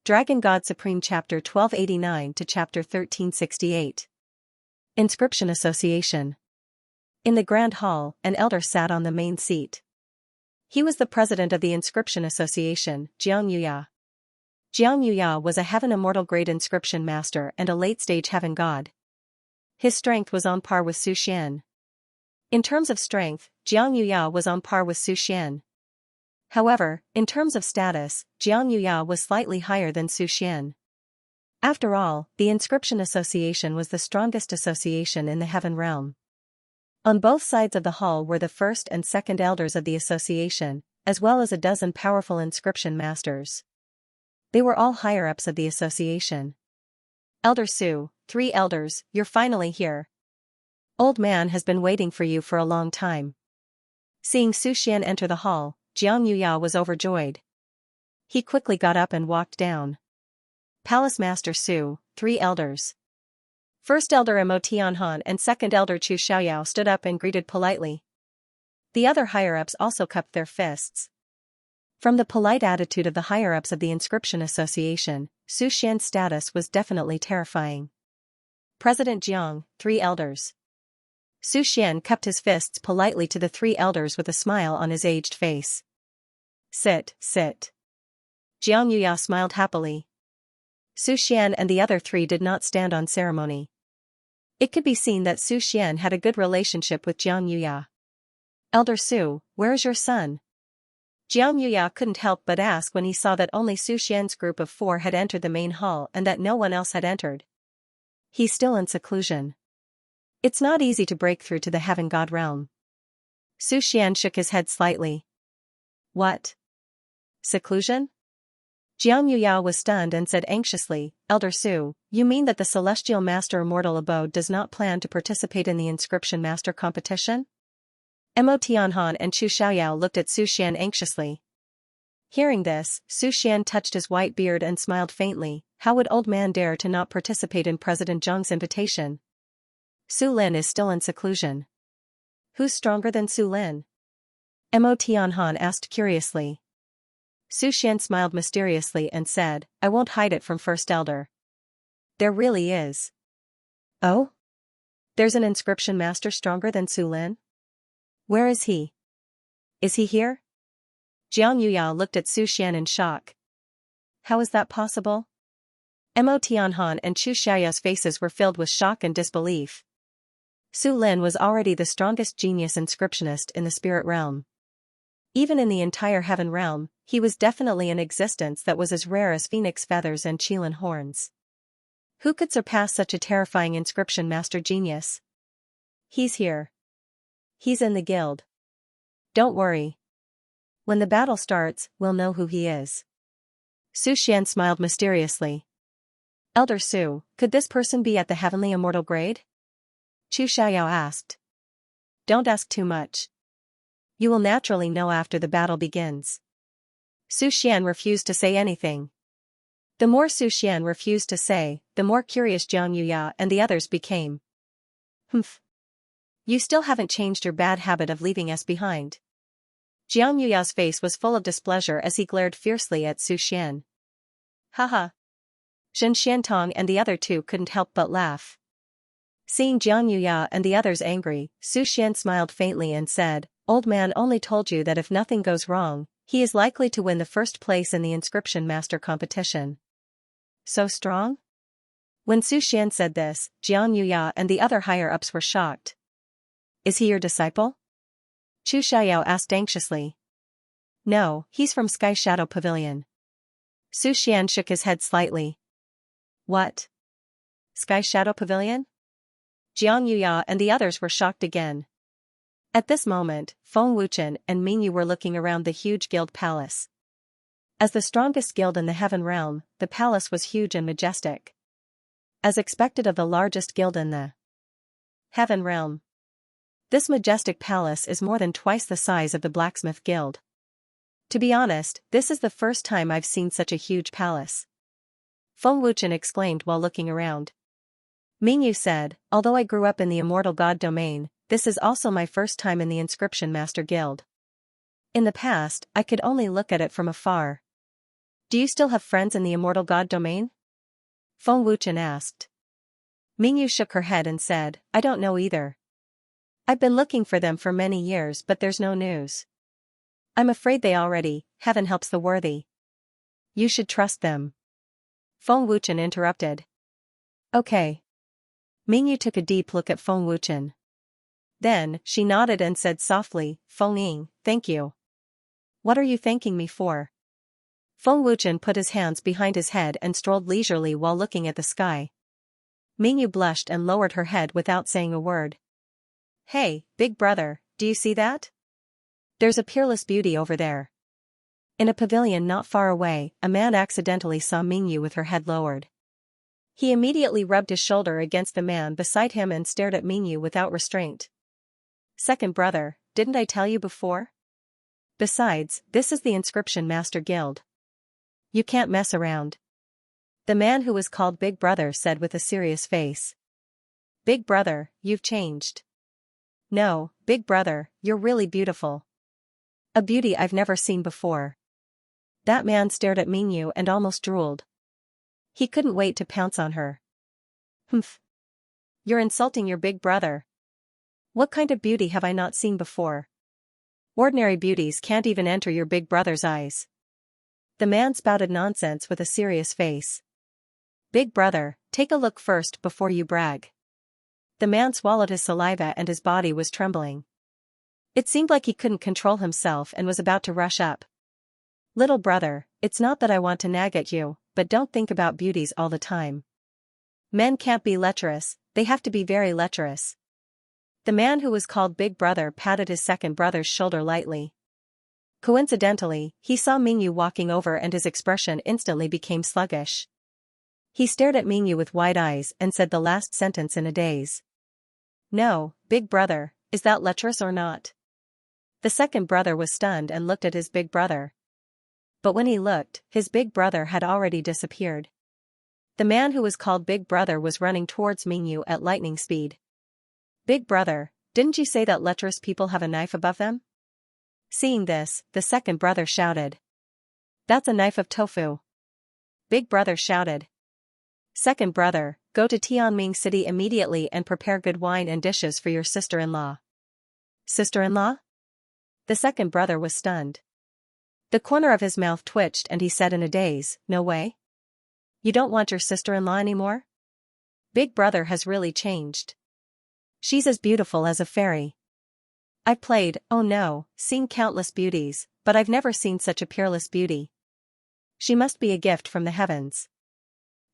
Dragon God Supreme Chapter 1289 to Chapter 1368. Inscription Association. In the Grand Hall, an elder sat on the main seat. He was the president of the Inscription Association, Xianxia. Xianxia was a heaven immortal grade inscription master and a late-stage heaven god. His strength was on par with Su Xian. In terms of strength, Xianxia was on par with Su Xian. However, in terms of status, Xianxia was slightly higher than Su Xian. After all, the Inscription Association was the strongest association in the heaven realm. On both sides of the hall were the first and second elders of the association, as well as a dozen powerful inscription masters. They were all higher-ups of the association. Elder Su, 3 elders, you're finally here. Old man has been waiting for you for a long time. Seeing Su Xian enter the hall, Xianxia was overjoyed. He quickly got up and walked down. Palace Master Su, 3 elders. First elder Mo Tianhan and second elder Chu Xiaoyao stood up and greeted politely. The other higher-ups also cupped their fists. From the polite attitude of the higher-ups of the Inscription Association, Su Xian's status was definitely terrifying. President Jiang, 3 elders. Su Xian cupped his fists politely to the 3 elders with a smile on his aged face. Sit, sit. Xianxia smiled happily. Su Xian and the other 3 did not stand on ceremony. It could be seen that Su Xian had a good relationship with Xianxia. Elder Su, where is your son? Xianxia couldn't help but ask when he saw that only Su Xian's group of 4 had entered the main hall and that no one else had entered. He's still in seclusion. It's not easy to break through to the heaven god realm. Su Xian shook his head slightly. What? Seclusion? Xianxia was stunned and said anxiously, Elder Su, you mean that the Celestial Master Immortal Abode does not plan to participate in the Inscription Master competition? Mo Tianhan and Chu Xiaoyao looked at Su Xian anxiously. Hearing this, Su Xian touched his white beard and smiled faintly. How would old man dare to not participate in President Zheng's invitation? Su Lin is still in seclusion. Who's stronger than Su Lin? Mo Tianhan asked curiously. Su Xian smiled mysteriously and said, I won't hide it from First Elder. There really is. Oh? There's an inscription master stronger than Su Lin? Where is he? Is he here? Xianxia looked at Su Xian in shock. How is that possible? Mo Tianhan and Chu Xiaoyao's faces were filled with shock and disbelief. Su Lin was already the strongest genius inscriptionist in the spirit realm. Even in the entire heaven realm, he was definitely an existence that was as rare as phoenix feathers and qilin horns. Who could surpass such a terrifying inscription master genius? He's here. He's in the guild. Don't worry. When the battle starts, we'll know who he is. Su Xian smiled mysteriously. Elder Su, could this person be at the heavenly immortal grade? Chu Xiaoyao asked. Don't ask too much. You will naturally know after the battle begins. Su Xian refused to say anything. The more Su Xian refused to say, the more curious Xianxia and the others became. Humph. You still haven't changed your bad habit of leaving us behind. Xianxia's face was full of displeasure as he glared fiercely at Su Xian. Haha. Zhen Xiantong and the other 2 couldn't help but laugh. Seeing Xianxia and the others angry, Su Xian smiled faintly and said, Old man only told you that if nothing goes wrong, he is likely to win the first place in the Inscription Master competition. So strong? When Su Xian said this, Xianxia and the other higher-ups were shocked. Is he your disciple? Chu Xiaoyao asked anxiously. No, he's from Sky Shadow Pavilion. Su Xian shook his head slightly. What? Sky Shadow Pavilion? Xianxia and the others were shocked again. At this moment, Feng Wuchen and Mingyu were looking around the huge guild palace. As the strongest guild in the heaven realm, the palace was huge and majestic. As expected of the largest guild in the heaven realm. This majestic palace is more than twice the size of the blacksmith guild. To be honest, this is the first time I've seen such a huge palace. Feng Wuchen exclaimed while looking around. Mingyu said, although I grew up in the immortal god domain, this is also my first time in the Inscription Master Guild. In the past, I could only look at it from afar. Do you still have friends in the immortal god domain? Feng Wuchen asked. Mingyu shook her head and said, I don't know either. I've been looking for them for many years but there's no news. I'm afraid they already, heaven helps the worthy. You should trust them. Feng Wuchen interrupted. Okay. Mingyu took a deep look at Feng Wuchen. Then, she nodded and said softly, Feng Ying, thank you. What are you thanking me for? Feng Wuchen put his hands behind his head and strolled leisurely while looking at the sky. Mingyu blushed and lowered her head without saying a word. Hey, big brother, do you see that? There's a peerless beauty over there. In a pavilion not far away, a man accidentally saw Mingyu with her head lowered. He immediately rubbed his shoulder against the man beside him and stared at Mingyu without restraint. Second brother, didn't I tell you before? Besides, this is the Inscription Master Guild. You can't mess around. The man who was called Big Brother said with a serious face. Big brother, you've changed. No, big brother, you're really beautiful. A beauty I've never seen before. That man stared at Mingyu and almost drooled. He couldn't wait to pounce on her. Humph. You're insulting your big brother. What kind of beauty have I not seen before? Ordinary beauties can't even enter your big brother's eyes. The man spouted nonsense with a serious face. Big brother, take a look first before you brag. The man swallowed his saliva and his body was trembling. It seemed like he couldn't control himself and was about to rush up. Little brother, it's not that I want to nag at you, but don't think about beauties all the time. Men can't be lecherous, they have to be very lecherous. The man who was called Big Brother patted his second brother's shoulder lightly. Coincidentally, he saw Mingyu walking over and his expression instantly became sluggish. He stared at Mingyu with wide eyes and said the last sentence in a daze. No, big brother, is that lecherous or not? The second brother was stunned and looked at his big brother. But when he looked, his big brother had already disappeared. The man who was called Big Brother was running towards Mingyu at lightning speed. Big brother, didn't you say that lecherous people have a knife above them? Seeing this, the second brother shouted. That's a knife of tofu. Big brother shouted. Second brother, go to Tianming City immediately and prepare good wine and dishes for your sister-in-law. Sister-in-law? The second brother was stunned. The corner of his mouth twitched and he said in a daze, no way? You don't want your sister-in-law anymore? Big brother has really changed. She's as beautiful as a fairy. I've played, oh no, seen countless beauties, but I've never seen such a peerless beauty. She must be a gift from the heavens.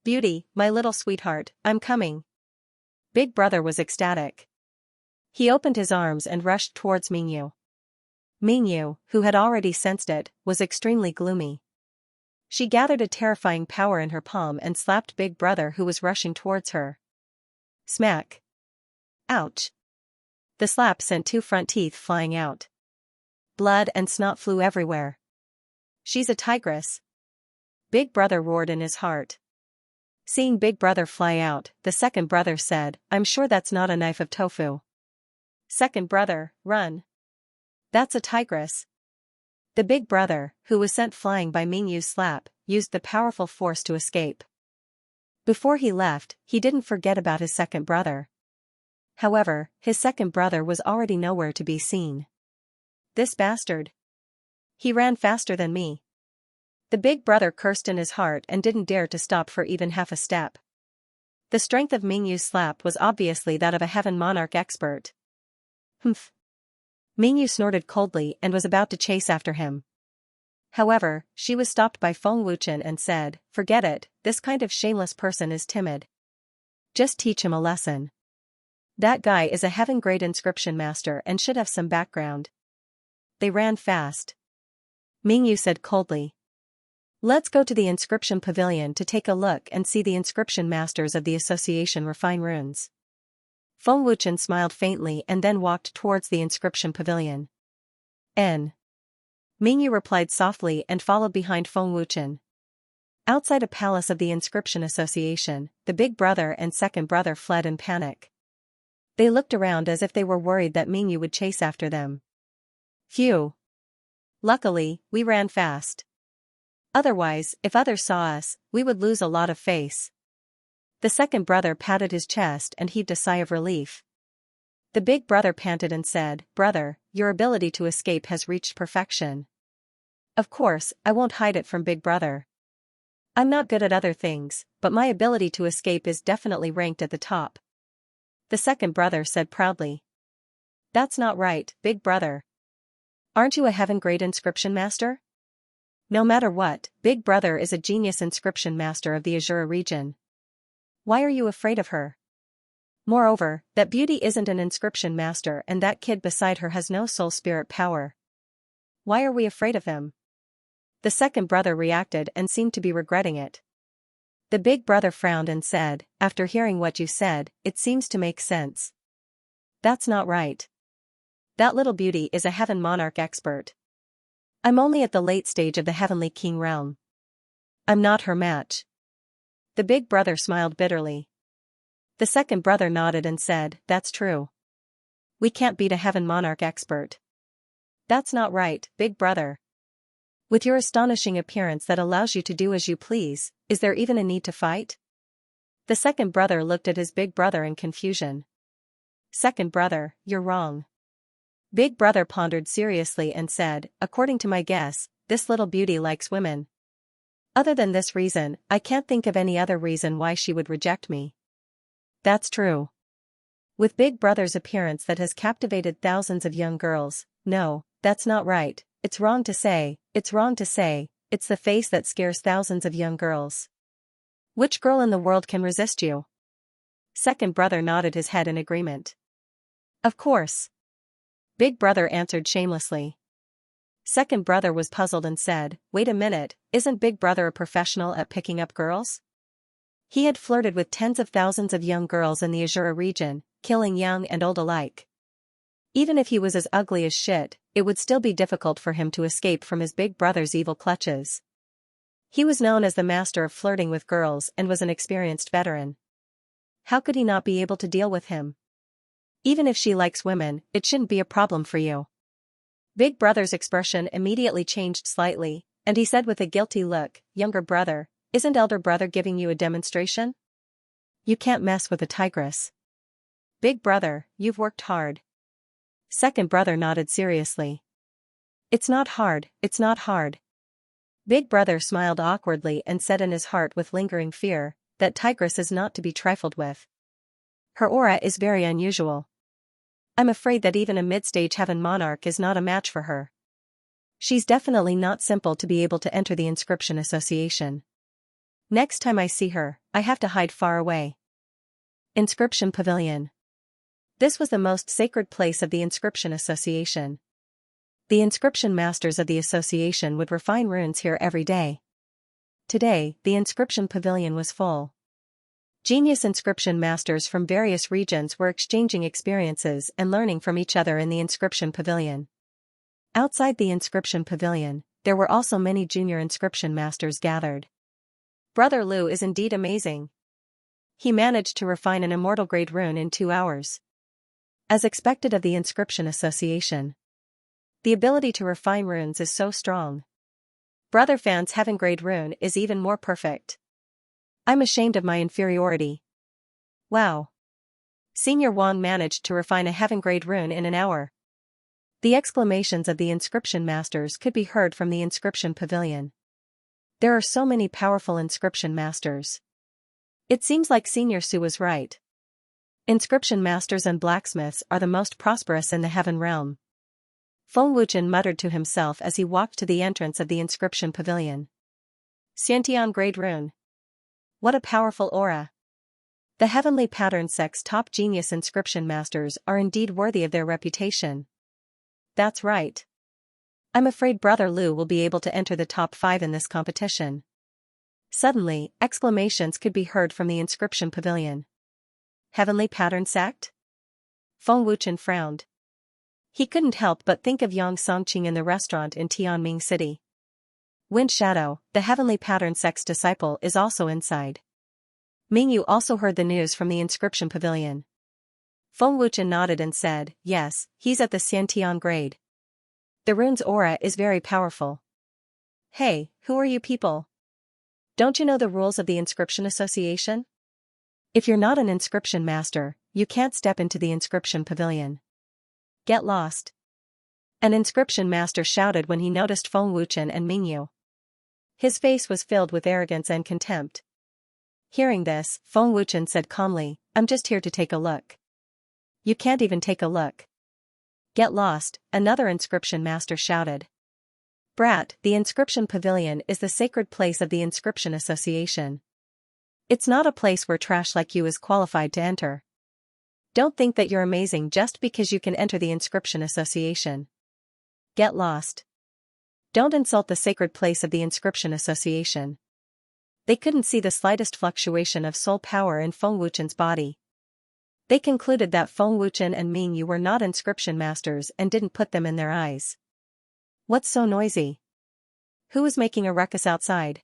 Beauty, my little sweetheart, I'm coming. Big brother was ecstatic. He opened his arms and rushed towards Mingyu. Mingyu, who had already sensed it, was extremely gloomy. She gathered a terrifying power in her palm and slapped Big Brother who was rushing towards her. Smack. Ouch. The slap sent 2 front teeth flying out. Blood and snot flew everywhere. She's a tigress. Big Brother roared in his heart. Seeing Big Brother fly out, the second brother said, I'm sure that's not a knife of tofu. Second brother, run. That's a tigress. The big brother, who was sent flying by Mingyu's slap, used the powerful force to escape. Before he left, he didn't forget about his second brother. However, his second brother was already nowhere to be seen. This bastard. He ran faster than me. The big brother cursed in his heart and didn't dare to stop for even half a step. The strength of Mingyu's slap was obviously that of a heaven monarch expert. Humph. Mingyu snorted coldly and was about to chase after him. However, she was stopped by Feng Wuchen and said, forget it, this kind of shameless person is timid. Just teach him a lesson. That guy is a heaven-grade inscription master and should have some background. They ran fast. Mingyu said coldly. Let's go to the inscription pavilion to take a look and see the inscription masters of the association refine runes. Feng Wuchen smiled faintly and then walked towards the inscription pavilion. N. Mingyu replied softly and followed behind Feng Wuchen. Outside a palace of the inscription association, the big brother and second brother fled in panic. They looked around as if they were worried that Mingyu would chase after them. Phew. Luckily, we ran fast. Otherwise, if others saw us, we would lose a lot of face. The second brother patted his chest and heaved a sigh of relief. The big brother panted and said, "Brother, your ability to escape has reached perfection." Of course, I won't hide it from big brother. I'm not good at other things, but my ability to escape is definitely ranked at the top. The second brother said proudly. That's not right, big brother. Aren't you a heaven-grade inscription master? No matter what, big brother is a genius inscription master of the Azura region. Why are you afraid of her? Moreover, that beauty isn't an inscription master and that kid beside her has no soul spirit power. Why are we afraid of them? The second brother reacted and seemed to be regretting it. The big brother frowned and said, "After hearing what you said, it seems to make sense." That's not right. That little beauty is a heaven monarch expert. I'm only at the late stage of the heavenly king realm. I'm not her match. The big brother smiled bitterly. The second brother nodded and said, "That's true. We can't beat a heaven monarch expert." That's not right, big brother. With your astonishing appearance that allows you to do as you please, is there even a need to fight? The second brother looked at his big brother in confusion. Second brother, you're wrong. Big brother pondered seriously and said, "According to my guess, this little beauty likes women. Other than this reason, I can't think of any other reason why she would reject me." That's true. With big brother's appearance that has captivated thousands of young girls, no, that's not right, it's wrong to say, it's the face that scares thousands of young girls. Which girl in the world can resist you? Second brother nodded his head in agreement. Of course. Big brother answered shamelessly. Second brother was puzzled and said, "Wait a minute, isn't big brother a professional at picking up girls?" He had flirted with tens of thousands of young girls in the Azura region, killing young and old alike. Even if he was as ugly as shit, it would still be difficult for him to escape from his big brother's evil clutches. He was known as the master of flirting with girls and was an experienced veteran. How could he not be able to deal with him? Even if she likes women, it shouldn't be a problem for you. Big brother's expression immediately changed slightly, and he said with a guilty look, "Younger brother, isn't elder brother giving you a demonstration? You can't mess with a tigress." Big brother, you've worked hard. Second brother nodded seriously. It's not hard. Big brother smiled awkwardly and said in his heart with lingering fear, that tigress is not to be trifled with. Her aura is very unusual. I'm afraid that even a mid-stage heaven monarch is not a match for her. She's definitely not simple to be able to enter the inscription association. Next time I see her, I have to hide far away. Inscription Pavilion. This was the most sacred place of the inscription association. The inscription masters of the association would refine runes here every day. Today, the inscription pavilion was full. Genius inscription masters from various regions were exchanging experiences and learning from each other in the inscription pavilion. Outside the inscription pavilion, there were also many junior inscription masters gathered. Brother Lu is indeed amazing. He managed to refine an immortal grade rune in 2 hours. As expected of the inscription association. The ability to refine runes is so strong. Brother Fan's heaven grade rune is even more perfect. I'm ashamed of my inferiority. Wow. Senior Wang managed to refine a heaven grade rune in an hour. The exclamations of the inscription masters could be heard from the inscription pavilion. There are so many powerful inscription masters. It seems like Senior Su was right. Inscription masters and blacksmiths are the most prosperous in the heaven realm. Feng Wuchen muttered to himself as he walked to the entrance of the inscription pavilion. Xianxia grade rune. What a powerful aura. The heavenly pattern sect's top genius inscription masters are indeed worthy of their reputation. That's right. I'm afraid Brother Lu will be able to enter the top 5 in this competition. Suddenly, exclamations could be heard from the inscription pavilion. Heavenly pattern sect? Feng Wuchen frowned. He couldn't help but think of Yang Songqing in the restaurant in Tianming City. Wind Shadow, the heavenly pattern sect's disciple, is also inside. Mingyu also heard the news from the inscription pavilion. Feng Wuchen nodded and said, "Yes, he's at the Xiantian grade. The rune's aura is very powerful." Hey, who are you people? Don't you know the rules of the Inscription Association? If you're not an inscription master, you can't step into the inscription pavilion. Get lost. An inscription master shouted when he noticed Feng Wuchen and Mingyu. His face was filled with arrogance and contempt. Hearing this, Feng Wuchen said calmly, I'm just here to take a look. You can't even take a look. Get lost, another inscription master shouted. Brat, the inscription pavilion is the sacred place of the Inscription Association. It's not a place where trash like you is qualified to enter. Don't think that you're amazing just because you can enter the Inscription Association. Get lost. Don't insult the sacred place of the Inscription Association. They couldn't see the slightest fluctuation of soul power in Feng Wuchen's body. They concluded that Feng Wuchen and Mingyu were not inscription masters and didn't put them in their eyes. What's so noisy? Who is making a ruckus outside?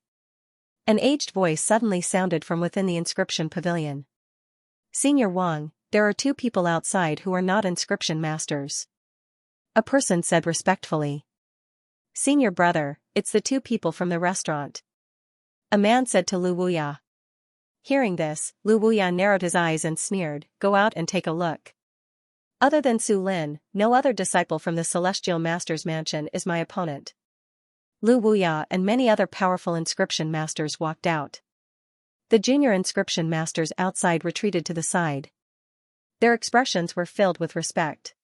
An aged voice suddenly sounded from within the inscription pavilion. Senior Wang, there are two people outside who are not inscription masters. A person said respectfully. Senior brother, it's the two people from the restaurant. A man said to Lu Wuya. Hearing this, Lu Wuya narrowed his eyes and sneered, go out and take a look. Other than Su Lin, no other disciple from the Celestial Master's mansion is my opponent. Lu Wuya and many other powerful inscription masters walked out. The junior inscription masters outside retreated to the side. Their expressions were filled with respect.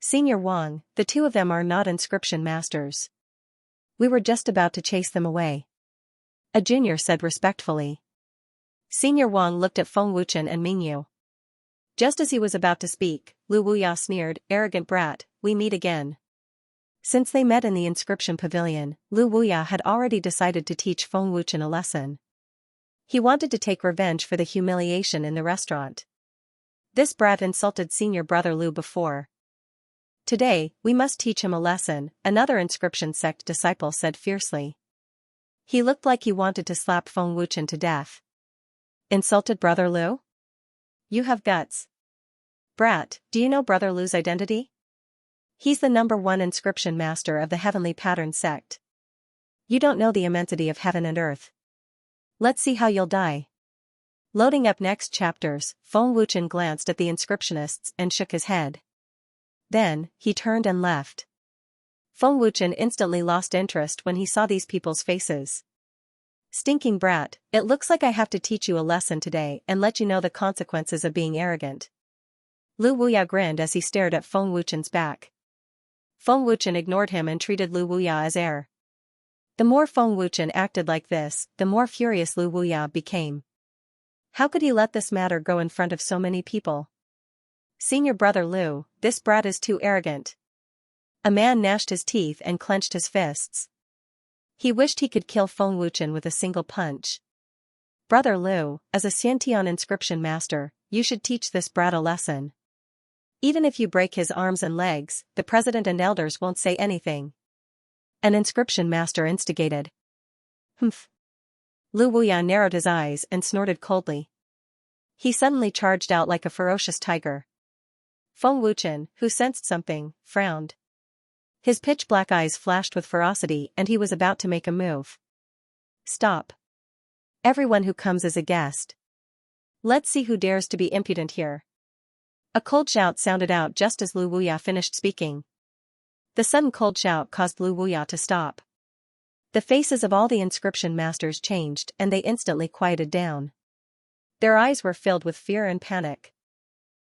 Senior Wang, the two of them are not inscription masters. We were just about to chase them away. A junior said respectfully. Senior Wang looked at Feng Wuchen and Mingyu. Just as he was about to speak, Lu Wuya sneered, arrogant brat, we meet again. Since they met in the inscription pavilion, Lu Wuya had already decided to teach Feng Wuchen a lesson. He wanted to take revenge for the humiliation in the restaurant. This brat insulted senior brother Lu before. Today, we must teach him a lesson, another inscription sect disciple said fiercely. He looked like he wanted to slap Feng Wuchen to death. Insulted brother Lu? You have guts. Brat, do you know brother Lu's identity? He's the #1 inscription master of the Heavenly Pattern sect. You don't know the immensity of heaven and earth. Let's see how you'll die. Loading up next chapters, Feng Wuchen glanced at the inscriptionists and shook his head. Then, he turned and left. Feng Wuchen instantly lost interest when he saw these people's faces. Stinking brat, it looks like I have to teach you a lesson today and let you know the consequences of being arrogant. Lu Wuya grinned as he stared at Feng Wuchen's back. Feng Wuchen ignored him and treated Lu Wuya as air. The more Feng Wuchen acted like this, the more furious Lu Wuya became. How could he let this matter go in front of so many people? Senior brother Lu, this brat is too arrogant. A man gnashed his teeth and clenched his fists. He wished he could kill Feng Wuchen with a single punch. Brother Lu, as a Xianxia inscription master, you should teach this brat a lesson. Even if you break his arms and legs, the president and elders won't say anything. An inscription master instigated. Humph. Lu Wuya narrowed his eyes and snorted coldly. He suddenly charged out like a ferocious tiger. Feng Wuchen, who sensed something, frowned. His pitch-black eyes flashed with ferocity and he was about to make a move. Stop. Everyone who comes is a guest. Let's see who dares to be impudent here. A cold shout sounded out just as Lu Wuya finished speaking. The sudden cold shout caused Lu Wuya to stop. The faces of all the inscription masters changed and they instantly quieted down. Their eyes were filled with fear and panic.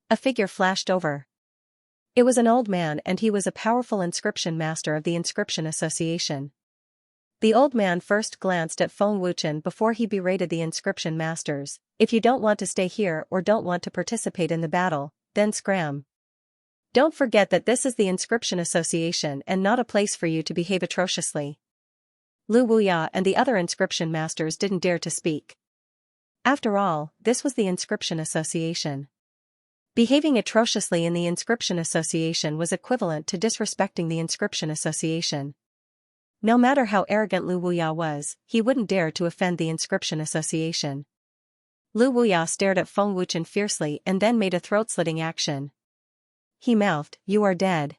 A figure flashed over. It was an old man and he was a powerful inscription master of the Inscription Association. The old man first glanced at Feng Wuchen before he berated the inscription masters. If you don't want to stay here or don't want to participate in the battle, then scram. Don't forget that this is the Inscription Association and not a place for you to behave atrociously. Lu Wuya and the other inscription masters didn't dare to speak. After all, this was the Inscription Association. Behaving atrociously in the Inscription Association was equivalent to disrespecting the Inscription Association. No matter how arrogant Lu Wuya was, he wouldn't dare to offend the Inscription Association. Lu Wuya stared at Feng Wuchen fiercely and then made a throat-slitting action. He mouthed, "You are dead."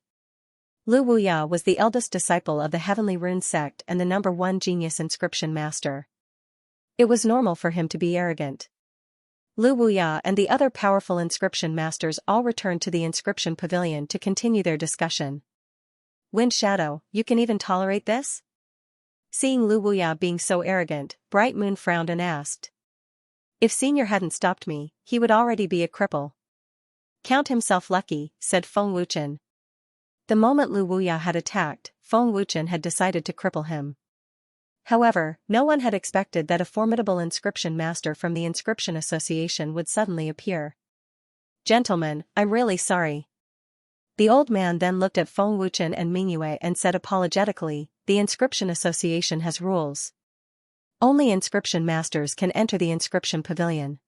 Lu Wuya was the eldest disciple of the Heavenly Rune sect and the #1 genius inscription master. It was normal for him to be arrogant. Lu Wuya and the other powerful inscription masters all returned to the inscription pavilion to continue their discussion. Wind Shadow, you can even tolerate this? Seeing Lu Wuya being so arrogant, Bright Moon frowned and asked. If Senior hadn't stopped me, he would already be a cripple. Count himself lucky, said Feng Wuchen. The moment Lu Wuya had attacked, Feng Wuchen had decided to cripple him. However, no one had expected that a formidable inscription master from the Inscription Association would suddenly appear. Gentlemen, I'm really sorry. The old man then looked at Feng Wuchen and Mingyue and said apologetically, the Inscription Association has rules. Only inscription masters can enter the inscription pavilion.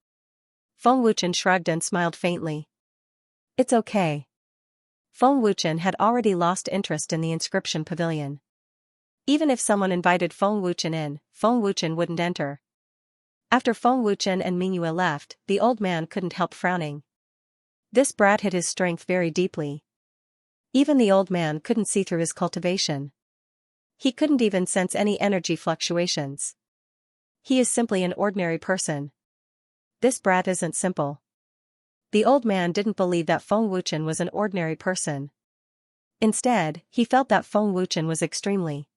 Feng Wuchen shrugged and smiled faintly. It's okay. Feng Wuchen had already lost interest in the inscription pavilion. Even if someone invited Feng Wuchen in, Feng Wuchen wouldn't enter. After Feng Wuchen and Mingyue left, the old man couldn't help frowning. This brat hid his strength very deeply. Even the old man couldn't see through his cultivation. He couldn't even sense any energy fluctuations. He is simply an ordinary person. This brat isn't simple. The old man didn't believe that Feng Wuchen was an ordinary person. Instead, he felt that Feng Wuchen was extremely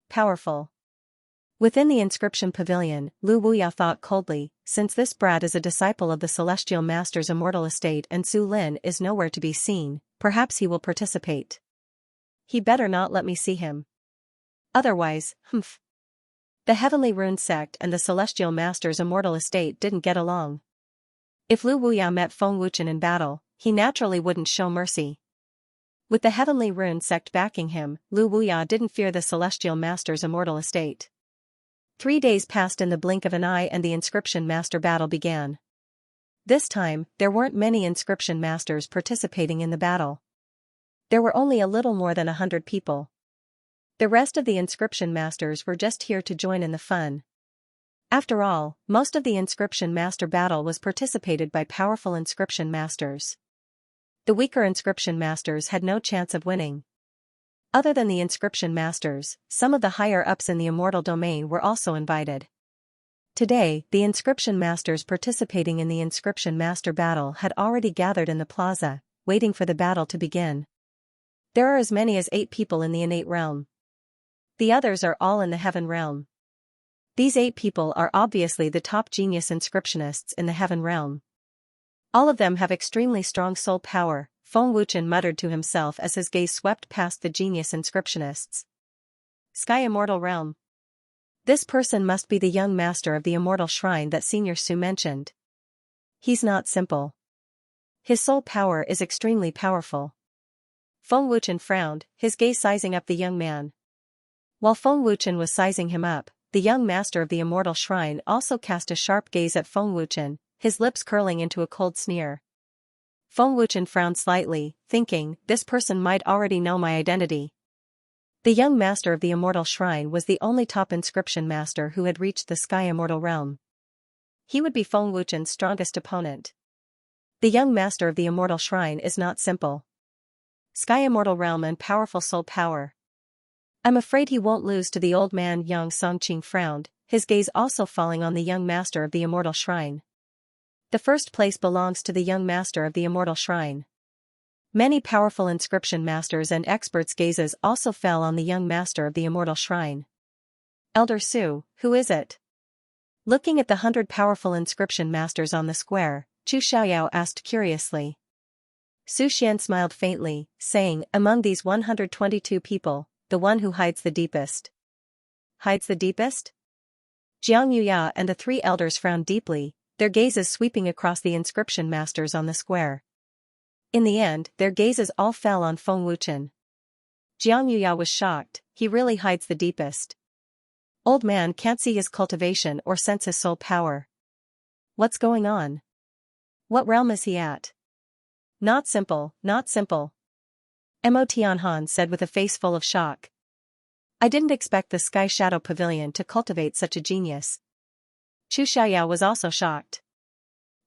powerful. Within the inscription pavilion, Lu Wuya thought coldly, since this brat is a disciple of the Celestial Master's immortal estate and Su Lin is nowhere to be seen, perhaps he will participate. He better not let me see him. Otherwise, humph. The Heavenly Rune sect and the Celestial Master's immortal estate didn't get along. If Lu Wuya met Feng Wuchen in battle, he naturally wouldn't show mercy. With the Heavenly Rune sect backing him, Lu Wuya didn't fear the Celestial Master's immortal estate. 3 days passed in the blink of an eye and the Inscription Master battle began. This time, there weren't many Inscription Masters participating in the battle. There were only a little more than 100 people. The rest of the Inscription Masters were just here to join in the fun. After all, most of the Inscription Master battle was participated by powerful Inscription Masters. The weaker Inscription Masters had no chance of winning. Other than the Inscription Masters, some of the higher-ups in the Immortal Domain were also invited. Today, the Inscription Masters participating in the Inscription Master battle had already gathered in the plaza, waiting for the battle to begin. There are as many as 8 people in the innate realm. The others are all in the heaven realm. These 8 people are obviously the top genius inscriptionists in the heaven realm. All of them have extremely strong soul power, Feng Wuchen muttered to himself as his gaze swept past the genius inscriptionists. Sky Immortal Realm. This person must be the young master of the immortal shrine that Senior Su mentioned. He's not simple. His soul power is extremely powerful. Feng Wuchen frowned, his gaze sizing up the young man. While Feng Wuchen was sizing him up, the young master of the immortal shrine also cast a sharp gaze at Feng Wuchen, his lips curling into a cold sneer. Feng Wuchen frowned slightly, thinking, this person might already know my identity. The young master of the immortal shrine was the only top inscription master who had reached the Sky Immortal Realm. He would be Feng Wuchen's strongest opponent. The young master of the immortal shrine is not simple. Sky Immortal Realm and powerful soul power. I'm afraid he won't lose to the old man. Yang Songqing frowned, his gaze also falling on the young master of the immortal shrine. The first place belongs to the young master of the immortal shrine. Many powerful inscription masters and experts' gazes also fell on the young master of the immortal shrine. Elder Su, who is it? Looking at the 100 powerful inscription masters on the square, Chu Xiaoyao asked curiously. Su Xian smiled faintly, saying, among these 122 people, the one who hides the deepest. Hides the deepest? Jiang Yuya and the 3 elders frowned deeply, their gazes sweeping across the inscription masters on the square. In the end, their gazes all fell on Feng Wuchen. Jiang Yuya was shocked, he really hides the deepest. Old man can't see his cultivation or sense his soul power. What's going on? What realm is he at? Not simple, not simple. Mo Tianhan said with a face full of shock. I didn't expect the Sky Shadow Pavilion to cultivate such a genius. Chu Xiaoyao was also shocked.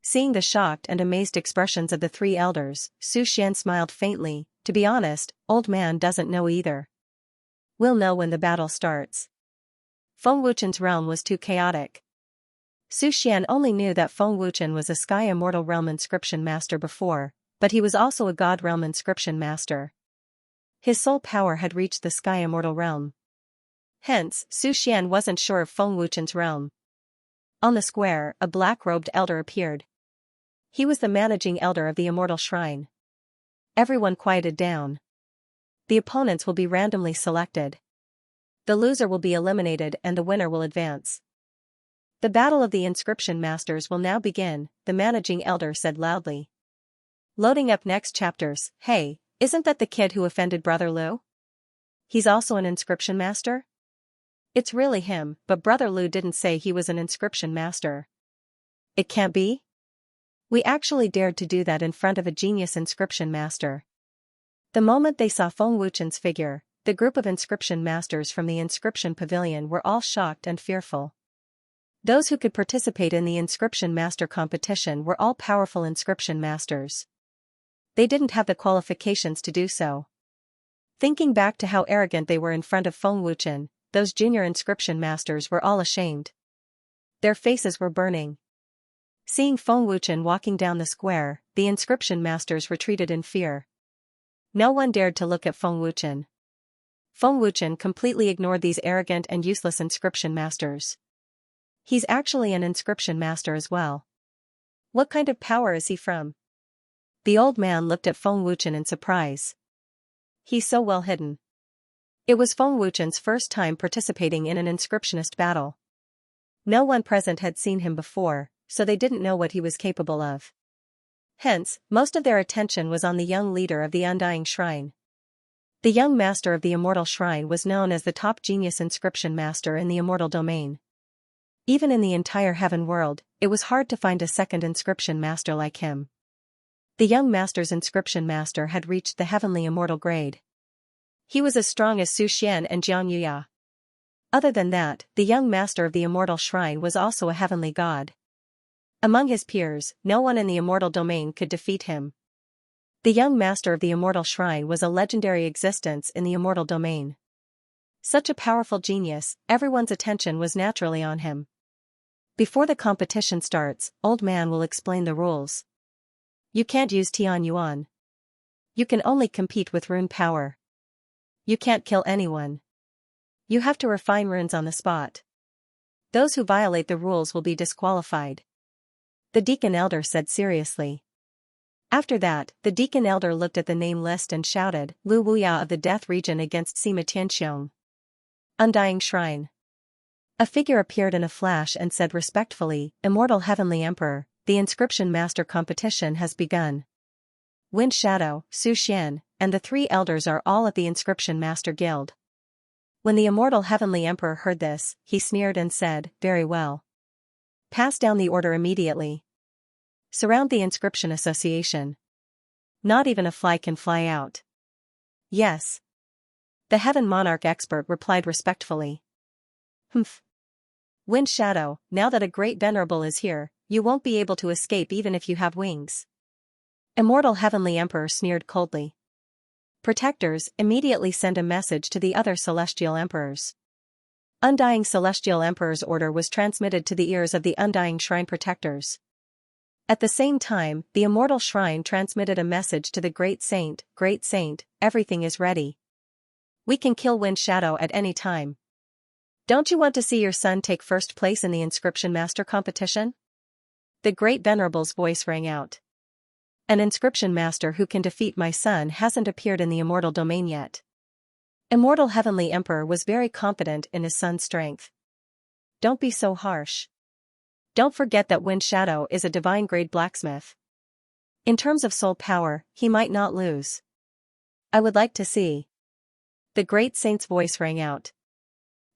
Seeing the shocked and amazed expressions of the 3 elders, Su Xian smiled faintly, To be honest, old man doesn't know either. We'll know when the battle starts. Feng Wuchen's realm was too chaotic. Su Xian only knew that Feng Wuchen was a Sky Immortal Realm inscription master before, but he was also a God Realm inscription master. His soul power had reached the Sky Immortal Realm. Hence, Su Xian wasn't sure of Feng Wuchen's realm. On the square, a black-robed elder appeared. He was the managing elder of the Immortal Shrine. Everyone quieted down. The opponents will be randomly selected. The loser will be eliminated and the winner will advance. The battle of the inscription masters will now begin, the managing elder said loudly. Loading up next chapters. Hey, isn't that the kid who offended Brother Lu? He's also an inscription master? It's really him, but Brother Lu didn't say he was an inscription master. It can't be? We actually dared to do that in front of a genius inscription master. The moment they saw Feng Wuchen's figure, the group of inscription masters from the inscription pavilion were all shocked and fearful. Those who could participate in the inscription master competition were all powerful inscription masters. They didn't have the qualifications to do so. Thinking back to how arrogant they were in front of Feng Wuchen, those junior inscription masters were all ashamed. Their faces were burning. Seeing Feng Wuchen walking down the square, the inscription masters retreated in fear. No one dared to look at Feng Wuchen. Feng Wuchen completely ignored these arrogant and useless inscription masters. He's actually an inscription master as well. What kind of power is he from? The old man looked at Feng Wuchen in surprise. He's so well hidden. It was Feng Wuchen's first time participating in an inscriptionist battle. No one present had seen him before, so they didn't know what he was capable of. Hence, most of their attention was on the young leader of the Undying Shrine. The young master of the Immortal Shrine was known as the top genius inscription master in the Immortal Domain. Even in the entire heaven world, it was hard to find a second inscription master like him. The young master's inscription master had reached the heavenly immortal grade. He was as strong as Su Xian and Xianxia. Other than that, the young master of the Immortal Shrine was also a heavenly god. Among his peers, no one in the Immortal Domain could defeat him. The young master of the Immortal Shrine was a legendary existence in the Immortal Domain. Such a powerful genius, everyone's attention was naturally on him. Before the competition starts, Old Man will explain the rules. You can't use Tian Yuan. You can only compete with rune power. You can't kill anyone. You have to refine runes on the spot. Those who violate the rules will be disqualified. The Deacon Elder said seriously. After that, the Deacon Elder looked at the name list and shouted, Lu Wuya of the Death Region against Sima Tianxiong. Undying Shrine. A figure appeared in a flash and said respectfully, Immortal Heavenly Emperor, the inscription master competition has begun. Wind Shadow, Su Xian, and the three elders are all at the inscription master guild. When the Immortal Heavenly Emperor heard this, he sneered and said, Very well. Pass down the order immediately. Surround the inscription association. Not even a fly can fly out. Yes. The Heaven Monarch expert replied respectfully. Humph. Wind Shadow, now that a great venerable is here, you won't be able to escape even if you have wings. Immortal Heavenly Emperor sneered coldly. Protectors, immediately send a message to the other Celestial Emperors. Undying Celestial Emperor's order was transmitted to the ears of the Undying Shrine Protectors. At the same time, the Immortal Shrine transmitted a message to the Great Saint, everything is ready. We can kill Wind Shadow at any time. Don't you want to see your son take first place in the Inscription Master competition? The Great Venerable's voice rang out. An Inscription Master who can defeat my son hasn't appeared in the Immortal Domain yet. Immortal Heavenly Emperor was very confident in his son's strength. Don't be so harsh. Don't forget that Wind Shadow is a divine grade blacksmith. In terms of soul power, he might not lose. I would like to see. The Great Saint's voice rang out.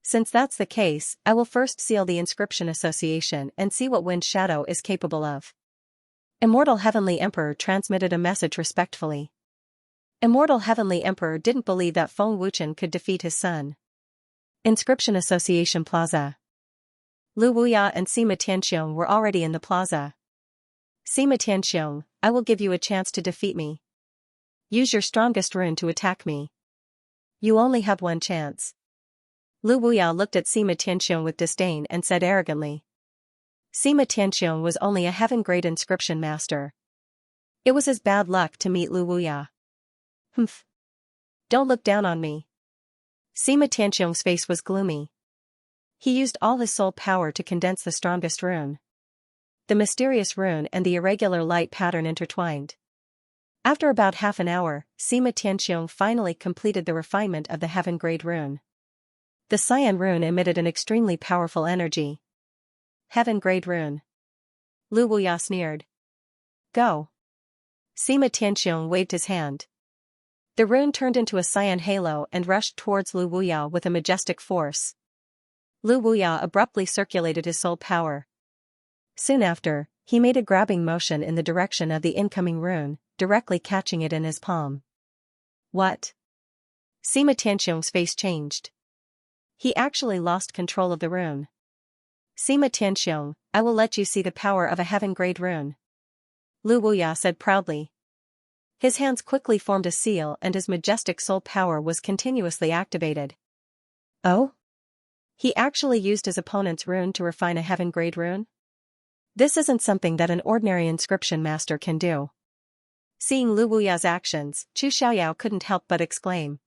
Since that's the case, I will first seal the Inscription Association and see what Wind Shadow is capable of. Immortal Heavenly Emperor transmitted a message respectfully. Immortal Heavenly Emperor didn't believe that Feng Wuchen could defeat his son. Inscription Association Plaza. Lu Wuya and Sima Tianxiong were already in the plaza. Sima Tianxiong, I will give you a chance to defeat me. Use your strongest rune to attack me. You only have one chance. Lu Wuya looked at Sima Tianxiong with disdain and said arrogantly. Sima Tianxiong was only a heaven-grade inscription master. It was his bad luck to meet Lu Wuya. Humph. Don't look down on me. Sima Tianxiong's face was gloomy. He used all his soul power to condense the strongest rune. The mysterious rune and the irregular light pattern intertwined. After about half an hour, Sima Tianxiong finally completed the refinement of the heaven-grade rune. The cyan rune emitted an extremely powerful energy. Heaven-grade rune. Lu Wuya sneered. Go. Sima Tianxiong waved his hand. The rune turned into a cyan halo and rushed towards Lu Wuya with a majestic force. Lu Wuya abruptly circulated his soul power. Soon after, he made a grabbing motion in the direction of the incoming rune, directly catching it in his palm. What? Sima Tianxiong's face changed. He actually lost control of the rune. Sima Tianxiong, I will let you see the power of a heaven-grade rune. Lu Wuya said proudly. His hands quickly formed a seal and his majestic soul power was continuously activated. Oh? He actually used his opponent's rune to refine a heaven-grade rune? This isn't something that an ordinary inscription master can do. Seeing Lu Wuya's actions, Chu Xiaoyao couldn't help but exclaim.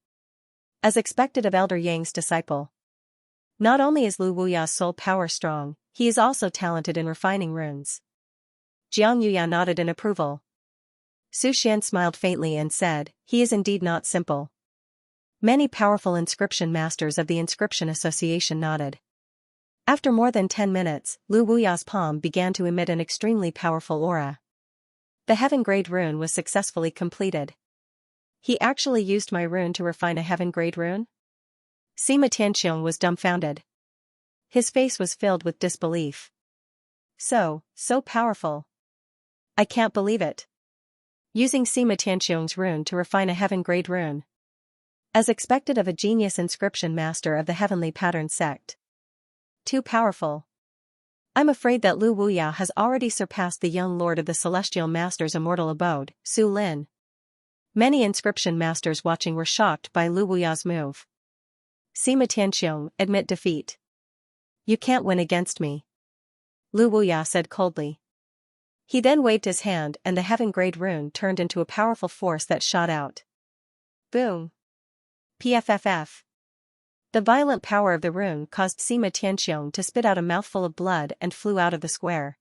As expected of Elder Yang's disciple. Not only is Lu Wuya's soul power strong, he is also talented in refining runes. Jiang Yuya nodded in approval. Su Xian smiled faintly and said, he is indeed not simple. Many powerful inscription masters of the Inscription Association nodded. After more than 10 minutes, Lu Wuya's palm began to emit an extremely powerful aura. The heaven-grade rune was successfully completed. He actually used my rune to refine a heaven-grade rune? Sima Tianxiong was dumbfounded. His face was filled with disbelief. So powerful. I can't believe it. Using Sima Tianxiong's rune to refine a heaven-grade rune. As expected of a genius inscription master of the heavenly pattern sect. Too powerful. I'm afraid that Lu Wuya has already surpassed the young lord of the Celestial Master's immortal abode, Su Lin. Many inscription masters watching were shocked by Lu Wuya's move. Sima Tianxiong, admit defeat. You can't win against me. Lu Wuya said coldly. He then waved his hand and the heaven-grade rune turned into a powerful force that shot out. Boom. PFFF. The violent power of the rune caused Sima Tianxiong to spit out a mouthful of blood and flew out of the square.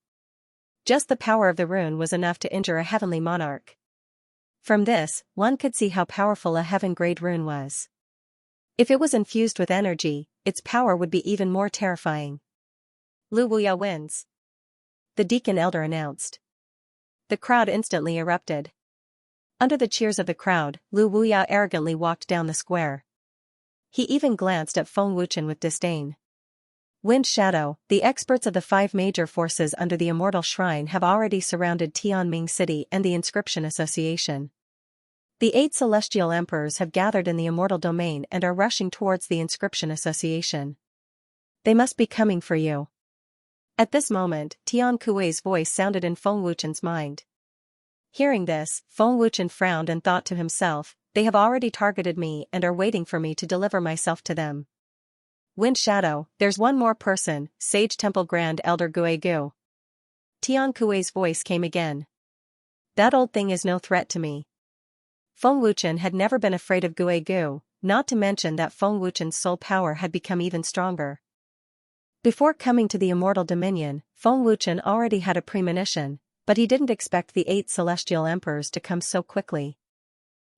Just the power of the rune was enough to injure a heavenly monarch. From this, one could see how powerful a heaven-grade rune was. If it was infused with energy, its power would be even more terrifying. Lu Wuya wins. The deacon elder announced. The crowd instantly erupted. Under the cheers of the crowd, Lu Wuya arrogantly walked down the square. He even glanced at Feng Wuchen with disdain. Wind Shadow, the experts of the 5 major forces under the Immortal Shrine have already surrounded Tianming City and the Inscription Association. The 8 celestial emperors have gathered in the Immortal Domain and are rushing towards the Inscription Association. They must be coming for you. At this moment, Tian Kuei's voice sounded in Feng Wuchen's mind. Hearing this, Feng Wuchen frowned and thought to himself, they have already targeted me and are waiting for me to deliver myself to them. Wind Shadow, there's one more person, Sage Temple Grand Elder Gui Gu. Tian Kuei's voice came again. That old thing is no threat to me. Feng Wuchen had never been afraid of Gui Gu, not to mention that Feng Wuchen's soul power had become even stronger. Before coming to the Immortal Dominion, Feng Wuchen already had a premonition, but he didn't expect the 8 celestial emperors to come so quickly.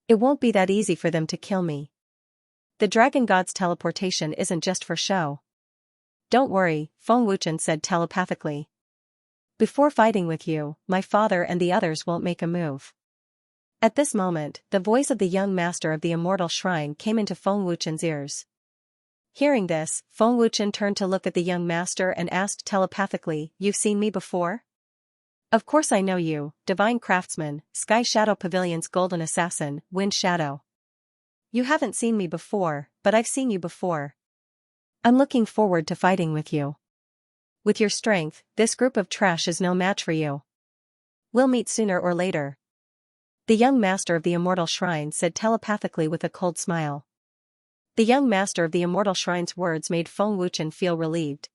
It won't be that easy for them to kill me. The Dragon God's teleportation isn't just for show. Don't worry, Feng Wuchen said telepathically. Before fighting with you, my father and the others won't make a move. At this moment, the voice of the young master of the Immortal Shrine came into Feng Wuchen's ears. Hearing this, Feng Wuchen turned to look at the young master and asked telepathically, You've seen me before? Of course I know you, Divine Craftsman, Sky Shadow Pavilion's Golden Assassin, Wind Shadow. You haven't seen me before, but I've seen you before. I'm looking forward to fighting with you. With your strength, this group of trash is no match for you. We'll meet sooner or later. The young master of the immortal shrine said telepathically with a cold smile. The young master of the immortal shrine's words made Feng Wuchen feel relieved.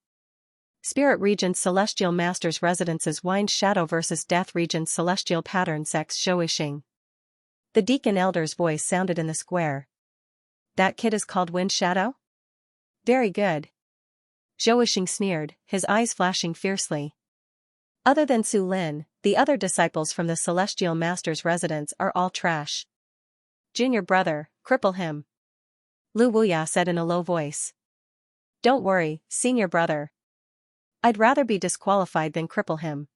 Spirit Region's Celestial Master's Residence's Wind Shadow vs. Death Region's Celestial Pattern Sex Zhou. The Deacon Elder's voice sounded in the square. That kid is called Wind Shadow? Very good. Zhou sneered, his eyes flashing fiercely. Other than Su Lin, the other disciples from the Celestial Master's residence are all trash. Junior brother, cripple him. Lu Wuya said in a low voice. Don't worry, senior brother. I'd rather be disqualified than cripple him.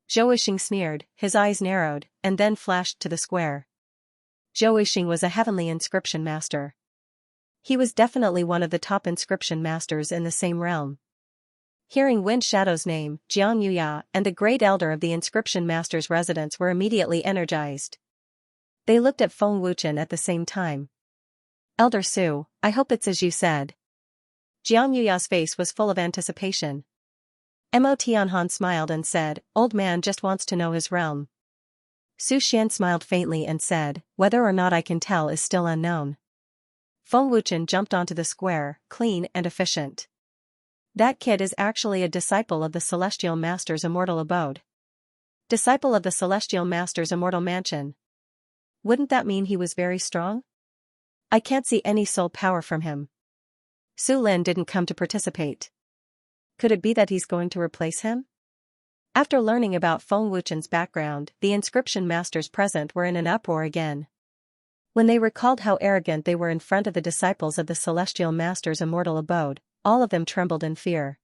Zhou sneered, his eyes narrowed, and then flashed to the square. Zhou was a heavenly inscription master. He was definitely one of the top inscription masters in the same realm. Hearing Wind Shadow's name, Xianxia and the great elder of the inscription master's residence were immediately energized. They looked at Feng Wuchen at the same time. Elder Su, I hope it's as you said. Xianxuya's face was full of anticipation. Mo Tianhan smiled and said, Old man just wants to know his realm. Su Xian smiled faintly and said, Whether or not I can tell is still unknown. Feng Wuchen jumped onto the square, clean and efficient. That kid is actually a disciple of the Celestial Master's immortal abode. Disciple of the Celestial Master's immortal mansion. Wouldn't that mean he was very strong? I can't see any soul power from him. Su Lin didn't come to participate. Could it be that he's going to replace him? After learning about Feng Wuchen's background, the inscription masters present were in an uproar again. When they recalled how arrogant they were in front of the disciples of the Celestial Master's immortal abode, all of them trembled in fear.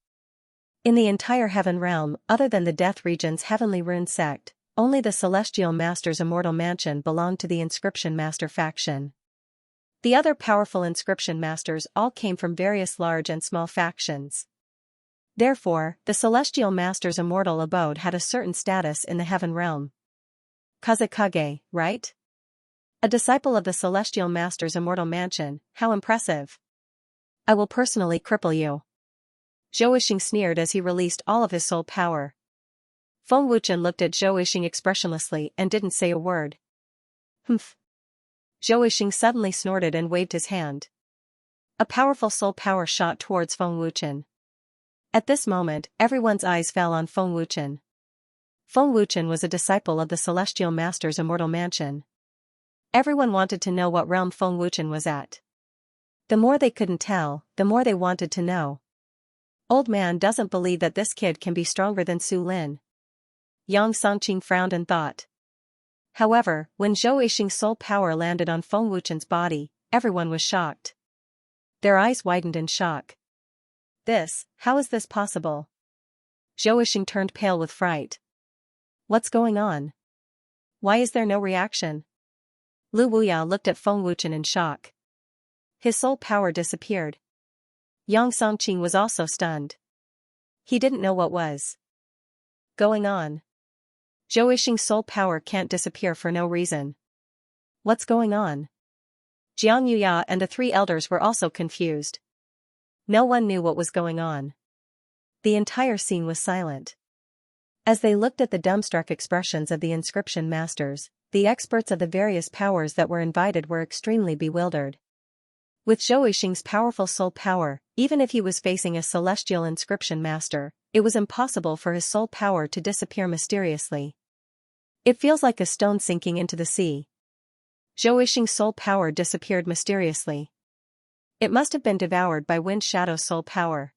In the entire heaven realm, other than the Death Region's heavenly rune sect, only the Celestial Master's immortal mansion belonged to the inscription master faction. The other powerful inscription masters all came from various large and small factions. Therefore, the Celestial Master's immortal abode had a certain status in the heaven realm. Kazekage, right? A disciple of the Celestial Master's immortal mansion, how impressive. I will personally cripple you. Zhou sneered as he released all of his soul power. Feng Wuchen looked at Zhou expressionlessly and didn't say a word. Humph. Zhou suddenly snorted and waved his hand. A powerful soul power shot towards Feng Wuchen. At this moment, everyone's eyes fell on Feng Wuchen. Feng Wuchen was a disciple of the Celestial Master's immortal mansion. Everyone wanted to know what realm Feng Wuchen was at. The more they couldn't tell, the more they wanted to know. Old man doesn't believe that this kid can be stronger than Su Lin. Yang Songqing frowned and thought. However, when Zhou Yixing's soul power landed on Feng Wuchen's body, everyone was shocked. Their eyes widened in shock. How is this possible? Zhou Yixing turned pale with fright. What's going on? Why is there no reaction? Lu Wuya looked at Feng Wuchen in shock. His soul power disappeared. Yang Songqing was also stunned. He didn't know what was going on. Zhou Yixing's soul power can't disappear for no reason. What's going on? Xianxia and the three elders were also confused. No one knew what was going on. The entire scene was silent. As they looked at the dumbstruck expressions of the inscription masters, the experts of the various powers that were invited were extremely bewildered. With Zhou Yixing's powerful soul power, even if he was facing a celestial inscription master, it was impossible for his soul power to disappear mysteriously. It feels like a stone sinking into the sea. Zhou Yixing's soul power disappeared mysteriously. It must have been devoured by Wind Shadow's soul power.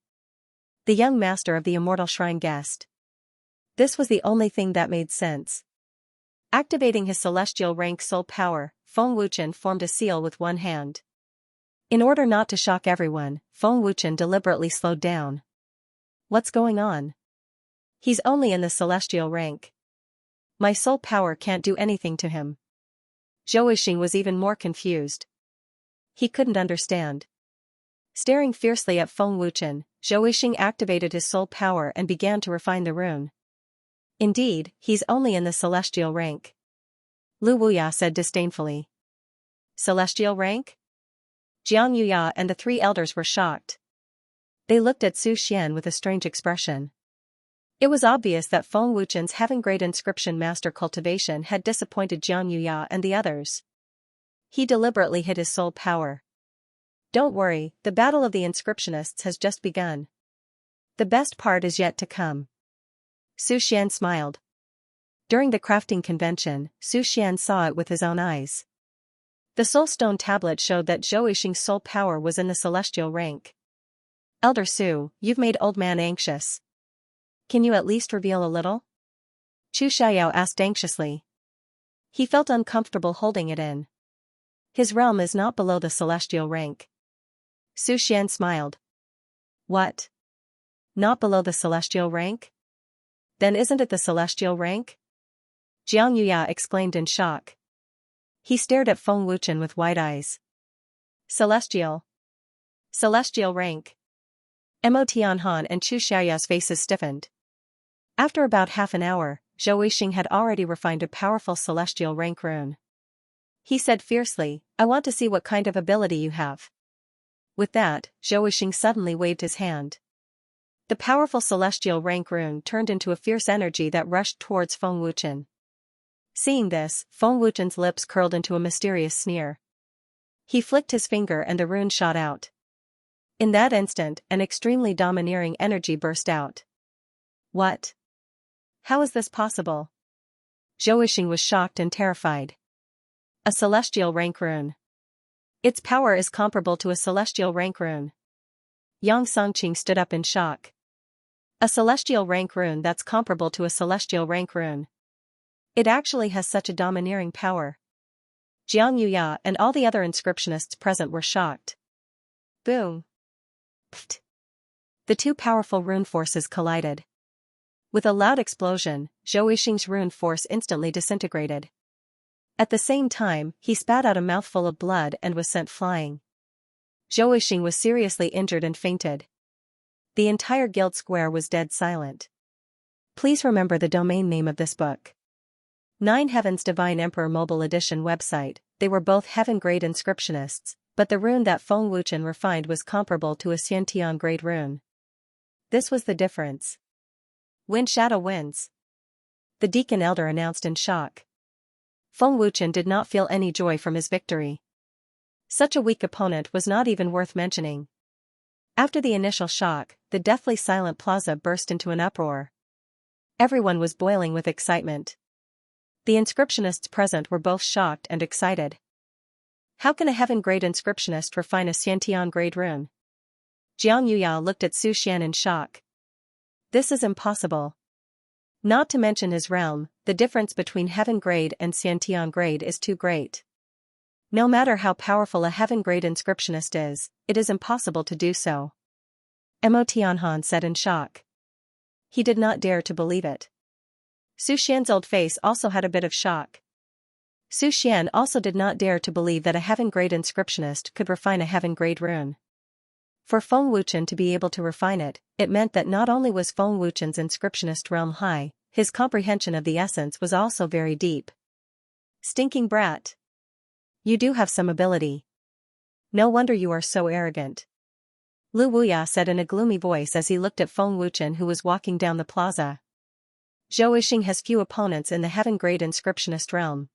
The young master of the immortal shrine guessed. This was the only thing that made sense. Activating his celestial rank soul power, Feng Wuchen formed a seal with one hand. In order not to shock everyone, Feng Wuchen deliberately slowed down. What's going on? He's only in the celestial rank. My soul power can't do anything to him. Zhou Yixing was even more confused. He couldn't understand. Staring fiercely at Feng Wuchen, Zhou Yixing activated his soul power and began to refine the rune. Indeed, he's only in the celestial rank. Lu Wuya said disdainfully. Celestial rank? Xianxia and the three elders were shocked. They looked at Su Xian with a strange expression. It was obvious that Feng Wuchen's Heaven Grade Inscription Master Cultivation had disappointed Xianxia and the others. He deliberately hid his soul power. Don't worry, the battle of the inscriptionists has just begun. The best part is yet to come. Su Xian smiled. During the crafting convention, Su Xian saw it with his own eyes. The soul stone tablet showed that Zhou Yixing's soul power was in the celestial rank. Elder Su, you've made old man anxious. Can you at least reveal a little? Chu Xiao asked anxiously. He felt uncomfortable holding it in. His realm is not below the celestial rank. Su Xian smiled. What? Not below the celestial rank? Then isn't it the celestial rank? Jiang Yuya exclaimed in shock. He stared at Feng Wuchen with wide eyes. Celestial. Celestial rank. Mo Tianhan and Chu Xiaoya's faces stiffened. After about half an hour, Zhou Yixing had already refined a powerful celestial rank rune. He said fiercely, I want to see what kind of ability you have. With that, Zhou Yixing suddenly waved his hand. The powerful celestial rank rune turned into a fierce energy that rushed towards Feng Wuchen. Seeing this, Feng Wuchen's lips curled into a mysterious sneer. He flicked his finger and the rune shot out. In that instant, an extremely domineering energy burst out. What? How is this possible? Zhou Yixing was shocked and terrified. A celestial rank rune. Its power is comparable to a celestial rank rune. Yang Songqing stood up in shock. A celestial rank rune that's comparable to a celestial rank rune. It actually has such a domineering power. Jiang Yuya and all the other inscriptionists present were shocked. Boom. Pfft. The two powerful rune forces collided. With a loud explosion, Zhou Yixing's rune force instantly disintegrated. At the same time, he spat out a mouthful of blood and was sent flying. Zhou Yixing was seriously injured and fainted. The entire guild square was dead silent. Please remember the domain name of this book. 9 Heaven's Divine Emperor Mobile Edition website. They were both heaven-grade inscriptionists, but the rune that Feng Wuchen refined was comparable to a Xiantian-grade rune. This was the difference. Wind Shadow wins. The Deacon Elder announced in shock. Feng Wuchen did not feel any joy from his victory. Such a weak opponent was not even worth mentioning. After the initial shock, the deathly silent plaza burst into an uproar. Everyone was boiling with excitement. The inscriptionists present were both shocked and excited. How can a heaven-grade inscriptionist refine a Xiantian-grade rune? Jiang Yuya looked at Su Xian in shock. This is impossible. Not to mention his realm, the difference between heaven-grade and Xiantian-grade is too great. No matter how powerful a heaven-grade inscriptionist is, it is impossible to do so. Mo Tianhan said in shock. He did not dare to believe it. Su Xian's old face also had a bit of shock. Su Xian also did not dare to believe that a heaven-grade inscriptionist could refine a heaven-grade rune. For Feng Wuchen to be able to refine it, it meant that not only was Feng Wuchen's inscriptionist realm high, his comprehension of the essence was also very deep. Stinking brat. You do have some ability. No wonder you are so arrogant. Lu Wuya said in a gloomy voice as he looked at Feng Wuchen who was walking down the plaza. Zhou Yixing has few opponents in the heaven-grade inscriptionist realm.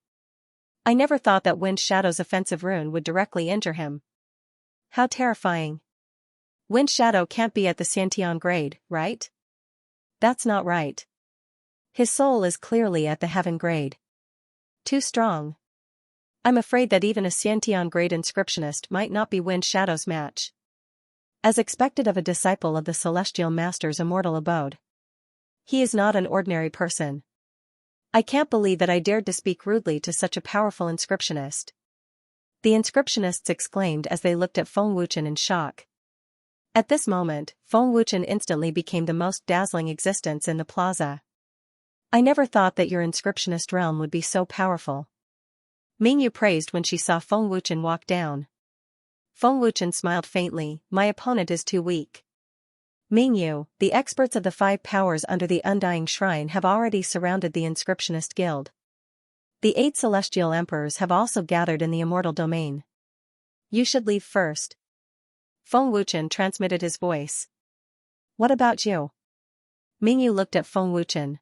I never thought that Wind Shadow's offensive rune would directly injure him. How terrifying. Wind Shadow can't be at the Xiantian grade, right? That's not right. His soul is clearly at the heaven grade. Too strong. I'm afraid that even a Xiantian grade inscriptionist might not be Wind Shadow's match. As expected of a disciple of the Celestial Master's immortal abode. He is not an ordinary person. I can't believe that I dared to speak rudely to such a powerful inscriptionist. The inscriptionists exclaimed as they looked at Feng Wuchen in shock. At this moment, Feng Wuchen instantly became the most dazzling existence in the plaza. I never thought that your inscriptionist realm would be so powerful. Mingyu praised when she saw Feng Wuchen walk down. Feng Wuchen smiled faintly, my opponent is too weak. Mingyu, the experts of the 5 powers under the Undying Shrine have already surrounded the Inscriptionist Guild. The 8 celestial emperors have also gathered in the immortal domain. You should leave first. Feng Wuchen transmitted his voice. What about you? Mingyu looked at Feng Wuchen.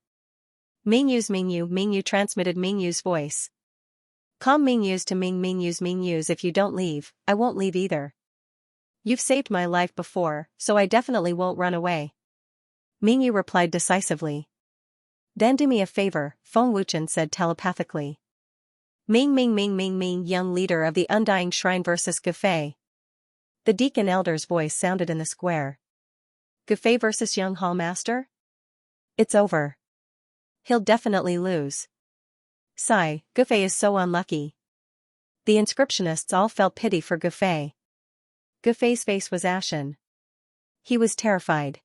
Mingyu transmitted Mingyu's voice. Calm Mingyu's to Mingyu's if you don't leave, I won't leave either. You've saved my life before, so I definitely won't run away. Mingyu replied decisively. Then do me a favor, Feng Wuchen said telepathically. Ming, young leader of the Undying Shrine versus Gufei. The deacon elder's voice sounded in the square. Gufei versus young hall master? It's over. He'll definitely lose. Sigh, Gufei is so unlucky. The inscriptionists all felt pity for Gufei. Gufei's face was ashen. He was terrified.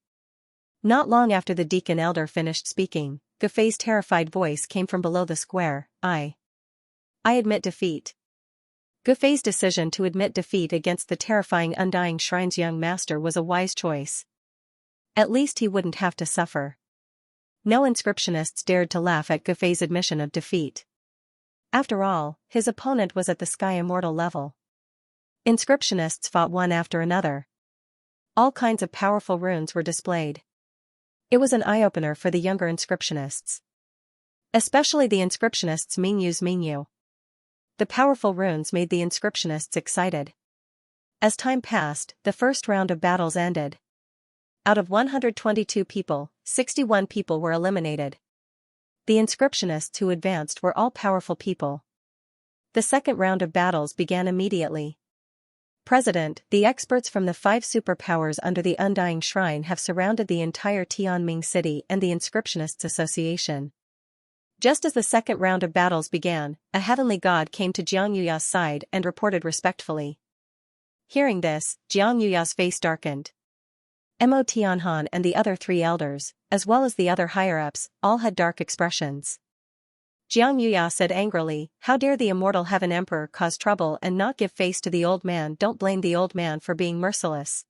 Not long after the deacon elder finished speaking, Gufei's terrified voice came from below the square. I admit defeat. Gufei's decision to admit defeat against the terrifying Undying Shrine's young master was a wise choice. At least he wouldn't have to suffer. No inscriptionists dared to laugh at Gufei's admission of defeat. After all, his opponent was at the Sky Immortal level. Inscriptionists fought one after another. All kinds of powerful runes were displayed. It was an eye-opener for the younger inscriptionists. Especially the inscriptionists Mingyu. The powerful runes made the inscriptionists excited. As time passed, the first round of battles ended. Out of 122 people, 61 people were eliminated. The inscriptionists who advanced were all powerful people. The second round of battles began immediately. President, the experts from the 5 superpowers under the Undying Shrine have surrounded the entire Tianming City and the Inscriptionists Association. Just as the second round of battles began, a heavenly god came to Jiang Yuya's side and reported respectfully. Hearing this, Jiang Yuya's face darkened. Mo Tianhan and the other 3 elders, as well as the other higher-ups, all had dark expressions. Jiang Yuya said angrily, "How dare the immortal Heaven Emperor cause trouble and not give face to the old man? Don't blame the old man for being merciless.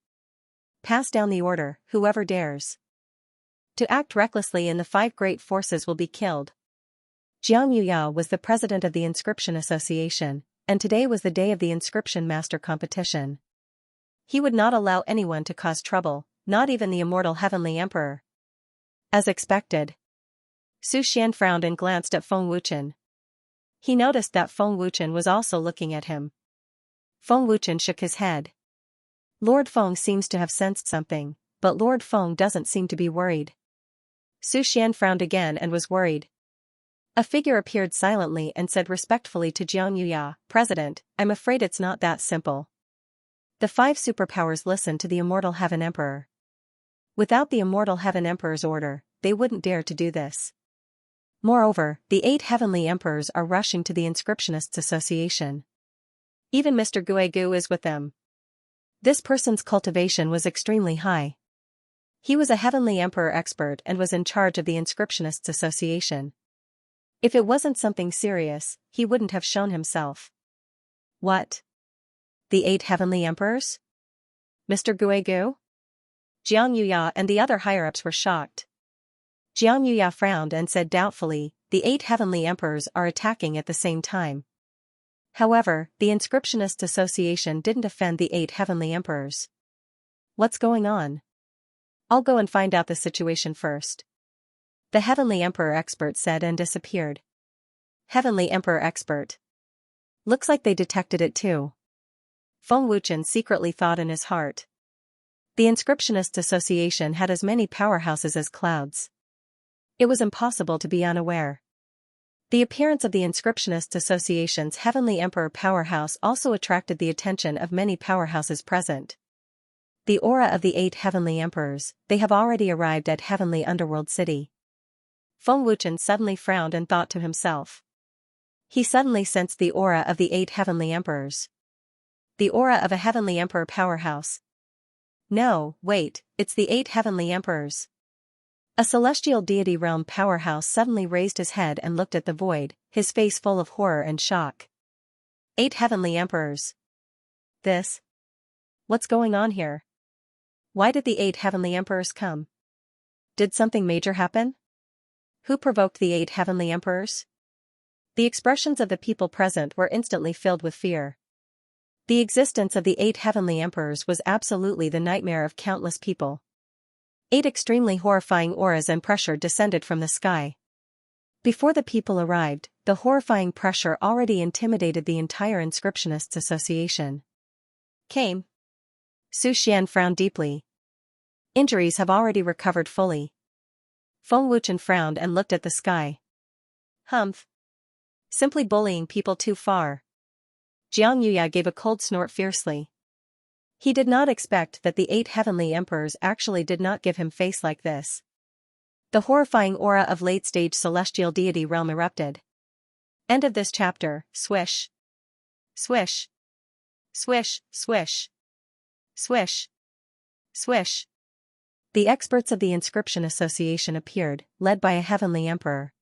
Pass down the order, whoever dares to act recklessly in the 5 great forces will be killed." Jiang Yuya was the president of the Inscription Association, and today was the day of the Inscription Master competition. He would not allow anyone to cause trouble, not even the immortal Heavenly Emperor. As expected, Su Xian frowned and glanced at Feng Wuchen. He noticed that Feng Wuchen was also looking at him. Feng Wuchen shook his head. Lord Feng seems to have sensed something, but Lord Feng doesn't seem to be worried. Su Xian frowned again and was worried. A figure appeared silently and said respectfully to Jiang Yuya, "President, I'm afraid it's not that simple. The 5 superpowers listen to the immortal Heaven Emperor. Without the immortal Heaven Emperor's order, they wouldn't dare to do this. Moreover, the 8 heavenly emperors are rushing to the Inscriptionists Association. Even Mr. Guegu is with them. This person's cultivation was extremely high. He was a heavenly emperor expert and was in charge of the Inscriptionists Association. If it wasn't something serious, he wouldn't have shown himself." "What? The 8 heavenly emperors? Mr. Guegu?" Jiang Yuya and the other higher-ups were shocked. Jiang Yuya frowned and said doubtfully, "The 8 heavenly emperors are attacking at the same time." However, the Inscriptionist Association didn't offend the 8 heavenly emperors. "What's going on? I'll go and find out the situation first." The heavenly emperor expert said and disappeared. Heavenly emperor expert. Looks like they detected it too. Feng Wuchen secretly thought in his heart. The Inscriptionist Association had as many powerhouses as clouds. It was impossible to be unaware. The appearance of the Inscriptionist Association's Heavenly Emperor powerhouse also attracted the attention of many powerhouses present. The aura of the 8 heavenly emperors, they have already arrived at Heavenly Underworld City. Feng Wuchen suddenly frowned and thought to himself. He suddenly sensed the aura of the 8 heavenly emperors. The aura of a heavenly emperor powerhouse. No, wait, it's the 8 heavenly emperors. A celestial deity realm powerhouse suddenly raised his head and looked at the void, his face full of horror and shock. 8 heavenly emperors. What's going on here? Why did the 8 heavenly emperors come? Did something major happen? Who provoked the 8 heavenly emperors? The expressions of the people present were instantly filled with fear. The existence of the 8 heavenly emperors was absolutely the nightmare of countless people. 8 extremely horrifying auras and pressure descended from the sky. Before the people arrived, the horrifying pressure already intimidated the entire Inscriptionists Association. Came. Su Xian frowned deeply. Injuries have already recovered fully. Feng Wuchen frowned and looked at the sky. Humph. Simply bullying people too far. Xianxia gave a cold snort fiercely. He did not expect that the 8 heavenly emperors actually did not give him face like this. The horrifying aura of late-stage celestial deity realm erupted. End of this chapter. Swish. Swish. Swish, swish. Swish. Swish. The experts of the Inscription Association appeared, led by a heavenly emperor.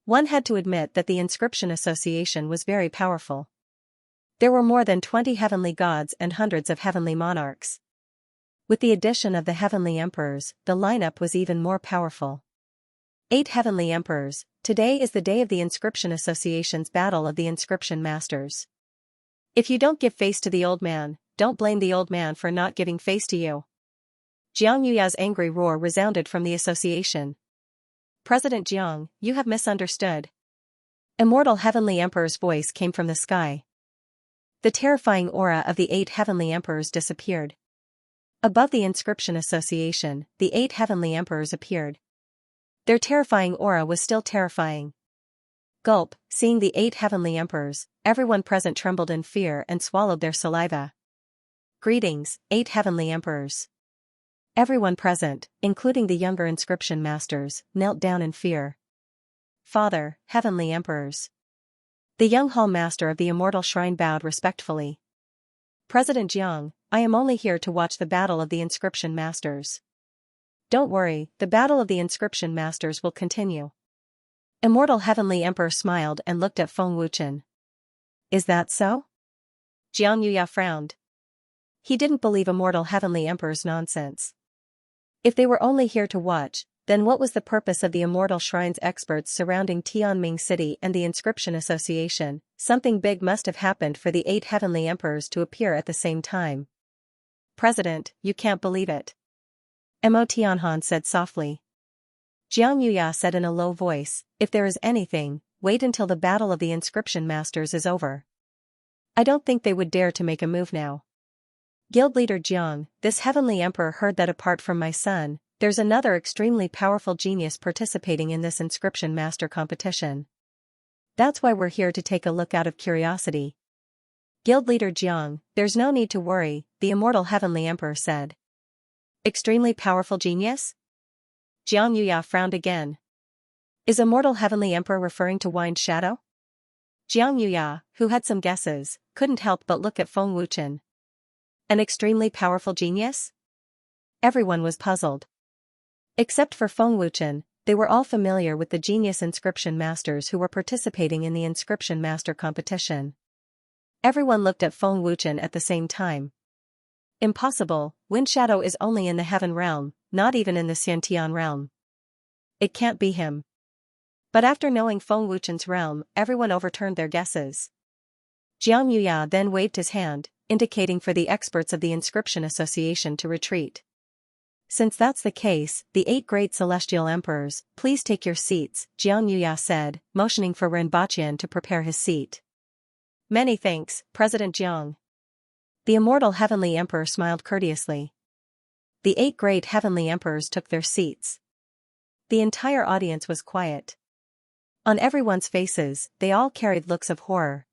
One had to admit that the Inscription Association was very powerful. There were more than 20 heavenly gods and hundreds of heavenly monarchs. With the addition of the heavenly emperors, the lineup was even more powerful. 8 heavenly emperors. Today is the day of the Inscription Association's Battle of the Inscription Masters. If you don't give face to the old man, don't blame the old man for not giving face to you. Jiang angry roar resounded from the association. President Jiang, you have misunderstood. Immortal heavenly emperor's voice came from the sky. The terrifying aura of the 8 heavenly emperors disappeared. Above the Inscription Association, the 8 heavenly emperors appeared. Their terrifying aura was still terrifying. Gulp, seeing the 8 heavenly emperors, everyone present trembled in fear and swallowed their saliva. Greetings, 8 heavenly emperors. Everyone present, including the younger inscription masters, knelt down in fear. Father, heavenly emperors. The young hall master of the immortal shrine bowed respectfully. President Jiang, I am only here to watch the battle of the inscription masters. Don't worry, the battle of the inscription masters will continue. Immortal heavenly emperor smiled and looked at Feng Wuchen. Is that so? Jiang frowned. He didn't believe immortal heavenly emperor's nonsense. If they were only here to watch, then what was the purpose of the Immortal Shrine's experts surrounding Tianming City and the Inscription Association? Something big must have happened for the 8 heavenly emperors to appear at the same time. President, you can't believe it. Mo Tianhan said softly. Jiang Yuya said in a low voice, if there is anything, wait until the battle of the Inscription Masters is over. I don't think they would dare to make a move now. Guild leader Jiang, this heavenly emperor heard that apart from my son, there's another extremely powerful genius participating in this inscription master competition. That's why we're here to take a look out of curiosity. Guild leader Jiang, there's no need to worry, the immortal heavenly emperor said. Extremely powerful genius? Jiang Yuya frowned again. Is immortal heavenly emperor referring to Wind Shadow? Jiang Yuya, who had some guesses, couldn't help but look at Feng Wuchen. An extremely powerful genius? Everyone was puzzled. Except for Feng Wuchen, they were all familiar with the genius inscription masters who were participating in the inscription master competition. Everyone looked at Feng Wuchen at the same time. Impossible, Wind Shadow is only in the heaven realm, not even in the Xiantian realm. It can't be him. But after knowing Feng Wuchen's realm, everyone overturned their guesses. Jiang Yuya then waved his hand, indicating for the experts of the Inscription Association to retreat. Since that's the case, the 8 great celestial emperors, please take your seats, Jiang Yuya said, motioning for Renbaqian to prepare his seat. Many thanks, President Jiang. The immortal heavenly emperor smiled courteously. The 8 great heavenly emperors took their seats. The entire audience was quiet. On everyone's faces, they all carried looks of horror.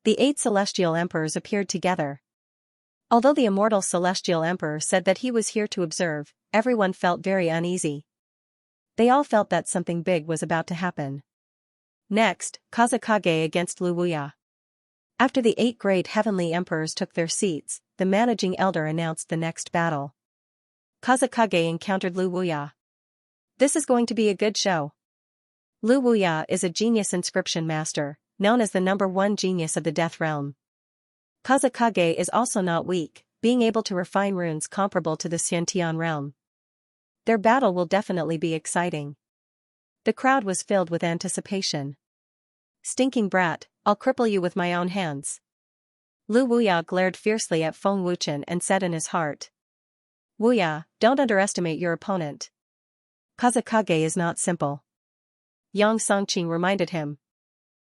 The 8 celestial emperors appeared together. Although the immortal celestial emperor said that he was here to observe, everyone felt very uneasy. They all felt that something big was about to happen. Next, Kazakage against Lu Wuya. After the 8 great heavenly emperors took their seats, the managing elder announced the next battle. Kazakage encountered Lu Wuya. This is going to be a good show. Lu Wuya is a genius inscription master, known as the #1 genius of the Death Realm. Kazakage is also not weak, being able to refine runes comparable to the Xiantian realm. Their battle will definitely be exciting. The crowd was filled with anticipation. Stinking brat, I'll cripple you with my own hands. Lu Wuya glared fiercely at Feng Wuchen and said in his heart. Wuya, don't underestimate your opponent. Kazakage is not simple. Yang Songqing reminded him.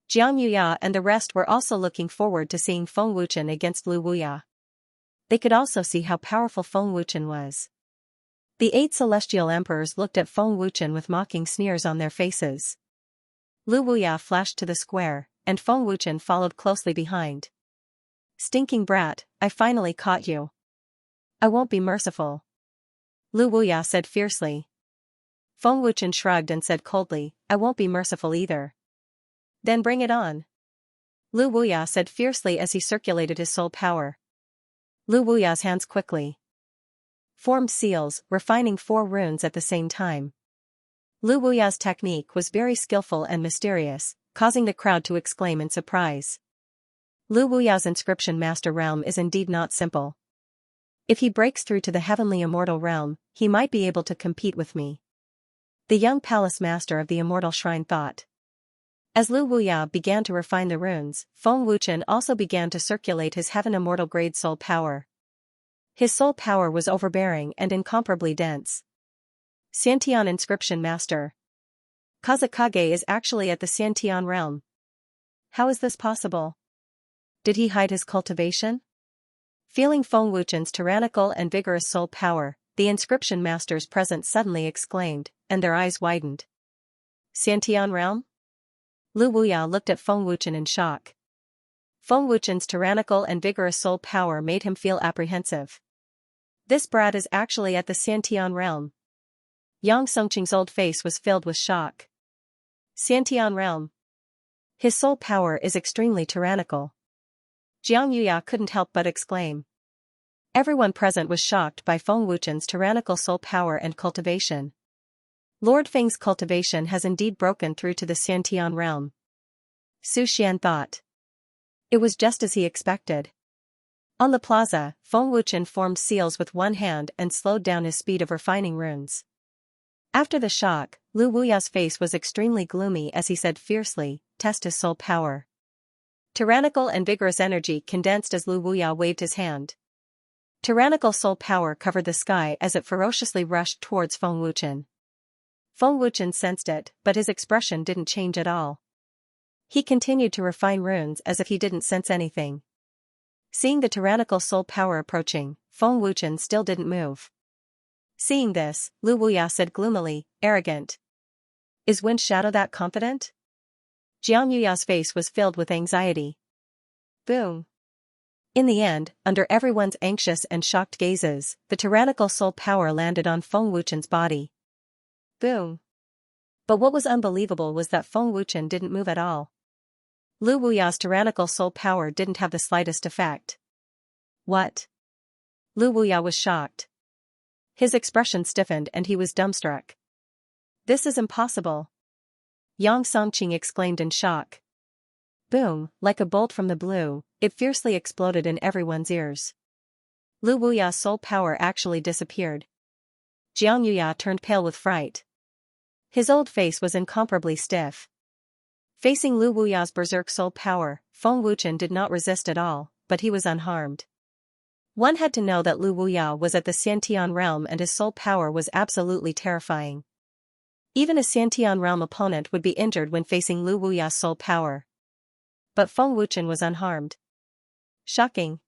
Jiang Yuya and the rest were also looking forward to seeing Feng Wuchen against Lu Wuya. They could also see how powerful Feng Wuchen was. The 8 celestial emperors looked at Feng Wuchen with mocking sneers on their faces. Lu Wuya flashed to the square, and Feng Wuchen followed closely behind. Stinking brat, I finally caught you. I won't be merciful. Lu Wuya said fiercely. Feng Wuchen shrugged and said coldly, I won't be merciful either. Then bring it on. Lu Wuya said fiercely as he circulated his soul power. Lu Wuya's hands quickly formed seals, refining 4 runes at the same time. Lu Wuya's technique was very skillful and mysterious, causing the crowd to exclaim in surprise. Lu Wuya's inscription master realm is indeed not simple. If he breaks through to the heavenly immortal realm, he might be able to compete with me. The young palace master of the immortal shrine thought. As Lu Wuya began to refine the runes, Feng Wuchen also began to circulate his heaven immortal grade soul power. His soul power was overbearing and incomparably dense. Xiantian inscription master. Kazakage is actually at the Xiantian realm. How is this possible? Did he hide his cultivation? Feeling Feng Wuchen's tyrannical and vigorous soul power, the inscription masters present suddenly exclaimed, and their eyes widened. Xiantian realm? Lu Wuya looked at Feng Wuchen in shock. Feng Wuchen's tyrannical and vigorous soul power made him feel apprehensive. This brat is actually at the Xiantian realm. Yang Songqing's old face was filled with shock. Xiantian realm. His soul power is extremely tyrannical. Jiang Yuya couldn't help but exclaim. Everyone present was shocked by Feng Wuchen's tyrannical soul power and cultivation. Lord Feng's cultivation has indeed broken through to the Xiantian realm. Su Xian thought. It was just as he expected. On the plaza, Feng Wuchen formed seals with one hand and slowed down his speed of refining runes. After the shock, Lu Wuya's face was extremely gloomy as he said fiercely, test his soul power. Tyrannical and vigorous energy condensed as Lu Wuya waved his hand. Tyrannical soul power covered the sky as it ferociously rushed towards Feng Wuchen. Feng Wuchen sensed it, but his expression didn't change at all. He continued to refine runes as if he didn't sense anything. Seeing the tyrannical soul power approaching, Feng Wuchen still didn't move. Seeing this, Lu Wuya said gloomily, arrogant. Is Wind Shadow that confident? Jiang Yuya's face was filled with anxiety. Boom. In the end, under everyone's anxious and shocked gazes, the tyrannical soul power landed on Feng Wuchen's body. Boom. But what was unbelievable was that Feng Wuchen didn't move at all. Lu Wuya's tyrannical soul power didn't have the slightest effect. What? Lu Wuya was shocked. His expression stiffened and he was dumbstruck. This is impossible. Yang Songqing exclaimed in shock. Boom, like a bolt from the blue, it fiercely exploded in everyone's ears. Lu Wuya's soul power actually disappeared. Jiang Yuya turned pale with fright. His old face was incomparably stiff. Facing Lu Wuya's berserk soul power, Feng Wuchen did not resist at all, but he was unharmed. One had to know that Lu Wuya was at the Xiantian realm and his soul power was absolutely terrifying. Even a Xiantian realm opponent would be injured when facing Lu Wuya's soul power. But Feng Wuchen was unharmed. Shocking.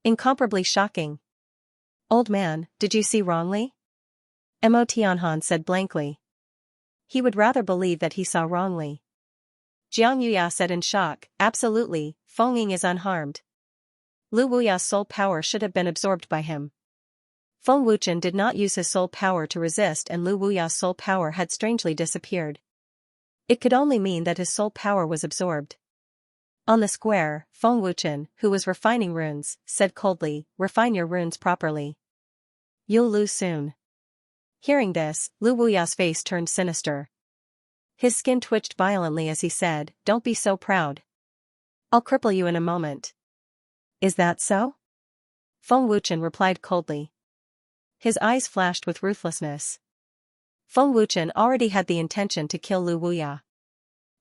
Incomparably shocking. Old man, did you see wrongly? Mo Tianhan said blankly. He would rather believe that he saw wrongly. Jiang Yuya said in shock, absolutely, Feng Ying is unharmed. Lu Wuya's soul power should have been absorbed by him. Feng Wuchen did not use his soul power to resist and Lu Wuya's soul power had strangely disappeared. It could only mean that his soul power was absorbed. On the square, Feng Wuchen, who was refining runes, said coldly, refine your runes properly. You'll lose soon. Hearing this, Lu Wuya's face turned sinister. His skin twitched violently as he said, don't be so proud. I'll cripple you in a moment. Is that so? Feng Wuchen replied coldly. His eyes flashed with ruthlessness. Feng Wuchen already had the intention to kill Lu Wuya.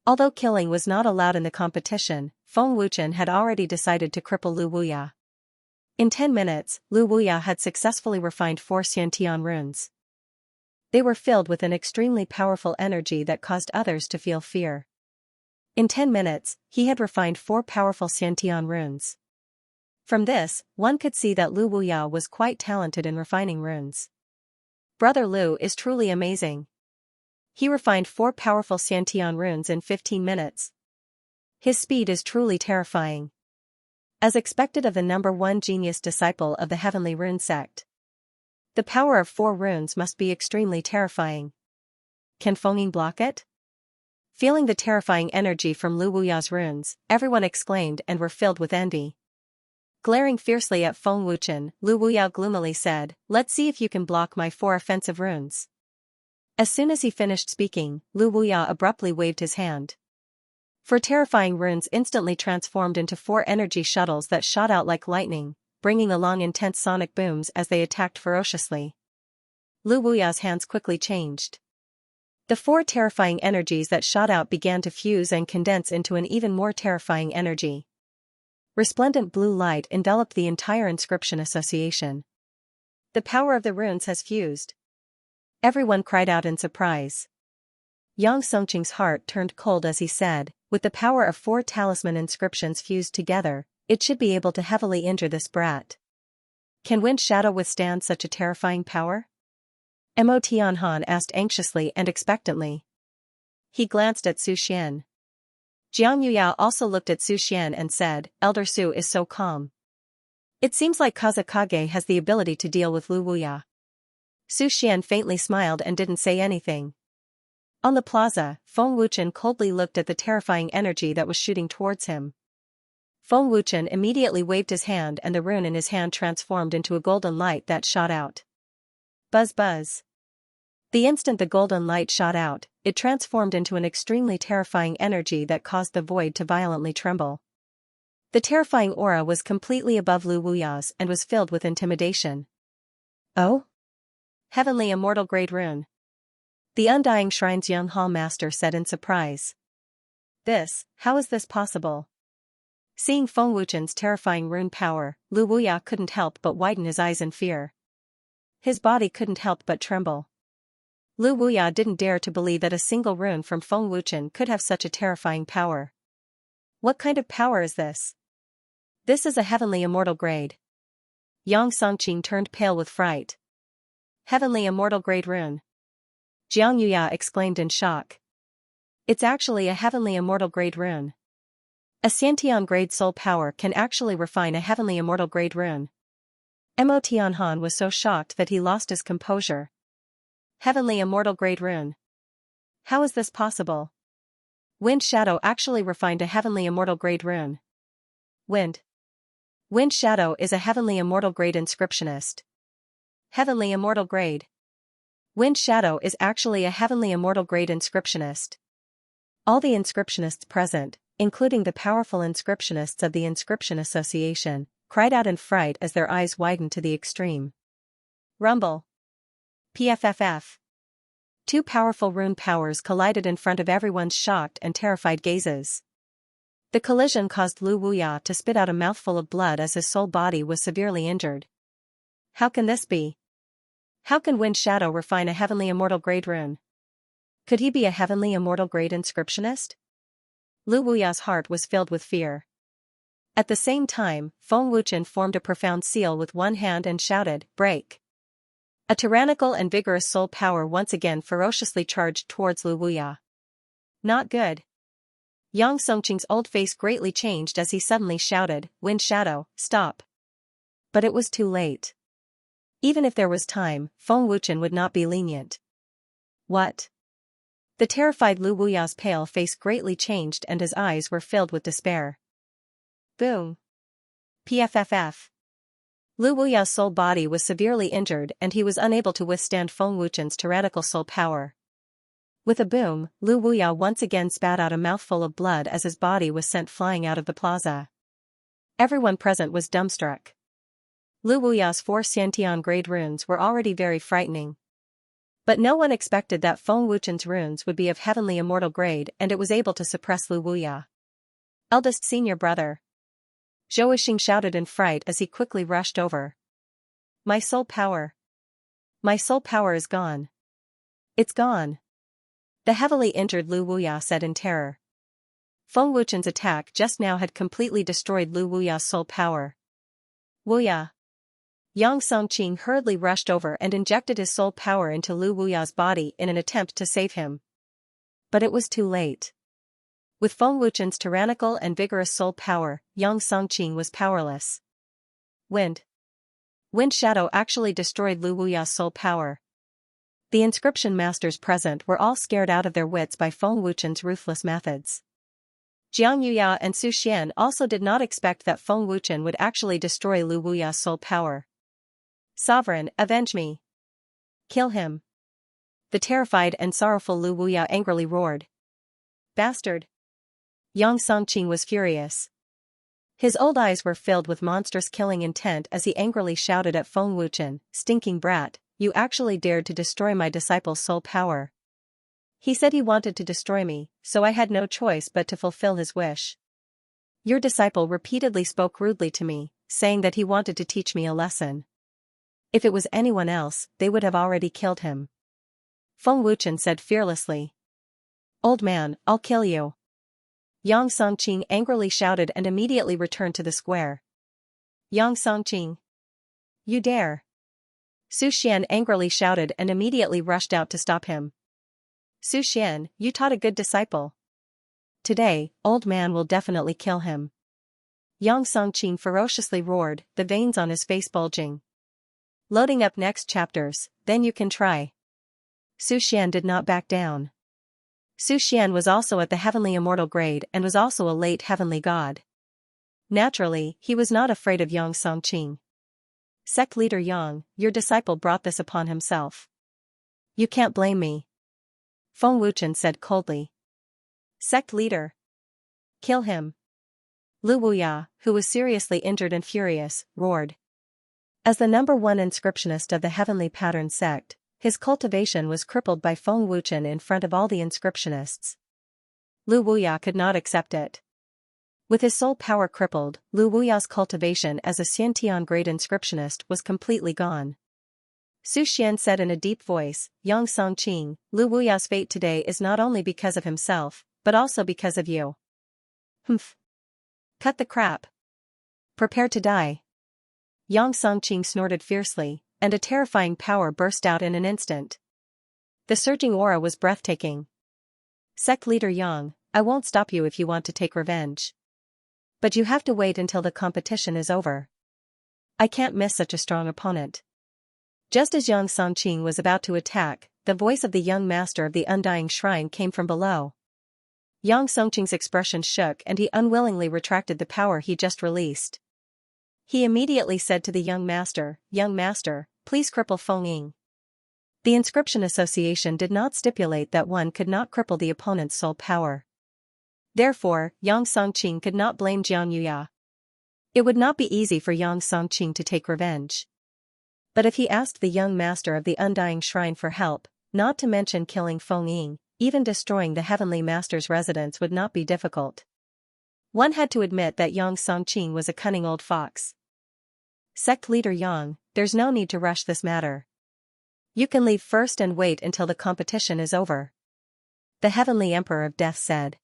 Although killing was not allowed in the competition, Feng Wuchen had already decided to cripple Lu Wuya. In 10 minutes, Lu Wuya had successfully refined 4 Xiantian runes. They were filled with an extremely powerful energy that caused others to feel fear. In 10 minutes, he had refined 4 powerful Xiantian runes. From this, one could see that Lu Wuya was quite talented in refining runes. Brother Lu is truly amazing. He refined 4 powerful Xiantian runes in 15 minutes. His speed is truly terrifying. As expected of the number 1 genius disciple of the Heavenly Rune sect. The power of 4 runes must be extremely terrifying. Can Feng block it? Feeling the terrifying energy from Lu Wuya's runes, everyone exclaimed and were filled with envy. Glaring fiercely at Feng Wuchen, Lu Wuya gloomily said, "Let's see if you can block my 4 offensive runes." As soon as he finished speaking, Lu Wuya abruptly waved his hand. 4 terrifying runes instantly transformed into 4 energy shuttles that shot out like lightning, bringing along intense sonic booms as they attacked ferociously. Lu Wuya's hands quickly changed. The 4 terrifying energies that shot out began to fuse and condense into an even more terrifying energy. Resplendent blue light enveloped the entire inscription association. The power of the runes has fused. Everyone cried out in surprise. Yang Songqing's heart turned cold as he said, with the power of 4 talisman inscriptions fused together, it should be able to heavily injure this brat. Can Wind Shadow withstand such a terrifying power? Mo Tianhan asked anxiously and expectantly. He glanced at Su Xian. Jiang Yuyao also looked at Su Xian and said, "Elder Su is so calm. It seems like Kazakage has the ability to deal with Lu Wuya." Su Xian faintly smiled and didn't say anything. On the plaza, Feng Wuchen coldly looked at the terrifying energy that was shooting towards him. Feng Wuchen immediately waved his hand and the rune in his hand transformed into a golden light that shot out. Buzz buzz. The instant the golden light shot out, it transformed into an extremely terrifying energy that caused the void to violently tremble. The terrifying aura was completely above Lu Wuya's and was filled with intimidation. Oh? Heavenly Immortal Grade Rune. The Undying Shrine's young hall master said in surprise. How is this possible? Seeing Feng Wuchen's terrifying rune power, Lu Wuya couldn't help but widen his eyes in fear. His body couldn't help but tremble. Lu Wuya didn't dare to believe that a single rune from Feng Wuchen could have such a terrifying power. What kind of power is this? This is a heavenly immortal grade. Yang Songqing turned pale with fright. Heavenly immortal grade rune. Jiang Yuya exclaimed in shock. It's actually a heavenly immortal grade rune. A Xiantian grade soul power can actually refine a heavenly immortal grade rune. Mo Tianhan was so shocked that he lost his composure. Heavenly immortal grade rune. How is this possible? Wind Shadow actually refined a heavenly immortal grade rune. Wind Shadow is a heavenly immortal grade inscriptionist. Heavenly immortal grade. Wind Shadow is actually a heavenly immortal grade inscriptionist. All the inscriptionists present, including the powerful inscriptionists of the Inscription Association, cried out in fright as their eyes widened to the extreme. Rumble. PFFF. 2 powerful rune powers collided in front of everyone's shocked and terrified gazes. The collision caused Lu Wuya to spit out a mouthful of blood as his soul body was severely injured. How can this be? How can Wind Shadow refine a heavenly immortal grade rune? Could he be a heavenly immortal grade inscriptionist? Lu Wuya's heart was filled with fear. At the same time, Feng Wuchen formed a profound seal with one hand and shouted, "Break!" A tyrannical and vigorous soul power once again ferociously charged towards Lu Wuya. Not good. Yang Songqing's old face greatly changed as he suddenly shouted, "Wind Shadow, stop!" But it was too late. Even if there was time, Feng Wuchen would not be lenient. What? The terrified Lu Wuya's pale face greatly changed and his eyes were filled with despair. Boom. PFFF. Lu Wuya's soul body was severely injured and he was unable to withstand Feng Wuchen's tyrannical soul power. With a boom, Lu Wuya once again spat out a mouthful of blood as his body was sent flying out of the plaza. Everyone present was dumbstruck. Lu Wuya's 4 Xiantian grade runes were already very frightening. But no one expected that Feng Wuchen's runes would be of heavenly immortal grade and it was able to suppress Lu Wuya. Eldest senior brother. Zhou Yixing shouted in fright as he quickly rushed over. My soul power. My soul power is gone. It's gone. The heavily injured Lu Wuya said in terror. Feng Wuchen's attack just now had completely destroyed Lu Wuya's soul power. Wuya. Yang Songqing hurriedly rushed over and injected his soul power into Lu Wuya's body in an attempt to save him. But it was too late. With Feng Wuchen's tyrannical and vigorous soul power, Yang Songqing was powerless. Wind Shadow actually destroyed Lu Wuya's soul power. The inscription masters present were all scared out of their wits by Feng Wuchen's ruthless methods. Jiang Yuya and Su Xian also did not expect that Feng Wuchen would actually destroy Lu Wuya's soul power. Sovereign, avenge me. Kill him. The terrified and sorrowful Lu Wuya angrily roared. Bastard. Yang Songqing was furious. His old eyes were filled with monstrous killing intent as he angrily shouted at Feng Wuchen, stinking brat, you actually dared to destroy my disciple's soul power. He said he wanted to destroy me, so I had no choice but to fulfill his wish. Your disciple repeatedly spoke rudely to me, saying that he wanted to teach me a lesson. If it was anyone else, they would have already killed him. Feng Wuchen said fearlessly. Old man, I'll kill you. Yang Songqing angrily shouted and immediately returned to the square. Yang Songqing. You dare. Su Xian angrily shouted and immediately rushed out to stop him. Su Xian, you taught a good disciple. Today, old man will definitely kill him. Yang Songqing ferociously roared, the veins on his face bulging. Loading up next chapters, then you can try. Su Xian did not back down. Su Xian was also at the heavenly immortal grade and was also a late heavenly god. Naturally, he was not afraid of Yang Songqing. Sect leader Yang, your disciple brought this upon himself. You can't blame me. Feng Wuchen said coldly. Sect leader. Kill him. Lu Wuya, who was seriously injured and furious, roared. As the number one inscriptionist of the heavenly pattern sect, his cultivation was crippled by Feng Wuchen in front of all the inscriptionists. Lu Wuya could not accept it. With his soul power crippled, Lu Wuya's cultivation as a Xiantian grade inscriptionist was completely gone. Su Xian said in a deep voice, Yang Songqing, Lu Wuya's fate today is not only because of himself, but also because of you. Humph. Cut the crap. Prepare to die. Yang Songqing snorted fiercely, and a terrifying power burst out in an instant. The surging aura was breathtaking. Sect leader Yang, I won't stop you if you want to take revenge. But you have to wait until the competition is over. I can't miss such a strong opponent. Just as Yang Songqing was about to attack, the voice of the young master of the Undying Shrine came from below. Yang Songqing's expression shook and he unwillingly retracted the power he just released. He immediately said to the young master, please cripple Feng Ying. The Inscription Association did not stipulate that one could not cripple the opponent's soul power. Therefore, Yang Songqing could not blame Jiang Yuya. It would not be easy for Yang Songqing to take revenge. But if he asked the young master of the Undying Shrine for help, not to mention killing Feng Ying, even destroying the Heavenly Master's residence would not be difficult. One had to admit that Yang Songqing was a cunning old fox. Sect leader Yang, there's no need to rush this matter. You can leave first and wait until the competition is over. The Heavenly Emperor of Death said.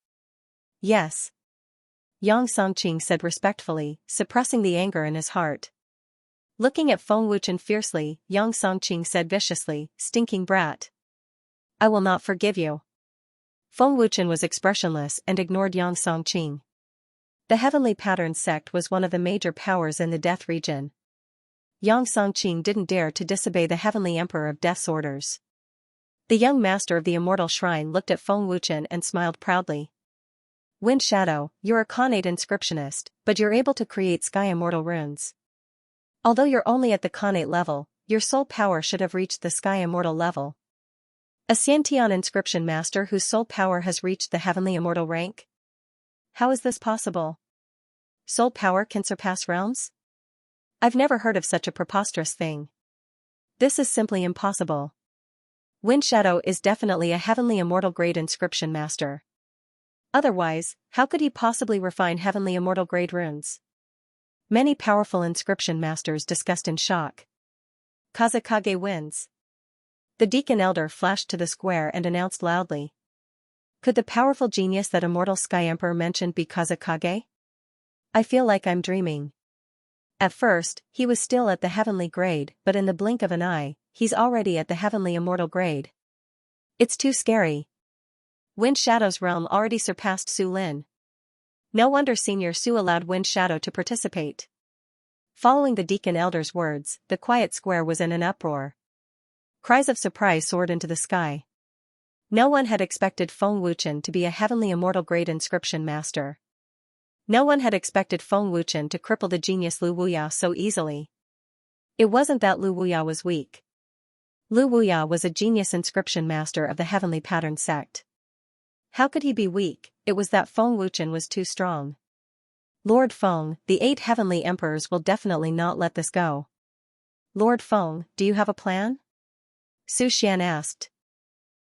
Yes. Yang Songqing said respectfully, suppressing the anger in his heart. Looking at Feng Wuchen fiercely, Yang Songqing said viciously, stinking brat. I will not forgive you. Feng Wuchen was expressionless and ignored Yang Songqing. The Heavenly Pattern sect was one of the major powers in the Death region. Yang Songqing didn't dare to disobey the Heavenly Emperor of Death's orders. The young master of the Immortal Shrine looked at Feng Wuchen and smiled proudly. Wind Shadow, you're a Khanate inscriptionist, but you're able to create sky immortal runes. Although you're only at the Khanate level, your soul power should have reached the sky immortal level. A Xiantian inscription master whose soul power has reached the heavenly immortal rank? How is this possible? Soul power can surpass realms? I've never heard of such a preposterous thing. This is simply impossible. Wind Shadow is definitely a heavenly immortal grade inscription master. Otherwise, how could he possibly refine heavenly immortal grade runes? Many powerful inscription masters discussed in shock. Kazakage wins. The Deacon Elder flashed to the square and announced loudly. Could the powerful genius that immortal Sky Emperor mentioned be Kazakage? I feel like I'm dreaming. At first, he was still at the heavenly grade, but in the blink of an eye, he's already at the heavenly immortal grade. It's too scary. Wind Shadow's realm already surpassed Su Lin. No wonder Senior Su allowed Wind Shadow to participate. Following the Deacon Elder's words, the quiet square was in an uproar. Cries of surprise soared into the sky. No one had expected Feng Wuchen to be a heavenly immortal grade inscription master. No one had expected Feng Wuchen to cripple the genius Lu Wuya so easily. It wasn't that Lu Wuya was weak. Lu Wuya was a genius inscription master of the heavenly pattern sect. How could he be weak? It was that Feng Wuchen was too strong. Lord Feng, the 8 heavenly emperors will definitely not let this go. Lord Feng, do you have a plan? Su Xian asked.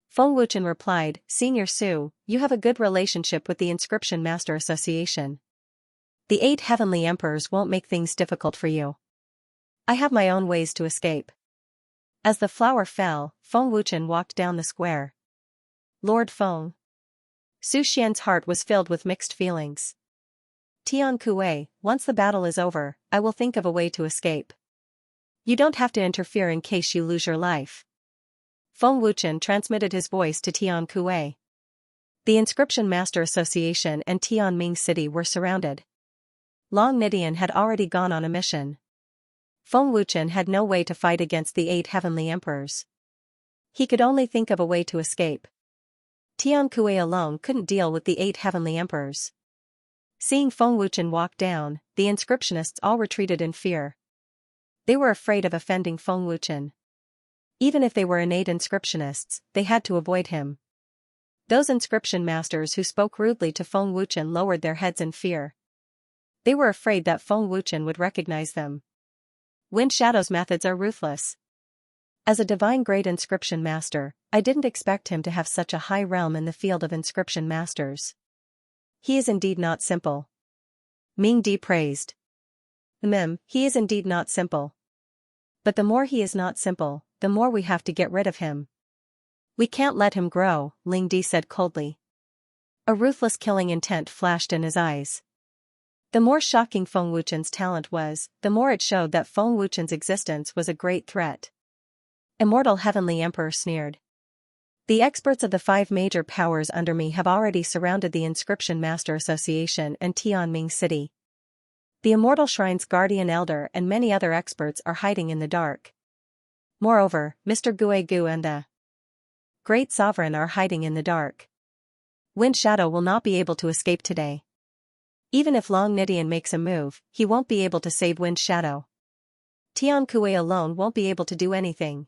Feng Wuchen replied, Senior Su, you have a good relationship with the Inscription Master Association. The 8 heavenly emperors won't make things difficult for you. I have my own ways to escape. As the flower fell, Feng Wuchen walked down the square. Lord Feng. Su Xian's heart was filled with mixed feelings. Tian Kuei, once the battle is over, I will think of a way to escape. You don't have to interfere in case you lose your life. Feng Wuchen transmitted his voice to Tian Kuei. The Inscription Master Association and Tianming City were surrounded. Long Nidian had already gone on a mission. Feng Wuchen had no way to fight against the 8 heavenly emperors. He could only think of a way to escape. Tian Kuei alone couldn't deal with the 8 heavenly emperors. Seeing Feng Wuchen walk down, the inscriptionists all retreated in fear. They were afraid of offending Feng Wuchen. Even if they were innate inscriptionists, they had to avoid him. Those inscription masters who spoke rudely to Feng Wuchen lowered their heads in fear. They were afraid that Feng Wuchen would recognize them. Wind Shadow's methods are ruthless. As a divine grade inscription master, I didn't expect him to have such a high realm in the field of inscription masters. He is indeed not simple. Ming Di praised. He is indeed not simple. But the more he is not simple, the more we have to get rid of him. We can't let him grow, Ling Di said coldly. A ruthless killing intent flashed in his eyes. The more shocking Feng Wuchen's talent was, the more it showed that Feng Wuchen's existence was a great threat. Immortal Heavenly Emperor sneered. The experts of the 5 major powers under me have already surrounded the Inscription Master Association and Tianming City. The Immortal Shrine's Guardian Elder and many other experts are hiding in the dark. Moreover, Mr. Guegu and the Great Sovereign are hiding in the dark. Wind Shadow will not be able to escape today. Even if Long Nidian makes a move, he won't be able to save Wind Shadow. Tian Kuei alone won't be able to do anything.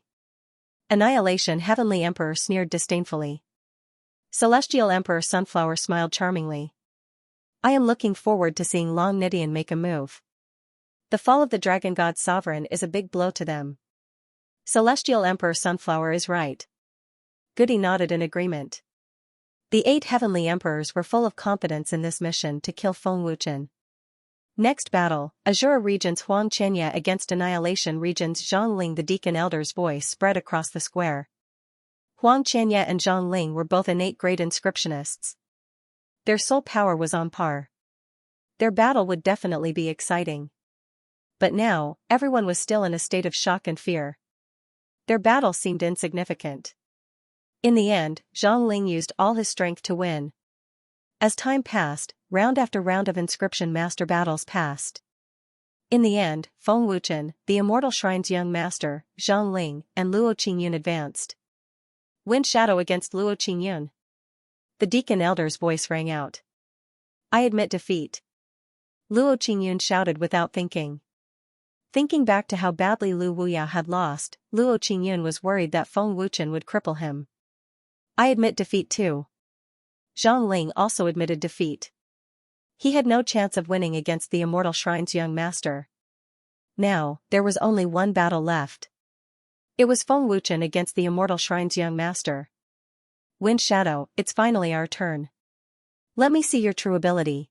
Annihilation Heavenly Emperor sneered disdainfully. Celestial Emperor Sunflower smiled charmingly. I am looking forward to seeing Long Nidian make a move. The fall of the Dragon God Sovereign is a big blow to them. Celestial Emperor Sunflower is right. Goody nodded in agreement. The 8 heavenly emperors were full of confidence in this mission to kill Feng Wuchen. Next battle, Azura Regent's Huang Qianye against Annihilation Regent's Zhang Ling. The Deacon Elder's voice spread across the square. Huang Qianye and Zhang Ling were both innate grade inscriptionists. Their soul power was on par. Their battle would definitely be exciting. But now, everyone was still in a state of shock and fear. Their battle seemed insignificant. In the end, Zhang Ling used all his strength to win. As time passed, round after round of inscription master battles passed. In the end, Feng Wuchen, the Immortal Shrine's young master, Zhang Ling, and Luo Qingyun advanced. Wind Shadow against Luo Qingyun. The Deacon Elder's voice rang out. I admit defeat. Luo Qingyun shouted without thinking. Thinking back to how badly Lu Wuya had lost, Luo Qingyun was worried that Feng Wuchen would cripple him. I admit defeat too. Zhang Ling also admitted defeat. He had no chance of winning against the Immortal Shrine's young master. Now, there was only one battle left. It was Feng Wuchen against the Immortal Shrine's young master. Wind Shadow, it's finally our turn. Let me see your true ability.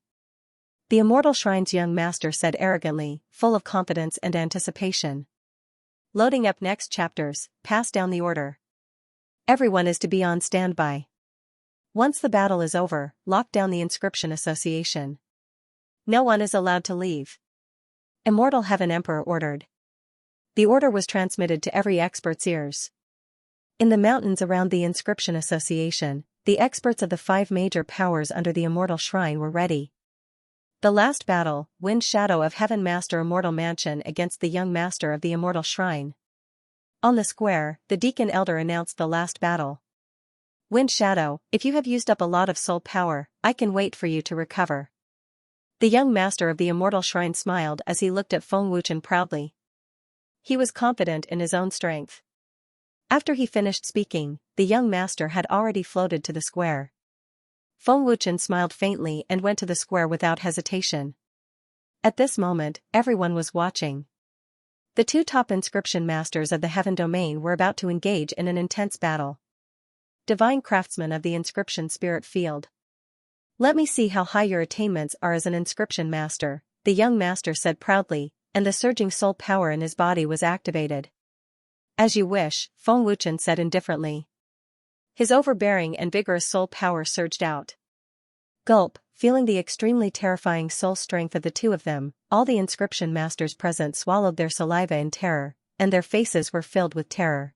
The Immortal Shrine's young master said arrogantly, full of confidence and anticipation. Loading up next chapters, pass down the order. Everyone is to be on standby. Once the battle is over, lock down the inscription association. No one is allowed to leave. Immortal Heaven Emperor ordered. The order was transmitted to every expert's ears. In the mountains around the inscription association, the experts of the 5 major powers under the Immortal Shrine were ready. The last battle, Wind Shadow of Heaven Master Immortal Mansion against the young master of the Immortal Shrine. On the square, the Deacon Elder announced the last battle. Wind Shadow, if you have used up a lot of soul power, I can wait for you to recover. The young master of the Immortal Shrine smiled as he looked at Feng Wuchen proudly. He was confident in his own strength. After he finished speaking, the young master had already floated to the square. Feng Wuchen smiled faintly and went to the square without hesitation. At this moment, everyone was watching. The 2 top inscription masters of the Heaven Domain were about to engage in an intense battle. Divine craftsman of the inscription spirit field. Let me see how high your attainments are as an inscription master, the young master said proudly, and the surging soul power in his body was activated. As you wish, Feng Wuchen said indifferently. His overbearing and vigorous soul power surged out. Gulp, feeling the extremely terrifying soul strength of the 2 of them, all the inscription masters present swallowed their saliva in terror, and their faces were filled with terror.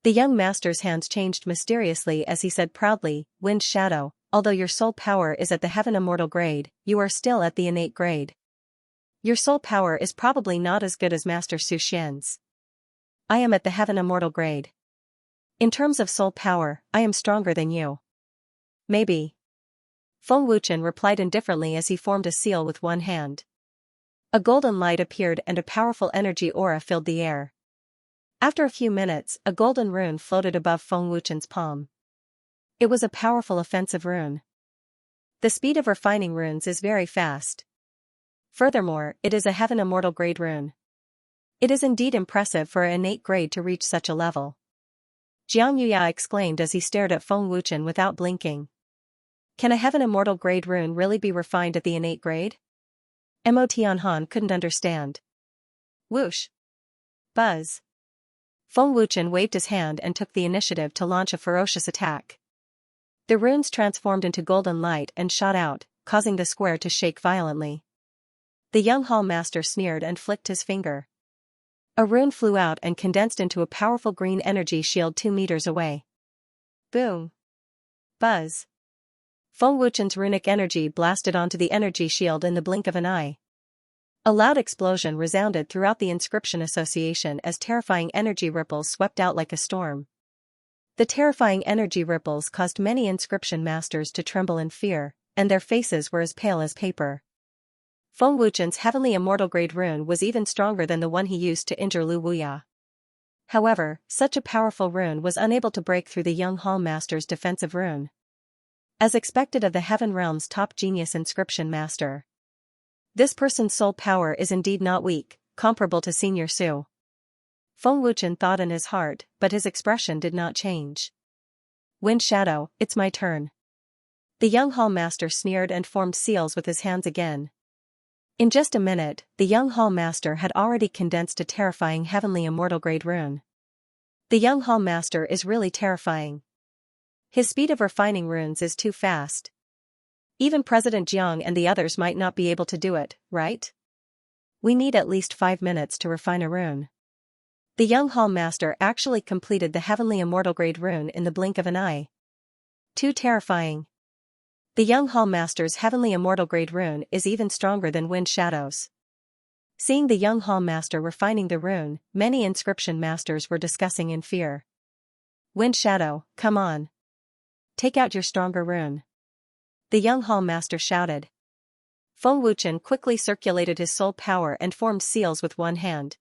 The young master's hands changed mysteriously as he said proudly, Wind Shadow, although your soul power is at the Heaven Immortal grade, you are still at the innate grade. Your soul power is probably not as good as Master Su Xian's. I am at the Heaven Immortal grade. In terms of soul power, I am stronger than you. Maybe. Feng Wuchen replied indifferently as he formed a seal with one hand. A golden light appeared and a powerful energy aura filled the air. After a few minutes, a golden rune floated above Feng Wuchen's palm. It was a powerful offensive rune. The speed of refining runes is very fast. Furthermore, it is a Heaven Immortal grade rune. It is indeed impressive for an innate grade to reach such a level. Xianxia exclaimed as he stared at Feng Wuchen without blinking. Can a Heaven Immortal grade rune really be refined at the innate grade? Mo Tianhan couldn't understand. Whoosh! Buzz! Feng Wuchen waved his hand and took the initiative to launch a ferocious attack. The runes transformed into golden light and shot out, causing the square to shake violently. The young hall master sneered and flicked his finger. A rune flew out and condensed into a powerful green energy shield 2 meters away. Boom! Buzz! Feng Wuchen's runic energy blasted onto the energy shield in the blink of an eye. A loud explosion resounded throughout the inscription association as terrifying energy ripples swept out like a storm. The terrifying energy ripples caused many inscription masters to tremble in fear, and their faces were as pale as paper. Feng Wuchen's heavenly immortal grade rune was even stronger than the one he used to injure Lu Wuya. However, such a powerful rune was unable to break through the young hall master's defensive rune. As expected of the Heaven Realm's top genius inscription master. This person's soul power is indeed not weak, comparable to Senior Su. Feng Wuchen thought in his heart, but his expression did not change. Wind Shadow, it's my turn. The young hall master sneered and formed seals with his hands again. In just a minute, the young hall master had already condensed a terrifying heavenly immortal grade rune. The young hall master is really terrifying. His speed of refining runes is too fast. Even President Jiang and the others might not be able to do it, right? We need at least 5 minutes to refine a rune. The young hall master actually completed the heavenly immortal grade rune in the blink of an eye. Too terrifying. The young hall master's heavenly immortal grade rune is even stronger than Wind Shadow's. Seeing the young hall master refining the rune, many inscription masters were discussing in fear. Wind Shadow, come on. Take out your stronger rune. The young hall master shouted. Feng Wuchen quickly circulated his soul power and formed seals with one hand.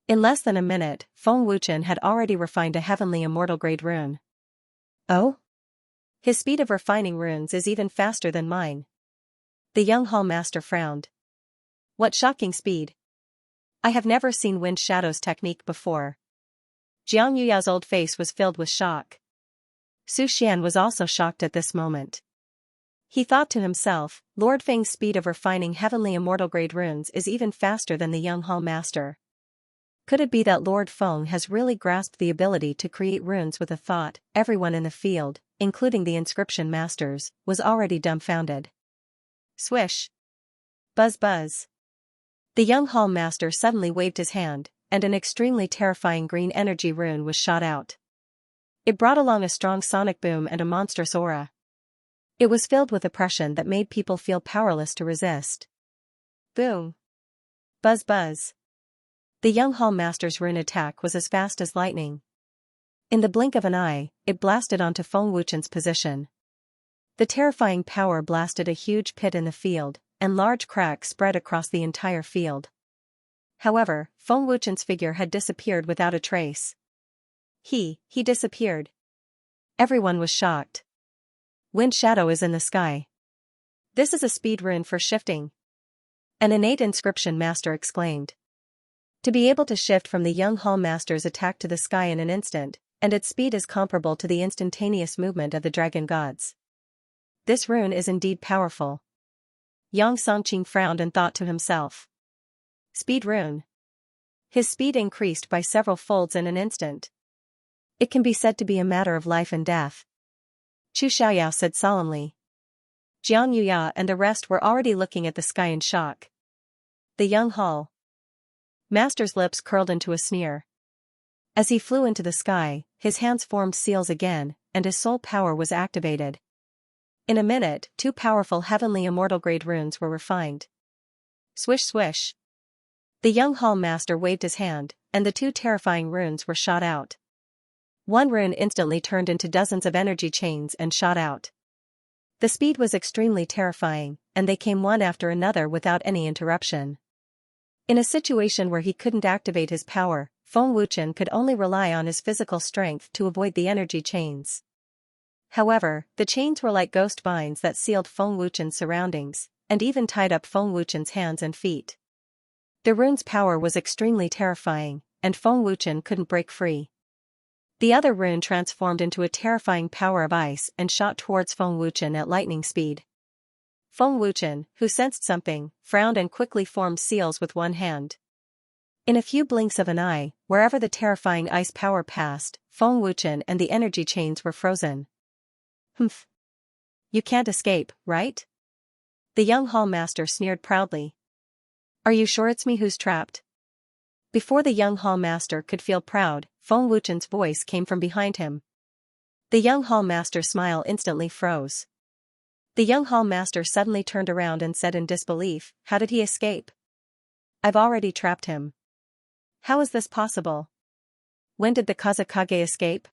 In less than a minute, Feng Wuchen had already refined a heavenly immortal grade rune. Oh? His speed of refining runes is even faster than mine. The young hall master frowned. What shocking speed. I have never seen Wind Shadow's technique before. Jiang Yuya's old face was filled with shock. Su Xian was also shocked at this moment. He thought to himself, Lord Feng's speed of refining heavenly immortal grade runes is even faster than the young hall master. Could it be that Lord Feng has really grasped the ability to create runes with a thought? Everyone in the field, including the inscription masters, was already dumbfounded. Swish. Buzz buzz. The young hall master suddenly waved his hand, and an extremely terrifying green energy rune was shot out. It brought along a strong sonic boom and a monstrous aura. It was filled with oppression that made people feel powerless to resist. Boom. Buzz buzz. The young hall master's rune attack was as fast as lightning. In the blink of an eye, it blasted onto Feng Wuchen's position. The terrifying power blasted a huge pit in the field, and large cracks spread across the entire field. However, Feng Wuchen's figure had disappeared without a trace. He disappeared. Everyone was shocked. Wind shadow is in the sky. This is a speed rune for shifting. An innate inscription master exclaimed. To be able to shift from the young hall master's attack to the sky in an instant, and its speed is comparable to the instantaneous movement of the dragon gods. This rune is indeed powerful. Yang Songqing frowned and thought to himself. Speed rune. His speed increased by several folds in an instant. It can be said to be a matter of life and death. Chu Xiaoyao said solemnly. Jiang Yuya and the rest were already looking at the sky in shock. The young hall master's lips curled into a sneer. As he flew into the sky, his hands formed seals again, and his soul power was activated. In a minute, 2 powerful heavenly immortal grade runes were refined. Swish swish. The young hall master waved his hand, and the 2 terrifying runes were shot out. One rune instantly turned into dozens of energy chains and shot out. The speed was extremely terrifying, and they came one after another without any interruption. In a situation where he couldn't activate his power, Feng Wuchen could only rely on his physical strength to avoid the energy chains. However, the chains were like ghost vines that sealed Feng Wuchen's surroundings, and even tied up Feng Wuchen's hands and feet. The rune's power was extremely terrifying, and Feng Wuchen couldn't break free. The other rune transformed into a terrifying power of ice and shot towards Feng Wuchen at lightning speed. Feng Wuchen, who sensed something, frowned and quickly formed seals with one hand. In a few blinks of an eye, wherever the terrifying ice power passed, Feng Wuchen and the energy chains were frozen. Humph. You can't escape, right? The young hall master sneered proudly. Are you sure it's me who's trapped? Before the young hall master could feel proud, Feng Wuchen's voice came from behind him. The young hall master's smile instantly froze. The young hall master suddenly turned around and said in disbelief, How did he escape? I've already trapped him. How is this possible? When did the Kazakage escape?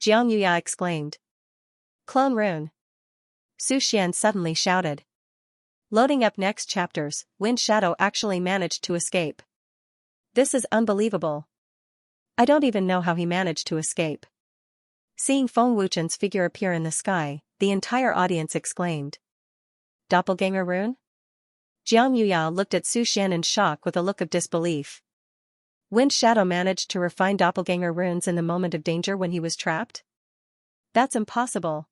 Jiang Yuya exclaimed. Clone rune. Su Xian suddenly shouted. Loading up next chapters, Wind Shadow actually managed to escape. This is unbelievable. I don't even know how he managed to escape. Seeing Feng Wuchen's figure appear in the sky, the entire audience exclaimed. Doppelganger rune? Jiang Yuya looked at Su Xian in shock with a look of disbelief. Wind Shadow managed to refine doppelganger runes in the moment of danger when he was trapped? That's impossible.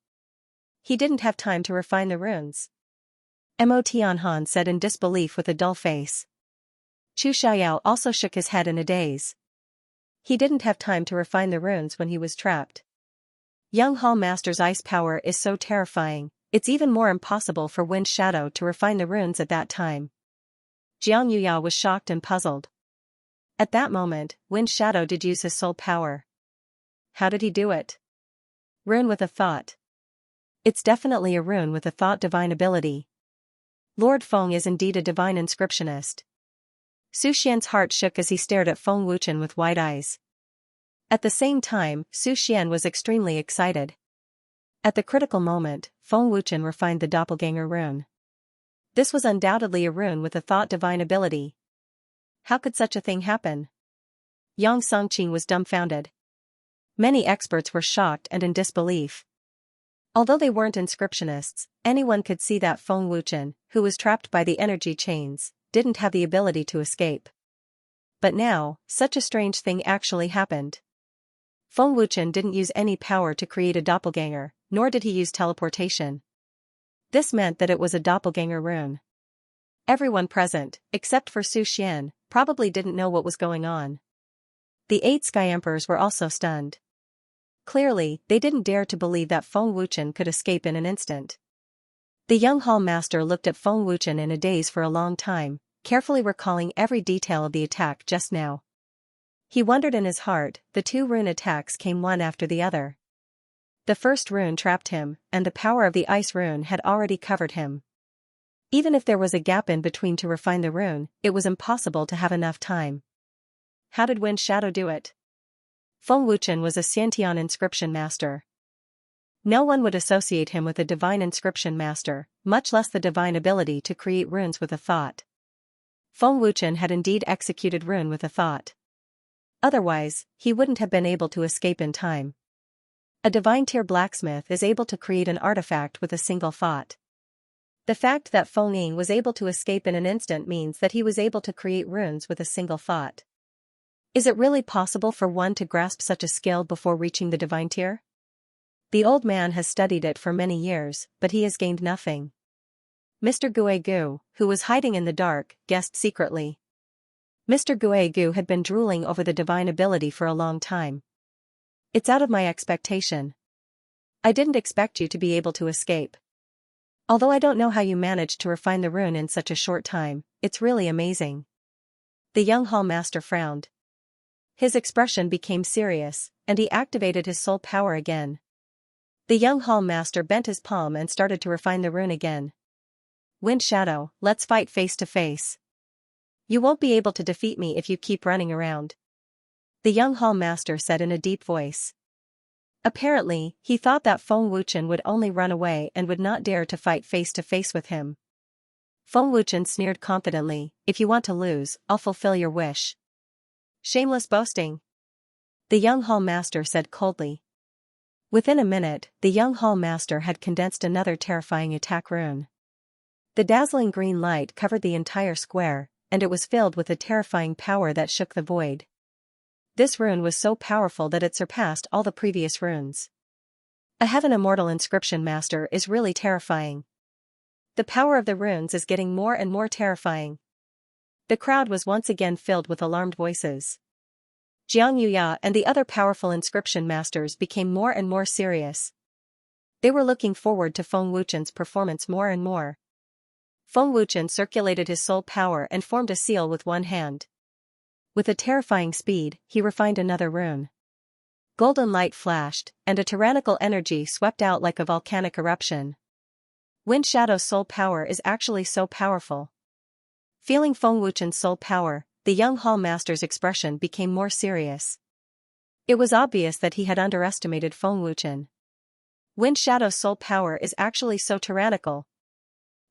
He didn't have time to refine the runes. Mo Tianhan said in disbelief with a dull face. Chu Xiaoyao also shook his head in a daze. He didn't have time to refine the runes when he was trapped. Young Hall Master's ice power is so terrifying, it's even more impossible for Wind Shadow to refine the runes at that time. Jiang Yuya was shocked and puzzled. At that moment, Wind Shadow did use his soul power. How did he do it? Rune with a thought. It's definitely a rune with a thought divine ability. Lord Feng is indeed a divine inscriptionist. Su Xian's heart shook as he stared at Feng Wuchen with wide eyes. At the same time, Su Xian was extremely excited. At the critical moment, Feng Wuchen refined the doppelganger rune. This was undoubtedly a rune with a thought divine ability. How could such a thing happen? Yang Songqing was dumbfounded. Many experts were shocked and in disbelief. Although they weren't inscriptionists, anyone could see that Feng Wuchen, who was trapped by the energy chains, didn't have the ability to escape. But now, such a strange thing actually happened. Feng Wuchen didn't use any power to create a doppelganger, nor did he use teleportation. This meant that it was a doppelganger rune. Everyone present, except for Su Xian, probably didn't know what was going on. The 8 Sky Emperors were also stunned. Clearly, they didn't dare to believe that Feng Wuchen could escape in an instant. The young hall master looked at Feng Wuchen in a daze for a long time, carefully recalling every detail of the attack just now. He wondered in his heart, the 2 rune attacks came one after the other. The first rune trapped him, and the power of the ice rune had already covered him. Even if there was a gap in between to refine the rune, it was impossible to have enough time. How did Wind Shadow do it? Feng Wuchen was a Xiantian inscription master. No one would associate him with a divine inscription master, much less the divine ability to create runes with a thought. Feng Wuchen had indeed executed rune with a thought. Otherwise, he wouldn't have been able to escape in time. A divine tier blacksmith is able to create an artifact with a single thought. The fact that Feng Ying was able to escape in an instant means that he was able to create runes with a single thought. Is it really possible for one to grasp such a skill before reaching the divine tier? The old man has studied it for many years, but he has gained nothing. Mr. Guegu, who was hiding in the dark, guessed secretly. Mr. Guegu had been drooling over the divine ability for a long time. It's out of my expectation. I didn't expect you to be able to escape. Although I don't know how you managed to refine the rune in such a short time, it's really amazing. The young hall master frowned. His expression became serious, and he activated his soul power again. The young hall master bent his palm and started to refine the rune again. Wind Shadow, let's fight face to face. You won't be able to defeat me if you keep running around. The young hall master said in a deep voice. Apparently, he thought that Feng Wuchen would only run away and would not dare to fight face to face with him. Feng Wuchen sneered confidently, if you want to lose, I'll fulfill your wish. Shameless boasting. The young hall master said coldly. Within a minute, the young hall master had condensed another terrifying attack rune. The dazzling green light covered the entire square, and it was filled with a terrifying power that shook the void. This rune was so powerful that it surpassed all the previous runes. A Heaven Immortal inscription master is really terrifying. The power of the runes is getting more and more terrifying. The crowd was once again filled with alarmed voices. Xianxia and the other powerful inscription masters became more and more serious. They were looking forward to Feng Wuchen's performance more and more. Feng Wuchen circulated his soul power and formed a seal with one hand. With a terrifying speed, he refined another rune. Golden light flashed, and a tyrannical energy swept out like a volcanic eruption. Wind Shadow's soul power is actually so powerful. Feeling Feng Wuchen's soul power, the young hall master's expression became more serious. It was obvious that he had underestimated Feng Wuchen. Wind Shadow's soul power is actually so tyrannical.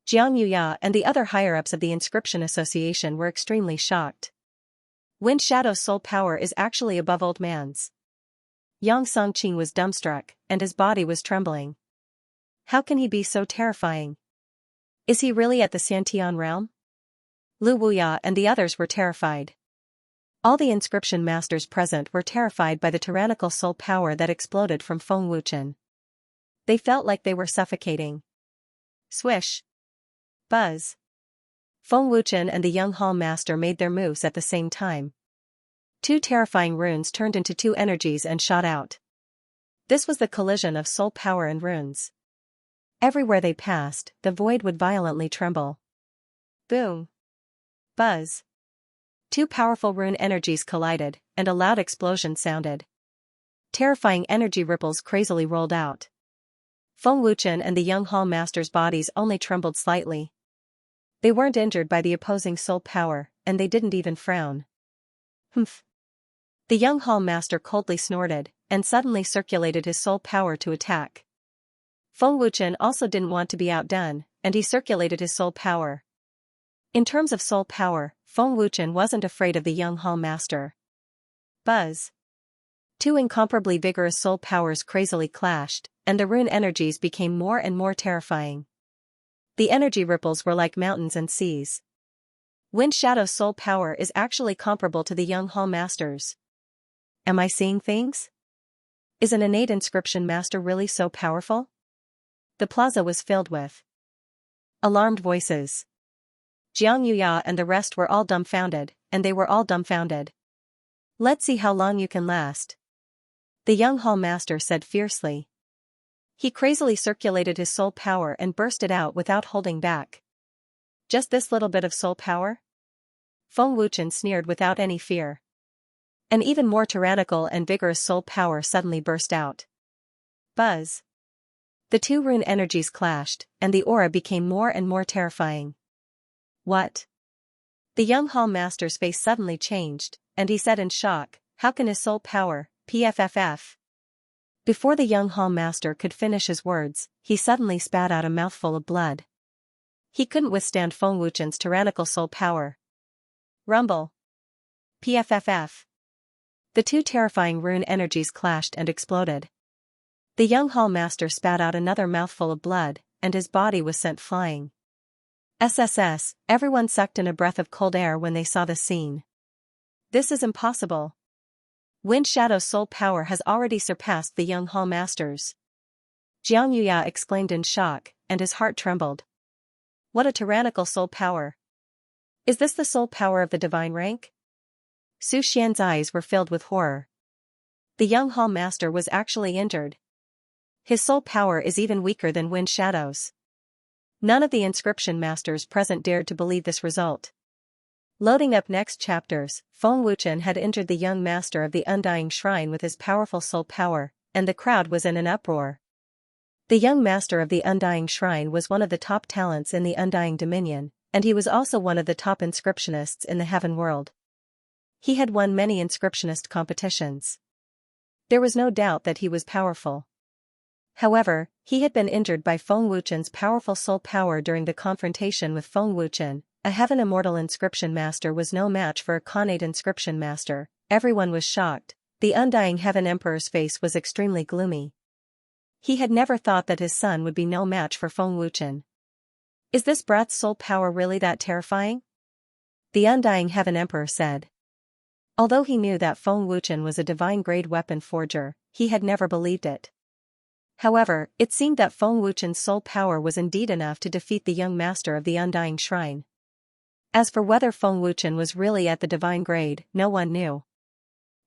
Xianxia and the other higher-ups of the Inscription Association were extremely shocked. Wind Shadow's soul power is actually above old man's. Yang Songqing was dumbstruck, and his body was trembling. How can he be so terrifying? Is he really at the Xiantian realm? Lu Wuya and the others were terrified. All the inscription masters present were terrified by the tyrannical soul power that exploded from Feng Wuchen. They felt like they were suffocating. Swish. Buzz. Feng Wuchen and the young hall master made their moves at the same time. 2 terrifying runes turned into 2 energies and shot out. This was the collision of soul power and runes. Everywhere they passed, the void would violently tremble. Boom. Buzz. 2 powerful rune energies collided, and a loud explosion sounded. Terrifying energy ripples crazily rolled out. Feng Wuchen and the young hall master's bodies only trembled slightly. They weren't injured by the opposing soul power, and they didn't even frown. Humph. The young hall master coldly snorted, and suddenly circulated his soul power to attack. Feng Wuchen also didn't want to be outdone, and he circulated his soul power. In terms of soul power, Feng Wuchen wasn't afraid of the young hall master. Buzz. 2 incomparably vigorous soul powers crazily clashed, and the rune energies became more and more terrifying. The energy ripples were like mountains and seas. Wind Shadow's soul power is actually comparable to the young hall master's. Am I seeing things? Is an innate inscription master really so powerful? The plaza was filled with Alarmed voices. Xianxia and the rest were all dumbfounded, and they were all dumbfounded. Let's see how long you can last. The young hall master said fiercely. He crazily circulated his soul power and burst it out without holding back. Just this little bit of soul power? Feng Wuchen sneered without any fear. An even more tyrannical and vigorous soul power suddenly burst out. Buzz. The two rune energies clashed, and the aura became more and more terrifying. What? The young hall master's face suddenly changed, and he said in shock, how can his soul power, PFFF? Before the young hall master could finish his words, he suddenly spat out a mouthful of blood. He couldn't withstand Feng Wuchen's tyrannical soul power. Rumble. PFFF. The two terrifying rune energies clashed and exploded. The young hall master spat out another mouthful of blood, and his body was sent flying. SSS, everyone sucked in a breath of cold air when they saw the scene. This is impossible. Wind Shadow's soul power has already surpassed the young hall master's. Xianxia exclaimed in shock, and his heart trembled. What a tyrannical soul power. Is this the soul power of the divine rank? Su Xian's eyes were filled with horror. The young hall master was actually injured. His soul power is even weaker than Wind Shadow's. None of the inscription masters present dared to believe this result. Loading up next chapters, Feng Wuchen had injured the young master of the Undying Shrine with his powerful soul power, and the crowd was in an uproar. The young master of the Undying Shrine was one of the top talents in the Undying Dominion, and he was also one of the top inscriptionists in the Heaven World. He had won many inscriptionist competitions. There was no doubt that he was powerful. However, he had been injured by Feng Wuchen's powerful soul power during the confrontation with Feng Wuchen. A Heaven Immortal inscription master was no match for a Khanate inscription master. Everyone was shocked. The Undying Heaven Emperor's face was extremely gloomy. He had never thought that his son would be no match for Feng Wuchen. Is this brat's soul power really that terrifying? The Undying Heaven Emperor said. Although he knew that Feng Wuchen was a divine-grade weapon forger, he had never believed it. However, it seemed that Feng Wuchen's soul power was indeed enough to defeat the young master of the Undying Shrine. As for whether Feng Wuchen was really at the divine grade, no one knew.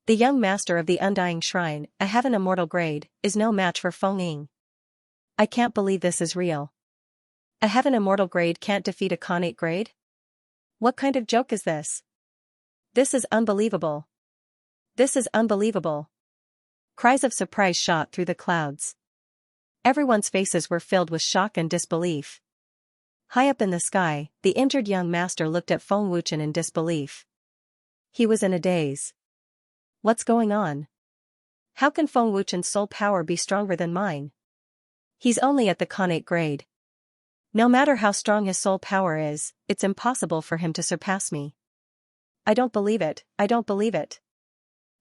The young master of the Undying Shrine, a Heaven Immortal grade, is no match for Feng Ying. I can't believe this is real. A Heaven Immortal grade can't defeat a Khanate grade? What kind of joke is this? This is unbelievable. This is unbelievable. Cries of surprise shot through the clouds. Everyone's faces were filled with shock and disbelief. High up in the sky, the injured young master looked at Feng Wuchen in disbelief. He was in a daze. What's going on? How can Feng Wuchen's soul power be stronger than mine? He's only at the Khanate grade. No matter how strong his soul power is, it's impossible for him to surpass me. I don't believe it, I don't believe it.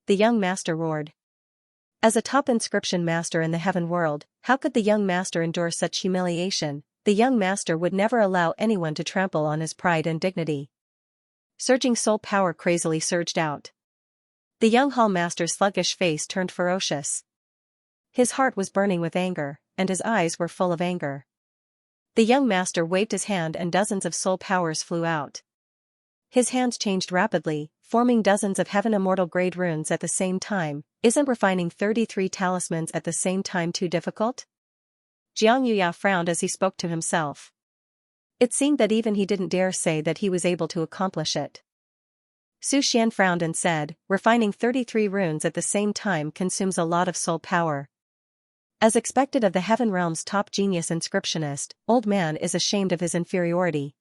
The young master roared. As a top inscription master in the Heaven World, how could the young master endure such humiliation? The young master would never allow anyone to trample on his pride and dignity. Surging soul power crazily surged out. The young hall master's sluggish face turned ferocious. His heart was burning with anger, and his eyes were full of anger. The young master waved his hand and dozens of soul powers flew out. His hands changed rapidly, forming dozens of Heaven Immortal grade runes at the same time. Isn't refining 33 talismans at the same time too difficult? Xianxia frowned as he spoke to himself. It seemed that even he didn't dare say that he was able to accomplish it. Su Xian frowned and said, refining 33 runes at the same time consumes a lot of soul power. As expected of the Heaven Realm's top genius inscriptionist, old man is ashamed of his inferiority.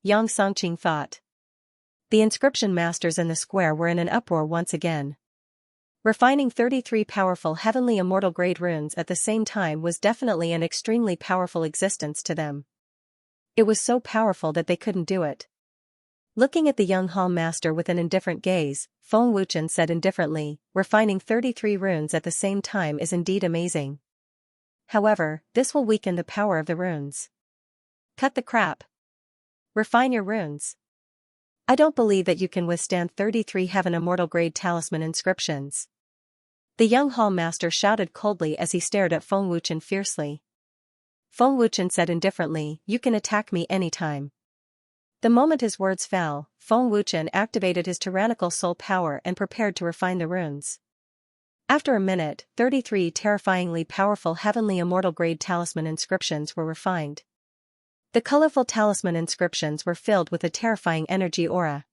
Yang Songqing thought. The inscription masters in the square were in an uproar once again. Refining 33 powerful heavenly immortal grade runes at the same time was definitely an extremely powerful existence to them. It was so powerful that they couldn't do it. Looking at the young hall master with an indifferent gaze, Feng Wuchen said indifferently, refining 33 runes at the same time is indeed amazing. However, this will weaken the power of the runes. Cut the crap. Refine your runes. I don't believe that you can withstand 33 Heaven Immortal grade talisman inscriptions. The young hall master shouted coldly as he stared at Feng Wuchen fiercely. Feng Wuchen said indifferently, "You can attack me anytime." The moment his words fell, Feng Wuchen activated his tyrannical soul power and prepared to refine the runes. After a minute, 33 terrifyingly powerful heavenly immortal grade talisman inscriptions were refined. The colorful talisman inscriptions were filled with a terrifying energy aura.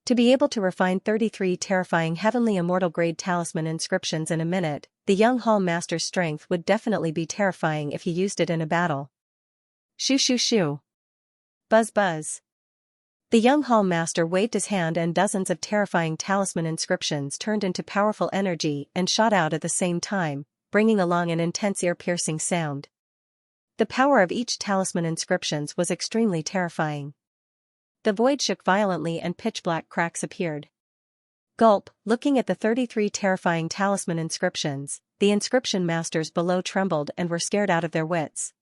To be able to refine 33 terrifying heavenly immortal grade talisman inscriptions in a minute, the young hall master's strength would definitely be terrifying if he used it in a battle. Shoo shoo shoo. Buzz buzz. The young hall master waved his hand and dozens of terrifying talisman inscriptions turned into powerful energy and shot out at the same time, bringing along an intense ear-piercing sound. The power of each talisman inscriptions was extremely terrifying. The void shook violently and pitch-black cracks appeared. Gulp, looking at the 33 terrifying talisman inscriptions, the inscription masters below trembled and were scared out of their wits.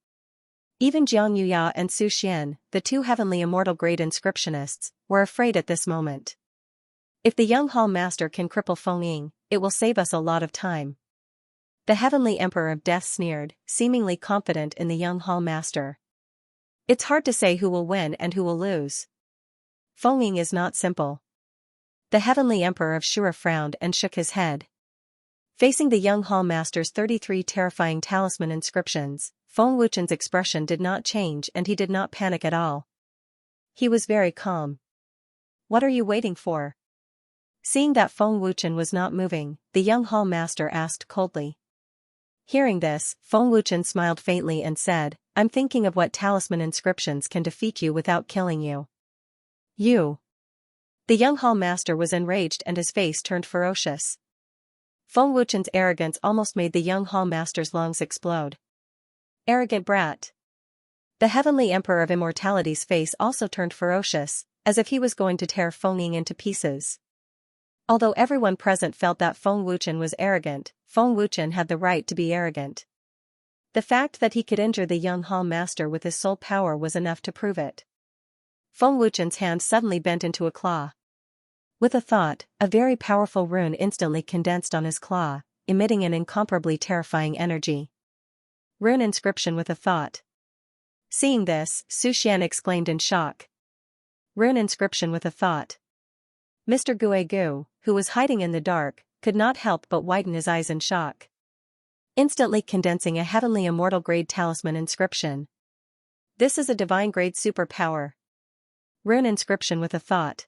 Even Xianxia and Su Xian, the two heavenly immortal grade inscriptionists, were afraid at this moment. If the young hall master can cripple Feng Ying, it will save us a lot of time. The heavenly emperor of death sneered, seemingly confident in the young hall master. It's hard to say who will win and who will lose. Feng Ying is not simple. The heavenly emperor of Shura frowned and shook his head. Facing the young hall master's 33 terrifying talisman inscriptions, Feng Wuchen's expression did not change and he did not panic at all. He was very calm. What are you waiting for? Seeing that Feng Wuchen was not moving, the young hall master asked coldly. Hearing this, Feng Wuchen smiled faintly and said, I'm thinking of what talisman inscriptions can defeat you without killing you. You. The young hall master was enraged and his face turned ferocious. Feng Wuchen's arrogance almost made the young hall master's lungs explode. Arrogant brat. The heavenly emperor of immortality's face also turned ferocious, as if he was going to tear Feng Ying into pieces. Although everyone present felt that Feng Wuchen was arrogant, Feng Wuchen had the right to be arrogant. The fact that he could injure the young hall master with his soul power was enough to prove it. Feng Wuchen's hand suddenly bent into a claw. With a thought, a very powerful rune instantly condensed on his claw, emitting an incomparably terrifying energy. Rune inscription with a thought. Seeing this, Su Xian exclaimed in shock. Rune inscription with a thought. Mr. Guegu, who was hiding in the dark, could not help but widen his eyes in shock. Instantly condensing a heavenly immortal grade talisman inscription. This is a divine grade superpower. Rune inscription with a thought.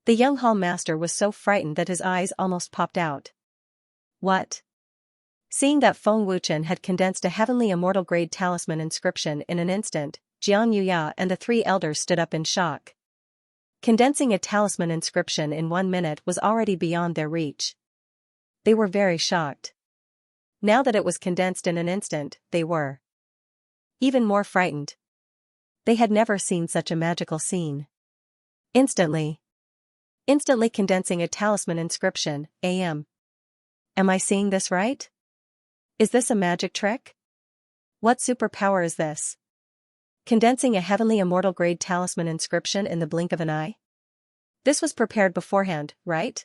The young hall master was so frightened that his eyes almost popped out. What? Seeing that Feng Wuchen had condensed a heavenly immortal grade talisman inscription in an instant, Xianxia and the three elders stood up in shock. Condensing a talisman inscription in 1 minute was already beyond their reach. They were very shocked. Now that it was condensed in an instant, they were even more frightened. They had never seen such a magical scene. Instantly condensing a talisman inscription, Am I seeing this right? Is this a magic trick? What superpower is this? Condensing a heavenly immortal grade talisman inscription in the blink of an eye? This was prepared beforehand, right?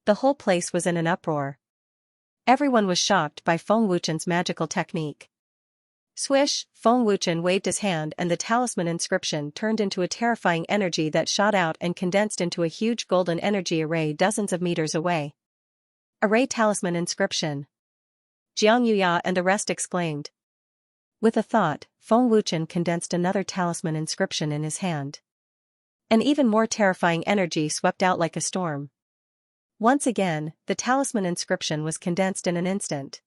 The whole place was in an uproar. Everyone was shocked by Feng Wuchen's magical technique. Swish, Feng Wuchen waved his hand and the talisman inscription turned into a terrifying energy that shot out and condensed into a huge golden energy array dozens of meters away. Array talisman inscription. Xianxia and the rest exclaimed. With a thought, Feng Wuchen condensed another talisman inscription in his hand. An even more terrifying energy swept out like a storm. Once again, the talisman inscription was condensed in an instant.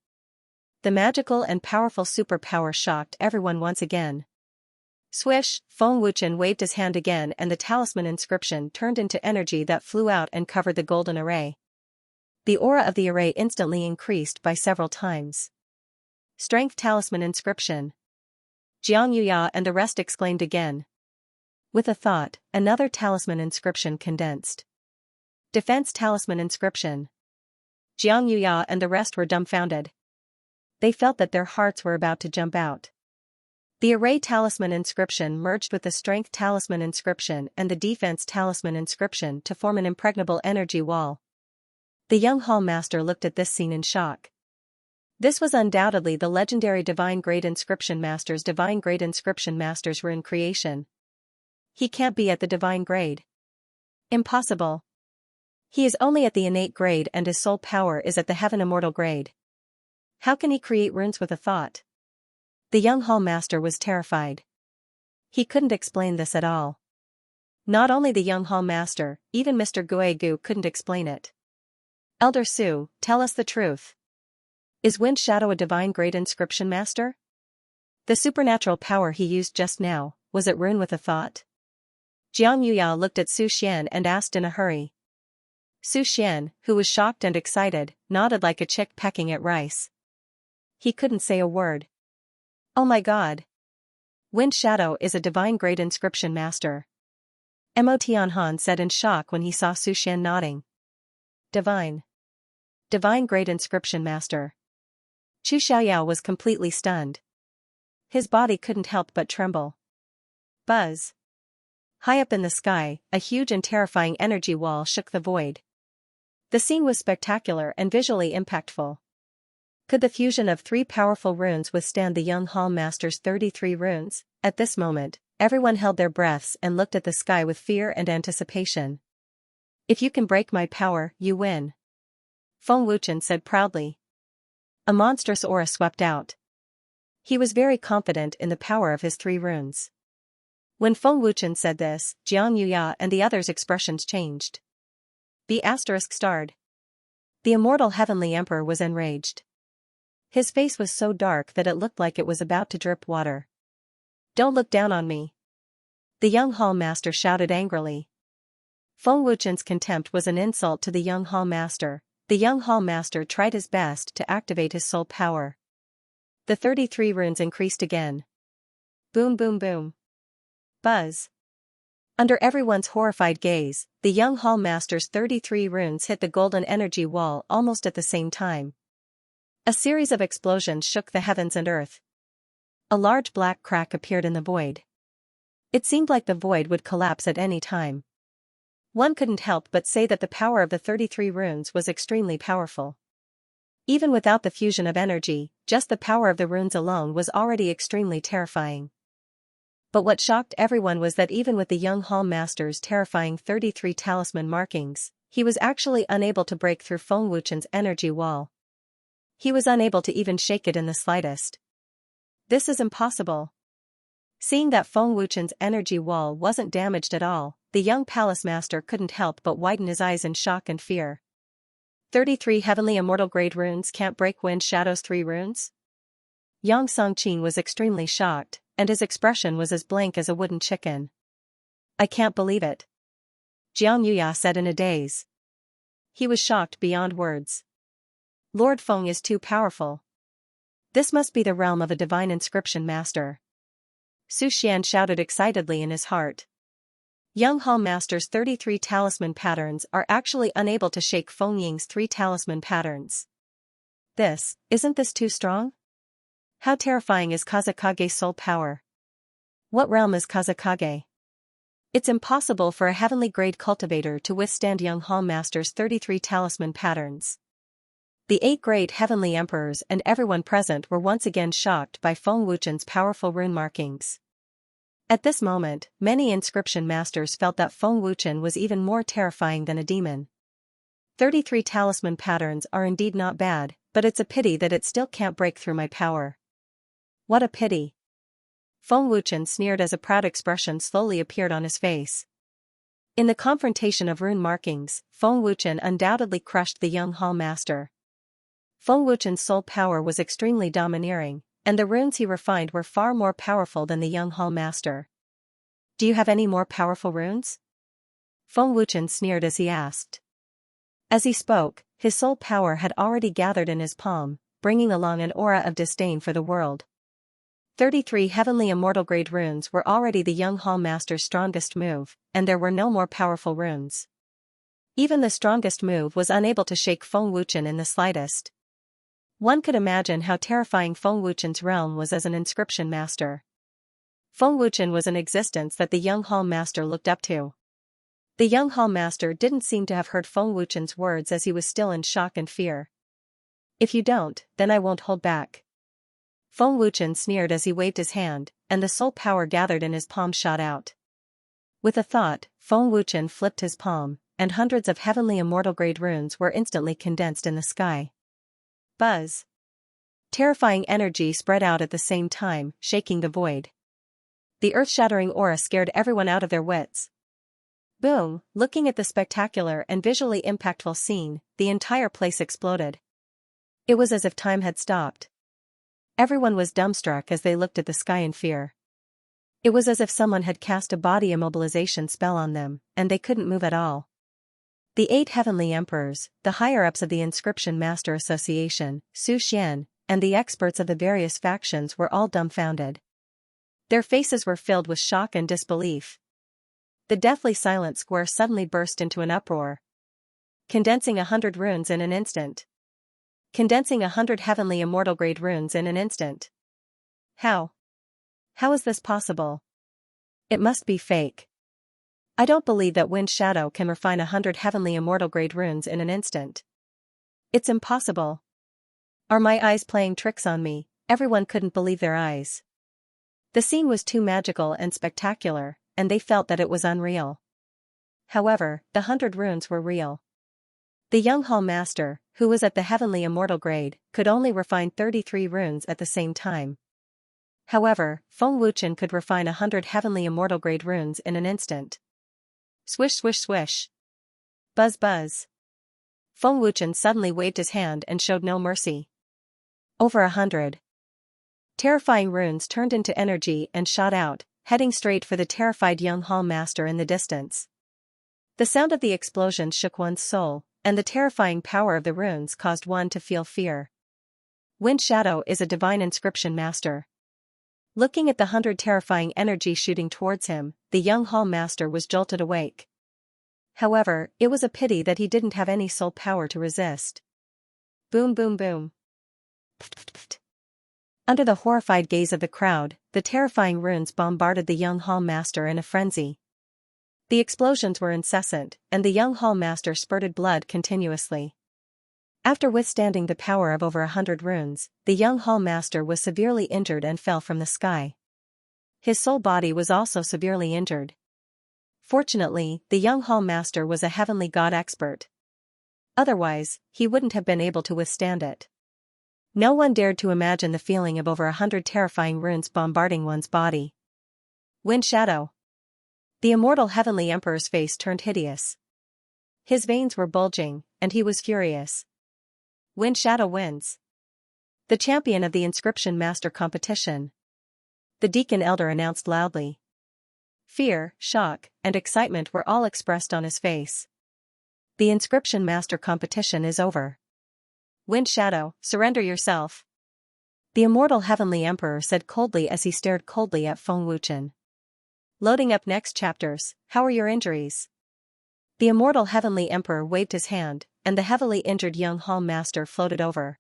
The magical and powerful superpower shocked everyone once again. Swish, Feng Wuchen waved his hand again and the talisman inscription turned into energy that flew out and covered the golden array. The aura of the array instantly increased by several times. Strength talisman inscription. Xianxia and the rest exclaimed again. With a thought, another talisman inscription condensed. Defense talisman inscription. Xianxia and the rest were dumbfounded. They felt that their hearts were about to jump out. The array talisman inscription merged with the strength talisman inscription and the defense talisman inscription to form an impregnable energy wall. The young hall master looked at this scene in shock. This was undoubtedly the legendary Divine Grade Inscription Master's rune creation. He can't be at the Divine Grade. Impossible. He is only at the innate grade and his soul power is at the Heaven Immortal grade. How can he create runes with a thought? The young Hall Master was terrified. He couldn't explain this at all. Not only the young Hall Master, even Mr. Guegu couldn't explain it. Elder Su, tell us the truth. Is Wind Shadow a Divine Grade Inscription Master? The supernatural power he used just now, was it rune with a thought? Xianxia looked at Su Xian and asked in a hurry. Su Xian, who was shocked and excited, nodded like a chick pecking at rice. He couldn't say a word. Oh my god. Wind Shadow is a Divine Grade Inscription Master. Mo Tianhan said in shock when he saw Su Xian nodding. Divine Grade Inscription Master. Chu Xiaoyao was completely stunned. His body couldn't help but tremble. Buzz. High up in the sky, a huge and terrifying energy wall shook the void. The scene was spectacular and visually impactful. Could the fusion of 3 powerful runes withstand the young Hall Master's 33 runes? At this moment, everyone held their breaths and looked at the sky with fear and anticipation. If you can break my power, you win. Feng Wuchen said proudly. A monstrous aura swept out. He was very confident in the power of his 3 runes. When Feng Wuchen said this, Jiang Yuya and the others' expressions changed. B** starred. The immortal Heavenly Emperor was enraged. His face was so dark that it looked like it was about to drip water. Don't look down on me. The young Hall Master shouted angrily. Feng Wuchen's contempt was an insult to the young Hall Master. The young Hall Master tried his best to activate his soul power. The 33 runes increased again. Boom boom boom. Buzz. Under everyone's horrified gaze, the young Hall Master's 33 runes hit the golden energy wall almost at the same time. A series of explosions shook the heavens and earth. A large black crack appeared in the void. It seemed like the void would collapse at any time. One couldn't help but say that the power of the 33 runes was extremely powerful. Even without the fusion of energy, just the power of the runes alone was already extremely terrifying. But what shocked everyone was that even with the young Hall Master's terrifying 33 talisman markings, he was actually unable to break through Feng Wuchen's energy wall. He was unable to even shake it in the slightest. This is impossible. Seeing that Feng Wuchen's energy wall wasn't damaged at all, the young Palace Master couldn't help but widen his eyes in shock and fear. 33 Heavenly Immortal Grade runes can't break Wind Shadow's 3 runes? Yang Songqing was extremely shocked, and his expression was as blank as a wooden chicken. I can't believe it. Jiang Yuya said in a daze. He was shocked beyond words. Lord Feng is too powerful. This must be the realm of a divine inscription master. Su Xian shouted excitedly in his heart. Young Hall Master's 33 talisman patterns are actually unable to shake Feng Ying's 3 talisman patterns. Isn't this too strong? How terrifying is Kazakage's soul power? What realm is Kazakage? It's impossible for a heavenly grade cultivator to withstand Young Hall Master's 33 talisman patterns. The 8 great heavenly emperors and everyone present were once again shocked by Feng Wuchen's powerful rune markings. At this moment, many inscription masters felt that Feng Wuchen was even more terrifying than a demon. 33 talisman patterns are indeed not bad, but it's a pity that it still can't break through my power. What a pity. Feng Wuchen sneered as a proud expression slowly appeared on his face. In the confrontation of rune markings, Feng Wuchen undoubtedly crushed the young Hall Master. Feng Wuchen's soul power was extremely domineering, and the runes he refined were far more powerful than the young Hall Master. Do you have any more powerful runes? Feng Wuchen sneered as he asked. As he spoke, his soul power had already gathered in his palm, bringing along an aura of disdain for the world. 33 heavenly immortal grade runes were already the young Hall Master's strongest move, and there were no more powerful runes. Even the strongest move was unable to shake Feng Wuchen in the slightest. One could imagine how terrifying Feng Wuchen's realm was as an inscription master. Feng Wuchen was an existence that the young Hall Master looked up to. The young Hall Master didn't seem to have heard Feng Wuchen's words as he was still in shock and fear. If you don't, then I won't hold back. Feng Wuchen sneered as he waved his hand, and the soul power gathered in his palm shot out. With a thought, Feng Wuchen flipped his palm, and hundreds of heavenly immortal-grade runes were instantly condensed in the sky. Buzz! Terrifying energy spread out at the same time, shaking the void. The earth-shattering aura scared everyone out of their wits. Boom! Looking at the spectacular and visually impactful scene, the entire place exploded. It was as if time had stopped. Everyone was dumbstruck as they looked at the sky in fear. It was as if someone had cast a body immobilization spell on them, and they couldn't move at all. The 8 heavenly emperors, the higher-ups of the Inscription Master Association, Su Xian, and the experts of the various factions were all dumbfounded. Their faces were filled with shock and disbelief. The deathly silent square suddenly burst into an uproar. Condensing 100 runes in an instant. Condensing 100 heavenly immortal-grade runes in an instant. How? How is this possible? It must be fake. I don't believe that Wind Shadow can refine 100 heavenly immortal-grade runes in an instant. It's impossible. Are my eyes playing tricks on me? Everyone couldn't believe their eyes. The scene was too magical and spectacular, and they felt that it was unreal. However, the 100 runes were real. The young Hall Master, who was at the heavenly immortal grade, could only refine 33 runes at the same time. However, Feng Wuchen could refine 100 heavenly immortal grade runes in an instant. Swish swish swish. Buzz buzz. Feng Wuchen suddenly waved his hand and showed no mercy. Over 100. Terrifying runes turned into energy and shot out, heading straight for the terrified young Hall Master in the distance. The sound of the explosion shook one's soul, and the terrifying power of the runes caused one to feel fear. Wind Shadow is a divine inscription master. Looking at the 100 terrifying energy shooting towards him, the young Hall Master was jolted awake. However, it was a pity that he didn't have any soul power to resist. Boom boom boom. Under the horrified gaze of the crowd, the terrifying runes bombarded the young Hall Master in a frenzy. The explosions were incessant, and the young Hall Master spurted blood continuously. After withstanding the power of over 100 runes, the young Hall Master was severely injured and fell from the sky. His soul body was also severely injured. Fortunately, the young Hall Master was a heavenly god expert. Otherwise, he wouldn't have been able to withstand it. No one dared to imagine the feeling of over 100 terrifying runes bombarding one's body. Wind Shadow. The immortal heavenly emperor's face turned hideous. His veins were bulging, and he was furious. Wind Shadow wins. The champion of the Inscription Master competition. The Deacon Elder announced loudly. Fear, shock, and excitement were all expressed on his face. The Inscription Master competition is over. Wind Shadow, surrender yourself. The immortal heavenly emperor said coldly as he stared coldly at Feng Wuchen. Loading up next chapters. How are your injuries? The immortal heavenly emperor waved his hand, and the heavily injured young Hall Master floated over.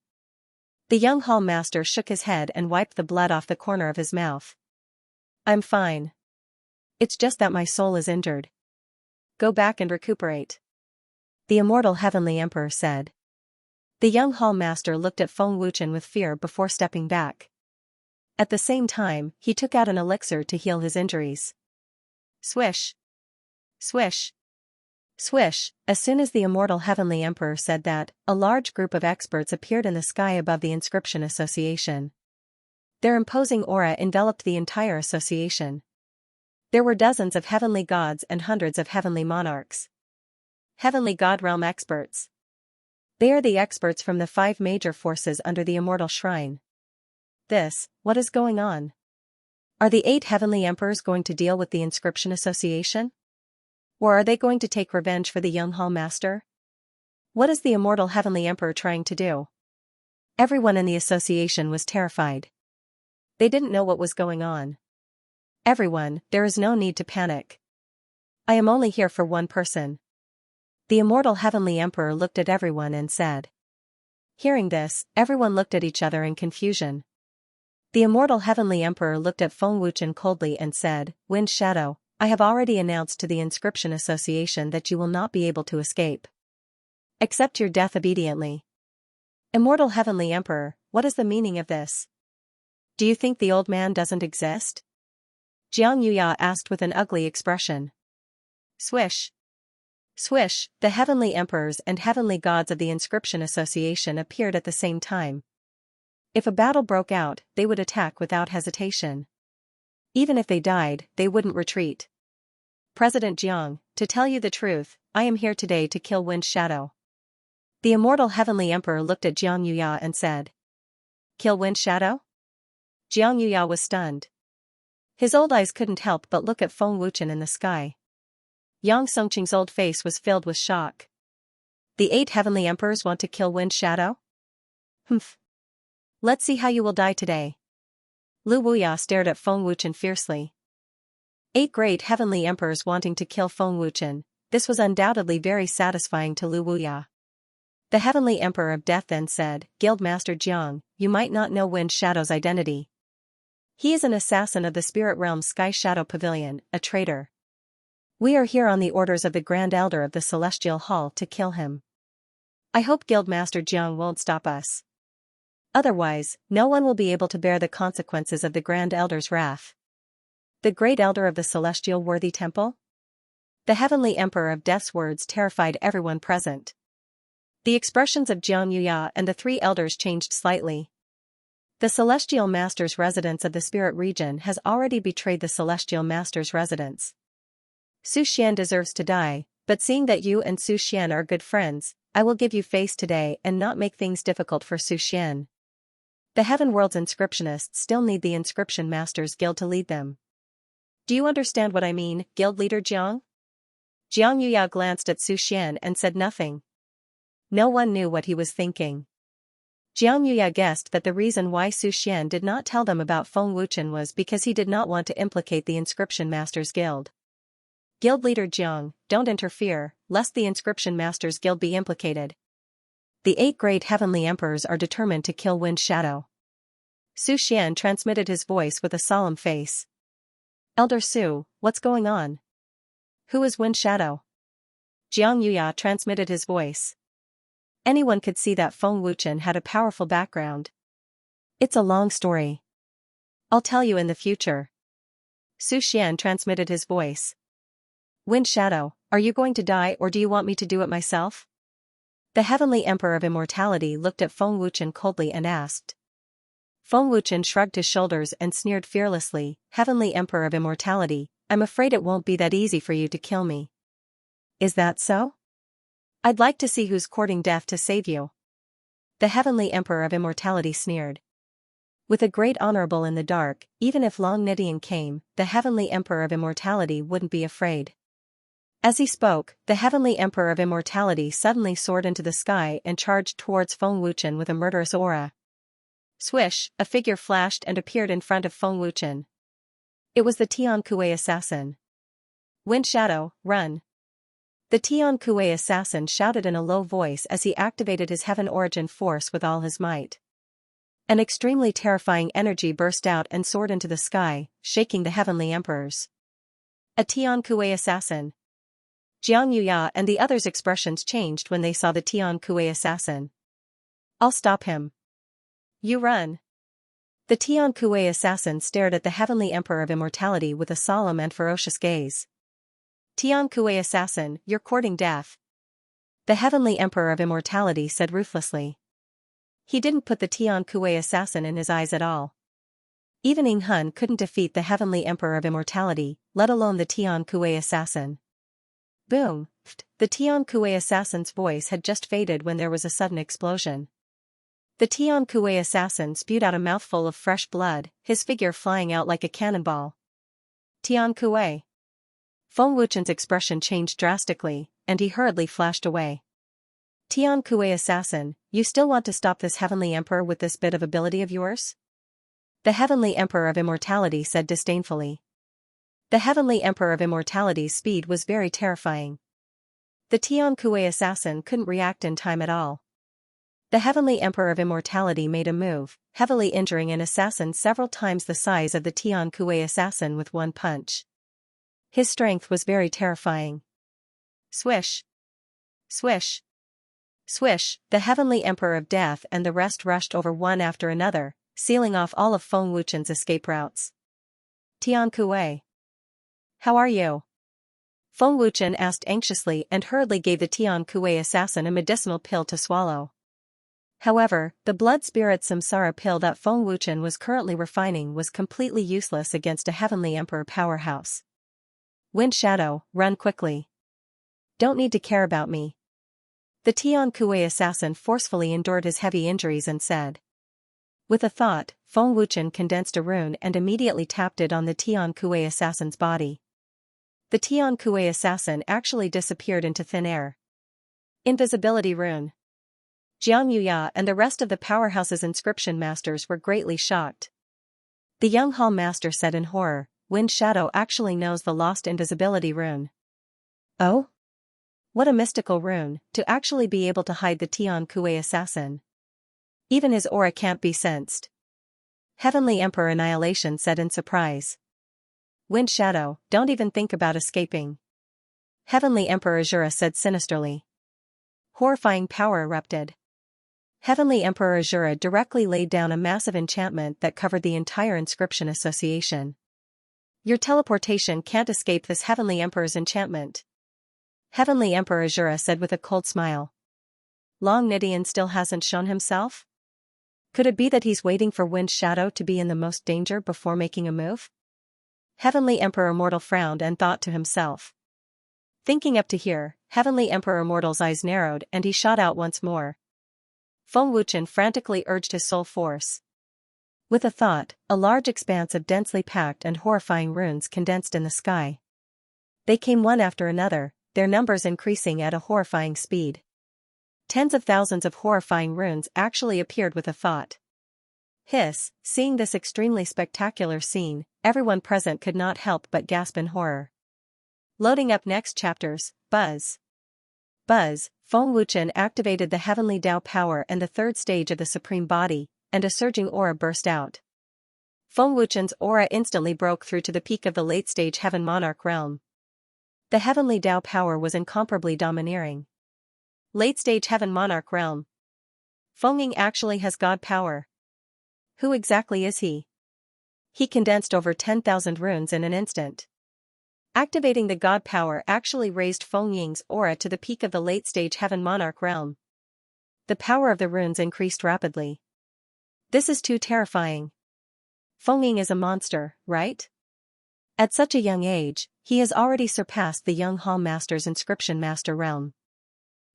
The young Hall Master shook his head and wiped the blood off the corner of his mouth. I'm fine. It's just that my soul is injured. Go back and recuperate. The immortal heavenly emperor said. The young Hall Master looked at Feng Wuchen with fear before stepping back. At the same time, he took out an elixir to heal his injuries. Swish. Swish. Swish. As soon as the immortal heavenly emperor said that, a large group of experts appeared in the sky above the Inscription Association. Their imposing aura enveloped the entire association. There were dozens of heavenly gods and hundreds of heavenly monarchs. Heavenly God Realm experts. They are the experts from the 5 major forces under the Immortal Shrine. What is going on? Are the 8 heavenly emperors going to deal with the Inscription Association? Or are they going to take revenge for the young Hall Master? What is the immortal heavenly emperor trying to do? Everyone in the association was terrified. They didn't know what was going on. Everyone, there is no need to panic. I am only here for one person. The immortal heavenly emperor looked at everyone and said. Hearing this, everyone looked at each other in confusion. The immortal heavenly emperor looked at Feng Wuchen coldly and said, Wind Shadow, I have already announced to the Inscription Association that you will not be able to escape. Accept your death obediently. Immortal Heavenly Emperor, what is the meaning of this? Do you think the old man doesn't exist? Xianxia asked with an ugly expression. Swish. Swish, the heavenly emperors and heavenly gods of the Inscription Association appeared at the same time. If a battle broke out, they would attack without hesitation. Even if they died, they wouldn't retreat. President Jiang, to tell you the truth, I am here today to kill Wind Shadow. The immortal heavenly emperor looked at Xianxia and said. Kill Wind Shadow? Xianxia was stunned. His old eyes couldn't help but look at Feng Wuchen in the sky. Yang Songqing's old face was filled with shock. The 8 heavenly emperors want to kill Wind Shadow? Humph. Let's see how you will die today. Lu Wuya stared at Feng Wuchen fiercely. 8 great heavenly emperors wanting to kill Feng Wuchen, this was undoubtedly very satisfying to Lu Wuya. The heavenly emperor of death then said, Guildmaster Jiang, you might not know Wind Shadow's identity. He is an assassin of the Spirit Realm Sky Shadow Pavilion, a traitor. We are here on the orders of the Grand Elder of the Celestial Hall to kill him. I hope Guildmaster Jiang won't stop us. Otherwise, no one will be able to bear the consequences of the Grand Elder's wrath. The Great Elder of the Celestial Worthy Temple? The Heavenly Emperor of Death's words terrified everyone present. The expressions of Xianxia and the 3 elders changed slightly. The Celestial Master's residence of the Spirit Region has already betrayed the Celestial Master's residence. Su Xian deserves to die, but seeing that you and Su Xian are good friends, I will give you face today and not make things difficult for Su Xian. The Heaven World's inscriptionists still need the Inscription Masters Guild to lead them. Do you understand what I mean, Guild Leader Jiang? Xianxia glanced at Su Xian and said nothing. No one knew what he was thinking. Xianxia guessed that the reason why Su Xian did not tell them about Feng Wuchen was because he did not want to implicate the Inscription Masters Guild. Guild Leader Jiang, don't interfere, lest the Inscription Masters Guild be implicated. The 8 great heavenly emperors are determined to kill Wind Shadow. Su Xian transmitted his voice with a solemn face. Elder Su, what's going on? Who is Wind Shadow? Xianxia transmitted his voice. Anyone could see that Feng Wuchen had a powerful background. It's a long story. I'll tell you in the future. Su Xian transmitted his voice. Wind Shadow, are you going to die or do you want me to do it myself? The Heavenly Emperor of Immortality looked at Feng Wuchen coldly and asked. Feng Wuchen shrugged his shoulders and sneered fearlessly, Heavenly Emperor of Immortality, I'm afraid it won't be that easy for you to kill me. Is that so? I'd like to see who's courting death to save you. The Heavenly Emperor of Immortality sneered. With a great honorable in the dark, even if Long Nidian came, the Heavenly Emperor of Immortality wouldn't be afraid. As he spoke, the Heavenly Emperor of Immortality suddenly soared into the sky and charged towards Feng Wuchen with a murderous aura. Swish, a figure flashed and appeared in front of Feng Wuchen. It was the Tian Kuei assassin. Wind Shadow, run. The Tian Kuei assassin shouted in a low voice as he activated his Heaven Origin Force with all his might. An extremely terrifying energy burst out and soared into the sky, shaking the heavenly emperors. A Tian Kuei assassin. Xianxia and the others' expressions changed when they saw the Tian Kuei assassin. I'll stop him. You run. The Tian Kuei assassin stared at the Heavenly Emperor of Immortality with a solemn and ferocious gaze. Tian Kuei assassin, you're courting death. The Heavenly Emperor of Immortality said ruthlessly. He didn't put the Tian Kuei assassin in his eyes at all. Even Ying Hun couldn't defeat the Heavenly Emperor of Immortality, let alone the Tian Kuei assassin. Boom! The Tian Kuei assassin's voice had just faded when there was a sudden explosion. The Tian Kuei assassin spewed out a mouthful of fresh blood, his figure flying out like a cannonball. Tian Kuei. Feng Wuchen's expression changed drastically, and he hurriedly flashed away. Tian Kuei assassin, you still want to stop this Heavenly Emperor with this bit of ability of yours? The Heavenly Emperor of Immortality said disdainfully. The Heavenly Emperor of Immortality's speed was very terrifying. The Tian Kuei assassin couldn't react in time at all. The Heavenly Emperor of Immortality made a move, heavily injuring an assassin several times the size of the Tian Kuei assassin with one punch. His strength was very terrifying. Swish! Swish! Swish, the Heavenly Emperor of Death and the rest rushed over one after another, sealing off all of Feng Wuchen's escape routes. Tian Kuei. How are you? Feng Wuchen asked anxiously and hurriedly gave the Tian Kuei assassin a medicinal pill to swallow. However, the blood spirit samsara pill that Feng Wuchen was currently refining was completely useless against a Heavenly Emperor powerhouse. Wind Shadow, run quickly. Don't need to care about me. The Tian Kuei assassin forcefully endured his heavy injuries and said. With a thought, Feng Wuchen condensed a rune and immediately tapped it on the Tian Kuei assassin's body. The Tian Kuei assassin actually disappeared into thin air. Invisibility rune. Xianxia and the rest of the powerhouse's inscription masters were greatly shocked. The young hall master said in horror, Wind Shadow actually knows the lost invisibility rune. Oh? What a mystical rune, to actually be able to hide the Tian Kuei assassin. Even his aura can't be sensed. Heavenly Emperor Annihilation said in surprise. Wind Shadow, don't even think about escaping. Heavenly Emperor Azura said sinisterly. Horrifying power erupted. Heavenly Emperor Azura directly laid down a massive enchantment that covered the entire inscription association. Your teleportation can't escape this Heavenly Emperor's enchantment. Heavenly Emperor Azura said with a cold smile. Long Nidian still hasn't shown himself? Could it be that he's waiting for Wind Shadow to be in the most danger before making a move? Heavenly Emperor Immortal frowned and thought to himself. Thinking up to here, Heavenly Emperor Immortal's eyes narrowed and he shot out once more. Feng Wuchen frantically urged his soul force. With a thought, a large expanse of densely packed and horrifying runes condensed in the sky. They came one after another, their numbers increasing at a horrifying speed. Tens of thousands of horrifying runes actually appeared with a thought. Hiss, seeing this extremely spectacular scene, everyone present could not help but gasp in horror. Loading up next chapters, Buzz. Buzz, Feng Wuchen activated the Heavenly Tao power and the third stage of the Supreme Body, and a surging aura burst out. Feng Wuchen's aura instantly broke through to the peak of the late-stage Heaven Monarch realm. The Heavenly Tao power was incomparably domineering. Late-stage Heaven Monarch realm. Feng Ying actually has god power. Who exactly is he? He condensed over 10,000 runes in an instant. Activating the god power actually raised Feng Ying's aura to the peak of the late-stage Heaven Monarch realm. The power of the runes increased rapidly. This is too terrifying. Feng Ying is a monster, right? At such a young age, he has already surpassed the young hall master's inscription master realm.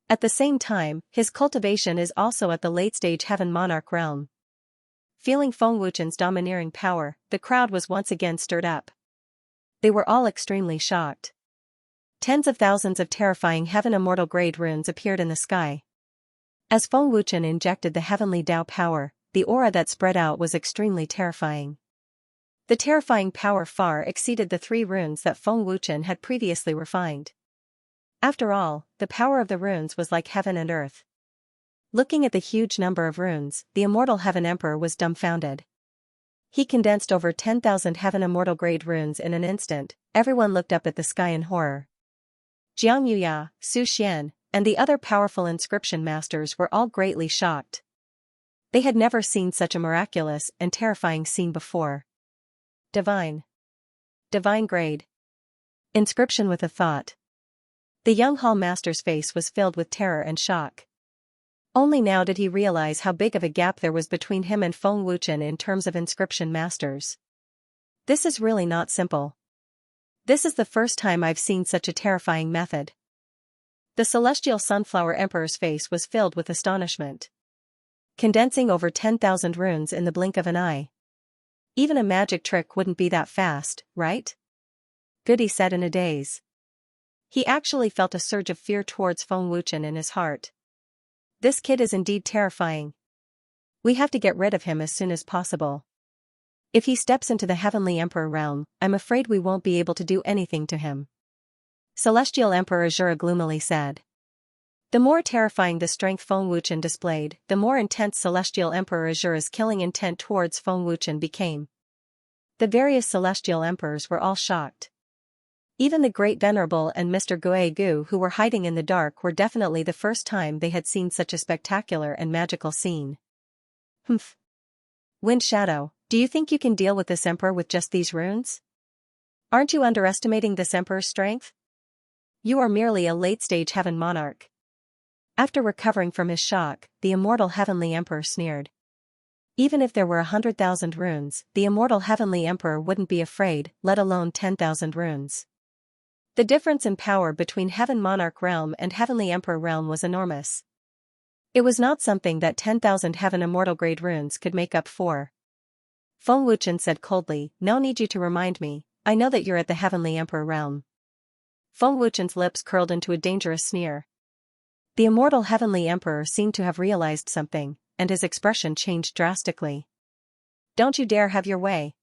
At the same time, his cultivation is also at the late-stage Heaven Monarch realm. Feeling Feng Wuchen's domineering power, the crowd was once again stirred up. They were all extremely shocked. Tens of thousands of terrifying Heaven Immortal grade runes appeared in the sky. As Feng Wuchen injected the Heavenly Tao power, the aura that spread out was extremely terrifying. The terrifying power far exceeded the 3 runes that Feng Wuchen had previously refined. After all, the power of the runes was like heaven and earth. Looking at the huge number of runes, the Immortal Heaven Emperor was dumbfounded. He condensed over 10,000 Heaven Immortal grade runes in an instant. Everyone looked up at the sky in horror. Jiang Yuya, Su Xian, and the other powerful inscription masters were all greatly shocked. They had never seen such a miraculous and terrifying scene before. Divine. Divine grade. Inscription with a thought. The young hall master's face was filled with terror and shock. Only now did he realize how big of a gap there was between him and Feng Wuchen in terms of inscription masters. This is really not simple. This is the first time I've seen such a terrifying method. The celestial sunflower emperor's face was filled with astonishment. Condensing over 10,000 runes in the blink of an eye. Even a magic trick wouldn't be that fast, right? Goody said in a daze. He actually felt a surge of fear towards Feng Wuchen in his heart. This kid is indeed terrifying. We have to get rid of him as soon as possible. If he steps into the Heavenly Emperor realm, I'm afraid we won't be able to do anything to him. Celestial Emperor Azura gloomily said. The more terrifying the strength Feng Wuchen displayed, the more intense Celestial Emperor Azura's killing intent towards Feng Wuchen became. The various Celestial Emperors were all shocked. Even the Great Venerable and Mr. Guegu, who were hiding in the dark, were definitely the first time they had seen such a spectacular and magical scene. Humph. Wind Shadow, do you think you can deal with this emperor with just these runes? Aren't you underestimating this emperor's strength? You are merely a late-stage heaven monarch. After recovering from his shock, the immortal heavenly emperor sneered. Even if there were 100,000 runes, the immortal heavenly emperor wouldn't be afraid, let alone 10,000 runes. The difference in power between heaven monarch realm and heavenly emperor realm was enormous. It was not something that 10,000 heaven immortal grade runes could make up for. Feng Wuchen said coldly, no need you to remind me, I know that you're at the heavenly emperor realm. Feng Wuchen's lips curled into a dangerous sneer. The immortal heavenly emperor seemed to have realized something, and his expression changed drastically. Don't you dare have your way.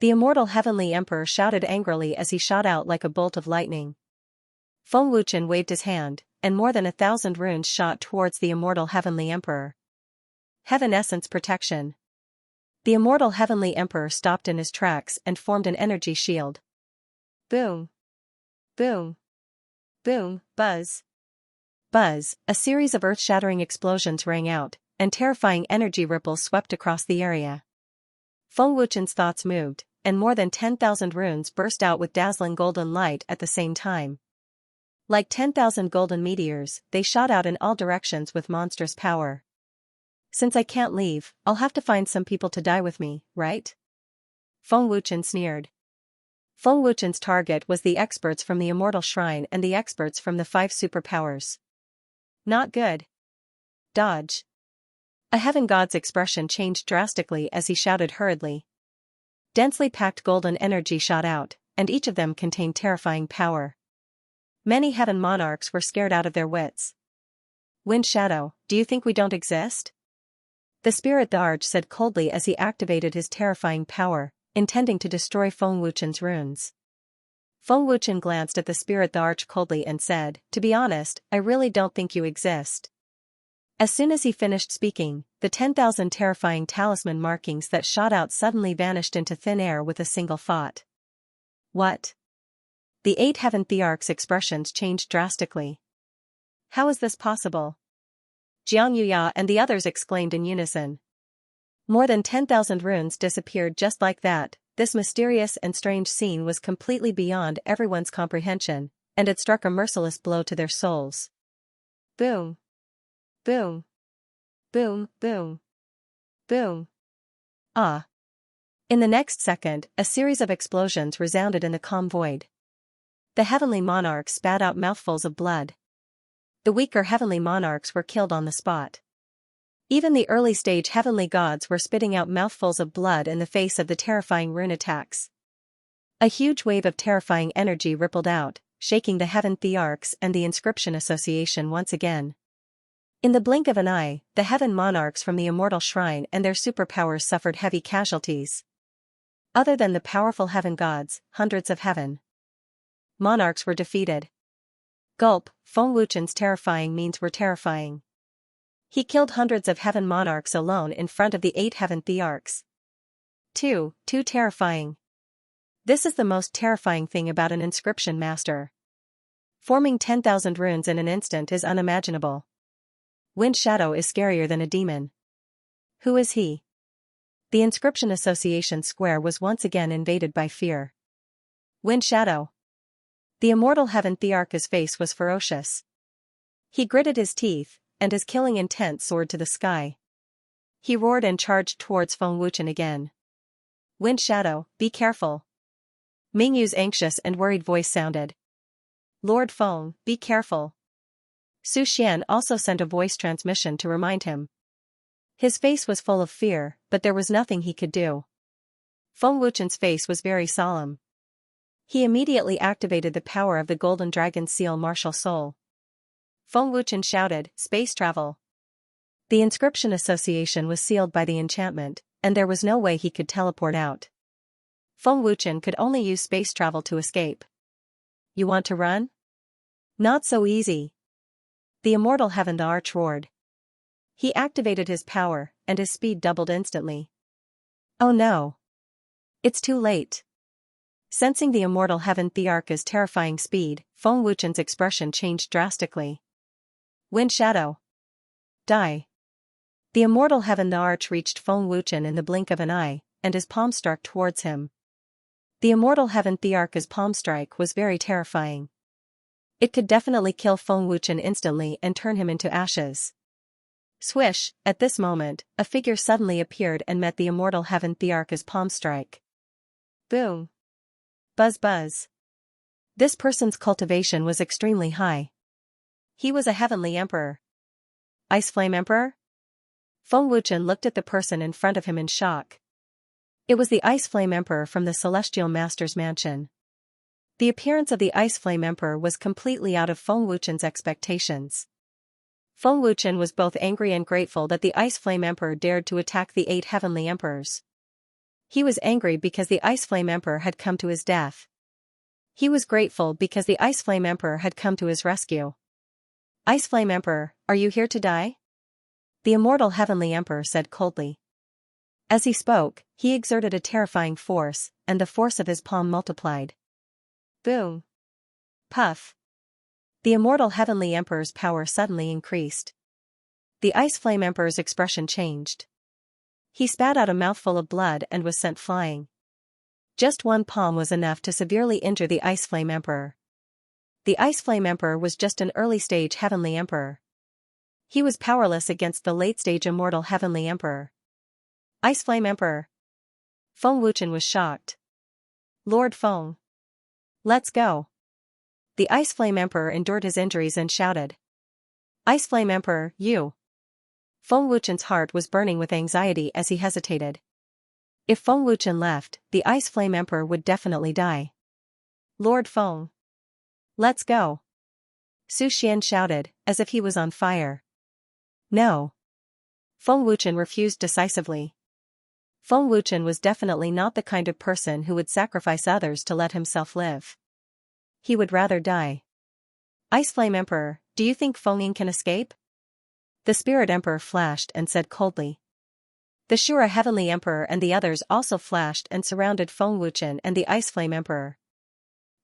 The immortal heavenly emperor shouted angrily as he shot out like a bolt of lightning. Feng Wuchen waved his hand, and more than 1,000 runes shot towards the immortal heavenly emperor. Heaven Essence Protection. The immortal heavenly emperor stopped in his tracks and formed an energy shield. Boom. Boom. Boom. Buzz. Buzz, a series of earth-shattering explosions rang out, and terrifying energy ripples swept across the area. Feng Wuchen's thoughts moved, and more than 10,000 runes burst out with dazzling golden light at the same time. Like 10,000 golden meteors, they shot out in all directions with monstrous power. Since I can't leave, I'll have to find some people to die with me, right? Feng Wuchen sneered. Feng Wuchen's target was the experts from the Immortal Shrine and the experts from the 5 superpowers. Not good. Dodge. A heaven god's expression changed drastically as he shouted hurriedly. Densely packed golden energy shot out, and each of them contained terrifying power. Many heaven monarchs were scared out of their wits. Wind Shadow, do you think we don't exist? The Spirit the Arch said coldly as he activated his terrifying power, intending to destroy Feng Wuchen's runes. Feng Wuchen glanced at the Spirit the Arch coldly and said, to be honest, I really don't think you exist. As soon as he finished speaking, the 10,000 terrifying talisman markings that shot out suddenly vanished into thin air with a single thought. What? The 8 heaven thearchs' expressions changed drastically. How is this possible? Xianxia and the others exclaimed in unison. More than 10,000 runes disappeared just like that. This mysterious and strange scene was completely beyond everyone's comprehension, and it struck a merciless blow to their souls. Boom. Boom. Boom, boom. Boom. Ah. In the next second, a series of explosions resounded in the calm void. The heavenly monarchs spat out mouthfuls of blood. The weaker heavenly monarchs were killed on the spot. Even the early-stage heavenly gods were spitting out mouthfuls of blood in the face of the terrifying rune attacks. A huge wave of terrifying energy rippled out, shaking the heaven thearchs and the Inscription Association once again. In the blink of an eye, the heaven monarchs from the Immortal Shrine and their superpowers suffered heavy casualties. Other than the powerful heaven gods, hundreds of heaven monarchs were defeated. Gulp, Feng Wuchen's terrifying means were terrifying. He killed hundreds of heaven monarchs alone in front of the 8 heaven thearchs. Too terrifying. This is the most terrifying thing about an inscription master. Forming 10,000 runes in an instant is unimaginable. Wind Shadow is scarier than a demon. Who is he? The Inscription Association square was once again invaded by fear. Wind Shadow. The immortal heaven thearch's face was ferocious. He gritted his teeth, and his killing intent soared to the sky. He roared and charged towards Feng Wuchen again. Wind Shadow, be careful. Mingyu's anxious and worried voice sounded. Lord Feng, be careful. Su Xian also sent a voice transmission to remind him. His face was full of fear, but there was nothing he could do. Feng Wuchen's face was very solemn. He immediately activated the power of the Golden Dragon Seal Martial Soul. Feng Wuchen shouted, space travel. The Inscription Association was sealed by the enchantment, and there was no way he could teleport out. Feng Wuchen could only use space travel to escape. You want to run? Not so easy. The immortal heaven the Arch roared. He activated his power, and his speed doubled instantly. Oh no. It's too late. Sensing the immortal heaven Thearch's terrifying speed, Feng Wuchen's expression changed drastically. Wind shadow. Die. The immortal heaven Thearch reached Feng Wuchen in the blink of an eye, and his palm struck towards him. The immortal heaven Thearch's palm strike was very terrifying. It could definitely kill Feng Wuchen instantly and turn him into ashes. Swish, at this moment, a figure suddenly appeared and met the immortal heaven Thearch's palm strike. Boom. Buzz buzz. This person's cultivation was extremely high. He was a heavenly emperor. Ice Flame Emperor? Feng Wuchen looked at the person in front of him in shock. It was the Ice Flame Emperor from the Celestial Master's mansion. The appearance of the Ice Flame Emperor was completely out of Feng Wuchen's expectations. Feng Wuchen was both angry and grateful that the Ice Flame Emperor dared to attack the 8 heavenly emperors. He was angry because the Ice Flame Emperor had come to his death. He was grateful because the Ice Flame Emperor had come to his rescue. Ice Flame Emperor, are you here to die? The immortal heavenly emperor said coldly. As he spoke, he exerted a terrifying force, and the force of his palm multiplied. Boom. Puff. The immortal heavenly emperor's power suddenly increased. The Ice Flame Emperor's expression changed. He spat out a mouthful of blood and was sent flying. Just one palm was enough to severely injure the Ice Flame Emperor. The Ice Flame Emperor was just an early-stage heavenly emperor. He was powerless against the late-stage immortal heavenly emperor. Ice Flame Emperor. Feng Wuchen was shocked. Lord Feng. Let's go. The Ice Flame Emperor endured his injuries and shouted. Ice Flame Emperor, you. Feng Wuchen's heart was burning with anxiety as he hesitated. If Feng Wuchen left, the Ice Flame Emperor would definitely die. Lord Feng. Let's go. Su Xian shouted, as if he was on fire. No. Feng Wuchen refused decisively. Feng Wuchen was definitely not the kind of person who would sacrifice others to let himself live. He would rather die. Ice Flame Emperor, do you think Feng Ying can escape? The Spirit Emperor flashed and said coldly. The Shura Heavenly Emperor and the others also flashed and surrounded Feng Wuchen and the Ice Flame Emperor.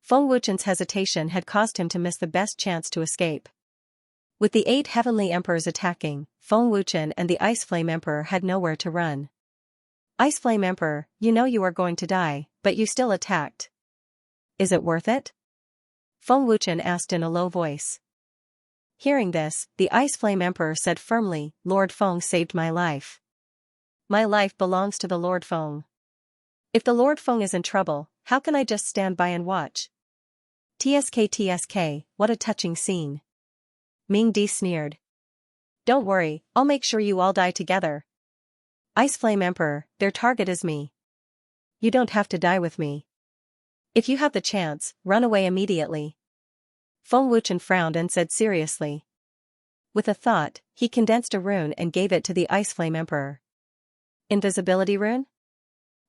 Feng Wuchen's hesitation had caused him to miss the best chance to escape. With the 8 heavenly emperors attacking, Feng Wuchen and the Ice Flame Emperor had nowhere to run. Ice Flame Emperor, you know you are going to die, but you still attacked. Is it worth it? Feng Wuchen asked in a low voice. Hearing this, the Ice Flame Emperor said firmly, Lord Feng saved my life. My life belongs to the Lord Feng. If the Lord Feng is in trouble, how can I just stand by and watch? TSK, what a touching scene. Ming Di sneered. Don't worry, I'll make sure you all die together. Ice Flame Emperor, their target is me. You don't have to die with me. If you have the chance, run away immediately. Feng Wuchen frowned and said seriously. With a thought, he condensed a rune and gave it to the Ice Flame Emperor. Invisibility rune?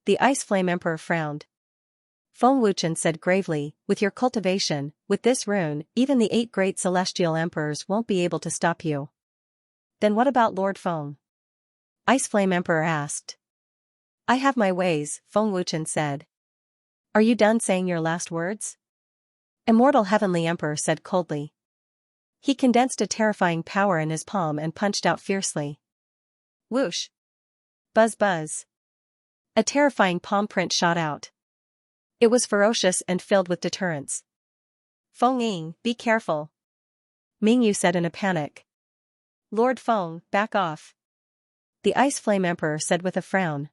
The Ice Flame Emperor frowned. Feng Wuchen said gravely, with your cultivation, with this rune, even the 8 great celestial emperors won't be able to stop you. Then what about Lord Feng? Ice Flame Emperor asked. I have my ways, Feng Wuchen said. Are you done saying your last words? Immortal Heavenly Emperor said coldly. He condensed a terrifying power in his palm and punched out fiercely. Whoosh. Buzz buzz. A terrifying palm print shot out. It was ferocious and filled with deterrence. Feng Ying, be careful. Ming Yu said in a panic. Lord Feng, back off. The Ice Flame Emperor said with a frown.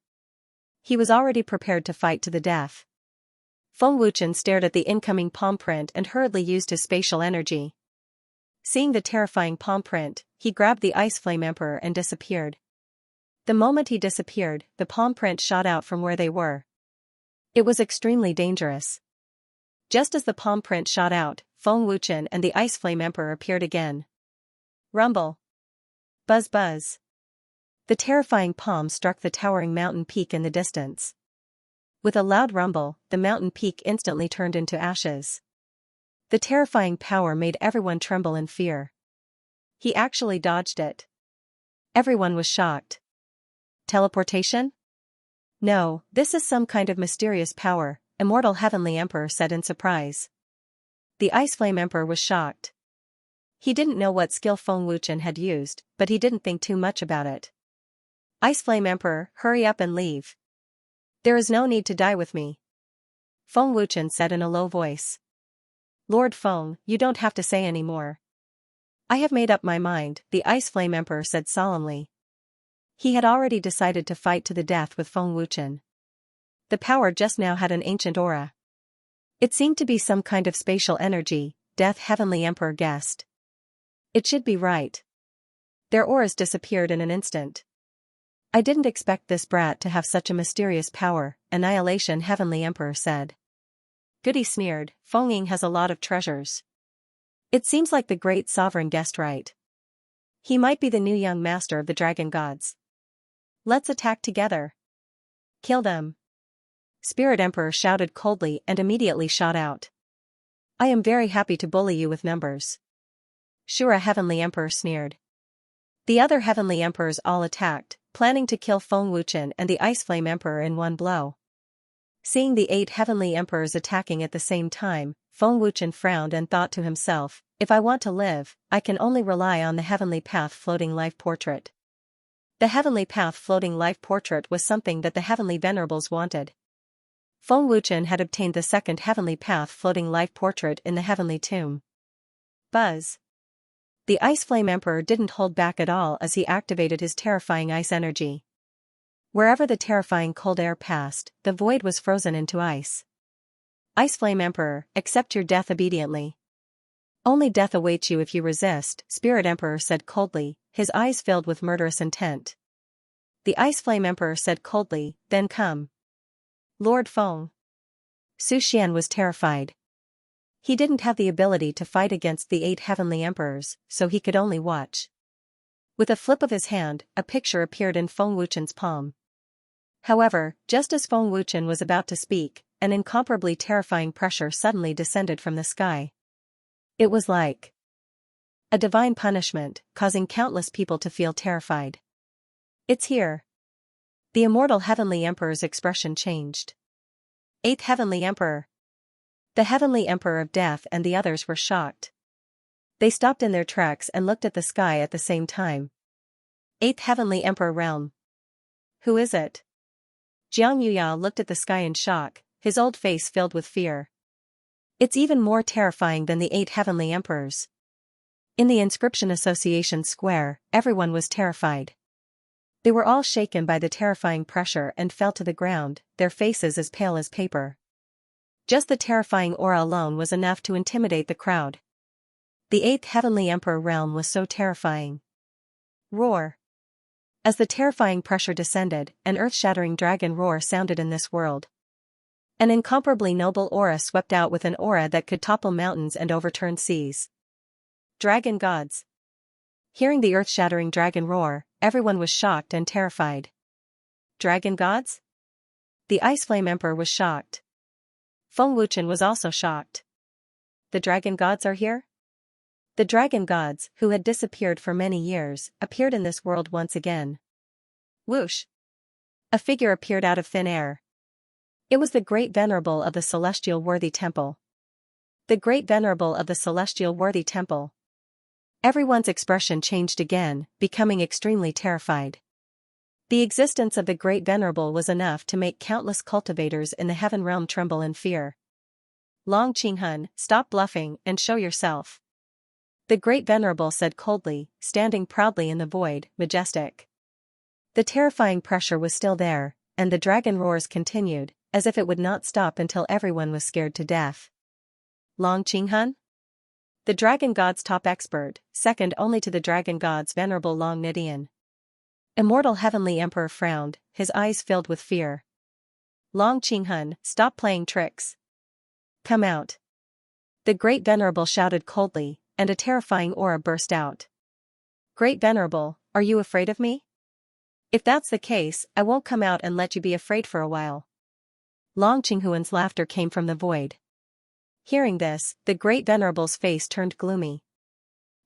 He was already prepared to fight to the death. Feng Wuchen stared at the incoming palm print and hurriedly used his spatial energy. Seeing the terrifying palm print, he grabbed the Ice Flame Emperor and disappeared. The moment he disappeared, the palm print shot out from where they were. It was extremely dangerous. Just as the palm print shot out, Feng Wuchen and the Ice Flame Emperor appeared again. Rumble. Buzz buzz. The terrifying palm struck the towering mountain peak in the distance. With a loud rumble, the mountain peak instantly turned into ashes. The terrifying power made everyone tremble in fear. He actually dodged it. Everyone was shocked. Teleportation? No, this is some kind of mysterious power, Immortal Heavenly Emperor said in surprise. The Ice Flame Emperor was shocked. He didn't know what skill Feng Wuchen had used, but he didn't think too much about it. Ice Flame Emperor, hurry up and leave. There is no need to die with me. Feng Wuchen said in a low voice. Lord Feng, you don't have to say any more. I have made up my mind, the Ice Flame Emperor said solemnly. He had already decided to fight to the death with Feng Wuchen. The power just now had an ancient aura. It seemed to be some kind of spatial energy, Death Heavenly Emperor guessed. It should be right. Their auras disappeared in an instant. I didn't expect this brat to have such a mysterious power, Annihilation Heavenly Emperor said. Goody sneered, Feng Ying has a lot of treasures. It seems like the great sovereign guessed right. He might be the new young master of the dragon gods. Let's attack together. Kill them. Spirit Emperor shouted coldly and immediately shot out. I am very happy to bully you with numbers. Shura Heavenly Emperor sneered. The other Heavenly Emperors all attacked, planning to kill Feng Wuchen and the Ice Flame Emperor in one blow. Seeing the 8 Heavenly Emperors attacking at the same time, Feng Wuchen frowned and thought to himself, if I want to live, I can only rely on the Heavenly Path Floating Life Portrait. The Heavenly Path Floating Life Portrait was something that the Heavenly Venerables wanted. Feng Wuchen had obtained the second Heavenly Path Floating Life Portrait in the Heavenly Tomb. Buzz. The Ice Flame Emperor didn't hold back at all as he activated his terrifying ice energy. Wherever the terrifying cold air passed, the void was frozen into ice. Ice Flame Emperor, accept your death obediently. Only death awaits you if you resist, Spirit Emperor said coldly, his eyes filled with murderous intent. The Ice Flame Emperor said coldly, then come. Lord Feng. Su Xian was terrified. He didn't have the ability to fight against the 8 Heavenly Emperors, so he could only watch. With a flip of his hand, a picture appeared in Feng Wuchen's palm. However, just as Feng Wuchen was about to speak, an incomparably terrifying pressure suddenly descended from the sky. It was like a divine punishment, causing countless people to feel terrified. It's here. The immortal Heavenly Emperor's expression changed. 8th Heavenly Emperor. The Heavenly Emperor of Death and the others were shocked. They stopped in their tracks and looked at the sky at the same time. 8th Heavenly Emperor Realm. Who is it? Jiang Yuya looked at the sky in shock, his old face filled with fear. It's even more terrifying than the 8 Heavenly Emperors. In the Inscription Association Square, everyone was terrified. They were all shaken by the terrifying pressure and fell to the ground, their faces as pale as paper. Just the terrifying aura alone was enough to intimidate the crowd. The 8th Heavenly Emperor realm was so terrifying. Roar. As the terrifying pressure descended, an earth-shattering dragon roar sounded in this world. An incomparably noble aura swept out with an aura that could topple mountains and overturn seas. Dragon gods. Hearing the earth-shattering dragon roar, everyone was shocked and terrified. Dragon gods? The Ice Flame Emperor was shocked. Feng Wuchen was also shocked. The dragon gods are here? The dragon gods, who had disappeared for many years, appeared in this world once again. Whoosh! A figure appeared out of thin air. It was the Great Venerable of the Celestial Worthy Temple. The Great Venerable of the Celestial Worthy Temple. Everyone's expression changed again, becoming extremely terrified. The existence of the Great Venerable was enough to make countless cultivators in the heaven realm tremble in fear. Long Qinghun, stop bluffing and show yourself. The Great Venerable said coldly, standing proudly in the void, majestic. The terrifying pressure was still there, and the dragon roars continued, as if it would not stop until everyone was scared to death. Long Qinghun? The dragon god's top expert, second only to the dragon god's venerable Long Nidian. Immortal Heavenly Emperor frowned, his eyes filled with fear. Long Qinghun, stop playing tricks. Come out. The Great Venerable shouted coldly, and a terrifying aura burst out. Great Venerable, are you afraid of me? If that's the case, I won't come out and let you be afraid for a while. Long Qinghuan's laughter came from the void. Hearing this, the Great Venerable's face turned gloomy.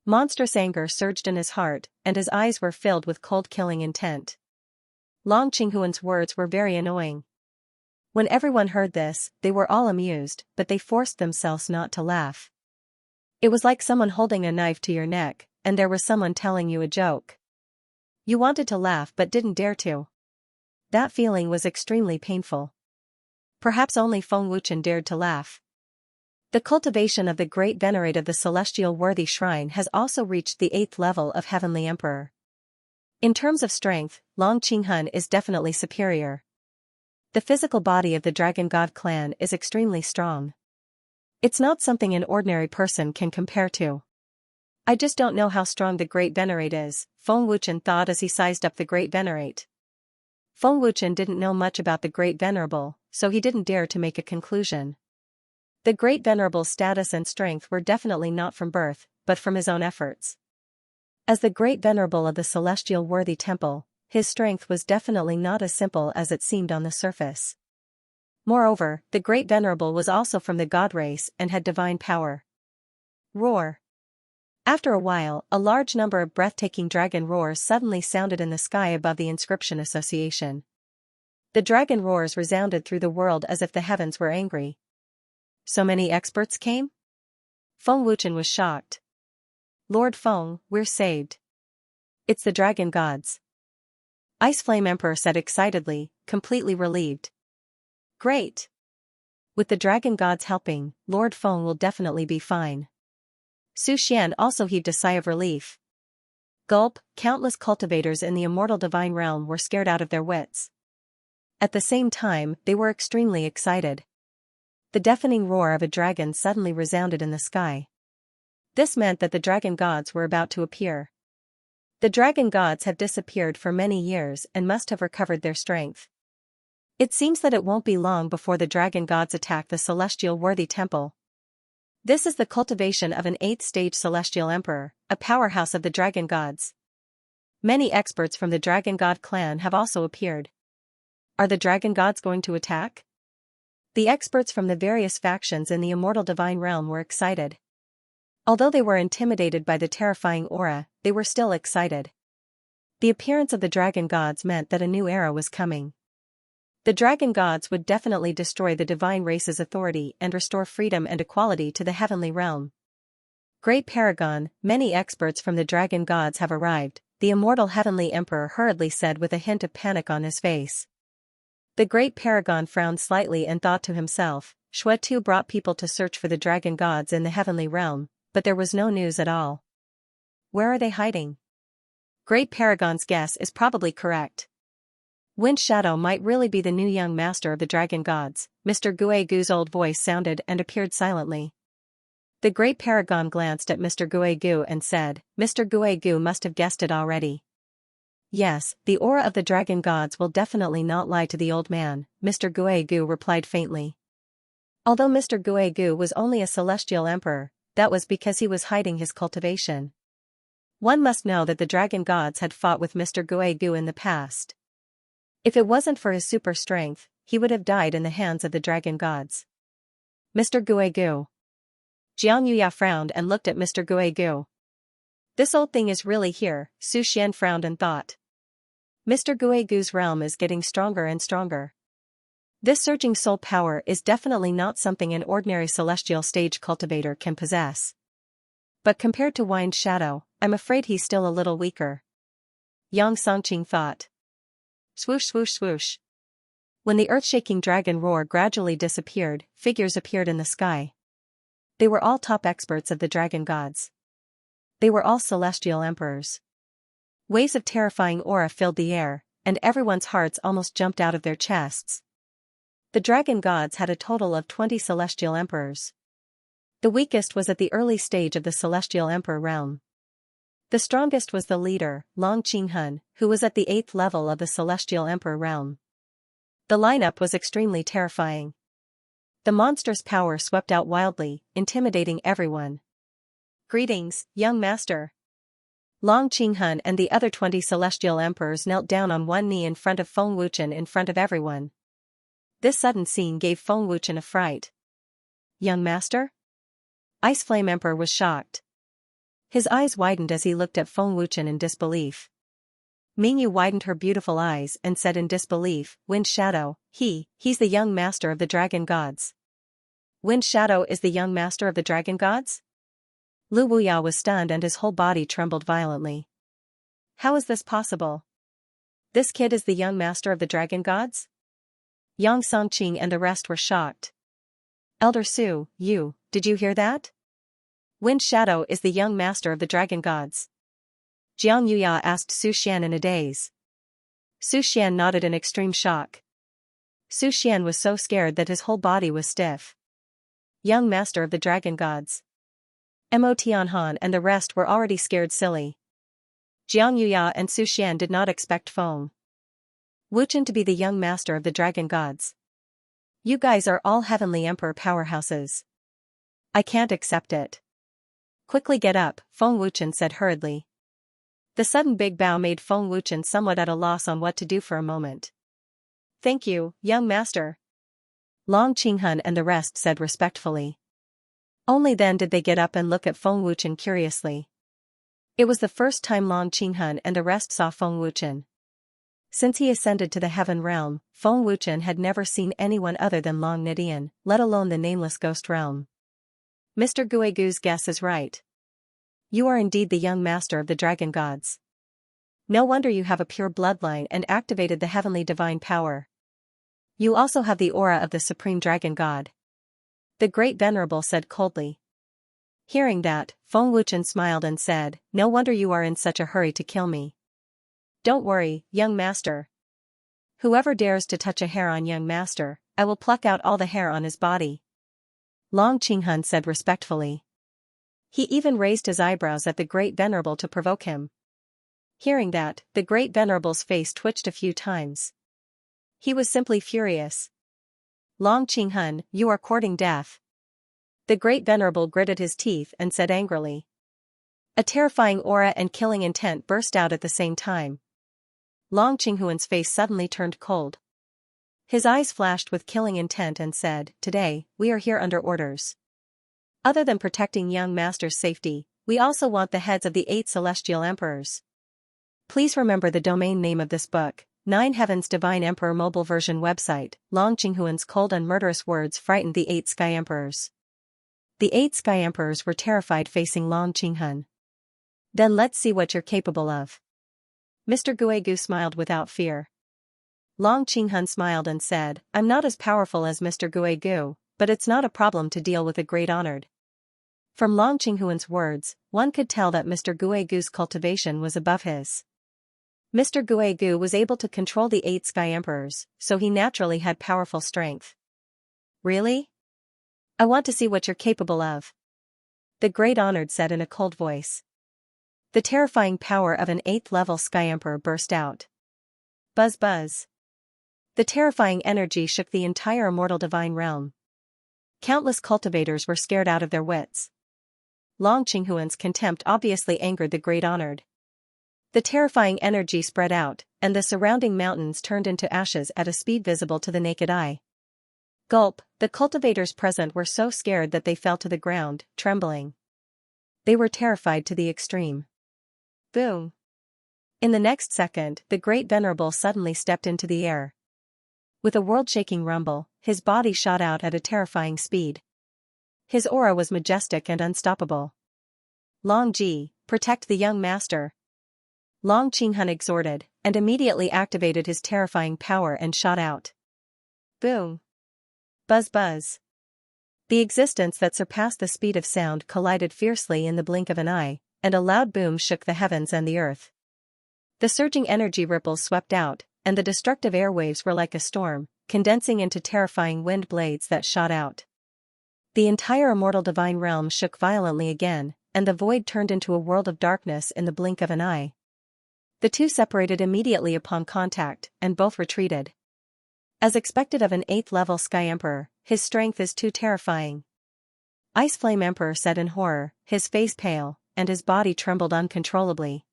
Monstrous anger surged in his heart, and his eyes were filled with cold killing intent. Long Qinghuan's words were very annoying. When everyone heard this, they were all amused, but they forced themselves not to laugh. It was like someone holding a knife to your neck, and there was someone telling you a joke. You wanted to laugh but didn't dare to. That feeling was extremely painful. Perhaps only Feng Wuchen dared to laugh. The cultivation of the great venerate of the celestial worthy shrine has also reached the 8th level of Heavenly Emperor. In terms of strength, Long Qinghun is definitely superior. The physical body of the Dragon God clan is extremely strong. It's not something an ordinary person can compare to. I just don't know how strong the Great Venerate is, Feng Wuchen thought as he sized up the Great Venerate. Feng Wuchen didn't know much about the Great Venerable, so he didn't dare to make a conclusion. The Great Venerable's status and strength were definitely not from birth, but from his own efforts. As the Great Venerable of the Celestial Worthy Temple, his strength was definitely not as simple as it seemed on the surface. Moreover, the Great Venerable was also from the God race and had divine power. Roar. After a while, a large number of breathtaking dragon roars suddenly sounded in the sky above the Inscription Association. The dragon roars resounded through the world as if the heavens were angry. So many experts came? Feng Wuchen was shocked. Lord Feng, we're saved. It's the dragon gods. Ice Flame Emperor said excitedly, completely relieved. Great! With the dragon gods helping, Lord Feng will definitely be fine. Su Xian also heaved a sigh of relief. Gulp, countless cultivators in the immortal divine realm were scared out of their wits. At the same time, they were extremely excited. The deafening roar of a dragon suddenly resounded in the sky. This meant that the dragon gods were about to appear. The dragon gods have disappeared for many years and must have recovered their strength. It seems that it won't be long before the dragon gods attack the celestial worthy temple. This is the cultivation of an 8th-stage celestial emperor, a powerhouse of the dragon gods. Many experts from the dragon god clan have also appeared. Are the dragon gods going to attack? The experts from the various factions in the immortal divine realm were excited. Although they were intimidated by the terrifying aura, they were still excited. The appearance of the dragon gods meant that a new era was coming. The dragon gods would definitely destroy the divine race's authority and restore freedom and equality to the heavenly realm. Great Paragon, many experts from the dragon gods have arrived, the immortal heavenly emperor hurriedly said with a hint of panic on his face. The great Paragon frowned slightly and thought to himself, Xue Tu brought people to search for the dragon gods in the heavenly realm, but there was no news at all. Where are they hiding? Great Paragon's guess is probably correct. Wind Shadow might really be the new young master of the dragon gods, Mr. Guigu's old voice sounded and appeared silently. The great Paragon glanced at Mr. Guigu and said, Mr. Guigu must have guessed it already. Yes, the aura of the dragon gods will definitely not lie to the old man, Mr. Guigu replied faintly. Although Mr. Guigu was only a celestial emperor, that was because he was hiding his cultivation. One must know that the dragon gods had fought with Mr. Guigu in the past. If it wasn't for his super strength, he would have died in the hands of the dragon gods. Mr. Guigu. Jiang Yuya frowned and looked at Mr. Guigu. This old thing is really here, Su Xian frowned and thought. Mr. Guigu's realm is getting stronger and stronger. This surging soul power is definitely not something an ordinary celestial stage cultivator can possess. But compared to Wind Shadow, I'm afraid he's still a little weaker. Yang Songqing thought. Swoosh swoosh swoosh. When the earth-shaking dragon roar gradually disappeared, figures appeared in the sky. They were all top experts of the dragon gods. They were all celestial emperors. Waves of terrifying aura filled the air, and everyone's hearts almost jumped out of their chests. The dragon gods had a total of 20 celestial emperors. The weakest was at the early stage of the celestial emperor realm. The strongest was the leader, Long Qinghun, who was at the 8th level of the celestial emperor realm. The lineup was extremely terrifying. The monstrous power swept out wildly, intimidating everyone. Greetings, young master. Long Qinghun and the other 20 celestial emperors knelt down on one knee in front of Feng Wuchen in front of everyone. This sudden scene gave Feng Wuchen a fright. Young master? Ice Flame Emperor was shocked. His eyes widened as he looked at Feng Wuchen in disbelief. Mingyu widened her beautiful eyes and said in disbelief, Wind Shadow, he's the young master of the dragon gods. Wind Shadow is the young master of the dragon gods? Lu Wuya was stunned and his whole body trembled violently. How is this possible? This kid is the young master of the dragon gods? Yang Songqing and the rest were shocked. Elder Su, did you hear that? Wind Shadow is the young master of the dragon gods. Jiang Yuya asked Su Xian in a daze. Su Xian nodded in extreme shock. Su Xian was so scared that his whole body was stiff. Young master of the dragon gods. Mo Tianhan and the rest were already scared silly. Jiang Yuya and Su Xian did not expect Feng Wuchen to be the young master of the dragon gods. You guys are all heavenly emperor powerhouses. I can't accept it. Quickly get up, Feng Wuchen said hurriedly. The sudden big bow made Feng Wuchen somewhat at a loss on what to do for a moment. Thank you, young master. Long Qinghun and the rest said respectfully. Only then did they get up and look at Feng Wuchen curiously. It was the first time Long Qinghun and the rest saw Feng Wuchen. Since he ascended to the heaven realm, Feng Wuchen had never seen anyone other than Long Nidian, let alone the nameless ghost realm. Mr. Guegu's guess is right. You are indeed the young master of the dragon gods. No wonder you have a pure bloodline and activated the heavenly divine power. You also have the aura of the supreme dragon god. The great venerable said coldly. Hearing that, Feng Wuchen smiled and said, No wonder you are in such a hurry to kill me. Don't worry, young master. Whoever dares to touch a hair on young master, I will pluck out all the hair on his body. Long Qinghun said respectfully. He even raised his eyebrows at the great venerable to provoke him. Hearing that, the great venerable's face twitched a few times. He was simply furious. Long Qinghun, you are courting death. The great venerable gritted his teeth and said angrily. A terrifying aura and killing intent burst out at the same time. Long Qinghun's face suddenly turned cold. His eyes flashed with killing intent and said, Today, we are here under orders. Other than protecting young master's safety, we also want the heads of the 8 celestial emperors. Please remember the domain name of this book, 9 Heavens Divine Emperor mobile version website. Long Qinghun's cold and murderous words frightened the 8 sky emperors. The 8 sky emperors were terrified facing Long Qinghun. Then let's see what you're capable of. Mr. Guegu smiled without fear. Long Qinghun smiled and said, I'm not as powerful as Mr. Guegu, but it's not a problem to deal with a great honored. From Long Qinghun's words, one could tell that Mr. Guegu's cultivation was above his. Mr. Guegu was able to control the 8 sky emperors, so he naturally had powerful strength. Really? I want to see what you're capable of. The great honored said in a cold voice. The terrifying power of an 8th level sky emperor burst out. Buzz buzz. The terrifying energy shook the entire immortal divine realm. Countless cultivators were scared out of their wits. Long Qinghun's contempt obviously angered the great honored. The terrifying energy spread out, and the surrounding mountains turned into ashes at a speed visible to the naked eye. Gulp, the cultivators present were so scared that they fell to the ground, trembling. They were terrified to the extreme. Boom. In the next second, the great venerable suddenly stepped into the air. With a world-shaking rumble, his body shot out at a terrifying speed. His aura was majestic and unstoppable. Long Ji, protect the young master. Long Qinghun exhorted, and immediately activated his terrifying power and shot out. Boom. Buzz buzz. The existence that surpassed the speed of sound collided fiercely in the blink of an eye, and a loud boom shook the heavens and the earth. The surging energy ripples swept out, and the destructive airwaves were like a storm, condensing into terrifying wind blades that shot out. The entire immortal divine realm shook violently again, and the void turned into a world of darkness in the blink of an eye. The two separated immediately upon contact, and both retreated. As expected of an 8th level sky emperor, his strength is too terrifying. Ice Flame Emperor said in horror, his face pale, and his body trembled uncontrollably.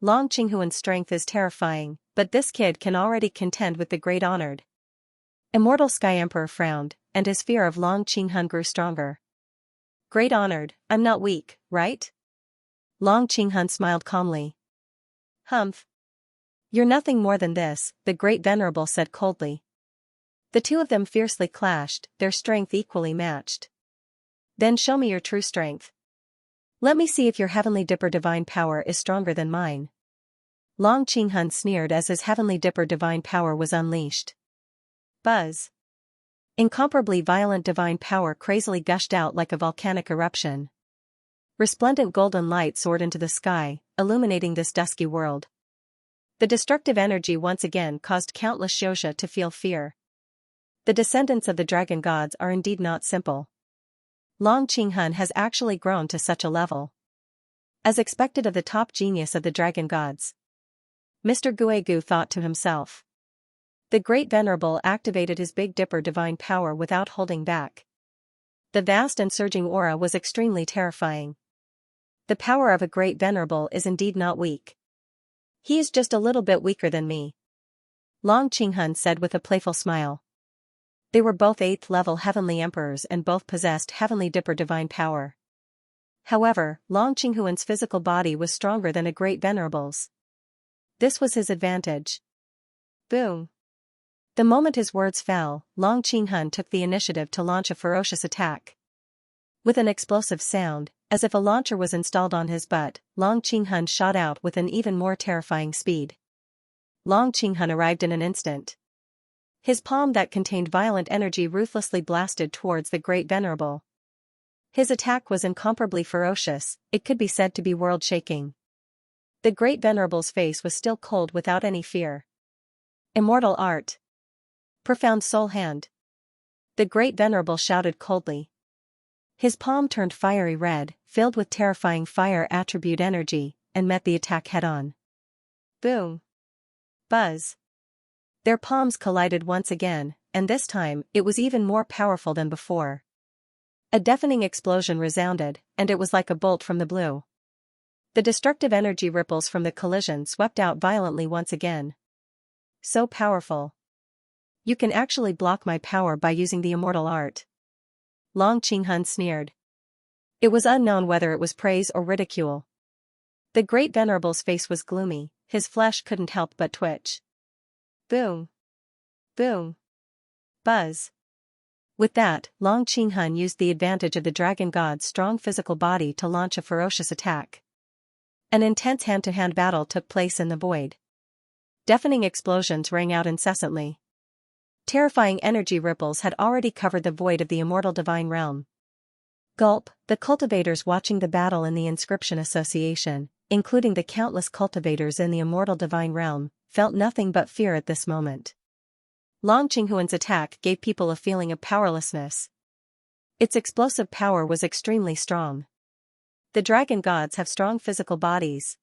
Long Qinghun's strength is terrifying, but this kid can already contend with the great honored. Immortal Sky Emperor frowned, and his fear of Long Qinghun grew stronger. Great honored, I'm not weak, right? Long Qinghun smiled calmly. Humph. "You're nothing more than this," the Great Venerable said coldly. The two of them fiercely clashed, their strength equally matched. "Then show me your true strength. Let me see if your Heavenly Dipper divine power is stronger than mine." Long Qinghun sneered as his Heavenly Dipper divine power was unleashed. Buzz. Incomparably violent divine power crazily gushed out like a volcanic eruption. Resplendent golden light soared into the sky, illuminating this dusky world. The destructive energy once again caused countless Xianxia to feel fear. The descendants of the dragon gods are indeed not simple. Long Qinghun has actually grown to such a level. As expected of the top genius of the dragon gods. Mr. Guegu thought to himself. The Great Venerable activated his Big Dipper divine power without holding back. The vast and surging aura was extremely terrifying. The power of a Great Venerable is indeed not weak. He is just a little bit weaker than me. Long Qinghun said with a playful smile. They were both 8th level heavenly emperors and both possessed Heavenly Dipper divine power. However, Long Qinghun's physical body was stronger than a Great Venerable's. This was his advantage. Boom. The moment his words fell, Long Qinghun took the initiative to launch a ferocious attack. With an explosive sound, as if a launcher was installed on his butt, Long Qinghun shot out with an even more terrifying speed. Long Qinghun arrived in an instant. His palm that contained violent energy ruthlessly blasted towards the Great Venerable. His attack was incomparably ferocious, it could be said to be world-shaking. The Great Venerable's face was still cold without any fear. Immortal art. Profound soul hand. The Great Venerable shouted coldly. His palm turned fiery red, filled with terrifying fire attribute energy, and met the attack head-on. Boom. Buzz. Their palms collided once again, and this time, it was even more powerful than before. A deafening explosion resounded, and it was like a bolt from the blue. The destructive energy ripples from the collision swept out violently once again. So powerful. You can actually block my power by using the immortal art. Long Qinghun sneered. It was unknown whether it was praise or ridicule. The Great Venerable's face was gloomy, his flesh couldn't help but twitch. Boom. Boom. Buzz. With that, Long Qinghun used the advantage of the dragon god's strong physical body to launch a ferocious attack. An intense hand-to-hand battle took place in the void. Deafening explosions rang out incessantly. Terrifying energy ripples had already covered the void of the immortal divine realm. Gulp, the cultivators watching the battle in the Inscription Association, including the countless cultivators in the immortal divine realm, felt nothing but fear at this moment. Long Qinghun's attack gave people a feeling of powerlessness. Its explosive power was extremely strong. The dragon gods have strong physical bodies.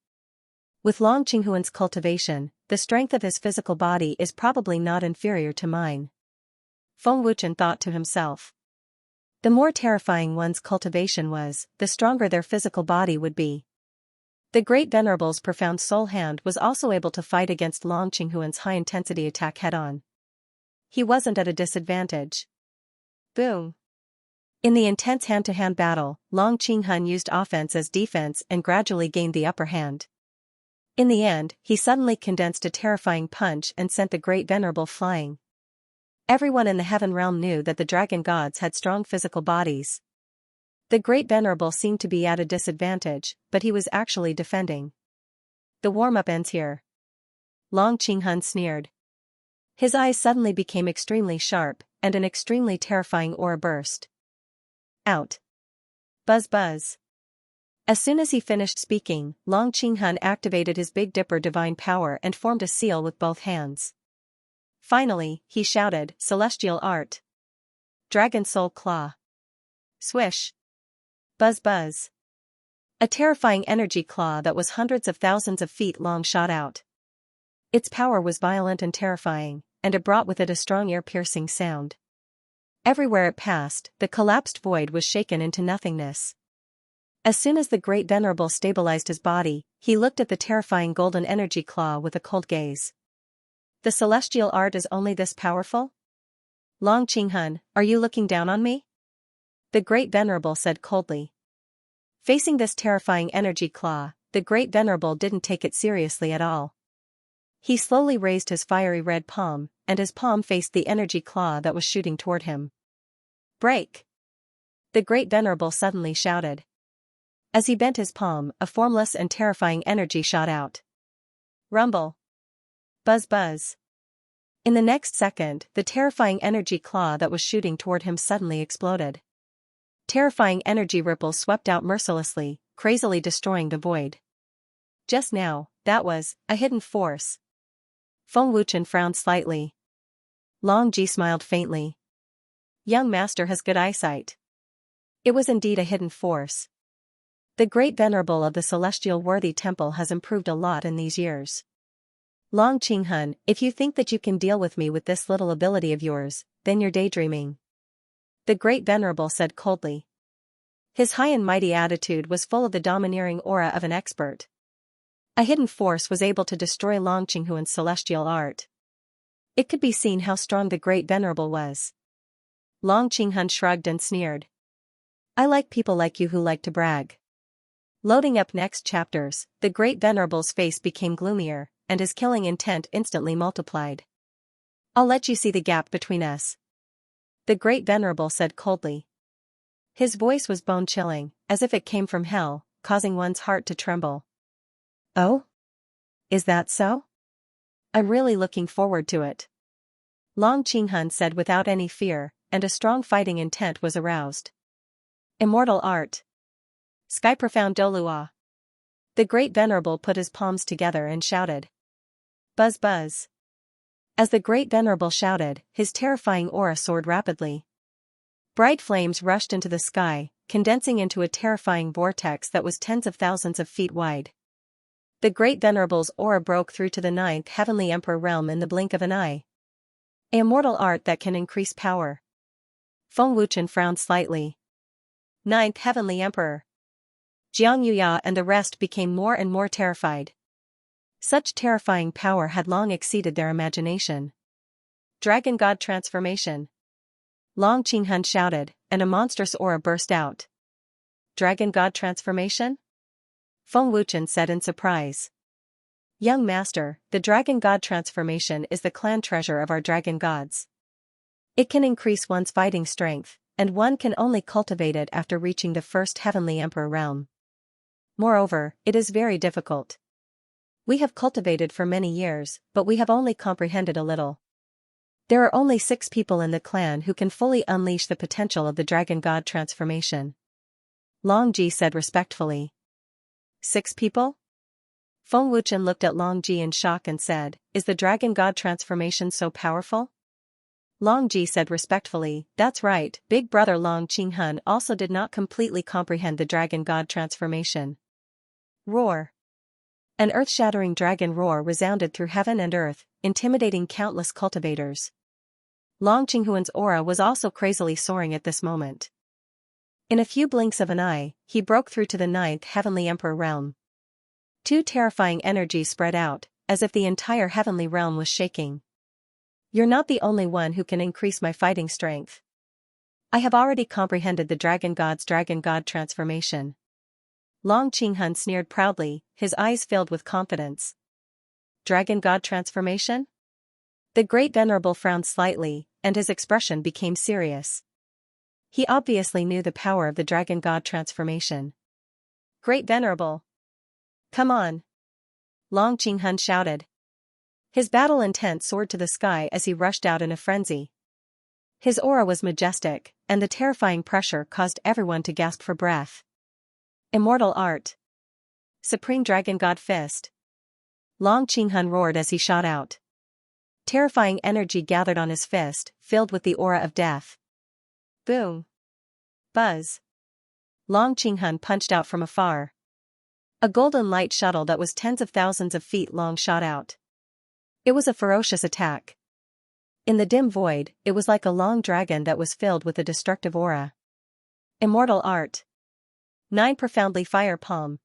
With Long Qinghun's cultivation, the strength of his physical body is probably not inferior to mine. Feng Wuchen thought to himself. The more terrifying one's cultivation was, the stronger their physical body would be. The Great Venerable's profound soul hand was also able to fight against Long Qinghun's high-intensity attack head-on. He wasn't at a disadvantage. Boom. In the intense hand-to-hand battle, Long Qinghun used offense as defense and gradually gained the upper hand. In the end, he suddenly condensed a terrifying punch and sent the Great Venerable flying. Everyone in the heaven realm knew that the dragon gods had strong physical bodies. The Great Venerable seemed to be at a disadvantage, but he was actually defending. The warm-up ends here. Long Qinghun sneered. His eyes suddenly became extremely sharp, and an extremely terrifying aura burst out. Buzz buzz. As soon as he finished speaking, Long Qinghun activated his Big Dipper divine power and formed a seal with both hands. Finally, he shouted, "Celestial art! Dragon soul claw!" Swish! Buzz buzz! A terrifying energy claw that was hundreds of thousands of feet long shot out. Its power was violent and terrifying, and it brought with it a strong ear-piercing sound. Everywhere it passed, the collapsed void was shaken into nothingness. As soon as the Great Venerable stabilized his body, he looked at the terrifying golden energy claw with a cold gaze. The celestial art is only this powerful? Long Qinghun, are you looking down on me? The Great Venerable said coldly. Facing this terrifying energy claw, the Great Venerable didn't take it seriously at all. He slowly raised his fiery red palm, and his palm faced the energy claw that was shooting toward him. "Break!" the Great Venerable suddenly shouted. As he bent his palm, a formless and terrifying energy shot out. Rumble. Buzz buzz. In the next second, the terrifying energy claw that was shooting toward him suddenly exploded. Terrifying energy ripples swept out mercilessly, crazily destroying the void. Just now, that was a hidden force. Feng Wuchen frowned slightly. Long Ji smiled faintly. Young master has good eyesight. It was indeed a hidden force. The Great Venerable of the Celestial Worthy Temple has improved a lot in these years. Long Qinghun, if you think that you can deal with me with this little ability of yours, then you're daydreaming. The Great Venerable said coldly. His high and mighty attitude was full of the domineering aura of an expert. A hidden force was able to destroy Long Qinghun's celestial art. It could be seen how strong the Great Venerable was. Long Qinghun shrugged and sneered. I like people like you who like to brag. Loading up next chapters, the Great Venerable's face became gloomier, and his killing intent instantly multiplied. I'll let you see the gap between us. The Great Venerable said coldly. His voice was bone-chilling, as if it came from hell, causing one's heart to tremble. Oh? Is that so? I'm really looking forward to it. Long Qinghun said without any fear, and a strong fighting intent was aroused. Immortal art. Sky profound Dolua. The Great Venerable put his palms together and shouted. Buzz buzz. As the Great Venerable shouted, his terrifying aura soared rapidly. Bright flames rushed into the sky, condensing into a terrifying vortex that was tens of thousands of feet wide. The Great Venerable's aura broke through to the 9th Heavenly Emperor realm in the blink of an eye. Immortal art that can increase power. Feng Wuchen frowned slightly. 9th Heavenly Emperor. Xianxia and the rest became more and more terrified. Such terrifying power had long exceeded their imagination. Dragon God transformation. Long Qinghun shouted, and a monstrous aura burst out. Dragon God transformation? Feng Wuchen said in surprise. Young master, the Dragon God transformation is the clan treasure of our dragon gods. It can increase one's fighting strength, and one can only cultivate it after reaching the 1st Heavenly Emperor realm. Moreover, it is very difficult. We have cultivated for many years, but we have only comprehended a little. There are only 6 people in the clan who can fully unleash the potential of the Dragon God transformation. Long Ji said respectfully. 6 people? Feng Wuchen looked at Long Ji in shock and said, Is the Dragon God transformation so powerful? Long Ji said respectfully, That's right. Big brother Long Qinghun also did not completely comprehend the Dragon God transformation. Roar. An earth-shattering dragon roar resounded through heaven and earth, intimidating countless cultivators. Long Qinghun's aura was also crazily soaring at this moment. In a few blinks of an eye, he broke through to the 9th Heavenly Emperor realm. 2 terrifying energies spread out, as if the entire heavenly realm was shaking. You're not the only one who can increase my fighting strength. I have already comprehended the Dragon God's Dragon God transformation. Long Qinghun sneered proudly, his eyes filled with confidence. Dragon God transformation? The Great Venerable frowned slightly, and his expression became serious. He obviously knew the power of the Dragon God transformation. Great Venerable! Come on! Long Qinghun shouted. His battle intent soared to the sky as he rushed out in a frenzy. His aura was majestic, and the terrifying pressure caused everyone to gasp for breath. Immortal art. Supreme Dragon God Fist. Long Qinghun roared as he shot out. Terrifying energy gathered on his fist, filled with the aura of death. Boom. Buzz. Long Qinghun punched out from afar. A golden light shuttle that was tens of thousands of feet long shot out. It was a ferocious attack. In the dim void, it was like a long dragon that was filled with a destructive aura. Immortal art. 9 profoundly fire palm.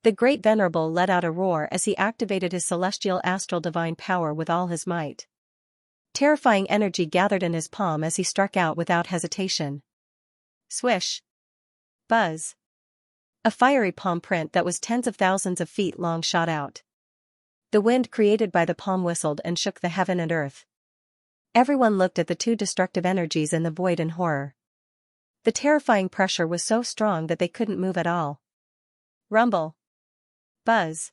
The Great Venerable let out a roar as he activated his celestial astral divine power with all his might. Terrifying energy gathered in his palm as he struck out without hesitation. Swish. Buzz. A fiery palm print that was tens of thousands of feet long shot out. The wind created by the palm whistled and shook the heaven and earth. Everyone looked at the two destructive energies in the void in horror. The terrifying pressure was so strong that they couldn't move at all. Rumble. Buzz.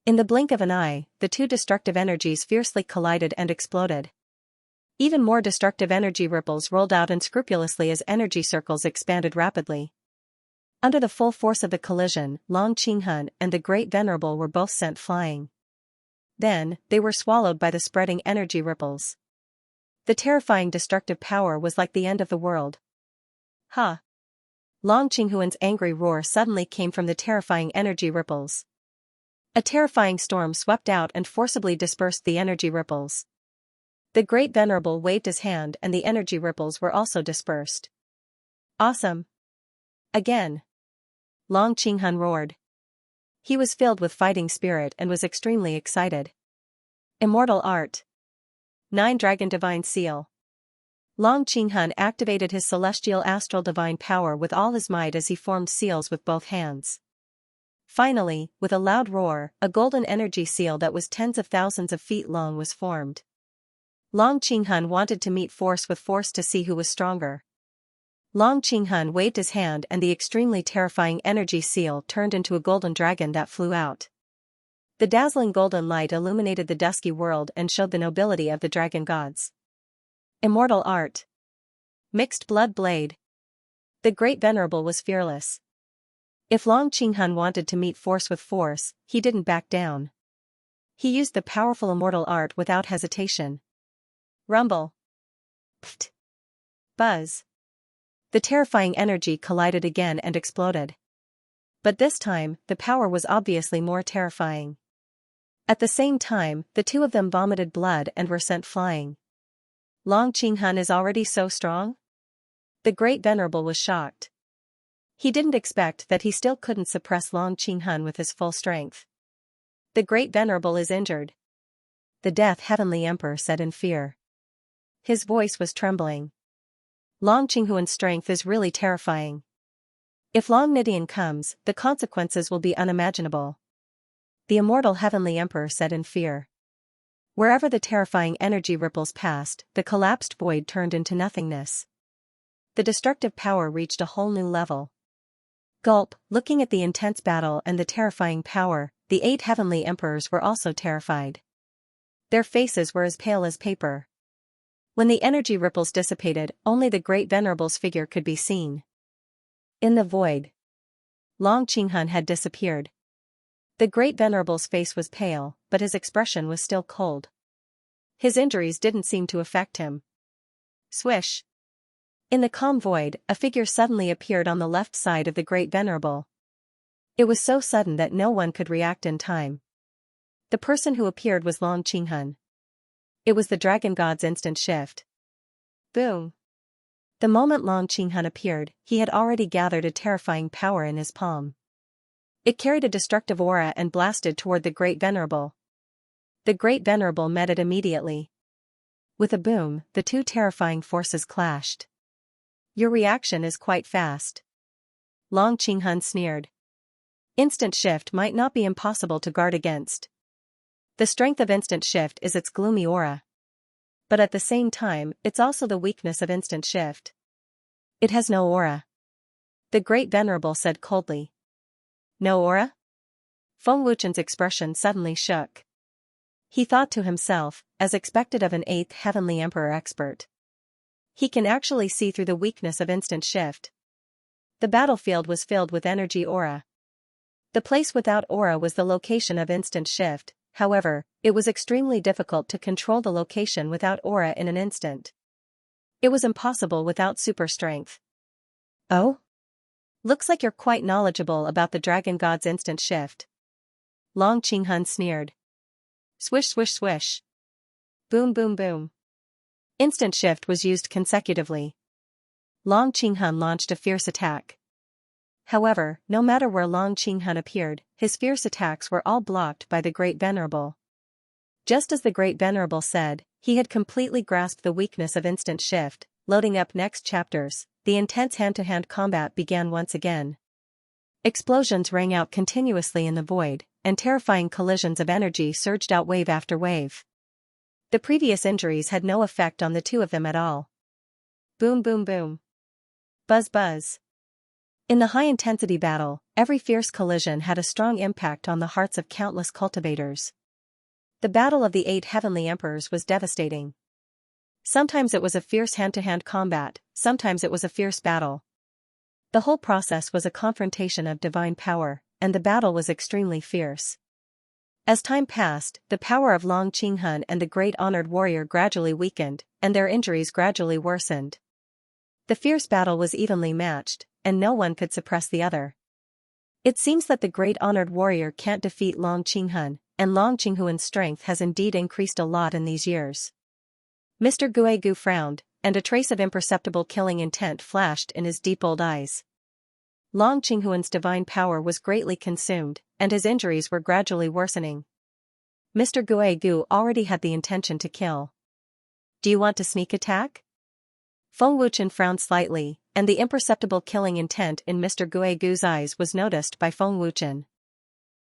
In the blink of an eye, the two destructive energies fiercely collided and exploded. Even more destructive energy ripples rolled out unscrupulously as energy circles expanded rapidly. Under the full force of the collision, Long Qinghun and the Great Venerable were both sent flying. Then, they were swallowed by the spreading energy ripples. The terrifying destructive power was like the end of the world. Ha! Long Qinghuan's angry roar suddenly came from the terrifying energy ripples. A terrifying storm swept out and forcibly dispersed the energy ripples. The Great Venerable waved his hand and the energy ripples were also dispersed. Awesome! Again! Long Qinghun roared. He was filled with fighting spirit and was extremely excited. Immortal Art. 9 Dragon Divine Seal. Long Qinghun activated his celestial astral divine power with all his might as he formed seals with both hands. Finally, with a loud roar, a golden energy seal that was tens of thousands of feet long was formed. Long Qinghun wanted to meet force with force to see who was stronger. Long Qinghun waved his hand and the extremely terrifying energy seal turned into a golden dragon that flew out. The dazzling golden light illuminated the dusky world and showed the nobility of the dragon gods. Immortal Art. Mixed Blood Blade. The Great Venerable was fearless. If Long Qinghun wanted to meet force with force, he didn't back down. He used the powerful Immortal Art without hesitation. Rumble. Pft. Buzz. The terrifying energy collided again and exploded. But this time, the power was obviously more terrifying. At the same time, the two of them vomited blood and were sent flying. Long Qinghun is already so strong? The Great Venerable was shocked. He didn't expect that he still couldn't suppress Long Qinghun with his full strength. The Great Venerable is injured. The Death Heavenly Emperor said in fear. His voice was trembling. Long Qinghuan's strength is really terrifying. If Long Nidian comes, the consequences will be unimaginable. The Immortal Heavenly Emperor said in fear. Wherever the terrifying energy ripples passed, the collapsed void turned into nothingness. The destructive power reached a whole new level. Gulp, looking at the intense battle and the terrifying power, the 8 heavenly emperors were also terrified. Their faces were as pale as paper. When the energy ripples dissipated, only the Great Venerable's figure could be seen. In the void, Long Qinghun had disappeared. The Great Venerable's face was pale, but his expression was still cold. His injuries didn't seem to affect him. Swish! In the calm void, a figure suddenly appeared on the left side of the Great Venerable. It was so sudden that no one could react in time. The person who appeared was Long Qinghun. It was the Dragon God's instant shift. Boom! The moment Long Qinghun appeared, he had already gathered a terrifying power in his palm. It carried a destructive aura and blasted toward the Great Venerable. The Great Venerable met it immediately. With a boom, the two terrifying forces clashed. Your reaction is quite fast. Long Qinghun sneered. Instant shift might not be impossible to guard against. The strength of instant shift is its gloomy aura. But at the same time, it's also the weakness of instant shift. It has no aura. The Great Venerable said coldly. No aura? Feng Wuchen's expression suddenly shook. He thought to himself, as expected of an 8th Heavenly Emperor expert. He can actually see through the weakness of instant shift. The battlefield was filled with energy aura. The place without aura was the location of instant shift. However, it was extremely difficult to control the location without aura in an instant. It was impossible without super strength. Oh? Looks like you're quite knowledgeable about the Dragon God's instant shift. Long Qinghun sneered. Swish swish swish. Boom boom boom. Instant shift was used consecutively. Long Qinghun launched a fierce attack. However, no matter where Long Qinghun appeared, his fierce attacks were all blocked by the Great Venerable. Just as the Great Venerable said, he had completely grasped the weakness of instant shift. Loading up next chapters, the intense hand-to-hand combat began once again. Explosions rang out continuously in the void, and terrifying collisions of energy surged out wave after wave. The previous injuries had no effect on the two of them at all. Boom boom boom. Buzz buzz. In the high-intensity battle, every fierce collision had a strong impact on the hearts of countless cultivators. The Battle of the Eight Heavenly Emperors was devastating. Sometimes it was a fierce hand-to-hand combat, sometimes it was a fierce battle. The whole process was a confrontation of divine power, and the battle was extremely fierce. As time passed, the power of Long Qinghun and the great honored warrior gradually weakened, and their injuries gradually worsened. The fierce battle was evenly matched, and no one could suppress the other. It seems that the great honored warrior can't defeat Long Qinghun, and Long Qinghun's strength has indeed increased a lot in these years. Mr. Guegu frowned, and a trace of imperceptible killing intent flashed in his deep old eyes. Long Qinghun's divine power was greatly consumed, and his injuries were gradually worsening. Mr. Guegu already had the intention to kill. Do you want to sneak attack? Feng Wuchen frowned slightly, and the imperceptible killing intent in Mr. Guegu's eyes was noticed by Feng Wuchen.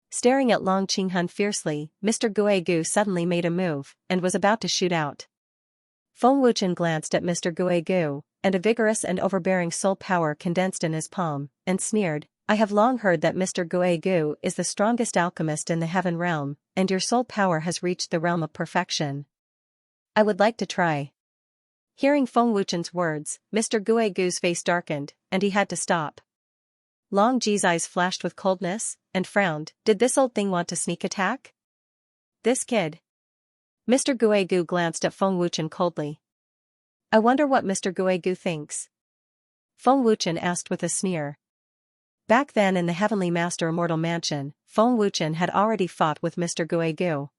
Staring at Long Qinghun fiercely, Mr. Guegu suddenly made a move, and was about to shoot out. Feng Wuchen glanced at Mr. Guegu, and a vigorous and overbearing soul power condensed in his palm, and sneered, I have long heard that Mr. Guegu is the strongest alchemist in the heaven realm, and your soul power has reached the realm of perfection. I would like to try. Hearing Feng Wuchen's words, Mr. Guegu's face darkened, and he had to stop. Long Ji's eyes flashed with coldness, and frowned. Did this old thing want to sneak attack? This kid. Mr. Guegu glanced at Feng Wuchen coldly. I wonder what Mr. Guegu thinks. Feng Wuchen asked with a sneer. Back then in the Heavenly Master Immortal Mansion, Feng Wuchen had already fought with Mr. Guegu.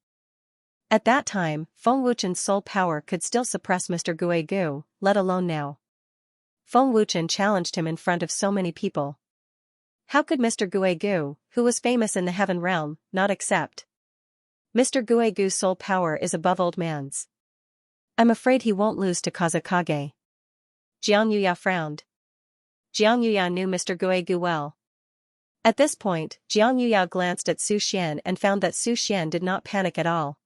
At that time, Feng Wuchen's soul power could still suppress Mr. Guegu, let alone now. Feng Wuchen challenged him in front of so many people. How could Mr. Guegu, who was famous in the heaven realm, not accept? Mr. Guegu's soul power is above old man's. I'm afraid he won't lose to Kazakage. Xianxia frowned. Xianxia knew Mr. Guegu well. At this point, Xianxia glanced at Su Xian and found that Su Xian did not panic at all.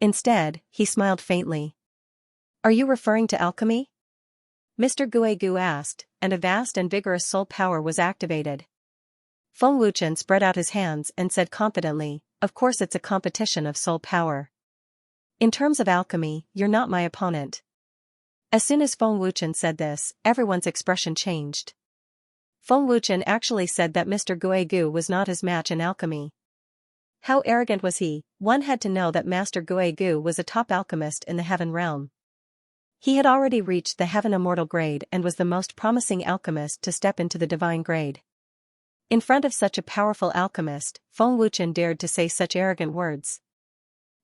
Instead, he smiled faintly. Are you referring to alchemy? Mr. Guegu asked, and a vast and vigorous soul power was activated. Feng Wuchen spread out his hands and said confidently, of course it's a competition of soul power. In terms of alchemy, you're not my opponent. As soon as Feng Wuchen said this, everyone's expression changed. Feng Wuchen actually said that Mr. Guegu was not his match in alchemy. How arrogant was he? One had to know that Master Guegu was a top alchemist in the heaven realm. He had already reached the heaven immortal grade and was the most promising alchemist to step into the divine grade. In front of such a powerful alchemist, Feng Wuchen dared to say such arrogant words.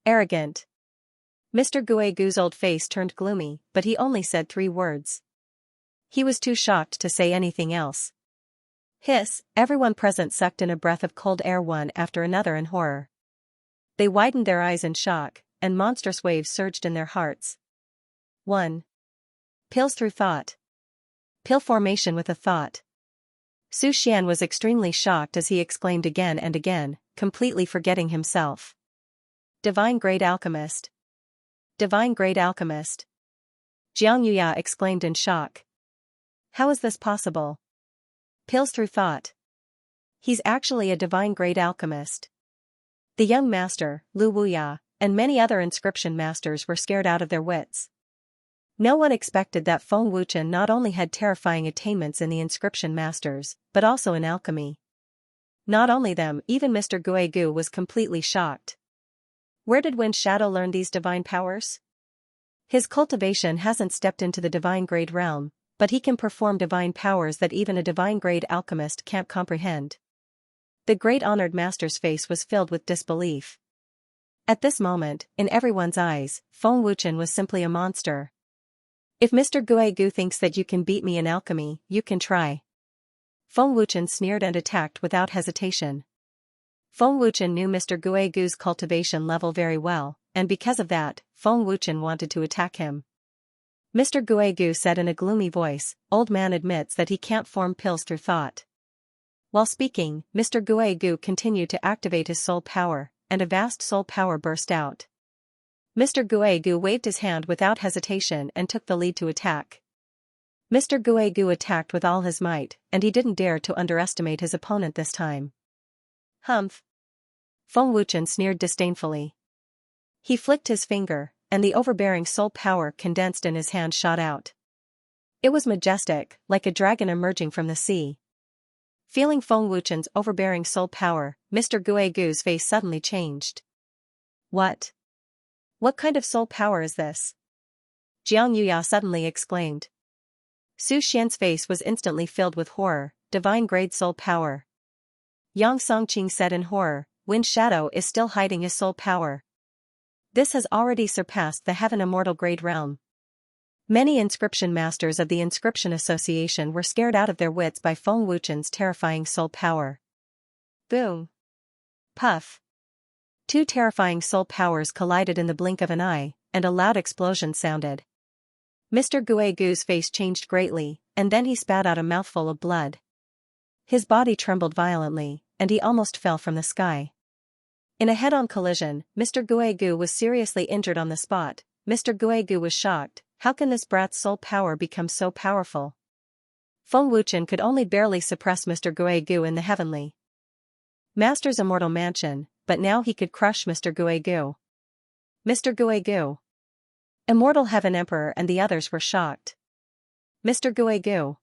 Arrogant. Mr. Guegu's old face turned gloomy, but he only said 3 words. He was too shocked to say anything else. Hiss, everyone present sucked in a breath of cold air one after another in horror. They widened their eyes in shock, and monstrous waves surged in their hearts. 1. Pills through thought. Pill formation with a thought. Su Xian was extremely shocked as he exclaimed again and again, completely forgetting himself. Divine Grade Alchemist. Divine Grade Alchemist. Xianxia exclaimed in shock. How is this possible? Pills through thought. He's actually a divine grade alchemist. The young master, Lu Wuya, and many other inscription masters were scared out of their wits. No one expected that Feng Wuchen not only had terrifying attainments in the inscription masters, but also in alchemy. Not only them, even Mr. Guegu was completely shocked. Where did Wind Shadow learn these divine powers? His cultivation hasn't stepped into the divine grade realm, but he can perform divine powers that even a divine grade alchemist can't comprehend. The great honored master's face was filled with disbelief. At this moment, in everyone's eyes, Feng Wuchen was simply a monster. If Mr. Guegu thinks that you can beat me in alchemy, you can try. Feng Wuchen sneered and attacked without hesitation. Feng Wuchen knew Mr. Guegu's cultivation level very well, and because of that, Feng Wuchen wanted to attack him. Mr. Guegu said in a gloomy voice, old man admits that he can't form pills through thought. While speaking, Mr. Guegu continued to activate his soul power, and a vast soul power burst out. Mr. Guegu waved his hand without hesitation and took the lead to attack. Mr. Guegu attacked with all his might, and he didn't dare to underestimate his opponent this time. Humph! Feng Wuchen sneered disdainfully. He flicked his finger, and the overbearing soul power condensed in his hand shot out. It was majestic, like a dragon emerging from the sea. Feeling Feng Wuchen's overbearing soul power, Mr. Guegu's face suddenly changed. What? What kind of soul power is this? Xianxia suddenly exclaimed. Su Xian's face was instantly filled with horror. Divine-grade soul power. Yang Songqing said in horror, Wind Shadow is still hiding his soul power. This has already surpassed the Heaven Immortal grade realm. Many inscription masters of the Inscription Association were scared out of their wits by Feng Wuchen's terrifying soul power. Boom! Puff! Two terrifying soul powers collided in the blink of an eye, and a loud explosion sounded. Mr. Guegu's face changed greatly, and then he spat out a mouthful of blood. His body trembled violently, and he almost fell from the sky. In a head-on collision, Mr. Guegu was seriously injured on the spot. Mr. Guegu was shocked. How can this brat's soul power become so powerful? Feng Wuchen could only barely suppress Mr. Guegu in the heavenly Master's immortal mansion, but now he could crush Mr. Guegu. Mr. Guegu! Immortal Heaven Emperor and the others were shocked. Mr. Guegu!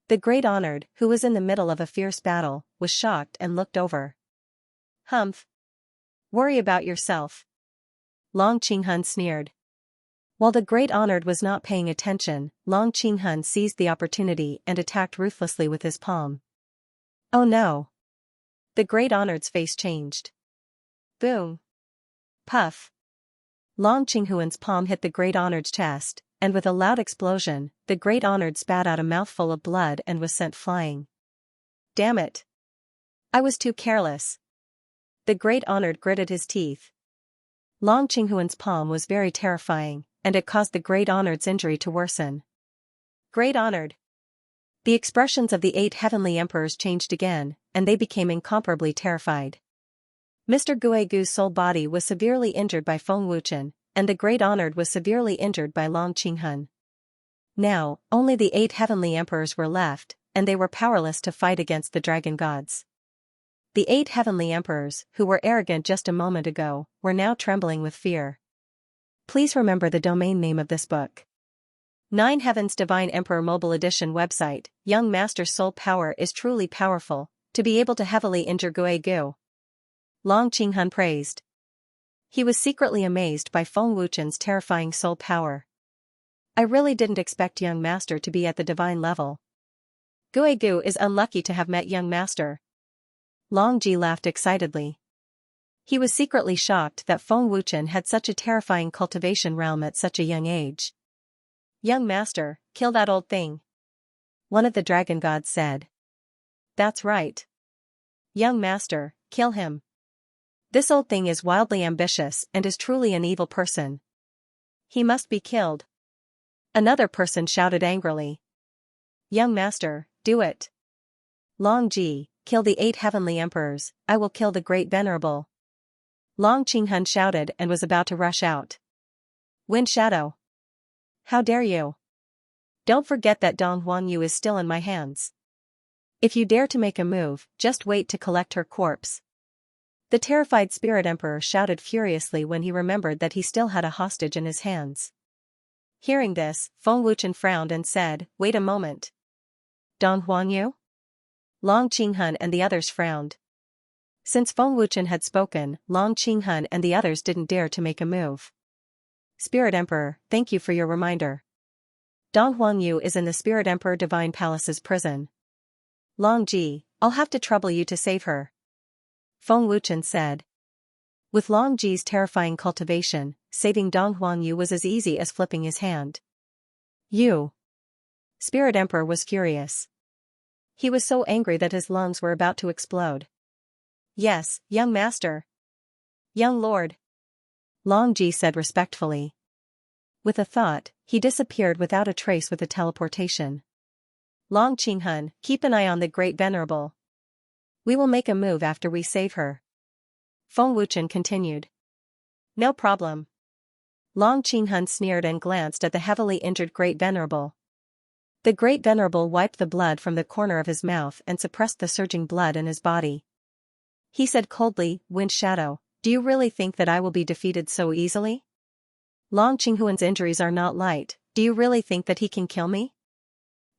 The Great Honored, who was in the middle of a fierce battle, was shocked and looked over. Humph! Worry about yourself. Long Qinghun sneered. While the Great Honored was not paying attention, Long Qinghun seized the opportunity and attacked ruthlessly with his palm. Oh no! The Great Honored's face changed. Boom! Puff! Long Qinghun's palm hit the Great Honored's chest, and with a loud explosion, the Great Honored spat out a mouthful of blood and was sent flying. Damn it! I was too careless. The Great Honored gritted his teeth. Long Qinghun's palm was very terrifying, and it caused the Great Honored's injury to worsen. Great Honored! The expressions of the 8 heavenly emperors changed again, and they became incomparably terrified. Mr. Guegu's soul body was severely injured by Feng Wuchen, and the Great Honored was severely injured by Long Qinghun. Now, only the 8 heavenly emperors were left, and they were powerless to fight against the dragon gods. The 8 heavenly emperors, who were arrogant just a moment ago, were now trembling with fear. Please remember the domain name of this book. 9 Heavens Divine Emperor Mobile Edition website. Young Master's soul power is truly powerful, to be able to heavily injure Guegu. Long Qinghun praised. He was secretly amazed by Feng Wuchen's terrifying soul power. I really didn't expect Young Master to be at the divine level. Guegu is unlucky to have met Young Master. Long Ji laughed excitedly. He was secretly shocked that Feng Wuchen had such a terrifying cultivation realm at such a young age. Young Master, kill that old thing. One of the dragon gods said. That's right. Young Master, kill him. This old thing is wildly ambitious and is truly an evil person. He must be killed. Another person shouted angrily. Young Master, do it. Long Ji, kill the 8 heavenly emperors, I will kill the great venerable. Long Qinghun shouted and was about to rush out. Wind Shadow. How dare you? Don't forget that Dong Huangyu is still in my hands. If you dare to make a move, just wait to collect her corpse. The terrified Spirit Emperor shouted furiously when he remembered that he still had a hostage in his hands. Hearing this, Feng Wuchen frowned and said, Wait a moment. Dong Huangyu? Long Qinghun and the others frowned. Since Feng Wuchen had spoken, Long Qinghun and the others didn't dare to make a move. Spirit Emperor, thank you for your reminder. Dong Huangyu is in the Spirit Emperor Divine Palace's prison. Long Ji, I'll have to trouble you to save her. Feng Wuchen said. With Long Ji's terrifying cultivation, saving Dong Huangyu was as easy as flipping his hand. You! Spirit Emperor was furious. He was so angry that his lungs were about to explode. Yes, young master. Young lord. Long Ji said respectfully. With a thought, he disappeared without a trace with a teleportation. Long Qinghun, keep an eye on the great venerable. We will make a move after we save her. Feng Wuchen continued. No problem. Long Qinghun sneered and glanced at the heavily injured Great Venerable. The Great Venerable wiped the blood from the corner of his mouth and suppressed the surging blood in his body. He said coldly, Wind Shadow, do you really think that I will be defeated so easily? Long Qinghuan's injuries are not light, do you really think that he can kill me?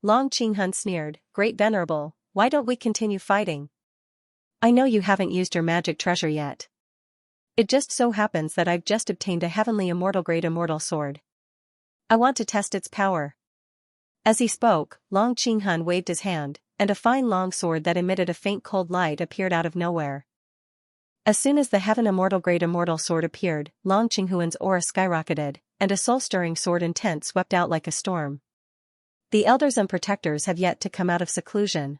Long Qinghun sneered, Great Venerable, why don't we continue fighting? I know you haven't used your magic treasure yet. It just so happens that I've just obtained a heavenly immortal grade immortal sword. I want to test its power. As he spoke, Long Qinghun waved his hand, and a fine long sword that emitted a faint cold light appeared out of nowhere. As soon as the heaven immortal grade immortal sword appeared, Long Qinghuan's aura skyrocketed, and a soul-stirring sword intent swept out like a storm. The elders and protectors have yet to come out of seclusion.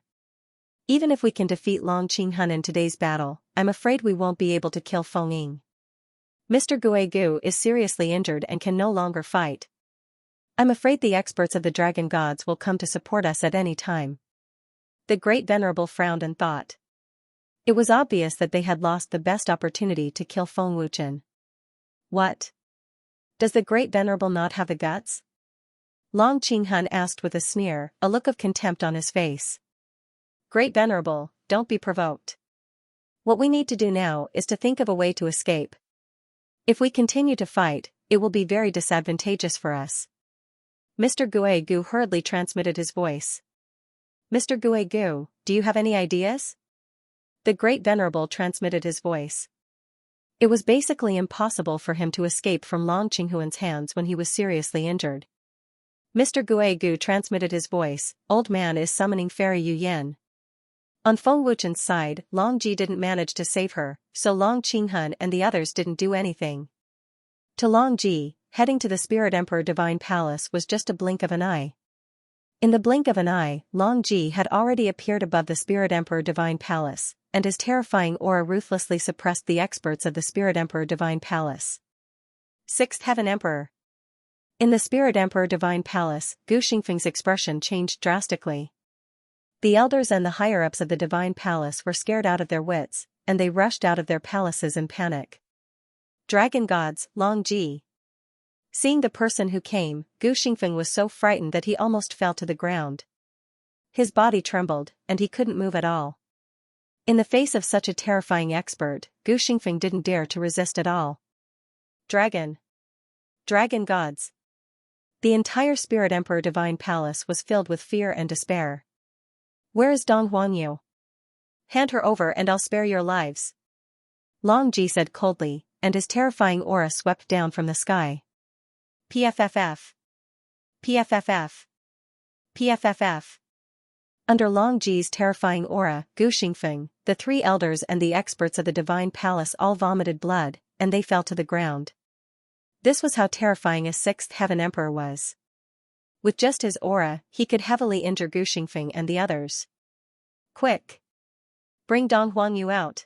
Even if we can defeat Long Qinghun in today's battle, I'm afraid we won't be able to kill Feng Ying. Mr. Guigu is seriously injured and can no longer fight. I'm afraid the experts of the dragon gods will come to support us at any time. The Great Venerable frowned and thought. It was obvious that they had lost the best opportunity to kill Feng Wuchen. What? Does the Great Venerable not have the guts? Long Qinghun asked with a sneer, a look of contempt on his face. Great Venerable, don't be provoked. What we need to do now is to think of a way to escape. If we continue to fight, it will be very disadvantageous for us. Mr. Guigu hurriedly transmitted his voice. Mr. Guigu, do you have any ideas? The Great Venerable transmitted his voice. It was basically impossible for him to escape from Long Qinghuan's hands when he was seriously injured. Mr. Guigu transmitted his voice, Old Man is summoning Fairy Yu Yan. On Feng Wuchen's side, Long Ji didn't manage to save her, so Long Qinghun and the others didn't do anything. To Long Ji, heading to the Spirit Emperor Divine Palace was just a blink of an eye. In the blink of an eye, Long Ji had already appeared above the Spirit Emperor Divine Palace, and his terrifying aura ruthlessly suppressed the experts of the Spirit Emperor Divine Palace. Sixth Heaven Emperor. In the Spirit Emperor Divine Palace, Gu Xingfeng's expression changed drastically. The elders and the higher-ups of the Divine Palace were scared out of their wits, and they rushed out of their palaces in panic. Dragon gods, Long Ji. Seeing the person who came, Gu Xingfeng was so frightened that he almost fell to the ground. His body trembled, and he couldn't move at all. In the face of such a terrifying expert, Gu Xingfeng didn't dare to resist at all. Dragon gods. The entire Spirit Emperor Divine Palace was filled with fear and despair. Where is Dong Huangyu? Hand her over and I'll spare your lives. Long Ji said coldly, and his terrifying aura swept down from the sky. PFFF. PFFF. PFFF. Under Long Ji's terrifying aura, Gu Xingfeng, the three elders and the experts of the Divine Palace all vomited blood, and they fell to the ground. This was how terrifying a Sixth Heaven Emperor was. With just his aura, he could heavily injure Gu Xingfeng and the others. Quick! Bring Dong Huangyu out!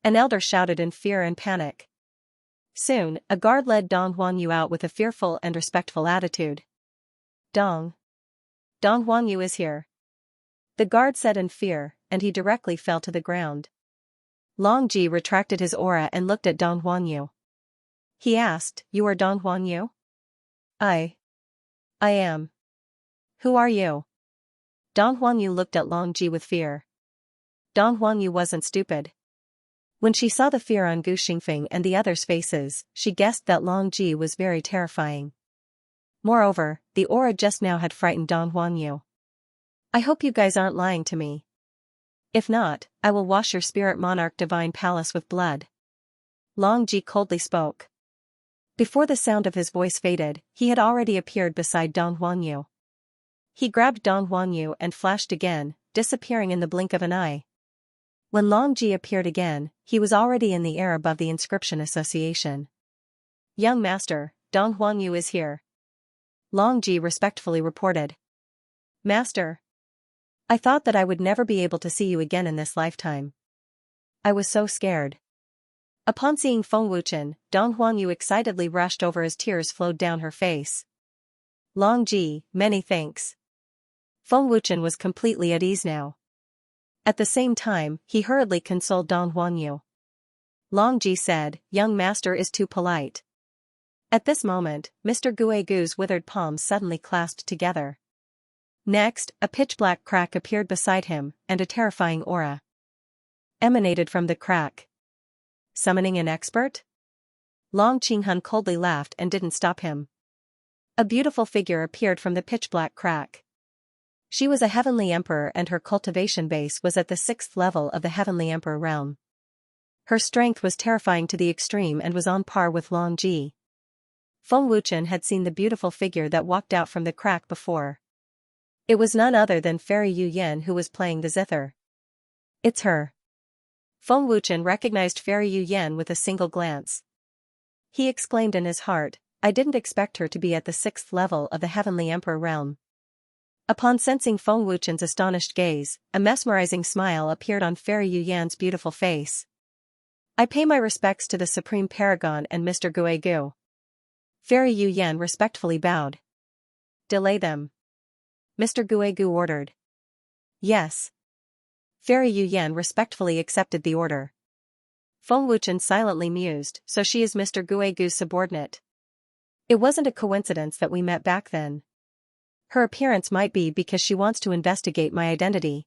An elder shouted in fear and panic. Soon, a guard led Dong Huangyu out with a fearful and respectful attitude. Dong Huangyu is here. The guard said in fear, and he directly fell to the ground. Long Ji retracted his aura and looked at Dong Huangyu. He asked, You are Dong Huangyu? I am. Who are you? Dong Huangyu looked at Long Ji with fear. Dong Huangyu wasn't stupid. When she saw the fear on Gu Xingfeng and the others' faces, she guessed that Long Ji was very terrifying. Moreover, the aura just now had frightened Dong Huangyu. I hope you guys aren't lying to me. If not, I will wash your Spirit Monarch Divine Palace with blood. Long Ji coldly spoke. Before the sound of his voice faded, he had already appeared beside Dong Huangyu. He grabbed Dong Huangyu and flashed again, disappearing in the blink of an eye. When Long Ji appeared again, he was already in the air above the Inscription Association. Young Master, Dong Huangyu is here. Long Ji respectfully reported. Master. I thought that I would never be able to see you again in this lifetime. I was so scared. Upon seeing Feng Wuchen, Dong Huangyu excitedly rushed over as tears flowed down her face. Long Ji, many thanks. Feng Wuchen was completely at ease now. At the same time, he hurriedly consoled Dong Huangyu. Long Ji said, "Young master is too polite." At this moment, Mr. Guigu's withered palms suddenly clasped together. Next, a pitch-black crack appeared beside him, and a terrifying aura emanated from the crack. Summoning an expert? Long Qinghun coldly laughed and didn't stop him. A beautiful figure appeared from the pitch-black crack. She was a heavenly emperor and her cultivation base was at the 6th level of the heavenly emperor realm. Her strength was terrifying to the extreme and was on par with Long Ji. Feng Wuchen had seen the beautiful figure that walked out from the crack before. It was none other than Fairy Yu Yan who was playing the zither. "It's her." Feng Wuchen recognized Fairy Yu Yan with a single glance. He exclaimed in his heart, "I didn't expect her to be at the 6th level of the heavenly emperor realm." Upon sensing Feng Wuchen's astonished gaze, a mesmerizing smile appeared on Fairy Yu Yan's beautiful face. "I pay my respects to the Supreme Paragon and Mr. Guigu." Fairy Yu Yan respectfully bowed. "Delay them," Mr. Guigu ordered. "Yes." Fairy Yu Yan respectfully accepted the order. Feng Wuchen silently mused, "So she is Mr. Guigu's subordinate. It wasn't a coincidence that we met back then. Her appearance might be because she wants to investigate my identity."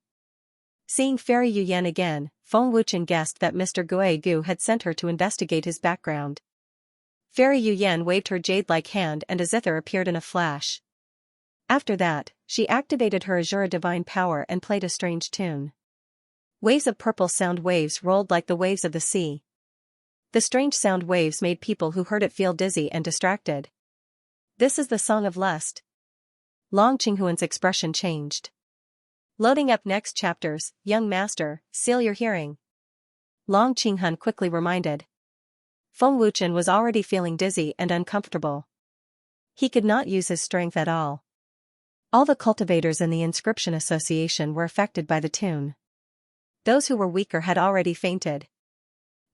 Seeing Fairy Yu Yan again, Feng Wuchen guessed that Mr. Guigu had sent her to investigate his background. Fairy Yu Yan waved her jade-like hand and a zither appeared in a flash. After that, she activated her Azure divine power and played a strange tune. Waves of purple sound waves rolled like the waves of the sea. The strange sound waves made people who heard it feel dizzy and distracted. "This is the Song of Lust." Long Qinghuan's expression changed. Loading up next chapters, "Young master, seal your hearing," Long Qinghun quickly reminded. Feng Wuchen was already feeling dizzy and uncomfortable. He could not use his strength at all. All the cultivators in the Inscription Association were affected by the tune. Those who were weaker had already fainted.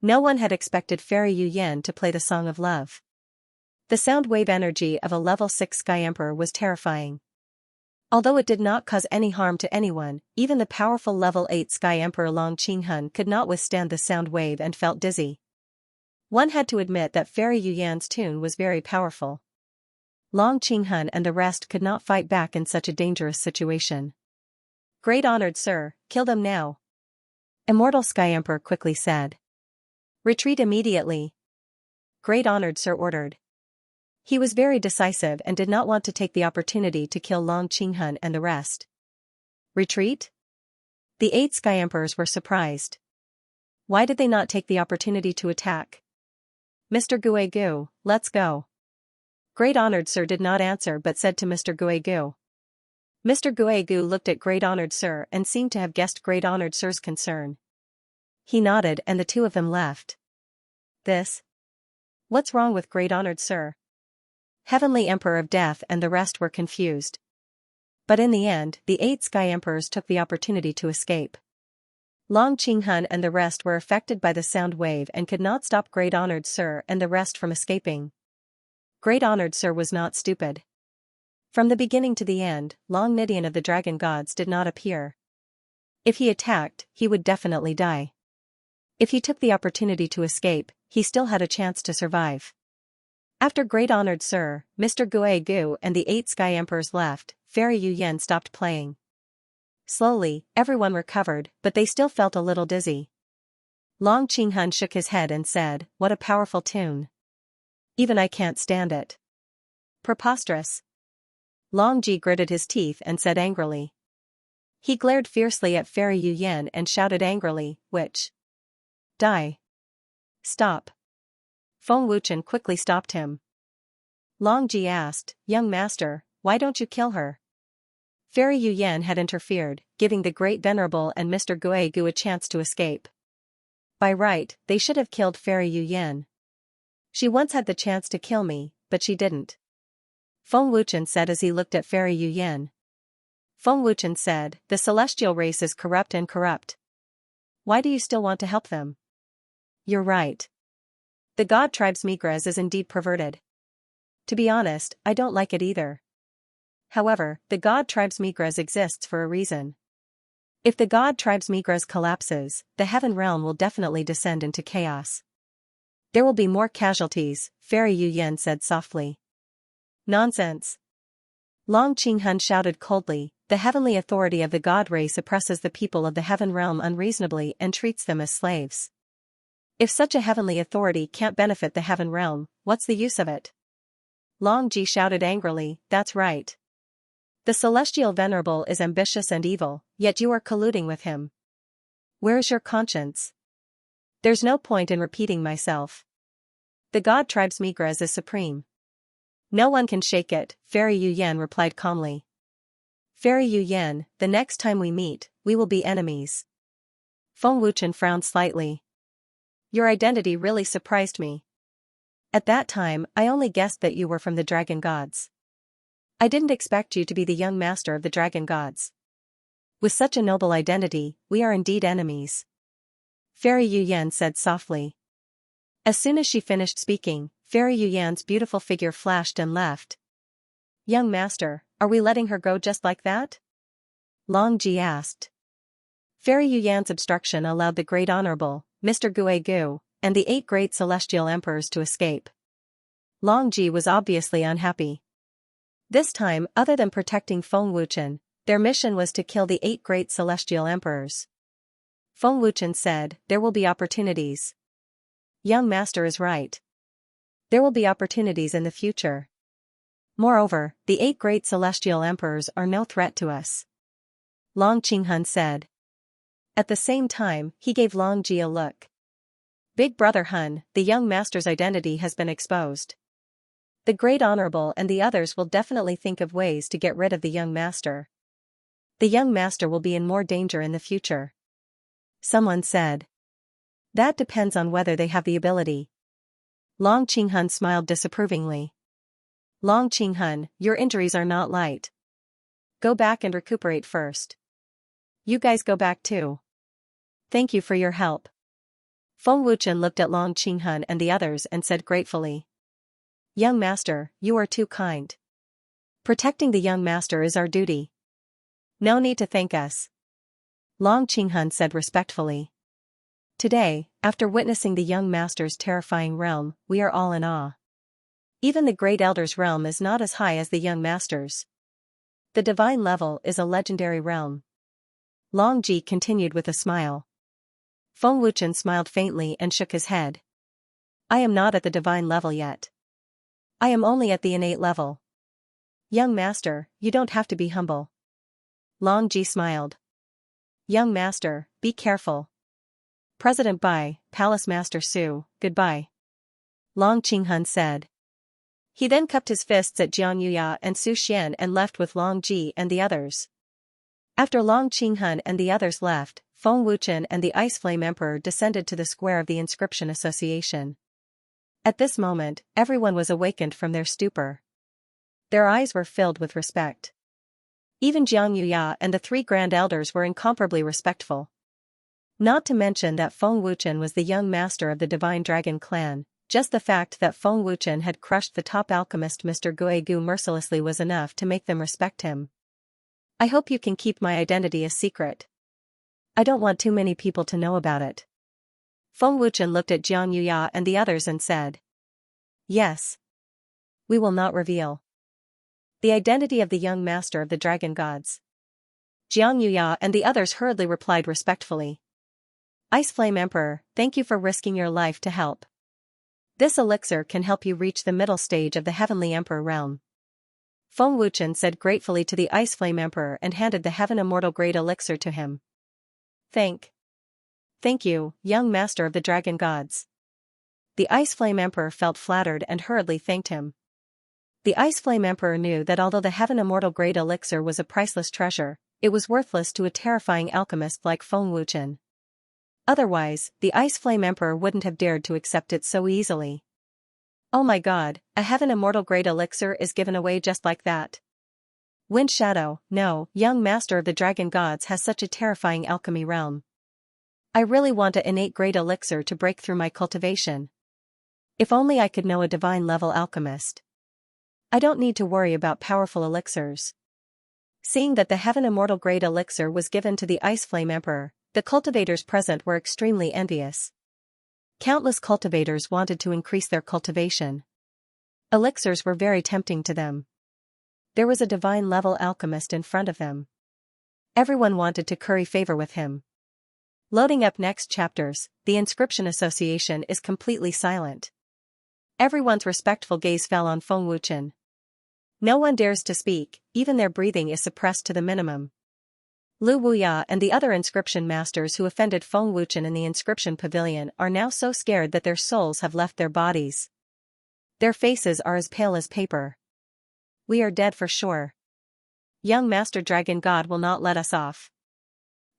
No one had expected Fairy Yu Yan to play the Song of Love. The sound wave energy of a level 6 Sky Emperor was terrifying. Although it did not cause any harm to anyone, even the powerful level 8 Sky Emperor Long Qinghun could not withstand the sound wave and felt dizzy. One had to admit that Fairy Yu Yan's tune was very powerful. Long Qinghun and the rest could not fight back in such a dangerous situation. "Great honored sir, kill them now," Immortal Sky Emperor quickly said. "Retreat immediately," Great honored sir ordered. He was very decisive and did not want to take the opportunity to kill Long Qinghun and the rest. "Retreat?" The 8 Sky Emperors were surprised. Why did they not take the opportunity to attack? "Mr. Guigu, let's go." Great honored sir did not answer but said to Mr. Guigu. Mr. Guigu looked at Great honored sir and seemed to have guessed Great honored sir's concern. He nodded and the two of them left. "This? What's wrong with Great honored sir?" Heavenly Emperor of Death and the rest were confused. But in the end, the 8 Sky Emperors took the opportunity to escape. Long Qinghun and the rest were affected by the sound wave and could not stop Great honored sir and the rest from escaping. Great honored sir was not stupid. From the beginning to the end, Long Nidian of the Dragon Gods did not appear. If he attacked, he would definitely die. If he took the opportunity to escape, he still had a chance to survive. After Great honored sir, Mr. Guigu and the 8 Sky Emperors left, Fairy Yu Yan stopped playing. Slowly, everyone recovered, but they still felt a little dizzy. Long Qinghun shook his head and said, "What a powerful tune. Even I can't stand it." "Preposterous." Long Ji gritted his teeth and said angrily. He glared fiercely at Fairy Yu Yan and shouted angrily, "Witch! Die! Stop!" Feng Wuchen quickly stopped him. Long Ji asked, "Young master, why don't you kill her?" Fairy Yu Yan had interfered, giving the Great Venerable and Mr. Guigu a chance to escape. By right, they should have killed Fairy Yu Yan. She once had the chance to kill me, but she didn't. Feng Wuchen said as he looked at Fairy Yu Yan. Feng Wuchen said, "The celestial race is corrupt and corrupt. Why do you still want to help them?" "You're right. The god tribe's Migras is indeed perverted. To be honest, I don't like it either. However, the god tribe's Migras exists for a reason. If the god tribe's Migras collapses, the heaven realm will definitely descend into chaos. There will be more casualties, Fairy Yu Yan said softly. Nonsense. Long Qinghun shouted coldly, the heavenly authority of the god race oppresses the people of the heaven realm unreasonably and treats them as slaves. If such a heavenly authority can't benefit the heaven realm, what's the use of it? Long Ji shouted angrily, that's right. The celestial venerable is ambitious and evil, yet you are colluding with him. Where is your conscience? There's no point in repeating myself. The god tribe's Migras is supreme. No one can shake it, Fairy Yu Yan replied calmly. Fairy Yu Yan, the next time we meet, we will be enemies. Feng Wuchen frowned slightly. Your identity really surprised me. At that time, I only guessed that you were from the dragon gods. I didn't expect you to be the young master of the dragon gods. With such a noble identity, we are indeed enemies. Fairy Yu Yan said softly. As soon as she finished speaking, Fairy Yu Yan's beautiful figure flashed and left. Young master, are we letting her go just like that? Long Ji asked. Fairy Yu Yan's obstruction allowed the Great Honorable, Mr. Gue Gu, and the 8 great celestial emperors to escape. Long Ji was obviously unhappy. This time, other than protecting Feng Wuchen, their mission was to kill the 8 great celestial emperors. Feng Wuchen said, there will be opportunities. Young master is right. There will be opportunities in the future. Moreover, the 8 great celestial emperors are no threat to us. Long Qinghun said. At the same time, he gave Long Ji a look. Big brother Hun, the young master's identity has been exposed. The Great Honorable and the others will definitely think of ways to get rid of the young master. The young master will be in more danger in the future. Someone said. That depends on whether they have the ability. Long Qinghun smiled disapprovingly. Long Qinghun, your injuries are not light. Go back and recuperate first. You guys go back too. Thank you for your help. Feng Wuchen looked at Long Qinghun and the others and said gratefully. Young master, you are too kind. Protecting the young master is our duty. No need to thank us. Long Qinghun said respectfully. Today, after witnessing the young master's terrifying realm, we are all in awe. Even the great elder's realm is not as high as the young master's. The divine level is a legendary realm. Long Ji continued with a smile. Feng Wuchen smiled faintly and shook his head. I am not at the divine level yet. I am only at the innate level. Young master, you don't have to be humble. Long Ji smiled. Young master, be careful. President Bai, Palace Master Su, goodbye. Long Qinghun said. He then cupped his fists at Xianxia and Su Xian and left with Long Ji and the others. After Long Qinghun and the others left, Feng Wuchen and the Ice Flame Emperor descended to the square of the Inscription Association. At this moment, everyone was awakened from their stupor. Their eyes were filled with respect. Even Xianxia and the 3 grand elders were incomparably respectful. Not to mention that Feng Wuchen was the young master of the Divine Dragon clan. Just the fact that Feng Wuchen had crushed the top alchemist Mr. Gue Gu mercilessly was enough to make them respect him. I hope you can keep my identity a secret. I don't want too many people to know about it. Feng Wuchen looked at Xianxia and the others and said. Yes. We will not reveal the identity of the young master of the dragon gods. Xianxia and the others hurriedly replied respectfully. Ice Flame Emperor, thank you for risking your life to help. This elixir can help you reach the middle stage of the Heavenly Emperor realm. Feng Wuchen said gratefully to the Ice Flame Emperor and handed the Heaven Immortal Great Elixir to him. Thank you, young master of the dragon gods. The Ice Flame Emperor felt flattered and hurriedly thanked him. The Ice Flame Emperor knew that although the Heaven Immortal Great Elixir was a priceless treasure, it was worthless to a terrifying alchemist like Feng Wuchen. Otherwise, the Ice Flame Emperor wouldn't have dared to accept it so easily. Oh my god, a Heaven Immortal Great Elixir is given away just like that. Wind Shadow, no, young master of the dragon gods has such a terrifying alchemy realm. I really want an innate great elixir to break through my cultivation. If only I could know a divine level alchemist. I don't need to worry about powerful elixirs. Seeing that the Heaven Immortal Great Elixir was given to the Ice Flame Emperor, the cultivators present were extremely envious. Countless cultivators wanted to increase their cultivation. Elixirs were very tempting to them. There was a divine-level alchemist in front of them. Everyone wanted to curry favor with him. Loading up next chapters, the Inscription Association is completely silent. Everyone's respectful gaze fell on Feng Wuchen. No one dares to speak, even their breathing is suppressed to the minimum. Lu Wuya and the other inscription masters who offended Feng Wuchen in the inscription pavilion are now so scared that their souls have left their bodies. Their faces are as pale as paper. We are dead for sure. Young Master Dragon God will not let us off.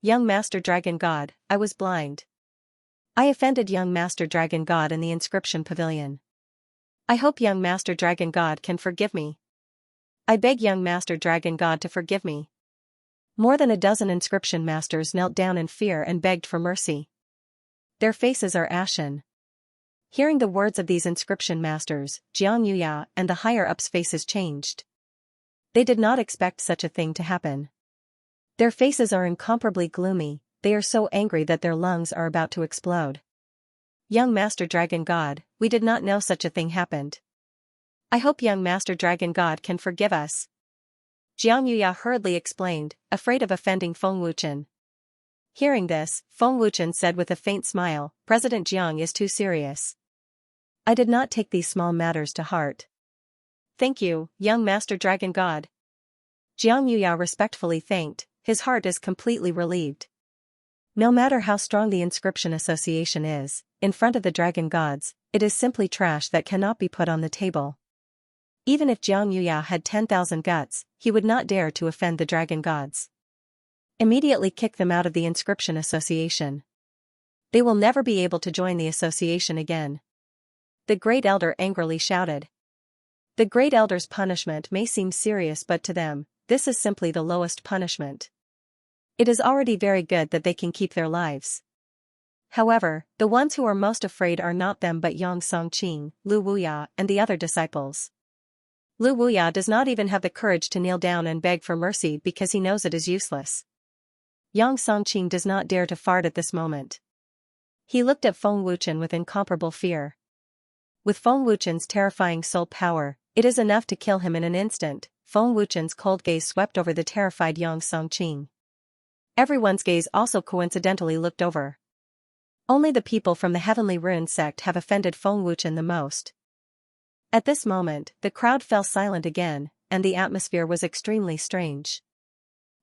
Young Master Dragon God, I was blind. I offended Young Master Dragon God in the inscription pavilion. I hope Young Master Dragon God can forgive me. I beg Young Master Dragon God to forgive me. More than a dozen inscription masters knelt down in fear and begged for mercy. Their faces are ashen. Hearing the words of these inscription masters, Jiang Yuya and the higher-ups' faces changed. They did not expect such a thing to happen. Their faces are incomparably gloomy, they are so angry that their lungs are about to explode. Young Master Dragon God, we did not know such a thing happened. I hope Young Master Dragon God can forgive us. Jiang Yuya hurriedly explained, afraid of offending Feng Wuchen. Hearing this, Feng Wuchen said with a faint smile, President Jiang is too serious. I did not take these small matters to heart. Thank you, Young Master Dragon God. Jiang Yuya respectfully thanked, his heart is completely relieved. No matter how strong the Inscription Association is, in front of the Dragon Gods, it is simply trash that cannot be put on the table. Even if Jiang Yuya had 10,000 guts, he would not dare to offend the Dragon Gods. Immediately kick them out of the Inscription Association. They will never be able to join the association again. The Great Elder angrily shouted. The Great Elder's punishment may seem serious, but to them, this is simply the lowest punishment. It is already very good that they can keep their lives. However, the ones who are most afraid are not them but Yang Songqing, Lu Wuya, and the other disciples. Lu Wuya does not even have the courage to kneel down and beg for mercy because he knows it is useless. Yang Songqing does not dare to fart at this moment. He looked at Feng Wuchen with incomparable fear. With Feng Wuchen's terrifying soul power, it is enough to kill him in an instant. Feng Wuchen's cold gaze swept over the terrified Yang Songqing. Everyone's gaze also coincidentally looked over. Only the people from the Heavenly Rune sect have offended Feng Wuchen the most. At this moment, the crowd fell silent again, and the atmosphere was extremely strange.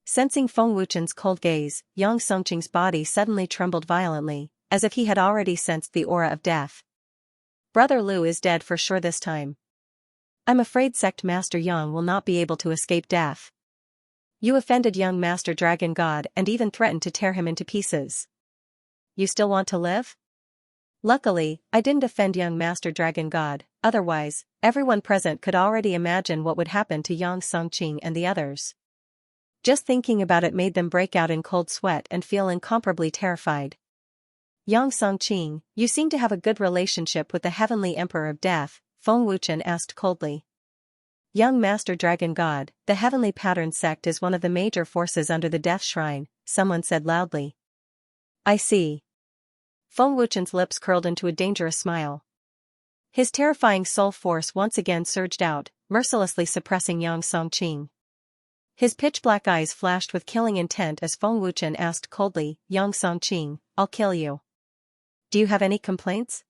Sensing Feng Wuchen's cold gaze, Yang Songqing's body suddenly trembled violently, as if he had already sensed the aura of death. Brother Lu is dead for sure this time. I'm afraid Sect Master Yang will not be able to escape death. You offended Young Master Dragon God and even threatened to tear him into pieces. You still want to live? Luckily, I didn't offend Young Master Dragon God, otherwise, everyone present could already imagine what would happen to Yang Songqing and the others. Just thinking about it made them break out in cold sweat and feel incomparably terrified. Yang Songqing, you seem to have a good relationship with the Heavenly Emperor of Death, Feng Wuchen asked coldly. Young Master Dragon God, the Heavenly Pattern sect is one of the major forces under the Death Shrine, someone said loudly. I see. Feng Wuchen's lips curled into a dangerous smile. His terrifying soul force once again surged out, mercilessly suppressing Yang Songqing. His pitch-black eyes flashed with killing intent as Feng Wuchen asked coldly, Yang Songqing, I'll kill you. Do you have any complaints?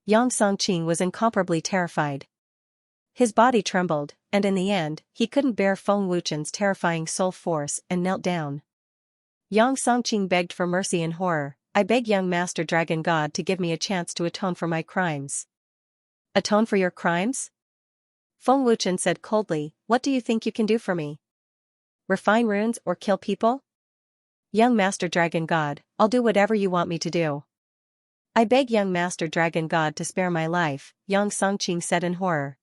Yang Songqing was incomparably terrified. His body trembled, and in the end, he couldn't bear Feng Wuchen's terrifying soul force and knelt down. Yang Songqing begged for mercy in horror. I beg Young Master Dragon God to give me a chance to atone for my crimes. Atone for your crimes? Feng Wuchen said coldly, what do you think you can do for me? Refine runes or kill people? Young Master Dragon God, I'll do whatever you want me to do. I beg Young Master Dragon God to spare my life, Yang Songqing said in horror.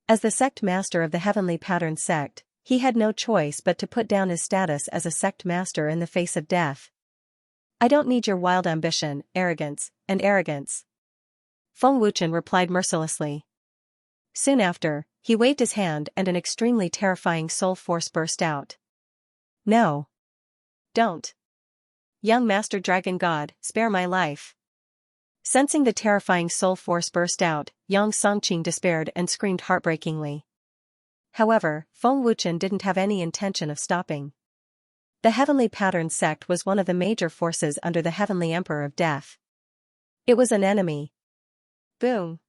As the sect master of the Heavenly Pattern sect, he had no choice but to put down his status as a sect master in the face of death. I don't need your wild ambition, arrogance. Feng Wuchen replied mercilessly. Soon after, He waved his hand and an extremely terrifying soul force burst out. No. Don't. Young Master Dragon God, spare my life. Sensing the terrifying soul force burst out, Yang Songqing despaired and screamed heartbreakingly. However, Feng Wuchen didn't have any intention of stopping. The Heavenly Pattern sect was one of the major forces under the Heavenly Emperor of Death. It was an enemy. Boom.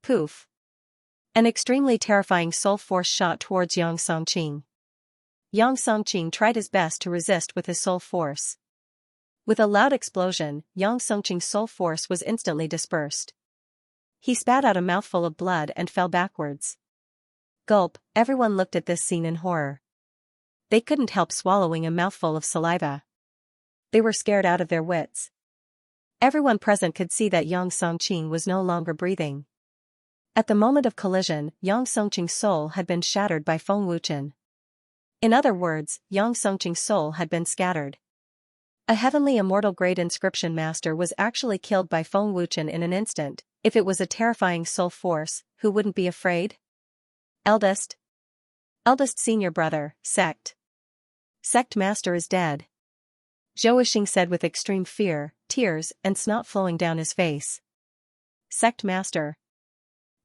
Poof. An extremely terrifying soul force shot towards Yang Songqing. Yang Songqing tried his best to resist with his soul force. With a loud explosion, Yang Songqing's soul force was instantly dispersed. He spat out a mouthful of blood and fell backwards. Gulp, everyone looked at this scene in horror. They couldn't help swallowing a mouthful of saliva. They were scared out of their wits. Everyone present could see that Yang Songqing was no longer breathing. At the moment of collision, Yang Songqing's soul had been shattered by Feng Wuchen. In other words, Yang Songqing's soul had been scattered. A heavenly immortal grade inscription master was actually killed by Feng Wuchen in an instant. If it was a terrifying soul force, who wouldn't be afraid? Eldest senior brother, sect. Sect master is dead. Zhou Yixing said with extreme fear, tears and snot flowing down his face. Sect master.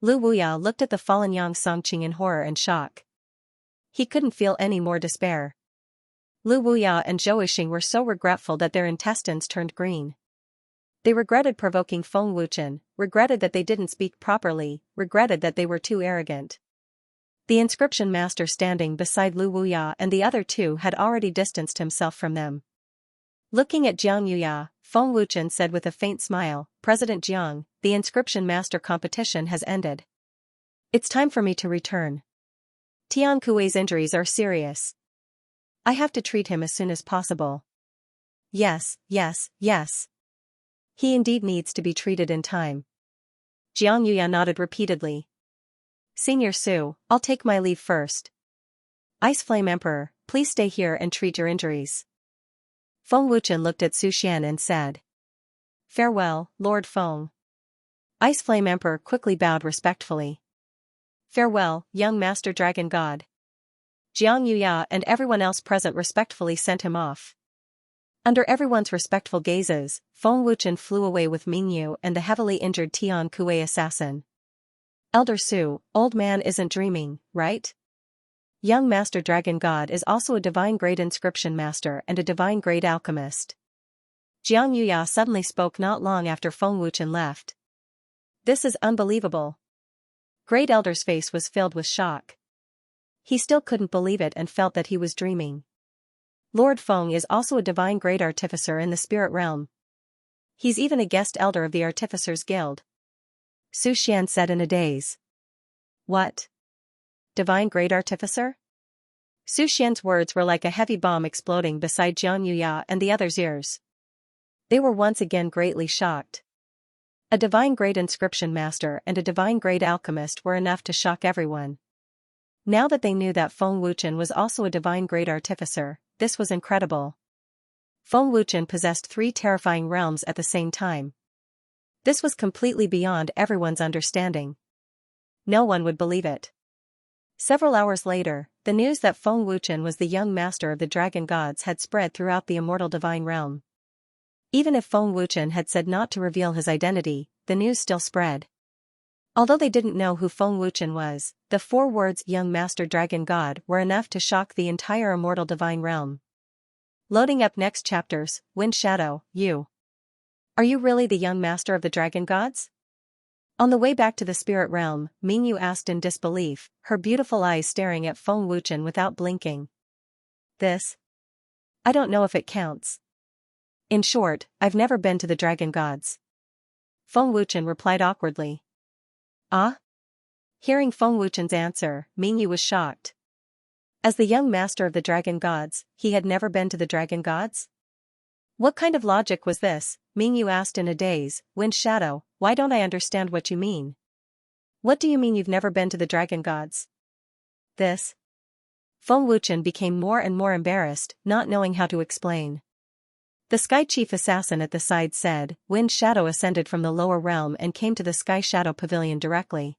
Lu Wuya looked at the fallen Yang Songqing in horror and shock. He couldn't feel any more despair. Lu Wuya and Zhou Yixing were so regretful that their intestines turned green. They regretted provoking Feng Wuchen, regretted that they didn't speak properly, regretted that they were too arrogant. The inscription master standing beside Lu Wuya and the other two had already distanced himself from them. Looking at Jiang Yuya, Feng Wuchen said with a faint smile, President Jiang, the inscription master competition has ended. It's time for me to return. Tian Kuei's injuries are serious. I have to treat him as soon as possible. Yes. He indeed needs to be treated in time. Jiang Yuya nodded repeatedly. Senior Su, I'll take my leave first. Ice Flame Emperor, please stay here and treat your injuries. Feng Wuchen looked at Su Xian and said. Farewell, Lord Feng. Ice Flame Emperor quickly bowed respectfully. Farewell, young Master Dragon God. Jiang Yuya and everyone else present respectfully sent him off. Under everyone's respectful gazes, Feng Wuchen flew away with Mingyu and the heavily injured Tian Kuei assassin. Elder Su, old man isn't dreaming, right? Young Master Dragon God is also a divine grade inscription master and a divine grade alchemist. Jiang Yuya suddenly spoke not long after Feng Wuchen left. This is unbelievable. Great Elder's face was filled with shock. He still couldn't believe it and felt that he was dreaming. Lord Feng is also a divine grade artificer in the spirit realm. He's even a guest elder of the Artificers Guild. Su Xian said in a daze. What? Divine grade artificer? Su Xian's words were like a heavy bomb exploding beside Jiang Yuya and the others' ears. They were once again greatly shocked. A divine grade inscription master and a divine grade alchemist were enough to shock everyone. Now that they knew that Feng Wuchen was also a divine grade artificer, this was incredible. Feng Wuchen possessed 3 terrifying realms at the same time. This was completely beyond everyone's understanding. No one would believe it. Several hours later, the news that Feng Wuchen was the young master of the dragon gods had spread throughout the immortal divine realm. Even if Feng Wuchen had said not to reveal his identity, the news still spread. Although they didn't know who Feng Wuchen was, the 4 words young master dragon god were enough to shock the entire immortal divine realm. Loading up next chapters, Wind Shadow, you. Are you really the young master of the dragon gods? On the way back to the spirit realm, Mingyu asked in disbelief, her beautiful eyes staring at Feng Wuchen without blinking. This? I don't know if it counts. In short, I've never been to the dragon gods. Feng Wuchen replied awkwardly. Ah? Hearing Feng Wuchen's answer, Mingyu was shocked. As the young master of the dragon gods, he had never been to the dragon gods? What kind of logic was this? Mingyu asked in a daze. Wind Shadow, why don't I understand what you mean? What do you mean you've never been to the dragon gods? This? Feng Wuchen became more and more embarrassed, not knowing how to explain. The Sky Chief Assassin at the side said. Wind Shadow ascended from the lower realm and came to the Sky Shadow Pavilion directly.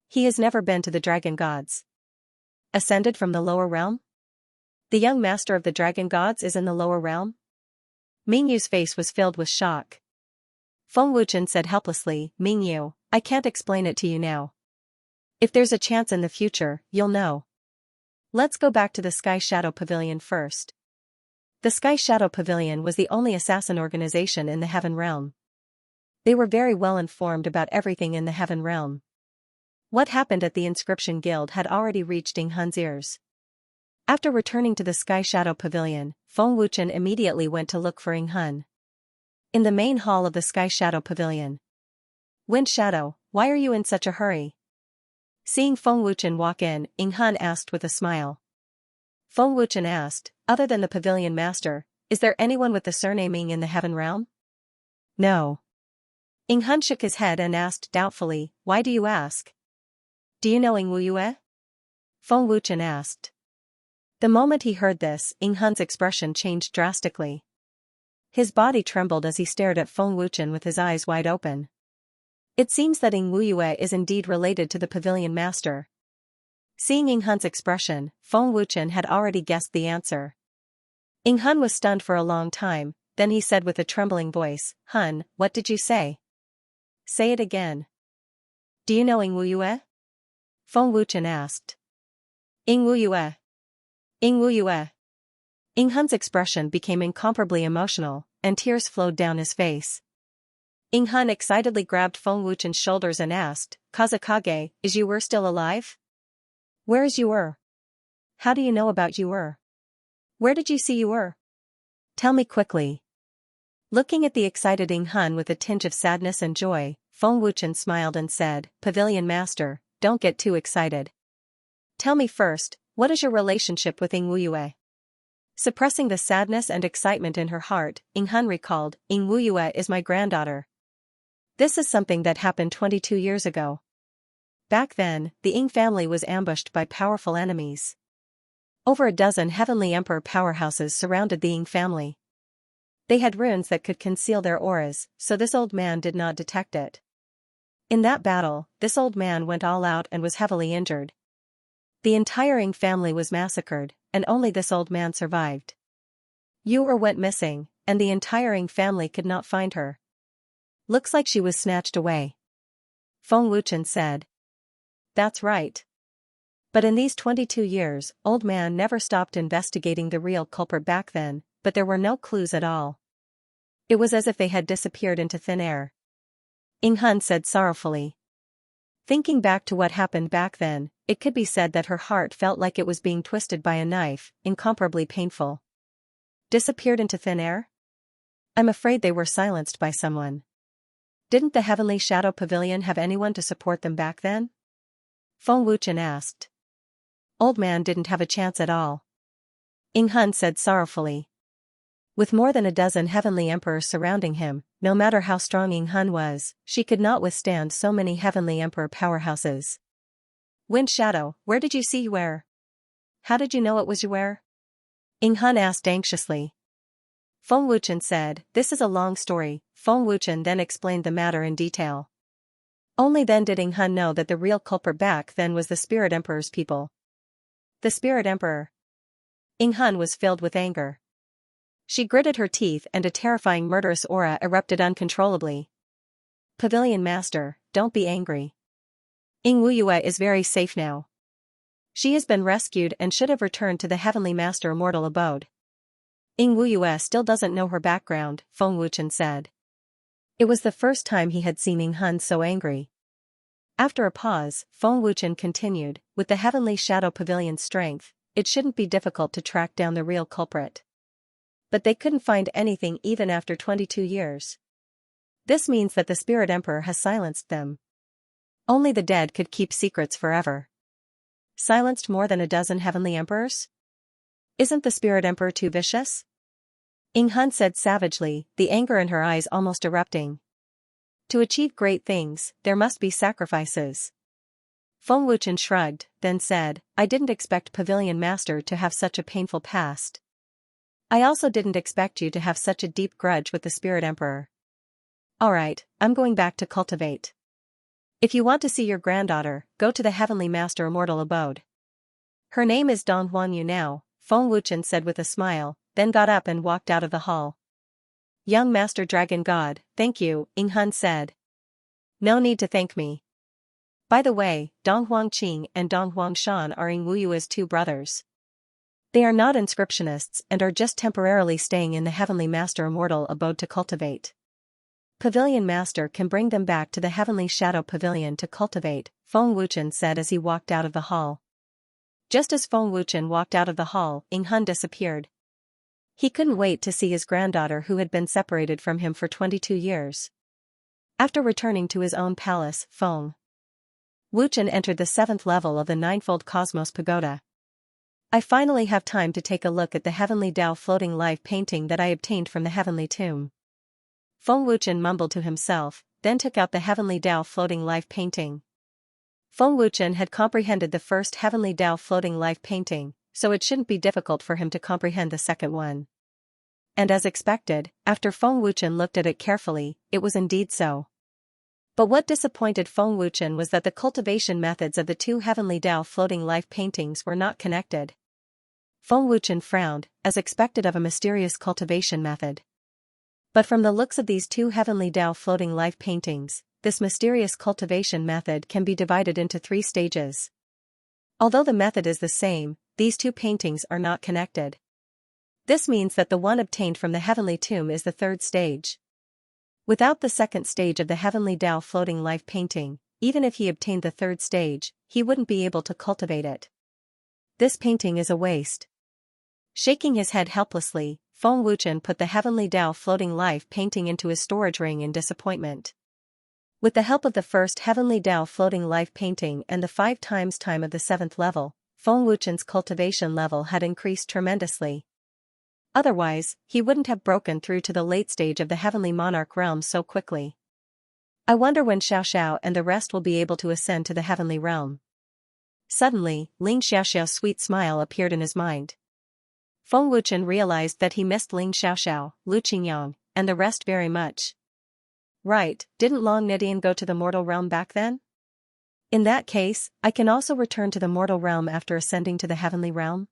He has never been to the dragon gods. Ascended from the lower realm? The young master of the dragon gods is in the lower realm? Mingyu's face was filled with shock. Feng Wuchen said helplessly, Mingyu, I can't explain it to you now. If there's a chance in the future, you'll know. Let's go back to the Sky Shadow Pavilion first. The Sky Shadow Pavilion was the only assassin organization in the Heaven Realm. They were very well informed about everything in the Heaven Realm. What happened at the Inscription Guild had already reached Ying Hun's ears. After returning to the Sky Shadow Pavilion, Feng Wuchen immediately went to look for Ying Hun. In the main hall of the Sky Shadow Pavilion. Wind Shadow, why are you in such a hurry? Seeing Feng Wuchen walk in, Ying Hun asked with a smile. Feng Wuchen asked, other than the pavilion master, is there anyone with the surname Ying in the Heaven Realm? No. Ying Hun shook his head and asked doubtfully, why do you ask? Do you know Ying Wuyue? Feng Wuchen asked. The moment he heard this, Ying Hun's expression changed drastically. His body trembled as he stared at Feng Wuchen with his eyes wide open. It seems that Ying Wuyue is indeed related to the pavilion master. Seeing Ying Hun's expression, Feng Wuchen had already guessed the answer. Ying Hun was stunned for a long time, then he said with a trembling voice, Hun, what did you say? Say it again. Do you know Ying Wuyue? Feng Wuchen asked. Ying Wuyue. Ying Wuyue. Ying Hun's expression became incomparably emotional, and tears flowed down his face. Ying Hun excitedly grabbed Feng Wuchen's shoulders and asked, Kazakage, is Yu'er still alive? Where is Yu'er? How do you know about Yu'er? Where did you see Yu'er? Tell me quickly. Looking at the excited Ying Hun with a tinge of sadness and joy, Feng Wuchen smiled and said, Pavilion Master, don't get too excited. Tell me first, what is your relationship with Ying Wuyue? Suppressing the sadness and excitement in her heart, Ying Hun recalled, Ying Wuyue is my granddaughter. This is something that happened 22 years ago. Back then, the Ying family was ambushed by powerful enemies. Over a dozen Heavenly Emperor powerhouses surrounded the Ying family. They had runes that could conceal their auras, so this old man did not detect it. In that battle, this old man went all out and was heavily injured. The entire Ying family was massacred, and only this old man survived. Yu'er went missing, and the entire Ying family could not find her. Looks like she was snatched away. Feng Wuchen said. That's right. But in these 22 years, old man never stopped investigating the real culprit back then, but there were no clues at all. It was as if they had disappeared into thin air. Ying Hun said sorrowfully. Thinking back to what happened back then, it could be said that her heart felt like it was being twisted by a knife, incomparably painful. Disappeared into thin air? I'm afraid they were silenced by someone. Didn't the Heavenly Shadow Pavilion have anyone to support them back then? Feng Wuchen asked. Old man didn't have a chance at all. Ying Hun said sorrowfully. With more than a dozen Heavenly Emperors surrounding him, no matter how strong Ying Hun was, she could not withstand so many Heavenly Emperor powerhouses. Wind Shadow, where did you see Yu'er? How did you know it was Yu'er? Ying Hun asked anxiously. Feng Wuchen said, this is a long story. Feng Wuchen then explained the matter in detail. Only then did Ying Hun know that the real culprit back then was the Spirit Emperor's people. The Spirit Emperor. Ying Hun was filled with anger. She gritted her teeth and a terrifying murderous aura erupted uncontrollably. Pavilion Master, don't be angry. Ying Wuyue is very safe now. She has been rescued and should have returned to the Heavenly Master immortal abode. Ying Wuyue still doesn't know her background, Feng Wuchen said. It was the first time he had seen Ying Hun so angry. After a pause, Feng Wuchen continued, with the Heavenly Shadow Pavilion's strength, it shouldn't be difficult to track down the real culprit. But they couldn't find anything even after 22 years. This means that the Spirit Emperor has silenced them. Only the dead could keep secrets forever. Silenced more than a dozen Heavenly Emperors? Isn't the Spirit Emperor too vicious? Ying Hun said savagely, the anger in her eyes almost erupting. To achieve great things, there must be sacrifices. Feng Wuchen shrugged, then said, I didn't expect Pavilion Master to have such a painful past. I also didn't expect you to have such a deep grudge with the Spirit Emperor. Alright, I'm going back to cultivate. If you want to see your granddaughter, go to the Heavenly Master Immortal Abode. Her name is Dong Huangyu now, Feng Wuchen said with a smile, then got up and walked out of the hall. Young Master Dragon God, thank you, Ying Hun said. No need to thank me. By the way, Dong Huangqing and Dong Huangshan are Ying Wuyu's two brothers. They are not inscriptionists and are just temporarily staying in the Heavenly Master Immortal Abode to cultivate. Pavilion Master can bring them back to the Heavenly Shadow Pavilion to cultivate, Feng Wuchen said as he walked out of the hall. Just as Feng Wuchen walked out of the hall, Ying Hun disappeared. He couldn't wait to see his granddaughter who had been separated from him for 22 years. After returning to his own palace, Feng Wuchen entered the 7th level of the Ninefold Cosmos Pagoda. I finally have time to take a look at the Heavenly Tao Floating Life painting that I obtained from the Heavenly Tomb. Feng Wuchen mumbled to himself, then took out the Heavenly Tao Floating Life painting. Feng Wuchen had comprehended the first Heavenly Tao Floating Life painting, so it shouldn't be difficult for him to comprehend the second one. And as expected, after Feng Wuchen looked at it carefully, it was indeed so. But what disappointed Feng Wuchen was that the cultivation methods of the two Heavenly Tao Floating Life paintings were not connected. Feng Wuchen frowned, as expected of a mysterious cultivation method. But from the looks of these two Heavenly Tao Floating Life paintings, this mysterious cultivation method can be divided into 3 stages. Although the method is the same, these two paintings are not connected. This means that the one obtained from the Heavenly Tomb is the 3rd stage. Without the 2nd stage of the Heavenly Tao Floating Life painting, even if he obtained the 3rd stage, he wouldn't be able to cultivate it. This painting is a waste. Shaking his head helplessly, Feng Wuchen put the Heavenly Tao Floating Life painting into his storage ring in disappointment. With the help of the first Heavenly Tao Floating Life painting and the 5 times time of the 7th level, Feng Wuchen's cultivation level had increased tremendously. Otherwise, he wouldn't have broken through to the late stage of the Heavenly Monarch realm so quickly. I wonder when Xiao and the rest will be able to ascend to the Heavenly realm. Suddenly, Ling Xiaoxiao's sweet smile appeared in his mind. Feng Wuchen realized that he missed Ling Xiaoxiao, Lu Qingyang, and the rest very much. Right, didn't Long Nidian go to the mortal realm back then? In that case, I can also return to the mortal realm after ascending to the heavenly realm?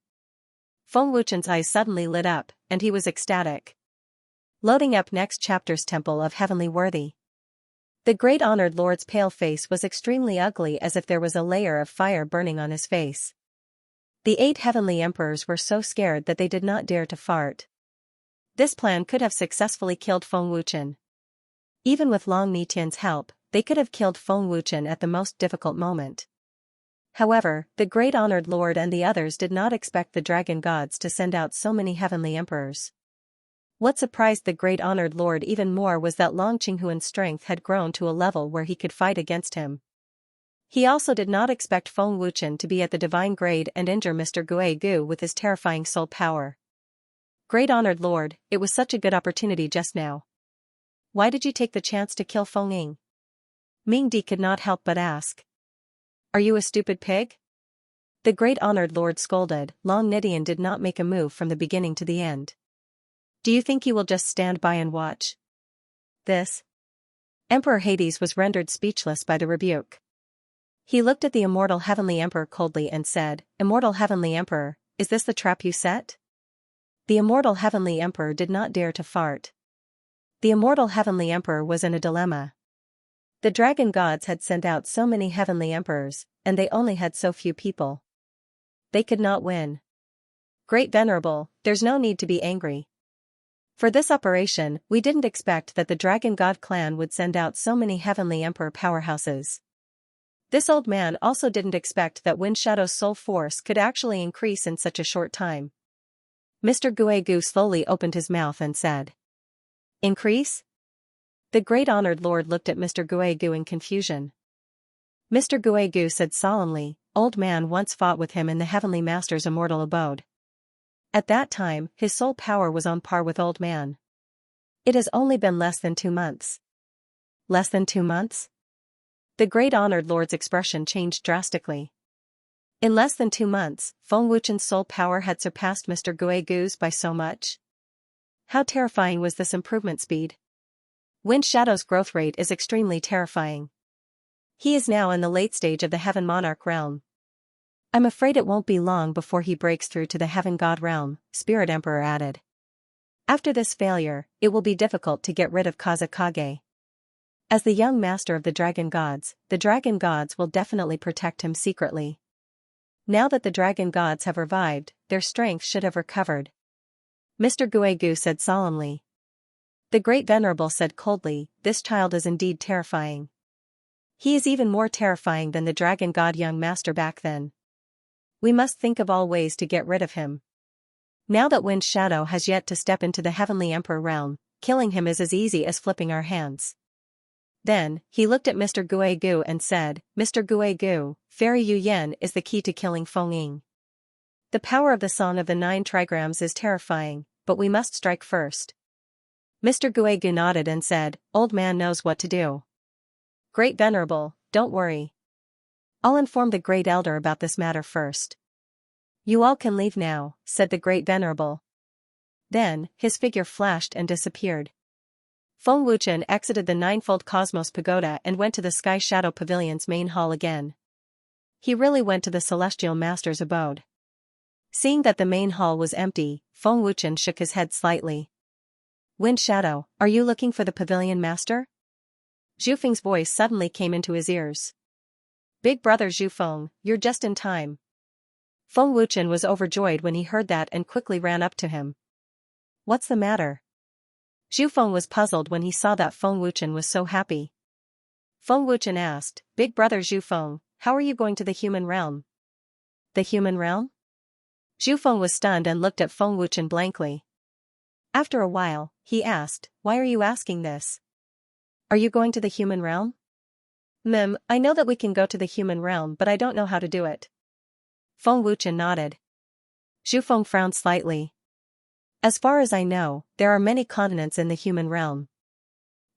Feng Wuchen's eyes suddenly lit up, and he was ecstatic. Loading up next chapter's Temple of Heavenly Worthy. The great honored lord's pale face was extremely ugly, as if there was a layer of fire burning on his face. The 8 heavenly emperors were so scared that they did not dare to fart. This plan could have successfully killed Feng Wuchen. Even with Long Nitian's help, they could have killed Feng Wuchen at the most difficult moment. However, the great honored lord and the others did not expect the dragon gods to send out so many heavenly emperors. What surprised the great honored lord even more was that Long Qinghuan's strength had grown to a level where he could fight against him. He also did not expect Feng Wuchen to be at the divine grade and injure Mr. Gui Gu with his terrifying soul power. Great honored lord, it was such a good opportunity just now. Why did you take the chance to kill Feng Ying? Ming Di could not help but ask. Are you a stupid pig? The great honored lord scolded. Long Nidian did not make a move from the beginning to the end. Do you think you will just stand by and watch this? Emperor Hades was rendered speechless by the rebuke. He looked at the immortal heavenly emperor coldly and said, Immortal heavenly emperor, is this the trap you set? The immortal heavenly emperor did not dare to fart. The immortal heavenly emperor was in a dilemma. The dragon gods had sent out so many heavenly emperors, and they only had so few people. They could not win. Great Venerable, there's no need to be angry. For this operation, we didn't expect that the dragon god clan would send out so many heavenly emperor powerhouses. This old man also didn't expect that Wind Shadow's soul force could actually increase in such a short time. Mr. Gui Gu slowly opened his mouth and said, Increase? The great honored lord looked at Mr. Gui Gu in confusion. Mr. Gui Gu said solemnly, Old man once fought with him in the Heavenly Master's immortal abode. At that time, his soul power was on par with Old Man. It has only been less than 2 months. Less than 2 months? The great honored lord's expression changed drastically. In less than 2 months, Feng Wuchen's soul power had surpassed Mr. Gui Gu's by so much. How terrifying was this improvement speed? Wind Shadow's growth rate is extremely terrifying. He is now in the late stage of the Heaven Monarch realm. I'm afraid it won't be long before he breaks through to the Heaven God realm, Spirit Emperor added. After this failure, it will be difficult to get rid of Kazekage. As the young master of the dragon gods will definitely protect him secretly. Now that the dragon gods have revived, their strength should have recovered. Mr. Guegu said solemnly. The Great Venerable said coldly, this child is indeed terrifying. He is even more terrifying than the dragon god young master back then. We must think of all ways to get rid of him. Now that Wind Shadow has yet to step into the Heavenly Emperor realm, killing him is as easy as flipping our hands. Then, he looked at Mr. Guegu and said, Mr. Guegu, Fairy Yu Yen is the key to killing Feng Ying. The power of the Song of the Nine Trigrams is terrifying, but we must strike first. Mr. Guegu nodded and said, Old man knows what to do. Great Venerable, don't worry. I'll inform the Great Elder about this matter first. You all can leave now, said the Great Venerable. Then, his figure flashed and disappeared. Feng Wuchen exited the Ninefold Cosmos Pagoda and went to the Sky Shadow Pavilion's main hall again. He really went to the Celestial Master's abode. Seeing that the main hall was empty, Feng Wuchen shook his head slightly. Wind Shadow, are you looking for the Pavilion Master? Zhu Feng's voice suddenly came into his ears. Big brother Zhu Feng, you're just in time. Feng Wuchen was overjoyed when he heard that and quickly ran up to him. What's the matter? Zhu Feng was puzzled when he saw that Feng Wuchen was so happy. Feng Wuchen asked, Big brother Zhu Feng, how are you going to the human realm? The human realm? Zhu Feng was stunned and looked at Feng Wuchen blankly. After a while, he asked, why are you asking this? Are you going to the human realm? I know that we can go to the human realm but I don't know how to do it. Feng Wuchen nodded. Zhu Feng frowned slightly. As far as I know, there are many continents in the human realm.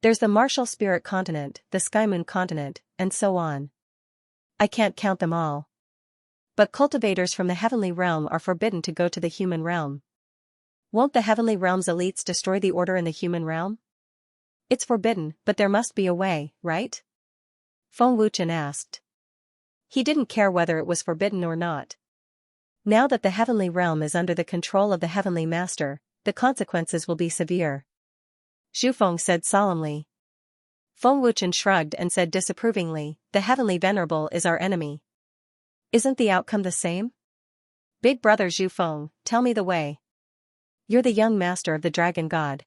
There's the Martial Spirit Continent, the Sky Moon Continent, and so on. I can't count them all. But cultivators from the heavenly realm are forbidden to go to the human realm. Won't the heavenly realm's elites destroy the order in the human realm? It's forbidden, but there must be a way, right? Feng Wuchen asked. He didn't care whether it was forbidden or not. Now that the heavenly realm is under the control of the heavenly master, the consequences will be severe. Zhu Feng said solemnly. Feng Wuchen shrugged and said disapprovingly, the heavenly venerable is our enemy. Isn't the outcome the same? Big brother Zhu Feng, tell me the way. You're the young master of the dragon god.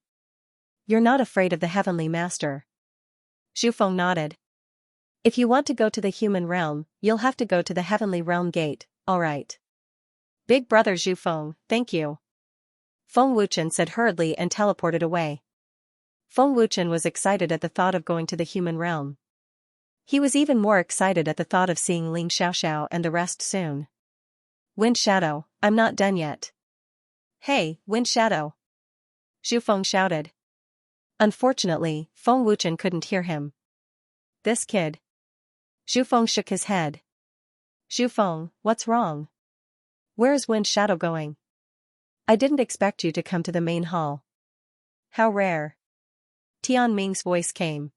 You're not afraid of the heavenly master. Zhu Feng nodded. If you want to go to the human realm, you'll have to go to the heavenly realm gate, alright. Big brother Zhu Feng, thank you. Feng Wuchen said hurriedly and teleported away. Feng Wuchen was excited at the thought of going to the human realm. He was even more excited at the thought of seeing Ling Xiaoxiao and the rest soon. Wind Shadow, I'm not done yet. Hey, Wind Shadow! Zhu Feng shouted. Unfortunately, Feng Wuchen couldn't hear him. This kid. Zhu Feng shook his head. Zhu Feng, what's wrong? Where is Wind Shadow going? I didn't expect you to come to the main hall. How rare. Tian Ming's voice came.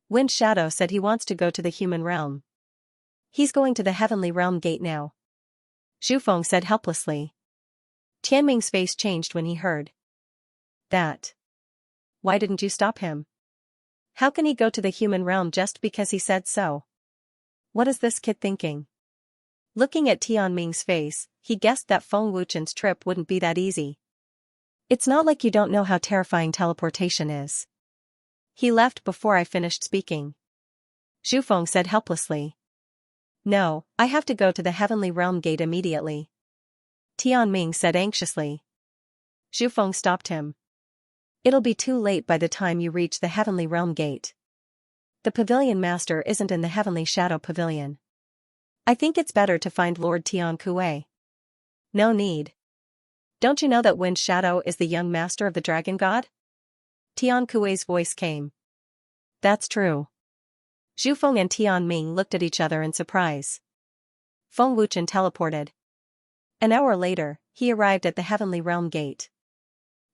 Wind Shadow said he wants to go to the human realm. He's going to the heavenly realm gate now. Zhu Feng said helplessly. Tian Ming's face changed when he heard that. Why didn't you stop him? How can he go to the human realm just because he said so? What is this kid thinking? Looking at Tian Ming's face, he guessed that Feng Wuchen's trip wouldn't be that easy. It's not like you don't know how terrifying teleportation is. He left before I finished speaking. Zhu Feng said helplessly. No, I have to go to the heavenly realm gate immediately. Tian Ming said anxiously. Zhu Feng stopped him. It'll be too late by the time you reach the heavenly realm gate. The pavilion master isn't in the heavenly shadow pavilion. I think it's better to find Lord Tian Kuei. No need. Don't you know that Wind Shadow is the young master of the dragon god? Tian Kuei's voice came. That's true. Zhu Feng and Tian Ming looked at each other in surprise. Feng Wuchen teleported. An hour later, he arrived at the heavenly realm gate.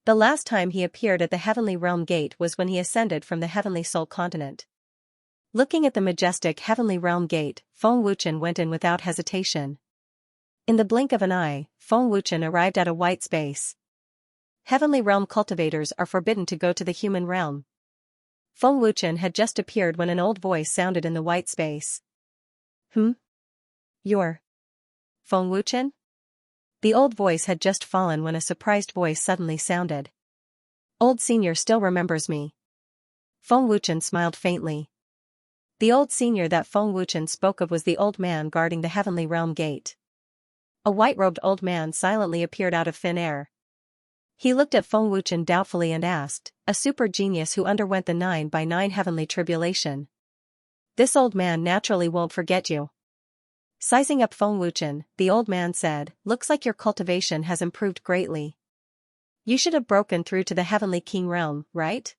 The last time he appeared at the heavenly realm gate was when he ascended from the heavenly soul continent. Looking at the majestic heavenly realm gate, Feng Wuchen went in without hesitation. In the blink of an eye, Feng Wuchen arrived at a white space. Heavenly realm cultivators are forbidden to go to the human realm. Feng Wuchen had just appeared when an old voice sounded in the white space. You're Feng Wuchen? The old voice had just fallen when a surprised voice suddenly sounded. Old senior still remembers me. Feng Wuchen smiled faintly. The old senior that Feng Wuchen spoke of was the old man guarding the heavenly realm gate. A white-robed old man silently appeared out of thin air. He looked at Feng Wuchen doubtfully and asked, a super genius who underwent the 9x9 heavenly tribulation. This old man naturally won't forget you. Sizing up Feng Wuchen, the old man said, looks like your cultivation has improved greatly. You should have broken through to the heavenly king realm, right?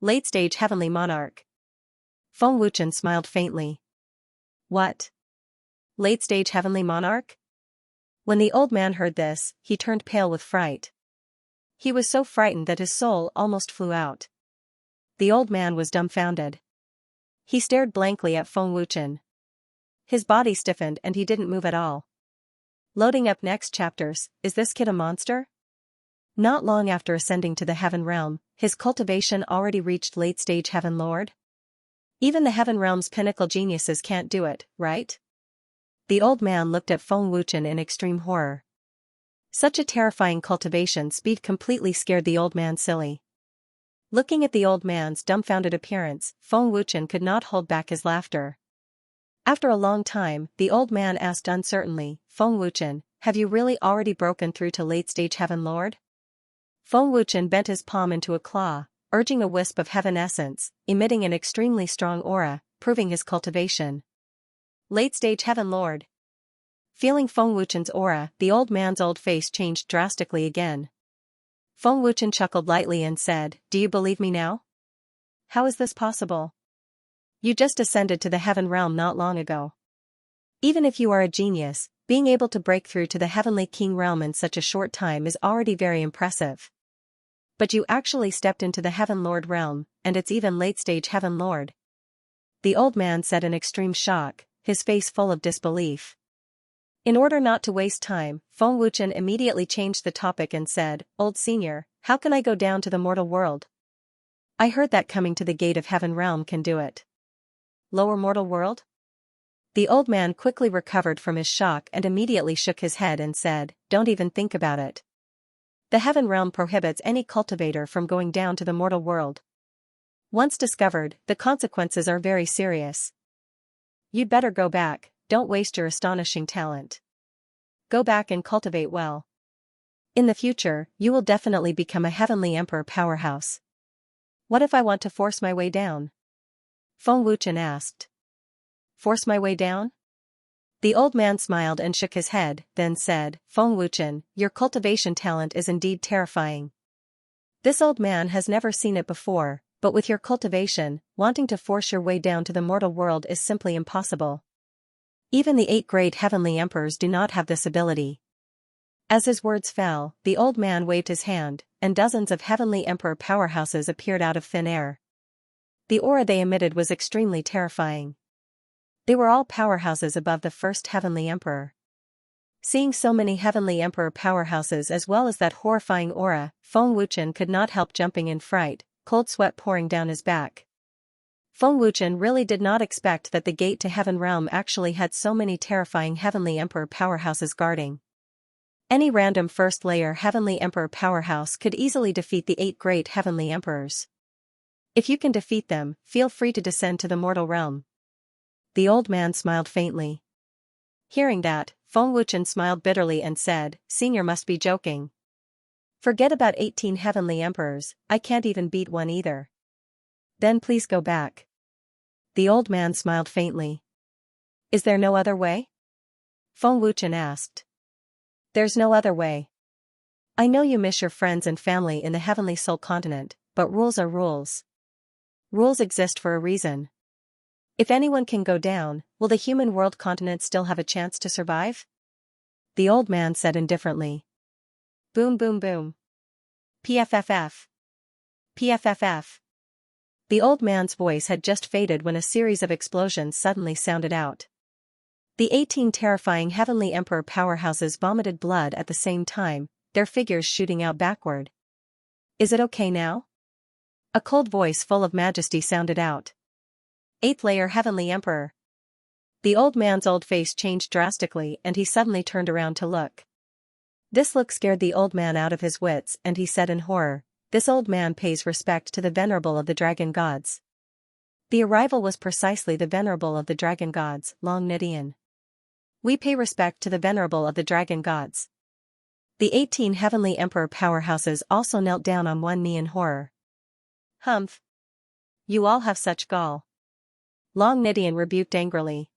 Late-stage heavenly monarch. Feng Wuchen smiled faintly. What? Late-stage heavenly monarch? When the old man heard this, he turned pale with fright. He was so frightened that his soul almost flew out. The old man was dumbfounded. He stared blankly at Feng Wuchen. His body stiffened and he didn't move at all. Loading up next chapters, is this kid a monster? Not long after ascending to the heaven realm, his cultivation already reached late-stage heaven lord? Even the heaven realm's pinnacle geniuses can't do it, right? The old man looked at Feng Wuchen in extreme horror. Such a terrifying cultivation speed completely scared the old man silly. Looking at the old man's dumbfounded appearance, Feng Wuchen could not hold back his laughter. After a long time, the old man asked uncertainly, Feng Wuchen, have you really already broken through to late-stage heaven lord? Feng Wuchen bent his palm into a claw, urging a wisp of heaven essence, emitting an extremely strong aura, proving his cultivation. Late-stage heaven lord. Feeling Feng Wuchen's aura, the old man's old face changed drastically again. Feng Wuchen chuckled lightly and said, do you believe me now? How is this possible? You just ascended to the heaven realm not long ago. Even if you are a genius, being able to break through to the heavenly king realm in such a short time is already very impressive. But you actually stepped into the heaven lord realm, and it's even late-stage heaven lord. The old man said in extreme shock, his face full of disbelief. In order not to waste time, Feng Wuchen immediately changed the topic and said, old senior, how can I go down to the mortal world? I heard that coming to the gate of heaven realm can do it. Lower mortal world? The old man quickly recovered from his shock and immediately shook his head and said, don't even think about it. The heaven realm prohibits any cultivator from going down to the mortal world. Once discovered, the consequences are very serious. You'd better go back, don't waste your astonishing talent. Go back and cultivate well. In the future, you will definitely become a heavenly emperor powerhouse. What if I want to force my way down? Feng Wuchen asked. Force my way down? The old man smiled and shook his head, then said, Feng Wuchen, your cultivation talent is indeed terrifying. This old man has never seen it before, but with your cultivation, wanting to force your way down to the mortal world is simply impossible. Even the 8 great heavenly emperors do not have this ability. As his words fell, the old man waved his hand, and dozens of heavenly emperor powerhouses appeared out of thin air. The aura they emitted was extremely terrifying. They were all powerhouses above the first heavenly emperor. Seeing so many heavenly emperor powerhouses as well as that horrifying aura, Feng Wuchen could not help jumping in fright, cold sweat pouring down his back. Feng Wuchen really did not expect that the gate to heaven realm actually had so many terrifying heavenly emperor powerhouses guarding. Any random first layer heavenly emperor powerhouse could easily defeat the 8 great heavenly emperors. If you can defeat them, feel free to descend to the mortal realm. The old man smiled faintly. Hearing that, Feng Wuchen smiled bitterly and said, Senior must be joking. Forget about 18 heavenly emperors, I can't even beat one either. Then please go back. The old man smiled faintly. Is there no other way? Feng Wuchen asked. There's no other way. I know you miss your friends and family in the heavenly soul continent, but rules are rules. Rules exist for a reason. If anyone can go down, will the human world continent still have a chance to survive? The old man said indifferently. Boom boom boom. PFFF. PFFF. The old man's voice had just faded when a series of explosions suddenly sounded out. The 18 terrifying heavenly emperor powerhouses vomited blood at the same time, their figures shooting out backward. Is it okay now? A cold voice full of majesty sounded out. 8th layer heavenly emperor. The old man's old face changed drastically and he suddenly turned around to look. This look scared the old man out of his wits and he said in horror, "This old man pays respect to the venerable of the dragon gods." The arrival was precisely the venerable of the dragon gods, Long Nidian. We pay respect to the venerable of the dragon gods. The 18 heavenly emperor powerhouses also knelt down on one knee in horror. Humph. You all have such gall. Long Nidian rebuked angrily.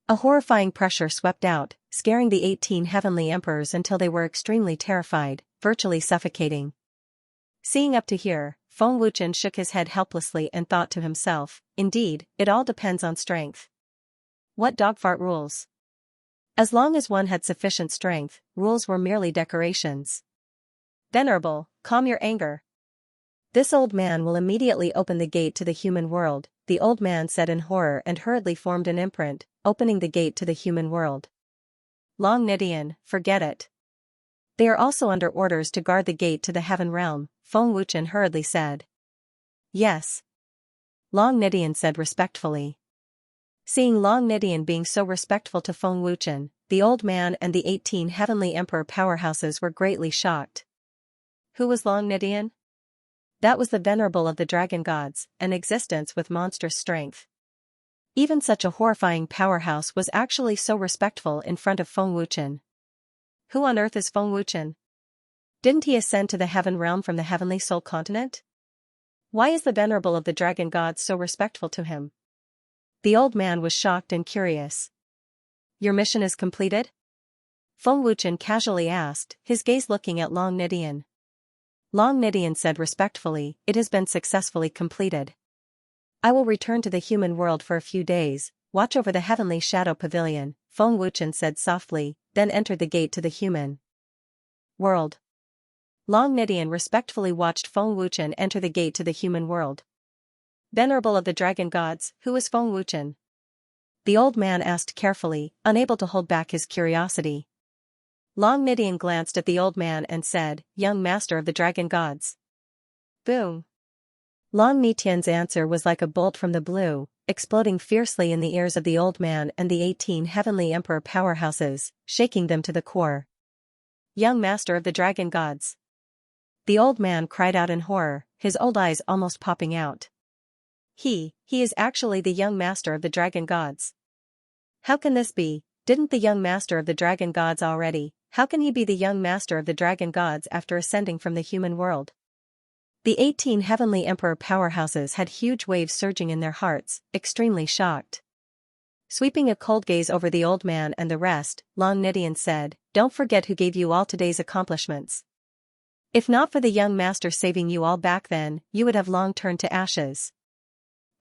A horrifying pressure swept out, scaring the 18 heavenly emperors until they were extremely terrified, virtually suffocating. Seeing up to here, Feng Wuchen shook his head helplessly and thought to himself, indeed, it all depends on strength. What dogfart rules? As long as one had sufficient strength, rules were merely decorations. Venerable, calm your anger. This old man will immediately open the gate to the human world, the old man said in horror and hurriedly formed an imprint, opening the gate to the human world. Long Nidian, forget it. They are also under orders to guard the gate to the heaven realm, Feng Wuchen hurriedly said. Yes. Long Nidian said respectfully. Seeing Long Nidian being so respectful to Feng Wuchen, the old man and the 18 heavenly emperor powerhouses were greatly shocked. Who was Long Nidian? That was the venerable of the dragon gods, an existence with monstrous strength. Even such a horrifying powerhouse was actually so respectful in front of Feng Wuchen. Who on earth is Feng Wuchen? Didn't he ascend to the heaven realm from the heavenly soul continent? Why is the venerable of the dragon gods so respectful to him? The old man was shocked and curious. Your mission is completed? Feng Wuchen casually asked, his gaze looking at Long Nidian. Long Nidian said respectfully, it has been successfully completed. I will return to the human world for a few days, watch over the heavenly shadow pavilion, Feng Wuchen said softly, then entered the gate to the human world. Long Nidian respectfully watched Feng Wuchen enter the gate to the human world. Venerable of the dragon gods, who is Feng Wuchen? The old man asked carefully, unable to hold back his curiosity. Long Nidian glanced at the old man and said, young master of the dragon gods. Boom. Long Nidian's answer was like a bolt from the blue, exploding fiercely in the ears of the old man and the 18 heavenly emperor powerhouses, shaking them to the core. Young master of the dragon gods. The old man cried out in horror, his old eyes almost popping out. He is actually the young master of the dragon gods. How can this be? Didn't the young master of the dragon gods already? How can he be the young master of the dragon gods after ascending from the human world? The 18 heavenly emperor powerhouses had huge waves surging in their hearts, extremely shocked. Sweeping a cold gaze over the old man and the rest, Long Nidian said, don't forget who gave you all today's accomplishments. If not for the young master saving you all back then, you would have long turned to ashes.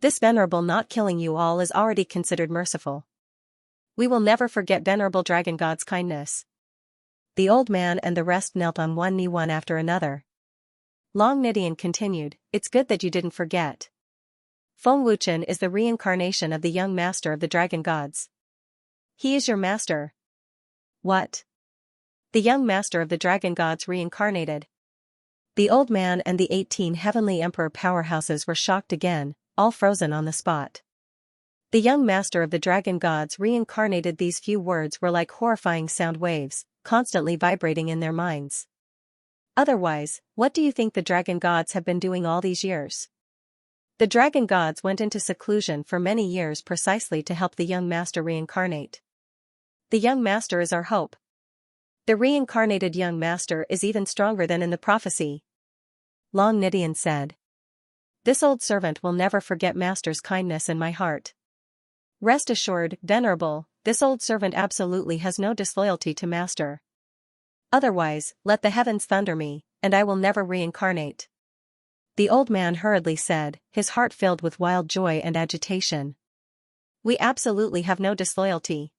This venerable not killing you all is already considered merciful. We will never forget venerable dragon god's kindness. The old man and the rest knelt on one knee one after another. Long Nidian continued, it's good that you didn't forget. Feng Wuchen is the reincarnation of the young master of the dragon gods. He is your master. What? The young master of the dragon gods reincarnated. The old man and the 18 heavenly emperor powerhouses were shocked again, all frozen on the spot. The young master of the dragon gods reincarnated. These few words were like horrifying sound waves, constantly vibrating in their minds. Otherwise, what do you think the dragon gods have been doing all these years? The dragon gods went into seclusion for many years precisely to help the young master reincarnate. The young master is our hope. The reincarnated young master is even stronger than in the prophecy. Long Nidian said. This old servant will never forget master's kindness in my heart. Rest assured, venerable, this old servant absolutely has no disloyalty to master. Otherwise, let the heavens thunder me, and I will never reincarnate. The old man hurriedly said, his heart filled with wild joy and agitation. We absolutely have no disloyalty.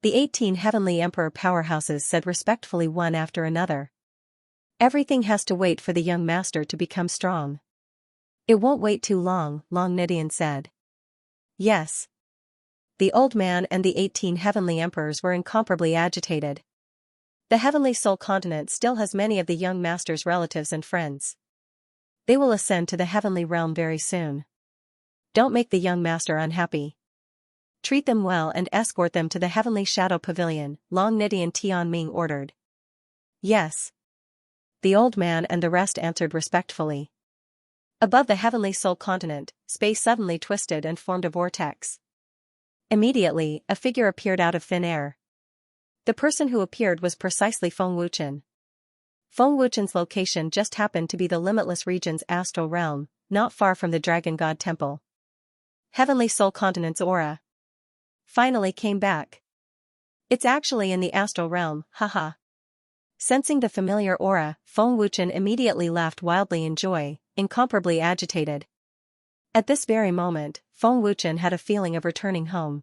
The 18 heavenly emperor powerhouses said respectfully one after another. Everything has to wait for the young master to become strong. It won't wait too long, Long Nidian said. Yes. The old man and the 18 heavenly emperors were incomparably agitated. The heavenly soul continent still has many of the young master's relatives and friends. They will ascend to the heavenly realm very soon. Don't make the young master unhappy. Treat them well and escort them to the heavenly shadow pavilion, Long Nidian Tianming ordered. Yes. The old man and the rest answered respectfully. Above the heavenly soul continent, space suddenly twisted and formed a vortex. Immediately, a figure appeared out of thin air. The person who appeared was precisely Feng Wuchen. Feng Wuchen's location just happened to be the limitless region's astral realm, not far from the Dragon God Temple. Heavenly Soul Continent's aura finally came back. It's actually in the astral realm, haha. Sensing the familiar aura, Feng Wuchen immediately laughed wildly in joy, incomparably agitated. At this very moment, Feng Wuchen had a feeling of returning home.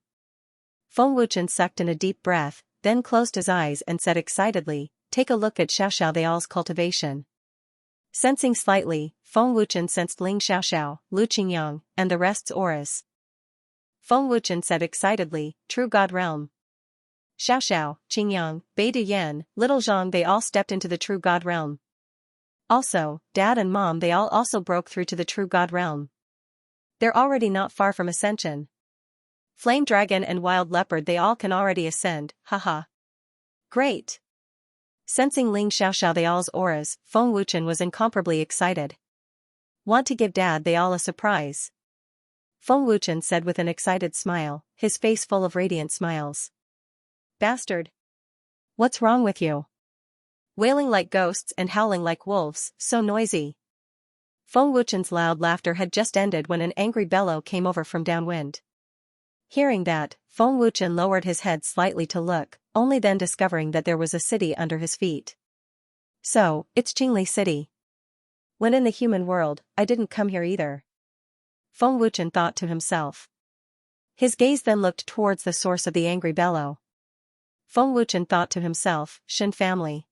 Feng Wuchen sucked in a deep breath, then closed his eyes and said excitedly, "Take a look at Xiaoxiao Theyal's cultivation." Sensing slightly, Feng Wuchen sensed Ling Xiaoxiao, Lu Qingyang, and the rest's auras. Feng Wuchen said excitedly, "True God Realm." Xiaoxiao, Qingyang, Bei Duyan, Little Zhang they all stepped into the True God Realm. Also, Dad and Mom they all also broke through to the True God Realm. They're already not far from ascension. Flame Dragon and Wild Leopard they all can already ascend, haha. Great! Sensing Ling Xiaoxiao they all's auras, Feng Wuchen was incomparably excited. Want to give Dad they all a surprise? Feng Wuchen said with an excited smile, his face full of radiant smiles. Bastard! What's wrong with you? Wailing like ghosts and howling like wolves, so noisy. Feng Wuchen's loud laughter had just ended when an angry bellow came over from downwind. Hearing that, Feng Wuchen lowered his head slightly to look, only then discovering that there was a city under his feet. So, it's Qingli City. When in the human world, I didn't come here either. Feng Wuchen thought to himself. His gaze then looked towards the source of the angry bellow. Feng Wuchen thought to himself, Shen family.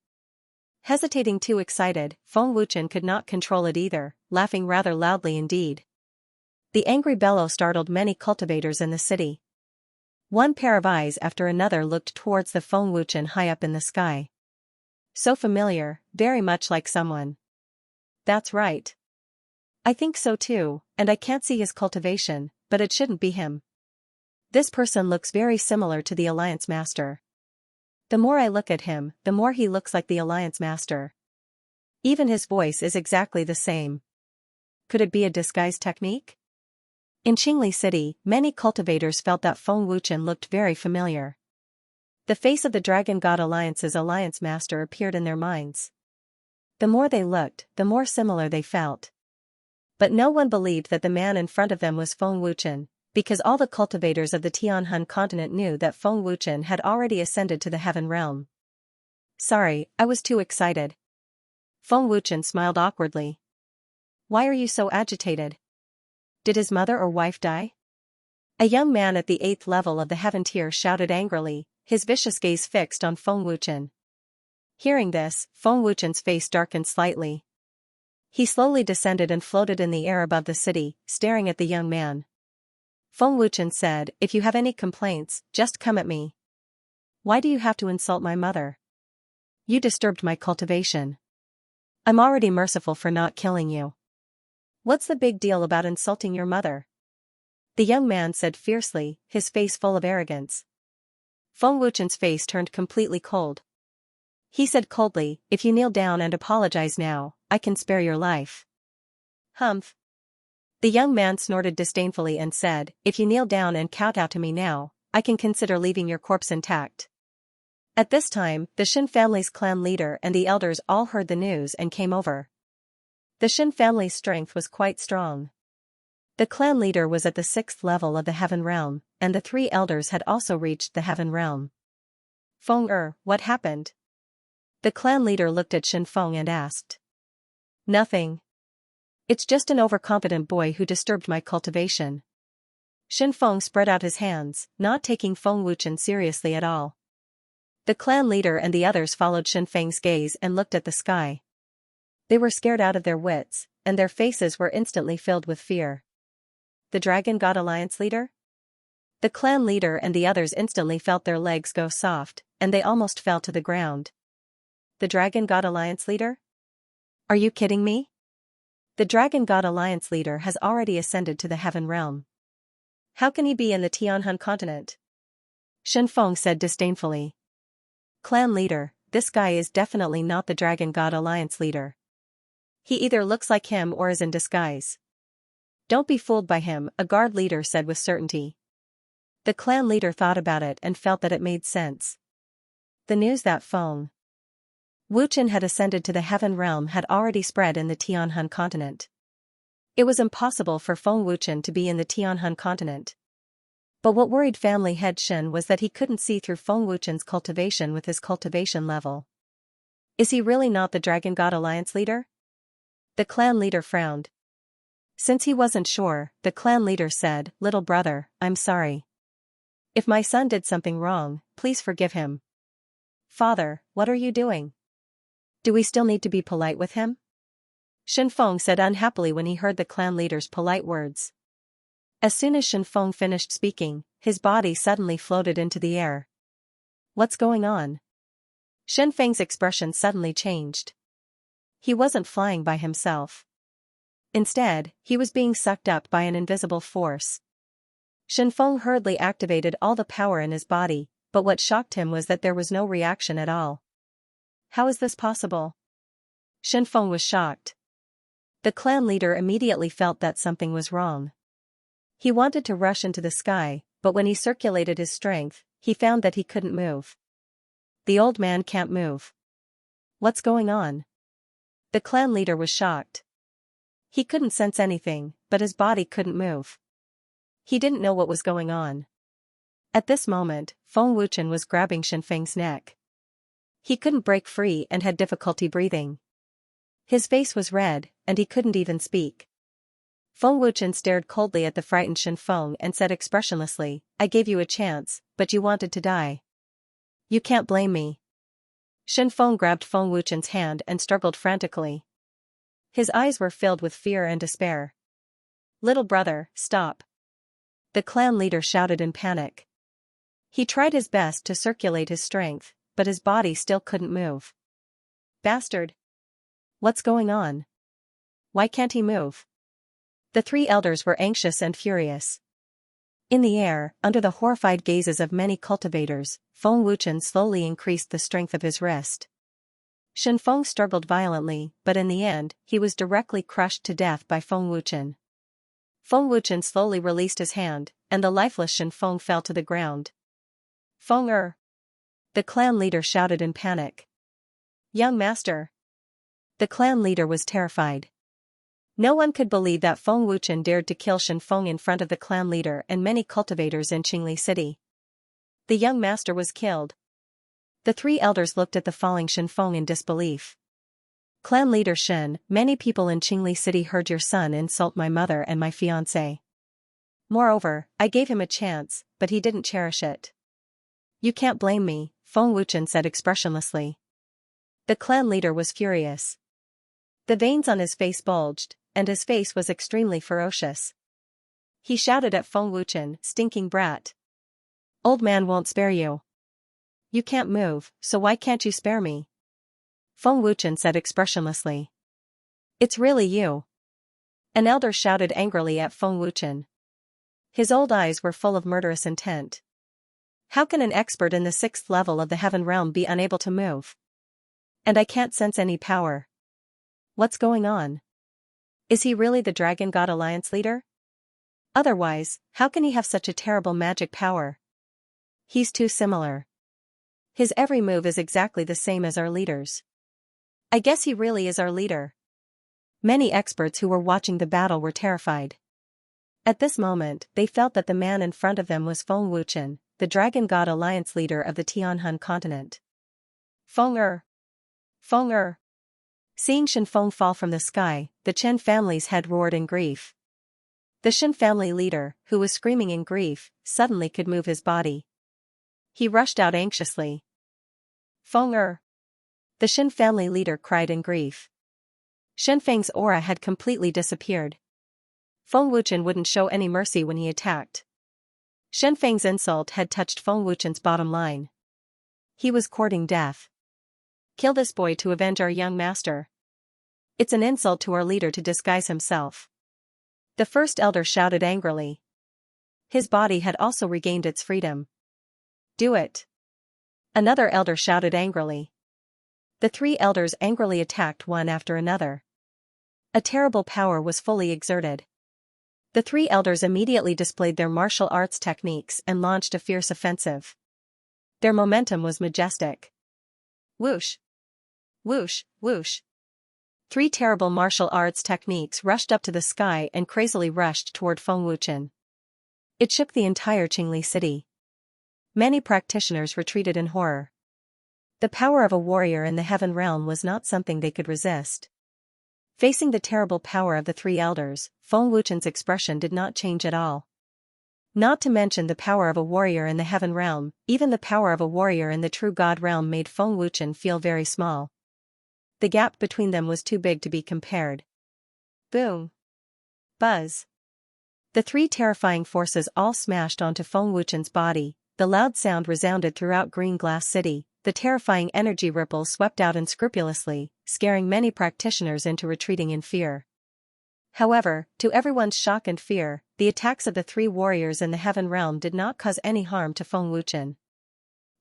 Hesitating too excited, Feng Wuchen could not control it either, laughing rather loudly indeed. The angry bellow startled many cultivators in the city. One pair of eyes after another looked towards the Feng Wuchen high up in the sky. So familiar, very much like someone. That's right. I think so too, and I can't see his cultivation, but it shouldn't be him. This person looks very similar to the Alliance Master. The more I look at him, the more he looks like the Alliance Master. Even his voice is exactly the same. Could it be a disguise technique? In Qingli City, many cultivators felt that Feng Wuchen looked very familiar. The face of the Dragon God Alliance's Alliance Master appeared in their minds. The more they looked, the more similar they felt. But no one believed that the man in front of them was Feng Wuchen, because all the cultivators of the Tianhan continent knew that Feng Wuchen had already ascended to the heaven realm. Sorry, I was too excited. Feng Wuchen smiled awkwardly. Why are you so agitated? Did his mother or wife die? A young man at the 8th level of the heaven tier shouted angrily, his vicious gaze fixed on Feng Wuchen. Hearing this, Feng Wuchen's face darkened slightly. He slowly descended and floated in the air above the city, staring at the young man. Feng Wuchen said, "If you have any complaints, just come at me. Why do you have to insult my mother? You disturbed my cultivation. I'm already merciful for not killing you. What's the big deal about insulting your mother?" The young man said fiercely, his face full of arrogance. Feng Wuchen's face turned completely cold. He said coldly, "If you kneel down and apologize now, I can spare your life." Humph. The young man snorted disdainfully and said, "If you kneel down and kowtow to me now, I can consider leaving your corpse intact." At this time, the Shen family's clan leader and the elders all heard the news and came over. The Shen family's strength was quite strong. The clan leader was at the 6th level of the heaven realm, and the 3 elders had also reached the heaven realm. Feng what happened? The clan leader looked at Shen Feng and asked. Nothing. It's just an overconfident boy who disturbed my cultivation. Shen Feng spread out his hands, not taking Feng Wuchen seriously at all. The clan leader and the others followed Shen Feng's gaze and looked at the sky. They were scared out of their wits, and their faces were instantly filled with fear. The Dragon God Alliance leader? The clan leader and the others instantly felt their legs go soft, and they almost fell to the ground. The Dragon God Alliance leader? Are you kidding me? The Dragon God Alliance leader has already ascended to the Heaven Realm. How can he be in the Tianhan continent? Shenfeng said disdainfully. Clan leader, this guy is definitely not the Dragon God Alliance leader. He either looks like him or is in disguise. Don't be fooled by him, a guard leader said with certainty. The clan leader thought about it and felt that it made sense. The news that Feng Wuchen had ascended to the Heaven Realm had already spread in the Tianhan continent. It was impossible for Feng Wuchen to be in the Tianhan continent. But what worried family head Shen was that he couldn't see through Feng Wuchen's cultivation with his cultivation level. Is he really not the Dragon God Alliance leader? The clan leader frowned. Since he wasn't sure, the clan leader said, "Little brother, I'm sorry. If my son did something wrong, please forgive him." Father, what are you doing? Do we still need to be polite with him? Shenfeng said unhappily when he heard the clan leader's polite words. As soon as Shenfeng finished speaking, his body suddenly floated into the air. What's going on? Shenfeng's expression suddenly changed. He wasn't flying by himself. Instead, he was being sucked up by an invisible force. Shenfeng hurriedly activated all the power in his body, but what shocked him was that there was no reaction at all. How is this possible? Shenfeng was shocked. The clan leader immediately felt that something was wrong. He wanted to rush into the sky, but when he circulated his strength, he found that he couldn't move. The old man can't move. What's going on? The clan leader was shocked. He couldn't sense anything, but his body couldn't move. He didn't know what was going on. At this moment, Feng Wuchen was grabbing Shenfeng's neck. He couldn't break free and had difficulty breathing. His face was red, and he couldn't even speak. Feng Wuchen stared coldly at the frightened Shenfeng and said expressionlessly, "I gave you a chance, but you wanted to die. You can't blame me." Shenfeng grabbed Feng Wuchen's hand and struggled frantically. His eyes were filled with fear and despair. "Little brother, stop!" The clan leader shouted in panic. He tried his best to circulate his strength, but his body still couldn't move. Bastard! What's going on? Why can't he move? The three elders were anxious and furious. In the air, under the horrified gazes of many cultivators, Feng Wuchen slowly increased the strength of his wrist. Shenfeng struggled violently, but in the end, he was directly crushed to death by Feng Wuchen. Feng Wuchen slowly released his hand, and the lifeless Shenfeng fell to the ground. Feng the clan leader shouted in panic. Young master! The clan leader was terrified. No one could believe that Feng Wuchen dared to kill Shenfeng in front of the clan leader and many cultivators in Qingli City. The young master was killed. The three elders looked at the falling Shenfeng in disbelief. Clan leader Shen, many people in Qingli City heard your son insult my mother and my fiancé. Moreover, I gave him a chance, but he didn't cherish it. You can't blame me, Feng Wuchen said expressionlessly. The clan leader was furious. The veins on his face bulged, and his face was extremely ferocious. He shouted at Feng Wuchen, "Stinking brat! Old man won't spare you. You can't move, so why can't you spare me?" Feng Wuchen said expressionlessly. It's really you. An elder shouted angrily at Feng Wuchen. His old eyes were full of murderous intent. How can an expert in the 6th level of the Heaven Realm be unable to move? And I can't sense any power. What's going on? Is he really the Dragon God Alliance leader? Otherwise, how can he have such a terrible magic power? He's too similar. His every move is exactly the same as our leader's. I guess he really is our leader. Many experts who were watching the battle were terrified. At this moment, they felt that the man in front of them was Feng Wuchen, the Dragon God Alliance leader of the Tianhan continent. Feng Feng Seeing Shenfeng fall from the sky, the Chen family's head roared in grief. The Shen family leader, who was screaming in grief, suddenly could move his body. He rushed out anxiously. Feng The Shen family leader cried in grief. Shen Feng's aura had completely disappeared. Feng Wuchen wouldn't show any mercy when he attacked. Shen Feng's insult had touched Feng Wuchen's bottom line. He was courting death. Kill this boy to avenge our young master. It's an insult to our leader to disguise himself. The first elder shouted angrily. His body had also regained its freedom. Do it. Another elder shouted angrily. The three elders angrily attacked one after another. A terrible power was fully exerted. The three elders immediately displayed their martial arts techniques and launched a fierce offensive. Their momentum was majestic. Whoosh! Whoosh, whoosh. Three terrible martial arts techniques rushed up to the sky and crazily rushed toward Feng Wuchen. It shook the entire Qingli city. Many practitioners retreated in horror. The power of a warrior in the heaven realm was not something they could resist. Facing the terrible power of the three elders, Feng Wuchen's expression did not change at all. Not to mention the power of a warrior in the heaven realm, even the power of a warrior in the true God realm made Feng Wuchen feel very small. The gap between them was too big to be compared. Boom! Buzz! The three terrifying forces all smashed onto Feng Wuchen's body. The loud sound resounded throughout Green Glass City. The terrifying energy ripples swept out unscrupulously, scaring many practitioners into retreating in fear. However, to everyone's shock and fear, the attacks of the three warriors in the heaven realm did not cause any harm to Feng Wuchen.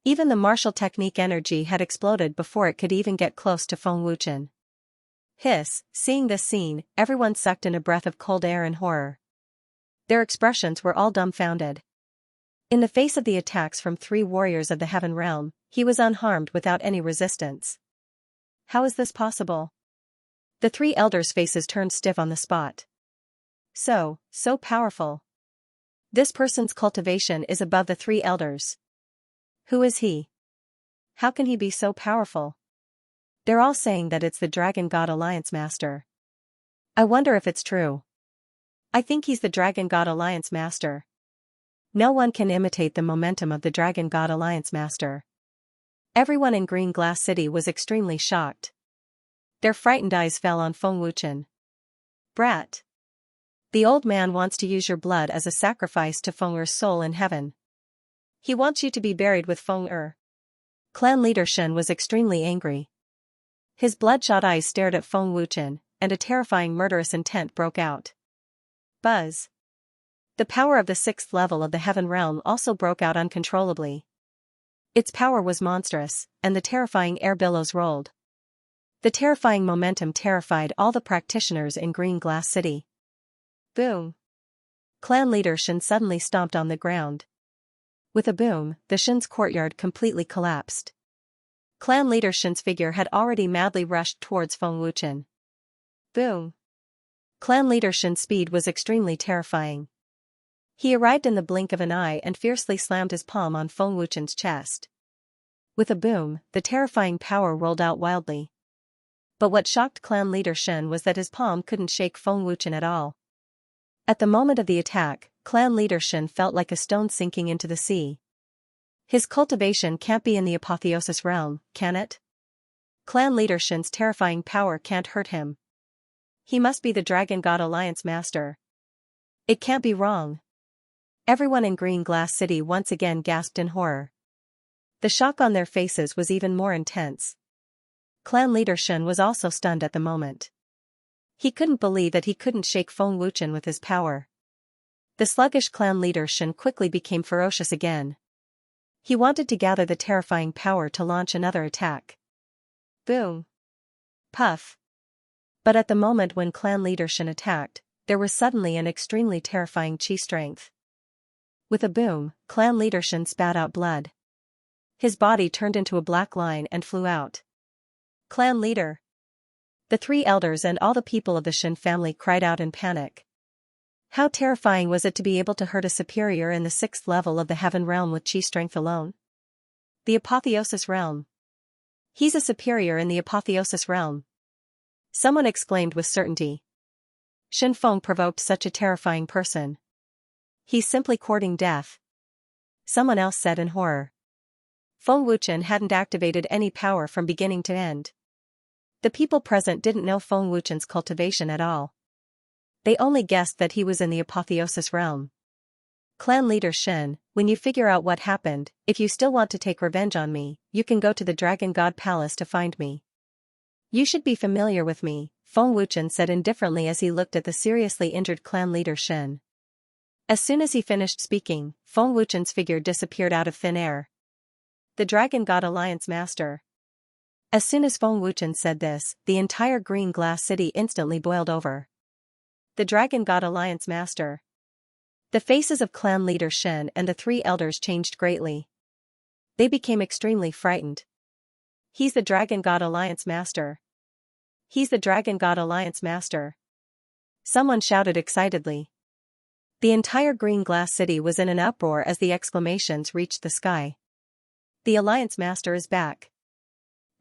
Even the martial technique energy had exploded before it could even get close to Feng Wuchen. Hiss! Seeing this scene, everyone sucked in a breath of cold air in horror. Their expressions were all dumbfounded. In the face of the attacks from three warriors of the heaven realm, he was unharmed without any resistance. How is this possible? The three elders' faces turned stiff on the spot. So powerful. This person's cultivation is above the three elders. Who is he? How can he be so powerful? They're all saying that it's the Dragon God Alliance Master. I wonder if it's true. I think he's the Dragon God Alliance Master. No one can imitate the momentum of the Dragon God Alliance Master. Everyone in Green Glass City was extremely shocked. Their frightened eyes fell on Feng Wuchen. Brat! The old man wants to use your blood as a sacrifice to Feng Er's soul in heaven. He wants you to be buried with Feng Er. Clan leader Shen was extremely angry. His bloodshot eyes stared at Feng Wuchen, and a terrifying murderous intent broke out. Buzz! The power of the sixth level of the heaven realm also broke out uncontrollably. Its power was monstrous, and the terrifying air billows rolled. The terrifying momentum terrified all the practitioners in Green Glass City. Boom! Clan leader Shen suddenly stomped on the ground. With a boom, the Shen's courtyard completely collapsed. Clan leader Shen's figure had already madly rushed towards Feng Wuchen. Boom! Clan leader Shen's speed was extremely terrifying. He arrived in the blink of an eye and fiercely slammed his palm on Feng Wuchen's chest. With a boom, the terrifying power rolled out wildly. But what shocked clan leader Shen was that his palm couldn't shake Feng Wuchen at all. At the moment of the attack, clan leader Shen felt like a stone sinking into the sea. His cultivation can't be in the apotheosis realm, can it? Clan leader Shen's terrifying power can't hurt him. He must be the Dragon God Alliance Master. It can't be wrong. Everyone in Green Glass City once again gasped in horror. The shock on their faces was even more intense. Clan leader Shen was also stunned at the moment. He couldn't believe that he couldn't shake Feng Wuchen with his power. The sluggish clan leader Shen quickly became ferocious again. He wanted to gather the terrifying power to launch another attack. Boom! Puff! But at the moment when clan leader Shen attacked, there was suddenly an extremely terrifying chi strength. With a boom, clan leader Shen spat out blood. His body turned into a black line and flew out. Clan leader! The three elders and all the people of the Shen family cried out in panic. How terrifying was it to be able to hurt a superior in the sixth level of the heaven realm with chi strength alone? The apotheosis realm. He's a superior in the apotheosis realm. Someone exclaimed with certainty. Shen Feng provoked such a terrifying person. He's simply courting death. Someone else said in horror. Feng Wuchen hadn't activated any power from beginning to end. The people present didn't know Feng Wuchen's cultivation at all. They only guessed that he was in the apotheosis realm. Clan leader Shen, when you figure out what happened, if you still want to take revenge on me, you can go to the Dragon God Palace to find me. You should be familiar with me, Feng Wuchen said indifferently as he looked at the seriously injured clan leader Shen. As soon as he finished speaking, Feng Wuchen's figure disappeared out of thin air. The Dragon God Alliance Master. As soon as Feng Wuchen said this, the entire green glass city instantly boiled over. The Dragon God Alliance Master. The faces of clan leader Shen and the three elders changed greatly. They became extremely frightened. He's the Dragon God Alliance Master. He's the Dragon God Alliance Master. Someone shouted excitedly. The entire green glass city was in an uproar as the exclamations reached the sky. The Alliance Master is back.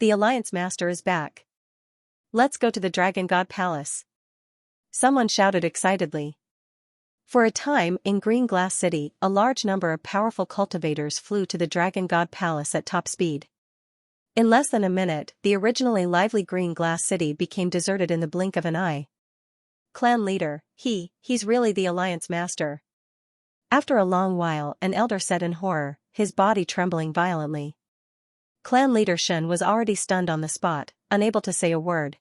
The Alliance Master is back. Let's go to the Dragon God Palace. Someone shouted excitedly. For a time, in Green Glass City, a large number of powerful cultivators flew to the Dragon God Palace at top speed. In less than a minute, the originally lively Green Glass City became deserted in the blink of an eye. Clan leader, he's really the Alliance Master. After a long while, an elder said in horror, his body trembling violently. Clan leader Shen was already stunned on the spot, unable to say a word.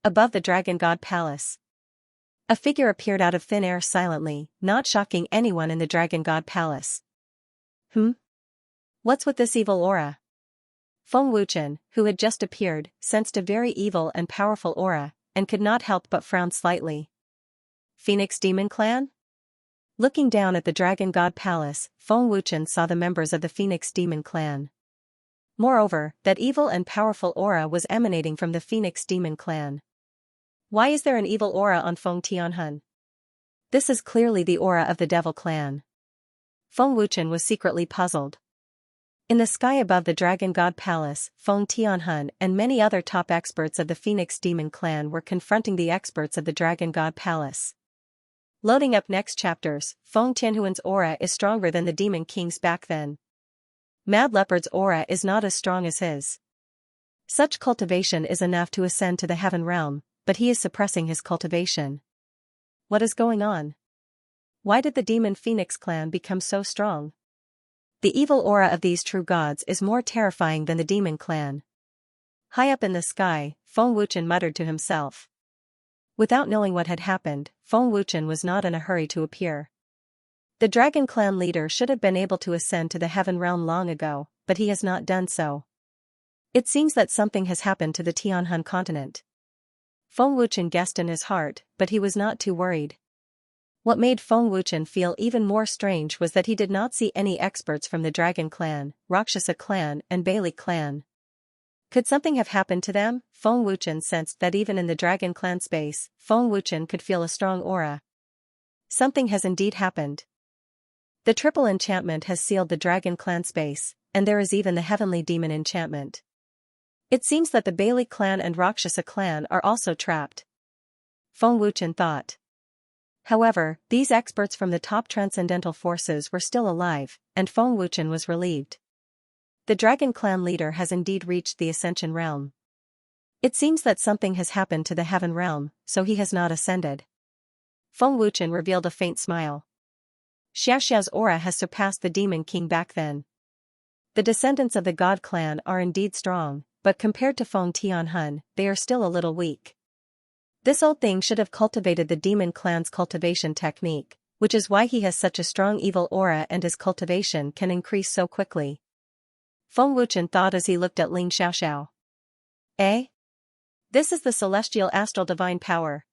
Above the Dragon God Palace, a figure appeared out of thin air silently, not shocking anyone in the Dragon God Palace. What's with this evil aura? Feng Wuchen, who had just appeared, sensed a very evil and powerful aura, and could not help but frown slightly. Phoenix Demon Clan? Looking down at the Dragon God Palace, Feng Wuchen saw the members of the Phoenix Demon Clan. Moreover, that evil and powerful aura was emanating from the Phoenix Demon Clan. Why is there an evil aura on Feng Tianhun? This is clearly the aura of the Devil Clan. Feng Wuchen was secretly puzzled. In the sky above the Dragon God Palace, Feng Tianhun and many other top experts of the Phoenix Demon Clan were confronting the experts of the Dragon God Palace. Loading up next chapters, Feng Tianhuan's aura is stronger than the Demon King's back then. Mad Leopard's aura is not as strong as his. Such cultivation is enough to ascend to the heaven realm, but he is suppressing his cultivation. What is going on? Why did the Demon Phoenix Clan become so strong? The evil aura of these true gods is more terrifying than the Demon Clan. High up in the sky, Feng Wuchen muttered to himself. Without knowing what had happened, Feng Wuchen was not in a hurry to appear. The Dragon Clan leader should have been able to ascend to the heaven realm long ago, but he has not done so. It seems that something has happened to the Tianhun continent. Feng Wuchen guessed in his heart, but he was not too worried. What made Feng Wuchen feel even more strange was that he did not see any experts from the Dragon Clan, Rakshasa Clan and Bailey Clan. Could something have happened to them? Feng Wuchen sensed that even in the Dragon Clan space, Feng Wuchen could feel a strong aura. Something has indeed happened. The triple enchantment has sealed the Dragon Clan space, and there is even the heavenly demon enchantment. It seems that the Bailey Clan and Rakshasa Clan are also trapped. Feng Wuchen thought. However, these experts from the top transcendental forces were still alive, and Feng Wuchen was relieved. The Dragon Clan leader has indeed reached the Ascension realm. It seems that something has happened to the Heaven realm, so he has not ascended. Feng Wuchen revealed a faint smile. Xianxia's aura has surpassed the Demon King back then. The descendants of the God Clan are indeed strong, but compared to Feng Tianhun, they are still a little weak. This old thing should have cultivated the Demon Clan's cultivation technique, which is why he has such a strong evil aura and his cultivation can increase so quickly. Feng Wuchen thought as he looked at Ling Xiaoxiao. Eh? This is the celestial astral divine power.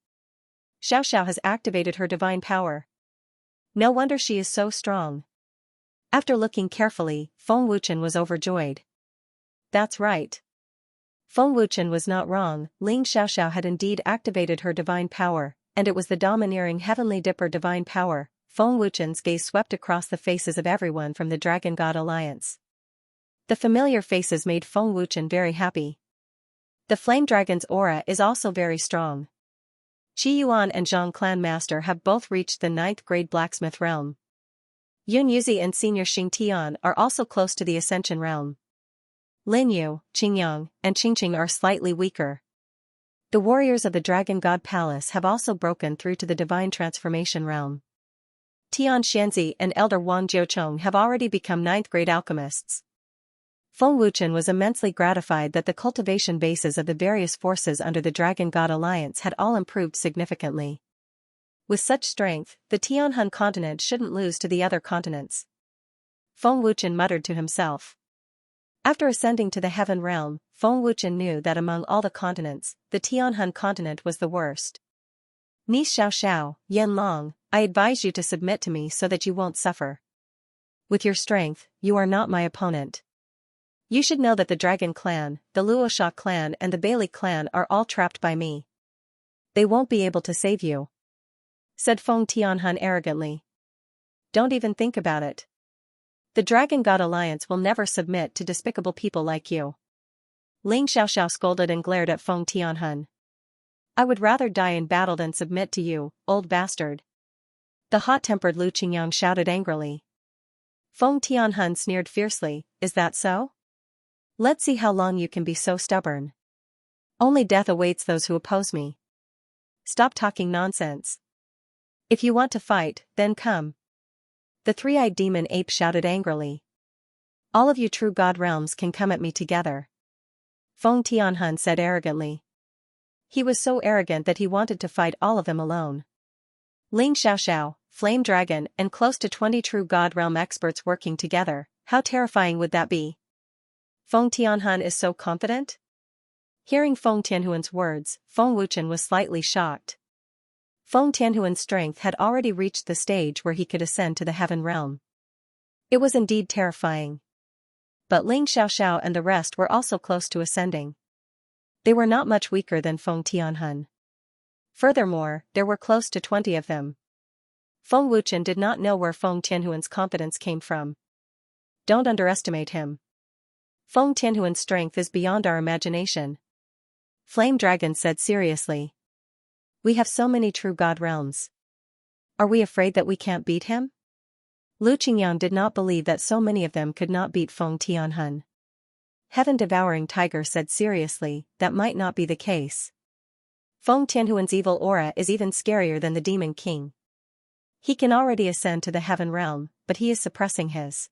Xiaoxiao has activated her divine power. No wonder she is so strong. After looking carefully, Feng Wuchen was overjoyed. That's right. Feng Wuchen was not wrong, Ling Xiaoxiao had indeed activated her divine power, and it was the domineering Heavenly Dipper divine power. Feng Wuchen's gaze swept across the faces of everyone from the Dragon God Alliance. The familiar faces made Feng Wuchen very happy. The Flame Dragon's aura is also very strong. Qi Yuan and Zhang Clan Master have both reached the 9th grade blacksmith realm. Yun Yuzi and Senior Xing Tian are also close to the Ascension realm. Lin Yu, Qingyang, and Qingqing are slightly weaker. The warriors of the Dragon God Palace have also broken through to the divine transformation realm. Tian Xianxia and Elder Wang Jiucheng have already become ninth-grade alchemists. Feng Wuchen was immensely gratified that the cultivation bases of the various forces under the Dragon God Alliance had all improved significantly. With such strength, the Tianhan continent shouldn't lose to the other continents. Feng Wuchen muttered to himself. After ascending to the heaven realm, Feng Wuchen knew that among all the continents, the Tianhan continent was the worst. Ni Xiao, Yan Long, I advise you to submit to me so that you won't suffer. With your strength, you are not my opponent. You should know that the Dragon Clan, the Luosha clan and the Bailey clan are all trapped by me. They won't be able to save you, said Feng Tianhan arrogantly. Don't even think about it. The Dragon God Alliance will never submit to despicable people like you. Ling Xiaoxiao scolded and glared at Feng Tianhan. I would rather die in battle than submit to you, old bastard. The hot-tempered Lu Qingyang shouted angrily. Feng Tianhan sneered fiercely, is that so? Let's see how long you can be so stubborn. Only death awaits those who oppose me. Stop talking nonsense. If you want to fight, then come. The three-eyed demon ape shouted angrily. All of you true god realms can come at me together. Feng Tianhan said arrogantly. He was so arrogant that he wanted to fight all of them alone. Ling Xiaoxiao, Flame Dragon and close to 20 true god realm experts working together, how terrifying would that be? Feng Tianhan is so confident? Hearing Feng Tianhuan's words, Feng Wuchen was slightly shocked. Feng Tianhuan's strength had already reached the stage where he could ascend to the heaven realm. It was indeed terrifying. But Ling Xiaoxiao and the rest were also close to ascending. They were not much weaker than Feng Tianhan. Furthermore, there were close to 20 of them. Feng Wuchen did not know where Feng Tianhuan's confidence came from. Don't underestimate him. Feng Tianhuan's strength is beyond our imagination. Flame Dragon said seriously. We have so many true god realms. Are we afraid that we can't beat him? Lu Qingyang did not believe that so many of them could not beat Feng Tianhan. Heaven-devouring tiger said seriously, that might not be the case. Feng Tianhuan's evil aura is even scarier than the Demon King. He can already ascend to the heaven realm, but he is suppressing his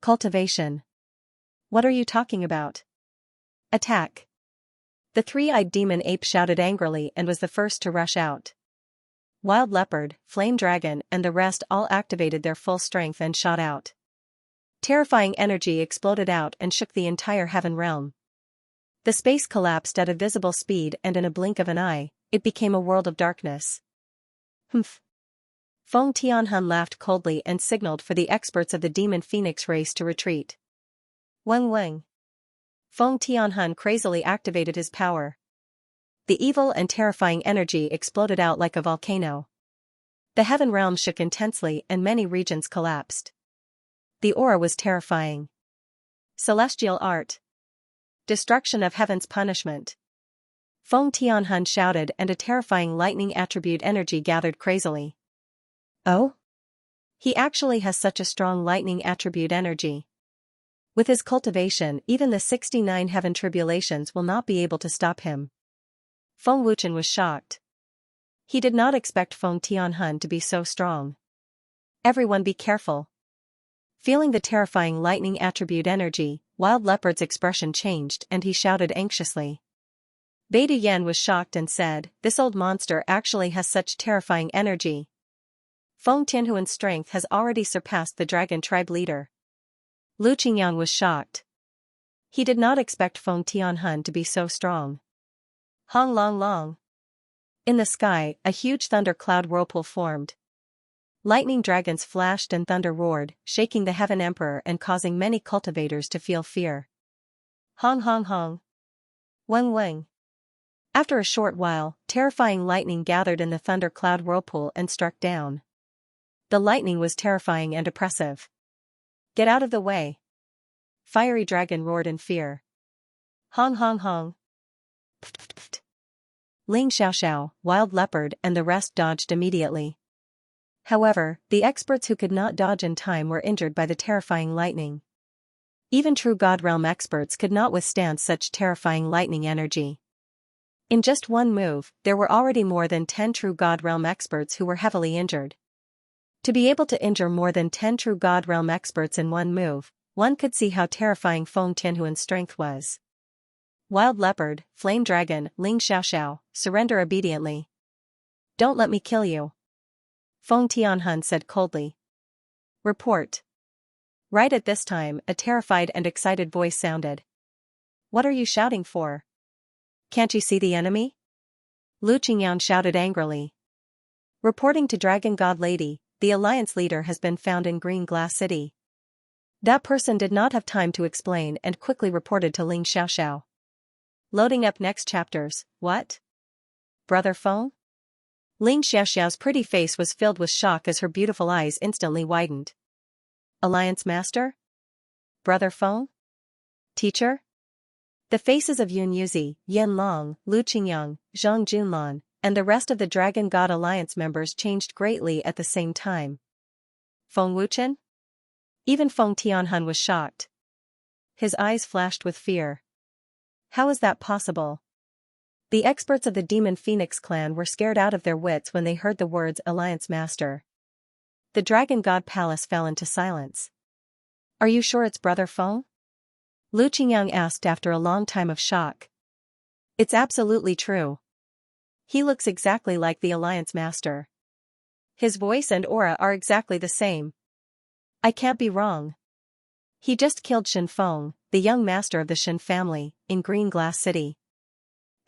cultivation. What are you talking about? Attack! The three-eyed demon ape shouted angrily and was the first to rush out. Wild Leopard, Flame Dragon and the rest all activated their full strength and shot out. Terrifying energy exploded out and shook the entire heaven realm. The space collapsed at a visible speed and in a blink of an eye, it became a world of darkness. Humph. Feng Tianhan laughed coldly and signaled for the experts of the Demon Phoenix race to retreat. Weng. Feng Tianhan crazily activated his power. The evil and terrifying energy exploded out like a volcano. The heaven realm shook intensely and many regions collapsed. The aura was terrifying. Celestial art. Destruction of heaven's punishment. Feng Tianhan shouted and a terrifying lightning attribute energy gathered crazily. Oh? He actually has such a strong lightning attribute energy. With his cultivation, even the 69 heaven tribulations will not be able to stop him. Feng Wuchen was shocked. He did not expect Feng Tianhan to be so strong. Everyone be careful. Feeling the terrifying lightning attribute energy, Wild Leopard's expression changed and he shouted anxiously. Beidou Yan was shocked and said, this old monster actually has such terrifying energy. Feng Tianhuan's strength has already surpassed the dragon tribe leader. Lu Qingyang was shocked. He did not expect Feng Tianhan to be so strong. Hong long long. In the sky, a huge thunder cloud whirlpool formed. Lightning dragons flashed and thunder roared, shaking the Heaven Emperor and causing many cultivators to feel fear. Hong hong hong. Weng. After a short while, terrifying lightning gathered in the thunder cloud whirlpool and struck down. The lightning was terrifying and oppressive. Get out of the way. Fiery dragon roared in fear. Hong hong hong. Pft. Ling Xiaoxiao, Wild Leopard and the rest dodged immediately. However, the experts who could not dodge in time were injured by the terrifying lightning. Even true God Realm experts could not withstand such terrifying lightning energy. In just one move, there were already more than 10 true God Realm experts who were heavily injured. To be able to injure more than 10 true God Realm experts in one move, one could see how terrifying Feng Tianhuan's strength was. Wild Leopard, Flame Dragon, Ling Xiaoxiao, surrender obediently. Don't let me kill you. Feng Tianhun said coldly. Report. Right at this time, a terrified and excited voice sounded. What are you shouting for? Can't you see the enemy? Lu Qingyan shouted angrily. Reporting to Dragon God Lady, the Alliance leader has been found in Green Glass City. That person did not have time to explain and quickly reported to Ling Xiaoxiao. Loading up next chapters. What? Brother Feng? Ling Xiaoxiao's pretty face was filled with shock as her beautiful eyes instantly widened. Alliance Master? Brother Feng? Teacher? The faces of Yun Yuzi, Yen Long, Lu Qingyang, Zhang Junlan, and the rest of the Dragon God Alliance members changed greatly at the same time. Feng Wuchen? Even Feng Tianhun was shocked. His eyes flashed with fear. How is that possible? The experts of the Demon Phoenix clan were scared out of their wits when they heard the words Alliance Master. The Dragon God Palace fell into silence. Are you sure it's Brother Feng? Lu Qingyang asked after a long time of shock. It's absolutely true. He looks exactly like the Alliance Master. His voice and aura are exactly the same. I can't be wrong. He just killed Shen Feng, the young master of the Shen family, in Green Glass City.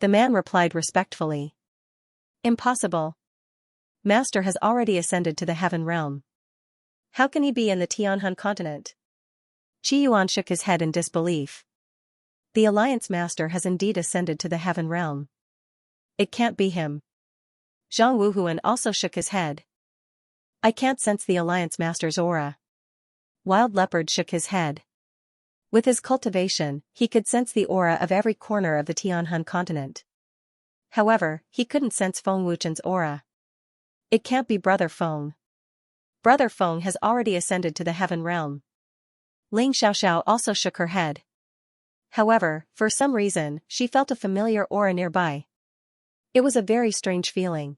The man replied respectfully. Impossible. Master has already ascended to the Heaven Realm. How can he be in the Tianhun continent? Qi Yuan shook his head in disbelief. The Alliance Master has indeed ascended to the Heaven Realm. It can't be him. Zhang Wuhuan also shook his head. I can't sense the Alliance Master's aura. Wild Leopard shook his head. With his cultivation, he could sense the aura of every corner of the Tianhun continent. However, he couldn't sense Feng Wuchen's aura. It can't be Brother Feng. Brother Feng has already ascended to the Heaven Realm. Ling Xiaoxiao also shook her head. However, for some reason, she felt a familiar aura nearby. It was a very strange feeling.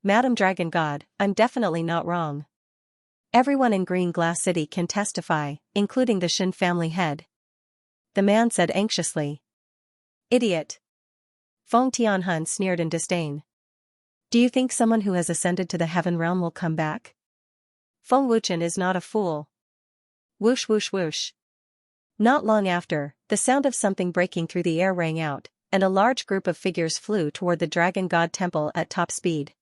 Madam Dragon God, I'm definitely not wrong. Everyone in Green Glass City can testify, including the Shen family head. The man said anxiously. Idiot. Feng Tianhun sneered in disdain. Do you think someone who has ascended to the Heaven Realm will come back? Feng Wuchen is not a fool. Whoosh whoosh whoosh. Not long after, the sound of something breaking through the air rang out, and a large group of figures flew toward the Dragon God Temple at top speed.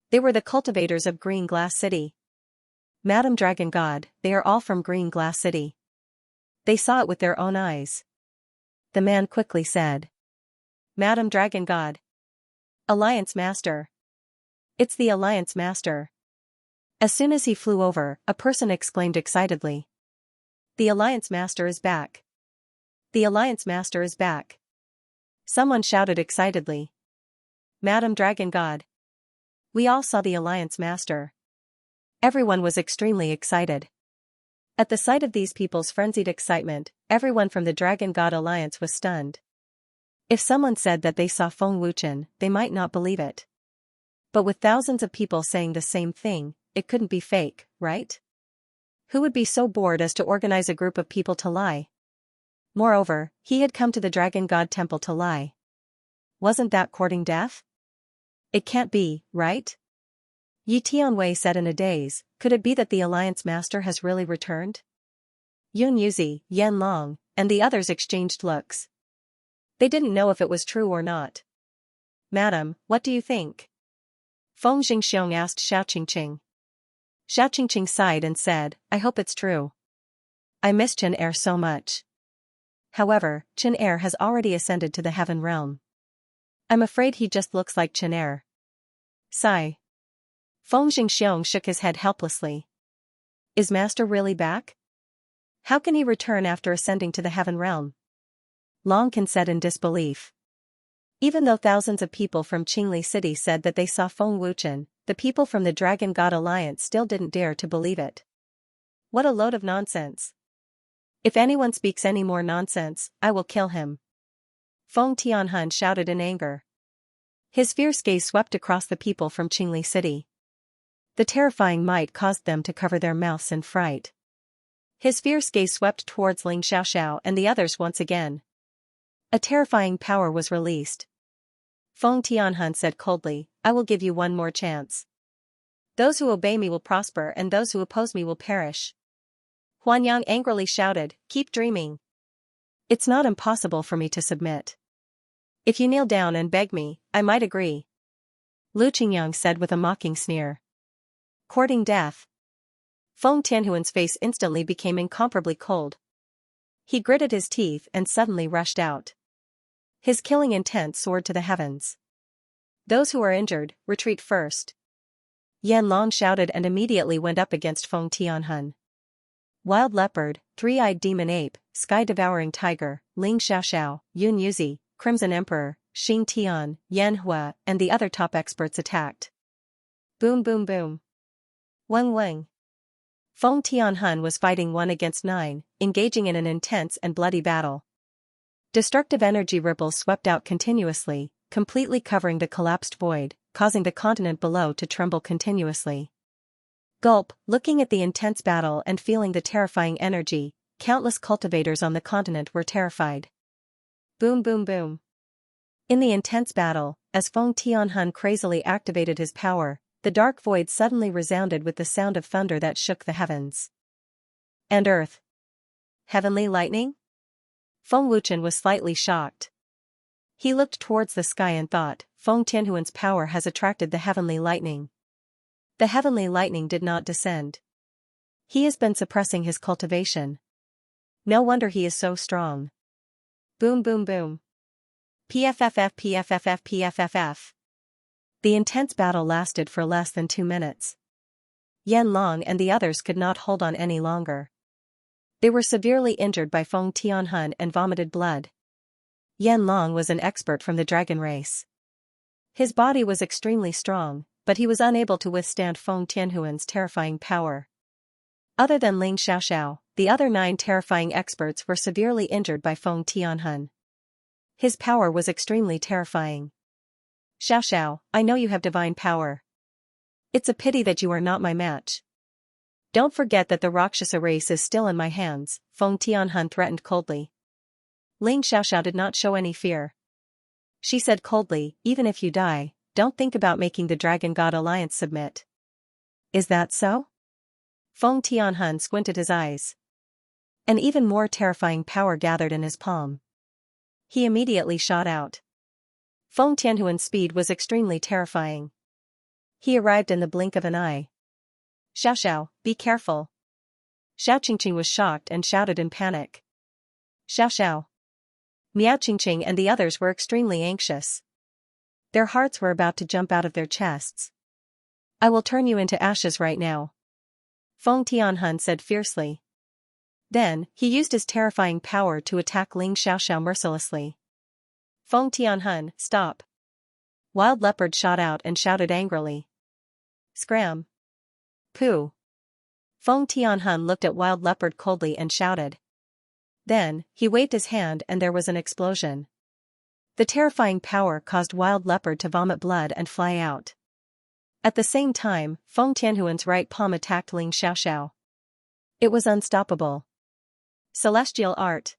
They were the cultivators of Green Glass City. Madam Dragon God, they are all from Green Glass City. They saw it with their own eyes. The man quickly said. Madam Dragon God. Alliance Master. It's the Alliance Master. As soon as he flew over, a person exclaimed excitedly. The Alliance Master is back. The Alliance Master is back. Someone shouted excitedly. Madam Dragon God. We all saw the Alliance Master. Everyone was extremely excited. At the sight of these people's frenzied excitement, everyone from the Dragon God Alliance was stunned. If someone said that they saw Feng Wuchen, they might not believe it. But with thousands of people saying the same thing, it couldn't be fake, right? Who would be so bored as to organize a group of people to lie? Moreover, he had come to the Dragon God Temple to lie. Wasn't that courting death? It can't be, right? Yi Tianwei said in a daze, could it be that the Alliance Master has really returned? Yun Yuzi, Yen Long, and the others exchanged looks. They didn't know if it was true or not. Madam, what do you think? Feng Jingxiong asked Xiao Qingqing. Xiao Qingqing sighed and said, I hope it's true. I miss Chen Er so much. However, Chen Er has already ascended to the Heaven Realm. I'm afraid he just looks like Chen Er. Sigh. Feng Jingxiong shook his head helplessly. Is Master really back? How can he return after ascending to the Heaven Realm? Longkin said in disbelief. Even though thousands of people from Qingli City said that they saw Feng Wuchen, the people from the Dragon God Alliance still didn't dare to believe it. What a load of nonsense. If anyone speaks any more nonsense, I will kill him. Feng Tianhun shouted in anger. His fierce gaze swept across the people from Qingli City. The terrifying might caused them to cover their mouths in fright. His fierce gaze swept towards Ling Xiaoxiao and the others once again. A terrifying power was released. Feng Tianhun said coldly, "I will give you one more chance. Those who obey me will prosper and those who oppose me will perish." Huanyang angrily shouted, "Keep dreaming. It's not impossible for me to submit. If you kneel down and beg me, I might agree." Lu Qingyang said with a mocking sneer. Courting death. Feng Tianhuan's face instantly became incomparably cold. He gritted his teeth and suddenly rushed out. His killing intent soared to the heavens. "Those who are injured, retreat first." Yan Long shouted and immediately went up against Feng Tianhun. Wild Leopard, Three-Eyed Demon Ape, Sky-Devouring Tiger, Ling Xiaoxiao, Yun Yuzi, Crimson Emperor, Xing Tian, Yan Hua, and the other top experts attacked. Boom boom boom. Weng weng. Feng Tianhun was fighting 1 against 9, engaging in an intense and bloody battle. Destructive energy ripples swept out continuously, completely covering the collapsed void, causing the continent below to tremble continuously. Gulp, looking at the intense battle and feeling the terrifying energy, countless cultivators on the continent were terrified. Boom boom boom. In the intense battle, as Feng Tianhun crazily activated his power, the dark void suddenly resounded with the sound of thunder that shook the heavens and earth. Heavenly lightning? Feng Wuchen was slightly shocked. He looked towards the sky and thought, Feng Tianhuan's power has attracted the heavenly lightning. The heavenly lightning did not descend. He has been suppressing his cultivation. No wonder he is so strong. Boom boom boom. PFFF PFFF PFFF. The intense battle lasted for less than 2 minutes. Yan Long and the others could not hold on any longer. They were severely injured by Feng Tianhun and vomited blood. Yan Long was an expert from the dragon race. His body was extremely strong, but he was unable to withstand Feng Tianhuan's terrifying power. Other than Ling Xiaoxiao, the other 9 terrifying experts were severely injured by Feng Tianhun. His power was extremely terrifying. "Xiaoxiao, I know you have divine power. It's a pity that you are not my match. Don't forget that the Rakshasa race is still in my hands," Feng Tianhun threatened coldly. Ling Xiaoxiao did not show any fear. She said coldly, "Even if you die, don't think about making the Dragon God Alliance submit." "Is that so?" Feng Tianhun squinted his eyes. An even more terrifying power gathered in his palm. He immediately shot out. Feng Tianhuan's speed was extremely terrifying. He arrived in the blink of an eye. "Xiaoxiao, be careful." Xiao Qingqing was shocked and shouted in panic. "Xiaoxiao." Miao Qingqing and the others were extremely anxious. Their hearts were about to jump out of their chests. "I will turn you into ashes right now," Feng Tianhun said fiercely. Then, he used his terrifying power to attack Ling Xiaoxiao mercilessly. "Feng Tianhun, stop." Wild Leopard shot out and shouted angrily. "Scram. Pooh." Feng Tianhun looked at Wild Leopard coldly and shouted. Then, he waved his hand and there was an explosion. The terrifying power caused Wild Leopard to vomit blood and fly out. At the same time, Feng Tianhuan's right palm attacked Ling Xiaoxiao. It was unstoppable. Celestial Art.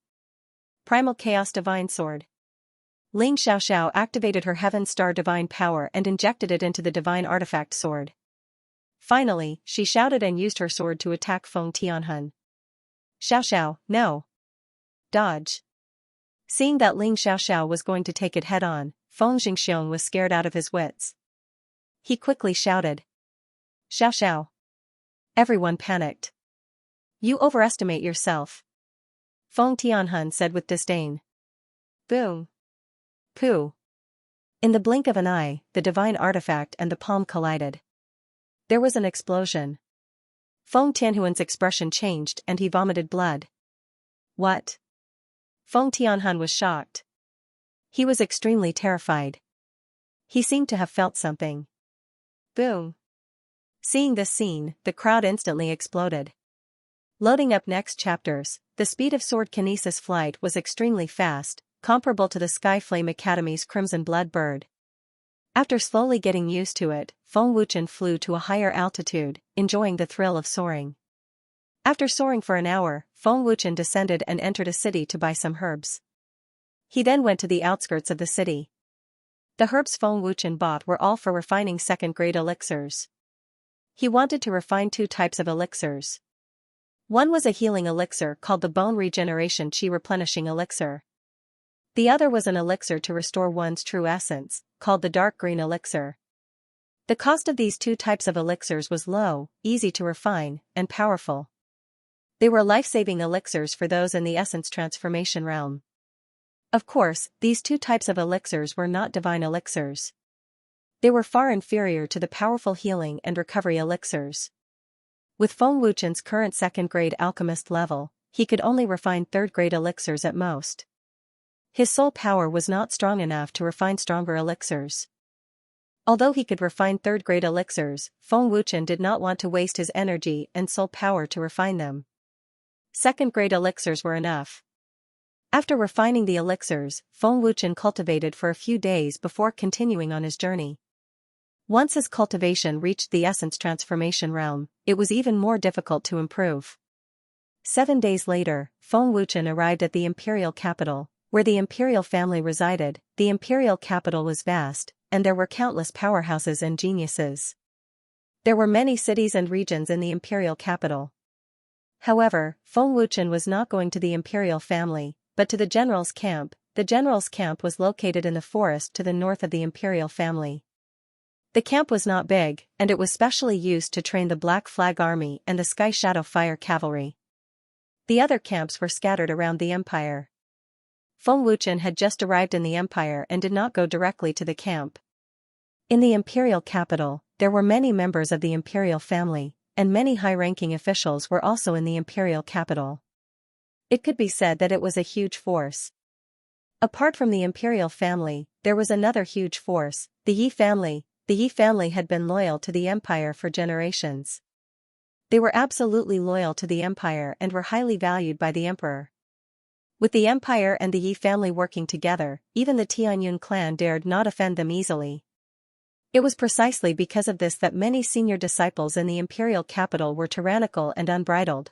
Primal Chaos Divine Sword. Ling Xiaoxiao activated her Heaven Star Divine Power and injected it into the Divine Artifact Sword. Finally, she shouted and used her sword to attack Feng Tianhun. "Xiaoxiao, no. Dodge." Seeing that Ling Xiaoxiao was going to take it head-on, Feng Jingxiong was scared out of his wits. He quickly shouted. "Xiaoxiao." Everyone panicked. "You overestimate yourself," Feng Tianhun said with disdain. Boom. Pooh. In the blink of an eye, the divine artifact and the palm collided. There was an explosion. Feng Tianhuan's expression changed and he vomited blood. "What?" Feng Tianhun was shocked. He was extremely terrified. He seemed to have felt something. Boom. Seeing this scene, the crowd instantly exploded. Loading up next chapters, the speed of sword kinesis flight was extremely fast, comparable to the Skyflame Academy's Crimson Blood bird. After slowly getting used to it, Feng Wuchen flew to a higher altitude, enjoying the thrill of soaring. After soaring for an hour, Feng Wuchen descended and entered a city to buy some herbs. He then went to the outskirts of the city. The herbs Feng Wuchen bought were all for refining second-grade elixirs. He wanted to refine 2 types of elixirs. One was a healing elixir called the Bone Regeneration Qi Replenishing Elixir. The other was an elixir to restore one's true essence, called the Dark Green Elixir. The cost of these 2 types of elixirs was low, easy to refine, and powerful. They were life-saving elixirs for those in the essence transformation realm. Of course, these 2 types of elixirs were not divine elixirs. They were far inferior to the powerful healing and recovery elixirs. With Feng Wuchen's current second-grade alchemist level, he could only refine third-grade elixirs at most. His soul power was not strong enough to refine stronger elixirs. Although he could refine third-grade elixirs, Feng Wuchen did not want to waste his energy and soul power to refine them. Second-grade elixirs were enough. After refining the elixirs, Feng Wuchen cultivated for a few days before continuing on his journey. Once his cultivation reached the essence transformation realm, it was even more difficult to improve. 7 days later, Feng Wuchen arrived at the imperial capital, where the imperial family resided. The imperial capital was vast, and there were countless powerhouses and geniuses. There were many cities and regions in the imperial capital. However, Feng Wuchen was not going to the imperial family, but to the general's camp. The general's camp was located in the forest to the north of the imperial family. The camp was not big, and it was specially used to train the Black Flag Army and the Sky Shadow Fire Cavalry. The other camps were scattered around the empire. Feng Wuchen had just arrived in the empire and did not go directly to the camp. In the imperial capital, there were many members of the imperial family, and many high-ranking officials were also in the imperial capital. It could be said that it was a huge force. Apart from the imperial family, there was another huge force, the Yi family. The Yi family had been loyal to the empire for generations. They were absolutely loyal to the empire and were highly valued by the emperor. With the empire and the Yi family working together, even the Tianyun clan dared not offend them easily. It was precisely because of this that many senior disciples in the imperial capital were tyrannical and unbridled.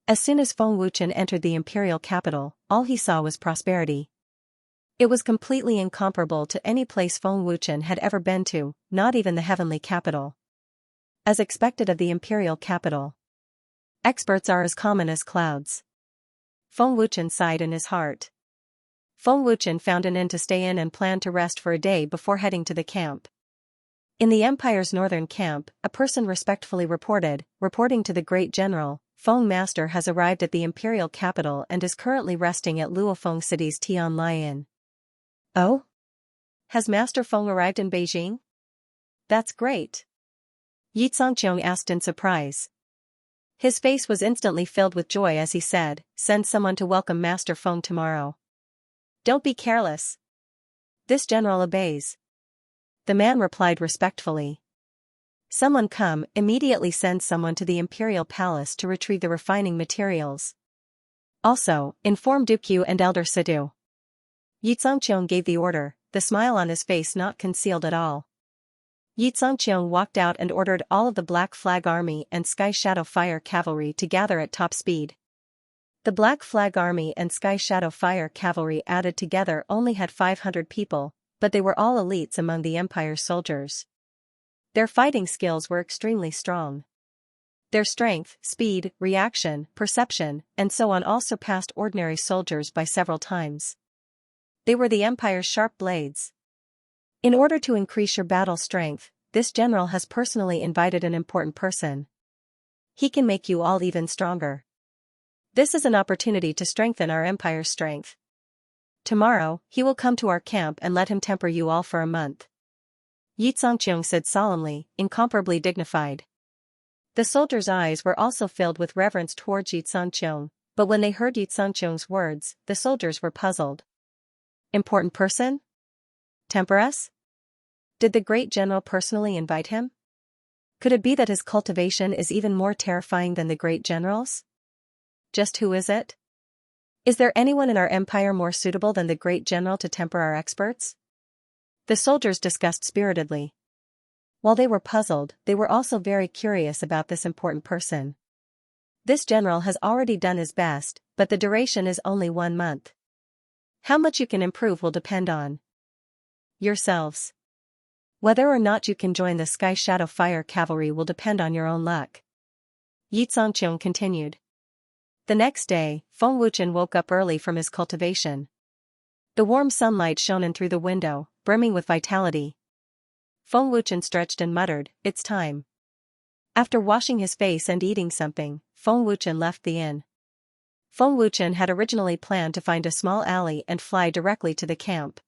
As soon as Feng Wuchen entered the imperial capital, all he saw was prosperity. It was completely incomparable to any place Feng Wuchen had ever been to, not even the heavenly capital. As expected of the imperial capital, experts are as common as clouds. Feng Wuchen sighed in his heart. Feng Wuchen found an inn to stay in and planned to rest for a day before heading to the camp. In the empire's northern camp, a person respectfully reporting to the great general, Feng Master has arrived at the imperial capital and is currently resting at Luofeng City's Tianlai Inn. Oh? Has Master Feng arrived in Beijing? That's great. Yi Xianxia asked in surprise. His face was instantly filled with joy as he said, "Send someone to welcome Master Feng tomorrow." "Don't be careless." "This general obeys." The man replied respectfully. "Someone come, immediately send someone to the imperial palace to retrieve the refining materials. Also, inform Dukyu and Elder Sidu." Yi Xianxiong gave the order, the smile on his face not concealed at all. Yi Xianxiong walked out and ordered all of the Black Flag Army and Sky Shadow Fire Cavalry to gather at top speed. The Black Flag Army and Sky Shadow Fire Cavalry added together only had 500 people, but they were all elites among the Empire's soldiers. Their fighting skills were extremely strong. Their strength, speed, reaction, perception, and so on all surpassed ordinary soldiers by several times. They were the Empire's sharp blades. In order to increase your battle strength, this general has personally invited an important person. He can make you all even stronger. This is an opportunity to strengthen our Empire's strength. Tomorrow, he will come to our camp and let him temper you all for a month. Yi Xianxiong said solemnly, incomparably dignified. The soldiers' eyes were also filled with reverence towards Yi Xianxiong, but when they heard Yi Xianxiong's words, the soldiers were puzzled. Important person? Temper us? Did the great general personally invite him? Could it be that his cultivation is even more terrifying than the great general's? Just who is it? Is there anyone in our empire more suitable than the great general to temper our experts? The soldiers discussed spiritedly. While they were puzzled, they were also very curious about this important person. This general has already done his best, but the duration is only 1 month. How much you can improve will depend on yourselves. Whether or not you can join the Sky Shadow Fire Cavalry will depend on your own luck. Yi Xianxia continued. The next day, Feng Wuchen woke up early from his cultivation. The warm sunlight shone in through the window, brimming with vitality. Feng Wuchen stretched and muttered, "It's time." After washing his face and eating something, Feng Wuchen left the inn. Feng Wuchen had originally planned to find a small alley and fly directly to the camp.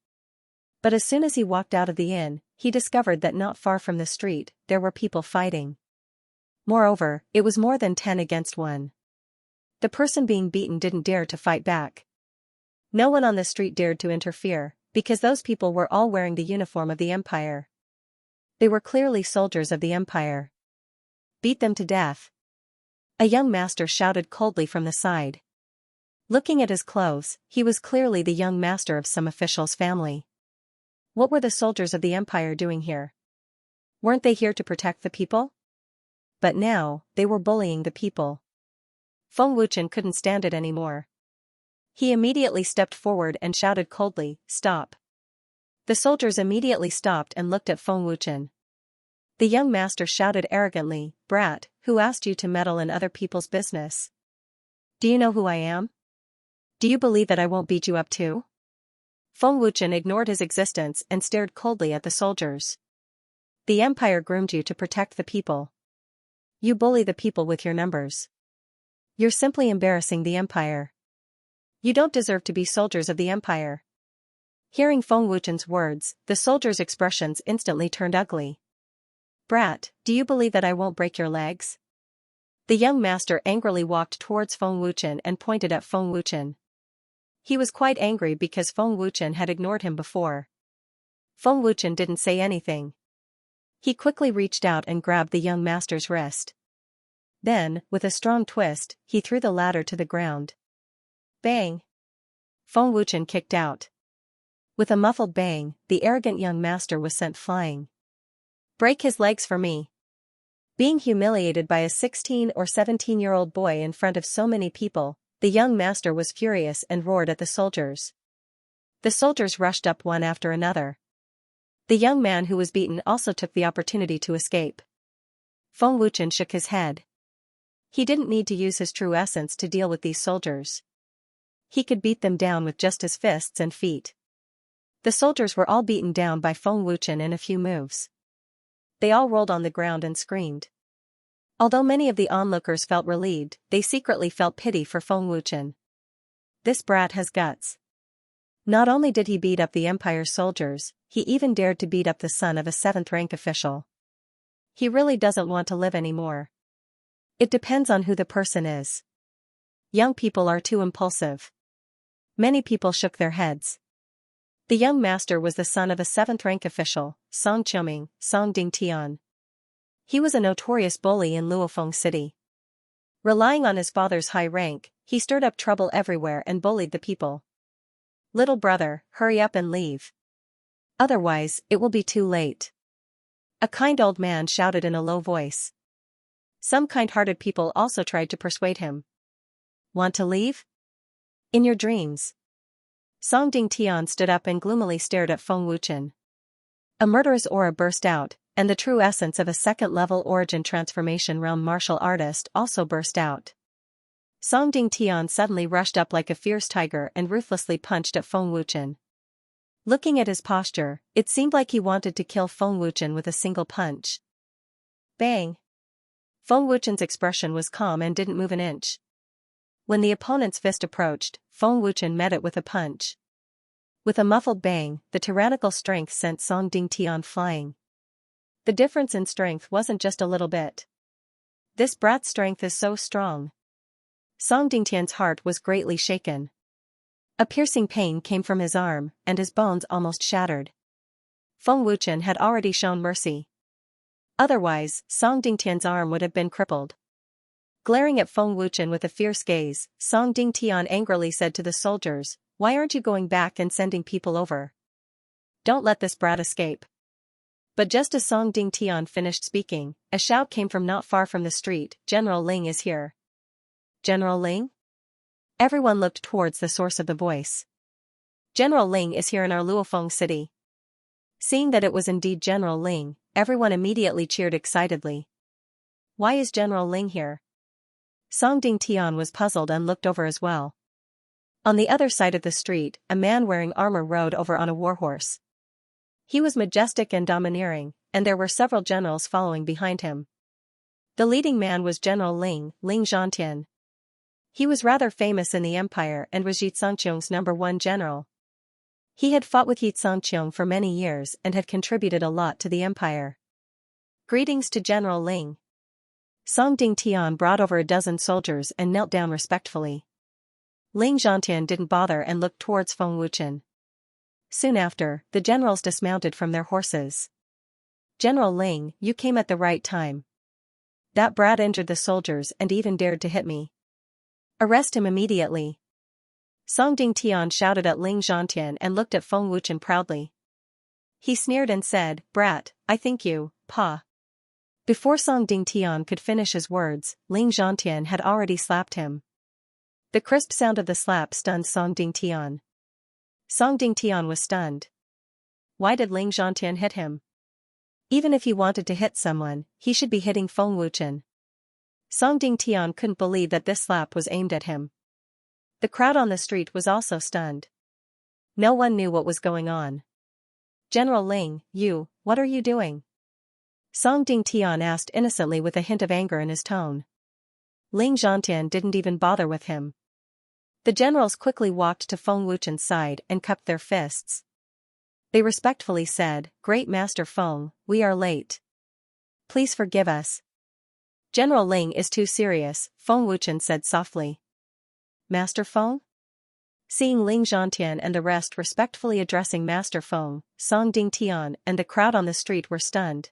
But as soon as he walked out of the inn, he discovered that not far from the street, there were people fighting. Moreover, it was more than 10 against 1. The person being beaten didn't dare to fight back. No one on the street dared to interfere, because those people were all wearing the uniform of the Empire. They were clearly soldiers of the Empire. Beat them to death. A young master shouted coldly from the side. Looking at his clothes, he was clearly the young master of some official's family. What were the soldiers of the Empire doing here? Weren't they here to protect the people? But now, they were bullying the people. Feng Wuchen couldn't stand it anymore. He immediately stepped forward and shouted coldly, "Stop." The soldiers immediately stopped and looked at Feng Wuchen. The young master shouted arrogantly, "Brat, who asked you to meddle in other people's business? Do you know who I am? Do you believe that I won't beat you up too?" Feng Wuchen ignored his existence and stared coldly at the soldiers. The Empire groomed you to protect the people. You bully the people with your numbers. You're simply embarrassing the Empire. You don't deserve to be soldiers of the Empire. Hearing Feng Wuchen's words, the soldiers' expressions instantly turned ugly. "Brat, do you believe that I won't break your legs?" The young master angrily walked towards Feng Wuchen and pointed at Feng Wuchen. He was quite angry because Feng Wuchen had ignored him before. Feng Wuchen didn't say anything. He quickly reached out and grabbed the young master's wrist. Then, with a strong twist, he threw the ladder to the ground. Bang! Feng Wuchen kicked out. With a muffled bang, the arrogant young master was sent flying. "Break his legs for me." Being humiliated by a 16 or 17-year-old boy in front of so many people, the young master was furious and roared at the soldiers. The soldiers rushed up one after another. The young man who was beaten also took the opportunity to escape. Feng Wuchen shook his head. He didn't need to use his true essence to deal with these soldiers. He could beat them down with just his fists and feet. The soldiers were all beaten down by Feng Wuchen in a few moves. They all rolled on the ground and screamed. Although many of the onlookers felt relieved, they secretly felt pity for Feng Wuchen. This brat has guts. Not only did he beat up the Empire's soldiers, he even dared to beat up the son of a 7th-rank official. He really doesn't want to live anymore. It depends on who the person is. Young people are too impulsive. Many people shook their heads. The young master was the son of a 7th-rank official, Song Qiuming, Song Dingtian. He was a notorious bully in Luofeng City. Relying on his father's high rank, he stirred up trouble everywhere and bullied the people. "Little brother, hurry up and leave. Otherwise, it will be too late." A kind old man shouted in a low voice. Some kind-hearted people also tried to persuade him. "Want to leave? In your dreams." Song Dingtian stood up and gloomily stared at Feng Wuchen. A murderous aura burst out, and the true essence of a second-level origin transformation realm martial artist also burst out. Song Dingtian suddenly rushed up like a fierce tiger and ruthlessly punched at Feng Wuchen. Looking at his posture, it seemed like he wanted to kill Feng Wuchen with a single punch. Bang! Feng Wuchen's expression was calm and didn't move an inch. When the opponent's fist approached, Feng Wuchen met it with a punch. With a muffled bang, the tyrannical strength sent Song Dingtian flying. The difference in strength wasn't just a little bit. This brat's strength is so strong. Song Dingtian's heart was greatly shaken. A piercing pain came from his arm, and his bones almost shattered. Feng Wuchen had already shown mercy. Otherwise, Song Dingtian's arm would have been crippled. Glaring at Feng Wuchen with a fierce gaze, Song Dingtian angrily said to the soldiers, "Why aren't you going back and sending people over? Don't let this brat escape." But just as Song Dingtian finished speaking, a shout came from not far from the street, "General Ling is here." General Ling? Everyone looked towards the source of the voice. General Ling is here in our Luofeng city. Seeing that it was indeed General Ling, everyone immediately cheered excitedly. Why is General Ling here? Song Dingtian was puzzled and looked over as well. On the other side of the street, a man wearing armor rode over on a warhorse. He was majestic and domineering, and there were several generals following behind him. The leading man was General Ling Zhantian. He was rather famous in the empire and was Yi Zhangqiong's #1 general. He had fought with Yi Zhangqiong for many years and had contributed a lot to the empire. Greetings to General Ling. Song Dingtian brought over a dozen soldiers and knelt down respectfully. Ling Zhantian didn't bother and looked towards Feng Wuchen. Soon after, the generals dismounted from their horses. General Ling, you came at the right time. That brat injured the soldiers and even dared to hit me. Arrest him immediately. Song Dingtian shouted at Ling Zhantian and looked at Feng Wuchen proudly. He sneered and said, "Brat, I think you, pa." Before Song Dingtian could finish his words, Ling Zhantian had already slapped him. The crisp sound of the slap stunned Song Dingtian. Song Dingtian was stunned. Why did Ling Zhantian hit him? Even if he wanted to hit someone, he should be hitting Feng Wuchen. Song Dingtian couldn't believe that this slap was aimed at him. The crowd on the street was also stunned. No one knew what was going on. General Ling, what are you doing? Song Dingtian asked innocently with a hint of anger in his tone. Ling Zhantian didn't even bother with him. The generals quickly walked to Feng Wuchen's side and cupped their fists. They respectfully said, "Great Master Feng, we are late. Please forgive us." "General Ling is too serious," Feng Wuchen said softly. "Master Feng?" Seeing Ling Zhantian and the rest respectfully addressing Master Feng, Song Dingtian and the crowd on the street were stunned.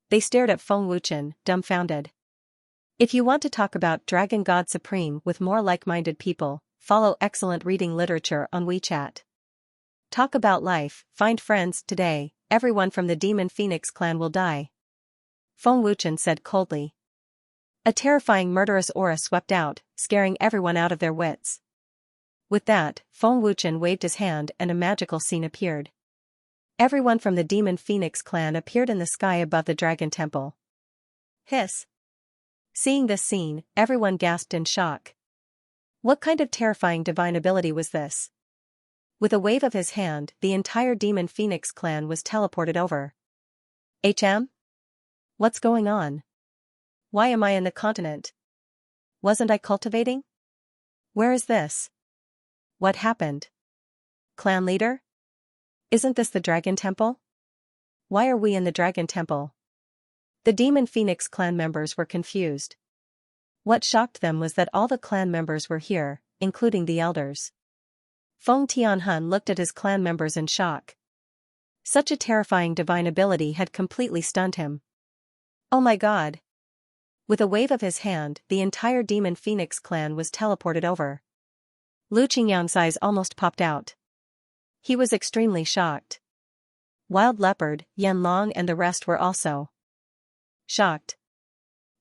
They stared at Feng Wuchen, dumbfounded. If you want to talk about Dragon God Supreme with more like-minded people, follow excellent reading literature on WeChat. Talk about life, find friends. Today, everyone from the Demon Phoenix clan will die. Feng Wuchen said coldly. A terrifying murderous aura swept out, scaring everyone out of their wits. With that, Feng Wuchen waved his hand and a magical scene appeared. Everyone from the Demon Phoenix clan appeared in the sky above the Dragon Temple. Hiss. Seeing this scene, everyone gasped in shock. What kind of terrifying divine ability was this? With a wave of his hand, the entire Demon Phoenix clan was teleported over. What's going on? Why am I in the continent? Wasn't I cultivating? Where is this? What happened? Clan leader? Isn't this the Dragon Temple? Why are we in the Dragon Temple? The Demon Phoenix clan members were confused. What shocked them was that all the clan members were here, including the elders. Feng Tianhun looked at his clan members in shock. Such a terrifying divine ability had completely stunned him. Oh my god! With a wave of his hand, the entire Demon Phoenix clan was teleported over. Lu Qingyang's eyes almost popped out. He was extremely shocked. Wild Leopard, Yanlong and the rest were also shocked.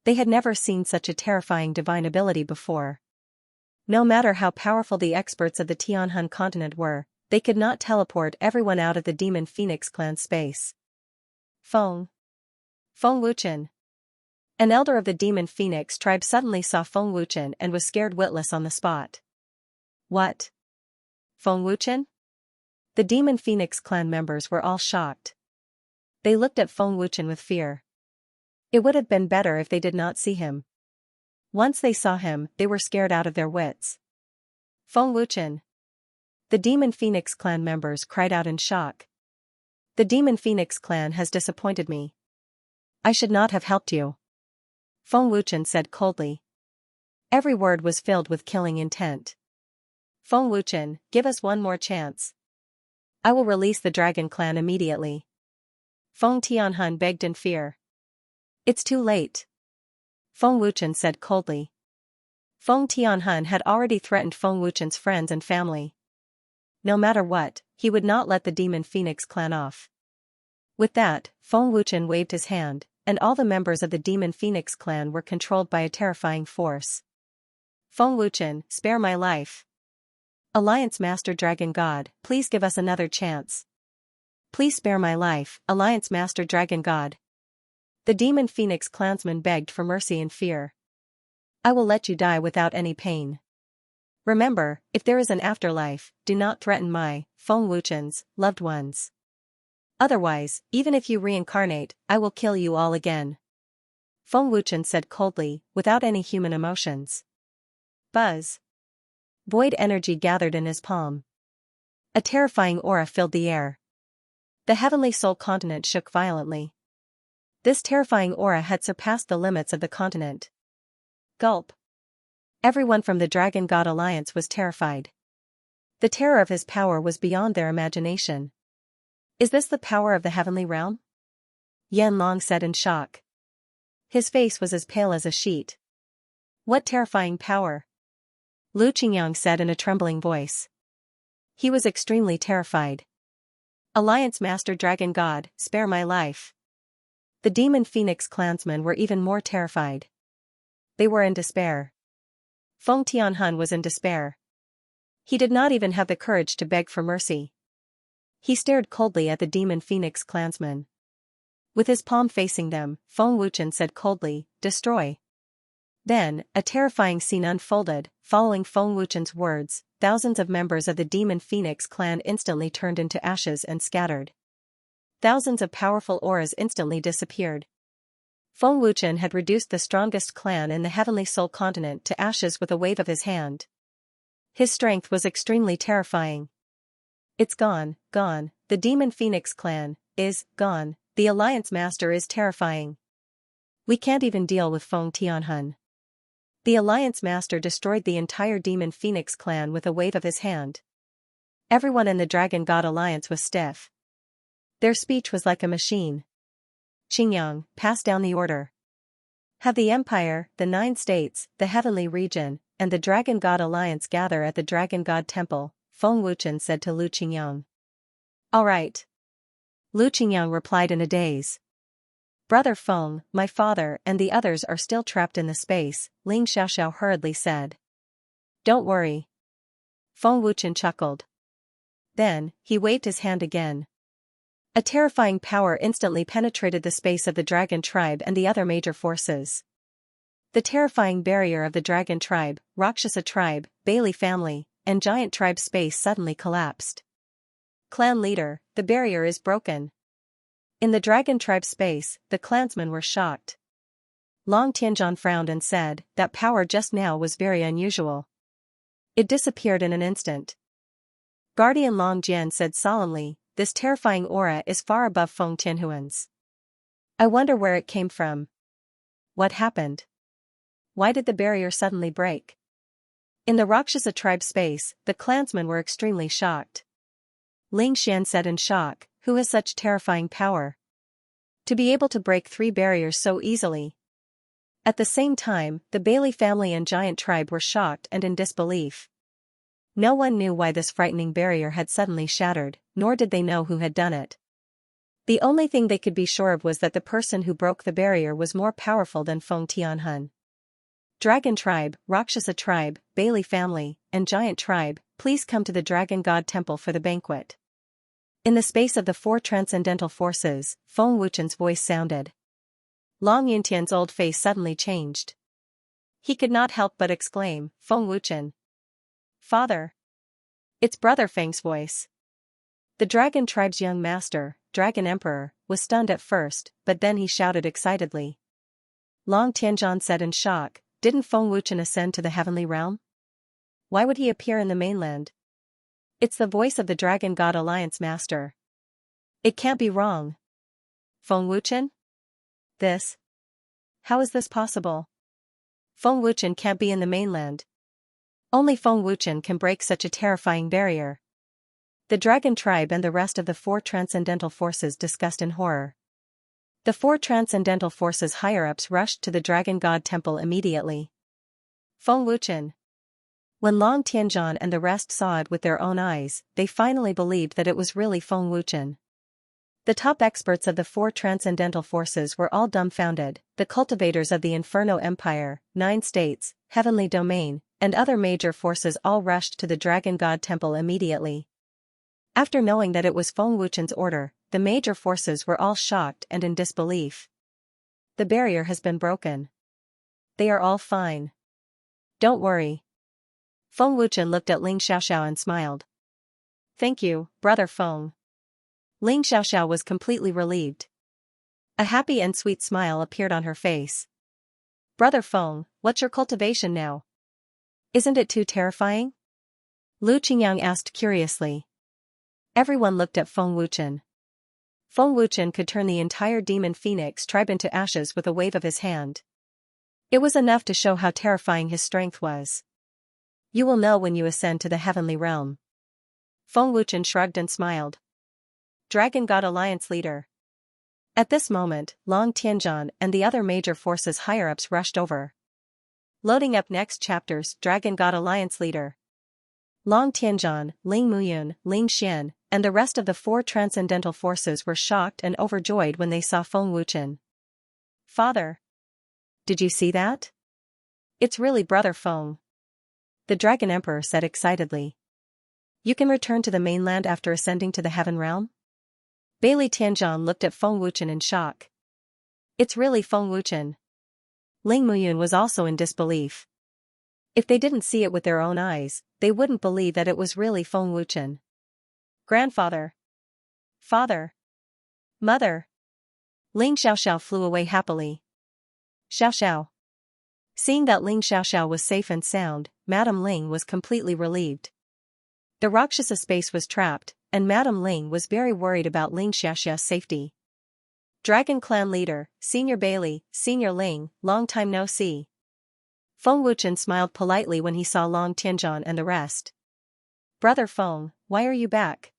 They had never seen such a terrifying divine ability before. No matter how powerful the experts of the Tianhun continent were, they could not teleport everyone out of the Demon Phoenix clan space. Feng Wuchen. An elder of the Demon Phoenix tribe suddenly saw Feng Wuchen and was scared witless on the spot. What? Feng Wuchen? The Demon Phoenix clan members were all shocked. They looked at Feng Wuchen with fear. It would have been better if they did not see him. Once they saw him, they were scared out of their wits. Feng Wuchen. The Demon Phoenix clan members cried out in shock. The Demon Phoenix clan has disappointed me. I should not have helped you. Feng Wuchen said coldly. Every word was filled with killing intent. Feng Wuchen, give us one more chance. I will release the Dragon Clan immediately. Feng Tianhun begged in fear. It's too late. Feng Wuchen said coldly. Feng Tianhun had already threatened Feng Wuchen's friends and family. No matter what, he would not let the Demon Phoenix clan off. With that, Feng Wuchen waved his hand, and all the members of the Demon Phoenix clan were controlled by a terrifying force. Feng Wuchen, spare my life. Alliance Master Dragon God, please give us another chance. Please spare my life, Alliance Master Dragon God. The Demon Phoenix clansmen begged for mercy in fear. I will let you die without any pain. Remember, if there is an afterlife, do not threaten my, Feng Wuchen's, loved ones. Otherwise, even if you reincarnate, I will kill you all again. Feng Wuchen said coldly, without any human emotions. Buzz. Void energy gathered in his palm. A terrifying aura filled the air. The heavenly soul continent shook violently. This terrifying aura had surpassed the limits of the continent. Gulp. Everyone from the Dragon God Alliance was terrified. The terror of his power was beyond their imagination. Is this the power of the heavenly realm? Yan Long said in shock. His face was as pale as a sheet. What terrifying power? Lu Qingyang said in a trembling voice. He was extremely terrified. Alliance Master Dragon God, spare my life. The Demon Phoenix clansmen were even more terrified. They were in despair. Feng Tianhun was in despair. He did not even have the courage to beg for mercy. He stared coldly at the Demon Phoenix clansmen. With his palm facing them, Feng Wuchen said coldly, destroy. Then, a terrifying scene unfolded. Following Feng Wuchen's words, thousands of members of the Demon Phoenix clan instantly turned into ashes and scattered. Thousands of powerful auras instantly disappeared. Feng Wuchen had reduced the strongest clan in the Heavenly Soul continent to ashes with a wave of his hand. His strength was extremely terrifying. It's gone, gone, the Demon Phoenix clan is gone, the Alliance Master is terrifying. We can't even deal with Feng Tianhun. The Alliance Master destroyed the entire Demon Phoenix clan with a wave of his hand. Everyone in the Dragon God Alliance was stiff. Their speech was like a machine. Qingyang, pass down the order. Have the Empire, the 9 states, the Heavenly Region, and the Dragon God Alliance gather at the Dragon God Temple, Feng Wuchen said to Lu Qingyang. All right. Lu Qingyang replied in a daze. Brother Feng, my father and the others are still trapped in the space, Ling Xiaoxiao hurriedly said. Don't worry. Feng Wuchen chuckled. Then, he waved his hand again. A terrifying power instantly penetrated the space of the Dragon Tribe and the other major forces. The terrifying barrier of the Dragon Tribe, Rakshasa Tribe, Bailey family, and Giant Tribe space suddenly collapsed. Clan leader, the barrier is broken. In the Dragon Tribe space, the clansmen were shocked. Long Tianzhan frowned and said, that power just now was very unusual. It disappeared in an instant. Guardian Long Jian said solemnly, this terrifying aura is far above Feng Tianhuan's. I wonder where it came from. What happened? Why did the barrier suddenly break? In the Rakshasa tribe space, the clansmen were extremely shocked. Ling Xian said in shock, who has such terrifying power? To be able to break 3 barriers so easily. At the same time, the Bailey family and Giant Tribe were shocked and in disbelief. No one knew why this frightening barrier had suddenly shattered, nor did they know who had done it. The only thing they could be sure of was that the person who broke the barrier was more powerful than Feng Tianhun. Dragon Tribe, Rakshasa Tribe, Bailey family, and Giant Tribe, please come to the Dragon God Temple for the banquet. In the space of the 4 transcendental forces, Feng Wuchen's voice sounded. Long Yuntian's old face suddenly changed. He could not help but exclaim, Feng Wuchen. Father. It's Brother Feng's voice. The Dragon Tribe's young master, Dragon Emperor, was stunned at first, but then he shouted excitedly. Long Tianzhan said in shock, didn't Feng Wuchen ascend to the heavenly realm? Why would he appear in the mainland? It's the voice of the Dragon God Alliance master. It can't be wrong. Feng Wuchen? This? How is this possible? Feng Wuchen can't be in the mainland. Only Feng Wuchen can break such a terrifying barrier. The Dragon Tribe and the rest of the 4 transcendental forces discussed in horror. The 4 transcendental forces higher-ups rushed to the Dragon God Temple immediately. Feng Wuchen. When Long Tianzhan and the rest saw it with their own eyes, they finally believed that it was really Feng Wuchen. The top experts of the 4 transcendental forces were all dumbfounded, the cultivators of the Inferno Empire, 9 states, Heavenly Domain, and other major forces all rushed to the Dragon God Temple immediately. After knowing that it was Feng Wuchen's order, the major forces were all shocked and in disbelief. The barrier has been broken. They are all fine. Don't worry. Feng Wuchen looked at Ling Xiaoxiao and smiled. Thank you, Brother Feng. Ling Xiaoxiao was completely relieved. A happy and sweet smile appeared on her face. Brother Feng, what's your cultivation now? Isn't it too terrifying? Lu Qingyang asked curiously. Everyone looked at Feng Wuchen. Feng Wuchen could turn the entire demon phoenix tribe into ashes with a wave of his hand. It was enough to show how terrifying his strength was. You will know when you ascend to the heavenly realm. Feng Wuchen shrugged and smiled. Dragon God Alliance leader. At this moment, Long Tianzhan and the other major forces higher-ups rushed over. Loading up next chapters, Dragon God Alliance leader. Long Tianzhan, Ling Muyun, Ling Xian, and the rest of the 4 transcendental forces were shocked and overjoyed when they saw Feng Wuchen. Father! Did you see that? It's really Brother Feng. The Dragon Emperor said excitedly. You can return to the mainland after ascending to the heaven realm? Bailey Tianzhan looked at Feng Wuchen in shock. It's really Feng Wuchen. Ling Muyun was also in disbelief. If they didn't see it with their own eyes, they wouldn't believe that it was really Feng Wuchen. Grandfather. Father. Mother. Ling Xiaoxiao flew away happily. Xiaoxiao. Seeing that Ling Xiaoxiao was safe and sound, Madame Ling was completely relieved. The Rakshasa space was trapped, and Madame Ling was very worried about Ling Xiaoxiao's safety. Dragon Clan leader, Senior Bailey, Senior Ling, long time no see. Feng Wuchen smiled politely when he saw Long Tianzhan and the rest. Brother Feng, why are you back?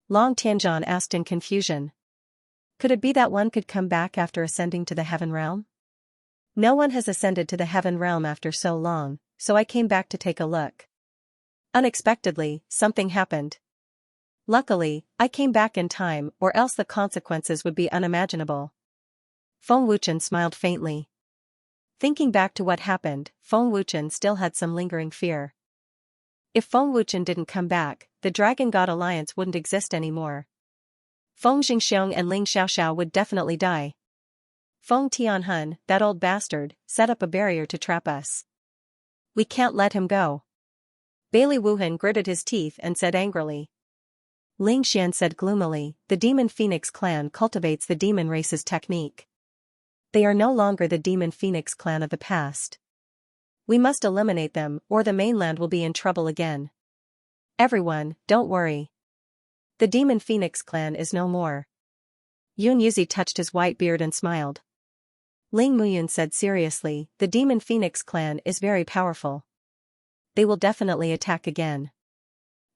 Long Tianzhan asked in confusion. Could it be that one could come back after ascending to the heaven realm? No one has ascended to the heaven realm after so long, so I came back to take a look. Unexpectedly, something happened. Luckily, I came back in time, or else the consequences would be unimaginable. Feng Wuchen smiled faintly. Thinking back to what happened, Feng Wuchen still had some lingering fear. If Feng Wuchen didn't come back, the Dragon God Alliance wouldn't exist anymore. Feng Jingxiong and Ling Xiaoxiao would definitely die. Feng Tianhun, that old bastard, set up a barrier to trap us. We can't let him go. Bailey Wuhan gritted his teeth and said angrily. Ling Xian said gloomily, the Demon Phoenix clan cultivates the demon race's technique. They are no longer the Demon Phoenix clan of the past. We must eliminate them, or the mainland will be in trouble again. Everyone, don't worry. The Demon Phoenix clan is no more. Yun Yuzi touched his white beard and smiled. Ling Muyun said seriously, the Demon Phoenix clan is very powerful. They will definitely attack again.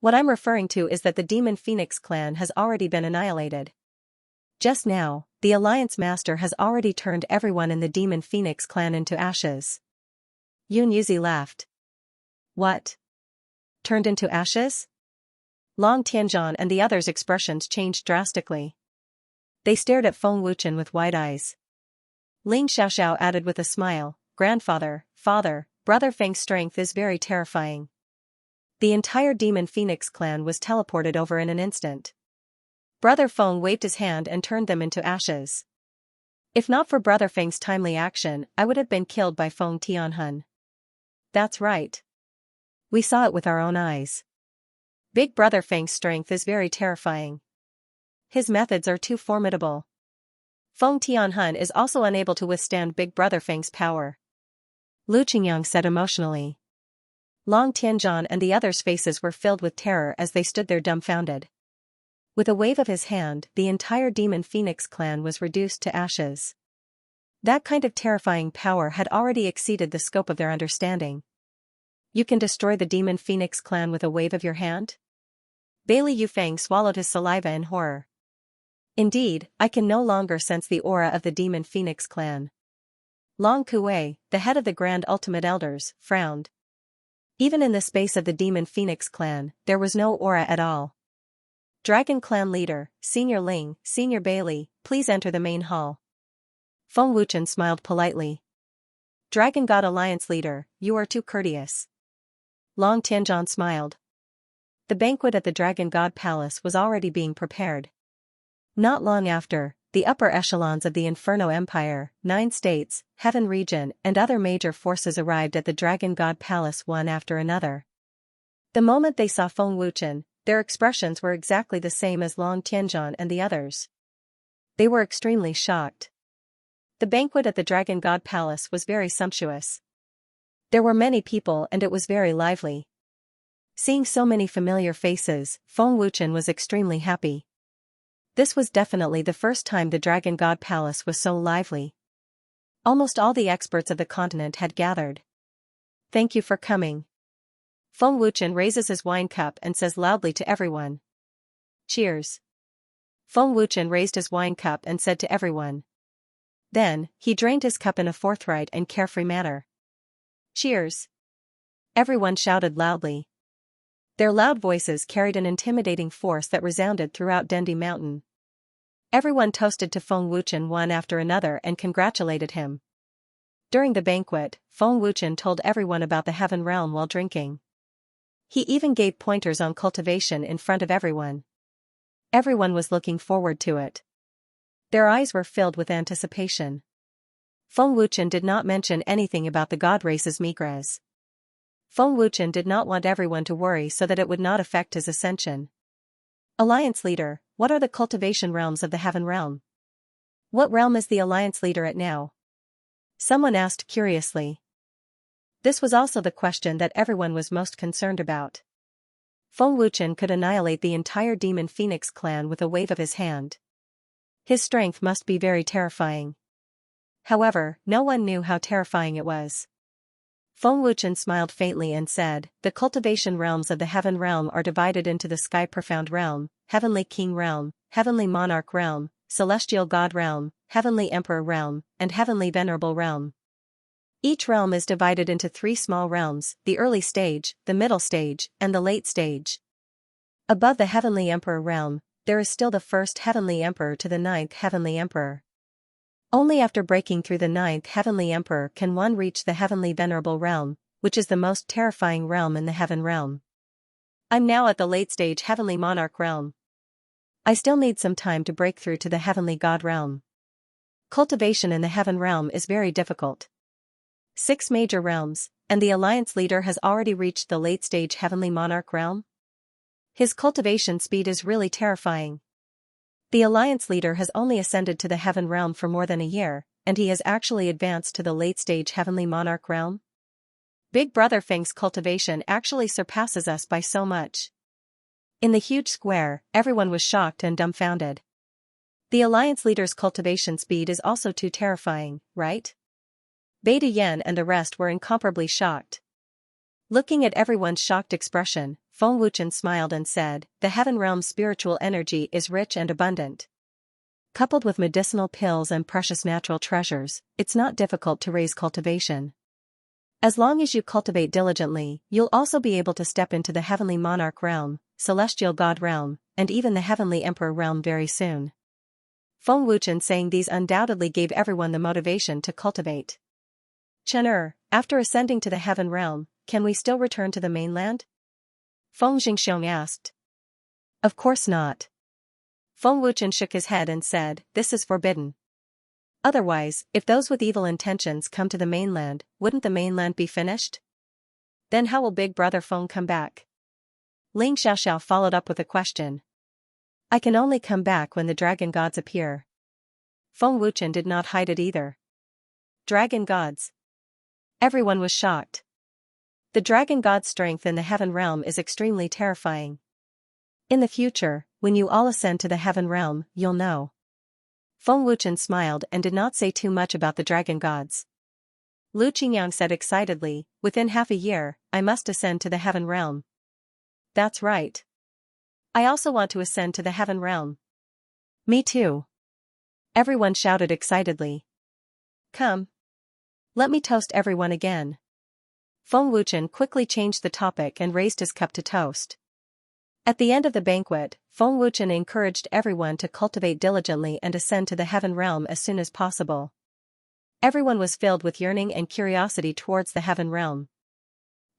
What I'm referring to is that the Demon Phoenix clan has already been annihilated. Just now, the Alliance Master has already turned everyone in the Demon Phoenix clan into ashes. Yun Yuzi laughed. What? Turned into ashes? Long Tianzhan and the others' expressions changed drastically. They stared at Feng Wuchen with wide eyes. Ling Xiaoxiao added with a smile, Grandfather, Father, Brother Feng's strength is very terrifying. The entire Demon Phoenix clan was teleported over in an instant. Brother Feng waved his hand and turned them into ashes. If not for Brother Feng's timely action, I would have been killed by Feng Tianhun. That's right. We saw it with our own eyes. Big Brother Feng's strength is very terrifying. His methods are too formidable. Feng Tianhun is also unable to withstand Big Brother Feng's power. Lu Qingyang said emotionally. Long Tianzhan and the others' faces were filled with terror as they stood there dumbfounded. With a wave of his hand, the entire Demon Phoenix clan was reduced to ashes. That kind of terrifying power had already exceeded the scope of their understanding. You can destroy the Demon Phoenix clan with a wave of your hand? Bailey Yufeng swallowed his saliva in horror. Indeed, I can no longer sense the aura of the demon phoenix clan. Long Kuei, the head of the Grand Ultimate Elders, frowned. Even in the space of the demon phoenix clan, there was no aura at all. Dragon Clan Leader, Senior Ling, Senior Bailey, please enter the main hall. Feng Wuchen smiled politely. Dragon God Alliance Leader, you are too courteous. Long Tianzhan smiled. The banquet at the Dragon God Palace was already being prepared. Not long after, the upper echelons of the Inferno Empire, 9 states, Heaven Region, and other major forces arrived at the Dragon God Palace one after another. The moment they saw Feng Wuchen, their expressions were exactly the same as Long Tianzhan and the others. They were extremely shocked. The banquet at the Dragon God Palace was very sumptuous. There were many people and it was very lively. Seeing so many familiar faces, Feng Wuchen was extremely happy. This was definitely the first time the Dragon God Palace was so lively. Almost all the experts of the continent had gathered. Thank you for coming. Feng Wuchen raises his wine cup and says loudly to everyone. Cheers. Feng Wuchen raised his wine cup and said to everyone. Then, he drained his cup in a forthright and carefree manner. Cheers. Everyone shouted loudly. Their loud voices carried an intimidating force that resounded throughout Dendi Mountain. Everyone toasted to Feng Wuchen one after another and congratulated him. During the banquet, Feng Wuchen told everyone about the Heaven Realm while drinking. He even gave pointers on cultivation in front of everyone. Everyone was looking forward to it. Their eyes were filled with anticipation. Feng Wuchen did not mention anything about the god race's migres. Feng Wuchen did not want everyone to worry so that it would not affect his ascension. Alliance Leader, what are the cultivation realms of the Heaven Realm? What realm is the Alliance Leader at now? Someone asked curiously. This was also the question that everyone was most concerned about. Feng Wuchen could annihilate the entire Demon Phoenix clan with a wave of his hand. His strength must be very terrifying. However, no one knew how terrifying it was. Feng Wuchen smiled faintly and said, the cultivation realms of the Heaven Realm are divided into the Sky Profound Realm, Heavenly King Realm, Heavenly Monarch Realm, Celestial God Realm, Heavenly Emperor Realm, and Heavenly Venerable Realm. Each realm is divided into 3 small realms, the early stage, the middle stage, and the late stage. Above the Heavenly Emperor Realm, there is still the first Heavenly Emperor to the 9th Heavenly Emperor. Only after breaking through the 9th Heavenly Emperor can one reach the Heavenly Venerable Realm, which is the most terrifying realm in the Heaven Realm. I'm now at the late stage Heavenly Monarch Realm. I still need some time to break through to the Heavenly God Realm. Cultivation in the Heaven Realm is very difficult. 6 major realms, and the Alliance Leader has already reached the late stage Heavenly Monarch Realm? His cultivation speed is really terrifying. The Alliance Leader has only ascended to the Heaven Realm for more than a year, and he has actually advanced to the late-stage Heavenly Monarch Realm? Big Brother Feng's cultivation actually surpasses us by so much. In the huge square, everyone was shocked and dumbfounded. The Alliance Leader's cultivation speed is also too terrifying, right? Beta Yen and the rest were incomparably shocked. Looking at everyone's shocked expression, Feng Wuchen smiled and said, the Heaven Realm's spiritual energy is rich and abundant. Coupled with medicinal pills and precious natural treasures, it's not difficult to raise cultivation. As long as you cultivate diligently, you'll also be able to step into the Heavenly Monarch Realm, Celestial God Realm, and even the Heavenly Emperor Realm very soon. Feng Wuchen saying these undoubtedly gave everyone the motivation to cultivate. Chen after ascending to the Heaven Realm, can we still return to the mainland? Feng Jingxiong asked. Of course not. Feng Wuchen shook his head and said, this is forbidden. Otherwise, if those with evil intentions come to the mainland, wouldn't the mainland be finished? Then how will Big Brother Feng come back? Ling Xiaoxiao followed up with a question. I can only come back when the dragon gods appear. Feng Wuchen did not hide it either. Dragon gods. Everyone was shocked. The dragon god's strength in the Heaven Realm is extremely terrifying. In the future, when you all ascend to the Heaven Realm, you'll know. Feng Wuchen smiled and did not say too much about the dragon gods. Lu Qingyang said excitedly, within half a year, I must ascend to the Heaven Realm. That's right. I also want to ascend to the Heaven Realm. Me too. Everyone shouted excitedly. Come. Let me toast everyone again. Feng Wuchen quickly changed the topic and raised his cup to toast. At the end of the banquet, Feng Wuchen encouraged everyone to cultivate diligently and ascend to the heaven realm as soon as possible. Everyone was filled with yearning and curiosity towards the heaven realm.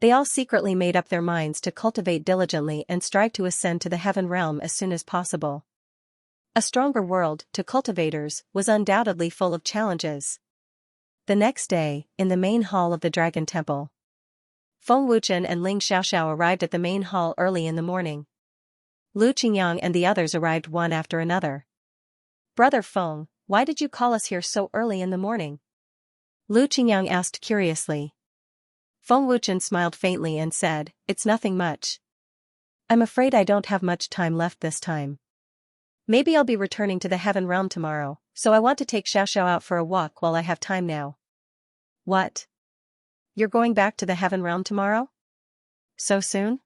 They all secretly made up their minds to cultivate diligently and strive to ascend to the heaven realm as soon as possible. A stronger world, to cultivators, was undoubtedly full of challenges. The next day, in the main hall of the Dragon Temple, Feng Wuchen and Ling Xiaoxiao arrived at the main hall early in the morning. Lu Qingyang and the others arrived one after another. Brother Feng, why did you call us here so early in the morning? Lu Qingyang asked curiously. Feng Wuchen smiled faintly and said, It's nothing much. I'm afraid I don't have much time left this time. Maybe I'll be returning to the heaven realm tomorrow, so I want to take Xiaoxiao out for a walk while I have time now. What? You're going back to the heaven realm tomorrow? So soon?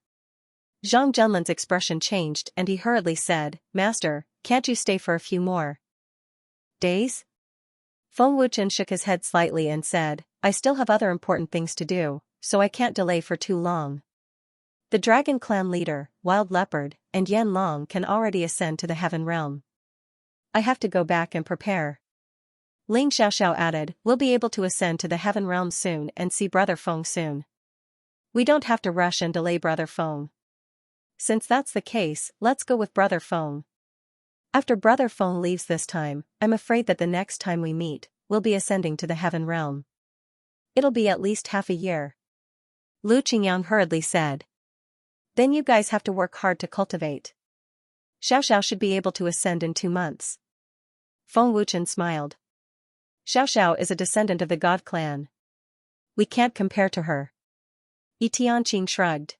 Zhang Junlin's expression changed and he hurriedly said, Master, can't you stay for a few more days? Feng Wuchen shook his head slightly and said, I still have other important things to do, so I can't delay for too long. The dragon clan leader, Wild Leopard, and Yan Long can already ascend to the heaven realm. I have to go back and prepare. Ling Xiaoxiao added, We'll be able to ascend to the heaven realm soon and see Brother Feng soon. We don't have to rush and delay Brother Feng. Since that's the case, let's go with Brother Feng. After Brother Feng leaves this time, I'm afraid that the next time we meet, we'll be ascending to the heaven realm. It'll be at least half a year. Lu Qingyang hurriedly said. Then you guys have to work hard to cultivate. Xiaoxiao should be able to ascend in 2 months. Feng Wuchen smiled. Xiaoxiao is a descendant of the God clan. We can't compare to her. Yi Tianqing shrugged.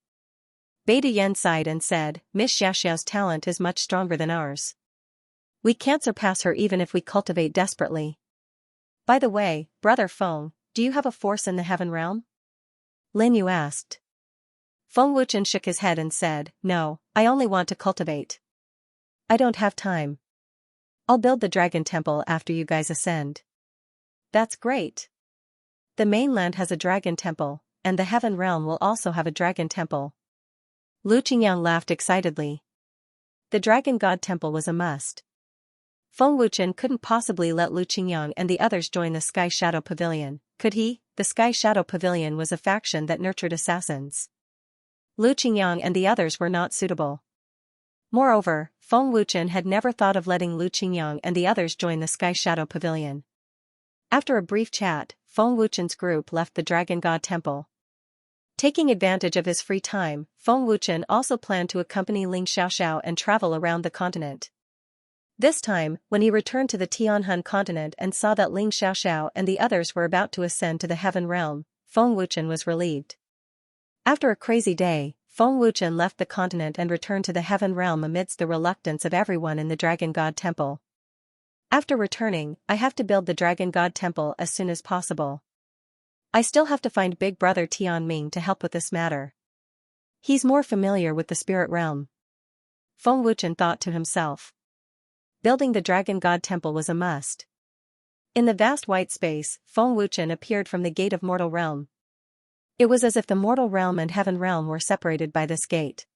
Beta Yen sighed and said, Miss Xiaoxiao's talent is much stronger than ours. We can't surpass her even if we cultivate desperately. By the way, Brother Feng, do you have a force in the heaven realm? Lin Yu asked. Feng Wuchen shook his head and said, No, I only want to cultivate. I don't have time. I'll build the dragon temple after you guys ascend. That's great. The mainland has a dragon temple, and the heaven realm will also have a dragon temple. Lu Qingyang laughed excitedly. The dragon god temple was a must. Feng Wuchen couldn't possibly let Lu Qingyang and the others join the Sky Shadow Pavilion, could he? The Sky Shadow Pavilion was a faction that nurtured assassins. Lu Qingyang and the others were not suitable. Moreover, Feng Wuchen had never thought of letting Lu Qingyang and the others join the Sky Shadow Pavilion. After a brief chat, Feng Wuchen's group left the Dragon God Temple. Taking advantage of his free time, Feng Wuchen also planned to accompany Ling Xiaoxiao and travel around the continent. This time, when he returned to the Tianhun continent and saw that Ling Xiaoxiao and the others were about to ascend to the heaven realm, Feng Wuchen was relieved. After a crazy day, Feng Wuchen left the continent and returned to the heaven realm amidst the reluctance of everyone in the Dragon God Temple. After returning, I have to build the Dragon God Temple as soon as possible. I still have to find Big Brother Tianming to help with this matter. He's more familiar with the spirit realm. Feng Wuchen thought to himself. Building the Dragon God Temple was a must. In the vast white space, Feng Wuchen appeared from the gate of mortal realm. It was as if the mortal realm and heaven realm were separated by this gate.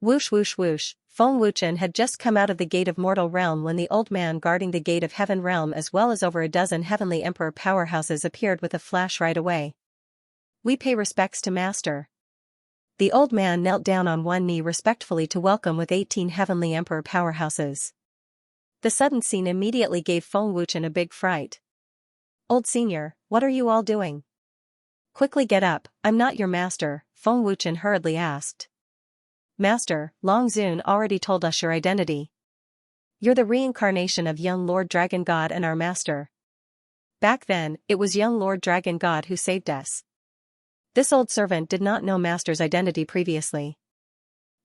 Whoosh whoosh whoosh, Feng Wuchen had just come out of the gate of mortal realm when the old man guarding the gate of heaven realm as well as over a dozen heavenly emperor powerhouses appeared with a flash right away. We pay respects to Master. The old man knelt down on one knee respectfully to welcome with 18 heavenly emperor powerhouses. The sudden scene immediately gave Feng Wuchen a big fright. Old senior, what are you all doing? Quickly get up, I'm not your master, Feng Wuchen hurriedly asked. Master, Long Zun already told us your identity. You're the reincarnation of young Lord Dragon God and our master. Back then, it was young Lord Dragon God who saved us. This old servant did not know Master's identity previously.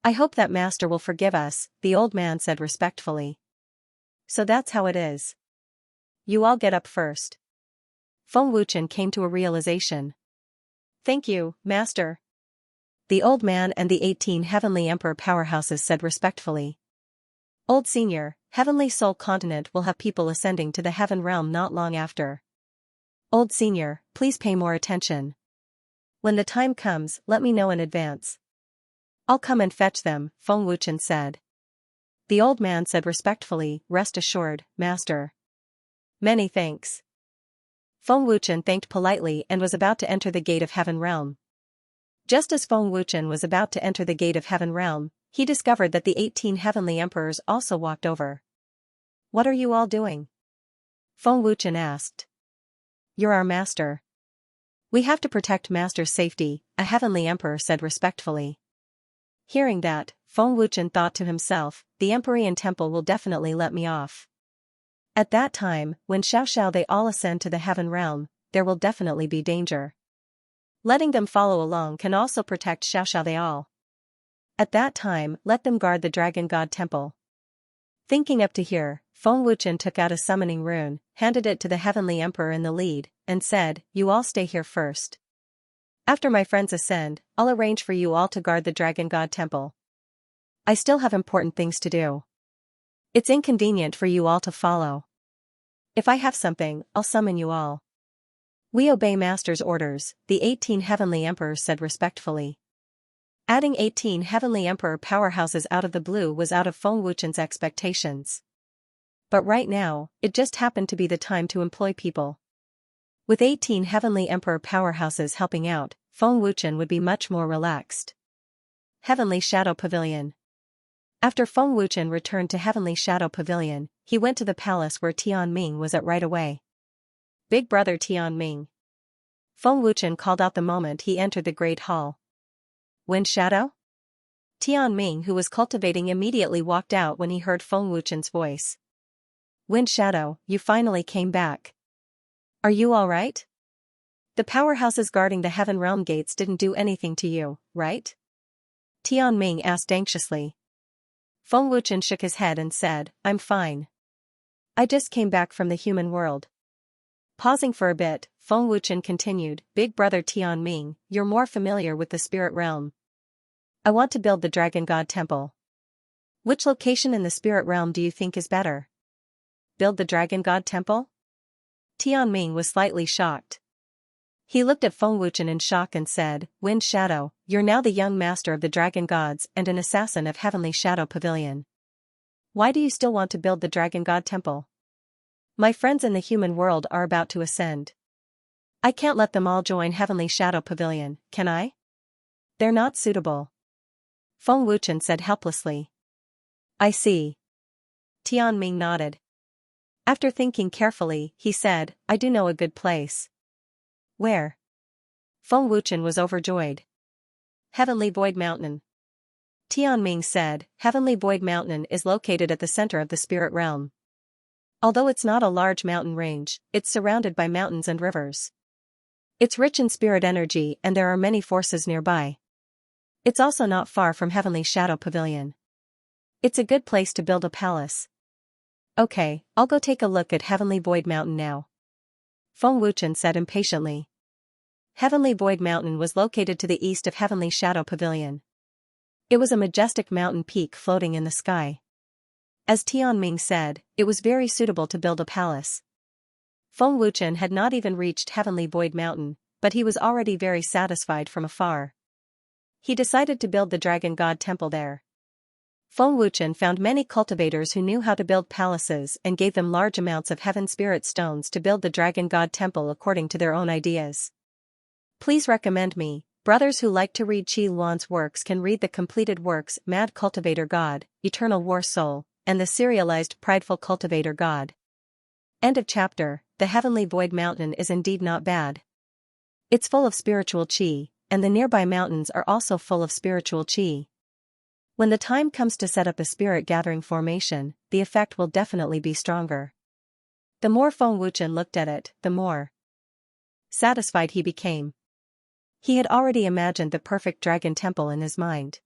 I hope that Master will forgive us, the old man said respectfully. So that's how it is. You all get up first. Feng Wuchen came to a realization. Thank you, Master. The old man and the 18 heavenly emperor powerhouses said respectfully. Old senior, Heavenly Soul Continent will have people ascending to the heaven realm not long after. Old Senior, please pay more attention. When the time comes, let me know in advance. I'll come and fetch them, Feng Wuchen said. The old man said respectfully, rest assured, master. Many thanks. Feng Wuchen thanked politely and was about to enter the gate of heaven realm. Just as Feng Wuchen was about to enter the gate of heaven realm, he discovered that the 18 heavenly emperors also walked over. What are you all doing? Feng Wuchen asked. You're our master. We have to protect master's safety, a heavenly emperor said respectfully. Hearing that, Feng Wuchen thought to himself, the Empyrean Temple will definitely let me off. At that time, when Xiao they all ascend to the heaven realm, there will definitely be danger. Letting them follow along can also protect Xiao they all. At that time, let them guard the Dragon God Temple. Thinking up to here, Feng Wuchen took out a summoning rune, handed it to the heavenly emperor in the lead, and said, you all stay here first. After my friends ascend, I'll arrange for you all to guard the Dragon God Temple. I still have important things to do. It's inconvenient for you all to follow. If I have something, I'll summon you all. We obey Master's orders, the 18 heavenly emperors said respectfully. Adding 18 heavenly emperor powerhouses out of the blue was out of Feng Wuchen's expectations. But right now, it just happened to be the time to employ people. With 18 heavenly emperor powerhouses helping out, Feng Wuchen would be much more relaxed. Heavenly Shadow Pavilion. After Feng Wuchen returned to Heavenly Shadow Pavilion, he went to the palace where Tianming was at right away. Big brother Tianming. Feng Wuchen called out the moment he entered the Great Hall. Wind Shadow? Tianming, who was cultivating, immediately walked out when he heard Feng Wuchen's voice. Wind Shadow, you finally came back. Are you all right? The powerhouses guarding the heaven realm gates didn't do anything to you, right? Tianming asked anxiously. Feng Wuchen shook his head and said, I'm fine. I just came back from the human world. Pausing for a bit, Feng Wuchen continued, Big brother Tianming, you're more familiar with the spirit realm. I want to build the Dragon God Temple. Which location in the spirit realm do you think is better? Build the Dragon God Temple? Tianming was slightly shocked. He looked at Feng Wuchen in shock and said, Wind Shadow, you're now the young master of the Dragon Gods and an assassin of Heavenly Shadow Pavilion. Why do you still want to build the Dragon God Temple? My friends in the human world are about to ascend. I can't let them all join Heavenly Shadow Pavilion, can I? They're not suitable. Feng Wuchen said helplessly. I see. Tianming nodded. After thinking carefully, he said, I do know a good place. Where? Feng Wuchen was overjoyed. Heavenly Void Mountain. Tianming said, Heavenly Void Mountain is located at the center of the spirit realm. Although it's not a large mountain range, it's surrounded by mountains and rivers. It's rich in spirit energy and there are many forces nearby. It's also not far from Heavenly Shadow Pavilion. It's a good place to build a palace. Okay, I'll go take a look at Heavenly Void Mountain now. Feng Wuchen said impatiently. Heavenly Void Mountain was located to the east of Heavenly Shadow Pavilion. It was a majestic mountain peak floating in the sky. As Tianming said, it was very suitable to build a palace. Feng Wuchen had not even reached Heavenly Void Mountain, but he was already very satisfied from afar. He decided to build the Dragon God Temple there. Feng Wuchen found many cultivators who knew how to build palaces and gave them large amounts of heaven spirit stones to build the Dragon God Temple according to their own ideas. Please recommend me. Brothers who like to read Qi Luan's works can read the completed works Mad Cultivator God, Eternal War Soul, and the serialized Prideful Cultivator God. End of chapter. The Heavenly Void Mountain is indeed not bad. It's full of spiritual Qi, and the nearby mountains are also full of spiritual Qi. When the time comes to set up a spirit gathering formation, the effect will definitely be stronger. The more Feng Wuchen looked at it, the more satisfied he became. He had already imagined the perfect dragon temple in his mind.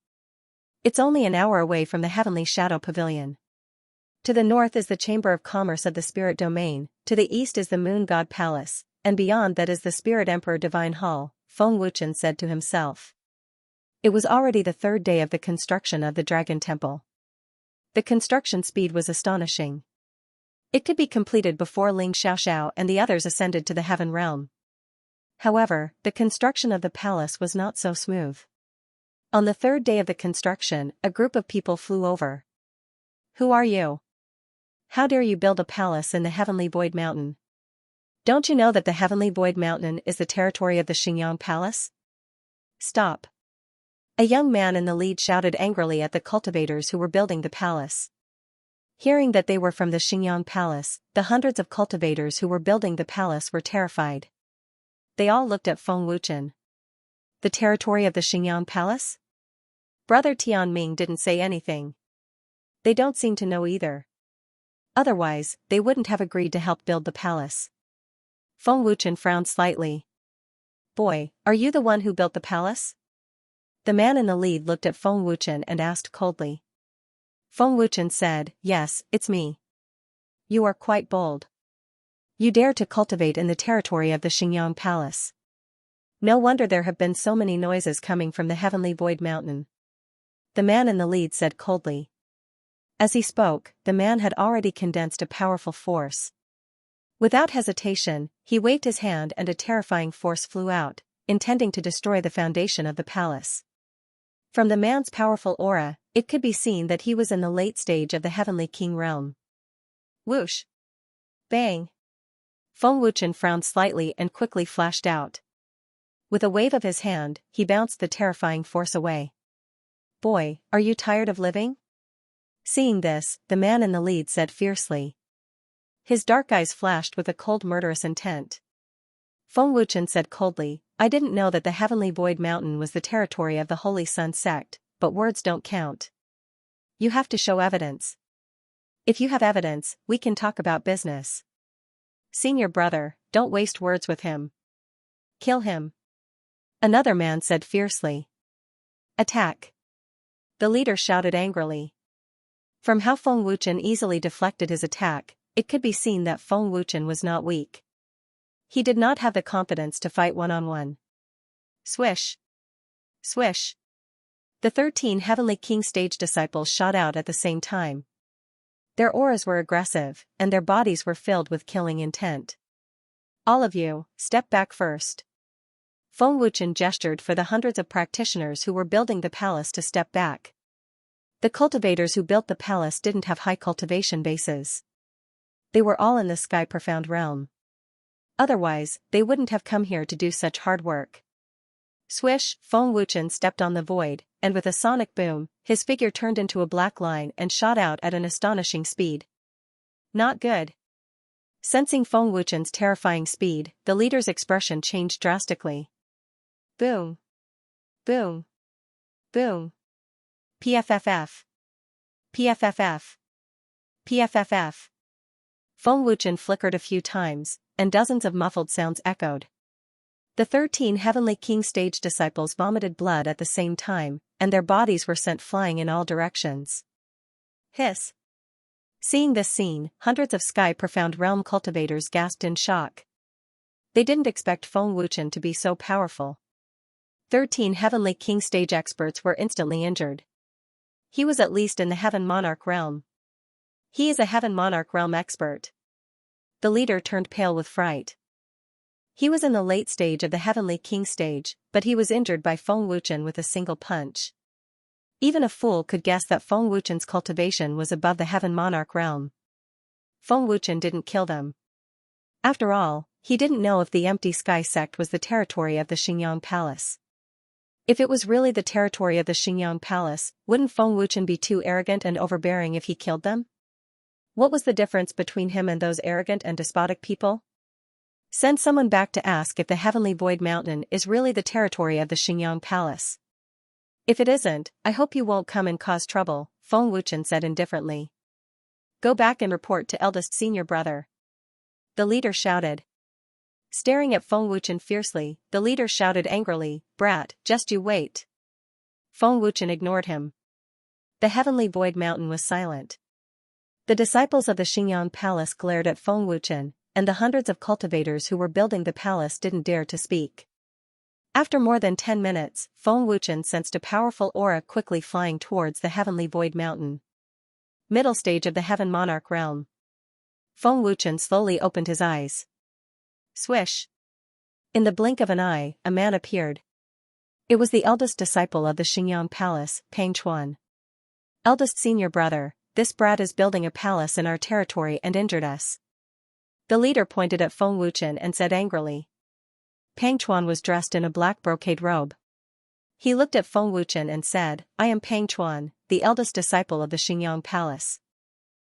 It's only an hour away from the Heavenly Shadow Pavilion. To the north is the Chamber of Commerce of the Spirit Domain, to the east is the Moon God Palace, and beyond that is the Spirit Emperor Divine Hall, Feng Wuchen said to himself. It was already the third day of the construction of the Dragon Temple. The construction speed was astonishing. It could be completed before Ling Xiaoxiao and the others ascended to the heaven realm. However, the construction of the palace was not so smooth. On the third day of the construction, a group of people flew over. Who are you? How dare you build a palace in the heavenly void mountain? Don't you know that the heavenly void mountain is the territory of the Xianxia palace? Stop. A young man in the lead shouted angrily at the cultivators who were building the palace. Hearing that they were from the Xianxia palace, the hundreds of cultivators who were building the palace were terrified. They all looked at Feng Wuchen. The territory of the Xianxia palace? Brother Tianming didn't say anything. They don't seem to know either. Otherwise, they wouldn't have agreed to help build the palace. Feng Wuchen frowned slightly. Boy, are you the one who built the palace? The man in the lead looked at Feng Wuchen and asked coldly. Feng Wuchen said, yes, it's me. You are quite bold. You dare to cultivate in the territory of the Xianxia palace. No wonder there have been so many noises coming from the heavenly void mountain. The man in the lead said coldly. As he spoke, the man had already condensed a powerful force. Without hesitation, he waved his hand and a terrifying force flew out, intending to destroy the foundation of the palace. From the man's powerful aura, it could be seen that he was in the late stage of the heavenly king realm. Whoosh! Bang! Feng Wuchen frowned slightly and quickly flashed out. With a wave of his hand, he bounced the terrifying force away. Boy, are you tired of living? Seeing this, the man in the lead said fiercely. His dark eyes flashed with a cold murderous intent. Feng Wuchen said coldly, I didn't know that the heavenly void mountain was the territory of the Holy Sun sect, but words don't count. You have to show evidence. If you have evidence, we can talk about business. Senior brother, don't waste words with him. Kill him. Another man said fiercely. Attack. The leader shouted angrily. From how Feng Wuchen easily deflected his attack, it could be seen that Feng Wuchen was not weak. He did not have the confidence to fight one-on-one. Swish. Swish. The 13 heavenly king stage disciples shot out at the same time. Their auras were aggressive, and their bodies were filled with killing intent. All of you, step back first. Feng Wuchen gestured for the hundreds of practitioners who were building the palace to step back. The cultivators who built the palace didn't have high cultivation bases. They were all in the sky profound realm. Otherwise, they wouldn't have come here to do such hard work. Swish, Feng Wuchen stepped on the void, and with a sonic boom, his figure turned into a black line and shot out at an astonishing speed. Not good. Sensing Feng Wuchen's terrifying speed, the leader's expression changed drastically. Boom. Boom. Boom. PFFF. PFFF. PFFF. Feng Wuchen flickered a few times, and dozens of muffled sounds echoed. The 13 heavenly king stage disciples vomited blood at the same time, and their bodies were sent flying in all directions. Hiss. Seeing this scene, hundreds of sky profound realm cultivators gasped in shock. They didn't expect Feng Wuchen to be so powerful. 13 heavenly king stage experts were instantly injured. He was at least in the heaven monarch realm. He is a heaven monarch realm expert. The leader turned pale with fright. He was in the late stage of the heavenly king stage, but he was injured by Feng Wuchen with a single punch. Even a fool could guess that Feng Wuchen's cultivation was above the heaven monarch realm. Feng Wuchen didn't kill them. After all, he didn't know if the empty sky sect was the territory of the Xianxia palace. If it was really the territory of the Xianxia palace, wouldn't Feng Wuchen be too arrogant and overbearing if he killed them? What was the difference between him and those arrogant and despotic people? Send someone back to ask if the heavenly void mountain is really the territory of the Xianxia palace. If it isn't, I hope you won't come and cause trouble, Feng Wuchen said indifferently. Go back and report to eldest senior brother. The leader shouted. Staring at Feng Wuchen fiercely, the leader shouted angrily, Brat, just you wait. Feng Wuchen ignored him. The heavenly void mountain was silent. The disciples of the Xianxia palace glared at Feng Wuchen, and the hundreds of cultivators who were building the palace didn't dare to speak. After more than 10 minutes, Feng Wuchen sensed a powerful aura quickly flying towards the heavenly void mountain. Middle stage of the Heaven Monarch realm. Feng Wuchen slowly opened his eyes. Swish. In the blink of an eye, a man appeared. It was the eldest disciple of the Xingyang Palace, Peng Chuan. Eldest senior brother, this brat is building a palace in our territory and injured us. The leader pointed at Feng Wuchen and said angrily. Peng Chuan was dressed in a black brocade robe. He looked at Feng Wuchen and said, I am Peng Chuan, the eldest disciple of the Xingyang Palace.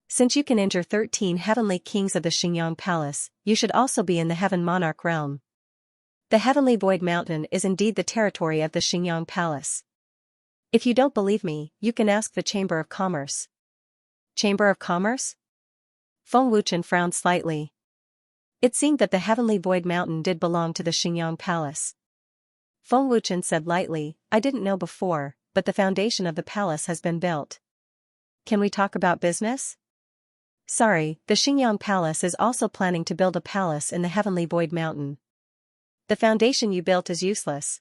Since you can injure 13 heavenly kings of the Xingyang Palace, you should also be in the Heaven Monarch realm. The Heavenly Void Mountain is indeed the territory of the Xingyang Palace. If you don't believe me, you can ask the Chamber of Commerce. Chamber of Commerce? Feng Wuchen frowned slightly. It seemed that the Heavenly Void Mountain did belong to the Xingyang Palace. Feng Wuchen said lightly, I didn't know before, but the foundation of the palace has been built. Can we talk about business? Sorry, the Xingyang Palace is also planning to build a palace in the Heavenly Void Mountain. The foundation you built is useless.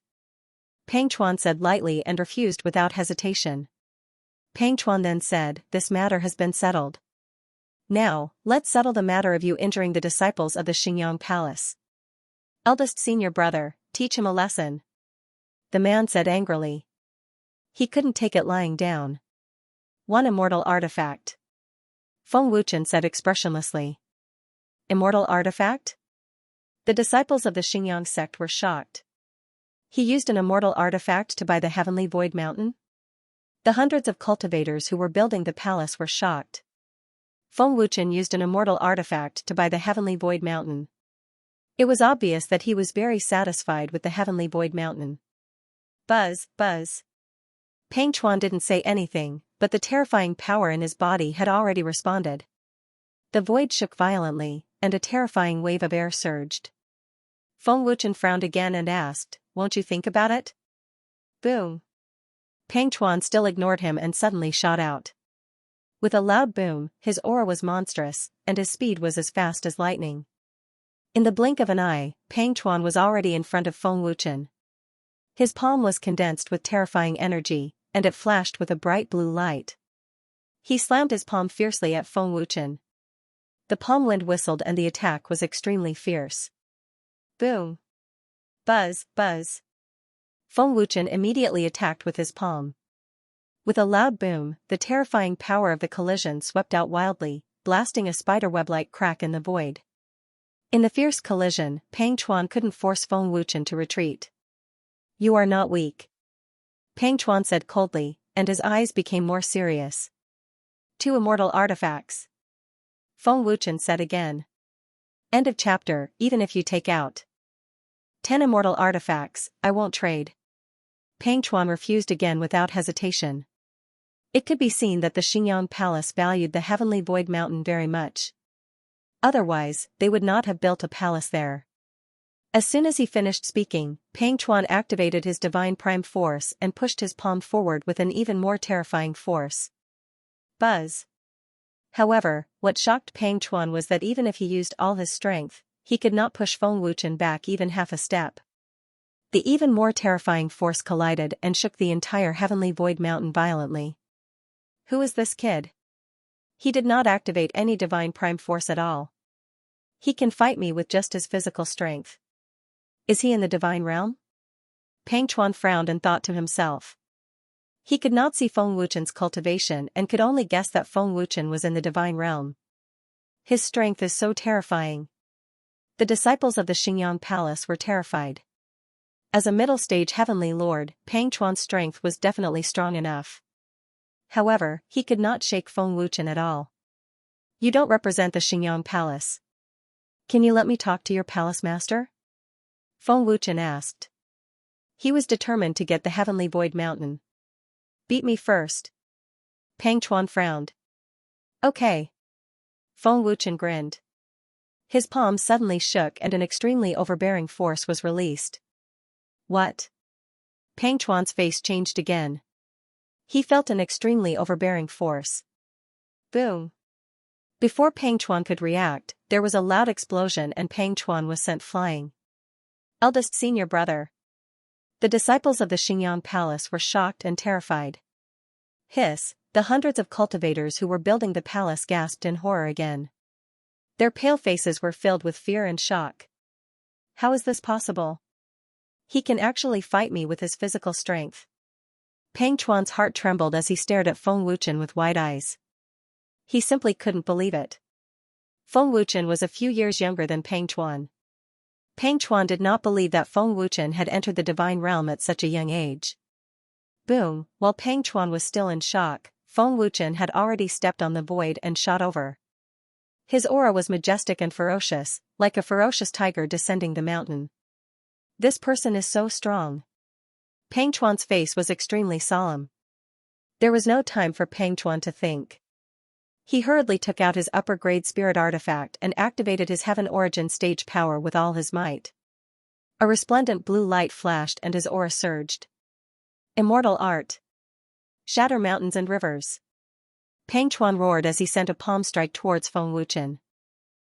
Peng Chuan said lightly and refused without hesitation. Peng Chuan then said, this matter has been settled. Now, let's settle the matter of you injuring the disciples of the Xingyang Palace. Eldest senior brother, teach him a lesson. The man said angrily. He couldn't take it lying down. One immortal artifact. Feng Wuchen said expressionlessly. Immortal artifact? The disciples of the Xingyang sect were shocked. He used an immortal artifact to buy the Heavenly Void Mountain? The hundreds of cultivators who were building the palace were shocked. Feng Wuchen used an immortal artifact to buy the Heavenly Void Mountain. It was obvious that he was very satisfied with the Heavenly Void Mountain. Buzz, buzz. Peng Chuan didn't say anything, but the terrifying power in his body had already responded. The void shook violently, and a terrifying wave of air surged. Feng Wuchen frowned again and asked, won't you think about it? Boom. Peng Chuan still ignored him and suddenly shot out. With a loud boom, his aura was monstrous, and his speed was as fast as lightning. In the blink of an eye, Peng Chuan was already in front of Feng Wuchen. His palm was condensed with terrifying energy, and it flashed with a bright blue light. He slammed his palm fiercely at Feng Wuchen. The palm wind whistled and the attack was extremely fierce. Boom. Buzz, buzz. Feng Wuchen immediately attacked with his palm. With a loud boom, the terrifying power of the collision swept out wildly, blasting a spiderweb-like crack in the void. In the fierce collision, Peng Chuan couldn't force Feng Wuchen to retreat. You are not weak. Peng Chuan said coldly, and his eyes became more serious. 2 immortal artifacts. Feng Wuchen said again. End of chapter. Even if you take out 10 immortal artifacts, I won't trade. Peng Chuan refused again without hesitation. It could be seen that the Xingyang Palace valued the Heavenly Void Mountain very much. Otherwise, they would not have built a palace there. As soon as he finished speaking, Peng Chuan activated his Divine Prime Force and pushed his palm forward with an even more terrifying force. Buzz. However, what shocked Peng Chuan was that even if he used all his strength, he could not push Feng Wuchen back even half a step. The even more terrifying force collided and shook the entire Heavenly Void Mountain violently. Who is this kid? He did not activate any Divine Prime Force at all. He can fight me with just his physical strength. Is he in the Divine Realm? Peng Chuan frowned and thought to himself. He could not see Feng Wuchen's cultivation and could only guess that Feng Wuchen was in the Divine Realm. His strength is so terrifying. The disciples of the Xingyang Palace were terrified. As a middle-stage heavenly lord, Peng Chuan's strength was definitely strong enough. However, he could not shake Feng Wuchen at all. You don't represent the Xingyang Palace. Can you let me talk to your palace master? Feng Wuchen asked. He was determined to get the Heavenly Void Mountain. Beat me first. Peng Chuan frowned. Okay. Feng Wuchen grinned. His palm suddenly shook and an extremely overbearing force was released. What? Peng Chuan's face changed again. He felt an extremely overbearing force. Boom. Before Peng Chuan could react, there was a loud explosion and Peng Chuan was sent flying. Eldest senior brother. The disciples of the Xingyang Palace were shocked and terrified. Hiss, the hundreds of cultivators who were building the palace gasped in horror again. Their pale faces were filled with fear and shock. How is this possible? He can actually fight me with his physical strength. Pang Chuan's heart trembled as he stared at Feng Wuchen with wide eyes. He simply couldn't believe it. Feng Wuchen was a few years younger than Pang Chuan. Pang Chuan did not believe that Feng Wuchen had entered the divine realm at such a young age. Boom, while Pang Chuan was still in shock, Feng Wuchen had already stepped on the void and shot over. His aura was majestic and ferocious, like a ferocious tiger descending the mountain. This person is so strong. Pang Chuan's face was extremely solemn. There was no time for Pang Chuan to think. He hurriedly took out his upper-grade spirit artifact and activated his Heaven Origin stage power with all his might. A resplendent blue light flashed and his aura surged. Immortal art. Shatter mountains and rivers. Pang Chuan roared as he sent a palm strike towards Feng Wuchen.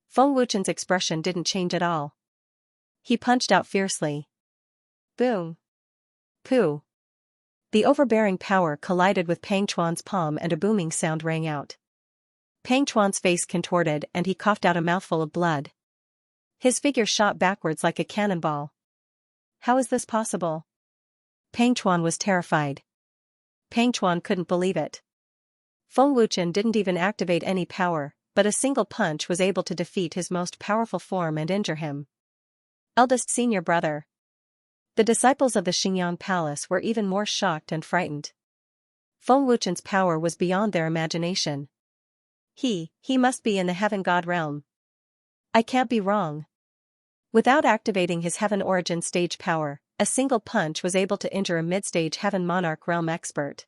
Feng Wuchen's expression didn't change at all. He punched out fiercely. Boom. Pooh. The overbearing power collided with Pang Chuan's palm and a booming sound rang out. Pang Chuan's face contorted and he coughed out a mouthful of blood. His figure shot backwards like a cannonball. How is this possible? Pang Chuan was terrified. Pang Chuan couldn't believe it. Feng Wuchen didn't even activate any power, but a single punch was able to defeat his most powerful form and injure him. Eldest senior brother. The disciples of the Xingyang Palace were even more shocked and frightened. Feng Wuchen's power was beyond their imagination. He must be in the Heaven God realm. I can't be wrong. Without activating his Heaven Origin stage power, a single punch was able to injure a mid-stage Heaven Monarch realm expert.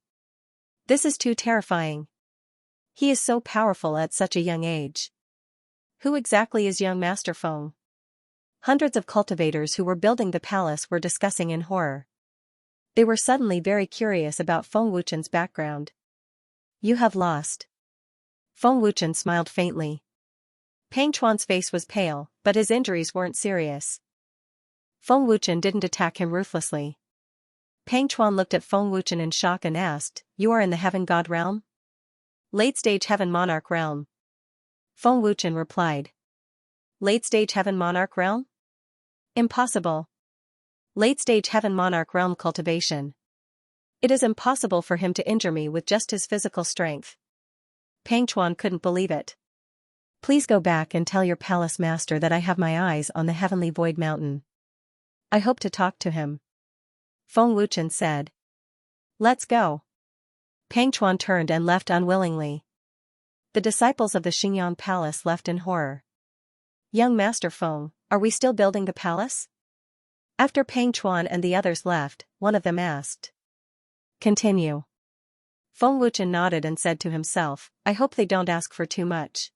This is too terrifying. He is so powerful at such a young age. Who exactly is young Master Feng? Hundreds of cultivators who were building the palace were discussing in horror. They were suddenly very curious about Feng Wuchen's background. You have lost. Feng Wuchen smiled faintly. Pang Chuan's face was pale, but his injuries weren't serious. Feng Wuchen didn't attack him ruthlessly. Pang Chuan looked at Feng Wuchen in shock and asked, You are in the Heaven God realm? Late-stage Heaven Monarch realm. Feng Wuchen replied. Late-stage Heaven Monarch realm? Impossible. Late-stage Heaven Monarch realm cultivation. It is impossible for him to injure me with just his physical strength. Pang Chuan couldn't believe it. Please go back and tell your palace master that I have my eyes on the heavenly void mountain. I hope to talk to him. Feng Wuchen said. Let's go. Pang Chuan turned and left unwillingly. The disciples of the Xingyang Palace left in horror. Young Master Feng, are we still building the palace? After Pang Chuan and the others left, one of them asked. Continue. Feng Wuchen nodded and said to himself, I hope they don't ask for too much.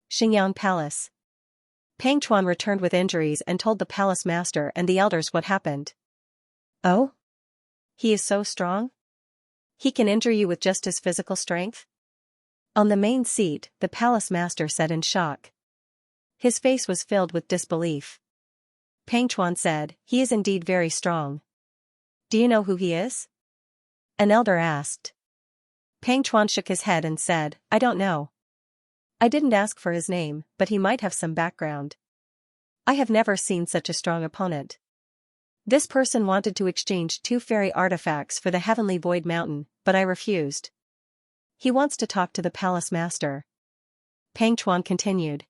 Xingyang Palace. Pang Chuan returned with injuries and told the palace master and the elders what happened. Oh? He is so strong? He can injure you with just his physical strength? On the main seat, the palace master said in shock. His face was filled with disbelief. Pang Chuan said, He is indeed very strong. Do you know who he is? An elder asked. Pang Chuan shook his head and said, I don't know. I didn't ask for his name, but he might have some background. I have never seen such a strong opponent. This person wanted to exchange 2 fairy artifacts for the Heavenly Void Mountain, but I refused. He wants to talk to the palace master. Pang Chuan continued.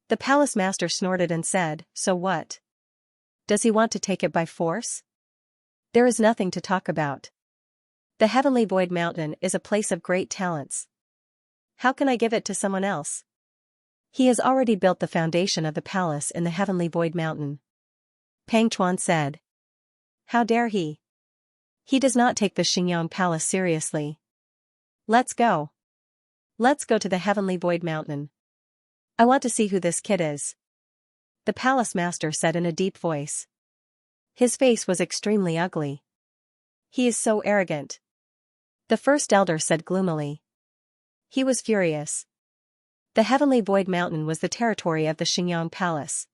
The palace master snorted and said, So what? Does he want to take it by force? There is nothing to talk about. The Heavenly Void Mountain is a place of great talents. How can I give it to someone else? He has already built the foundation of the palace in the Heavenly Void Mountain. Pang Chuan said. How dare he? He does not take the Xingyang Palace seriously. Let's go. Let's go to the Heavenly Void Mountain. I want to see who this kid is. The palace master said in a deep voice. His face was extremely ugly. He is so arrogant. The first elder said gloomily. He was furious. The Heavenly Void Mountain was the territory of the Xingyang Palace.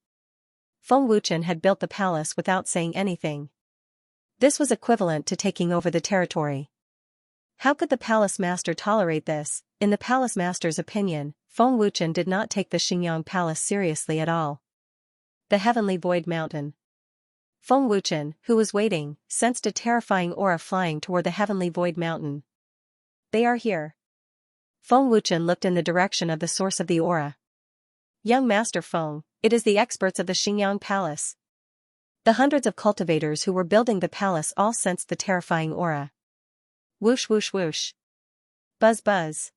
Feng Wuchen had built the palace without saying anything. This was equivalent to taking over the territory. How could the palace master tolerate this? In the palace master's opinion, Feng Wuchen did not take the Xingyang palace seriously at all. The heavenly void mountain. Feng Wuchen, who was waiting, sensed a terrifying aura flying toward the heavenly void mountain. They are here. Feng Wuchen looked in the direction of the source of the aura. Young Master Feng, it is the experts of the Xingyang palace. The hundreds of cultivators who were building the palace all sensed the terrifying aura. Whoosh whoosh whoosh. Buzz buzz.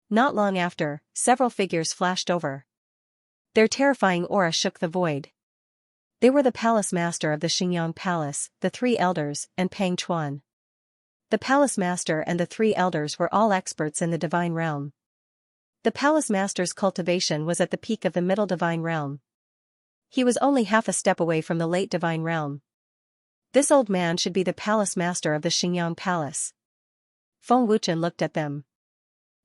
Not long after, several figures flashed over. Their terrifying aura shook the void. They were the palace master of the Xingyang palace, the three elders, and Pang Chuan. The palace master and the three elders were all experts in the divine realm. The palace master's cultivation was at the peak of the middle divine realm. He was only half a step away from the late divine realm. This old man should be the palace master of the Xingyang palace. Feng Wuchen looked at them.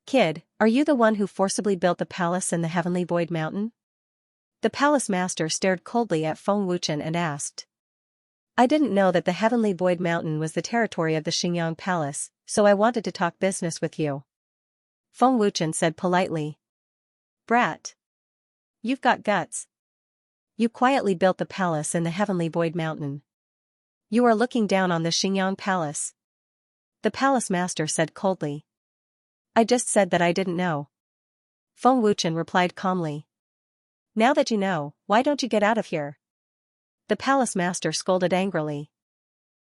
Kid, are you the one who forcibly built the palace in the heavenly void mountain? The palace master stared coldly at Feng Wuchen and asked. I didn't know that the heavenly void mountain was the territory of the Xingyang palace, so I wanted to talk business with you. Feng Wuchen said politely. Brat. You've got guts. You quietly built the palace in the heavenly void mountain. You are looking down on the Xingyang palace. The palace master said coldly. I just said that I didn't know. Feng Wuchen replied calmly. Now that you know, why don't you get out of here? The palace master scolded angrily.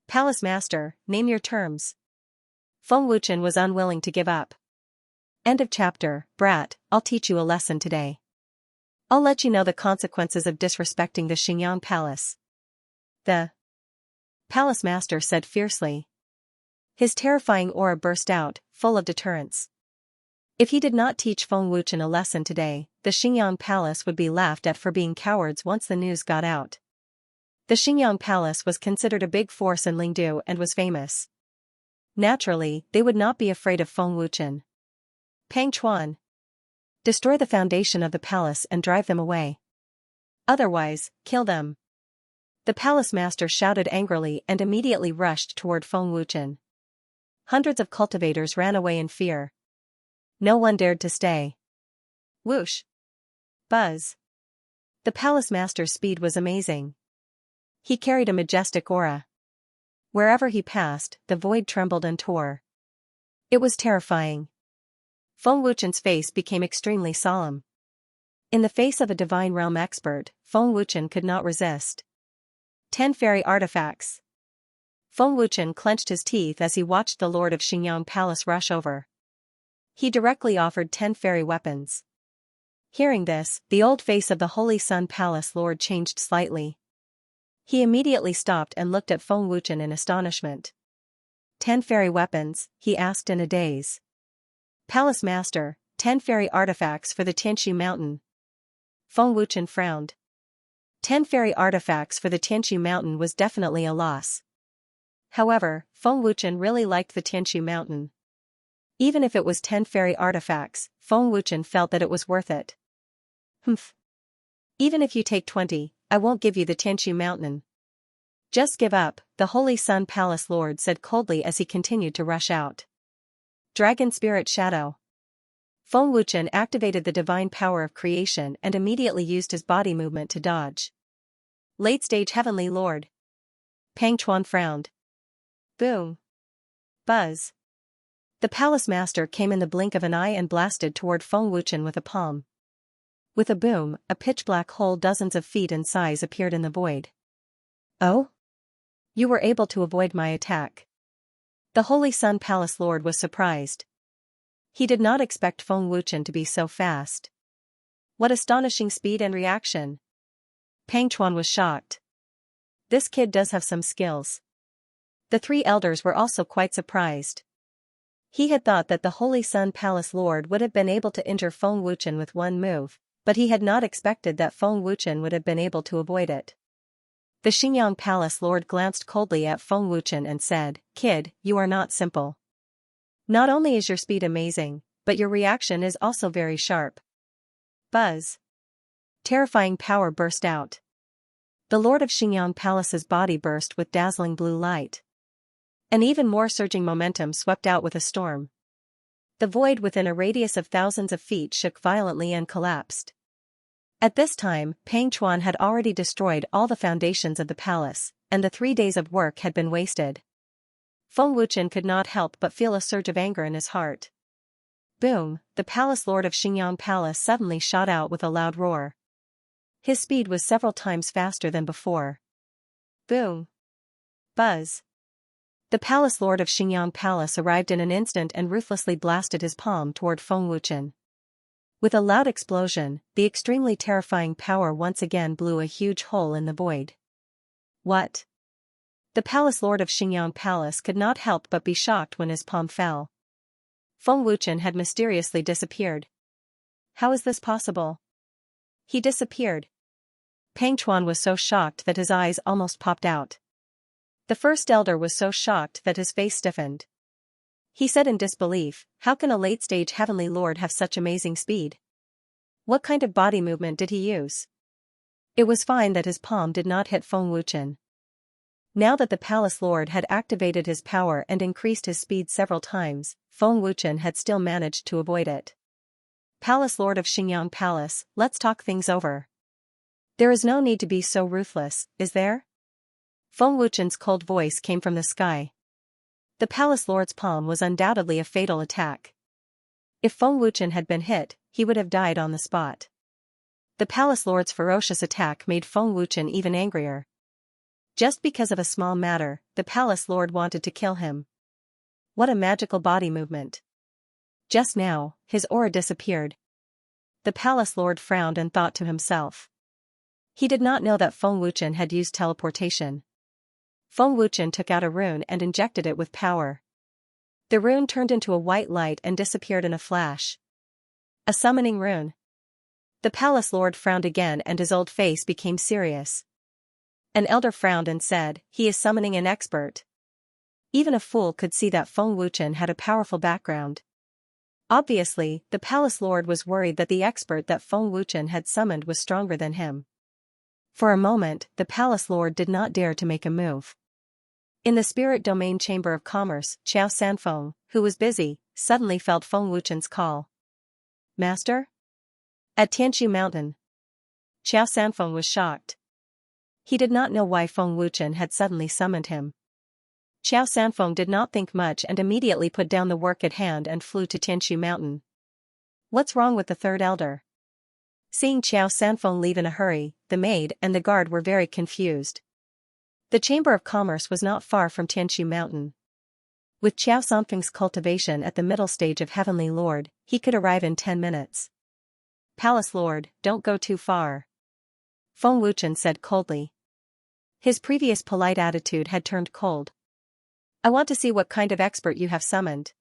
Palace master, name your terms. Feng Wuchen was unwilling to give up. End of chapter. Brat, I'll teach you a lesson today. I'll let you know the consequences of disrespecting the Xingyang palace. The palace master said fiercely. His terrifying aura burst out, full of deterrence. If he did not teach Feng Wuchen a lesson today, the Xingyang palace would be laughed at for being cowards once the news got out. The Xingyang palace was considered a big force in Lingdu and was famous. Naturally, they would not be afraid of Feng Wuchen. Pang Chuan. Destroy the foundation of the palace and drive them away. Otherwise, kill them. The palace master shouted angrily and immediately rushed toward Feng Wuchen. Hundreds of cultivators ran away in fear. No one dared to stay. Whoosh. Buzz. The palace master's speed was amazing. He carried a majestic aura. Wherever he passed, the void trembled and tore. It was terrifying. Feng Wuchen's face became extremely solemn. In the face of a divine realm expert, Feng Wuchen could not resist. 10 fairy artifacts. Feng Wuchen clenched his teeth as he watched the Lord of Xingyang Palace rush over. He directly offered 10 fairy weapons. Hearing this, the old face of the Holy Sun Palace Lord changed slightly. He immediately stopped and looked at Feng Wuchen in astonishment. 10 fairy weapons, he asked in a daze. Palace Master, 10 fairy artifacts for the Tianxi Mountain. Feng Wuchen frowned. 10 fairy artifacts for the Tianxi Mountain was definitely a loss. However, Feng Wuchen really liked the Tianxi Mountain. Even if it was 10 fairy artifacts, Feng Wuchen felt that it was worth it. Humph. Even if you take 20, I won't give you the Tianxi Mountain. Just give up, the Holy Sun Palace Lord said coldly as he continued to rush out. Dragon Spirit Shadow. Feng Wuchen activated the divine power of creation and immediately used his body movement to dodge. Late Stage Heavenly Lord. Pang Chuan frowned. Boom. Buzz. The palace master came in the blink of an eye and blasted toward Feng Wuchen with a palm. With a boom, a pitch-black hole dozens of feet in size appeared in the void. Oh? You were able to avoid my attack. The Holy Sun Palace Lord was surprised. He did not expect Feng Wuchen to be so fast. What astonishing speed and reaction! Pang Chuan was shocked. This kid does have some skills. The three elders were also quite surprised. He had thought that the Holy Sun Palace Lord would have been able to injure Feng Wuchen with one move, but he had not expected that Feng Wuchen would have been able to avoid it. The Xingyang Palace Lord glanced coldly at Feng Wuchen and said, Kid, you are not simple. Not only is your speed amazing, but your reaction is also very sharp. Buzz. Terrifying power burst out. The Lord of Xingyang Palace's body burst with dazzling blue light. An even more surging momentum swept out with a storm. The void within a radius of thousands of feet shook violently and collapsed. At this time, Pang Chuan had already destroyed all the foundations of the palace, and the 3 days of work had been wasted. Feng Wuchen could not help but feel a surge of anger in his heart. Boom! The palace lord of Xingyang Palace suddenly shot out with a loud roar. His speed was several times faster than before. Boom! Buzz! The palace lord of Xingyang Palace arrived in an instant and ruthlessly blasted his palm toward Feng Wuchen. With a loud explosion, the extremely terrifying power once again blew a huge hole in the void. What? The palace lord of Xingyang Palace could not help but be shocked when his palm fell. Feng Wuchen had mysteriously disappeared. How is this possible? He disappeared. Pang Chuan was so shocked that his eyes almost popped out. The first elder was so shocked that his face stiffened. He said in disbelief, how can a late-stage heavenly lord have such amazing speed? What kind of body movement did he use? It was fine that his palm did not hit Feng Wuchen. Now that the palace lord had activated his power and increased his speed several times, Feng Wuchen had still managed to avoid it. Palace lord of Xingyang Palace, let's talk things over. There is no need to be so ruthless, is there? Feng Wuchen's cold voice came from the sky. The palace lord's palm was undoubtedly a fatal attack. If Feng Wuchen had been hit, he would have died on the spot. The palace lord's ferocious attack made Feng Wuchen even angrier. Just because of a small matter, the palace lord wanted to kill him. What a magical body movement. Just now, his aura disappeared. The palace lord frowned and thought to himself. He did not know that Feng Wuchen had used teleportation. Feng Wuchen took out a rune and injected it with power. The rune turned into a white light and disappeared in a flash. A summoning rune. The palace lord frowned again and his old face became serious. An elder frowned and said, he is summoning an expert. Even a fool could see that Feng Wuchen had a powerful background. Obviously, the palace lord was worried that the expert that Feng Wuchen had summoned was stronger than him. For a moment, the palace lord did not dare to make a move. In the spirit domain chamber of commerce, Xiao Sanfeng, who was busy, suddenly felt Feng Wuchen's call. Master? At Tianshu Mountain. Xiao Sanfeng was shocked. He did not know why Feng Wuchen had suddenly summoned him. Xiao Sanfeng did not think much and immediately put down the work at hand and flew to Tianshu Mountain. What's wrong with the third elder? Seeing Xiao Sanfeng leave in a hurry, the maid and the guard were very confused. The Chamber of Commerce was not far from Tianshu Mountain. With Xiao Sanfeng's cultivation at the middle stage of Heavenly Lord, he could arrive in 10 minutes. Palace Lord, don't go too far. Feng Wuchen said coldly. His previous polite attitude had turned cold. I want to see what kind of expert you have summoned.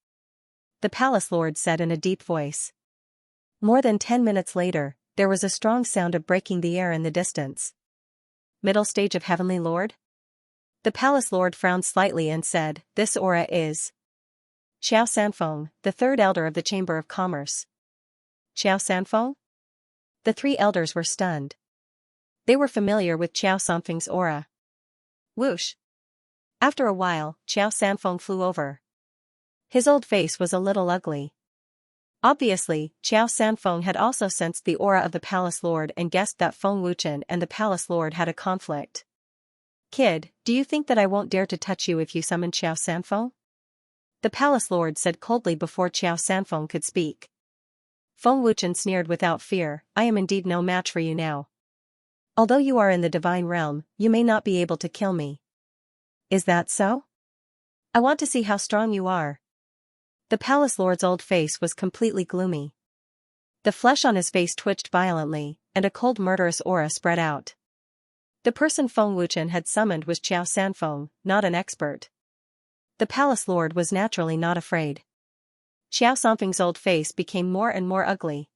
The Palace Lord said in a deep voice. More than 10 minutes later, there was a strong sound of breaking the air in the distance. Middle stage of Heavenly Lord? The Palace Lord frowned slightly and said, this aura is Xiao Sanfeng, the third elder of the Chamber of Commerce. Xiao Sanfeng? The 3 elders were stunned. They were familiar with Xiao Sanfeng's aura. Whoosh! After a while, Xiao Sanfeng flew over. His old face was a little ugly. Obviously, Xiao Sanfeng had also sensed the aura of the Palace Lord and guessed that Feng Wuchen and the Palace Lord had a conflict. Kid, do you think that I won't dare to touch you if you summon Xiao Sanfeng? The Palace Lord said coldly before Xiao Sanfeng could speak. Feng Wuchen sneered without fear, I am indeed no match for you now. Although you are in the divine realm, you may not be able to kill me. Is that so? I want to see how strong you are. The Palace Lord's old face was completely gloomy. The flesh on his face twitched violently, and a cold murderous aura spread out. The person Feng Wuchen had summoned was Xiao Sanfeng, not an expert. The Palace Lord was naturally not afraid. Xiao Sanfeng's old face became more and more ugly.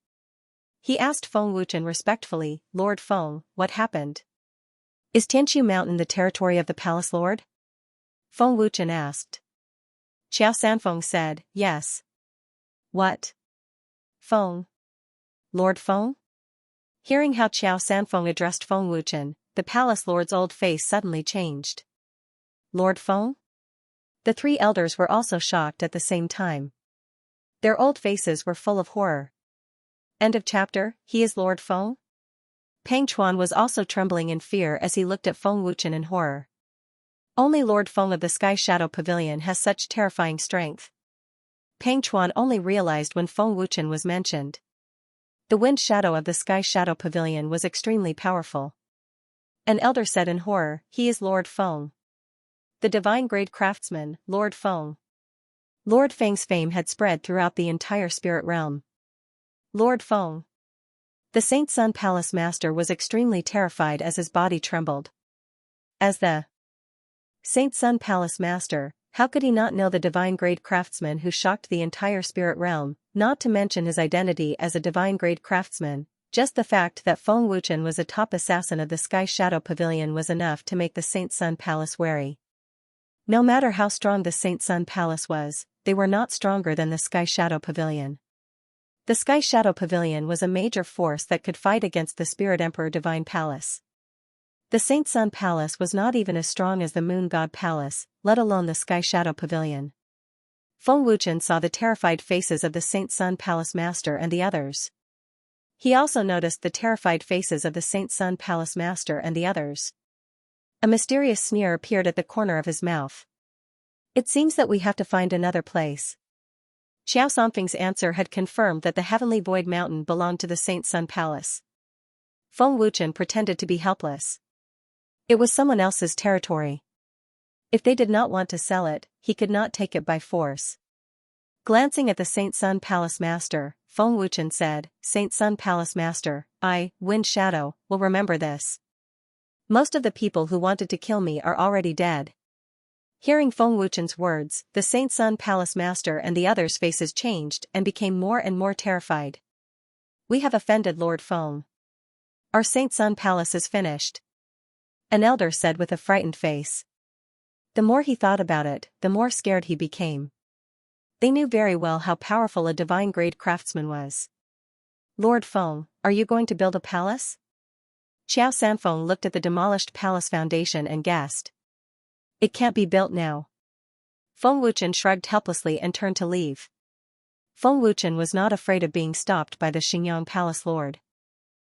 He asked Feng Wuchen respectfully, Lord Feng, what happened? Is Tianshu Mountain the territory of the Palace Lord? Feng Wuchen asked. Xiao Sanfeng said, yes. What? Feng? Lord Feng? Hearing how Xiao Sanfeng addressed Feng Wuchen, the Palace Lord's old face suddenly changed. Lord Feng? The three elders were also shocked at the same time. Their old faces were full of horror. End of chapter. He is Lord Feng? Pang Chuan was also trembling in fear as he looked at Feng Wuchen in horror. Only Lord Feng of the Sky Shadow Pavilion has such terrifying strength. Pang Chuan only realized when Feng Wuchen was mentioned. The wind shadow of the Sky Shadow Pavilion was extremely powerful. An elder said in horror, he is Lord Feng. The divine grade craftsman, Lord Feng. Lord Feng's fame had spread throughout the entire spirit realm. Lord Feng. The Saint Sun Palace master was extremely terrified as his body trembled. As the Saint Sun Palace master, how could he not know the divine grade craftsman who shocked the entire spirit realm, not to mention his identity as a divine grade craftsman? Just the fact that Feng Wuchen was a top assassin of the Sky Shadow Pavilion was enough to make the Saint Sun Palace wary. No matter how strong the Saint Sun Palace was, they were not stronger than the Sky Shadow Pavilion. The Sky Shadow Pavilion was a major force that could fight against the Spirit Emperor Divine Palace. The Saint Sun Palace was not even as strong as the Moon God Palace, let alone the Sky Shadow Pavilion. Feng Wuchen saw the terrified faces of the Saint Sun Palace master and the others. He also noticed the terrified faces of the Saint Sun Palace master and the others. A mysterious sneer appeared at the corner of his mouth. It seems that we have to find another place. Xiao Somfeng's answer had confirmed that the Heavenly Void Mountain belonged to the Saint Sun Palace. Feng Wuchen pretended to be helpless. It was someone else's territory. If they did not want to sell it, he could not take it by force. Glancing at the Saint Sun Palace master, Feng Wuchen said, Saint Sun Palace master, I, Wind Shadow, will remember this. Most of the people who wanted to kill me are already dead. Hearing Feng Wuchen's words, the Saint Sun Palace master and the others' faces changed and became more and more terrified. We have offended Lord Feng. Our Saint Sun Palace is finished. An elder said with a frightened face. The more he thought about it, the more scared he became. They knew very well how powerful a divine-grade craftsman was. Lord Feng, are you going to build a palace? Xiao Sanfeng looked at the demolished palace foundation and gasped. It can't be built now. Feng Wuchen shrugged helplessly and turned to leave. Feng Wuchen was not afraid of being stopped by the Xingyang Palace Lord.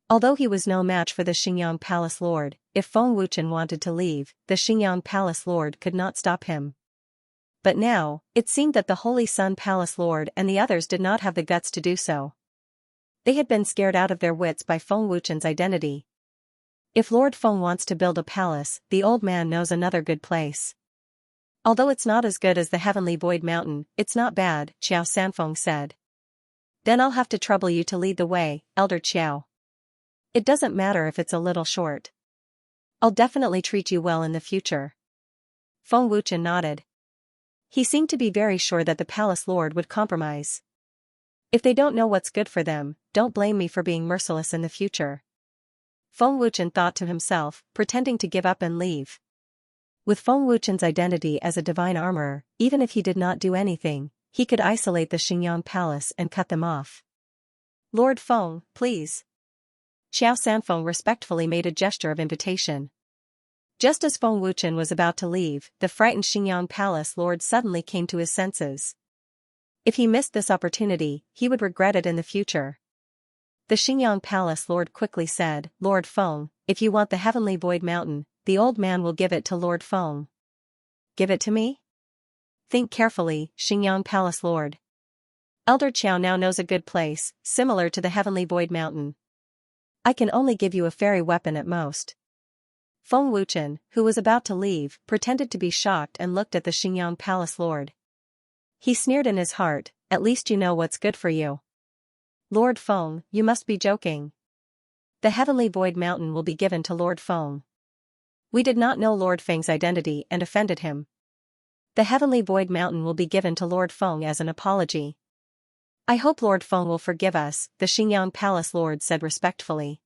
Although he was no match for the Xingyang Palace Lord, if Feng Wuchen wanted to leave, the Xingyang Palace Lord could not stop him. But now, it seemed that the Holy Sun Palace Lord and the others did not have the guts to do so. They had been scared out of their wits by Feng Wuchen's identity. If Lord Feng wants to build a palace, the old man knows another good place. Although it's not as good as the Heavenly Void Mountain, it's not bad, Xiao Sanfeng said. Then I'll have to trouble you to lead the way, Elder Xiao. It doesn't matter if it's a little short. I'll definitely treat you well in the future. Feng Wuchen nodded. He seemed to be very sure that the Palace Lord would compromise. If they don't know what's good for them, don't blame me for being merciless in the future. Feng Wuchen thought to himself, pretending to give up and leave. With Feng Wuchen's identity as a divine armorer, even if he did not do anything, he could isolate the Xingyang Palace and cut them off. Lord Feng, please. Xiao Sanfeng respectfully made a gesture of invitation. Just as Feng Wuchen was about to leave, the frightened Xingyang Palace Lord suddenly came to his senses. If he missed this opportunity, he would regret it in the future. The Xingyang Palace Lord quickly said, Lord Feng, if you want the Heavenly Void Mountain, the old man will give it to Lord Feng. Give it to me? Think carefully, Xingyang Palace Lord. Elder Qiao now knows a good place, similar to the Heavenly Void Mountain. I can only give you a fairy weapon at most. Feng Wuchen, who was about to leave, pretended to be shocked and looked at the Xingyang Palace Lord. He sneered in his heart, at least you know what's good for you. Lord Feng, you must be joking. The Heavenly Void Mountain will be given to Lord Feng. We did not know Lord Feng's identity and offended him. The Heavenly Void Mountain will be given to Lord Feng as an apology. I hope Lord Feng will forgive us, the Xingyang Palace Lord said respectfully.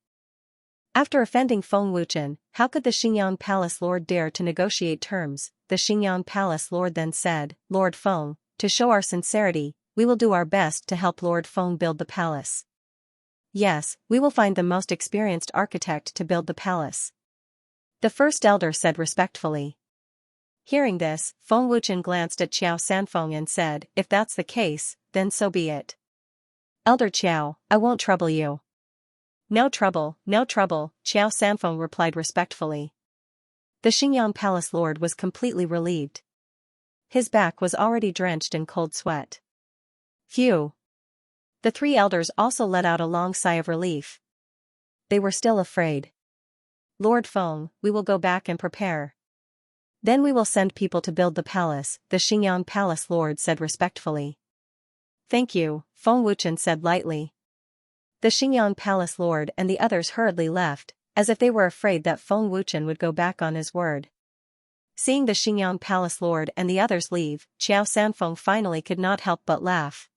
After offending Feng Wuchen, how could the Xingyang Palace Lord dare to negotiate terms? The Xingyang Palace Lord then said, Lord Feng, to show our sincerity, we will do our best to help Lord Feng build the palace. Yes, we will find the most experienced architect to build the palace. The first elder said respectfully. Hearing this, Feng Wuchen glanced at Qiao Sanfeng and said, "If that's the case, then so be it. Elder Qiao, I won't trouble you." "No trouble, no trouble," Qiao Sanfeng replied respectfully. The Xingyang Palace Lord was completely relieved. His back was already drenched in cold sweat. Phew! The three elders also let out a long sigh of relief. They were still afraid. "Lord Feng, we will go back and prepare. Then we will send people to build the palace," the Xingyang Palace Lord said respectfully. "Thank you," Feng Wuchen said lightly. The Xingyang Palace Lord and the others hurriedly left, as if they were afraid that Feng Wuchen would go back on his word. Seeing the Xingyang Palace Lord and the others leave, Qiao Sanfeng finally could not help but laugh.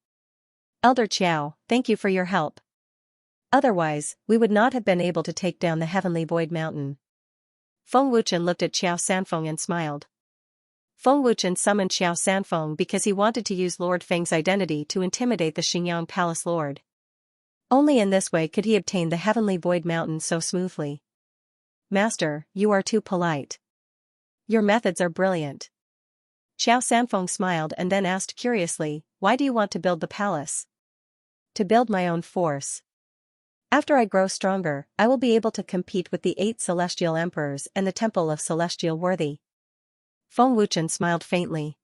"Elder Qiao, thank you for your help. Otherwise, we would not have been able to take down the Heavenly Void Mountain." Feng Wuchen looked at Qiao Sanfeng and smiled. Feng Wuchen summoned Qiao Sanfeng because he wanted to use Lord Feng's identity to intimidate the Xingyang Palace Lord. Only in this way could he obtain the Heavenly Void Mountain so smoothly. "Master, you are too polite. Your methods are brilliant." Qiao Sanfeng smiled and then asked curiously, "Why do you want to build the palace?" "To build my own force. After I grow stronger, I will be able to compete with the 8 celestial emperors and the Temple of Celestial Worthy." Feng Wuchen smiled faintly.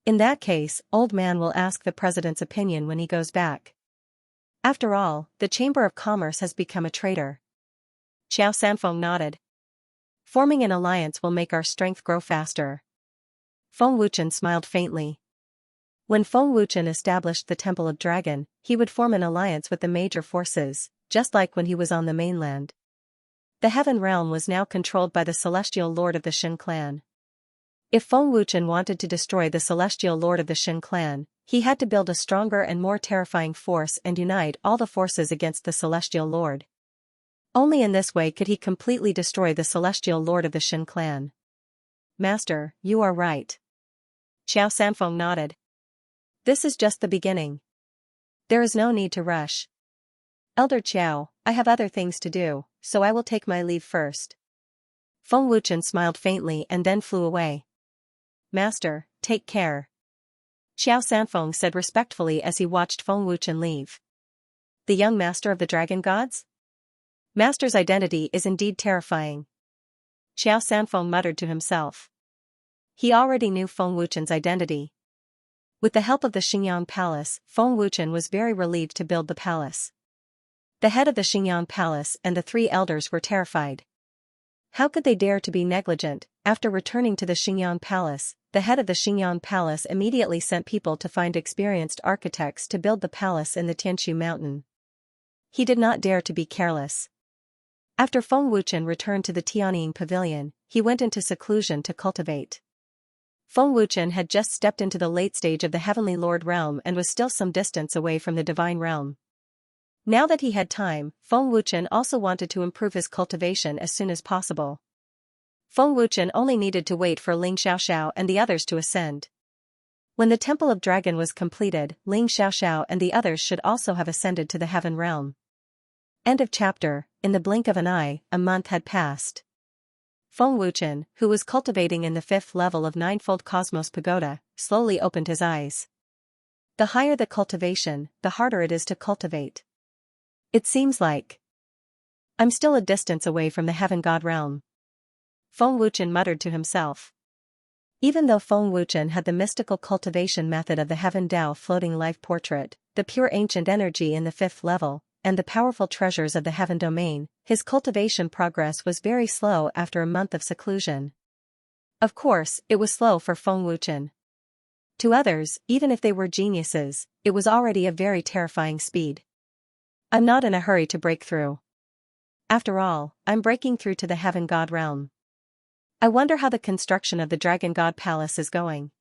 "In that case, old man will ask the president's opinion when he goes back. After all, the Chamber of Commerce has become a traitor." Qiao Sanfeng nodded. "Forming an alliance will make our strength grow faster." Feng Wuchen smiled faintly. When Feng Wuchen established the Temple of Dragon, he would form an alliance with the major forces, just like when he was on the mainland. The Heaven Realm was now controlled by the Celestial Lord of the Shin clan. If Feng Wuchen wanted to destroy the Celestial Lord of the Shin clan, he had to build a stronger and more terrifying force and unite all the forces against the Celestial Lord. Only in this way could he completely destroy the Celestial Lord of the Shin clan. "Master, you are right." Qiao Sanfeng nodded. "This is just the beginning. There is no need to rush. Elder Qiao, I have other things to do, so I will take my leave first." Feng Wuchen smiled faintly and then flew away. "Master, take care." Qiao Sanfeng said respectfully as he watched Feng Wuchen leave. "The young master of the dragon gods? Master's identity is indeed terrifying." Qiao Sanfeng muttered to himself. He already knew Feng Wuchen's identity. With the help of the Xingyang Palace, Feng Wuchen was very relieved to build the palace. The head of the Xingyang Palace and the 3 elders were terrified. How could they dare to be negligent? After returning to the Xingyang Palace, the head of the Xingyang Palace immediately sent people to find experienced architects to build the palace in the Tianshu Mountain. He did not dare to be careless. After Feng Wuchen returned to the Tianying Pavilion, he went into seclusion to cultivate. Feng Wuchen had just stepped into the late stage of the Heavenly Lord realm and was still some distance away from the Divine realm. Now that he had time, Feng Wuchen also wanted to improve his cultivation as soon as possible. Feng Wuchen only needed to wait for Ling Xiaoxiao and the others to ascend. When the Temple of Dragon was completed, Ling Xiaoxiao and the others should also have ascended to the Heaven realm. End of chapter. In the blink of an eye, a month had passed. Feng Wuchen, who was cultivating in the 5th level of Ninefold Cosmos Pagoda, slowly opened his eyes. The higher the cultivation, the harder it is to cultivate. It seems like I'm still a distance away from the Heaven God realm. Feng Wuchen muttered to himself. Even though Feng Wuchen had the mystical cultivation method of the Heaven Dao floating life portrait, the pure ancient energy in the 5th level, and the powerful treasures of the Heaven domain, his cultivation progress was very slow after a month of seclusion. Of course, it was slow for Feng Wuchen. To others, even if they were geniuses, it was already a very terrifying speed. I'm not in a hurry to break through. After all, I'm breaking through to the Heaven God realm. I wonder how the construction of the Dragon God Palace is going.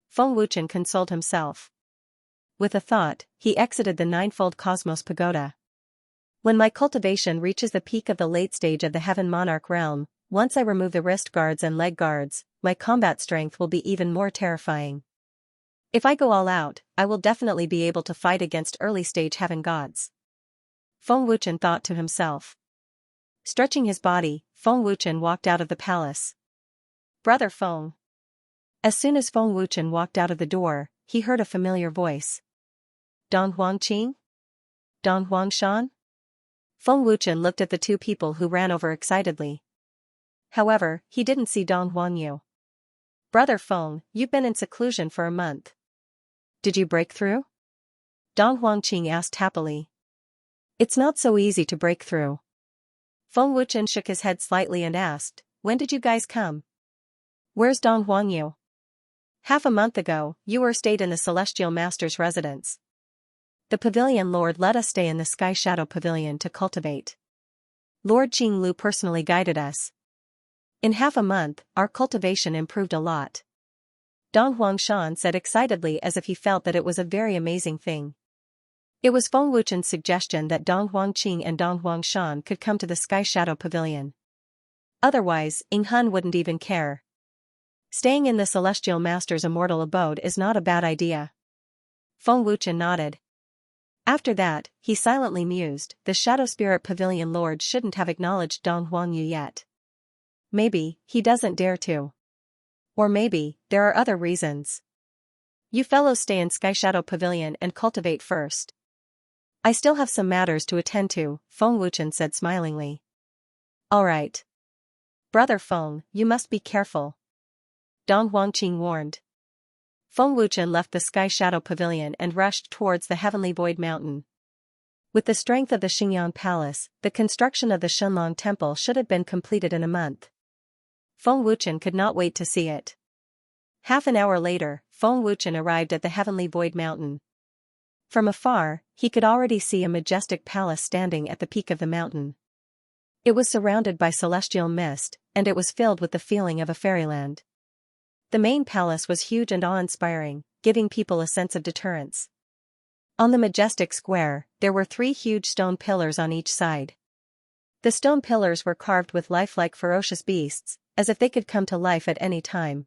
Feng Wuchen consoled himself. With a thought, he exited the Ninefold Cosmos Pagoda. When my cultivation reaches the peak of the late stage of the Heaven Monarch realm, once I remove the wrist guards and leg guards, my combat strength will be even more terrifying. If I go all out, I will definitely be able to fight against early-stage Heaven gods. Feng Wuchen thought to himself. Stretching his body, Feng Wuchen walked out of the palace. Brother Feng. As soon as Feng Wuchen walked out of the door, he heard a familiar voice. Don Huangqing? Don Huangshan? Feng Wuchen looked at the two people who ran over excitedly. However, he didn't see Don Huangyu. Brother Feng, you've been in seclusion for a month. Did you break through? Don Huangqing asked happily. It's not so easy to break through. Feng Wuchen shook his head slightly and asked, when did you guys come? Where's Don Huangyu? Half a month ago, you stayed in the Celestial Master's residence. The Pavilion Lord let us stay in the Sky Shadow Pavilion to cultivate. Lord Qinglu personally guided us. In half a month, our cultivation improved a lot. Don Huangshan said excitedly as if he felt that it was a very amazing thing. It was Feng Wuchen's suggestion that Don Huangqing and Don Huangshan could come to the Sky Shadow Pavilion. Otherwise, Ying Hun wouldn't even care. Staying in the Celestial Master's immortal abode is not a bad idea. Feng Wuchen nodded. After that, he silently mused, the Shadow Spirit Pavilion Lord shouldn't have acknowledged Don Huangyu yet. Maybe, he doesn't dare to. Or maybe, there are other reasons. You fellows stay in Sky Shadow Pavilion and cultivate first. I still have some matters to attend to, Feng Wuchen said smilingly. Alright. Brother Feng, you must be careful. Don Huangqing warned. Feng Wuchen left the Sky Shadow Pavilion and rushed towards the Heavenly Void Mountain. With the strength of the Xingyang Palace, the construction of the Shenlong Temple should have been completed in a month. Feng Wuchen could not wait to see it. Half an hour later, Feng Wuchen arrived at the Heavenly Void Mountain. From afar, he could already see a majestic palace standing at the peak of the mountain. It was surrounded by celestial mist, and it was filled with the feeling of a fairyland. The main palace was huge and awe-inspiring, giving people a sense of deterrence. On the majestic square, there were 3 huge stone pillars on each side. The stone pillars were carved with lifelike ferocious beasts, as if they could come to life at any time.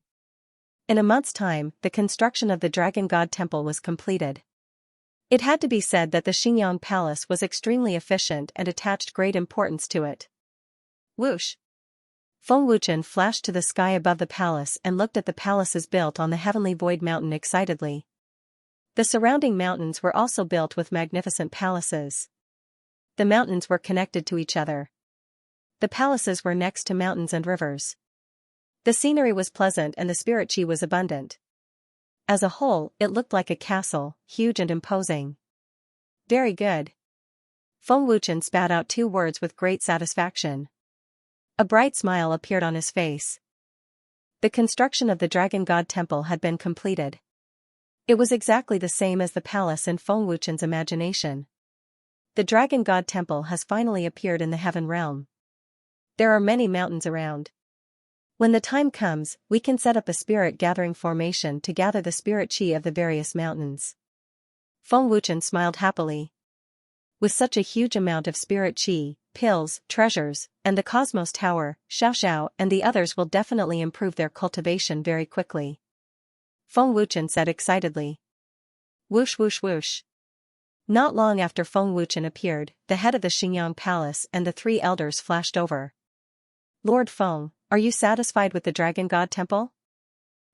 In a month's time, the construction of the Dragon God Temple was completed. It had to be said that the Xingyang Palace was extremely efficient and attached great importance to it. Whoosh! Feng Wuchen flashed to the sky above the palace and looked at the palaces built on the Heavenly Void Mountain excitedly. The surrounding mountains were also built with magnificent palaces. The mountains were connected to each other. The palaces were next to mountains and rivers. The scenery was pleasant and the spirit chi was abundant. As a whole, it looked like a castle, huge and imposing. Very good. Feng Wuchen spat out 2 words with great satisfaction. A bright smile appeared on his face. The construction of the Dragon God Temple had been completed. It was exactly the same as the palace in Feng Wuchen's imagination. The Dragon God Temple has finally appeared in the heaven realm. There are many mountains around. When the time comes, we can set up a spirit gathering formation to gather the spirit chi of the various mountains. Feng Wuchen smiled happily. With such a huge amount of spirit chi, pills, treasures, and the Cosmos Tower, Xiaoxiao and the others will definitely improve their cultivation very quickly. Feng Wuchen said excitedly. Whoosh whoosh whoosh. Not long after Feng Wuchen appeared, the head of the Xingyang Palace and the 3 elders flashed over. Lord Feng, are you satisfied with the Dragon God Temple?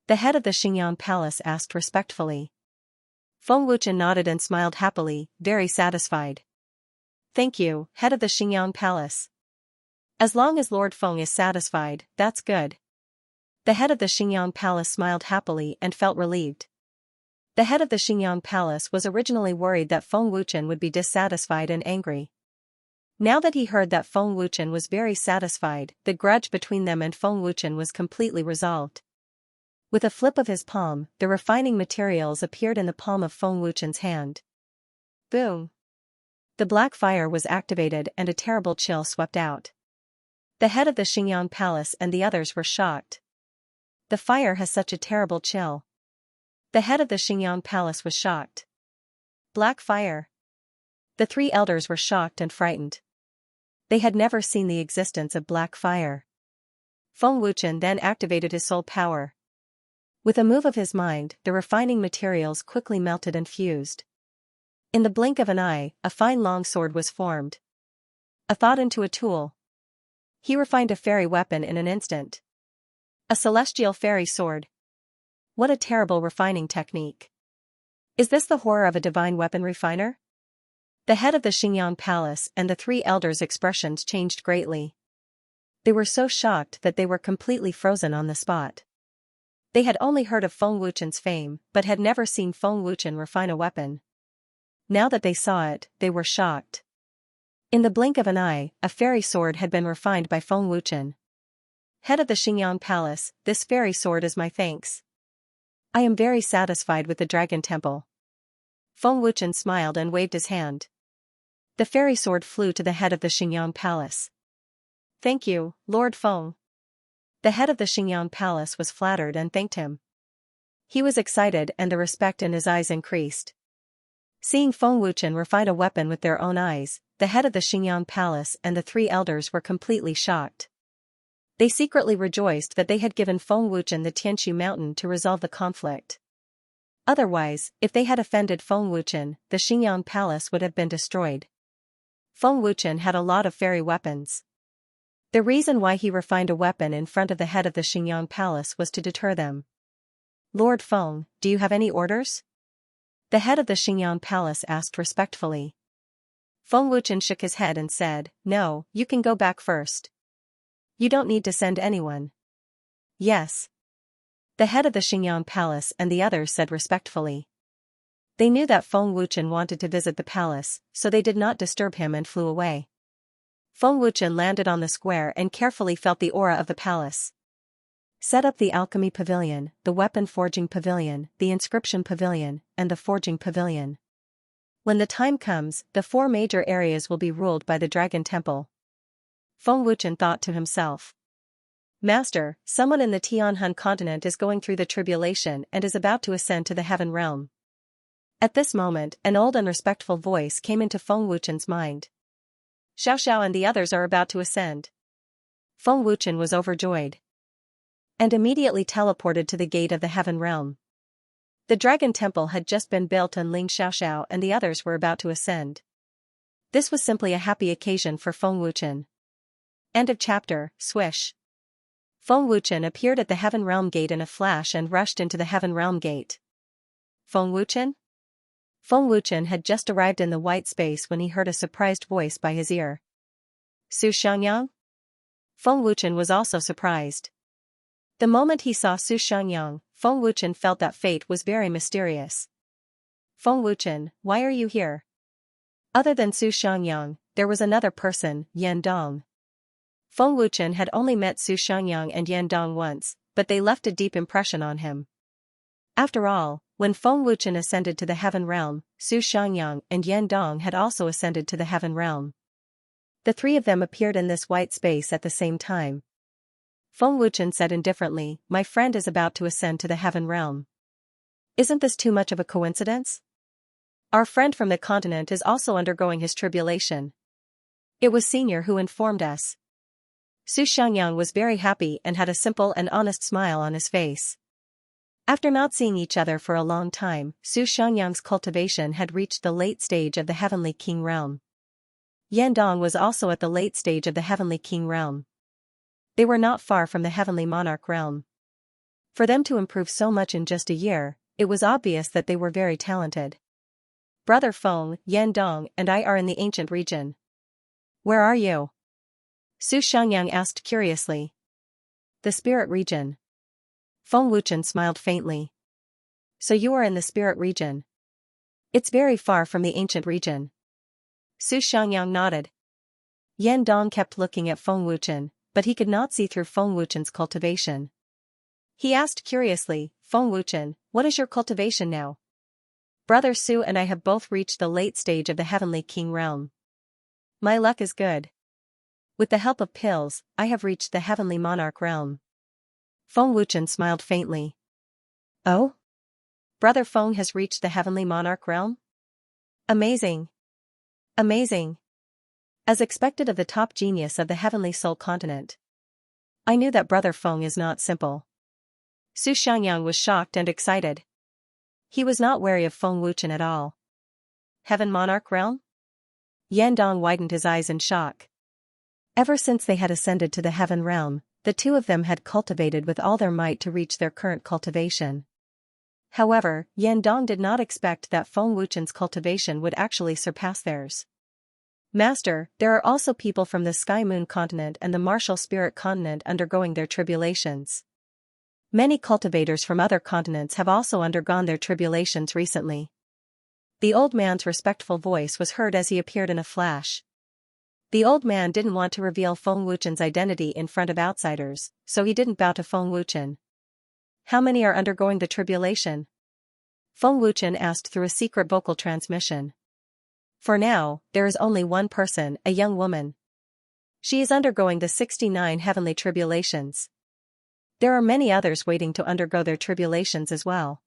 The head of the Xingyang Palace asked respectfully. Feng Wuchen nodded and smiled happily, very satisfied. Thank you, head of the Xingyang Palace. As long as Lord Feng is satisfied, that's good. The head of the Xingyang Palace smiled happily and felt relieved. The head of the Xingyang Palace was originally worried that Feng Wuchen would be dissatisfied and angry. Now that he heard that Feng Wuchen was very satisfied, the grudge between them and Feng Wuchen was completely resolved. With a flip of his palm, the refining materials appeared in the palm of Feng Wuchen's hand. Boom! The black fire was activated and a terrible chill swept out. The head of the Xingyang Palace and the others were shocked. The fire has such a terrible chill. The head of the Xingyang Palace was shocked. Black fire. The 3 elders were shocked and frightened. They had never seen the existence of black fire. Feng Wuchen then activated his soul power. With a move of his mind, the refining materials quickly melted and fused. In the blink of an eye, a fine long sword was formed. A thought into a tool. He refined a fairy weapon in an instant. A celestial fairy sword. What a terrible refining technique. Is this the horror of a divine weapon refiner? The head of the Xingyang palace and the three elders' expressions changed greatly. They were so shocked that they were completely frozen on the spot. They had only heard of Feng Wuchen's fame but had never seen Feng Wuchen refine a weapon. Now that they saw it, they were shocked. In the blink of an eye, a fairy sword had been refined by Feng Wuchen. Head of the Xingyang palace, this fairy sword is my thanks. I am very satisfied with the dragon temple. Feng Wuchen smiled and waved his hand. The fairy sword flew to the head of the Xingyang palace. Thank you, Lord Feng. The head of the Xingyang palace was flattered and thanked him. He was excited and the respect in his eyes increased. Seeing Feng Wuchen refine a weapon with their own eyes, the head of the Xingyang palace and the three elders were completely shocked. They secretly rejoiced that they had given Feng Wuchen the Tianshu mountain to resolve the conflict. Otherwise, if they had offended Feng Wuchen, the Xingyang palace would have been destroyed. Feng Wuchen had a lot of fairy weapons. The reason why he refined a weapon in front of the head of the Xingyang palace was to deter them. Lord Feng, do you have any orders? The head of the Xingyang palace asked respectfully. Feng Wuchen shook his head and said, No, you can go back first. You don't need to send anyone. Yes. The head of the Xingyang palace and the others said respectfully. They knew that Feng Wuchen wanted to visit the palace, so they did not disturb him and flew away. Feng Wuchen landed on the square and carefully felt the aura of the palace. Set up the alchemy pavilion, the weapon forging pavilion, the inscription pavilion, and the forging pavilion. When the time comes, the 4 major areas will be ruled by the Dragon Temple. Feng Wuchen thought to himself. Master, someone in the Tianhan continent is going through the tribulation and is about to ascend to the heaven realm. At this moment, an old and respectful voice came into Feng Wuchen's mind. Xiao and the others are about to ascend. Feng Wuchen was overjoyed. And immediately teleported to the gate of the heaven realm. The Dragon Temple had just been built and Ling Xiao and the others were about to ascend. This was simply a happy occasion for Feng Wuchen. End of chapter, swish. Feng Wuchen appeared at the heaven realm gate in a flash and rushed into the heaven realm gate. Feng Wuchen? Feng Wuchen had just arrived in the white space when he heard a surprised voice by his ear. Su Xiangyang? Feng Wuchen was also surprised. The moment he saw Su Xiangyang, Feng Wuchen felt that fate was very mysterious. Feng Wuchen, why are you here? Other than Su Xiangyang, there was another person, Yan Dong. Feng Wuchen had only met Su Xiangyang and Yan Dong once, but they left a deep impression on him. After all, when Feng Wuchen ascended to the heaven realm, Su Xiangyang and Yan Dong had also ascended to the heaven realm. The 3 of them appeared in this white space at the same time. Feng Wuchen said indifferently, my friend is about to ascend to the heaven realm. Isn't this too much of a coincidence? Our friend from the continent is also undergoing his tribulation. It was Senior who informed us. Su Xiangyang was very happy and had a simple and honest smile on his face. After not seeing each other for a long time, Su Xiangyang's cultivation had reached the late stage of the Heavenly King realm. Yan Dong was also at the late stage of the Heavenly King realm. They were not far from the Heavenly Monarch realm. For them to improve so much in just a year, it was obvious that they were very talented. Brother Feng, Yan Dong and I are in the ancient region. Where are you? Su Xiangyang asked curiously. The spirit region. Feng Wuchen smiled faintly. So you are in the spirit region. It's very far from the ancient region. Su Xiangyang nodded. Yan Dong kept looking at Feng Wuchen, but he could not see through Feng Wuchen's cultivation. He asked curiously, Feng Wuchen, what is your cultivation now? Brother Su and I have both reached the late stage of the Heavenly King realm. My luck is good. With the help of pills, I have reached the Heavenly Monarch realm. Feng Wuchen smiled faintly. Oh? Brother Feng has reached the Heavenly Monarch realm? Amazing. Amazing. As expected of the top genius of the Heavenly Soul continent. I knew that Brother Feng is not simple. Su Xiangyang was shocked and excited. He was not wary of Feng Wuchen at all. Heaven Monarch realm? Yan Dong widened his eyes in shock. Ever since they had ascended to the heaven realm, the 2 of them had cultivated with all their might to reach their current cultivation. However, Yan Dong did not expect that Feng Wuchen's cultivation would actually surpass theirs. Master, there are also people from the Sky Moon continent and the Martial Spirit continent undergoing their tribulations. Many cultivators from other continents have also undergone their tribulations recently. The old man's respectful voice was heard as he appeared in a flash. The old man didn't want to reveal Feng Wuchen's identity in front of outsiders, so he didn't bow to Feng Wuchen. How many are undergoing the tribulation? Feng Wuchen asked through a secret vocal transmission. For now, there is only one person, a young woman. She is undergoing the 69 heavenly tribulations. There are many others waiting to undergo their tribulations as well.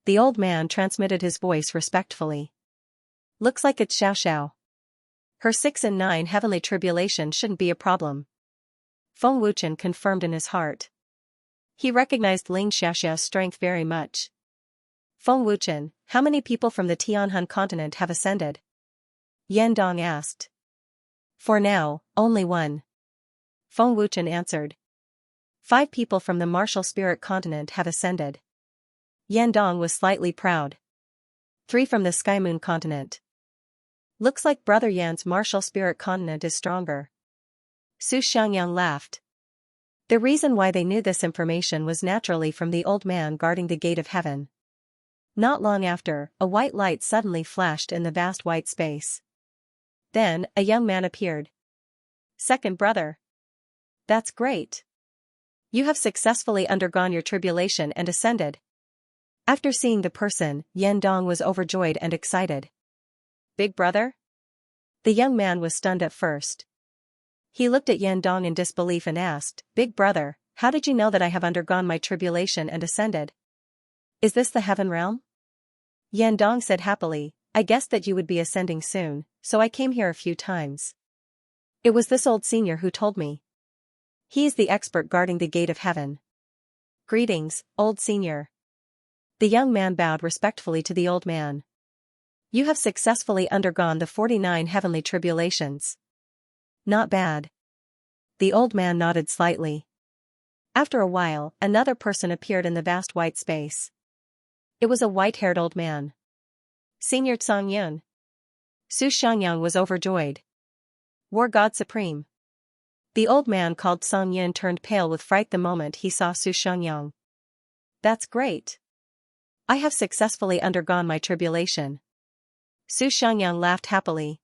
The old man transmitted his voice respectfully. Looks like it's Xiao. Her 6 and 9 heavenly tribulations shouldn't be a problem. Feng Wuchen confirmed in his heart. He recognized Xiaoxia's strength very much. Feng Wuchen, how many people from the Tianhan continent have ascended? Yan Dong asked. For now, only one. Feng Wuchen answered. 5 people from the Martial Spirit continent have ascended. Yan Dong was slightly proud. 3 from the Sky Moon continent. Looks like Brother Yan's Martial Spirit continent is stronger. Su Xiangyang laughed. The reason why they knew this information was naturally from the old man guarding the gate of heaven. Not long after, a white light suddenly flashed in the vast white space. Then, a young man appeared. Second brother. That's great. You have successfully undergone your tribulation and ascended. After seeing the person, Yan Dong was overjoyed and excited. Big brother? The young man was stunned at first. He looked at Yan Dong in disbelief and asked, Big brother, how did you know that I have undergone my tribulation and ascended? Is this the heaven realm? Yan Dong said happily, I guessed that you would be ascending soon, so I came here a few times. It was this old senior who told me. He is the expert guarding the gate of heaven. Greetings, old senior. The young man bowed respectfully to the old man. You have successfully undergone the 49 heavenly tribulations. Not bad. The old man nodded slightly. After a while, another person appeared in the vast white space. It was a white-haired old man. Senior Tsang Yun. Su Xiangyang was overjoyed. War God Supreme. The old man called Tsang Yun turned pale with fright the moment he saw Su Xiangyang. That's great. I have successfully undergone my tribulation. Su Xiangyang laughed happily.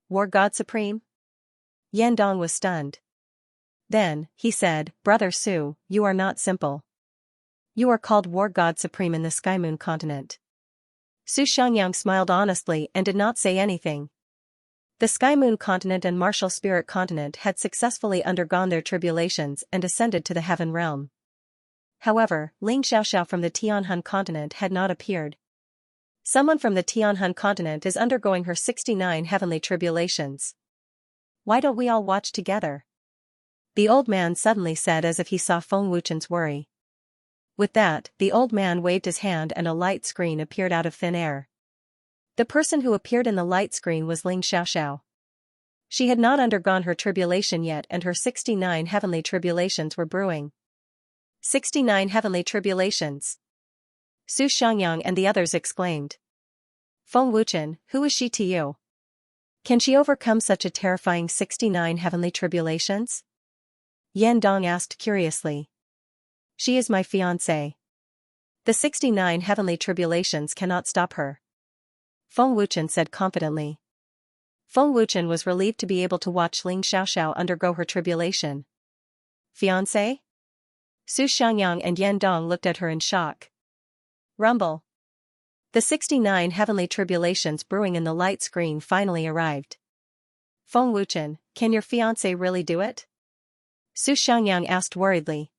War God Supreme? Yan Dong was stunned. Then, he said, Brother Su, you are not simple. You are called War God Supreme in the Sky Moon continent. Su Xiangyang smiled honestly and did not say anything. The Sky Moon continent and Martial Spirit continent had successfully undergone their tribulations and ascended to the heaven realm. However, Xiaoxia from the Tianhan continent had not appeared. Someone from the Tianhan continent is undergoing her 69 heavenly tribulations. Why don't we all watch together? The old man suddenly said as if he saw Feng Wuchen's worry. With that, the old man waved his hand and a light screen appeared out of thin air. The person who appeared in the light screen was Xiaoxia. She had not undergone her tribulation yet and her 69 heavenly tribulations were brewing. 69 heavenly tribulations. Su Xiangyang and the others exclaimed. Feng Wuchen, who is she to you? Can she overcome such a terrifying 69 heavenly tribulations? Yan Dong asked curiously. She is my fiancée. The 69 heavenly tribulations cannot stop her. Feng Wuchen said confidently. Feng Wuchen was relieved to be able to watch Xiaoxia undergo her tribulation. Fiancé? Su Xiangyang and Yan Dong looked at her in shock. Rumble. The 69 heavenly tribulations brewing in the light screen finally arrived. Feng Wuchen, can your fiancé really do it? Su Xiangyang asked worriedly.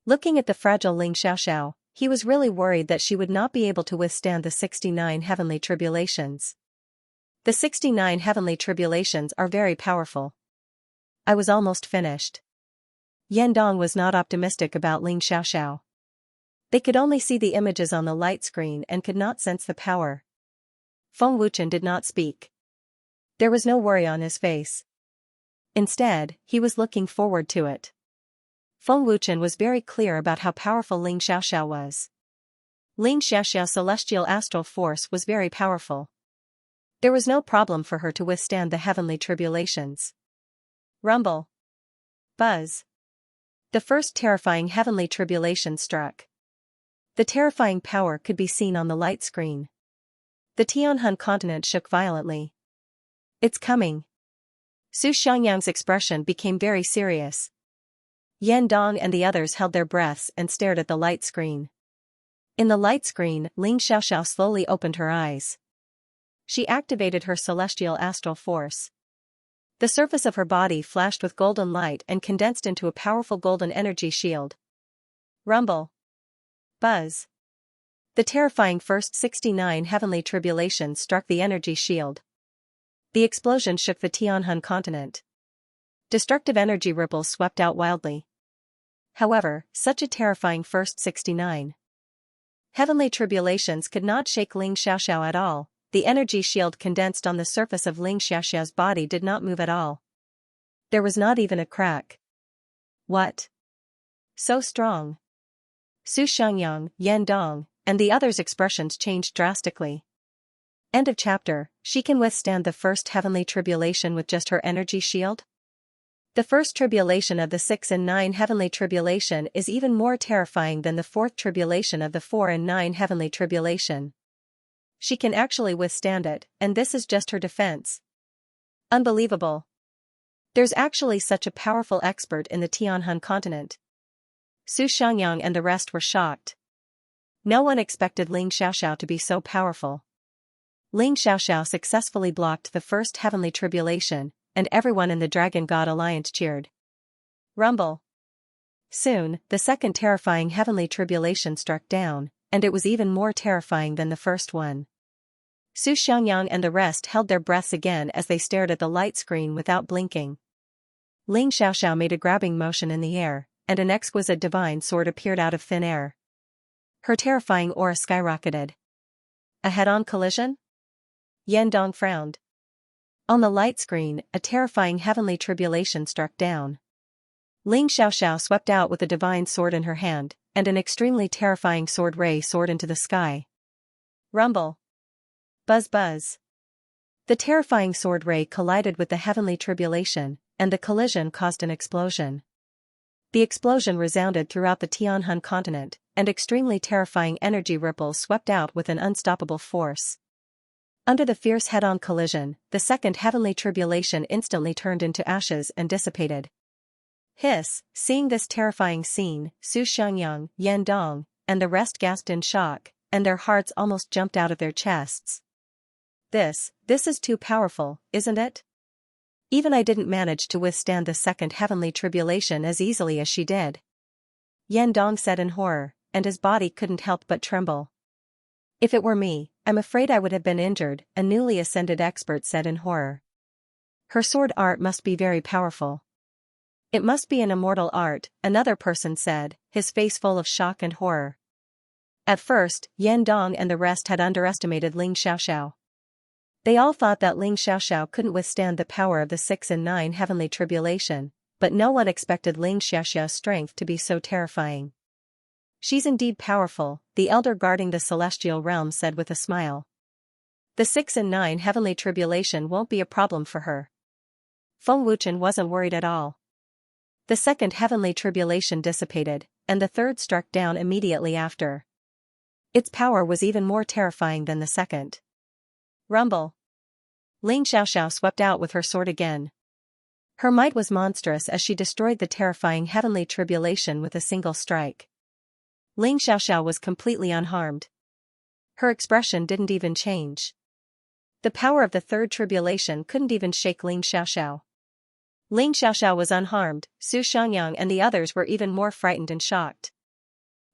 Looking at the fragile Xiaoxia, he was really worried that she would not be able to withstand the 69 heavenly tribulations. The 69 heavenly tribulations are very powerful. I was almost finished. Yan Dong was not optimistic about Xiaoxia. They could only see the images on the light screen and could not sense the power. Feng Wuchen did not speak. There was no worry on his face. Instead, he was looking forward to it. Feng Wuchen was very clear about how powerful Xiaoxia was. Ling Xiaoxiao's celestial astral force was very powerful. There was no problem for her to withstand the heavenly tribulations. Rumble. Buzz. The first terrifying heavenly tribulation struck. The terrifying power could be seen on the light screen. The Tianhan continent shook violently. It's coming. Su Xiangyang's expression became very serious. Yan Dong and the others held their breaths and stared at the light screen. In the light screen, Ling Xiaoxiao slowly opened her eyes. She activated her celestial astral force. The surface of her body flashed with golden light and condensed into a powerful golden energy shield. Rumble. Buzz. The terrifying first 69 heavenly tribulations struck the energy shield. The explosion shook the Tianhan continent. Destructive energy ripples swept out wildly. However, such a terrifying first 69 heavenly tribulations could not shake Ling Xiaoxiao at all. The energy shield condensed on the surface of Ling Xiaoxiao's body did not move at all. There was not even a crack. What? So strong. Su Xiangyang, Yan Dong, and the others' expressions changed drastically. End of chapter. She can withstand the first heavenly tribulation with just her energy shield? The first tribulation of the 6 and 9 heavenly tribulation is even more terrifying than the fourth tribulation of the 4 and 9 heavenly tribulation. She can actually withstand it, and this is just her defense. Unbelievable. There's actually such a powerful expert in the Tianhan continent. Su Xiangyang and the rest were shocked. No one expected Ling Xiaoxiao to be so powerful. Ling Xiaoxiao successfully blocked the first heavenly tribulation, and everyone in the Dragon God Alliance cheered. Rumble. Soon, the second terrifying heavenly tribulation struck down, and it was even more terrifying than the first one. Su Xiangyang and the rest held their breaths again as they stared at the light screen without blinking. Ling Xiaoxiao made a grabbing motion in the air, and an exquisite divine sword appeared out of thin air. Her terrifying aura skyrocketed. A head-on collision? Yan Dong frowned. On the light screen, a terrifying heavenly tribulation struck down. Ling Xiaoxiao swept out with a divine sword in her hand, and an extremely terrifying sword ray soared into the sky. Rumble. Buzz buzz. The terrifying sword ray collided with the heavenly tribulation, and the collision caused an explosion. The explosion resounded throughout the Tianhan continent, and extremely terrifying energy ripples swept out with an unstoppable force. Under the fierce head-on collision, the second heavenly tribulation instantly turned into ashes and dissipated. Hiss! Seeing this terrifying scene, Su Xiangyang, Yan Dong, and the rest gasped in shock, and their hearts almost jumped out of their chests. This is too powerful, isn't it? Even I didn't manage to withstand the second heavenly tribulation as easily as she did. Yan Dong said in horror, and his body couldn't help but tremble. If it were me, I'm afraid I would have been injured, a newly ascended expert said in horror. Her sword art must be very powerful. It must be an immortal art, another person said, his face full of shock and horror. At first, Yan Dong and the rest had underestimated Ling Xiaoxiao. They all thought that Ling Xiaoxiao couldn't withstand the power of the 6 and 9 heavenly tribulation, but no one expected Ling Xiaoxiao's strength to be so terrifying. She's indeed powerful, the elder guarding the celestial realm said with a smile. The 6 and 9 heavenly tribulation won't be a problem for her. Feng Wuchen wasn't worried at all. The second heavenly tribulation dissipated, and the third struck down immediately after. Its power was even more terrifying than the second. Rumble. Ling Xiaoxiao swept out with her sword again. Her might was monstrous as she destroyed the terrifying heavenly tribulation with a single strike. Ling Xiaoxiao was completely unharmed. Her expression didn't even change. The power of the third tribulation couldn't even shake Ling Xiaoxiao. Ling Xiaoxiao was unharmed, Su Xiangyang and the others were even more frightened and shocked.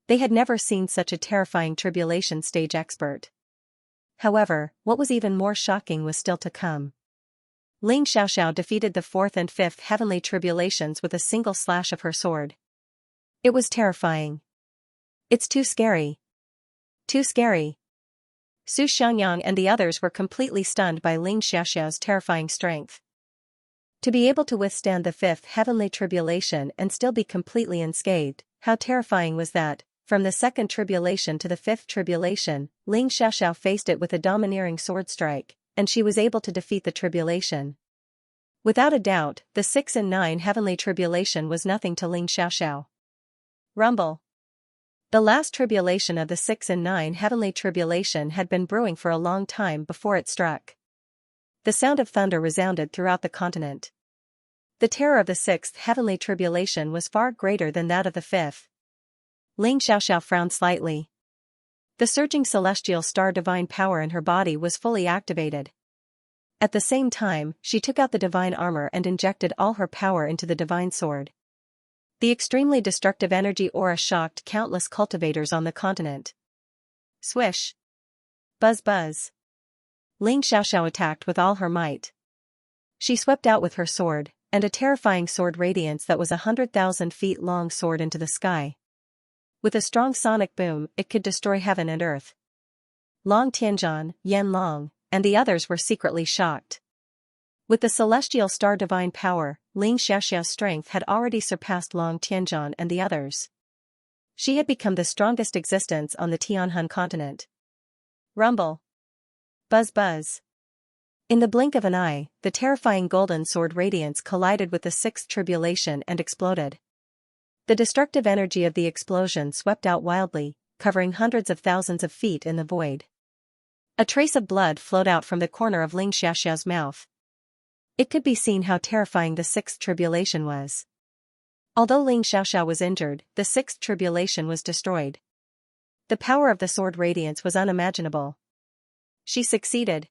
They had never seen such a terrifying tribulation stage expert. However, what was even more shocking was still to come. Ling Xiaoxiao defeated the fourth and fifth heavenly tribulations with a single slash of her sword. It was terrifying. It's too scary. Too scary. Su Xiangyang and the others were completely stunned by Ling Xiaoxiao's terrifying strength. To be able to withstand the fifth heavenly tribulation and still be completely unscathed, how terrifying was that? From the second tribulation to the fifth tribulation, Ling Xiaoxiao faced it with a domineering sword strike, and she was able to defeat the tribulation. Without a doubt, the 6 and 9 heavenly tribulation was nothing to Ling Xiaoxiao. Rumble. The last tribulation of the 6 and 9 heavenly tribulation had been brewing for a long time before it struck. The sound of thunder resounded throughout the continent. The terror of the 6th heavenly tribulation was far greater than that of the 5th. Ling Xiaoxiao frowned slightly. The surging celestial star divine power in her body was fully activated. At the same time, she took out the divine armor and injected all her power into the divine sword. The extremely destructive energy aura shocked countless cultivators on the continent. Swish. Buzz buzz. Ling Xiaoxiao attacked with all her might. She swept out with her sword, and a terrifying sword radiance that was 100,000 feet long soared into the sky. With a strong sonic boom, it could destroy heaven and earth. Long Tianzhan, Yan Long, and the others were secretly shocked. With the celestial star divine power, Ling Xiaoxiao's strength had already surpassed Long Tianzhan and the others. She had become the strongest existence on the Tianhan continent. Rumble. Buzz buzz. In the blink of an eye, the terrifying golden sword radiance collided with the 6th tribulation and exploded. The destructive energy of the explosion swept out wildly, covering hundreds of thousands of feet in the void. A trace of blood flowed out from the corner of Ling Xiaoxiao's mouth. It could be seen how terrifying the 6th tribulation was. Although Ling Xiaoxiao was injured, the 6th tribulation was destroyed. The power of the sword radiance was unimaginable. She succeeded.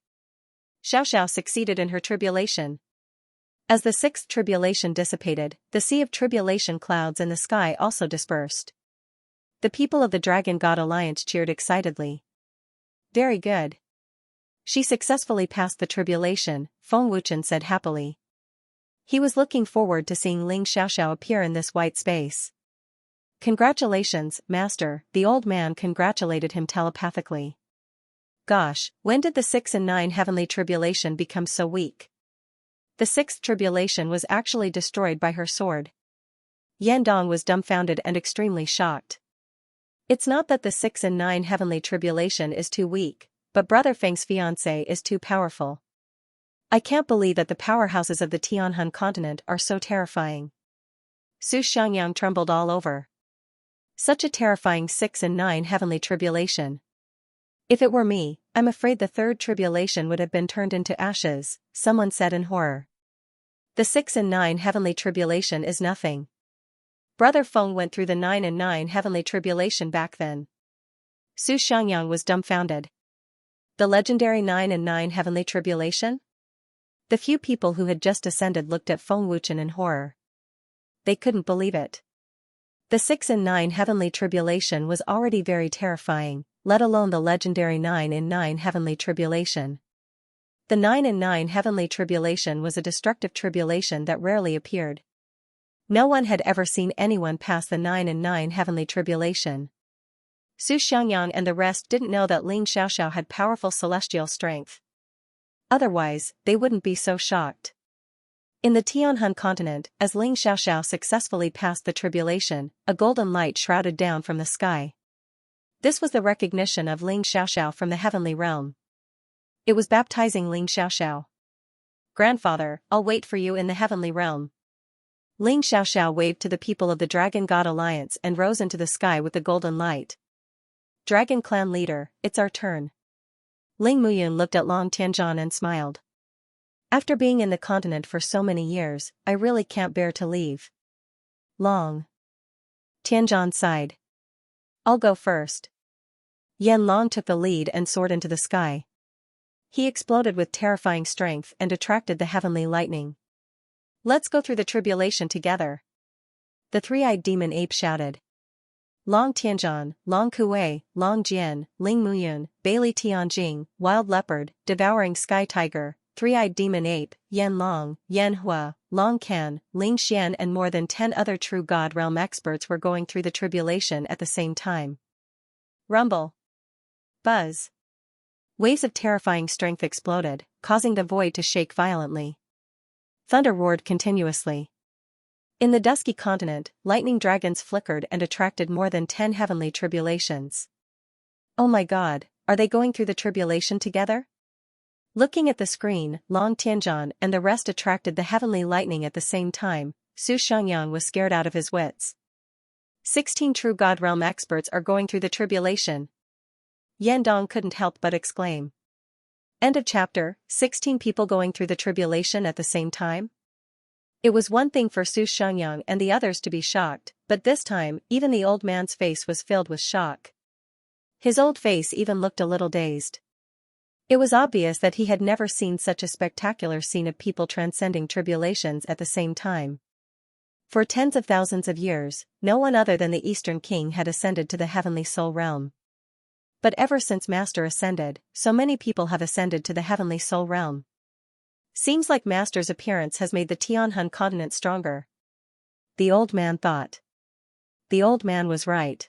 Xiaoxiao succeeded in her tribulation. As the 6th tribulation dissipated, the sea of tribulation clouds in the sky also dispersed. The people of the Dragon God Alliance cheered excitedly. Very good. She successfully passed the tribulation, Feng Wuchen said happily. He was looking forward to seeing Ling Xiaoxiao appear in this white space. Congratulations, Master, the old man congratulated him telepathically. Gosh, when did the 6 and 9 heavenly tribulation become so weak? The 6th tribulation was actually destroyed by her sword. Yan Dong was dumbfounded and extremely shocked. It's not that the 6 and 9 heavenly tribulation is too weak, but Brother Feng's fiancé is too powerful. I can't believe that the powerhouses of the Tianhan continent are so terrifying. Su Xiangyang trembled all over. Such a terrifying 6 and 9 heavenly tribulation. If it were me, I'm afraid the 3rd tribulation would have been turned into ashes, someone said in horror. The 6 and 9 heavenly tribulation is nothing. Brother Feng went through the 9 and 9 heavenly tribulation back then. Su Xiangyang was dumbfounded. The legendary 9 and 9 heavenly tribulation? The few people who had just ascended looked at Feng Wuchen in horror. They couldn't believe it. The 6 and 9 heavenly tribulation was already very terrifying, let alone the legendary 9 and 9 heavenly tribulation. The 9 and 9 heavenly tribulation was a destructive tribulation that rarely appeared. No one had ever seen anyone pass the 9 and 9 heavenly tribulation. Su Xiangyang and the rest didn't know that Ling Xiaoxiao had powerful celestial strength. Otherwise, they wouldn't be so shocked. In the Tianhan continent, as Ling Xiaoxiao successfully passed the tribulation, a golden light shrouded down from the sky. This was the recognition of Ling Xiaoxiao from the heavenly realm. It was baptizing Ling Xiaoxiao. Grandfather, I'll wait for you in the heavenly realm. Ling Xiaoxiao waved to the people of the Dragon God Alliance and rose into the sky with the golden light. Dragon Clan leader, it's our turn. Ling Muyun looked at Long Tianzhan and smiled. After being in the continent for so many years, I really can't bear to leave. Long Tianzhan sighed. I'll go first. Yan Long took the lead and soared into the sky. He exploded with terrifying strength and attracted the heavenly lightning. Let's go through the tribulation together. The three-eyed demon ape shouted. Long Tianzhan, Long Kuei, Long Jian, Ling Muyun, Bailey Tianjing, Wild Leopard, Devouring Sky Tiger, Three-Eyed Demon Ape, Yan Long, Yan Hua, Long Can, Ling Xian and more than 10 other true God realm experts were going through the tribulation at the same time. Rumble. Buzz. Waves of terrifying strength exploded, causing the void to shake violently. Thunder roared continuously. In the dusky continent, lightning dragons flickered and attracted more than 10 heavenly tribulations. Oh my god, are they going through the tribulation together? Looking at the screen, Long Tianzhan and the rest attracted the heavenly lightning at the same time. Su Xiangyang was scared out of his wits. 16 true God realm experts are going through the tribulation. Yan Dong couldn't help but exclaim. End of chapter. 16 people going through the tribulation at the same time? It was one thing for Su Xiangyang and the others to be shocked, but this time, even the old man's face was filled with shock. His old face even looked a little dazed. It was obvious that he had never seen such a spectacular scene of people transcending tribulations at the same time. For tens of thousands of years, no one other than the Eastern King had ascended to the heavenly soul realm. But ever since Master ascended, so many people have ascended to the heavenly soul realm. Seems like Master's appearance has made the Tianhan continent stronger. The old man thought. The old man was right.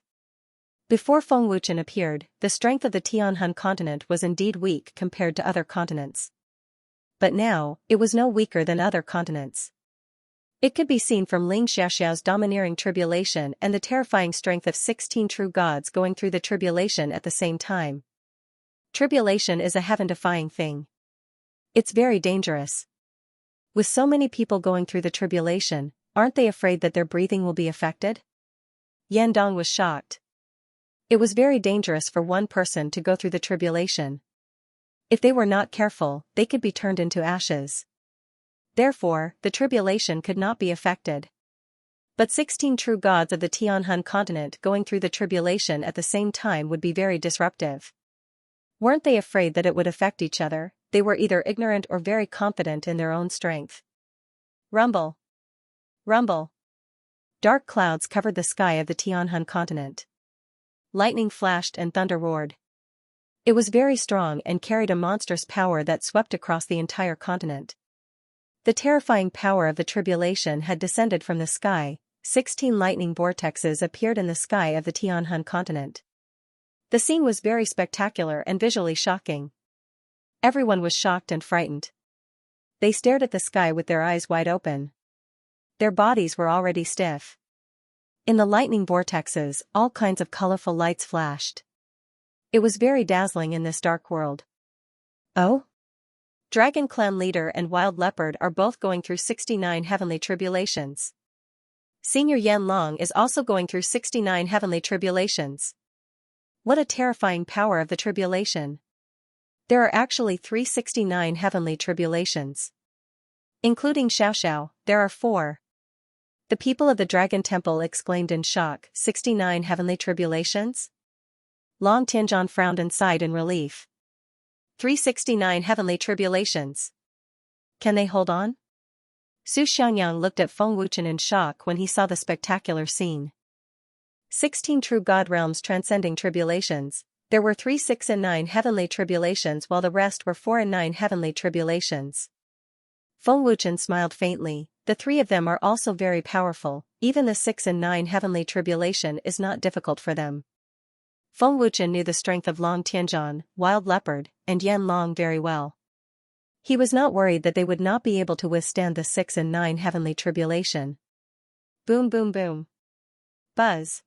Before Feng Wuchen appeared, the strength of the Tianhan continent was indeed weak compared to other continents. But now, it was no weaker than other continents. It could be seen from Ling Xiaoxiao's domineering tribulation and the terrifying strength of 16 true gods going through the tribulation at the same time. Tribulation is a heaven-defying thing. It's very dangerous. With so many people going through the tribulation, aren't they afraid that their breathing will be affected? Yan Dong was shocked. It was very dangerous for one person to go through the tribulation. If they were not careful, they could be turned into ashes. Therefore, the tribulation could not be affected. But 16 true gods of the Tianhan continent going through the tribulation at the same time would be very disruptive. Weren't they afraid that it would affect each other? They were either ignorant or very confident in their own strength. Rumble. Rumble. Dark clouds covered the sky of the Tianhan continent. Lightning flashed and thunder roared. It was very strong and carried a monstrous power that swept across the entire continent. The terrifying power of the tribulation had descended from the sky. 16 lightning vortexes appeared in the sky of the Tianhan continent. The scene was very spectacular and visually shocking. Everyone was shocked and frightened. They stared at the sky with their eyes wide open. Their bodies were already stiff. In the lightning vortexes, all kinds of colorful lights flashed. It was very dazzling in this dark world. Oh? Dragon Clan Leader and Wild Leopard are both going through 69 heavenly tribulations. Senior Yan Long is also going through 69 heavenly tribulations. What a terrifying power of the tribulation. There are actually 369 heavenly tribulations. Including Xiaoxiao, there are 4. The people of the Dragon Temple exclaimed in shock, 69 heavenly tribulations? Long Tianzhan frowned and sighed in relief. 369 heavenly tribulations. Can they hold on? Su Xiangyang looked at Feng Wuchen in shock when he saw the spectacular scene. 16 true god realms transcending tribulations. There were 3, 6 and 9 heavenly tribulations while the rest were 4 and 9 heavenly tribulations. Feng Wuchen smiled faintly. The 3 of them are also very powerful, even the 6 and 9 heavenly tribulation is not difficult for them. Feng Wuchen knew the strength of Long Tianzhan, Wild Leopard, and Yan Long very well. He was not worried that they would not be able to withstand the 6 and 9 heavenly tribulation. Boom boom boom. Buzz.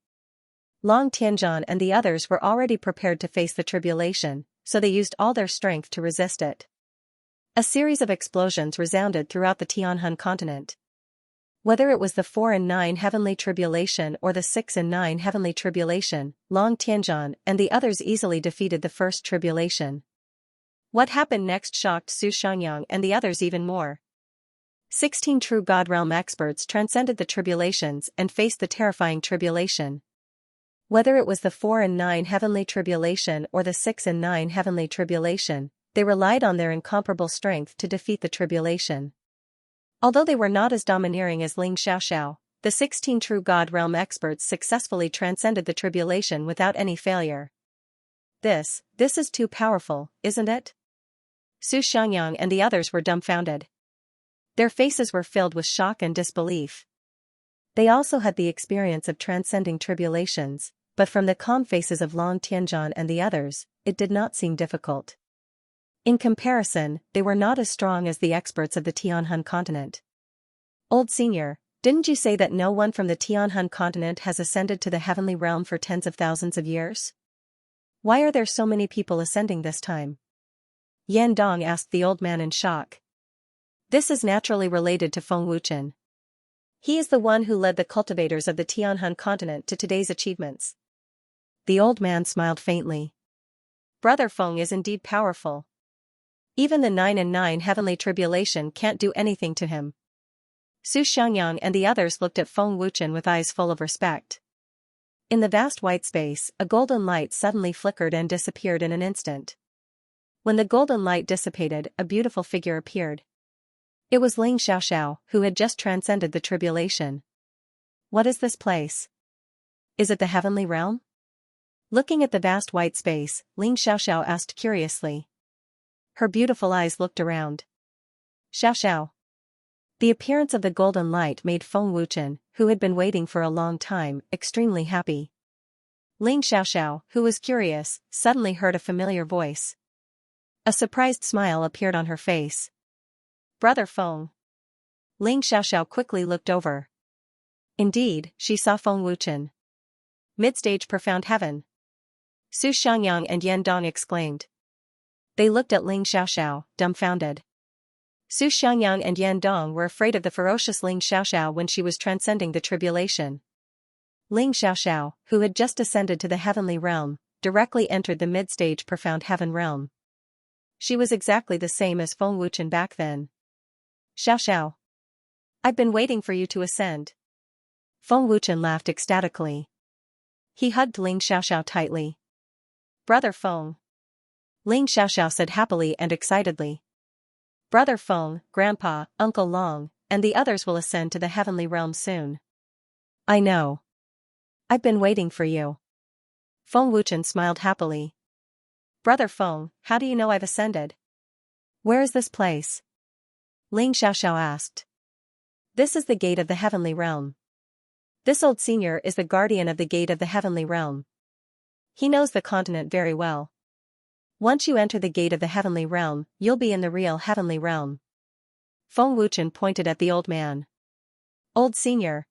Long Tianzhan and the others were already prepared to face the tribulation, so they used all their strength to resist it. A series of explosions resounded throughout the Tianhan continent. Whether it was the 4 and 9 heavenly tribulation or the 6 and 9 heavenly tribulation, Long Tianzhan and the others easily defeated the first tribulation. What happened next shocked Su Xiangyang and the others even more. 16 true God realm experts transcended the tribulations and faced the terrifying tribulation. Whether it was the 4 and 9 heavenly tribulation or the 6 and 9 heavenly tribulation, they relied on their incomparable strength to defeat the tribulation. Although they were not as domineering as Ling Xiaoxiao, the 16 true God realm experts successfully transcended the tribulation without any failure. This is too powerful, isn't it? Su Xiangyang and the others were dumbfounded. Their faces were filled with shock and disbelief. They also had the experience of transcending tribulations, but from the calm faces of Long Tianzhan and the others, it did not seem difficult. In comparison, they were not as strong as the experts of the Tianhan continent. Old Senior, Didn't you say that no one from the Tianhan continent has ascended to the heavenly realm for tens of thousands of years? Why are there so many people ascending this time? Yan Dong asked the old man in shock. This is naturally related to Feng Wuchen. He is the one who led the cultivators of the Tianhan continent to today's achievements. The old man smiled faintly. Brother Feng is indeed powerful. Even the 9 and 9 heavenly tribulation can't do anything to him. Su Xiangyang and the others looked at Feng Wuchen with eyes full of respect. In the vast white space, a golden light suddenly flickered and disappeared in an instant. When the golden light dissipated, a beautiful figure appeared. It was Ling Xiaoxiao, who had just transcended the tribulation. What is this place? Is it the heavenly realm? Looking at the vast white space, Ling Xiaoxiao asked curiously. Her beautiful eyes looked around. Xiaoxiao. The appearance of the golden light made Feng Wuchen, who had been waiting for a long time, extremely happy. Ling Xiaoxiao, who was curious, suddenly heard a familiar voice. A surprised smile appeared on her face. Brother Feng. Ling Xiaoxiao quickly looked over. Indeed, she saw Feng Wuchen. Mid-stage profound heaven. Su Xiangyang and Yan Dong exclaimed. They looked at Ling Xiaoxiao, dumbfounded. Su Xiangyang and Yan Dong were afraid of the ferocious Ling Xiaoxiao when she was transcending the tribulation. Ling Xiaoxiao, who had just ascended to the heavenly realm, directly entered the mid-stage profound heaven realm. She was exactly the same as Feng Wuchen back then. Xiaoxiao. I've been waiting for you to ascend. Feng Wuchen laughed ecstatically. He hugged Ling Xiaoxiao tightly. Brother Feng. Ling Xiaoxiao said happily and excitedly. Brother Feng, Grandpa, Uncle Long, and the others will ascend to the heavenly realm soon. I know. I've been waiting for you. Feng Wuchen smiled happily. Brother Feng, how do you know I've ascended? Where is this place? Ling Xiaoxiao asked. This is the gate of the heavenly realm. This old senior is the guardian of the gate of the heavenly realm. He knows the continent very well. Once you enter the gate of the heavenly realm, you'll be in the real heavenly realm. Feng Wuchen pointed at the old man. Old senior.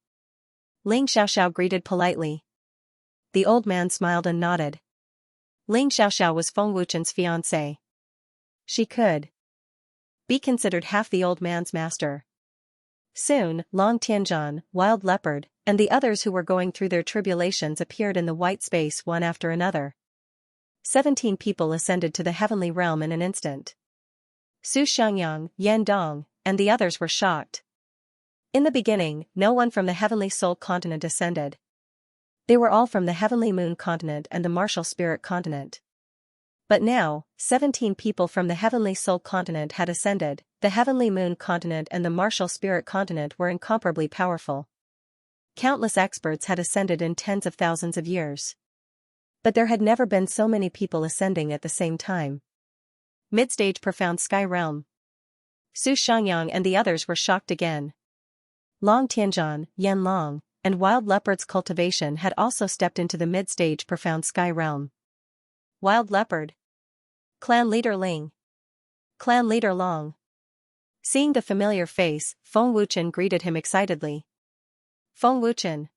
Ling Xiaoxiao greeted politely. The old man smiled and nodded. Ling Xiaoxiao was Feng Wuchen's fiancée. She could be considered half the old man's master. Soon, Long Tianzhan, Wild Leopard, and the others who were going through their tribulations appeared in the white space one after another. 17 people ascended to the heavenly realm in an instant. Su Xiangyang, Yan Dong, and the others were shocked. In the beginning, no one from the heavenly soul continent ascended. They were all from the heavenly moon continent and the martial spirit continent. But now, 17 people from the heavenly soul continent had ascended. The heavenly moon continent and the martial spirit continent were incomparably powerful. Countless experts had ascended in tens of thousands of years. But there had never been so many people ascending at the same time. Mid-stage profound sky realm. Su Xiangyang and the others were shocked again. Long Tianzhan, Yan Long, and Wild Leopard's cultivation had also stepped into the mid-stage profound sky realm. Wild Leopard. Clan Leader Ling. Clan Leader Long. Seeing the familiar face, Feng Wuchen greeted him excitedly. Feng Wuchen.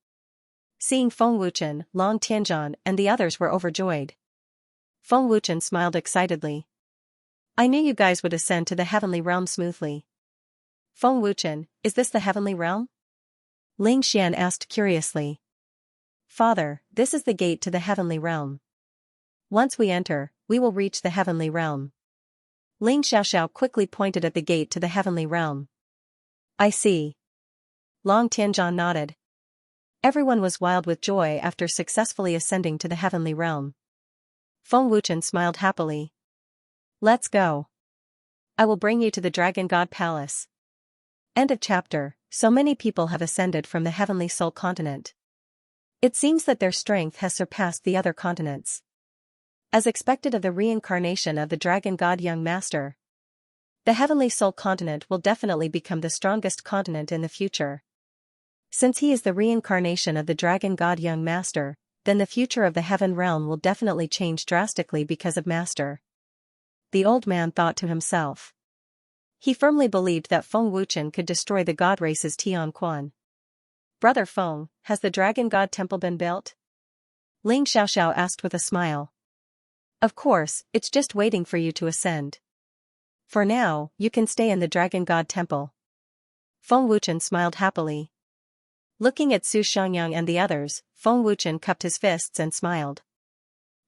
Seeing Feng Wuchen, Long Tianzhan and the others were overjoyed. Feng Wuchen smiled excitedly. I knew you guys would ascend to the heavenly realm smoothly. Feng Wuchen, is this the heavenly realm? Ling Xian asked curiously. Father, this is the gate to the heavenly realm. Once we enter, we will reach the heavenly realm. Ling Xiaoxiao quickly pointed at the gate to the heavenly realm. I see. Long Tianzhan nodded. Everyone was wild with joy after successfully ascending to the heavenly realm. Feng Wuchen smiled happily. Let's go. I will bring you to the Dragon God Palace. End of chapter. So many people have ascended from the heavenly soul continent. It seems that their strength has surpassed the other continents. As expected of the reincarnation of the Dragon God Young Master, the heavenly soul continent will definitely become the strongest continent in the future. Since he is the reincarnation of the Dragon God Young Master, then the future of the heaven realm will definitely change drastically because of Master. The old man thought to himself. He firmly believed that Feng Wuchen could destroy the god race's Tian Quan. Brother Feng, has the Dragon God Temple been built? Ling Xiaoxiao asked with a smile. Of course, it's just waiting for you to ascend. For now, you can stay in the Dragon God Temple. Feng Wuchen smiled happily. Looking at Su Xiangyang and the others, Feng Wuchen cupped his fists and smiled.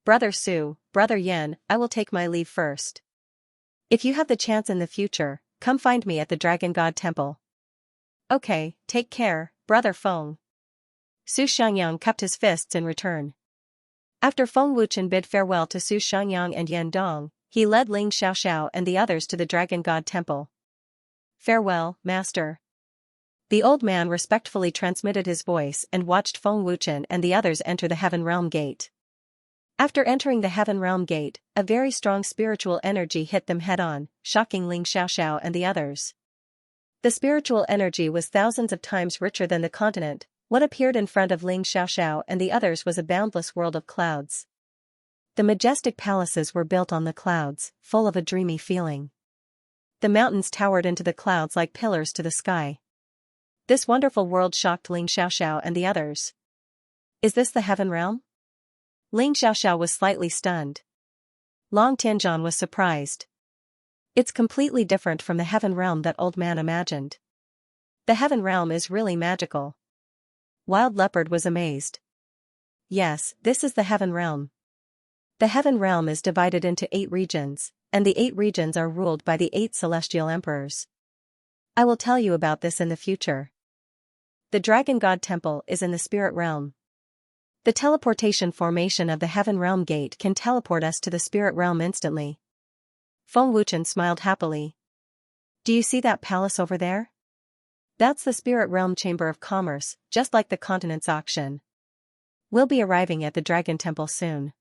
Brother Su, Brother Yan, I will take my leave first. If you have the chance in the future, come find me at the Dragon God Temple. Okay, take care, Brother Feng. Su Xiangyang cupped his fists in return. After Feng Wuchen bid farewell to Su Xiangyang and Yan Dong, he led Ling Xiaoxiao and the others to the Dragon God Temple. Farewell, Master. The old man respectfully transmitted his voice and watched Feng Wuchen and the others enter the Heaven Realm Gate. After entering the Heaven Realm Gate, a very strong spiritual energy hit them head-on, shocking Ling Xiaoxiao and the others. The spiritual energy was thousands of times richer than the continent. What appeared in front of Ling Xiaoxiao and the others was a boundless world of clouds. The majestic palaces were built on the clouds, full of a dreamy feeling. The mountains towered into the clouds like pillars to the sky. This wonderful world shocked Ling Xiaoxiao and the others. Is this the Heaven Realm? Ling Xiaoxiao was slightly stunned. Long Tianzhan was surprised. It's completely different from the Heaven Realm that old man imagined. The Heaven Realm is really magical. Wild Leopard was amazed. Yes, this is the Heaven Realm. The Heaven Realm is divided into 8 regions, and the 8 regions are ruled by the 8 celestial emperors. I will tell you about this in the future. The Dragon God Temple is in the Spirit Realm. The teleportation formation of the Heaven Realm Gate can teleport us to the Spirit Realm instantly. Feng Wuchen smiled happily. Do you see that palace over there? That's the Spirit Realm Chamber of Commerce, just like the continent's auction. We'll be arriving at the Dragon Temple soon.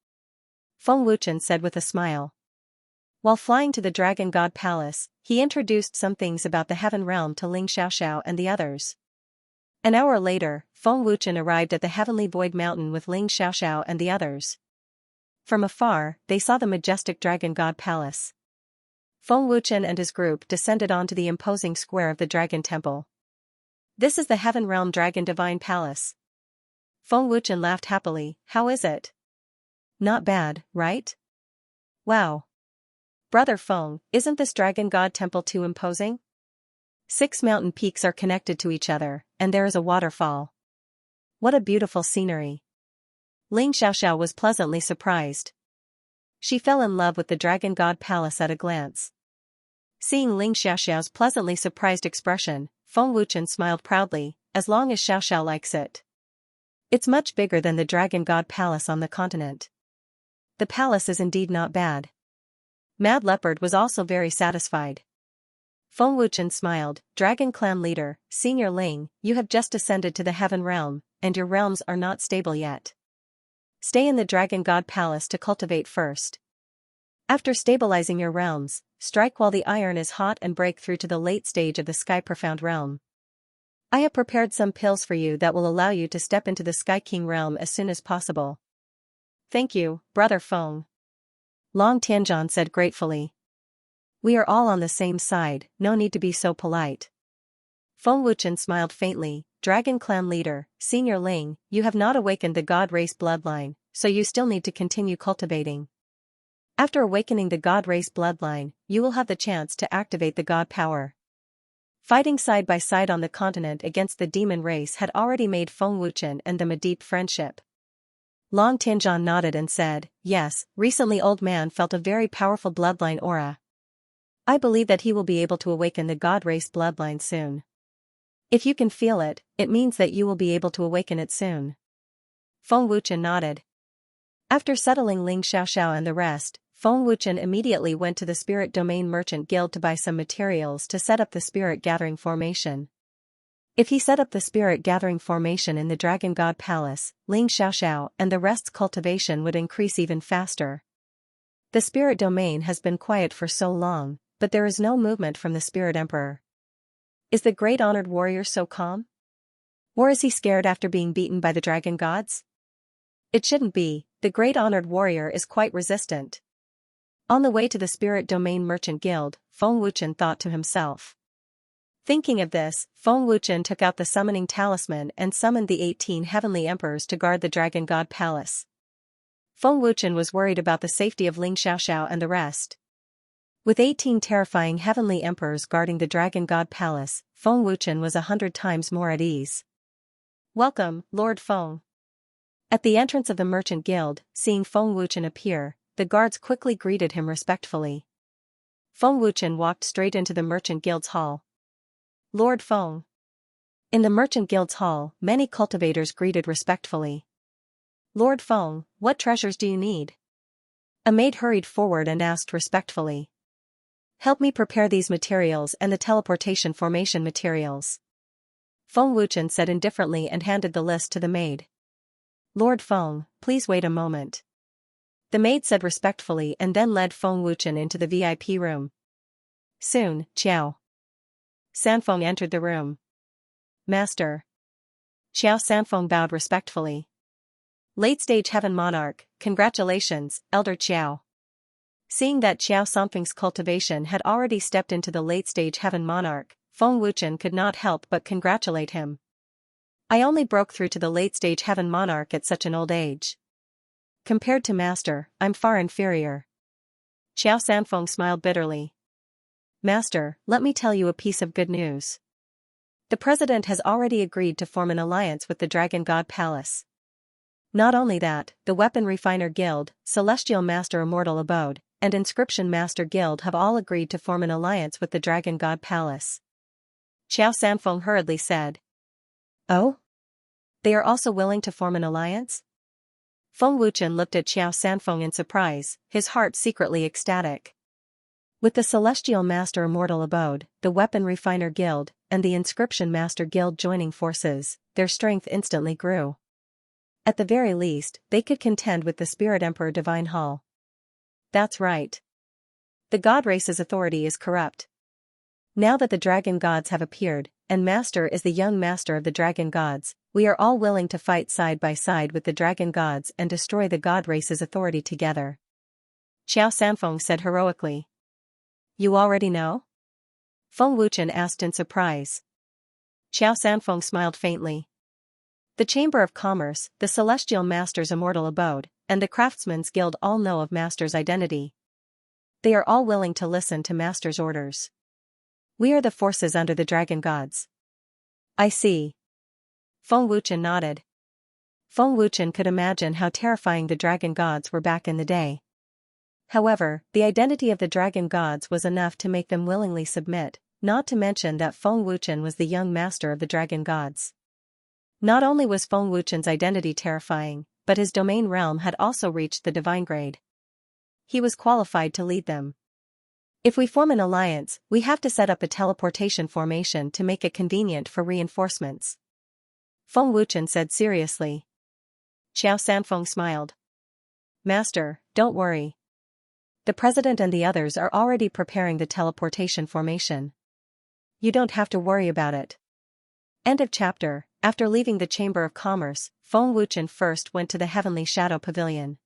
Feng Wuchen said with a smile. While flying to the Dragon God Palace, he introduced some things about the Heaven Realm to Ling Xiaoxiao and the others. An hour later, Feng Wuchen arrived at the Heavenly Void Mountain with Ling Xiaoxiao and the others. From afar, they saw the majestic Dragon God Palace. Feng Wuchen and his group descended onto the imposing square of the Dragon Temple. This is the Heaven Realm Dragon Divine Palace. Feng Wuchen laughed happily. How is it? Not bad, right? Wow. Brother Feng, isn't this Dragon God Temple too imposing? 6 mountain peaks are connected to each other, and there is a waterfall. What a beautiful scenery. Ling Xiaoxiao was pleasantly surprised. She fell in love with the Dragon God Palace at a glance. Seeing Ling Xiaoxiao's pleasantly surprised expression, Feng Wuchen smiled proudly, as long as Xiaoxiao likes it. It's much bigger than the Dragon God Palace on the continent. The palace is indeed not bad. Mad Leopard was also very satisfied. Feng Wuchen smiled. Dragon Clan Leader, Senior Ling, you have just ascended to the Heaven Realm, and your realms are not stable yet. Stay in the Dragon God Palace to cultivate first. After stabilizing your realms, strike while the iron is hot and break through to the late stage of the Sky Profound Realm. I have prepared some pills for you that will allow you to step into the Sky King realm as soon as possible. Thank you, Brother Feng. Long Tianzhan said gratefully. We are all on the same side, no need to be so polite. Feng Wuchen smiled faintly. Dragon Clan Leader, Senior Ling, you have not awakened the God Race bloodline, so you still need to continue cultivating. After awakening the God Race bloodline, you will have the chance to activate the God power. Fighting side by side on the continent against the demon race had already made Feng Wuchen and them a deep friendship. Long Tianzhan nodded and said, yes, recently old man felt a very powerful bloodline aura. I believe that he will be able to awaken the God Race bloodline soon. If you can feel it, it means that you will be able to awaken it soon. Feng Wuchen nodded. After settling Ling Xiaoxiao and the rest, Feng Wuchen immediately went to the Spirit Domain Merchant Guild to buy some materials to set up the Spirit Gathering Formation. If he set up the Spirit Gathering Formation in the Dragon God Palace, Ling Xiaoxiao and the rest's cultivation would increase even faster. The Spirit Domain has been quiet for so long, but there is no movement from the Spirit Emperor. Is the great honored warrior so calm? Or is he scared after being beaten by the Dragon Gods? It shouldn't be, the great honored warrior is quite resistant. On the way to the Spirit Domain Merchant Guild, Feng Wuchen thought to himself. Thinking of this, Feng Wuchen took out the summoning talisman and summoned the 18 heavenly emperors to guard the Dragon God Palace. Feng Wuchen was worried about the safety of Ling Xiaoxiao and the rest. With 18 terrifying heavenly emperors guarding the Dragon God Palace, Feng Wuchen was 100 times more at ease. "Welcome, Lord Feng." At the entrance of the Merchant Guild, seeing Feng Wuchen appear, the guards quickly greeted him respectfully. Feng Wuchen walked straight into the Merchant Guild's hall. "Lord Feng." In the Merchant Guild's hall, many cultivators greeted respectfully. "Lord Feng, what treasures do you need?" A maid hurried forward and asked respectfully. "Help me prepare these materials and the teleportation formation materials." Feng Wuchen said indifferently and handed the list to the maid. "Lord Feng, please wait a moment." The maid said respectfully and then led Feng Wuchen into the VIP room. Soon, Xiao Sanfeng entered the room. "Master." Xiao Sanfeng bowed respectfully. "Late-stage Heaven Monarch, congratulations, Elder Xiao." Seeing that Xiao Sanfeng's cultivation had already stepped into the late-stage Heaven Monarch, Feng Wuchen could not help but congratulate him. "I only broke through to the late-stage Heaven Monarch at such an old age. Compared to Master, I'm far inferior." Xiao Sanfeng smiled bitterly. "Master, let me tell you a piece of good news. The President has already agreed to form an alliance with the Dragon God Palace. Not only that, the Weapon Refiner Guild, Celestial Master Immortal Abode, and Inscription Master Guild have all agreed to form an alliance with the Dragon God Palace." Xiao Sanfeng hurriedly said. "Oh? They are also willing to form an alliance?" Feng Wuchen looked at Xiao Sanfeng in surprise, his heart secretly ecstatic. With the Celestial Master Immortal Abode, the Weapon Refiner Guild, and the Inscription Master Guild joining forces, their strength instantly grew. At the very least, they could contend with the Spirit Emperor Divine Hall. That's right. The God race's authority is corrupt. Now that the Dragon Gods have appeared, and Master is the young Master of the Dragon Gods, we are all willing to fight side by side with the Dragon Gods and destroy the God race's authority together," Xiao Sanfeng said heroically. "You already know?" Feng Wuchen asked in surprise. Xiao Sanfeng smiled faintly. "The Chamber of Commerce, the Celestial Master's Immortal Abode, and the Craftsman's Guild all know of Master's identity. They are all willing to listen to Master's orders. We are the forces under the Dragon Gods." "I see." Feng Wuchen nodded. Feng Wuchen could imagine how terrifying the Dragon Gods were back in the day. However, the identity of the Dragon Gods was enough to make them willingly submit, not to mention that Feng Wuchen was the young Master of the Dragon Gods. Not only was Feng Wuchen's identity terrifying, but his domain realm had also reached the divine grade. He was qualified to lead them. "If we form an alliance, we have to set up a teleportation formation to make it convenient for reinforcements," Feng Wuchen said seriously. Xiao Sanfeng smiled. "Master, don't worry. The President and the others are already preparing the teleportation formation. You don't have to worry about it." End of chapter. After leaving the Chamber of Commerce, Feng Wuchen first went to the Heavenly Shadow Pavilion.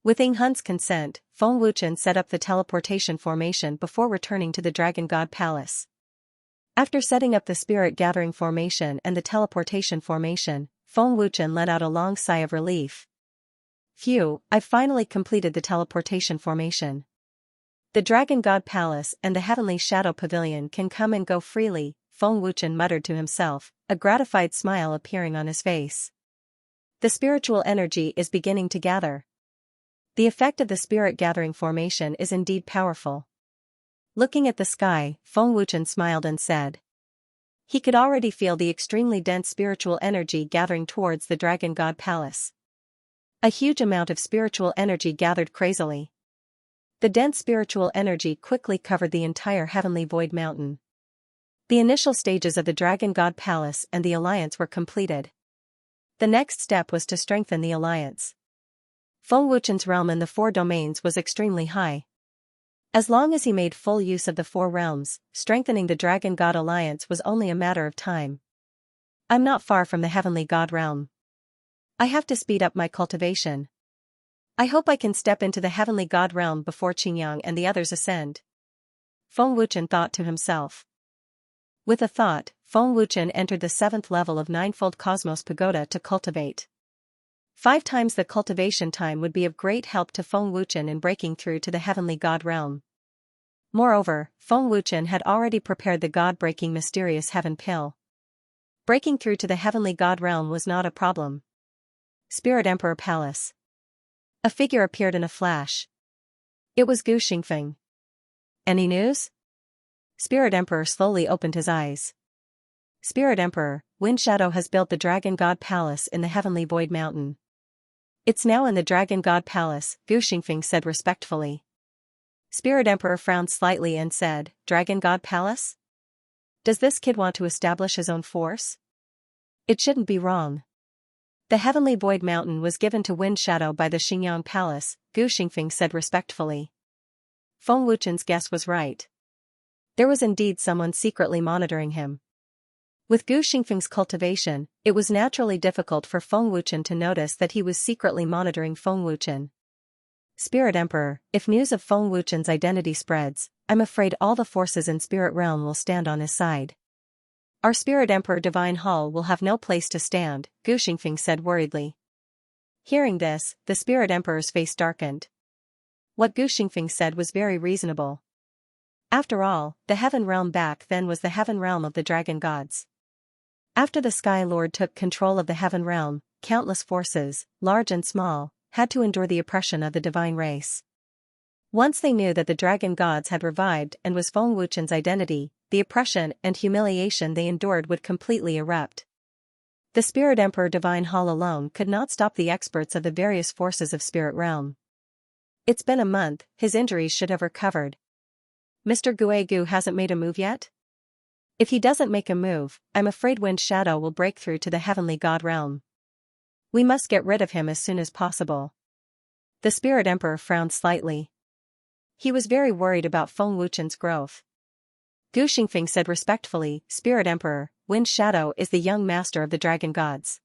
With Ying Hun's consent, Feng Wuchen set up the teleportation formation before returning to the Dragon God Palace. After setting up the Spirit Gathering Formation and the teleportation formation, Feng Wuchen let out a long sigh of relief. "Phew, I've finally completed the teleportation formation. The Dragon God Palace and the Heavenly Shadow Pavilion can come and go freely," Feng Wuchen muttered to himself, a gratified smile appearing on his face. The spiritual energy is beginning to gather. The effect of the Spirit Gathering Formation is indeed powerful. Looking at the sky, Feng Wuchen smiled and said. He could already feel the extremely dense spiritual energy gathering towards the Dragon God Palace. A huge amount of spiritual energy gathered crazily. The dense spiritual energy quickly covered the entire Heavenly Void Mountain. The initial stages of the Dragon God Palace and the Alliance were completed. The next step was to strengthen the Alliance. Feng Wuchen's realm in the 4 domains was extremely high. As long as he made full use of the 4 realms, strengthening the Dragon God Alliance was only a matter of time. I'm not far from the Heavenly God realm. I have to speed up my cultivation. I hope I can step into the Heavenly God realm before Qingyang and the others ascend. Feng Wuchen thought to himself. With a thought, Feng Wuchen entered the 7th level of Ninefold Cosmos Pagoda to cultivate. 5 times the cultivation time would be of great help to Feng Wuchen in breaking through to the heavenly god realm. Moreover, Feng Wuchen had already prepared the god-breaking mysterious heaven pill. Breaking through to the heavenly god realm was not a problem. Spirit Emperor Palace. A figure appeared in a flash. It was Gu Xingfeng. Any news? Spirit Emperor slowly opened his eyes. Spirit Emperor, Wind Shadow has built the Dragon God Palace in the Heavenly Void Mountain. It's now in the Dragon God Palace, Gu Xingfeng said respectfully. Spirit Emperor frowned slightly and said, Dragon God Palace? Does this kid want to establish his own force? It shouldn't be wrong. The Heavenly Void Mountain was given to Wind Shadow by the Xingyang Palace, Gu Xingfeng said respectfully. Feng Wuchen's guess was right. There was indeed someone secretly monitoring him. With Gu Xingfeng's cultivation, it was naturally difficult for Feng Wuchen to notice that he was secretly monitoring Feng Wuchen. Spirit Emperor, if news of Feng Wuchen's identity spreads, I'm afraid all the forces in Spirit Realm will stand on his side. Our Spirit Emperor Divine Hall will have no place to stand, Gu Xingfeng said worriedly. Hearing this, the Spirit Emperor's face darkened. What Gu Xingfeng said was very reasonable. After all, the Heaven Realm back then was the Heaven Realm of the Dragon Gods. After the Sky Lord took control of the Heaven Realm, countless forces, large and small, had to endure the oppression of the divine race. Once they knew that the Dragon Gods had revived and was Feng Wuchen's identity, the oppression and humiliation they endured would completely erupt. The Spirit Emperor Divine Hall alone could not stop the experts of the various forces of Spirit Realm. It's been a month, his injuries should have recovered. Mr. Guegu hasn't made a move yet? If he doesn't make a move, I'm afraid Wind Shadow will break through to the Heavenly God Realm. We must get rid of him as soon as possible. The Spirit Emperor frowned slightly. He was very worried about Feng Wuchen's growth. Gu Xingfeng said respectfully, Spirit Emperor, Wind Shadow is the young master of the Dragon Gods.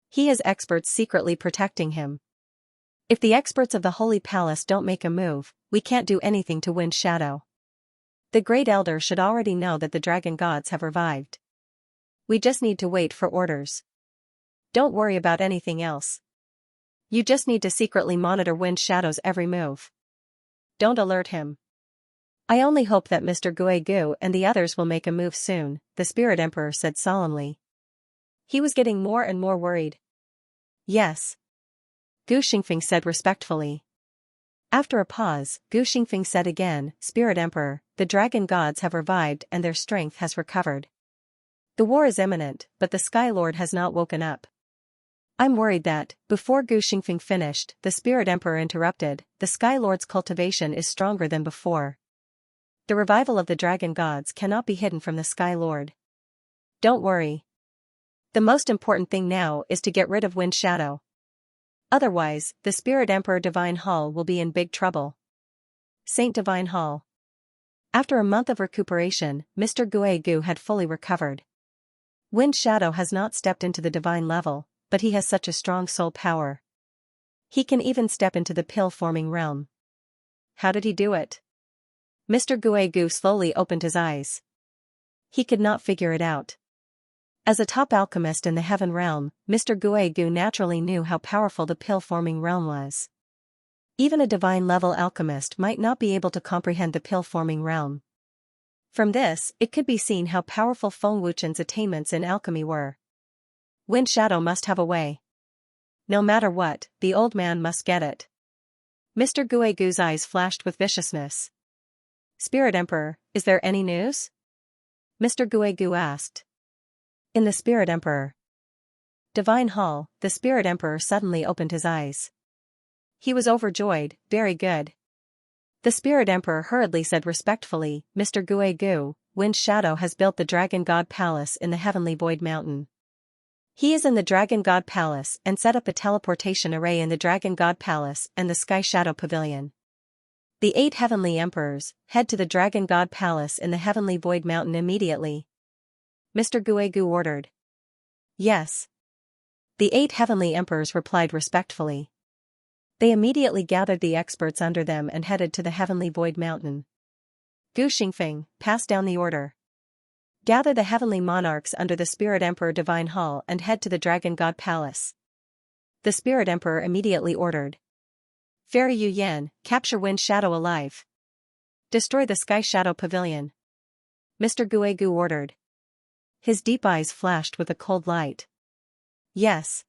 He has experts secretly protecting him. If the experts of the Holy Palace don't make a move, we can't do anything to Wind Shadow. The Great Elder should already know that the Dragon Gods have revived. We just need to wait for orders. Don't worry about anything else. You just need to secretly monitor Wind Shadow's every move. Don't alert him. I only hope that Mr. Guegu and the others will make a move soon, the Spirit Emperor said solemnly. He was getting more and more worried. Yes. Gu Xingfeng said respectfully. After a pause, Gu Xingfeng said again, Spirit Emperor, the Dragon Gods have revived and their strength has recovered. The war is imminent, but the Sky Lord has not woken up. I'm worried that, before Gu Xingfeng finished, the Spirit Emperor interrupted, the Sky Lord's cultivation is stronger than before. The revival of the Dragon Gods cannot be hidden from the Sky Lord. Don't worry. The most important thing now is to get rid of Wind Shadow. Otherwise, the Spirit Emperor Divine Hall will be in big trouble. Saint Divine Hall. After a month of recuperation, Mr. Guegu had fully recovered. Wind Shadow has not stepped into the divine level, but he has such a strong soul power. He can even step into the pill-forming realm. How did he do it? Mr. Guegu slowly opened his eyes. He could not figure it out. As a top alchemist in the Heaven Realm, Mr. Guegu naturally knew how powerful the pill-forming realm was. Even a divine-level alchemist might not be able to comprehend the pill-forming realm. From this, it could be seen how powerful Feng Wuchen's attainments in alchemy were. Wind Shadow must have a way. No matter what, the old man must get it. Mr. Guegu's eyes flashed with viciousness. Spirit Emperor, is there any news? Mr. Guegu asked. In the Spirit Emperor Divine Hall, the Spirit Emperor suddenly opened his eyes. He was overjoyed, very good. The Spirit Emperor hurriedly said respectfully, Mr. Guegu, Wind Shadow has built the Dragon God Palace in the Heavenly Void Mountain. He is in the Dragon God Palace and set up a teleportation array in the Dragon God Palace and the Sky Shadow Pavilion. The 8 Heavenly Emperors head to the Dragon God Palace in the Heavenly Void Mountain immediately. Mr. Guegu ordered. Yes. The 8 Heavenly Emperors replied respectfully. They immediately gathered the experts under them and headed to the Heavenly Void Mountain. Gu Xingfeng, pass down the order. Gather the heavenly monarchs under the Spirit Emperor Divine Hall and head to the Dragon God Palace. The Spirit Emperor immediately ordered. Fairy Yu Yan, capture Wind Shadow alive. Destroy the Sky Shadow Pavilion. Mr. Guegu ordered. His deep eyes flashed with a cold light. Yes.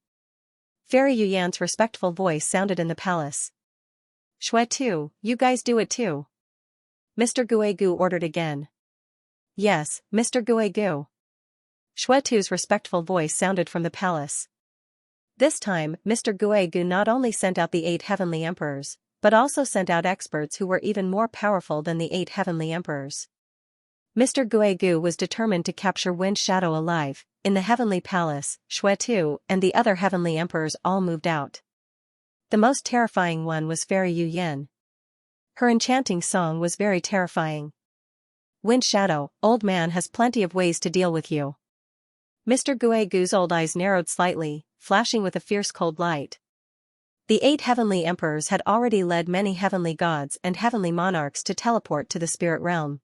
Fairy Yu Yan's respectful voice sounded in the palace. Shui Tu, you guys do it too. Mr. Guegu ordered again. Yes, Mr. Guegu. Shui Tu's respectful voice sounded from the palace. This time, Mr. Guegu not only sent out the 8 heavenly emperors, but also sent out experts who were even more powerful than the 8 heavenly emperors. Mr. Guegu was determined to capture Wind Shadow alive. In the heavenly palace, Shui Tu and the other heavenly emperors all moved out. The most terrifying one was Fairy Yu Yan. Her enchanting song was very terrifying. Wind Shadow, old man has plenty of ways to deal with you. Mr. Guegu's old eyes narrowed slightly, flashing with a fierce cold light. The 8 heavenly emperors had already led many heavenly gods and heavenly monarchs to teleport to the spirit realm.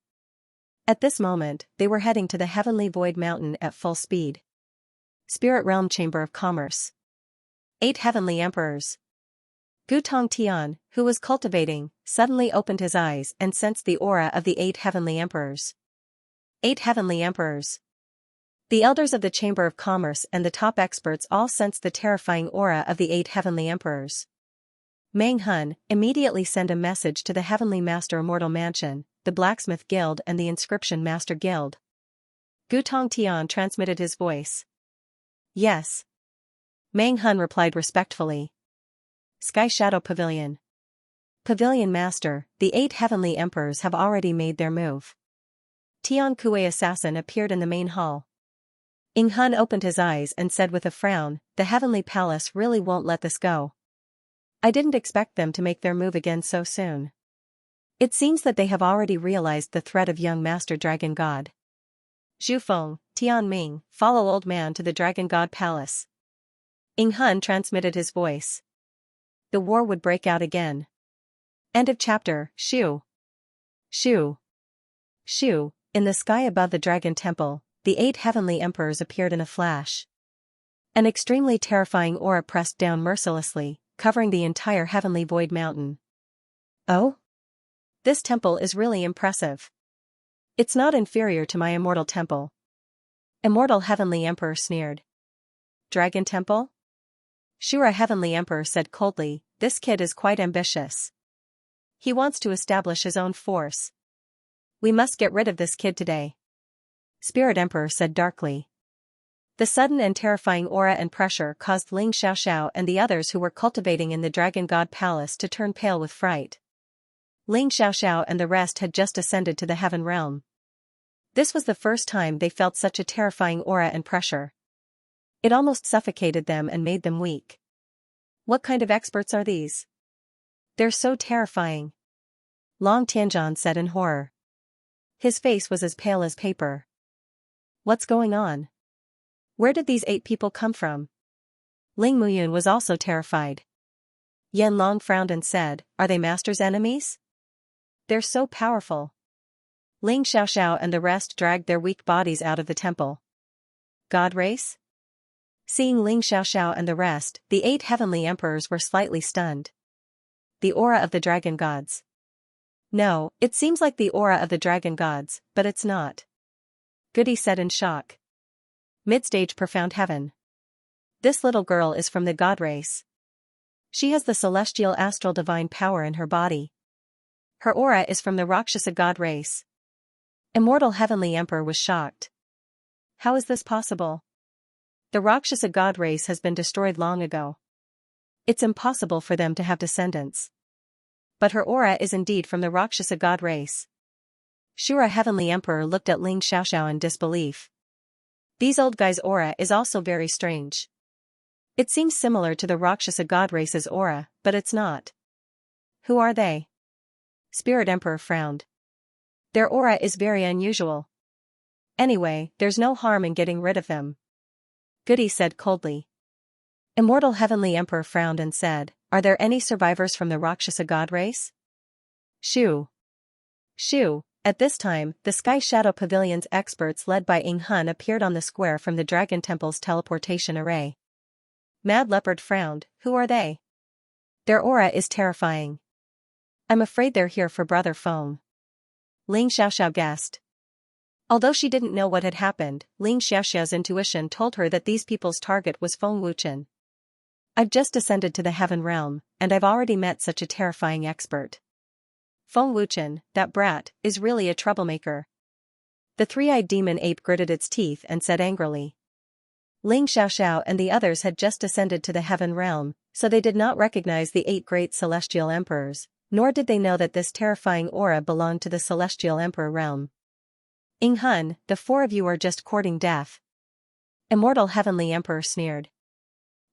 At this moment, they were heading to the heavenly void mountain at full speed. Spirit Realm Chamber of Commerce. 8 heavenly emperors. Gutong Tian, who was cultivating, suddenly opened his eyes and sensed the aura of the 8 heavenly emperors. 8 heavenly emperors. The elders of the Chamber of Commerce and the top experts all sensed the terrifying aura of the 8 heavenly emperors. Meng Hun, immediately send a message to the Heavenly Master Immortal Mansion, the Blacksmith Guild and the Inscription Master Guild. Gutong Tian transmitted his voice. Yes. Meng Hun replied respectfully. Sky Shadow Pavilion. Pavilion Master, the 8 heavenly emperors have already made their move. Tian Kuei Assassin appeared in the main hall. Ing Hun opened his eyes and said with a frown, the heavenly palace really won't let this go. I didn't expect them to make their move again so soon. It seems that they have already realized the threat of young Master Dragon God. Zhu Feng, Tian Ming, follow old man to the Dragon God Palace. Ing Hun transmitted his voice. The war would break out again. End of chapter. Shu. Shu. Shu. In the sky above the Dragon Temple, the 8 heavenly emperors appeared in a flash. An extremely terrifying aura pressed down mercilessly, covering the entire heavenly void mountain. Oh? This temple is really impressive. It's not inferior to my immortal temple. Immortal heavenly emperor sneered. Dragon Temple? Shura heavenly emperor said coldly, this kid is quite ambitious. He wants to establish his own force. We must get rid of this kid today. Spirit Emperor said darkly. The sudden and terrifying aura and pressure caused Ling Xiaoxiao and the others who were cultivating in the Dragon God Palace to turn pale with fright. Ling Xiaoxiao and the rest had just ascended to the heaven realm. This was the first time they felt such a terrifying aura and pressure. It almost suffocated them and made them weak. What kind of experts are these? They're so terrifying. Long Tianzhan said in horror. His face was as pale as paper. What's going on? Where did these 8 people come from? Ling Muyun was also terrified. Yan Long frowned and said, are they master's enemies? They're so powerful. Ling Xiaoxiao and the rest dragged their weak bodies out of the temple. God race? Seeing Ling Xiaoxiao and the rest, the 8 heavenly emperors were slightly stunned. The aura of the dragon gods. No, it seems like the aura of the dragon gods, but it's not. Goody said in shock. Midstage profound heaven. This little girl is from the god race. She has the celestial astral divine power in her body. Her aura is from the Rakshasa god race. Immortal heavenly emperor was shocked. How is this possible? The Rakshasa god race has been destroyed long ago. It's impossible for them to have descendants. But her aura is indeed from the Rakshasa god race. Shura heavenly emperor looked at Ling Xiaoxiao in disbelief. These old guys' aura is also very strange. It seems similar to the Rakshasa god race's aura, but it's not. Who are they? Spirit Emperor frowned. Their aura is very unusual. Anyway, there's no harm in getting rid of them. Goody said coldly. Immortal heavenly emperor frowned and said, are there any survivors from the Rakshasa god race? Shu. Shu, At this time, the Sky Shadow Pavilion's experts led by Ing Hun appeared on the square from the Dragon Temple's teleportation array. Mad Leopard frowned. Who are they? Their aura is terrifying. I'm afraid they're here for Brother Feng. Ling Xiaoxiao guessed. Although she didn't know what had happened, Ling Xiaoxiao's intuition told her that these people's target was Feng Wuchen. I've just descended to the heaven realm, and I've already met such a terrifying expert. Feng Wuchen, that brat, is really a troublemaker. The three-eyed demon ape gritted its teeth and said angrily. Ling Xiaoxiao and the others had just descended to the heaven realm, so they did not recognize the 8 great celestial emperors, nor did they know that this terrifying aura belonged to the celestial emperor realm. Ing Hun, the 4 of you are just courting death. Immortal Heavenly Emperor sneered.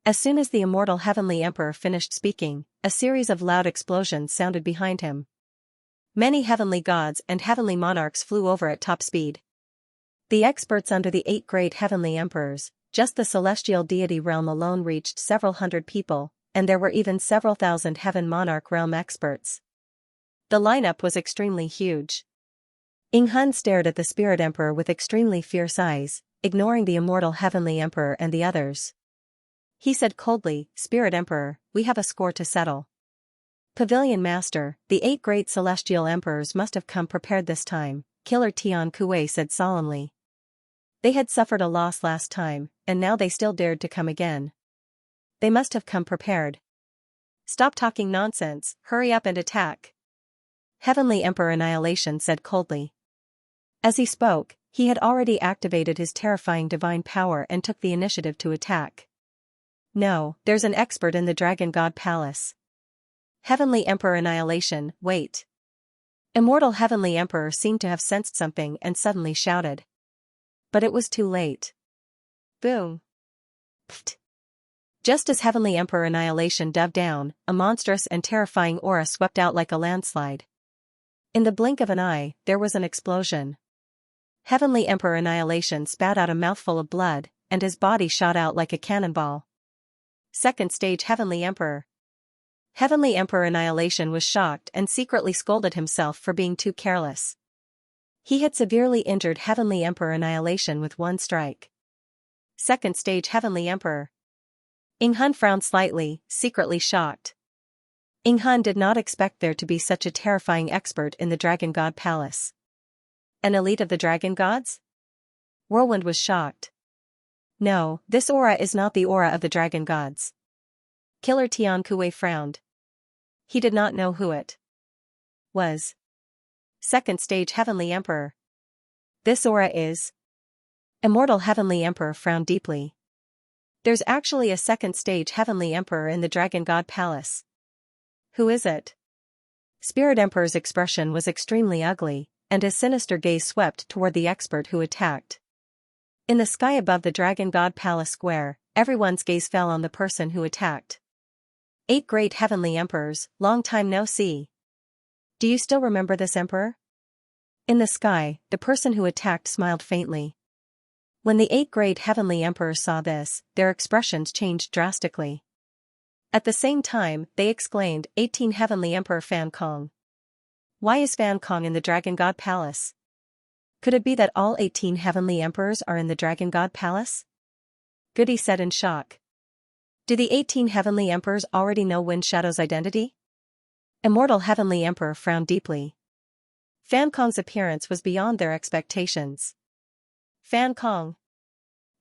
As soon as the immortal Heavenly Emperor finished speaking, a series of loud explosions sounded behind him. Many heavenly gods and heavenly monarchs flew over at top speed. The experts under the 8 great heavenly emperors, just the celestial deity realm alone reached several hundred people, and there were even several thousand heaven monarch realm experts. The lineup was extremely huge. Ing Hun stared at the spirit emperor with extremely fierce eyes, ignoring the immortal heavenly emperor and the others. He said coldly, Spirit Emperor, we have a score to settle. Pavilion Master, the 8 great celestial emperors must have come prepared this time, Killer Tian Kuei said solemnly. They had suffered a loss last time, and now they still dared to come again. They must have come prepared. Stop talking nonsense, hurry up and attack. Heavenly Emperor Annihilation said coldly. As he spoke, he had already activated his terrifying divine power and took the initiative to attack. No, there's an expert in the Dragon God Palace. Heavenly Emperor Annihilation, wait. Immortal Heavenly Emperor seemed to have sensed something and suddenly shouted. But it was too late. Boom. Pfft. Just as Heavenly Emperor Annihilation dove down, a monstrous and terrifying aura swept out like a landslide. In the blink of an eye, there was an explosion. Heavenly Emperor Annihilation spat out a mouthful of blood, and his body shot out like a cannonball. Second stage Heavenly Emperor. Heavenly Emperor Annihilation was shocked and secretly scolded himself for being too careless. He had severely injured Heavenly Emperor Annihilation with one strike. Second stage Heavenly Emperor. Ing Hun frowned slightly, secretly shocked. Ing Hun did not expect there to be such a terrifying expert in the Dragon God Palace. An elite of the Dragon Gods? Whirlwind was shocked. No, this aura is not the aura of the Dragon Gods. Killer Tian Kuei frowned. He did not know who it was. Second stage Heavenly Emperor. This aura is. Immortal Heavenly Emperor frowned deeply. There's actually a second stage Heavenly Emperor in the Dragon God Palace. Who is it? Spirit Emperor's expression was extremely ugly, and his sinister gaze swept toward the expert who attacked. In the sky above the Dragon God Palace square, everyone's gaze fell on the person who attacked. 8 great heavenly emperors, long time no see. Do you still remember this emperor? In the sky, the person who attacked smiled faintly. When the 8 great heavenly emperors saw this, their expressions changed drastically. At the same time, they exclaimed, 18 heavenly emperor Fan Kong. Why is Fan Kong in the Dragon God Palace? Could it be that all 18 heavenly emperors are in the Dragon God Palace? Goody said in shock. Do the 18 heavenly emperors already know Wind Shadow's identity? Immortal Heavenly Emperor frowned deeply. Fan Kong's appearance was beyond their expectations. Fan Kong.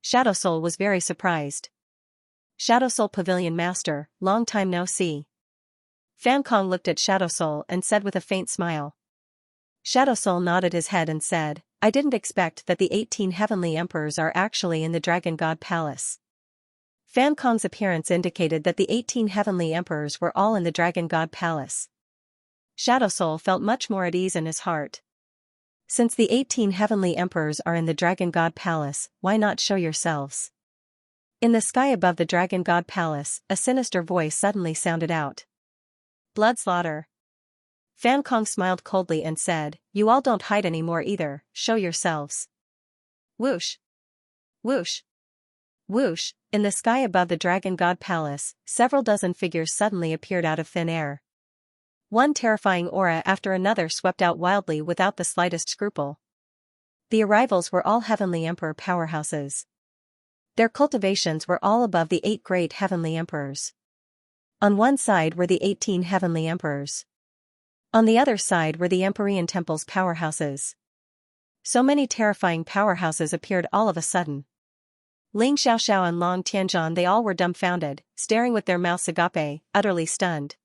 Shadow Soul was very surprised. Shadow Soul Pavilion Master, long time no see. Fan Kong looked at Shadow Soul and said with a faint smile. Shadow Soul nodded his head and said, I didn't expect that the 18 heavenly emperors are actually in the Dragon God Palace. Fan Kong's appearance indicated that the 18 heavenly emperors were all in the Dragon God Palace. Shadow Soul felt much more at ease in his heart. Since the 18 heavenly emperors are in the Dragon God Palace, why not show yourselves? In the sky above the Dragon God Palace, a sinister voice suddenly sounded out. Blood slaughter. Fan Kong smiled coldly and said, You all don't hide anymore either, show yourselves. Whoosh. Whoosh. Whoosh, in the sky above the Dragon God Palace, several dozen figures suddenly appeared out of thin air. One terrifying aura after another swept out wildly without the slightest scruple. The arrivals were all heavenly emperor powerhouses. Their cultivations were all above the 8 great heavenly emperors. On one side were the 18 heavenly emperors. On the other side were the Empyrean temple's powerhouses. So many terrifying powerhouses appeared all of a sudden. Ling Xiaoxiao and Long Tianzhan, they all were dumbfounded, staring with their mouths agape, utterly stunned.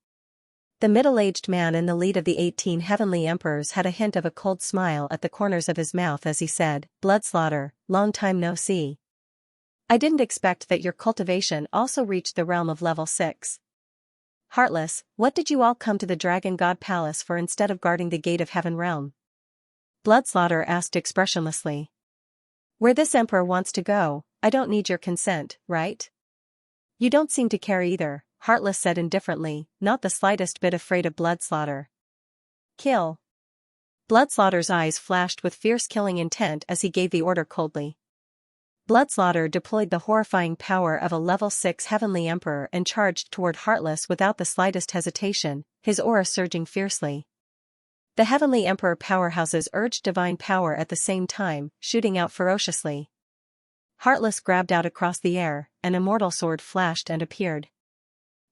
The middle-aged man in the lead of the 18 heavenly emperors had a hint of a cold smile at the corners of his mouth as he said, "Blood slaughter, long time no see. I didn't expect that your cultivation also reached the realm of level 6. Heartless, what did you all come to the Dragon God Palace for instead of guarding the gate of heaven realm?" Bloodslaughter asked expressionlessly. "Where this emperor wants to go, I don't need your consent, right?" "You don't seem to care either," Heartless said indifferently, not the slightest bit afraid of Bloodslaughter. "Kill." Bloodslaughter's eyes flashed with fierce killing intent as he gave the order coldly. Bloodslaughter deployed the horrifying power of a level 6 heavenly emperor and charged toward Heartless without the slightest hesitation, his aura surging fiercely. The heavenly emperor powerhouses urged divine power at the same time, shooting out ferociously. Heartless grabbed out across the air, an immortal sword flashed and appeared.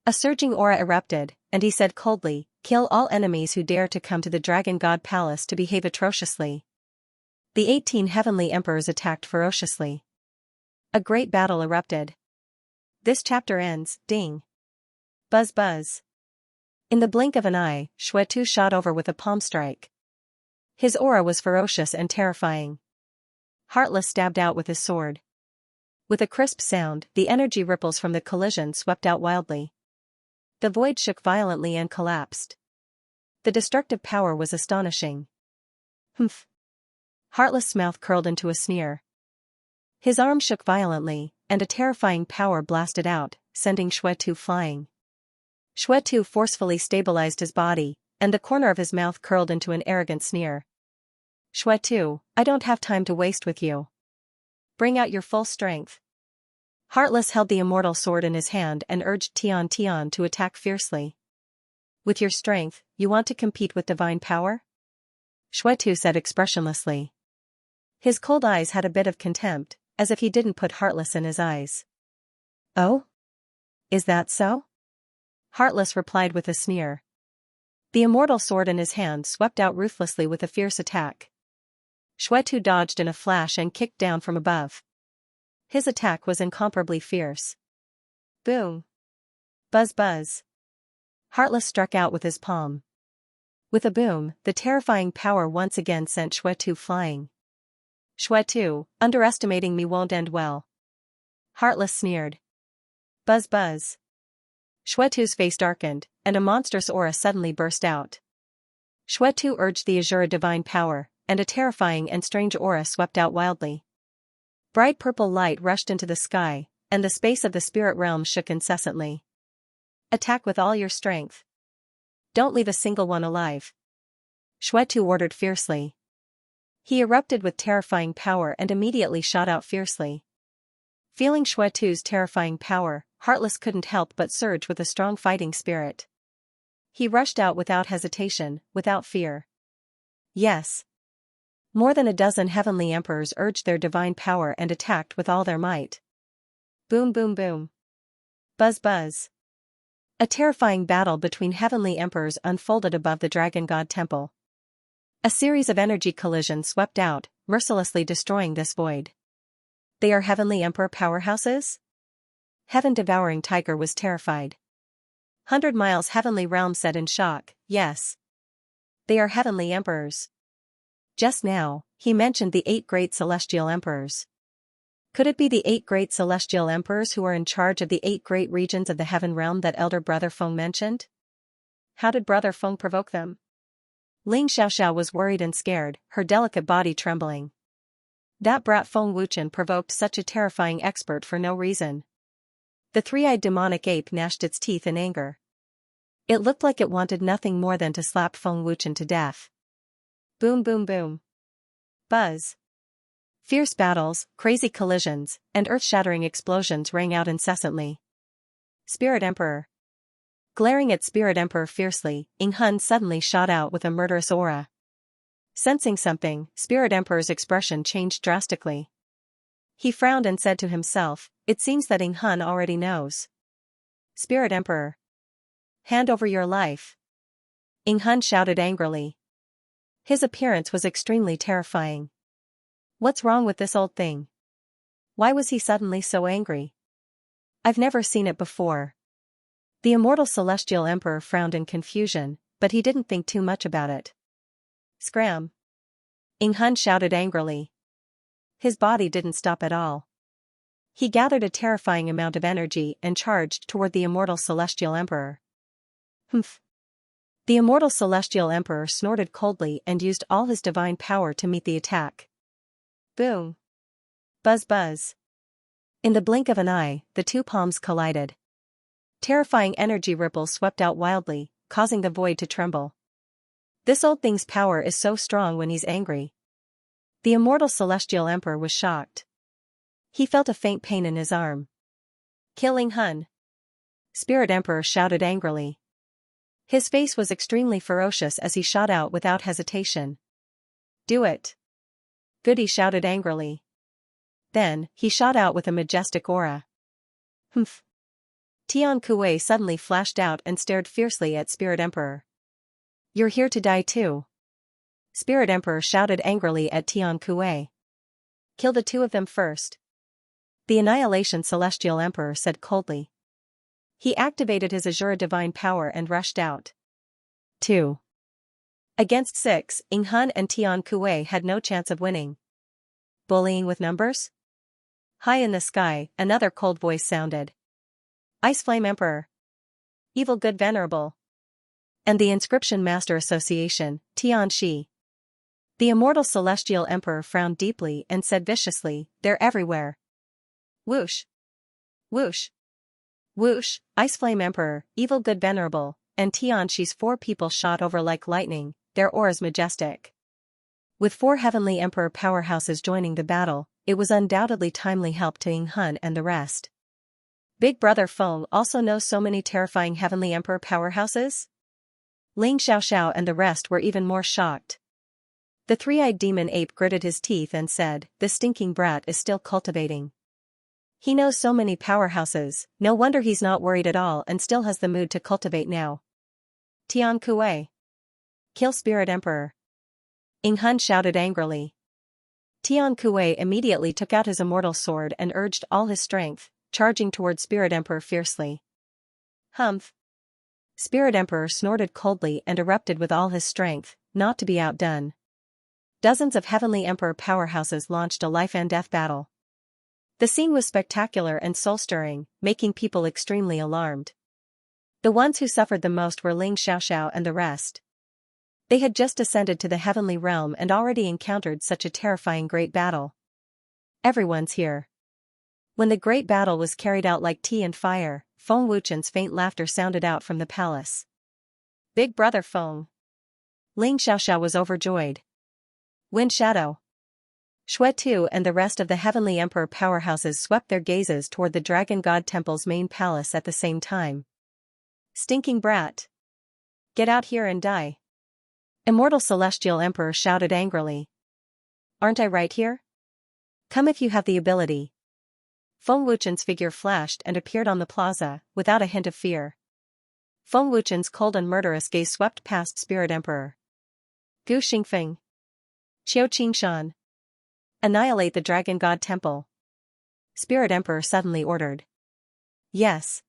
A surging aura erupted, and he said coldly, "Kill all enemies who dare to come to the Dragon God Palace to behave atrociously." The 18 heavenly emperors attacked ferociously. A great battle erupted. This chapter ends, ding. Buzz buzz. In the blink of an eye, Xuetu shot over with a palm strike. His aura was ferocious and terrifying. Heartless stabbed out with his sword. With a crisp sound, the energy ripples from the collision swept out wildly. The void shook violently and collapsed. The destructive power was astonishing. Humph. Heartless' mouth curled into a sneer. His arm shook violently, and a terrifying power blasted out, sending Xuetu flying. Xuetu forcefully stabilized his body, and the corner of his mouth curled into an arrogant sneer. "Xuetu, I don't have time to waste with you. Bring out your full strength." Heartless held the immortal sword in his hand and urged Tian Tian to attack fiercely. "With your strength, you want to compete with divine power?" Xuetu said expressionlessly. His cold eyes had a bit of contempt, as if he didn't put Heartless in his eyes. "Oh? Is that so?" Heartless replied with a sneer. The immortal sword in his hand swept out ruthlessly with a fierce attack. Xuetu dodged in a flash and kicked down from above. His attack was incomparably fierce. Boom. Buzz buzz. Heartless struck out with his palm. With a boom, the terrifying power once again sent Xuetu flying. "Xuetu, underestimating me won't end well." Heartless sneered. Buzz buzz. Xuetu's face darkened, and a monstrous aura suddenly burst out. Xuetu urged the Azura divine power, and a terrifying and strange aura swept out wildly. Bright purple light rushed into the sky, and the space of the spirit realm shook incessantly. "Attack with all your strength. Don't leave a single one alive," Xuetu ordered fiercely. He erupted with terrifying power and immediately shot out fiercely. Feeling Xuetu's terrifying power, Heartless couldn't help but surge with a strong fighting spirit. He rushed out without hesitation, without fear. Yes. More than a dozen heavenly emperors urged their divine power and attacked with all their might. Boom boom boom. Buzz buzz. A terrifying battle between heavenly emperors unfolded above the Dragon God Temple. A series of energy collisions swept out, mercilessly destroying this void. They are heavenly emperor powerhouses? Heaven-devouring Tiger was terrified. 100 Miles Heavenly Realm said in shock, yes. They are heavenly emperors. Just now, he mentioned the 8 great celestial emperors. Could it be the 8 great celestial emperors who are in charge of the 8 great regions of the heaven realm that Elder Brother Feng mentioned? How did Brother Feng provoke them? Ling Xiaoxiao was worried and scared, her delicate body trembling. That brat Feng Wuchen provoked such a terrifying expert for no reason. The 3-eyed demonic ape gnashed its teeth in anger. It looked like it wanted nothing more than to slap Feng Wuchen to death. Boom boom boom. Buzz. Fierce battles, crazy collisions, and earth-shattering explosions rang out incessantly. Spirit Emperor. Glaring at Spirit Emperor fiercely, Ing Hun suddenly shot out with a murderous aura. Sensing something, Spirit Emperor's expression changed drastically. He frowned and said to himself, "It seems that Ing Hun already knows." "Spirit Emperor, hand over your life!" Ing Hun shouted angrily. His appearance was extremely terrifying. What's wrong with this old thing? Why was he suddenly so angry? I've never seen it before. The immortal celestial emperor frowned in confusion, but he didn't think too much about it. Scram! Ing Hun shouted angrily. His body didn't stop at all. He gathered a terrifying amount of energy and charged toward the immortal celestial emperor. Humph! The immortal celestial emperor snorted coldly and used all his divine power to meet the attack. Boom! Buzz buzz! In the blink of an eye, the two palms collided. Terrifying energy ripples swept out wildly, causing the void to tremble. This old thing's power is so strong when he's angry. The immortal celestial emperor was shocked. He felt a faint pain in his arm. Kill Ing Hun! Spirit Emperor shouted angrily. His face was extremely ferocious as he shot out without hesitation. Do it! Goody shouted angrily. Then, he shot out with a majestic aura. Humph! Tian Kuei suddenly flashed out and stared fiercely at Spirit Emperor. You're here to die too. Spirit Emperor shouted angrily at Tian Kuei. Kill the two of them first. The Annihilation Celestial Emperor said coldly. He activated his Azure divine power and rushed out. 2. Against 6, Ing Hun and Tian Kuei had no chance of winning. Bullying with numbers? High in the sky, another cold voice sounded. Ice Flame Emperor. Evil Good Venerable. And the Inscription Master Association, Tian Shi. The immortal celestial emperor frowned deeply and said viciously, they're everywhere. Whoosh! Whoosh! Whoosh! Ice Flame Emperor, Evil Good Venerable, and Tian Shi's 4 people shot over like lightning, their auras majestic. With 4 heavenly emperor powerhouses joining the battle, it was undoubtedly timely help to Ing Hun and the rest. Big Brother Feng also knows so many terrifying heavenly emperor powerhouses? Ling Xiaoxiao and the rest were even more shocked. The 3-eyed demon ape gritted his teeth and said, "This stinking brat is still cultivating. He knows so many powerhouses, no wonder he's not worried at all and still has the mood to cultivate now." Tian Kuei. Kill Spirit Emperor. Ing Hun shouted angrily. Tian Kuei immediately took out his immortal sword and urged all his strength, charging toward Spirit Emperor fiercely. Humph! Spirit Emperor snorted coldly and erupted with all his strength, not to be outdone. Dozens of heavenly emperor powerhouses launched a life and death battle. The scene was spectacular and soul-stirring, making people extremely alarmed. The ones who suffered the most were Ling Xiaoxiao and the rest. They had just ascended to the heavenly realm and already encountered such a terrifying great battle. Everyone's here. When the great battle was carried out like tea and fire, Feng Wuchen's faint laughter sounded out from the palace. Big Brother Feng. Ling Xiaoxiao was overjoyed. Wind Shadow. Xue Tu and the rest of the heavenly emperor powerhouses swept their gazes toward the Dragon God Temple's main palace at the same time. Stinking brat. Get out here and die. Immortal Celestial Emperor shouted angrily. Aren't I right here? Come if you have the ability. Feng Wuchen's figure flashed and appeared on the plaza, without a hint of fear. Feng Wuchen's cold and murderous gaze swept past Spirit Emperor. Gu Xingfeng. Qiu Qingshan. Annihilate the Dragon God Temple. Spirit Emperor suddenly ordered. Yes.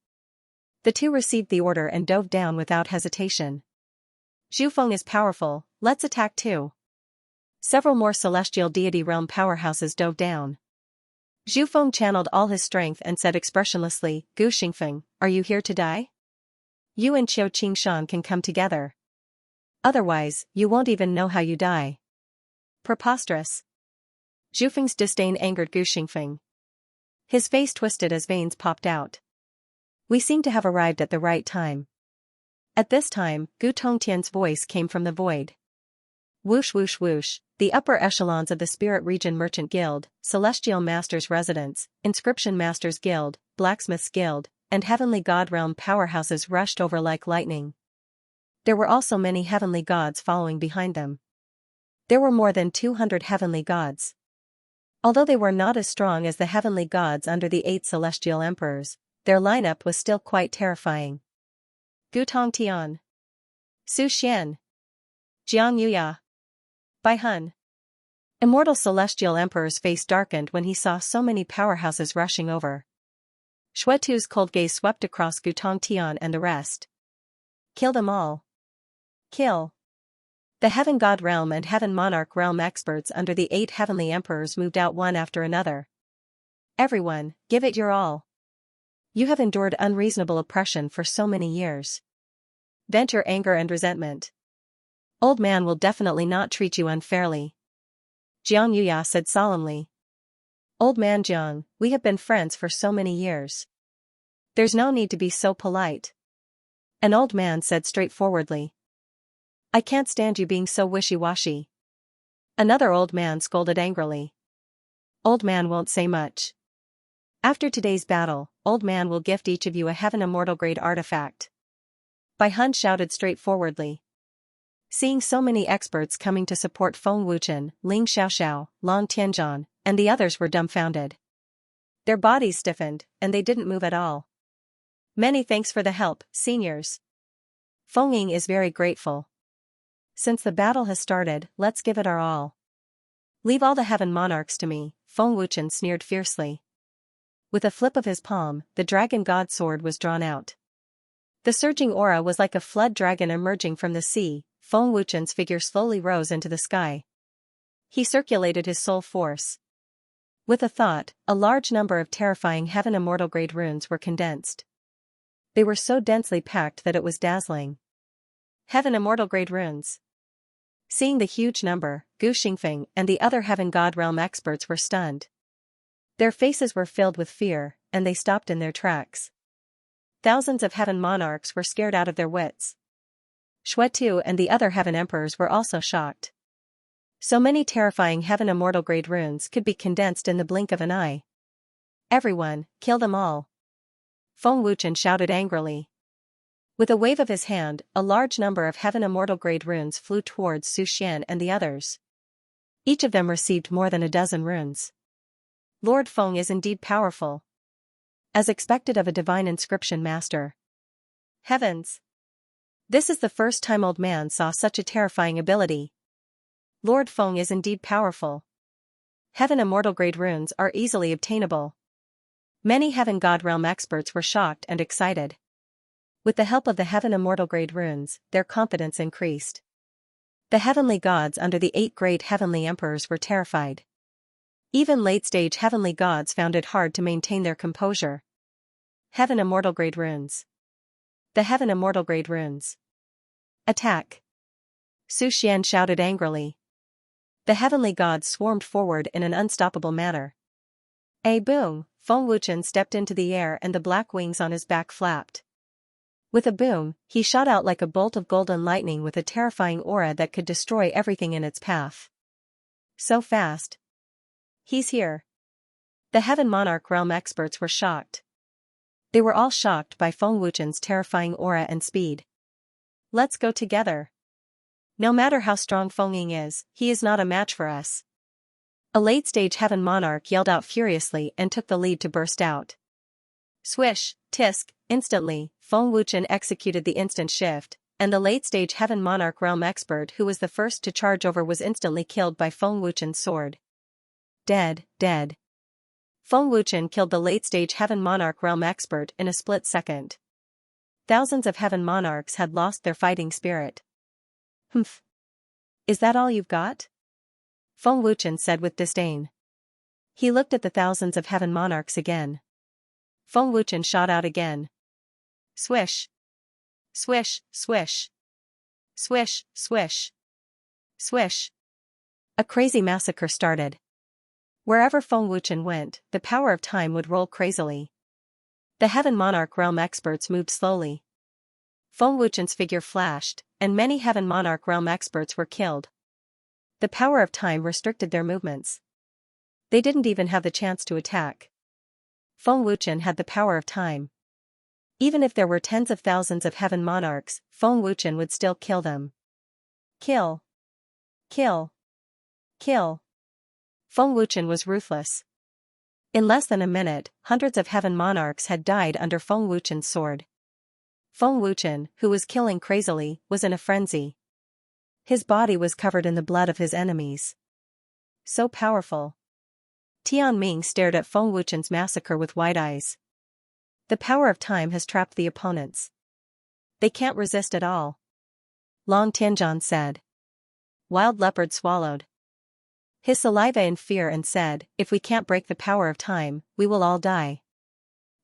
The two received the order and dove down without hesitation. Zhu Feng is powerful, let's attack too. Several more celestial deity realm powerhouses dove down. Zhu Feng channeled all his strength and said expressionlessly, Gu Xingfeng, are you here to die? You and Qiu Qingshan can come together. Otherwise, you won't even know how you die. Preposterous. Zhu Feng's disdain angered Gu Xingfeng. His face twisted as veins popped out. We seem to have arrived at the right time. At this time, Gu Tongtian's voice came from the void. Whoosh whoosh whoosh, the upper echelons of the Spirit Region Merchant Guild, Celestial Masters Residence, Inscription Masters Guild, Blacksmiths Guild, and heavenly god realm powerhouses rushed over like lightning. There were also many heavenly gods following behind them. There were more than 200 heavenly gods. Although they were not as strong as the heavenly gods under the 8 celestial emperors, their lineup was still quite terrifying. Gu Tongtian, Su Xian, Xianxia, Bai Hun. Immortal celestial emperor's face darkened when he saw so many powerhouses rushing over. Xuetu's cold gaze swept across Gu Tongtian and the rest. Kill them all. Kill. The Heaven God Realm and Heaven Monarch Realm experts under the 8 heavenly emperors moved out one after another. Everyone, give it your all. You have endured unreasonable oppression for so many years. Vent your anger and resentment. Old man will definitely not treat you unfairly. Jiang Yuya said solemnly. Old man Jiang, we have been friends for so many years. There's no need to be so polite. An old man said straightforwardly. I can't stand you being so wishy-washy. Another old man scolded angrily. Old man won't say much. After today's battle, old man will gift each of you a heaven immortal grade artifact. Bai Hun shouted straightforwardly. Seeing so many experts coming to support Feng Wuchen, Ling Xiaoxiao, Long Tianzhan, and the others were dumbfounded. Their bodies stiffened, and they didn't move at all. Many thanks for the help, seniors. Feng Ying is very grateful. Since the battle has started, let's give it our all. Leave all the heaven monarchs to me, Feng Wuchen sneered fiercely. With a flip of his palm, the dragon god sword was drawn out. The surging aura was like a flood dragon emerging from the sea. Feng Wuchen's figure slowly rose into the sky. He circulated his soul force. With a thought, a large number of terrifying heaven immortal grade runes were condensed. They were so densely packed that it was dazzling. Heaven immortal grade runes. Seeing the huge number, Gu Xingfeng and the other heaven god realm experts were stunned. Their faces were filled with fear, and they stopped in their tracks. Thousands of heaven monarchs were scared out of their wits. Xuetu and the other heaven emperors were also shocked. So many terrifying heaven immortal grade runes could be condensed in the blink of an eye. Everyone, kill them all. Feng Wuchen shouted angrily. With a wave of his hand, a large number of heaven immortal grade runes flew towards Su Xian and the others. Each of them received more than a dozen runes. Lord Feng is indeed powerful. As expected of a divine inscription master. Heavens! This is the first time old man saw such a terrifying ability. Lord Feng is indeed powerful. Heaven immortal grade runes are easily obtainable. Many heaven god realm experts were shocked and excited. With the help of the heaven immortal grade runes, their confidence increased. The heavenly gods under the 8 great heavenly emperors were terrified. Even late-stage heavenly gods found it hard to maintain their composure. Heaven immortal grade runes. The heaven immortal grade runes. Attack! Su Xian shouted angrily. The heavenly gods swarmed forward in an unstoppable manner. A boom! Feng Wuchen stepped into the air and the black wings on his back flapped. With a boom, he shot out like a bolt of golden lightning with a terrifying aura that could destroy everything in its path. So fast. He's here. The Heaven Monarch Realm experts were shocked. They were all shocked by Feng Wuchen's terrifying aura and speed. Let's go together. No matter how strong Feng Ying is, he is not a match for us. A late-stage Heaven Monarch yelled out furiously and took the lead to burst out. Swish, tisk, instantly, Feng Wuchen executed the instant shift, and the late-stage Heaven Monarch Realm expert who was the first to charge over was instantly killed by Feng Wuchen's sword. Dead, dead. Feng Wuchen killed the late-stage Heaven Monarch Realm expert in a split second. Thousands of Heaven Monarchs had lost their fighting spirit. Humph. Is that all you've got? Feng Wuchen said with disdain. He looked at the thousands of Heaven Monarchs again. Feng Wuchen shot out again. Swish. Swish, swish. Swish, swish. Swish. A crazy massacre started. Wherever Feng Wuchen went, the power of time would roll crazily. The Heaven Monarch Realm experts moved slowly. Feng Wuchen's figure flashed, and many Heaven Monarch Realm experts were killed. The power of time restricted their movements. They didn't even have the chance to attack. Feng Wuchen had the power of time. Even if there were tens of thousands of heaven monarchs, Feng Wuchen would still kill them. Kill. Kill. Kill. Feng Wuchen was ruthless. In less than a minute, hundreds of heaven monarchs had died under Feng Wuchen's sword. Feng Wuchen, who was killing crazily, was in a frenzy. His body was covered in the blood of his enemies. So powerful. Tian Ming stared at Feng Wuchen's massacre with wide eyes. The power of time has trapped the opponents. They can't resist at all. Long Tianzhan said. Wild Leopard swallowed his saliva in fear and said, if we can't break the power of time, we will all die.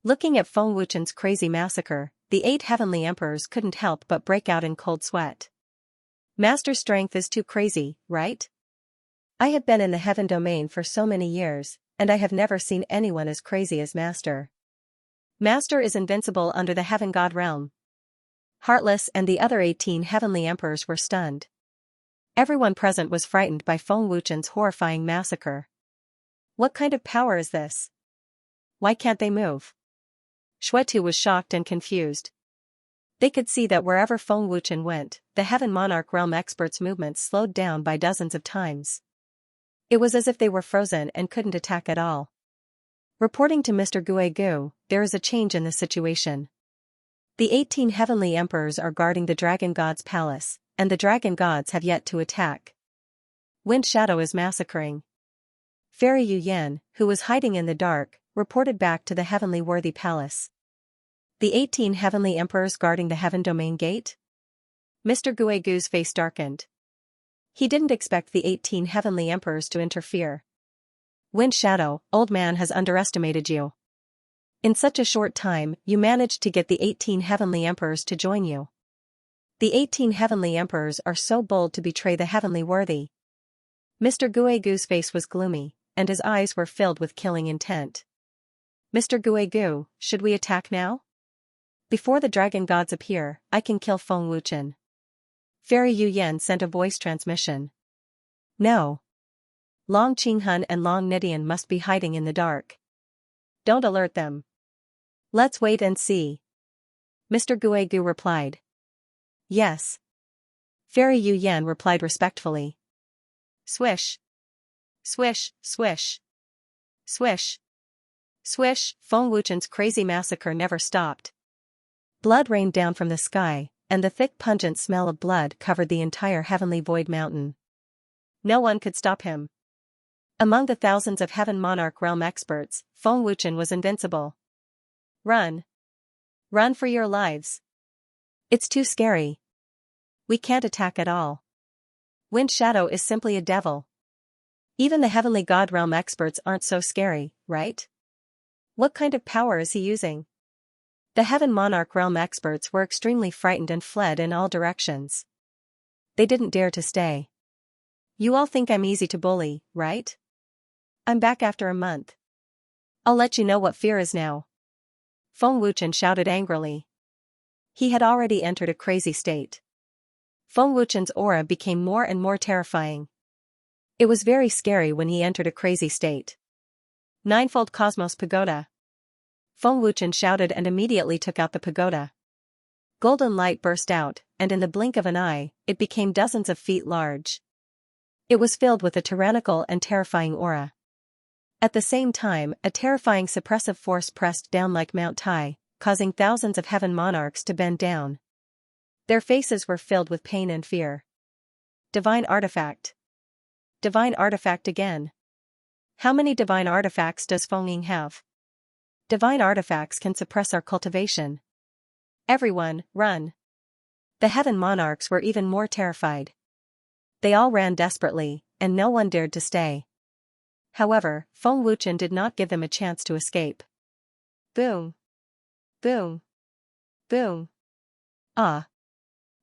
Looking at Feng Wuchen's crazy massacre, the 8 heavenly emperors couldn't help but break out in cold sweat. Master strength is too crazy, right? I have been in the heaven domain for so many years, and I have never seen anyone as crazy as Master. Master is invincible under the heaven god realm. Heartless and the other 18 heavenly emperors were stunned. Everyone present was frightened by Feng Wuchen's horrifying massacre. What kind of power is this? Why can't they move? Xuetu was shocked and confused. They could see that wherever Feng Wuchen went, the heaven monarch realm experts' movements slowed down by dozens of times. It was as if they were frozen and couldn't attack at all. Reporting to Mr. Guegu, there is a change in the situation. The 18 heavenly emperors are guarding the dragon god's palace, and the dragon gods have yet to attack. Wind Shadow is massacring. Fairy Yu Yan, who was hiding in the dark, reported back to the heavenly worthy palace. The 18 heavenly emperors guarding the heaven domain gate? Mr. Guegu's face darkened. He didn't expect the 18 heavenly emperors to interfere. Wind Shadow, old man has underestimated you. In such a short time, you managed to get the 18 heavenly emperors to join you. The 18 heavenly emperors are so bold to betray the heavenly worthy. Mr. Guegu's face was gloomy, and his eyes were filled with killing intent. Mr. Guegu, should we attack now? Before the dragon gods appear, I can kill Feng Wuchen. Fairy Yu Yan sent a voice transmission. No. Long Qinghun and Long Nidian must be hiding in the dark. Don't alert them. Let's wait and see. Mr. Guegu replied. Yes. Fairy Yu Yan replied respectfully. Swish. Swish, swish. Swish. Swish, Feng Wuchen's crazy massacre never stopped. Blood rained down from the sky, and the thick pungent smell of blood covered the entire heavenly void mountain. No one could stop him. Among the thousands of heaven monarch realm experts, Feng Wuchen was invincible. Run. Run for your lives. It's too scary. We can't attack at all. Wind Shadow is simply a devil. Even the heavenly god realm experts aren't so scary, right? What kind of power is he using? The heaven monarch realm experts were extremely frightened and fled in all directions. They didn't dare to stay. You all think I'm easy to bully, right? I'm back after a month. I'll let you know what fear is now. Feng Wuchen shouted angrily. He had already entered a crazy state. Feng Wuchen's aura became more and more terrifying. It was very scary when he entered a crazy state. Ninefold Cosmos Pagoda. Feng Wuchen shouted and immediately took out the pagoda. Golden light burst out, and in the blink of an eye, it became dozens of feet large. It was filled with a tyrannical and terrifying aura. At the same time, a terrifying suppressive force pressed down like Mount Tai, causing thousands of heaven monarchs to bend down. Their faces were filled with pain and fear. Divine artifact. Divine artifact again. How many divine artifacts does Feng Ying have? Divine artifacts can suppress our cultivation. Everyone, run. The heaven monarchs were even more terrified. They all ran desperately, and no one dared to stay. However, Feng Wuchen did not give them a chance to escape. Boom. Boom. Boom. Ah.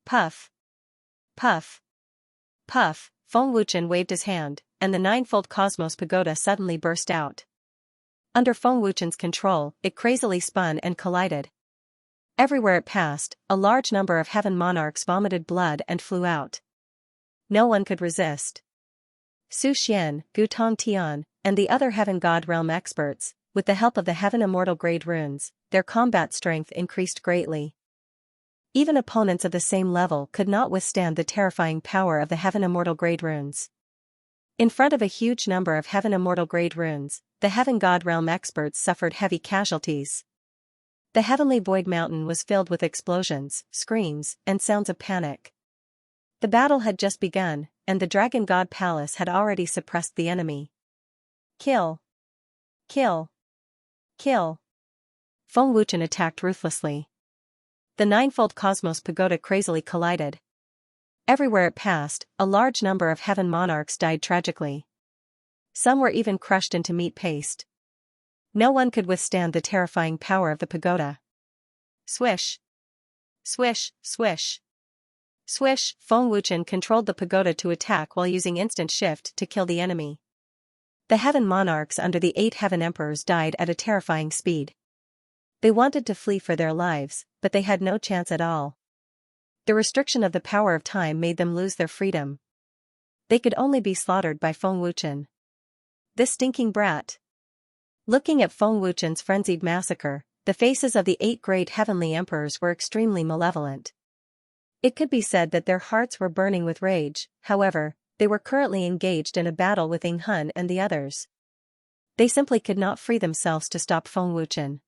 Puff. Puff. Puff. Feng Wuchen waved his hand, and the ninefold Cosmos Pagoda suddenly burst out. Under Feng Wuchen's control, it crazily spun and collided. Everywhere it passed, a large number of heaven monarchs vomited blood and flew out. No one could resist. Su Xian, Gu Tong Tian, and the other heaven god realm experts, with the help of the Heaven Immortal Grade runes, their combat strength increased greatly. Even opponents of the same level could not withstand the terrifying power of the Heaven Immortal Grade runes. In front of a huge number of Heaven Immortal Grade runes, the Heaven God Realm experts suffered heavy casualties. The Heavenly Void Mountain was filled with explosions, screams, and sounds of panic. The battle had just begun, and the Dragon God Palace had already suppressed the enemy. Kill! Kill! Kill! Feng Wuchen attacked ruthlessly. The ninefold Cosmos Pagoda crazily collided. Everywhere it passed, a large number of Heaven Monarchs died tragically. Some were even crushed into meat paste. No one could withstand the terrifying power of the pagoda. Swish! Swish, swish! Swish! Feng Wuchen controlled the pagoda to attack while using instant shift to kill the enemy. The Heaven Monarchs under the 8 Heaven Emperors died at a terrifying speed. They wanted to flee for their lives, but they had no chance at all. The restriction of the power of time made them lose their freedom. They could only be slaughtered by Feng Wuchen. This stinking brat! Looking at Feng Wuchen's frenzied massacre, the faces of the 8 great heavenly emperors were extremely malevolent. It could be said that their hearts were burning with rage. However, they were currently engaged in a battle with Ying Hun and the others. They simply could not free themselves to stop Feng Wuchen.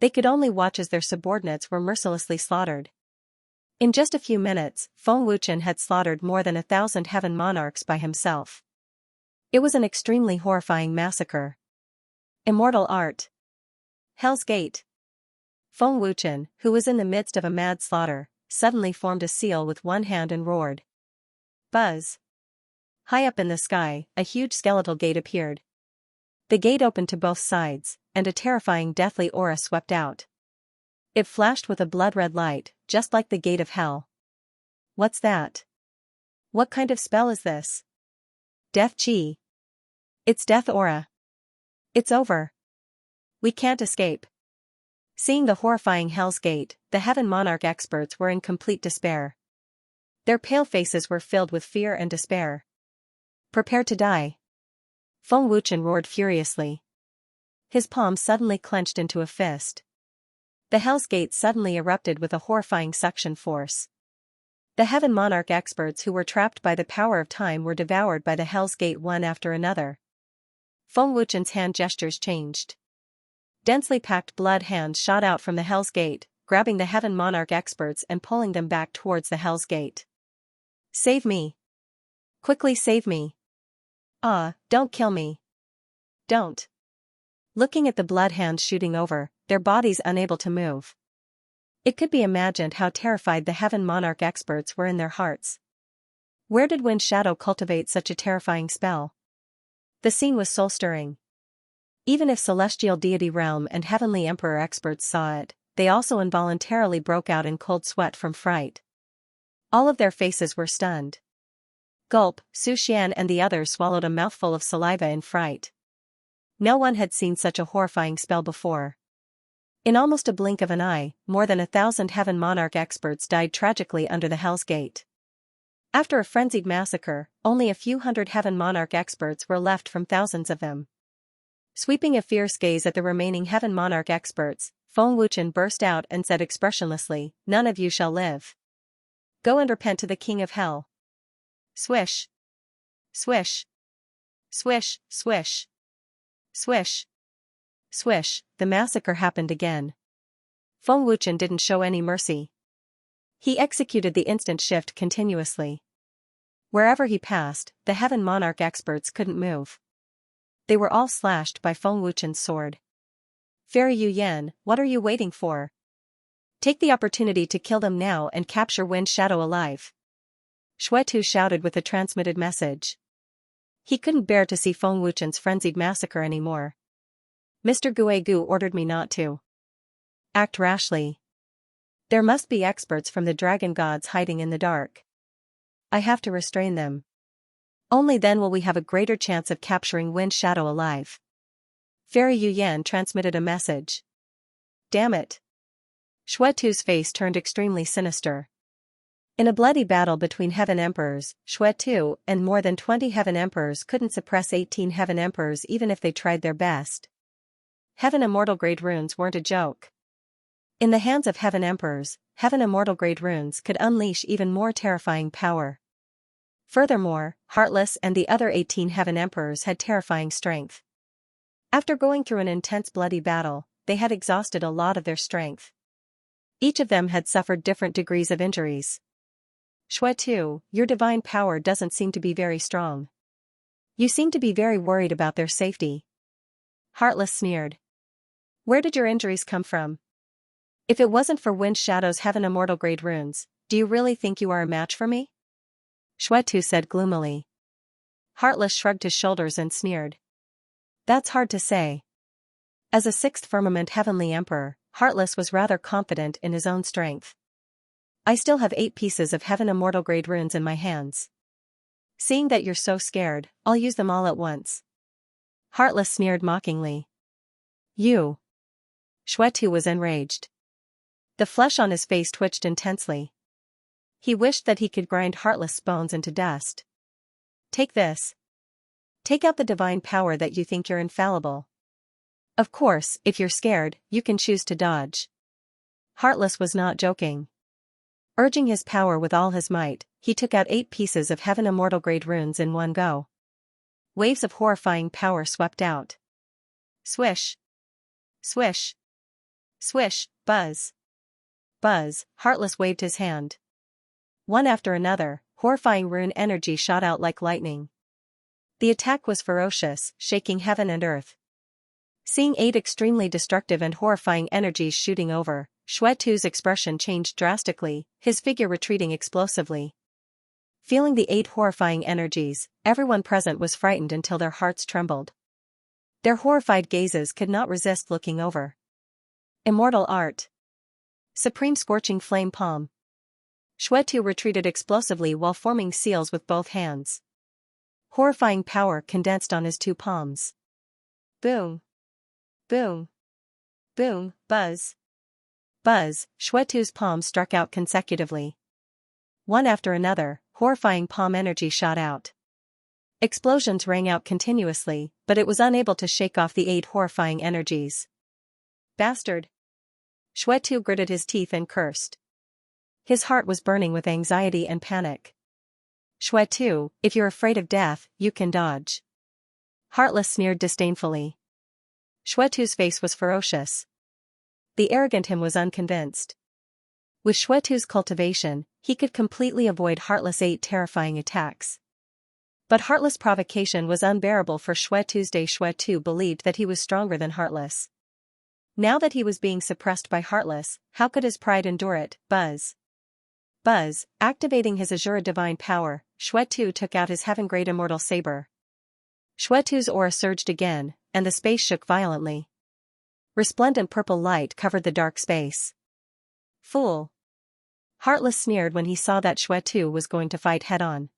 They could only watch as their subordinates were mercilessly slaughtered. In just a few minutes, Feng Wuchen had slaughtered more than 1,000 Heaven Monarchs by himself. It was an extremely horrifying massacre. Immortal Art. Hell's Gate. Feng Wuchen, who was in the midst of a mad slaughter, suddenly formed a seal with one hand and roared. Buzz! High up in the sky, a huge skeletal gate appeared. The gate opened to both sides, and a terrifying deathly aura swept out. It flashed with a blood-red light, just like the gate of hell. What's that? What kind of spell is this? Death Chi. It's Death Aura. It's over. We can't escape. Seeing the horrifying Hell's Gate, the Heaven Monarch experts were in complete despair. Their pale faces were filled with fear and despair. Prepare to die. Feng Wuchen roared furiously. His palm suddenly clenched into a fist. The Hell's Gate suddenly erupted with a horrifying suction force. The Heaven Monarch experts who were trapped by the power of time were devoured by the Hell's Gate one after another. Feng Wuchen's hand gestures changed. Densely packed blood hands shot out from the Hell's Gate, grabbing the Heaven Monarch experts and pulling them back towards the Hell's Gate. Save me! Quickly save me! Don't kill me! Don't! Looking at the blood hands shooting over, their bodies unable to move. It could be imagined how terrified the Heaven Monarch experts were in their hearts. Where did Wind Shadow cultivate such a terrifying spell? The scene was soul-stirring. Even if Celestial Deity Realm and Heavenly Emperor experts saw it, they also involuntarily broke out in cold sweat from fright. All of their faces were stunned. Gulp, Su Xian and the others swallowed a mouthful of saliva in fright. No one had seen such a horrifying spell before. In almost a blink of an eye, more than 1,000 Heaven Monarch experts died tragically under the Hell's Gate. After a frenzied massacre, only a few hundred Heaven Monarch experts were left from thousands of them. Sweeping a fierce gaze at the remaining Heaven Monarch experts, Feng Wuchen burst out and said expressionlessly, "None of you shall live. Go and repent to the King of Hell." Swish! Swish! Swish, swish! Swish! Swish, the massacre happened again. Feng Wuchen didn't show any mercy. He executed the instant shift continuously. Wherever he passed, the Heaven Monarch experts couldn't move. They were all slashed by Feng Wuchen's sword. Fairy Yu Yan, what are you waiting for? Take the opportunity to kill them now and capture Wind Shadow alive. Xuetu shouted with a transmitted message. He couldn't bear to see Feng Wuchen's frenzied massacre anymore. Mr. Guegu ordered me not to act rashly. There must be experts from the dragon gods hiding in the dark. I have to restrain them. Only then will we have a greater chance of capturing Wind Shadow alive. Fairy Yu Yan transmitted a message. Damn it. Xuetu's face turned extremely sinister. In a bloody battle between Heaven Emperors, Xuetu and more than 20 Heaven Emperors couldn't suppress 18 Heaven Emperors even if they tried their best. Heaven Immortal grade runes weren't a joke. In the hands of Heaven Emperors, Heaven Immortal grade runes could unleash even more terrifying power. Furthermore, Heartless and the other 18 Heaven Emperors had terrifying strength. After going through an intense bloody battle, they had exhausted a lot of their strength. Each of them had suffered different degrees of injuries. Xuetu, your divine power doesn't seem to be very strong. You seem to be very worried about their safety. Heartless sneered. Where did your injuries come from? If it wasn't for Wind Shadow's Heaven Immortal grade runes, do you really think you are a match for me? Xuetu said gloomily. Heartless shrugged his shoulders and sneered. That's hard to say. As a 6th Firmament Heavenly Emperor, Heartless was rather confident in his own strength. I still have 8 pieces of Heaven Immortal grade runes in my hands. Seeing that you're so scared, I'll use them all at once. Heartless sneered mockingly. You. Xuetu was enraged. The flesh on his face twitched intensely. He wished that he could grind Heartless' bones into dust. Take this. Take out the divine power that you think you're infallible. Of course, if you're scared, you can choose to dodge. Heartless was not joking. Urging his power with all his might, he took out 8 pieces of Heaven Immortal grade runes in one go. Waves of horrifying power swept out. Swish. Swish. Swish, buzz. Buzz, Heartless waved his hand. One after another, horrifying rune energy shot out like lightning. The attack was ferocious, shaking heaven and earth. Seeing 8 extremely destructive and horrifying energies shooting over, Xuetu's expression changed drastically, his figure retreating explosively. Feeling the 8 horrifying energies, everyone present was frightened until their hearts trembled. Their horrified gazes could not resist looking over. Immortal Art. Supreme Scorching Flame Palm. Xuetu retreated explosively while forming seals with both hands. Horrifying power condensed on his 2 palms. Boom. Boom. Boom, buzz. Buzz, Xuetu's palms struck out consecutively. One after another, horrifying palm energy shot out. Explosions rang out continuously, but it was unable to shake off the 8 horrifying energies. Bastard! Xuetu gritted his teeth and cursed. His heart was burning with anxiety and panic. Xuetu, if you're afraid of death, you can dodge. Heartless sneered disdainfully. Xuetu's face was ferocious. The arrogant him was unconvinced. With Xuetu's cultivation, he could completely avoid Heartless' 8 terrifying attacks. But Heartless' provocation was unbearable for Xuetu's day. Xuetu believed that he was stronger than Heartless. Now that he was being suppressed by Heartless, how could his pride endure it? Buzz. Buzz, activating his Azura divine power, Xuetu took out his Heaven Great Immortal Saber. Xuetu's aura surged again, and the space shook violently. Resplendent purple light covered the dark space. Fool. Heartless sneered when he saw that Xuetu was going to fight head-on.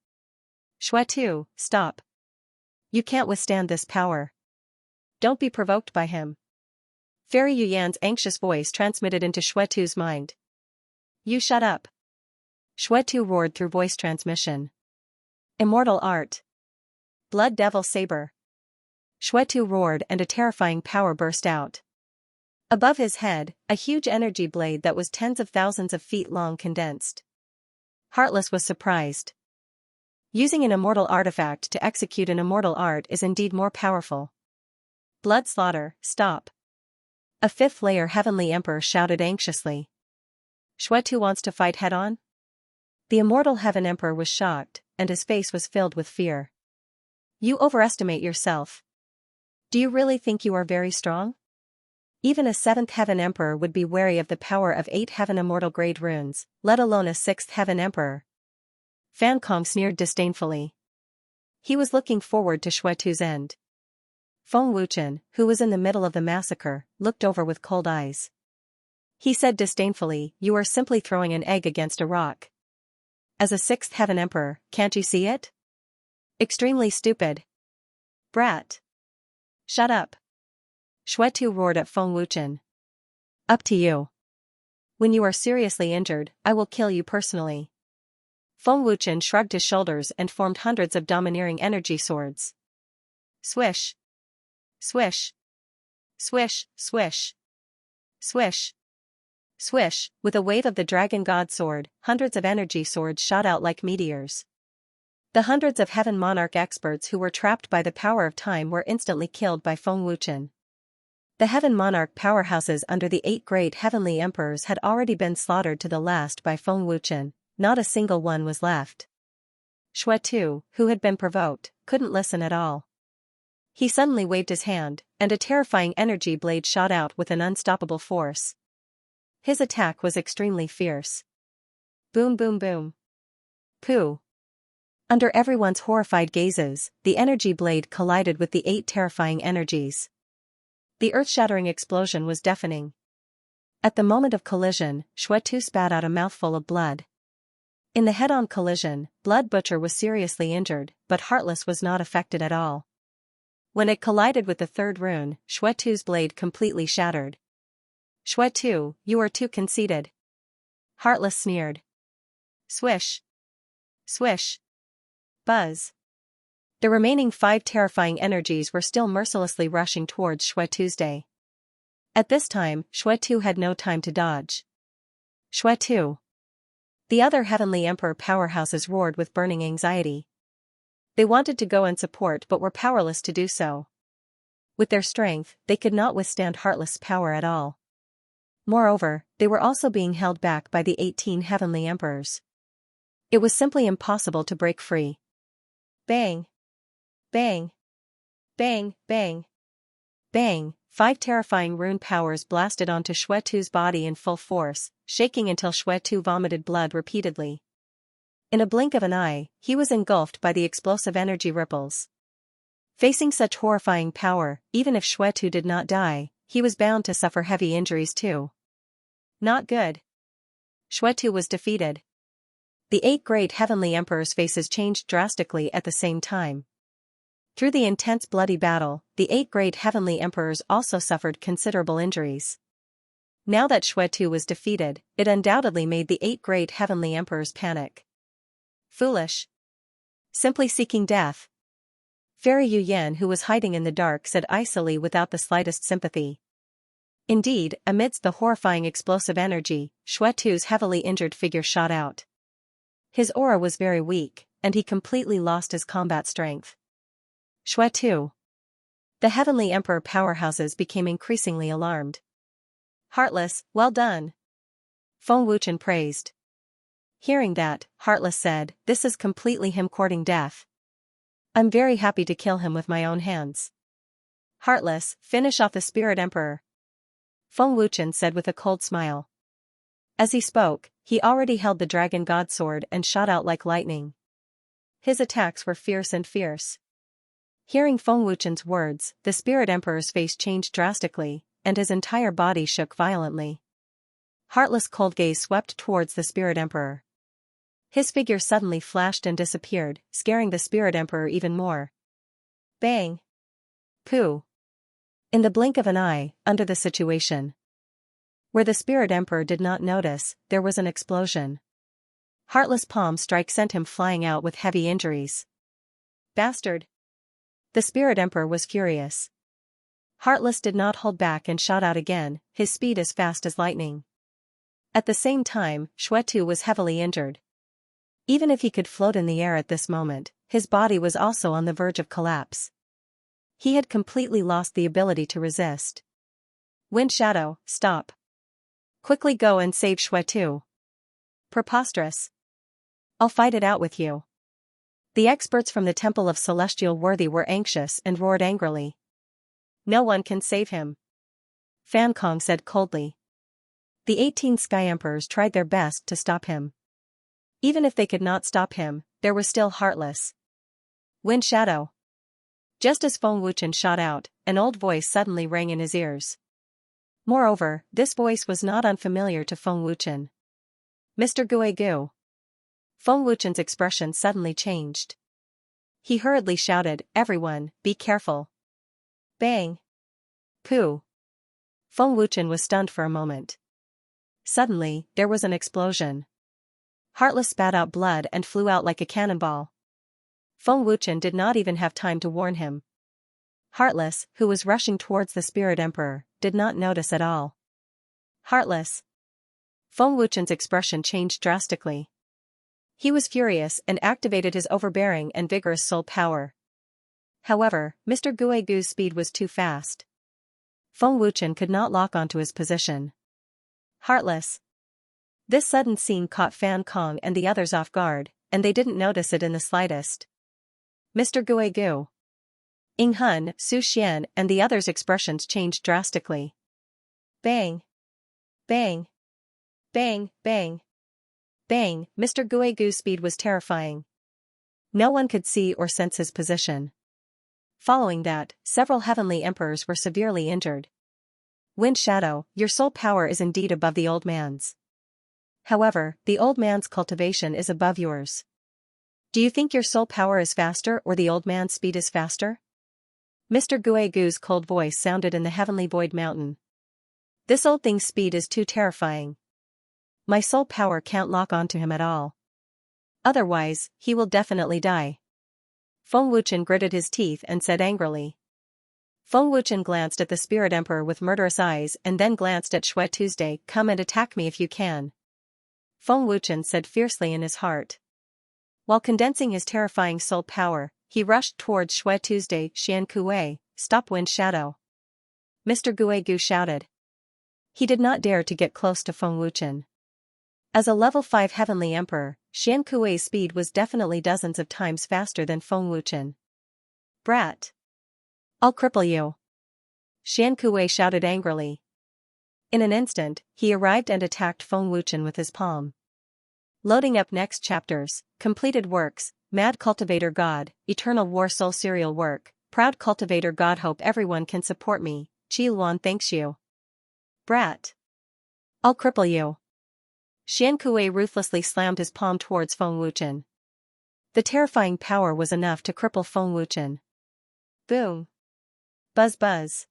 Xuetu, stop. You can't withstand this power. Don't be provoked by him. Fairy Yuyan's anxious voice transmitted into Xuetu's mind. You shut up. Xuetu roared through voice transmission. Immortal Art. Blood Devil Saber. Xuetu roared and a terrifying power burst out. Above his head, a huge energy blade that was tens of thousands of feet long condensed. Heartless was surprised. Using an immortal artifact to execute an immortal art is indeed more powerful. Blood Slaughter, stop. A 5th layer Heavenly Emperor shouted anxiously. Xuetu wants to fight head-on? The immortal Heaven Emperor was shocked, and his face was filled with fear. You overestimate yourself. Do you really think you are very strong? Even a 7th Heaven Emperor would be wary of the power of 8 Heaven Immortal grade runes, let alone a 6th Heaven Emperor. Fan Kong sneered disdainfully. He was looking forward to Xuetu's end. Feng Wuchen, who was in the middle of the massacre, looked over with cold eyes. He said disdainfully, you are simply throwing an egg against a rock. As a 6th Heaven Emperor, can't you see it? Extremely stupid. Brat. Shut up. Xuetu roared at Feng Wuchen. Up to you. When you are seriously injured, I will kill you personally. Feng Wuchen shrugged his shoulders and formed hundreds of domineering energy swords. Swish. Swish. Swish, swish, swish, swish, with a wave of the dragon god sword, hundreds of energy swords shot out like meteors. The hundreds of Heaven Monarch experts who were trapped by the power of time were instantly killed by Feng Wuchen. The Heaven Monarch powerhouses under the 8 great heavenly emperors had already been slaughtered to the last by Feng Wuchen, not a single one was left. Xuetu, who had been provoked, couldn't listen at all. He suddenly waved his hand, and a terrifying energy blade shot out with an unstoppable force. His attack was extremely fierce. Boom boom boom. Pooh. Under everyone's horrified gazes, the energy blade collided with the 8 terrifying energies. The earth-shattering explosion was deafening. At the moment of collision, Xuetu spat out a mouthful of blood. In the head-on collision, Blood Butcher was seriously injured, but Heartless was not affected at all. When it collided with the 3rd rune, Xuetu's blade completely shattered. Xuetu, you are too conceited. Heartless sneered. Swish. Swish. Buzz. The remaining 5 terrifying energies were still mercilessly rushing towards Xuetu's. At this time, Xuetu had no time to dodge. Xuetu. The other Heavenly Emperor powerhouses roared with burning anxiety. They wanted to go and support but were powerless to do so. With their strength, they could not withstand Heartless' power at all. Moreover, they were also being held back by the 18 Heavenly Emperors. It was simply impossible to break free. Bang! Bang! Bang! Bang! Bang! 5 terrifying rune powers blasted onto Xuetu's body in full force, shaking until Xuetu vomited blood repeatedly. In a blink of an eye, he was engulfed by the explosive energy ripples. Facing such horrifying power, even if Xuetu did not die, he was bound to suffer heavy injuries too. Not good. Xuetu was defeated. The 8 great heavenly emperors' faces changed drastically at the same time. Through the intense bloody battle, the 8 great heavenly emperors also suffered considerable injuries. Now that Xuetu was defeated, it undoubtedly made the 8 great heavenly emperors panic. Foolish. Simply seeking death. Fairy Yu Yan, who was hiding in the dark, said icily without the slightest sympathy. Indeed, amidst the horrifying explosive energy, Xuetu's heavily injured figure shot out. His aura was very weak, and he completely lost his combat strength. Xuetu. The Heavenly Emperor powerhouses became increasingly alarmed. Heartless, well done. Feng Wuchen praised. Hearing that, Heartless said, this is completely him courting death. I'm very happy to kill him with my own hands. Heartless, finish off the Spirit Emperor. Feng Wuchen said with a cold smile. As he spoke, he already held the Dragon God Sword and shot out like lightning. His attacks were fierce and fierce. Hearing Feng Wuchen's words, the Spirit Emperor's face changed drastically, and his entire body shook violently. Heartless' cold gaze swept towards the Spirit Emperor. His figure suddenly flashed and disappeared, scaring the Spirit Emperor even more. Bang! Pooh! In the blink of an eye, under the situation. Where the Spirit Emperor did not notice, there was an explosion. Heartless' palm strike sent him flying out with heavy injuries. Bastard! The Spirit Emperor was furious. Heartless did not hold back and shot out again, his speed as fast as lightning. At the same time, Xuetu was heavily injured. Even if he could float in the air at this moment, his body was also on the verge of collapse. He had completely lost the ability to resist. Wind Shadow, stop. Quickly go and save Xuetu. Preposterous. I'll fight it out with you. The experts from the Temple of Celestial Worthy were anxious and roared angrily. No one can save him. Fan Kong said coldly. The 18 Sky Emperors tried their best to stop him. Even if they could not stop him, there was still Heartless. Wind Shadow. Just as Feng Wuchen shot out, an old voice suddenly rang in his ears. Moreover, this voice was not unfamiliar to Feng Wuchen. Mr. Guegu. Feng Wuchen's expression suddenly changed. He hurriedly shouted, everyone, be careful. Bang! Pooh! Feng Wuchen was stunned for a moment. Suddenly, there was an explosion. Heartless spat out blood and flew out like a cannonball. Feng Wuchen did not even have time to warn him. Heartless, who was rushing towards the Spirit Emperor, did not notice at all. Heartless. Feng Wuchen's expression changed drastically. He was furious and activated his overbearing and vigorous soul power. However, Mr. Guigu's speed was too fast. Feng Wuchen could not lock onto his position. Heartless. This sudden scene caught Fan Kong and the others off guard, and they didn't notice it in the slightest. Mr. Guigu. Ying Hun, Su Xian and the others' expressions changed drastically. Bang. Bang. Bang, bang. Bang, Mr. Guigu's speed was terrifying. No one could see or sense his position. Following that, several heavenly emperors were severely injured. Wind Shadow, your soul power is indeed above the old man's. However, the old man's cultivation is above yours. Do you think your soul power is faster or the old man's speed is faster? Mr. Guigu's cold voice sounded in the heavenly void mountain. This old thing's speed is too terrifying. My soul power can't lock onto him at all. Otherwise, he will definitely die. Feng Wuchen gritted his teeth and said angrily. Feng Wuchen glanced at the Spirit Emperor with murderous eyes and then glanced at Shui Tuesday. Come and attack me if you can. Feng Wuchen said fiercely in his heart. While condensing his terrifying soul power, he rushed towards Shui Tuesday. Xianxia, stop Wind Shadow. Mr. Guigu shouted. He did not dare to get close to Feng Wuchen. As a level 5 heavenly emperor, Xianxia's speed was definitely dozens of times faster than Feng Wuchen. Brat. I'll cripple you. Xianxia shouted angrily. In an instant, he arrived and attacked Feng Wuchen with his palm. Loading up next chapters, completed works, Mad Cultivator God, Eternal War Soul Serial Work, Proud Cultivator God. Hope everyone can support me. Qi Luan thanks you. Brat. I'll cripple you. Xianxia ruthlessly slammed his palm towards Feng Wuchen. The terrifying power was enough to cripple Feng Wuchen. Boom. Buzz buzz.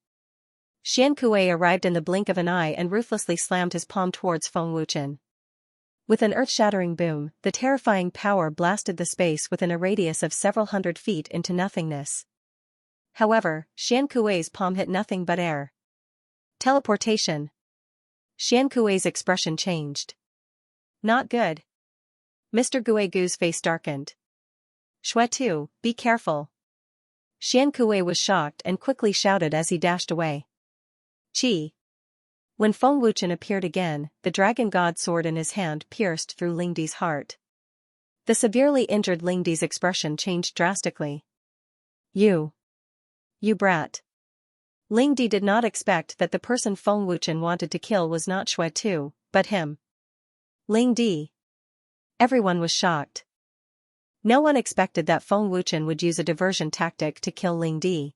Xianxia arrived in the blink of an eye and ruthlessly slammed his palm towards Feng Wuchen. With an earth-shattering boom, the terrifying power blasted the space within a radius of several hundred feet into nothingness. However, Xianxia's palm hit nothing but air. Teleportation. Xianxia's expression changed. Not good. Mr. Guigu's face darkened. Shui Tu, be careful. Xianxia was shocked and quickly shouted as he dashed away. Qi. When Feng Wuchen appeared again, the dragon god sword in his hand pierced through Lingdi's heart. The severely injured Lingdi's expression changed drastically. You brat. Lingdi did not expect that the person Feng Wuchen wanted to kill was not Shui Tu, but him. Lingdi. Everyone was shocked. No one expected that Feng Wuchen would use a diversion tactic to kill Lingdi.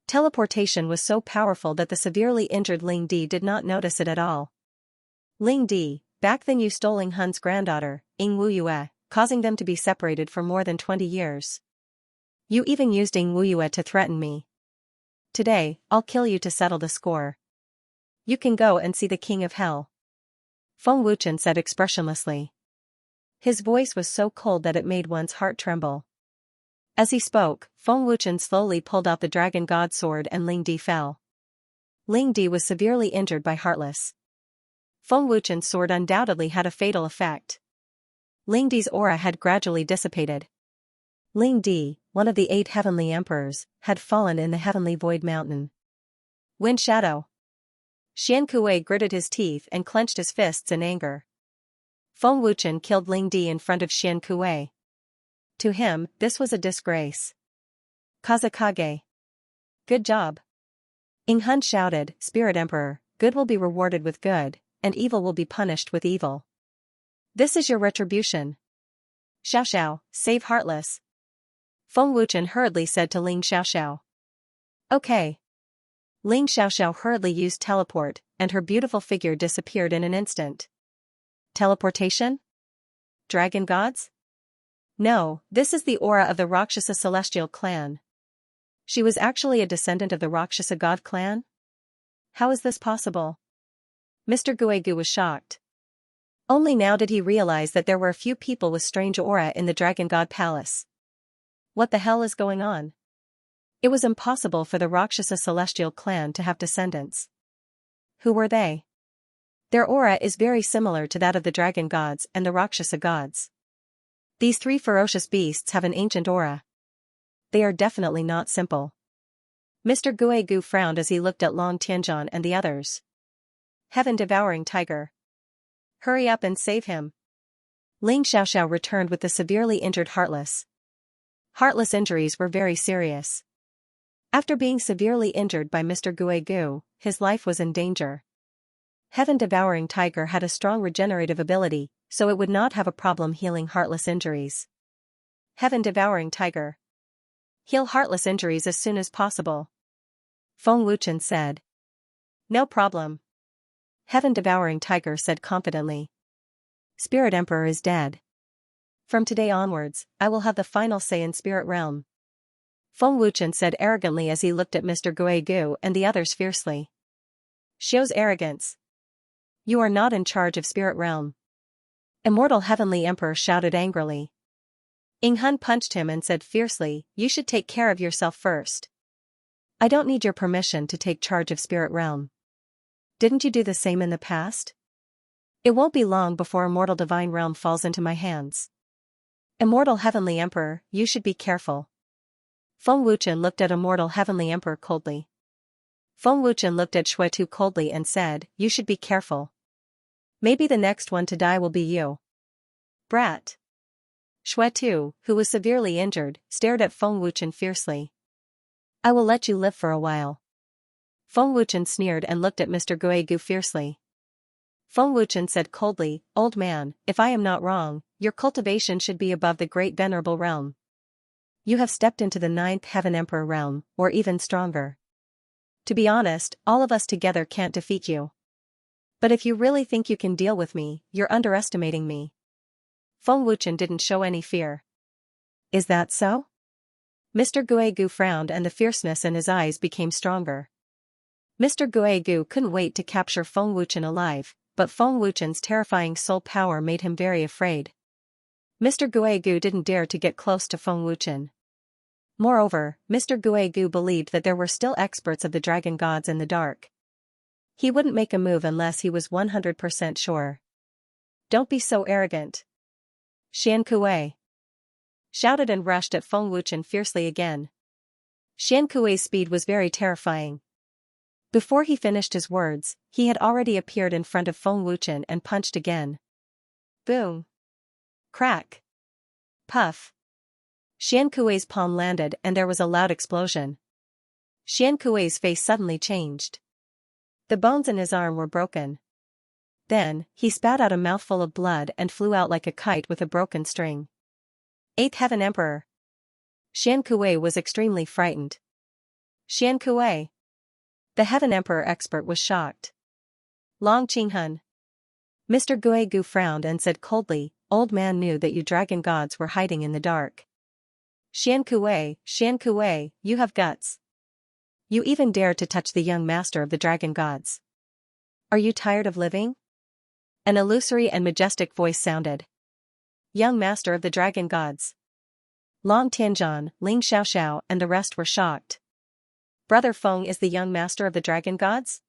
Teleportation was so powerful that the severely injured Lingdi did not notice it at all. Lingdi, back then you stole Ying Hun's granddaughter, Ying Wuyue, causing them to be separated for more than 20 years. You even used Ying Wuyue to threaten me. Today, I'll kill you to settle the score. You can go and see the King of Hell. Feng Wuchen said expressionlessly. His voice was so cold that it made one's heart tremble. As he spoke, Feng Wuchen slowly pulled out the dragon god sword and Lingdi fell. Lingdi was severely injured by Heartless. Feng Wuchen's sword undoubtedly had a fatal effect. Lingdi's aura had gradually dissipated. Lingdi, one of the 8 heavenly emperors, had fallen in the heavenly void mountain. Wind Shadow. Xianxia gritted his teeth and clenched his fists in anger. Feng Wuchen killed Lingdi in front of Xianxia. To him, this was a disgrace. Kazakage. Good job. Ying Hun shouted, Spirit Emperor, good will be rewarded with good, and evil will be punished with evil. This is your retribution. Xiaoxiao, save Heartless. Feng Wuchen hurriedly said to Ling Xiaoxiao. Okay. Ling Xiaoxiao hurriedly used teleport, and her beautiful figure disappeared in an instant. Teleportation? Dragon gods? No, this is the aura of the Rakshasa celestial clan. She was actually a descendant of the Rakshasa god clan? How is this possible? Mr. Guigu was shocked. Only now did he realize that there were a few people with strange aura in the dragon god palace. What the hell is going on? It was impossible for the Rakshasa celestial clan to have descendants. Who were they? Their aura is very similar to that of the dragon gods and the Rakshasa gods. These three ferocious beasts have an ancient aura. They are definitely not simple. Mr. Guegu frowned as he looked at Long Tianzhan and the others. Heaven-devouring tiger. Hurry up and save him. Ling Xiaoxiao returned with the severely injured Heartless. Heartless injuries were very serious. After being severely injured by Mr. Guegu, his life was in danger. Heaven-devouring tiger had a strong regenerative ability, so it would not have a problem healing Heartless injuries. Heaven-devouring tiger. Heal Heartless injuries as soon as possible. Feng Wuchen said. No problem. Heaven-devouring tiger said confidently. Spirit Emperor is dead. From today onwards, I will have the final say in Spirit Realm. Feng Wuchen said arrogantly as he looked at Mr. Guegu and the others fiercely. Shows arrogance. You are not in charge of Spirit Realm. Immortal Heavenly Emperor shouted angrily. Ying Hun punched him and said fiercely, you should take care of yourself first. I don't need your permission to take charge of Spirit Realm. Didn't you do the same in the past? It won't be long before Immortal Divine Realm falls into my hands. Immortal Heavenly Emperor, you should be careful. Feng Wuchen looked at Immortal Heavenly Emperor coldly. Feng Wuchen looked at Xuetu coldly and said, you should be careful. Maybe the next one to die will be you. Brat. Xuetu, who was severely injured, stared at Feng Wuchen fiercely. I will let you live for a while. Feng Wuchen sneered and looked at Mr. Guegu fiercely. Feng Wuchen said coldly, old man, if I am not wrong, your cultivation should be above the great venerable realm. You have stepped into the 9th Heaven Emperor realm, or even stronger. To be honest, all of us together can't defeat you. But if you really think you can deal with me, you're underestimating me. Feng Wuchen didn't show any fear. Is that so? Mr. Guegu frowned and the fierceness in his eyes became stronger. Mr. Guegu couldn't wait to capture Feng Wuchen alive, but Feng Wuchen's terrifying soul power made him very afraid. Mr. Guegu didn't dare to get close to Feng Wuchen. Moreover, Mr. Guegu believed that there were still experts of the dragon gods in the dark. He wouldn't make a move unless he was 100% sure. Don't be so arrogant. Xianxia shouted and rushed at Feng Wuchen fiercely again. Xianxia's speed was very terrifying. Before he finished his words, he had already appeared in front of Feng Wuchen and punched again. Boom. Crack. Puff. Xianxia's palm landed and there was a loud explosion. Xianxia's face suddenly changed. The bones in his arm were broken. Then, he spat out a mouthful of blood and flew out like a kite with a broken string. 8th Heaven Emperor. Xianxia was extremely frightened. Xianxia. The Heaven Emperor expert was shocked. Long Qinghun. Mr. Guegu frowned and said coldly, old man knew that you dragon gods were hiding in the dark. Xianxia, you have guts. You even dared to touch the young master of the dragon gods. Are you tired of living? An illusory and majestic voice sounded. Young master of the dragon gods. Long Tianzhan, Ling Xiaoxiao and the rest were shocked. Brother Feng is the young master of the dragon gods?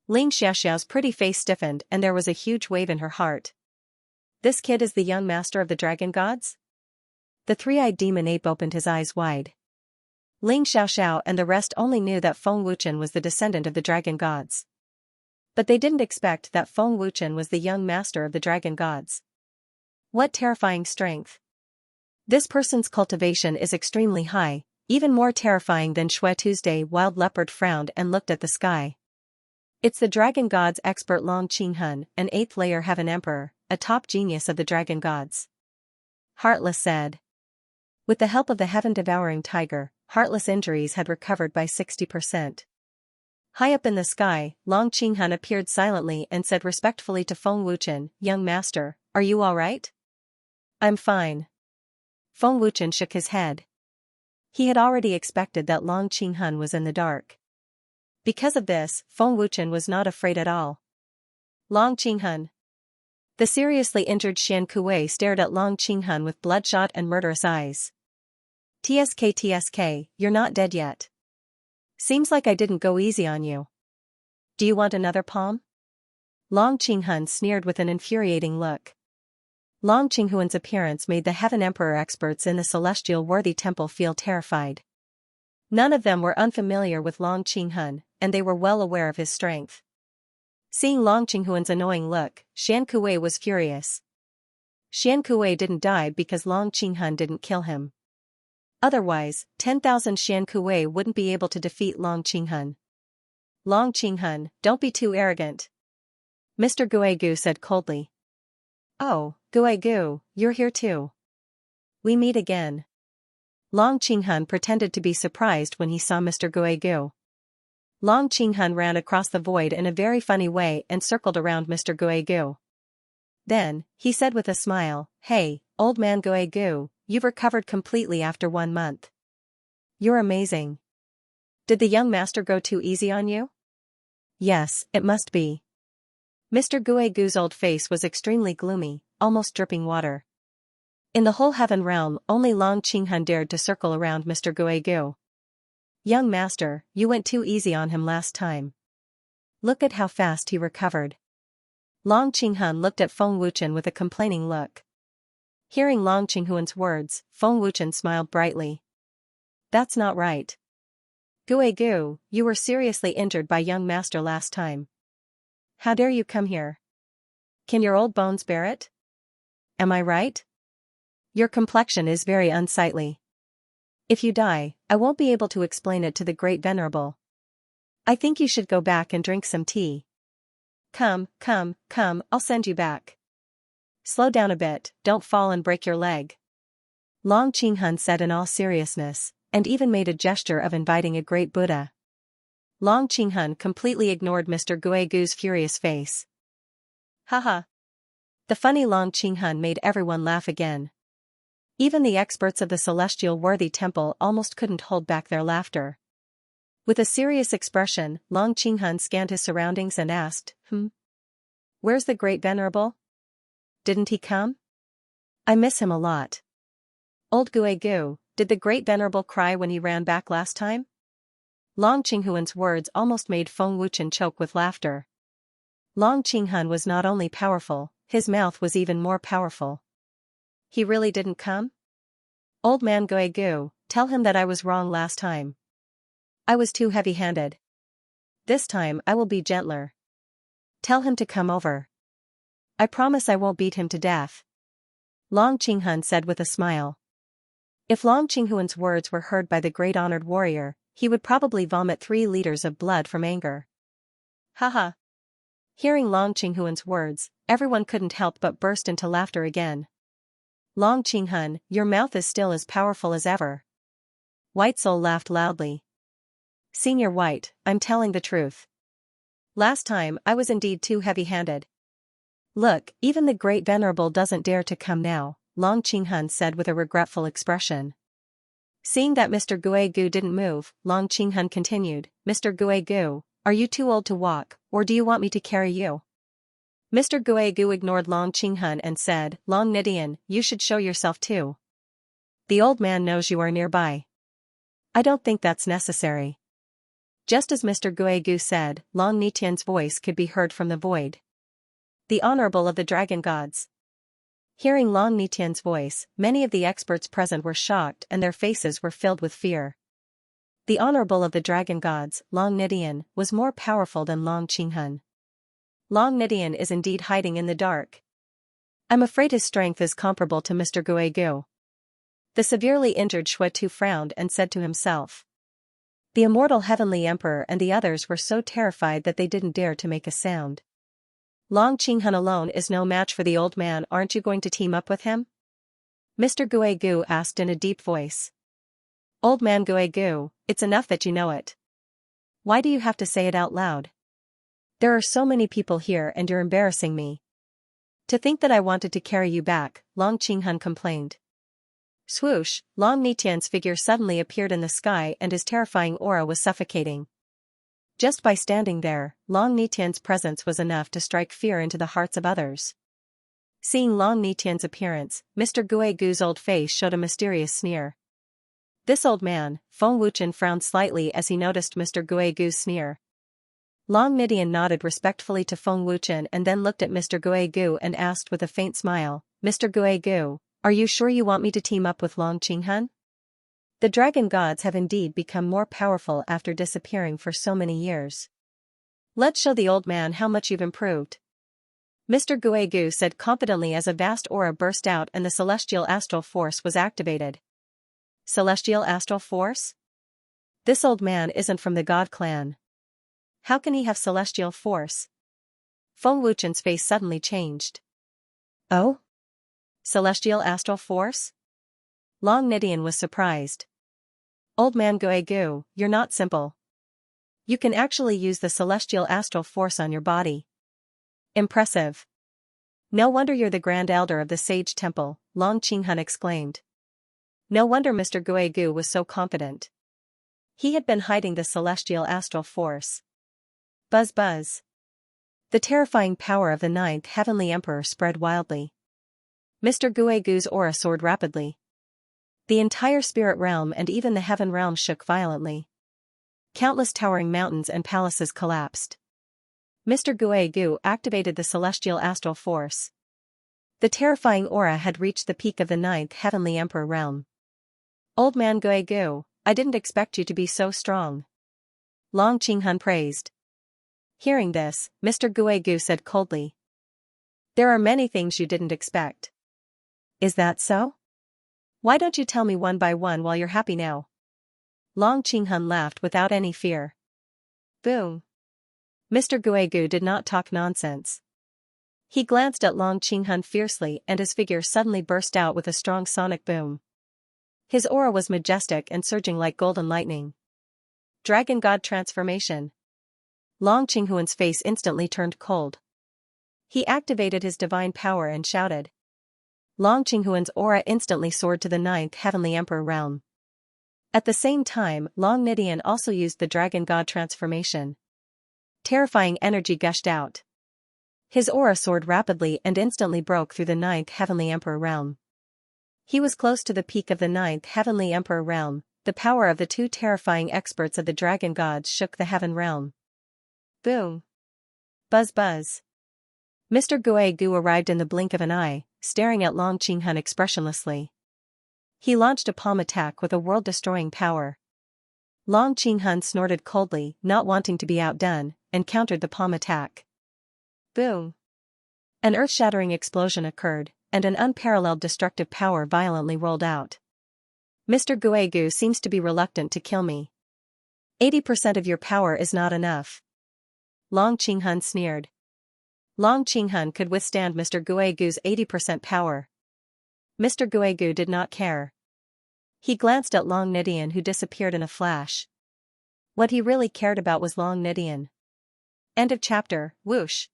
Ling Xiaoxiao's pretty face stiffened and there was a huge wave in her heart. This kid is the young master of the dragon gods? The three-eyed demon ape opened his eyes wide. Ling Xiaoxiao and the rest only knew that Feng Wuchen was the descendant of the dragon gods. But they didn't expect that Feng Wuchen was the young master of the dragon gods. What terrifying strength! This person's cultivation is extremely high, even more terrifying than Xue Tuesday. Wild Leopard frowned and looked at the sky. It's the dragon gods expert Long Qinghun, an 8th layer Heaven Emperor, a top genius of the dragon gods. Heartless said. With the help of the heaven-devouring tiger, Heartless injuries had recovered by 60%. High up in the sky, Long Qinghun appeared silently and said respectfully to Feng Wuchen, young master, are you alright? I'm fine. Feng Wuchen shook his head. He had already expected that Long Qinghun was in the dark. Because of this, Feng Wuchen was not afraid at all. Long Qinghun. The seriously injured Xianxia stared at Long Qinghun with bloodshot and murderous eyes. TSK, you're not dead yet. Seems like I didn't go easy on you. Do you want another palm? Long Qinghun sneered with an infuriating look. Long Qinghuan's appearance made the Heaven Emperor experts in the Celestial Worthy Temple feel terrified. None of them were unfamiliar with Long Qinghun, and they were well aware of his strength. Seeing Long Qinghuan's annoying look, Xianxia was furious. Xianxia didn't die because Long Qinghun didn't kill him. Otherwise, 10,000 Xianxia wouldn't be able to defeat Long Qinghun. Long Qinghun, don't be too arrogant. Mr. Guigu said coldly. Oh, Guigu, you're here too. We meet again. Long Qinghun pretended to be surprised when he saw Mr. Guigu. Long Qinghun ran across the void in a very funny way and circled around Mr. Guigu. Then, he said with a smile, "Hey, old man Guigu, you've recovered completely after 1 month. You're amazing. Did the young master go too easy on you?" Yes, it must be. Mr. Guigu's old face was extremely gloomy, almost dripping water. In the whole heaven realm, only Long Qinghun dared to circle around Mr. Guigu. Young master, you went too easy on him last time. Look at how fast he recovered. Long Qinghun looked at Feng Wuchen with a complaining look. Hearing Long Qinghuan's words, Feng Wuchen smiled brightly. That's not right. Guigu, you were seriously injured by young master last time. How dare you come here? Can your old bones bear it? Am I right? Your complexion is very unsightly. If you die, I won't be able to explain it to the Great Venerable. I think you should go back and drink some tea. Come, I'll send you back. Slow down a bit, don't fall and break your leg. Long Qinghun said in all seriousness, and even made a gesture of inviting a great Buddha. Long Qinghun completely ignored Mr. Guigu's furious face. Haha. The funny Long Qinghun made everyone laugh again. Even the experts of the Celestial Worthy Temple almost couldn't hold back their laughter. With a serious expression, Long Qinghun scanned his surroundings and asked, Where's the Great Venerable? Didn't he come? I miss him a lot. Old Guigu, did the Great Venerable cry when he ran back last time? Long Qinghuan's words almost made Feng Wuchen choke with laughter. Long Qinghun was not only powerful, his mouth was even more powerful. He really didn't come? Old man Guigu, tell him that I was wrong last time. I was too heavy-handed. This time I will be gentler. Tell him to come over. I promise I won't beat him to death. Long Qinghun said with a smile. If Long Qinghuan's words were heard by the great honored warrior, he would probably vomit 3 liters of blood from anger. Haha. Hearing Long Qinghuan's words, everyone couldn't help but burst into laughter again. Long Qinghun, your mouth is still as powerful as ever. White Soul laughed loudly. Senior White, I'm telling the truth. Last time I was indeed too heavy-handed. Look, even the Great Venerable doesn't dare to come now, Long Qinghun said with a regretful expression. Seeing that Mr. Guigu didn't move, Long Qinghun continued, Mr. Guigu, are you too old to walk, or do you want me to carry you? Mr. Guigu ignored Long Qinghun and said, Long Nidian, you should show yourself too. The old man knows you are nearby. I don't think that's necessary. Just as Mr. Guigu said, Long Nitian's voice could be heard from the void. The Honorable of the Dragon Gods. Hearing Long Nitian's voice, many of the experts present were shocked and their faces were filled with fear. The Honorable of the Dragon Gods, Long Nidian, was more powerful than Long Qinghun. Long Nidian is indeed hiding in the dark. I'm afraid his strength is comparable to Mr. Guigu. The severely injured Xuetu frowned and said to himself. The immortal Heavenly Emperor and the others were so terrified that they didn't dare to make a sound. Long Qinghun alone is no match for the old man. Aren't you going to team up with him? Mr. Guigu asked in a deep voice. Old man Guigu, it's enough that you know it. Why do you have to say it out loud? There are so many people here and you're embarrassing me. To think that I wanted to carry you back, Long Qinghun complained. Swoosh, Long Nitian's figure suddenly appeared in the sky and his terrifying aura was suffocating. Just by standing there, Long Nitian's presence was enough to strike fear into the hearts of others. Seeing Long Nitian's appearance, Mr. Guigu's old face showed a mysterious sneer. This old man, Feng Wuchen frowned slightly as he noticed Mr. Guigu's sneer. Long Nidian nodded respectfully to Feng Wuchen and then looked at Mr. Guigu and asked with a faint smile, Mr. Guigu, are you sure you want me to team up with Long Qinghan? The dragon gods have indeed become more powerful after disappearing for so many years. Let's show the old man how much you've improved. Mr. Guigu said confidently as a vast aura burst out and the celestial astral force was activated. Celestial astral force? This old man isn't from the god clan. How can he have celestial force? Feng Wuchen's face suddenly changed. Oh? Celestial astral force? Long Nidian was surprised. Old man Guigu, you're not simple. You can actually use the celestial astral force on your body. Impressive. No wonder you're the grand elder of the sage temple, Long Qinghan exclaimed. No wonder Mr. Guigu was so confident. He had been hiding the celestial astral force. Buzz buzz. The terrifying power of the ninth heavenly emperor spread wildly. Mr. Guigu's aura soared rapidly. The entire spirit realm and even the heaven realm shook violently. Countless towering mountains and palaces collapsed. Mr. Guigu activated the celestial astral force. The terrifying aura had reached the peak of the ninth heavenly emperor realm. Old man Guigu, I didn't expect you to be so strong. Long Qinghan praised. Hearing this, Mr. Guigu said coldly. There are many things you didn't expect. Is that so? Why don't you tell me one by one while you're happy now? Long Qinghan laughed without any fear. Boom. Mr. Guigu did not talk nonsense. He glanced at Long Qinghan fiercely and his figure suddenly burst out with a strong sonic boom. His aura was majestic and surging like golden lightning. Dragon God transformation. Long Qinghuan's face instantly turned cold. He activated his divine power and shouted. Long Qinghuan's aura instantly soared to the ninth heavenly emperor realm. At the same time, Long Nidian also used the dragon god transformation. Terrifying energy gushed out. His aura soared rapidly and instantly broke through the ninth heavenly emperor realm. He was close to the peak of the ninth heavenly emperor realm. The power of the two terrifying experts of the dragon gods shook the heaven realm. Boom. Buzz buzz. Mr. Guigu arrived in the blink of an eye, staring at Long Qinghan expressionlessly. He launched a palm attack with a world-destroying power. Long Qinghan snorted coldly, not wanting to be outdone, and countered the palm attack. Boom. An earth-shattering explosion occurred, and an unparalleled destructive power violently rolled out. Mr. Guigu seems to be reluctant to kill me. 80% of your power is not enough. Long Qinghan sneered. Long Qinghan could withstand Mr. Guigu's 80% power. Mr. Guigu did not care. He glanced at Long Nidian who disappeared in a flash. What he really cared about was Long Nidian. End of chapter. Whoosh.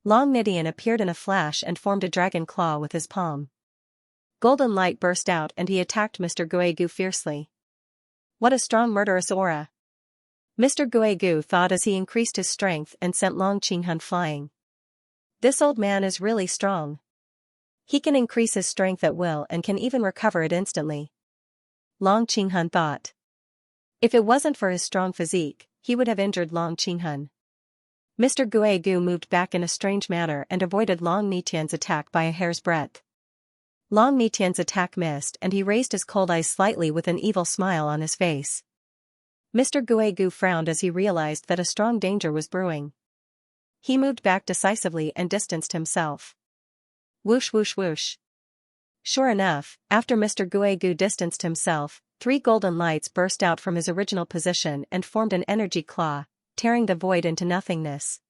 Long Nidian appeared in a flash and formed a dragon claw with his palm. Golden light burst out and he attacked Mr. Guigu fiercely. What a strong murderous aura. Mr. Guigu thought as he increased his strength and sent Long Qinghan flying. This old man is really strong. He can increase his strength at will and can even recover it instantly. Long Qinghan thought. If it wasn't for his strong physique, he would have injured Long Qinghan. Mr. Guigu moved back in a strange manner and avoided Long Nidian's attack by a hair's breadth. Long Nidian's attack missed and he raised his cold eyes slightly with an evil smile on his face. Mr. Guigu frowned as he realized that a strong danger was brewing. He moved back decisively and distanced himself. Whoosh whoosh whoosh. Sure enough, after Mr. Guigu distanced himself, 3 golden lights burst out from his original position and formed an energy claw, tearing the void into nothingness.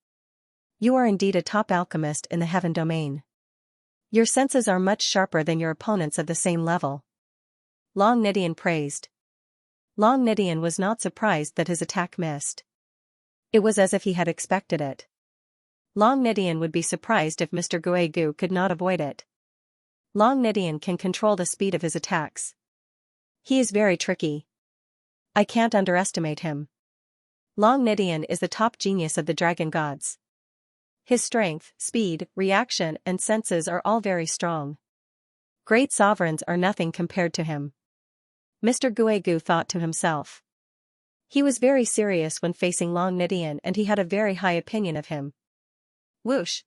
You are indeed a top alchemist in the heaven domain. Your senses are much sharper than your opponents of the same level. Long Nidian praised. Long Nidian was not surprised that his attack missed. It was as if he had expected it. Long Nidian would be surprised if Mr. Guigu could not avoid it. Long Nidian can control the speed of his attacks. He is very tricky. I can't underestimate him. Long Nidian is the top genius of the dragon gods. His strength, speed, reaction and senses are all very strong. Great sovereigns are nothing compared to him. Mr. Guegu thought to himself. He was very serious when facing Long Nidian and he had a very high opinion of him. Whoosh!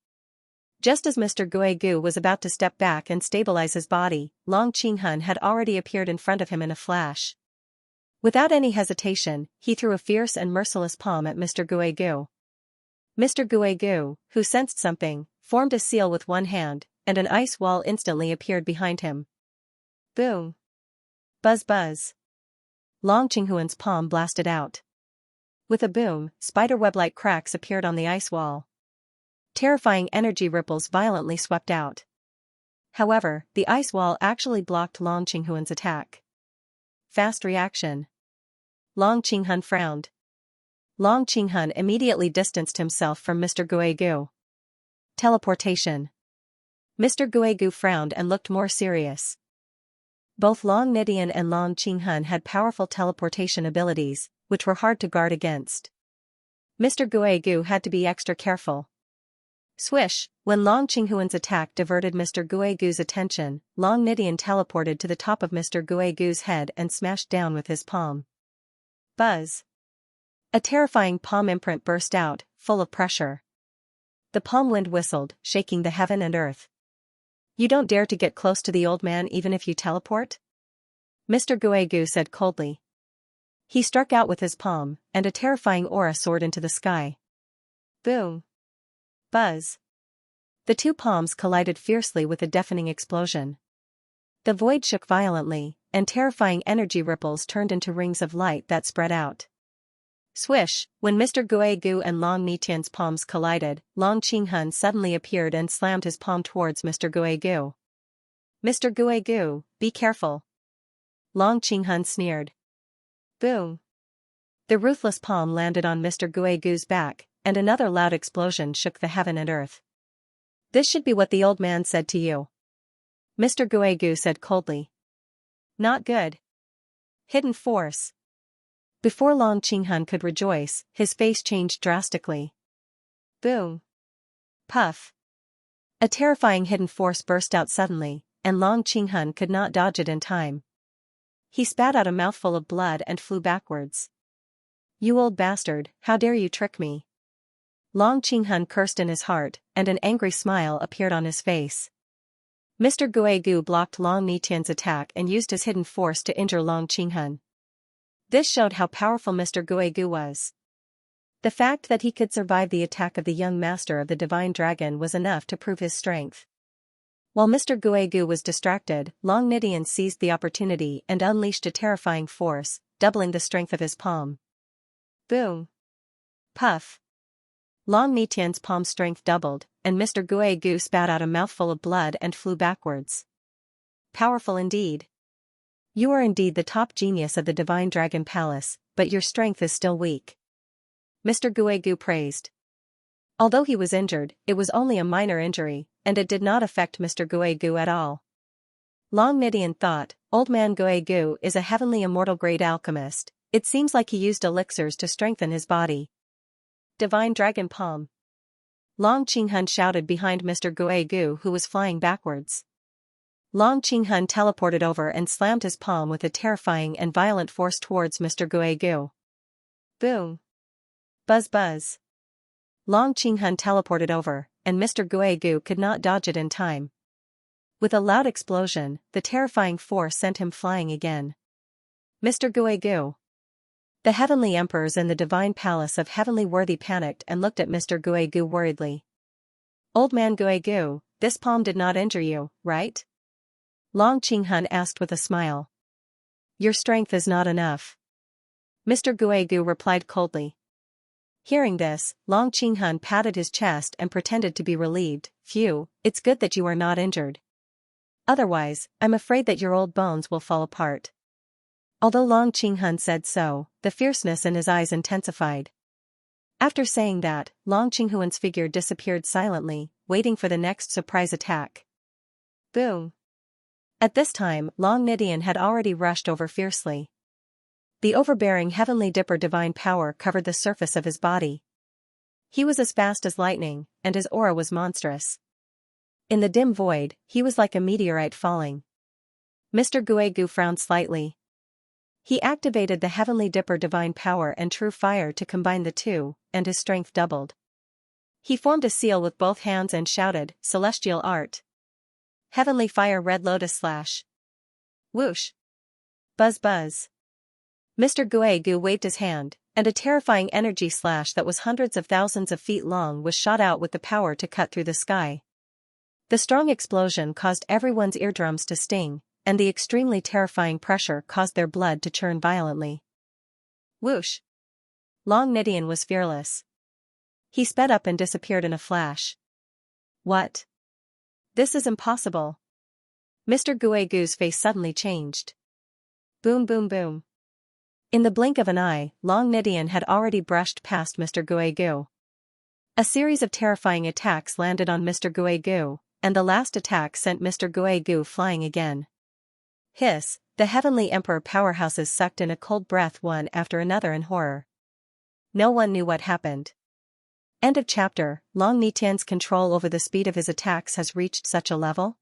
Just as Mr. Guegu was about to step back and stabilize his body, Long Qinghun had already appeared in front of him in a flash. Without any hesitation, he threw a fierce and merciless palm at Mr. Guegu. Mr. Guegu, who sensed something, formed a seal with one hand, and an ice wall instantly appeared behind him. Boom! Buzz buzz! Long Qinghuan's palm blasted out. With a boom, spiderweb-like cracks appeared on the ice wall. Terrifying energy ripples violently swept out. However, the ice wall actually blocked Long Qinghuan's attack. Fast reaction. Long Qinghun frowned. Long Qinghun immediately distanced himself from Mr. Guegu. Teleportation. Mr. Guegu frowned and looked more serious. Both Long Nidian and Long Qinghun had powerful teleportation abilities, which were hard to guard against. Mr. Guegu had to be extra careful. Swish! When Long Qinghuan's attack diverted Mr. Guegu's attention, Long Nidian teleported to the top of Mr. Guegu's head and smashed down with his palm. Buzz! A terrifying palm imprint burst out, full of pressure. The palm wind whistled, shaking the heaven and earth. You don't dare to get close to the old man even if you teleport? Mr. Guegu said coldly. He struck out with his palm, and a terrifying aura soared into the sky. Boom! Buzz! The two palms collided fiercely with a deafening explosion. The void shook violently, and terrifying energy ripples turned into rings of light that spread out. Swish! When Mr. Guegu and Long Nidian's palms collided, Long Qinghun suddenly appeared and slammed his palm towards Mr. Guegu. Mr. Guegu, be careful! Long Qinghun sneered. Boom! The ruthless palm landed on Mr. Guegu's back, and another loud explosion shook the heaven and earth. This should be what the old man said to you. Mr. Guegu said coldly. Not good. Hidden force. Before Long Qinghun could rejoice, his face changed drastically. Boom! Puff! A terrifying hidden force burst out suddenly, and Long Qinghun could not dodge it in time. He spat out a mouthful of blood and flew backwards. You old bastard, how dare you trick me? Long Qinghun cursed in his heart, and an angry smile appeared on his face. Mr. Guegu blocked Long Nidian's attack and used his hidden force to injure Long Qinghun. This showed how powerful Mr. Guegu was. The fact that he could survive the attack of the young master of the divine dragon was enough to prove his strength. While Mr. Guegu was distracted, Long Nidian seized the opportunity and unleashed a terrifying force, doubling the strength of his palm. Boom! Puff! Long Nidian's palm strength doubled, and Mr. Guegu spat out a mouthful of blood and flew backwards. Powerful indeed. You are indeed the top genius of the Divine Dragon Palace, but your strength is still weak. Mr. Guegu praised. Although he was injured, it was only a minor injury, and it did not affect Mr. Guegu at all. Long Nidian thought, Old Man Guegu is a heavenly immortal great alchemist. It seems like he used elixirs to strengthen his body. Divine Dragon Palm. Long Qinghun shouted behind Mr. Guegu, who was flying backwards. Long Qinghun teleported over and slammed his palm with a terrifying and violent force towards Mr. Guegu. Boom! Buzz buzz! Long Qinghun teleported over, and Mr. Guegu could not dodge it in time. With a loud explosion, the terrifying force sent him flying again. Mr. Guegu. The heavenly emperors in the divine palace of Heavenly Worthy panicked and looked at Mr. Guegu worriedly. Old Man Guegu, this palm did not injure you, right? Long Qinghun asked with a smile. Your strength is not enough. Mr. Guegu replied coldly. Hearing this, Long Qinghun patted his chest and pretended to be relieved. Phew, it's good that you are not injured. Otherwise, I'm afraid that your old bones will fall apart. Although Long Qinghun said so, the fierceness in his eyes intensified. After saying that, Long Qinghuan's figure disappeared silently, waiting for the next surprise attack. Boom! At this time, Long Nidian had already rushed over fiercely. The overbearing Heavenly Dipper divine power covered the surface of his body. He was as fast as lightning, and his aura was monstrous. In the dim void, he was like a meteorite falling. Mr. Guegu frowned slightly. He activated the Heavenly Dipper divine power and true fire to combine the two, and his strength doubled. He formed a seal with both hands and shouted, "Celestial art! Heavenly fire red lotus slash!" Whoosh! Buzz buzz! Mr. Guegu waved his hand, and a terrifying energy slash that was hundreds of thousands of feet long was shot out with the power to cut through the sky. The strong explosion caused everyone's eardrums to sting, and the extremely terrifying pressure caused their blood to churn violently. Whoosh! Long Nidian was fearless. He sped up and disappeared in a flash. What? This is impossible. Mr. Guegu's face suddenly changed. Boom boom boom. In the blink of an eye, Long Nidian had already brushed past Mr. Guegu. A series of terrifying attacks landed on Mr. Guegu, and the last attack sent Mr. Guegu flying again. Hiss, the Heavenly Emperor powerhouses sucked in a cold breath one after another in horror. No one knew what happened. End of chapter. Long Nidian's control over the speed of his attacks has reached such a level?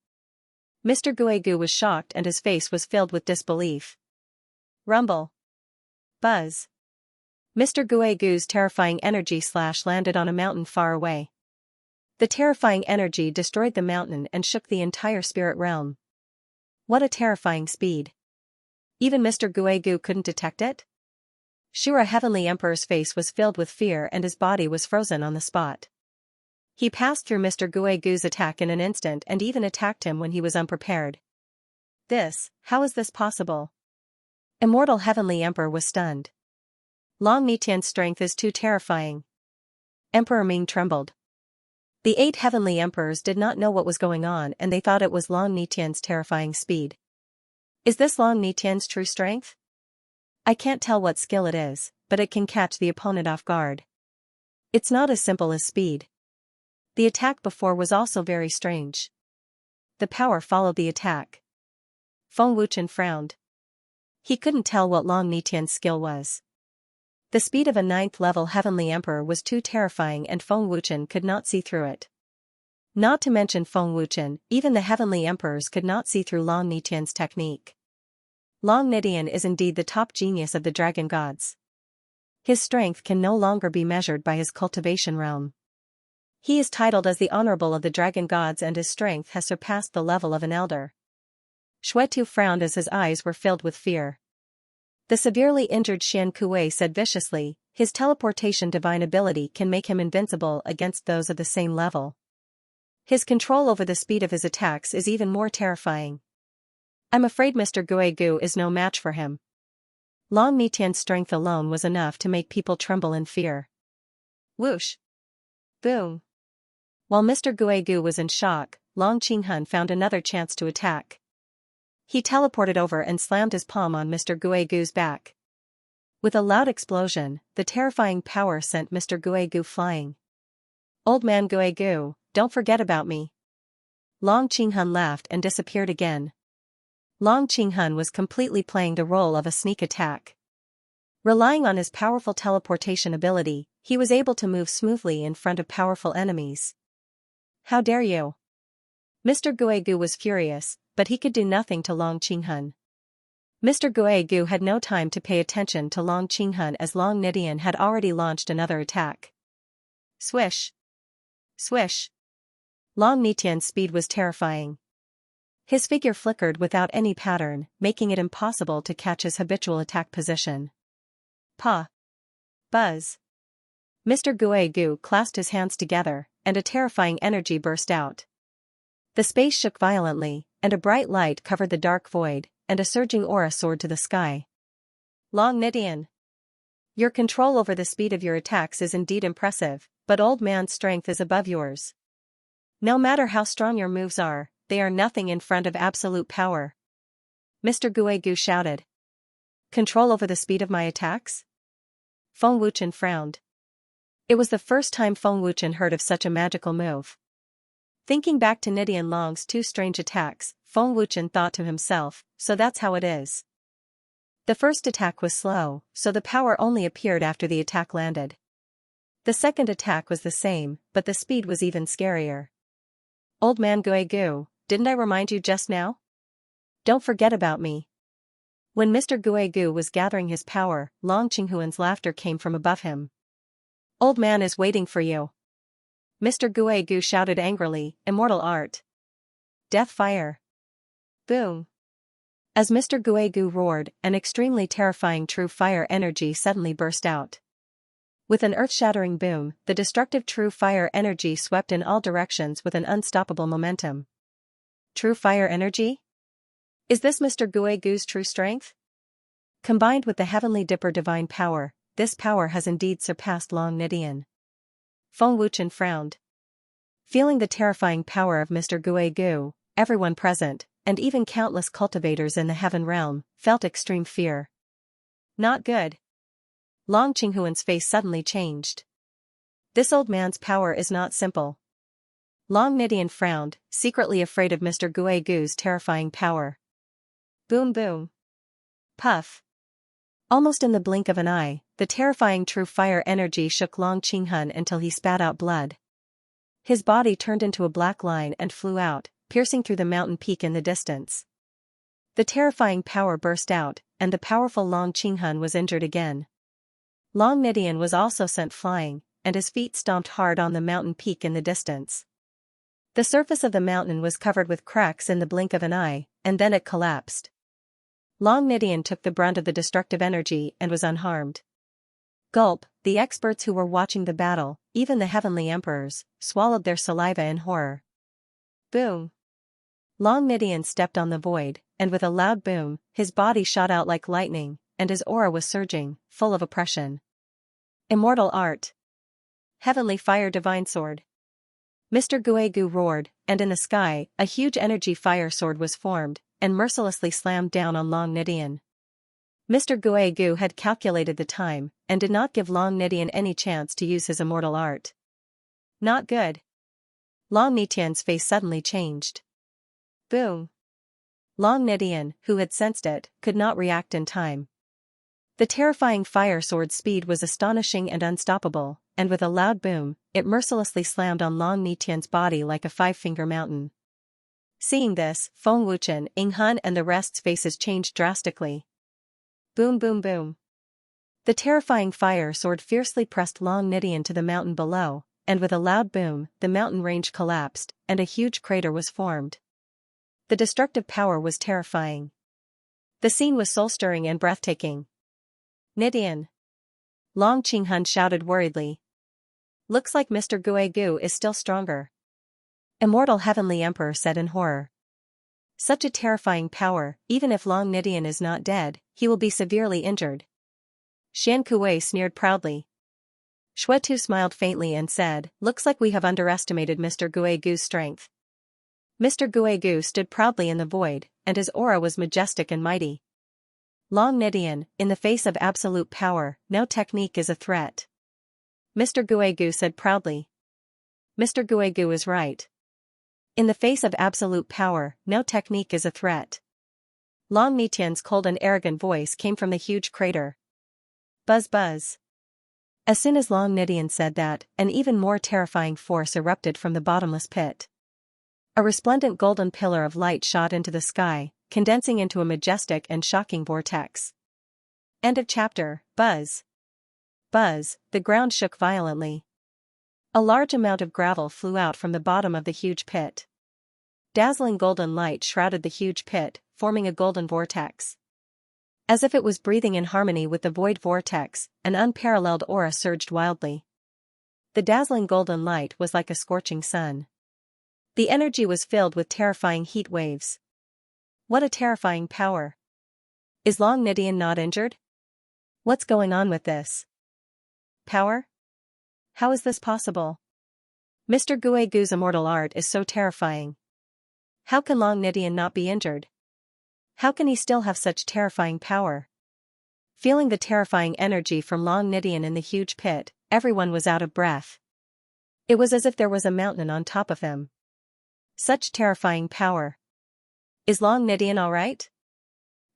Mr. Guegu was shocked and his face was filled with disbelief. Rumble. Buzz. Mr. Guegu's terrifying energy slash landed on a mountain far away. The terrifying energy destroyed the mountain and shook the entire spirit realm. What a terrifying speed. Even Mr. Guegu couldn't detect it? Shura Heavenly Emperor's face was filled with fear and his body was frozen on the spot. He passed through Mr. Guegu's attack in an instant and even attacked him when he was unprepared. How is this possible? Immortal Heavenly Emperor was stunned. Long Nidian's strength is too terrifying. Emperor Ming trembled. The 8 Heavenly Emperors did not know what was going on and they thought it was Long Nidian's terrifying speed. Is this Long Nidian's true strength? I can't tell what skill it is, but it can catch the opponent off guard. It's not as simple as speed. The attack before was also very strange. The power followed the attack. Feng Wuchen frowned. He couldn't tell what Long Nidian's skill was. The speed of a 9th level Heavenly Emperor was too terrifying and Feng Wuchen could not see through it. Not to mention Feng Wuchen, even the Heavenly Emperors could not see through Long Nidian's technique. Long Nidian is indeed the top genius of the dragon gods. His strength can no longer be measured by his cultivation realm. He is titled as the Honorable of the Dragon Gods and his strength has surpassed the level of an elder. Xuetu frowned as his eyes were filled with fear. The severely injured Xian Kuei said viciously, his teleportation divine ability can make him invincible against those of the same level. His control over the speed of his attacks is even more terrifying. I'm afraid Mr. Guegu is no match for him. Long Nidian's strength alone was enough to make people tremble in fear. Whoosh! Boom! While Mr. Guegu was in shock, Long Qinghun found another chance to attack. He teleported over and slammed his palm on Mr. Guegu's back. With a loud explosion, the terrifying power sent Mr. Guegu flying. Old man Guegu, don't forget about me. Long Qinghun laughed and disappeared again. Long Qinghun was completely playing the role of a sneak attack. Relying on his powerful teleportation ability, he was able to move smoothly in front of powerful enemies. How dare you? Mr. Guegu was furious, but he could do nothing to Long Qinghun. Mr. Guegu had no time to pay attention to Long Qinghun as Long Nidian had already launched another attack. Swish! Swish! Long Nidian's speed was terrifying. His figure flickered without any pattern, making it impossible to catch his habitual attack position. Pa! Buzz! Mr. Guegu clasped his hands together, and a terrifying energy burst out. The space shook violently, and a bright light covered the dark void, and a surging aura soared to the sky. Long Nidian! Your control over the speed of your attacks is indeed impressive, but old man's strength is above yours. No matter how strong your moves are, they are nothing in front of absolute power. Mr. Guegu shouted. Control over the speed of my attacks? Feng Wuchen frowned. It was the first time Feng Wuchen heard of such a magical move. Thinking back to Nidian Long's 2 strange attacks, Feng Wuchen thought to himself, so that's how it is. The first attack was slow, so the power only appeared after the attack landed. The second attack was the same, but the speed was even scarier. Old man Guegu, didn't I remind you just now? Don't forget about me. When Mr. Guegu was gathering his power, Long Qinghuan's laughter came from above him. "Old man is waiting for you." Mr. Guegu shouted angrily, "Immortal art. Death fire." Boom. As Mr. Guegu roared, an extremely terrifying true fire energy suddenly burst out. With an earth-shattering boom, the destructive true fire energy swept in all directions with an unstoppable momentum. True fire energy? Is this Mr. Guegu's true strength? Combined with the heavenly dipper divine power, this power has indeed surpassed Long Nidian. Feng Wuchen frowned. Feeling the terrifying power of Mr. Guegu, everyone present, and even countless cultivators in the heaven realm, felt extreme fear. Not good. Long Qinghuan's face suddenly changed. This old man's power is not simple. Long Nidian frowned, secretly afraid of Mr. Guegu's terrifying power. Boom boom. Puff. Almost in the blink of an eye, the terrifying true fire energy shook Long Qinghun until he spat out blood. His body turned into a black line and flew out, piercing through the mountain peak in the distance. The terrifying power burst out, and the powerful Long Qinghun was injured again. Long Nidian was also sent flying, and his feet stomped hard on the mountain peak in the distance. The surface of the mountain was covered with cracks in the blink of an eye, and then it collapsed. Long Nidian took the brunt of the destructive energy and was unharmed. Gulp, the experts who were watching the battle, even the heavenly emperors, swallowed their saliva in horror. Boom. Long Nidian stepped on the void, and with a loud boom, his body shot out like lightning, and his aura was surging, full of oppression. Immortal art. Heavenly fire divine sword. Mr. Guegu roared, and in the sky, a huge energy fire sword was formed, and mercilessly slammed down on Long Nidian. Mr. Guegu had calculated the time, and did not give Long Nidian any chance to use his immortal art. Not good. Long Nitian's face suddenly changed. Boom. Long Nidian, who had sensed it, could not react in time. The terrifying fire sword's speed was astonishing and unstoppable, and with a loud boom, it mercilessly slammed on Long Nitian's body like a five-finger mountain. Seeing this, Feng Wuchen, Yinghun and the rest's faces changed drastically. Boom boom boom. The terrifying fire sword fiercely pressed Long Nidian to the mountain below, and with a loud boom, the mountain range collapsed, and a huge crater was formed. The destructive power was terrifying. The scene was soul-stirring and breathtaking. Nidian. Long Qinghun shouted worriedly. Looks like Mr. Guegu is still stronger. Immortal Heavenly Emperor said in horror. Such a terrifying power, even if Long Nidian is not dead, he will be severely injured. Xian Kuei sneered proudly. Xuetu smiled faintly and said, looks like we have underestimated Mr. Guegu's strength. Mr. Guegu stood proudly in the void, and his aura was majestic and mighty. Long Nidian, in the face of absolute power, no technique is a threat. Mr. Guegu said proudly. Mr. Guegu is right. In the face of absolute power, no technique is a threat. Long Nitian's cold and arrogant voice came from the huge crater. Buzz buzz. As soon as Long Nidian said that, an even more terrifying force erupted from the bottomless pit. A resplendent golden pillar of light shot into the sky, condensing into a majestic and shocking vortex. End of chapter. Buzz. Buzz, the ground shook violently. A large amount of gravel flew out from the bottom of the huge pit. Dazzling golden light shrouded the huge pit, forming a golden vortex. As if it was breathing in harmony with the void vortex, an unparalleled aura surged wildly. The dazzling golden light was like a scorching sun. The energy was filled with terrifying heat waves. What a terrifying power! Is Long Nidian not injured? What's going on with this power? How is this possible? Mr. Guegu's immortal art is so terrifying. How can Long Nidian not be injured? How can he still have such terrifying power? Feeling the terrifying energy from Long Nidian in the huge pit, everyone was out of breath. It was as if there was a mountain on top of him. Such terrifying power. Is Long Nidian alright?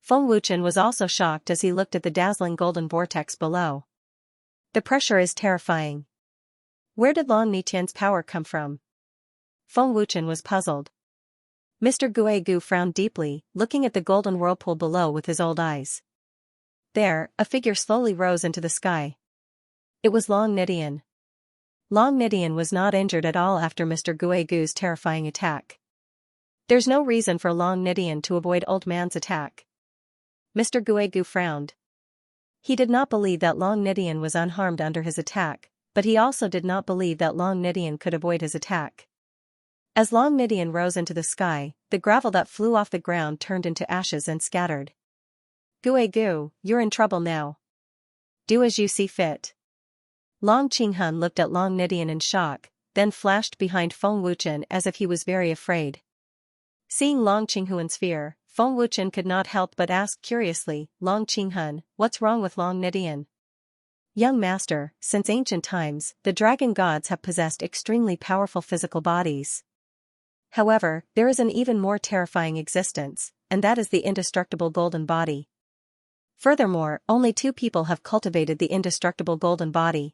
Feng Wuchen was also shocked as he looked at the dazzling golden vortex below. The pressure is terrifying. Where did Long Nitian's power come from? Feng Wuchen was puzzled. Mr. Guegu frowned deeply, looking at the golden whirlpool below with his old eyes. There, a figure slowly rose into the sky. It was Long Nidian. Long Nidian was not injured at all after Mr. Guegu's terrifying attack. There's no reason for Long Nidian to avoid Old Man's attack. Mr. Guegu frowned. He did not believe that Long Nidian was unharmed under his attack, but he also did not believe that Long Nidian could avoid his attack. As Long Nidian rose into the sky, the gravel that flew off the ground turned into ashes and scattered. Guegu, you're in trouble now. Do as you see fit. Long Qinghun looked at Long Nidian in shock, then flashed behind Feng Wuchen as if he was very afraid. Seeing Long Qinghun's fear, Feng Wuchen could not help but ask curiously, Long Qinghun, what's wrong with Long Nidian? Young master, since ancient times, the dragon gods have possessed extremely powerful physical bodies. However, there is an even more terrifying existence, and that is the indestructible golden body. Furthermore, only 2 people have cultivated the indestructible golden body.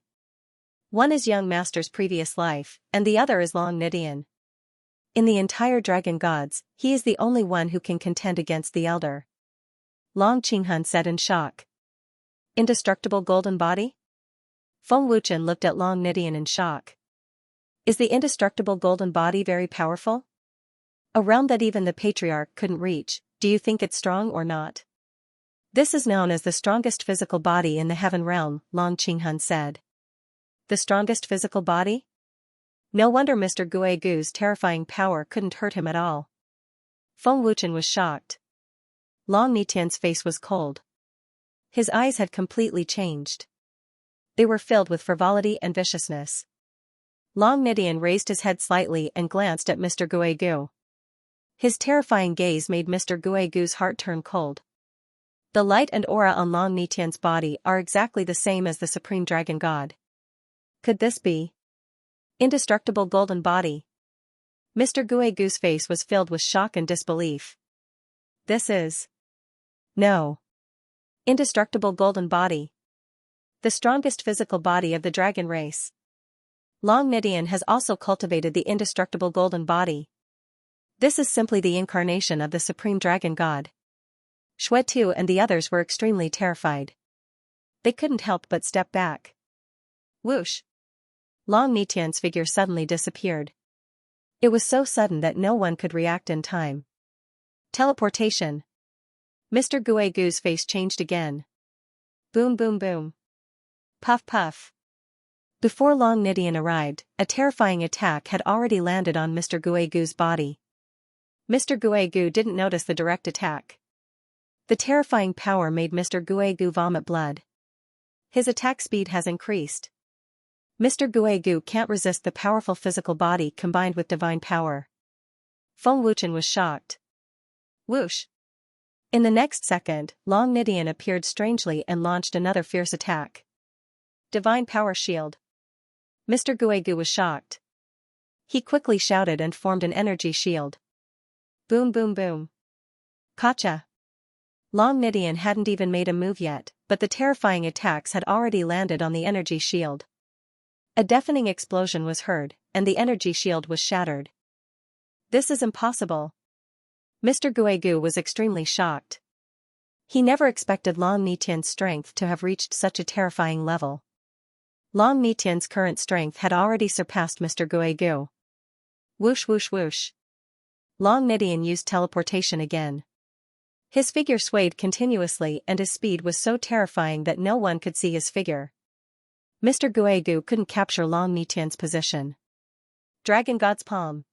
One is young master's previous life, and the other is Long Nidian. In the entire dragon gods, he is the only one who can contend against the elder. Long Qinghun said in shock. Indestructible golden body? Feng Wuchen looked at Long Nidian in shock. Is the indestructible golden body very powerful? A realm that even the patriarch couldn't reach, do you think it's strong or not? This is known as the strongest physical body in the heaven realm, Long Qinghun said. The strongest physical body? No wonder Mr. Guegu's terrifying power couldn't hurt him at all. Feng Wuchen was shocked. Long Nidian's face was cold. His eyes had completely changed. They were filled with frivolity and viciousness. Long Nidian raised his head slightly and glanced at Mr. Guegu. His terrifying gaze made Mr. Guegu's heart turn cold. The light and aura on Long Nidian's body are exactly the same as the supreme dragon god. Could this be indestructible golden body? Mr. Guegu's face was filled with shock and disbelief. This is no indestructible golden body. The strongest physical body of the dragon race. Long Nidian has also cultivated the indestructible golden body. This is simply the incarnation of the supreme dragon god. Xuetu and the others were extremely terrified. They couldn't help but step back. Whoosh! Long Nidian's figure suddenly disappeared. It was so sudden that no one could react in time. Teleportation. Mr. Guegu's face changed again. Boom boom boom. Puff puff. Before Long Nidian arrived, a terrifying attack had already landed on Mr. Guegu's body. Mr. Guegu didn't notice the direct attack. The terrifying power made Mr. Guegu vomit blood. His attack speed has increased. Mr. Guegu can't resist the powerful physical body combined with divine power. Feng Wuchen was shocked. Whoosh! In the next second, Long Nidian appeared strangely and launched another fierce attack. Divine power shield. Mr. Guegu was shocked. He quickly shouted and formed an energy shield. Boom boom boom. Gotcha! Long Nidian hadn't even made a move yet, but the terrifying attacks had already landed on the energy shield. A deafening explosion was heard, and the energy shield was shattered. This is impossible. Mr. Guegu was extremely shocked. He never expected Long Nidian's strength to have reached such a terrifying level. Long Nidian's current strength had already surpassed Mr. Guegu. Whoosh whoosh whoosh. Long Nidian used teleportation again. His figure swayed continuously and his speed was so terrifying that no one could see his figure. Mr. Guegu couldn't capture Long Nidian's position. Dragon God's palm.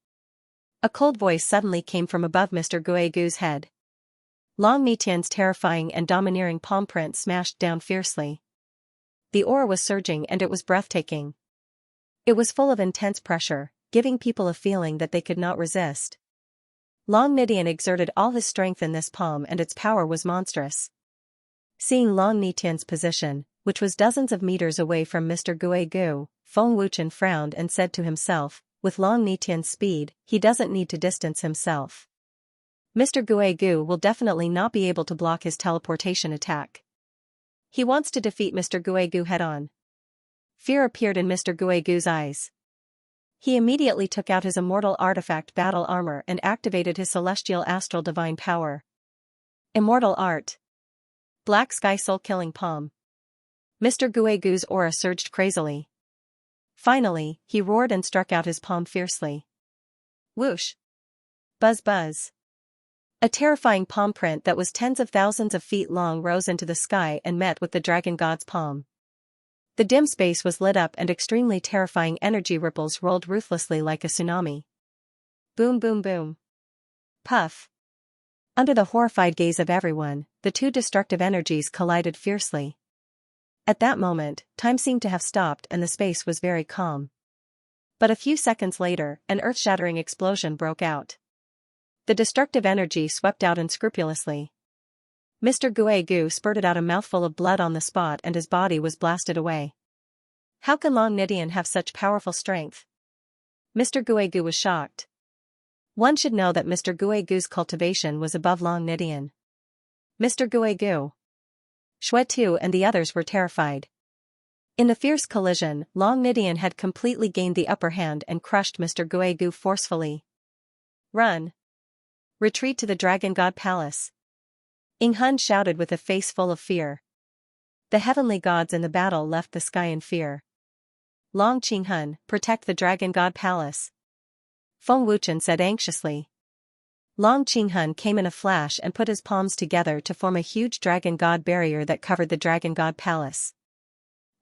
A cold voice suddenly came from above Mr. Guegu's head. Long Nidian's terrifying and domineering palm print smashed down fiercely. The aura was surging and it was breathtaking. It was full of intense pressure, giving people a feeling that they could not resist. Long Nidian exerted all his strength in this palm and its power was monstrous. Seeing Long Nidian's position, which was dozens of meters away from Mr. Guegu, Feng Wuchen frowned and said to himself, with Long Nidian's speed, he doesn't need to distance himself. Mr. Guegu will definitely not be able to block his teleportation attack. He wants to defeat Mr. Guegu head-on. Fear appeared in Mr. Guegu's eyes. He immediately took out his immortal artifact battle armor and activated his celestial astral divine power. Immortal art. Black sky soul-killing palm. Mr. Guegu's aura surged crazily. Finally, he roared and struck out his palm fiercely. Whoosh. Buzz buzz. A terrifying palm print that was tens of thousands of feet long rose into the sky and met with the dragon god's palm. The dim space was lit up and extremely terrifying energy ripples rolled ruthlessly like a tsunami. Boom boom boom. Puff. Under the horrified gaze of everyone, the two destructive energies collided fiercely. At that moment, time seemed to have stopped and the space was very calm. But a few seconds later, an earth-shattering explosion broke out. The destructive energy swept out unscrupulously. Mr. Guegu spurted out a mouthful of blood on the spot and his body was blasted away. How can Long Nidian have such powerful strength? Mr. Guegu was shocked. One should know that Mr. Guegu's cultivation was above Long Nidian. Mr. Guegu. Xuetu and the others were terrified. In the fierce collision, Long Nidian had completely gained the upper hand and crushed Mr. Guegu forcefully. Run! Retreat to the Dragon God Palace! Inghun shouted with a face full of fear. The heavenly gods in the battle left the sky in fear. Long Qinghun, protect the Dragon God Palace. Feng Wuchen said anxiously. Long Qinghun came in a flash and put his palms together to form a huge dragon god barrier that covered the Dragon God Palace.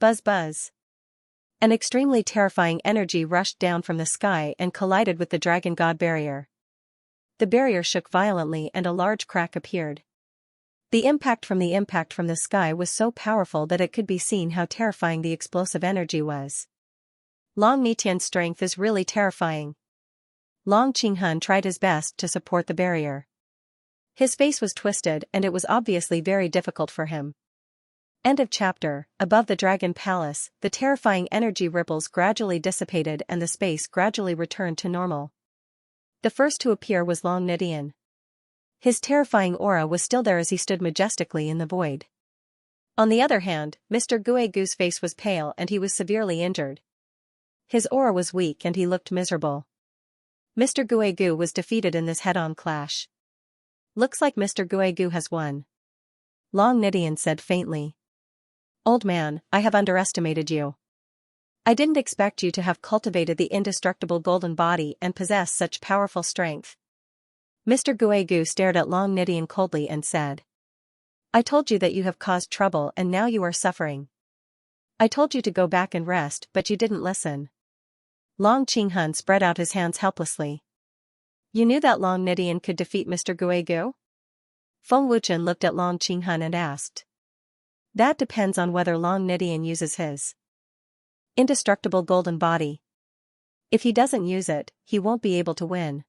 Buzz buzz. An extremely terrifying energy rushed down from the sky and collided with the Dragon God barrier. The barrier shook violently and a large crack appeared. The impact from the sky was so powerful that it could be seen how terrifying the explosive energy was. Long Nitian's strength is really terrifying. Long Qinghun tried his best to support the barrier. His face was twisted and it was obviously very difficult for him. End of chapter. Above the Dragon Palace, the terrifying energy ripples gradually dissipated and the space gradually returned to normal. The first to appear was Long Nidian. His terrifying aura was still there as he stood majestically in the void. On the other hand, Mr. Guegu's face was pale and he was severely injured. His aura was weak and he looked miserable. Mr. Guegu was defeated in this head-on clash. Looks like Mr. Guegu has won. Long Nidian said faintly. Old man, I have underestimated you. I didn't expect you to have cultivated the indestructible golden body and possess such powerful strength. Mr. Guegu stared at Long Nidian coldly and said. I told you that you have caused trouble and now you are suffering. I told you to go back and rest but you didn't listen. Long Qinghun spread out his hands helplessly. You knew that Long Nidian could defeat Mr. Guegu? Feng Wuchen looked at Long Qinghun and asked. That depends on whether Long Nidian uses his indestructible golden body. If he doesn't use it, he won't be able to win.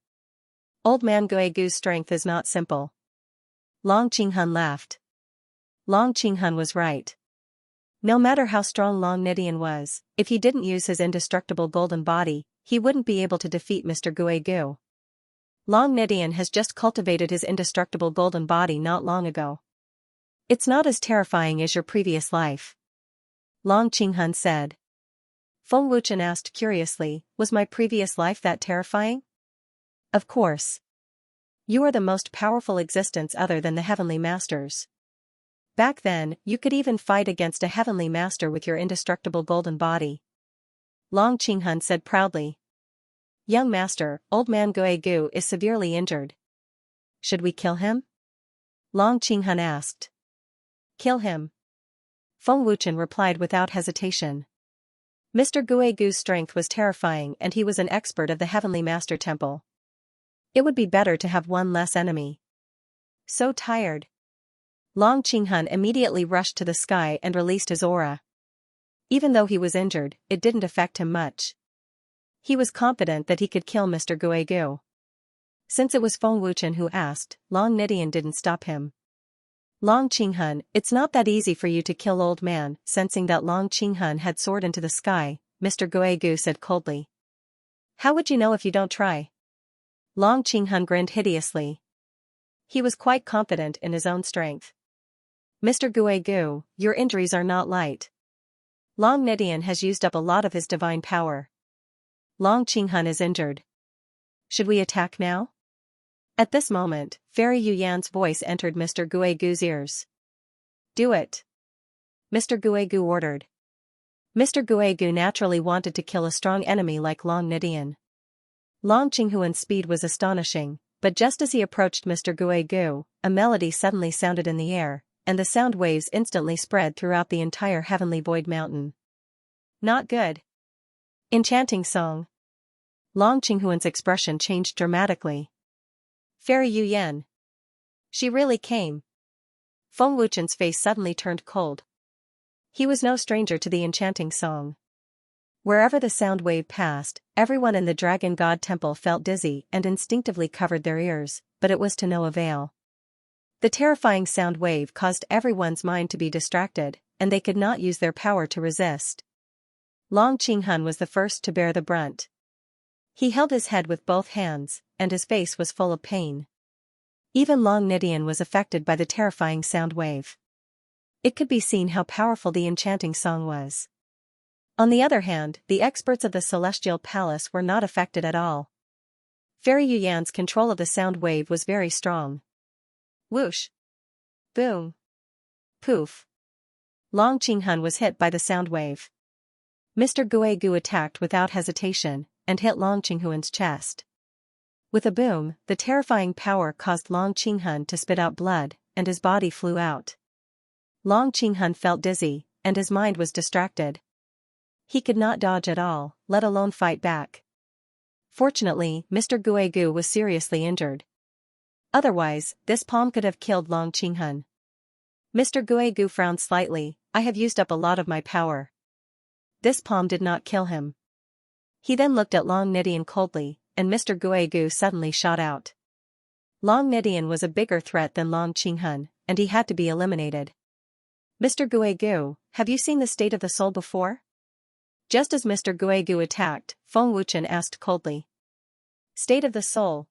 Old man Guegu's strength is not simple. Long Qinghun laughed. Long Qinghun was right. No matter how strong Long Nidian was, if he didn't use his indestructible golden body, he wouldn't be able to defeat Mr. Guegu. Long Nidian has just cultivated his indestructible golden body not long ago. It's not as terrifying as your previous life. Long Qinghun said. Feng Wuchen asked curiously, was my previous life that terrifying? Of course. You are the most powerful existence other than the heavenly masters. Back then, you could even fight against a heavenly master with your indestructible golden body. Long Qinghun said proudly. Young master, old man Guegu is severely injured. Should we kill him? Long Qinghun asked. Kill him. Feng Wuchen replied without hesitation. Mr. Guegu's strength was terrifying and he was an expert of the Heavenly Master Temple. It would be better to have one less enemy. So tired. Long Qinghun immediately rushed to the sky and released his aura. Even though he was injured, it didn't affect him much. He was confident that he could kill Mr. Guegu. Since it was Feng Wuchen who asked, Long Nidian didn't stop him. Long Qinghun, it's not that easy for you to kill old man. Sensing that Long Qinghun had soared into the sky, Mr. Guegu said coldly. How would you know if you don't try? Long Qinghun grinned hideously. He was quite confident in his own strength. Mr. Guegu, your injuries are not light. Long Nidian has used up a lot of his divine power. Long Qinghan is injured. Should we attack now? At this moment, Fairy Yu Yan's voice entered Mr. Guigu's ears. Do it. Mr. Guigu ordered. Mr. Guigu naturally wanted to kill a strong enemy like Long Nidian. Long Qinghuan's speed was astonishing, but just as he approached Mr. Guigu, a melody suddenly sounded in the air, and the sound waves instantly spread throughout the entire heavenly void mountain. Not good. Enchanting song. Long Qinghuan's expression changed dramatically. Fairy Yu Yan. She really came. Feng Wuchen's face suddenly turned cold. He was no stranger to the enchanting song. Wherever the sound wave passed, everyone in the Dragon God Temple felt dizzy and instinctively covered their ears, but it was to no avail. The terrifying sound wave caused everyone's mind to be distracted, and they could not use their power to resist. Long Qinghan was the first to bear the brunt. He held his head with both hands, and his face was full of pain. Even Long Nidian was affected by the terrifying sound wave. It could be seen how powerful the enchanting song was. On the other hand, the experts of the Celestial Palace were not affected at all. Fairy Yu Yan's control of the sound wave was very strong. Whoosh! Boom! Poof! Long Qinghan was hit by the sound wave. Mr. Guigu attacked without hesitation, and hit Long Qinghuan's chest. With a boom, the terrifying power caused Long Qinghan to spit out blood, and his body flew out. Long Qinghan felt dizzy, and his mind was distracted. He could not dodge at all, let alone fight back. Fortunately, Mr. Guigu was seriously injured. Otherwise, this palm could have killed Long Qinghan. Mr. Guigu frowned slightly. I have used up a lot of my power. This palm did not kill him. He then looked at Long Nidian coldly, and Mr. Guigu suddenly shot out. Long Nidian was a bigger threat than Long Qinghan, and he had to be eliminated. Mr. Guigu, have you seen the state of the soul before? Just as Mr. Guigu attacked, Feng Wuchen asked coldly. State of the soul.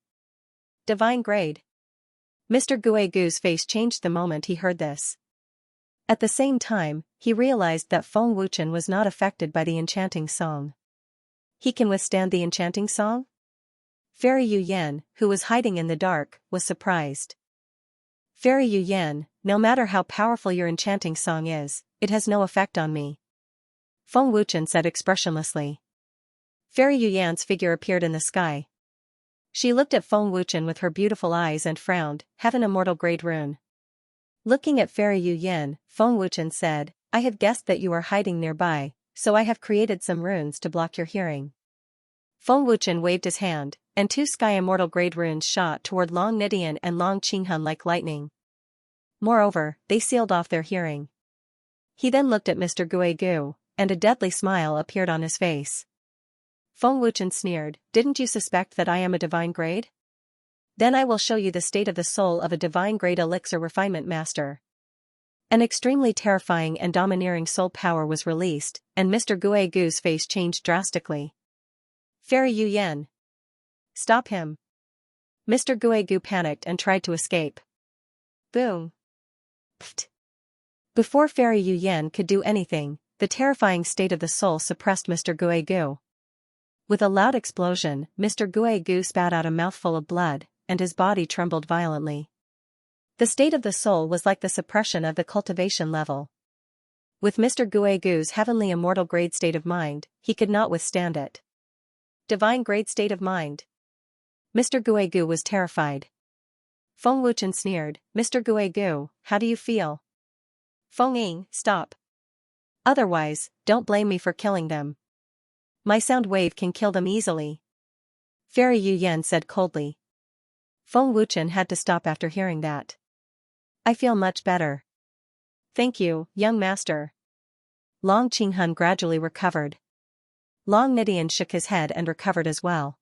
Divine grade. Mr. Guigu's face changed the moment he heard this. At the same time, he realized that Feng Wuchen was not affected by the enchanting song. He can withstand the enchanting song? Fairy Yu Yan, who was hiding in the dark, was surprised. Fairy Yu Yan, no matter how powerful your enchanting song is, it has no effect on me. Feng Wuchen said expressionlessly. Fairy Yu Yan's figure appeared in the sky. She looked at Feng Wuchen with her beautiful eyes and frowned. Have an immortal grade rune. Looking at Fairy Yu Yan, Feng Wuchen said, I had guessed that you are hiding nearby, so I have created some runes to block your hearing. Feng Wuchen waved his hand, and 2 sky immortal grade runes shot toward Long Nidian and Long Qinghan like lightning. Moreover, they sealed off their hearing. He then looked at Mr. Guigu, and a deadly smile appeared on his face. Feng Wuchen sneered, didn't you suspect that I am a divine grade? Then I will show you the state of the soul of a divine grade elixir refinement master. An extremely terrifying and domineering soul power was released, and Mr. Guigu's face changed drastically. Fairy Yu Yan. Stop him. Mr. Guigu panicked and tried to escape. Boom. Pfft. Before Fairy Yu Yan could do anything, the terrifying state of the soul suppressed Mr. Guigu. With a loud explosion, Mr. Guigu spat out a mouthful of blood, and his body trembled violently. The state of the soul was like the suppression of the cultivation level. With Mr. Guigu's heavenly immortal grade state of mind, he could not withstand it. Divine grade state of mind. Mr. Guigu was terrified. Feng Wuchen sneered, Mr. Guigu, how do you feel? Feng Ying, stop. Otherwise, don't blame me for killing them. My sound wave can kill them easily. Fairy Yu Yan said coldly. Feng Wuchen had to stop after hearing that. I feel much better. Thank you, young master. Long Qinghan gradually recovered. Long Nidian shook his head and recovered as well.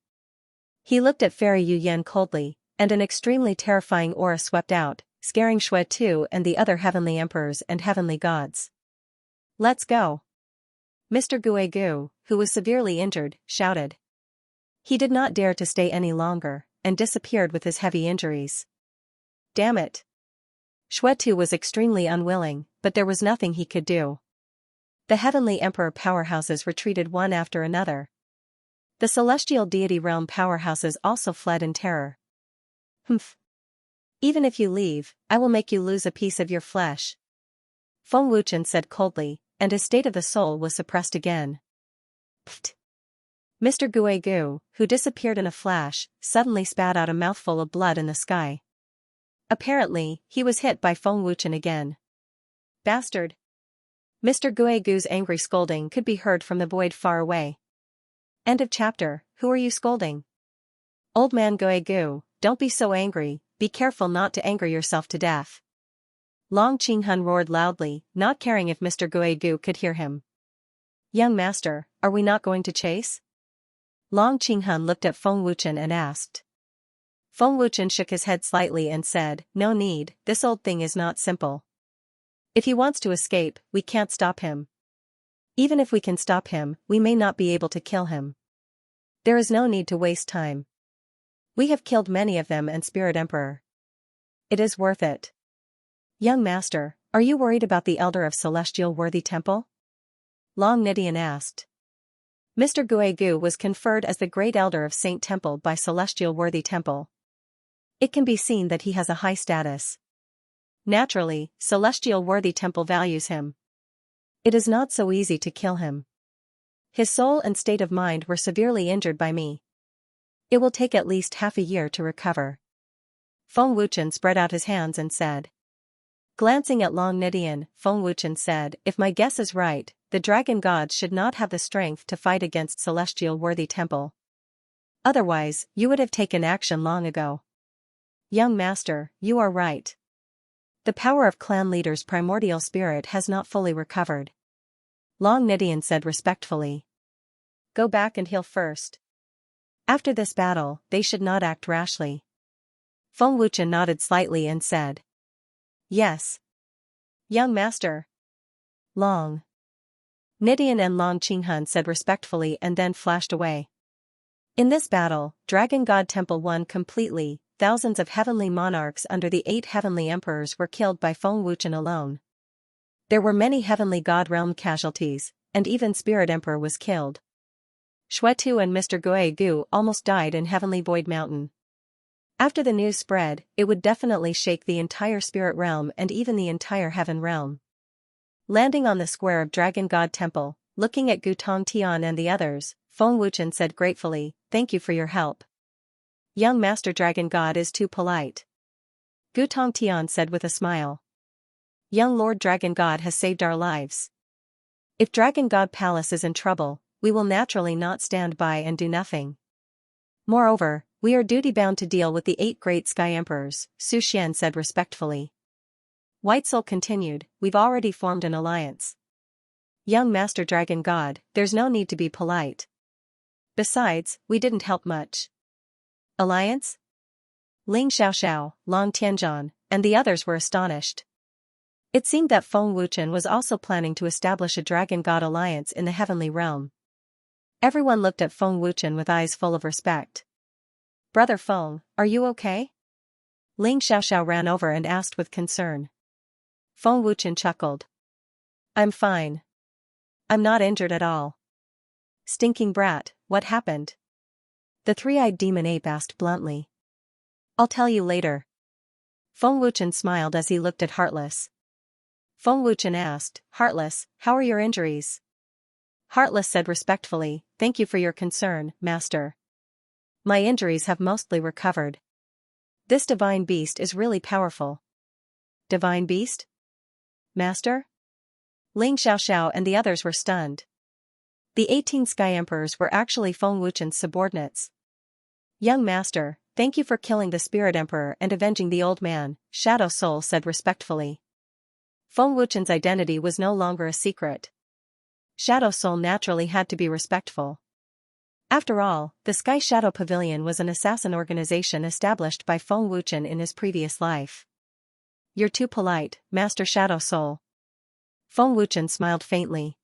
He looked at Fairy Yu Yan coldly, and an extremely terrifying aura swept out, scaring Xuetu and the other heavenly emperors and heavenly gods. Let's go. Mr. Guigu, who was severely injured, shouted. He did not dare to stay any longer, and disappeared with his heavy injuries. Damn it. Xuetu was extremely unwilling, but there was nothing he could do. The heavenly emperor powerhouses retreated one after another. The celestial deity realm powerhouses also fled in terror. Humph. Even if you leave, I will make you lose a piece of your flesh. Feng Wuchen said coldly, and his state of the soul was suppressed again. Pfft. Mr. Guegu, who disappeared in a flash, suddenly spat out a mouthful of blood in the sky. Apparently, he was hit by Feng Wuchen again. Bastard! Mr. Guegu's angry scolding could be heard from the void far away. End of chapter. Who are you scolding? Old man Guegu, don't be so angry, be careful not to anger yourself to death. Long Qinghun roared loudly, not caring if Mr. Guegu could hear him. Young master, are we not going to chase? Long Qinghun looked at Feng Wuchen and asked. Feng Wuchen shook his head slightly and said, no need, this old thing is not simple. If he wants to escape, we can't stop him. Even if we can stop him, we may not be able to kill him. There is no need to waste time. We have killed many of them and Spirit Emperor. It is worth it. Young master, are you worried about the elder of Celestial Worthy Temple? Long Nidian asked. Mr. Guegu was conferred as the Great Elder of Saint Temple by Celestial Worthy Temple. It can be seen that he has a high status. Naturally, Celestial Worthy Temple values him. It is not so easy to kill him. His soul and state of mind were severely injured by me. It will take at least half a year to recover. Feng Wuchen spread out his hands and said. Glancing at Long Nidian, Feng Wuchen said, if my guess is right, the dragon gods should not have the strength to fight against Celestial Worthy Temple. Otherwise, you would have taken action long ago. Young master, you are right. The power of clan leader's primordial spirit has not fully recovered. Long Nidian said respectfully. Go back and heal first. After this battle, they should not act rashly. Feng Wuchen nodded slightly and said. Yes. Young master. Long Nidian and Long Qinghun said respectfully and then flashed away. In this battle, Dragon God Temple won completely. Thousands of heavenly monarchs under the 8 heavenly emperors were killed by Feng Wuchen alone. There were many heavenly god realm casualties, and even Spirit Emperor was killed. Xuetu and Mr. Guegu almost died in Heavenly Void Mountain. After the news spread, it would definitely shake the entire spirit realm and even the entire heaven realm. Landing on the square of Dragon God Temple, looking at Gutong Tian and the others, Feng Wuchen said gratefully, thank you for your help. Young Master Dragon God is too polite. Gutong Tian said with a smile. Young Lord Dragon God has saved our lives. If Dragon God Palace is in trouble, we will naturally not stand by and do nothing. Moreover, we are duty-bound to deal with the 8 great sky emperors, Su Xian said respectfully. White Soul continued, we've already formed an alliance. Young Master Dragon God, there's no need to be polite. Besides, we didn't help much. Alliance? Ling Xiaoxiao, Long Tianzhan, and the others were astonished. It seemed that Feng Wuchen was also planning to establish a Dragon God alliance in the heavenly realm. Everyone looked at Feng Wuchen with eyes full of respect. Brother Feng, are you okay? Ling Xiaoxiao ran over and asked with concern. Feng Wuchen chuckled. I'm fine. I'm not injured at all. Stinking brat, what happened? The three-eyed demon ape asked bluntly. I'll tell you later. Feng Wuchen smiled as he looked at Heartless. Feng Wuchen asked, Heartless, how are your injuries? Heartless said respectfully, thank you for your concern, Master. My injuries have mostly recovered. This divine beast is really powerful. Divine beast? Master? Ling Xiaoxiao and the others were stunned. The 18 Sky Emperors were actually Feng Wuchen's subordinates. Young Master, thank you for killing the Spirit Emperor and avenging the old man, Shadow Soul said respectfully. Feng Wuchen's identity was no longer a secret. Shadow Soul naturally had to be respectful. After all, the Sky Shadow Pavilion was an assassin organization established by Feng Wuchen in his previous life. You're too polite, Master Shadow Soul. Feng Wuchen smiled faintly.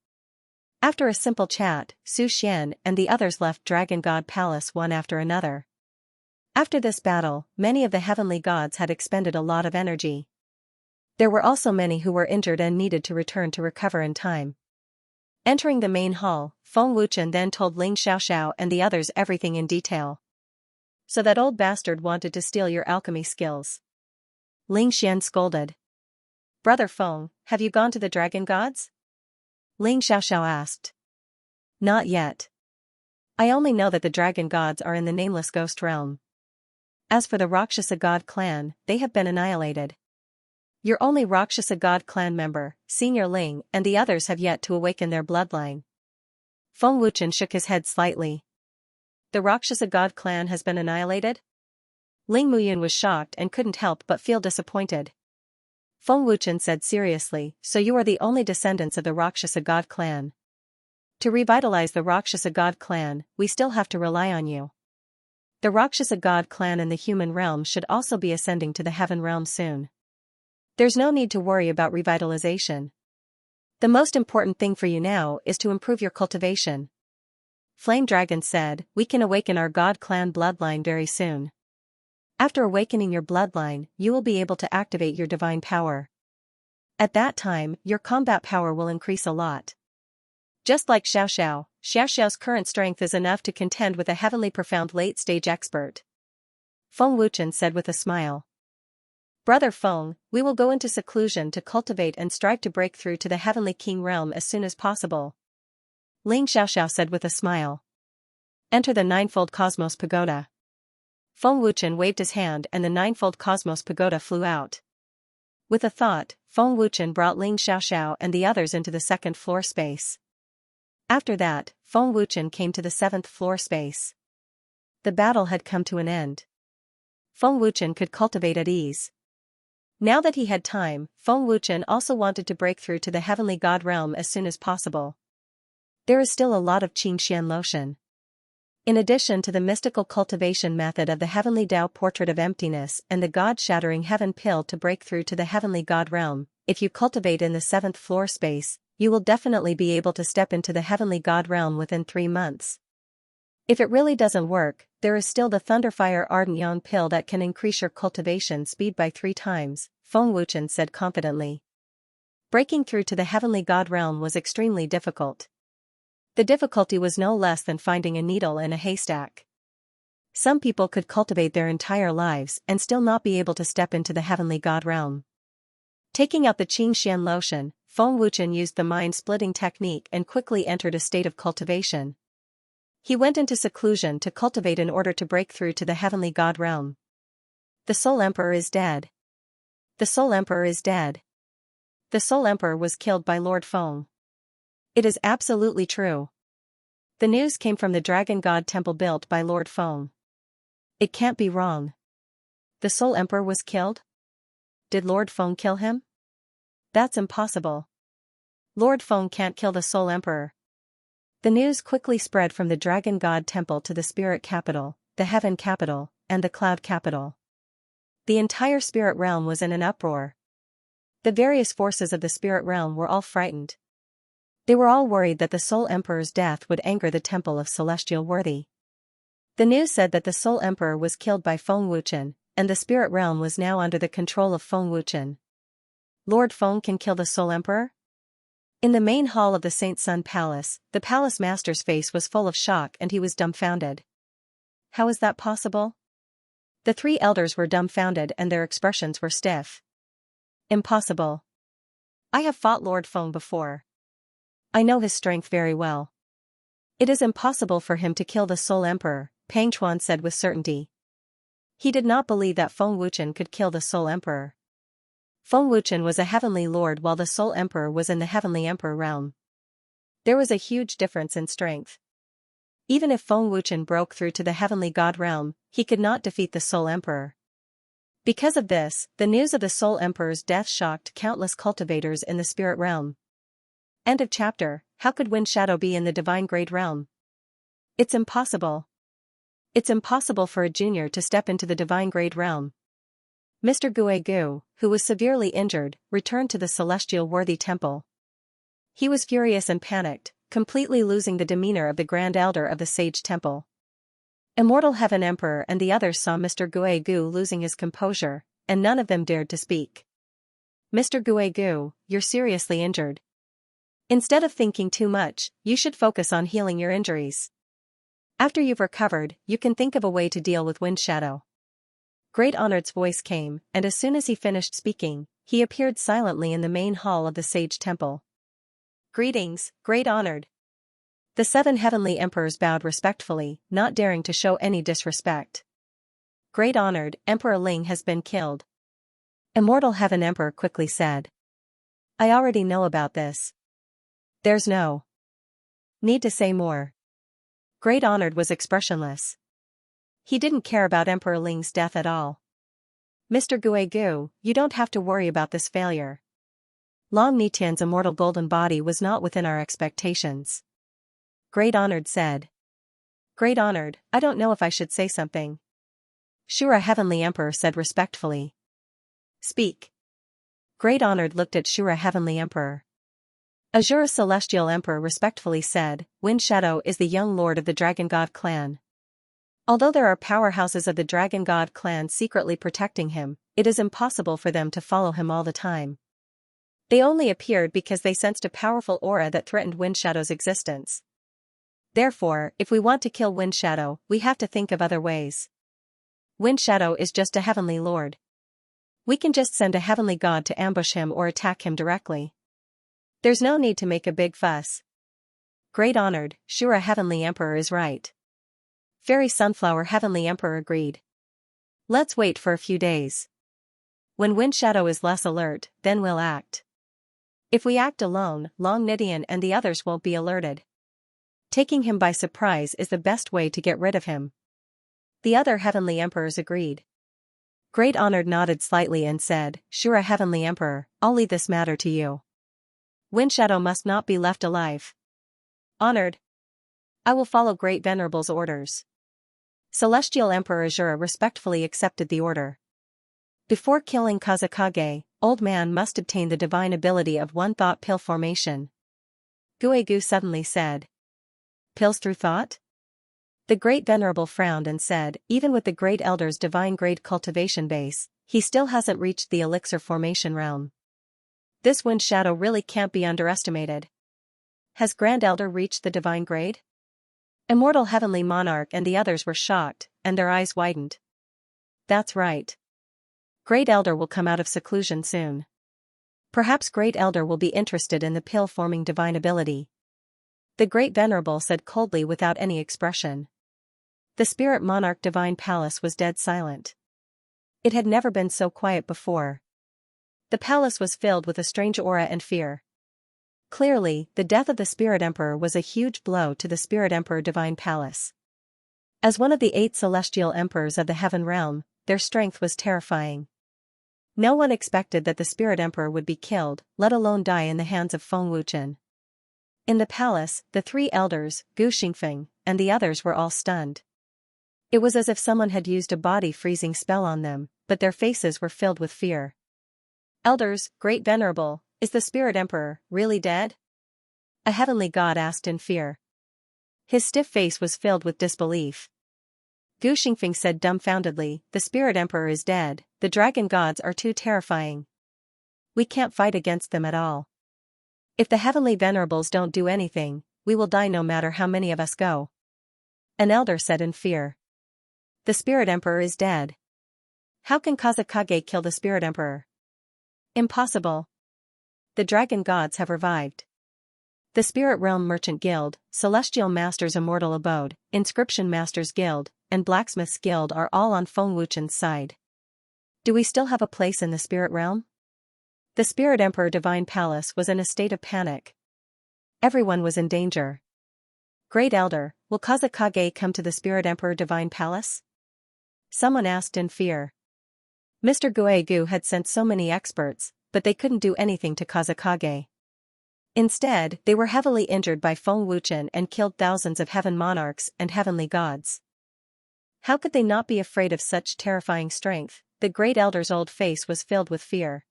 After a simple chat, Su Xian and the others left Dragon God Palace one after another. After this battle, many of the heavenly gods had expended a lot of energy. There were also many who were injured and needed to return to recover in time. Entering the main hall, Feng Wuchen then told Ling Xiaoxiao and the others everything in detail. So that old bastard wanted to steal your alchemy skills. Ling Xian scolded. Brother Feng, have you gone to the dragon gods? Ling Xiaoxiao asked. Not yet. I only know that the dragon gods are in the nameless ghost realm. As for the Rakshasa god clan, they have been annihilated. Your only Rakshasa god clan member, Senior Ling, and the others have yet to awaken their bloodline. Feng Wuchen shook his head slightly. The Rakshasa god clan has been annihilated? Ling Muyun was shocked and couldn't help but feel disappointed. Feng Wuchen said seriously, so you are the only descendants of the Rakshasa god clan. To revitalize the Rakshasa god clan, we still have to rely on you. The Rakshasa god clan in the human realm should also be ascending to the heaven realm soon. There's no need to worry about revitalization. The most important thing for you now is to improve your cultivation. Flame Dragon said, we can awaken our god clan bloodline very soon. After awakening your bloodline, you will be able to activate your divine power. At that time, your combat power will increase a lot. Just like Xiaoxiao, Xiaoxiao's current strength is enough to contend with a heavenly profound late-stage expert. Feng Wuchen said with a smile. Brother Feng, we will go into seclusion to cultivate and strive to break through to the heavenly king realm as soon as possible. Ling Xiaoxiao said with a smile. Enter the ninefold cosmos pagoda. Feng Wuchen waved his hand and the ninefold cosmos pagoda flew out. With a thought, Feng Wuchen brought Ling Xiaoxiao and the others into the second floor space. After that, Feng Wuchen came to the seventh floor space. The battle had come to an end. Feng Wuchen could cultivate at ease. Now that he had time, Feng Wuchen also wanted to break through to the heavenly god realm as soon as possible. There is still a lot of Xianxia lotion. In addition to the mystical cultivation method of the heavenly Tao portrait of emptiness and the god-shattering heaven pill to break through to the heavenly god realm, if you cultivate in the seventh floor space, you will definitely be able to step into the heavenly god realm within 3 months. If it really doesn't work, there is still the Thunderfire Ardent Yang pill that can increase your cultivation speed by 3 times, Feng Wuchen said confidently. Breaking through to the heavenly god realm was extremely difficult. The difficulty was no less than finding a needle in a haystack. Some people could cultivate their entire lives and still not be able to step into the heavenly god realm. Taking out the Xianxia lotion, Feng Wuchen used the mind-splitting technique and quickly entered a state of cultivation. He went into seclusion to cultivate in order to break through to the heavenly god realm. The Soul Emperor is dead. The Soul Emperor is dead. The Soul Emperor was killed by Lord Feng. It is absolutely true. The news came from the Dragon God temple built by Lord Feng. It can't be wrong. The Soul Emperor was killed? Did Lord Feng kill him? That's impossible. Lord Feng can't kill the Soul Emperor. The news quickly spread from the Dragon God temple to the spirit capital, the heaven capital, and the cloud capital. The entire spirit realm was in an uproar. The various forces of the spirit realm were all frightened. They were all worried that the Soul Emperor's death would anger the temple of celestial worthy. The news said that the Soul Emperor was killed by Feng Wuchen, and the spirit realm was now under the control of Feng Wuchen. Lord Feng can kill the Soul Emperor? In the main hall of the Saint Sun Palace, the palace master's face was full of shock and he was dumbfounded. How is that possible? The 3 elders were dumbfounded and their expressions were stiff. Impossible. I have fought Lord Feng before. I know his strength very well. It is impossible for him to kill the Soul Emperor, Pang Chuan said with certainty. He did not believe that Feng Wuchen could kill the Soul Emperor. Feng Wuchen was a heavenly lord while the Soul Emperor was in the heavenly emperor realm. There was a huge difference in strength. Even if Feng Wuchen broke through to the heavenly god realm, he could not defeat the Soul Emperor. Because of this, the news of the Soul Emperor's death shocked countless cultivators in the spirit realm. End of chapter. How could Wind Shadow be in the divine grade realm? It's impossible. It's impossible for a junior to step into the divine grade realm. Mr. Guegu, who was severely injured, returned to the celestial worthy temple. He was furious and panicked, completely losing the demeanor of the Grand Elder of the Sage Temple. Immortal Heaven Emperor and the others saw Mr. Guegu losing his composure, and none of them dared to speak. Mr. Guegu, you're seriously injured. Instead of thinking too much, you should focus on healing your injuries. After you've recovered, you can think of a way to deal with Wind Shadow. Great Honored's voice came, and as soon as he finished speaking, he appeared silently in the main hall of the Sage Temple. Greetings, Great Honored. The 7 heavenly emperors bowed respectfully, not daring to show any disrespect. Great Honored, Emperor Ling has been killed. Immortal Heaven Emperor quickly said. I already know about this. There's no need to say more. Great Honored was expressionless. He didn't care about Emperor Ling's death at all. Mr. Guegu, you don't have to worry about this failure. Long Nitian's immortal golden body was not within our expectations. Great Honored said. Great Honored, I don't know if I should say something. Shura Heavenly Emperor said respectfully. Speak. Great Honored looked at Shura Heavenly Emperor. Azura Celestial Emperor respectfully said, Wind Shadow is the young lord of the Dragon God clan. Although there are powerhouses of the Dragon God clan secretly protecting him, it is impossible for them to follow him all the time. They only appeared because they sensed a powerful aura that threatened Wind Shadow's existence. Therefore, if we want to kill Wind Shadow, we have to think of other ways. Wind Shadow is just a heavenly lord. We can just send a heavenly god to ambush him or attack him directly. There's no need to make a big fuss. Great Honored, Shura Heavenly Emperor is right. Fairy Sunflower Heavenly Emperor agreed. Let's wait for a few days. When Wind Shadow is less alert, then we'll act. If we act alone, Long Nidian and the others won't be alerted. Taking him by surprise is the best way to get rid of him. The other Heavenly Emperors agreed. Great Honored nodded slightly and said, Shura Heavenly Emperor, I'll leave this matter to you. Wind Shadow must not be left alive. Honored. I will follow Great Venerable's orders. Celestial Emperor Azura respectfully accepted the order. Before killing Kazakage, Old Man must obtain the divine ability of One Thought Pill Formation. Guegu suddenly said. Pills through thought? The Great Venerable frowned and said, even with the Great Elder's divine grade cultivation base, he still hasn't reached the elixir formation realm. This Wind Shadow really can't be underestimated. Has Grand Elder reached the divine grade? Immortal Heavenly Monarch and the others were shocked, and their eyes widened. That's right. Great Elder will come out of seclusion soon. Perhaps Great Elder will be interested in the pill-forming divine ability. The Great Venerable said coldly without any expression. The Spirit Monarch Divine Palace was dead silent. It had never been so quiet before. The palace was filled with a strange aura and fear. Clearly, the death of the Spirit Emperor was a huge blow to the Spirit Emperor Divine Palace. As one of the 8 celestial emperors of the Heaven Realm, their strength was terrifying. No one expected that the Spirit Emperor would be killed, let alone die in the hands of Feng Wuchen. In the palace, the 3 elders, Gu Xingfeng, and the others were all stunned. It was as if someone had used a body-freezing spell on them, but their faces were filled with fear. Elders, Great Venerable, is the Spirit Emperor really dead? A heavenly god asked in fear. His stiff face was filled with disbelief. Gu Xingfeng said dumbfoundedly, the Spirit Emperor is dead, the dragon gods are too terrifying. We can't fight against them at all. If the heavenly venerables don't do anything, we will die no matter how many of us go. An elder said in fear. The Spirit Emperor is dead. How can Kazakage kill the Spirit Emperor? Impossible. The dragon gods have revived. The Spirit Realm Merchant Guild, Celestial Masters Immortal Abode, Inscription Masters Guild, and Blacksmiths Guild are all on Feng Wuchen's side. Do we still have a place in the Spirit Realm? The Spirit Emperor Divine Palace was in a state of panic. Everyone was in danger. Great Elder, will Kazakage come to the Spirit Emperor Divine Palace? Someone asked in fear. Mr. Guegu had sent so many experts, but they couldn't do anything to Kazakage. Instead, they were heavily injured by Feng Wuchen and killed thousands of heaven monarchs and heavenly gods. How could they not be afraid of such terrifying strength? The Great Elder's old face was filled with fear.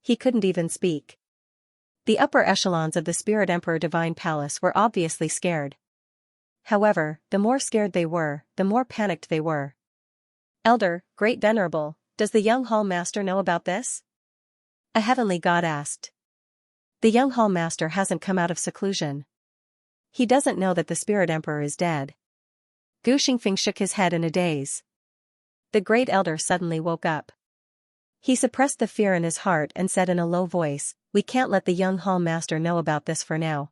He couldn't even speak. The upper echelons of the Spirit Emperor Divine Palace were obviously scared. However, the more scared they were, the more panicked they were. Elder, Great Venerable, does the young Hall Master know about this? A heavenly god asked. The young hall master hasn't come out of seclusion. He doesn't know that the spirit emperor is dead. Gu Xingfeng shook his head in a daze. The great elder suddenly woke up. He suppressed the fear in his heart and said in a low voice, "We can't let the young hall master know about this for now.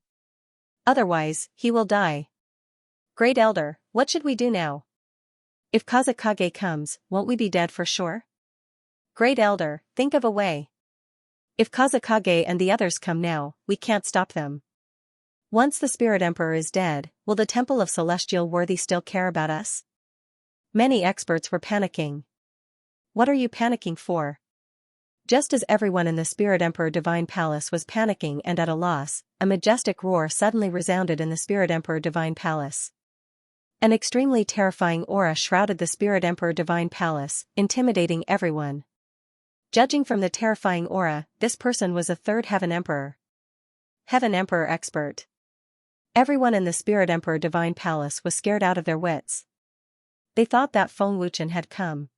Otherwise, he will die. Great elder, what should we do now? If Kazekage comes, won't we be dead for sure? Great elder, think of a way. If Kazekage and the others come now, we can't stop them. Once the spirit emperor is dead, will the temple of celestial worthy still care about us?" Many experts were panicking. What are you panicking for? Just as everyone in the Spirit Emperor Divine Palace was panicking and at a loss, a majestic roar suddenly resounded in the Spirit Emperor Divine Palace. An extremely terrifying aura shrouded the Spirit Emperor Divine Palace, intimidating everyone. Judging from the terrifying aura, this person was a third Heaven Emperor. Heaven Emperor expert. Everyone in the Spirit Emperor Divine Palace was scared out of their wits. They thought that Feng Wuchen had come.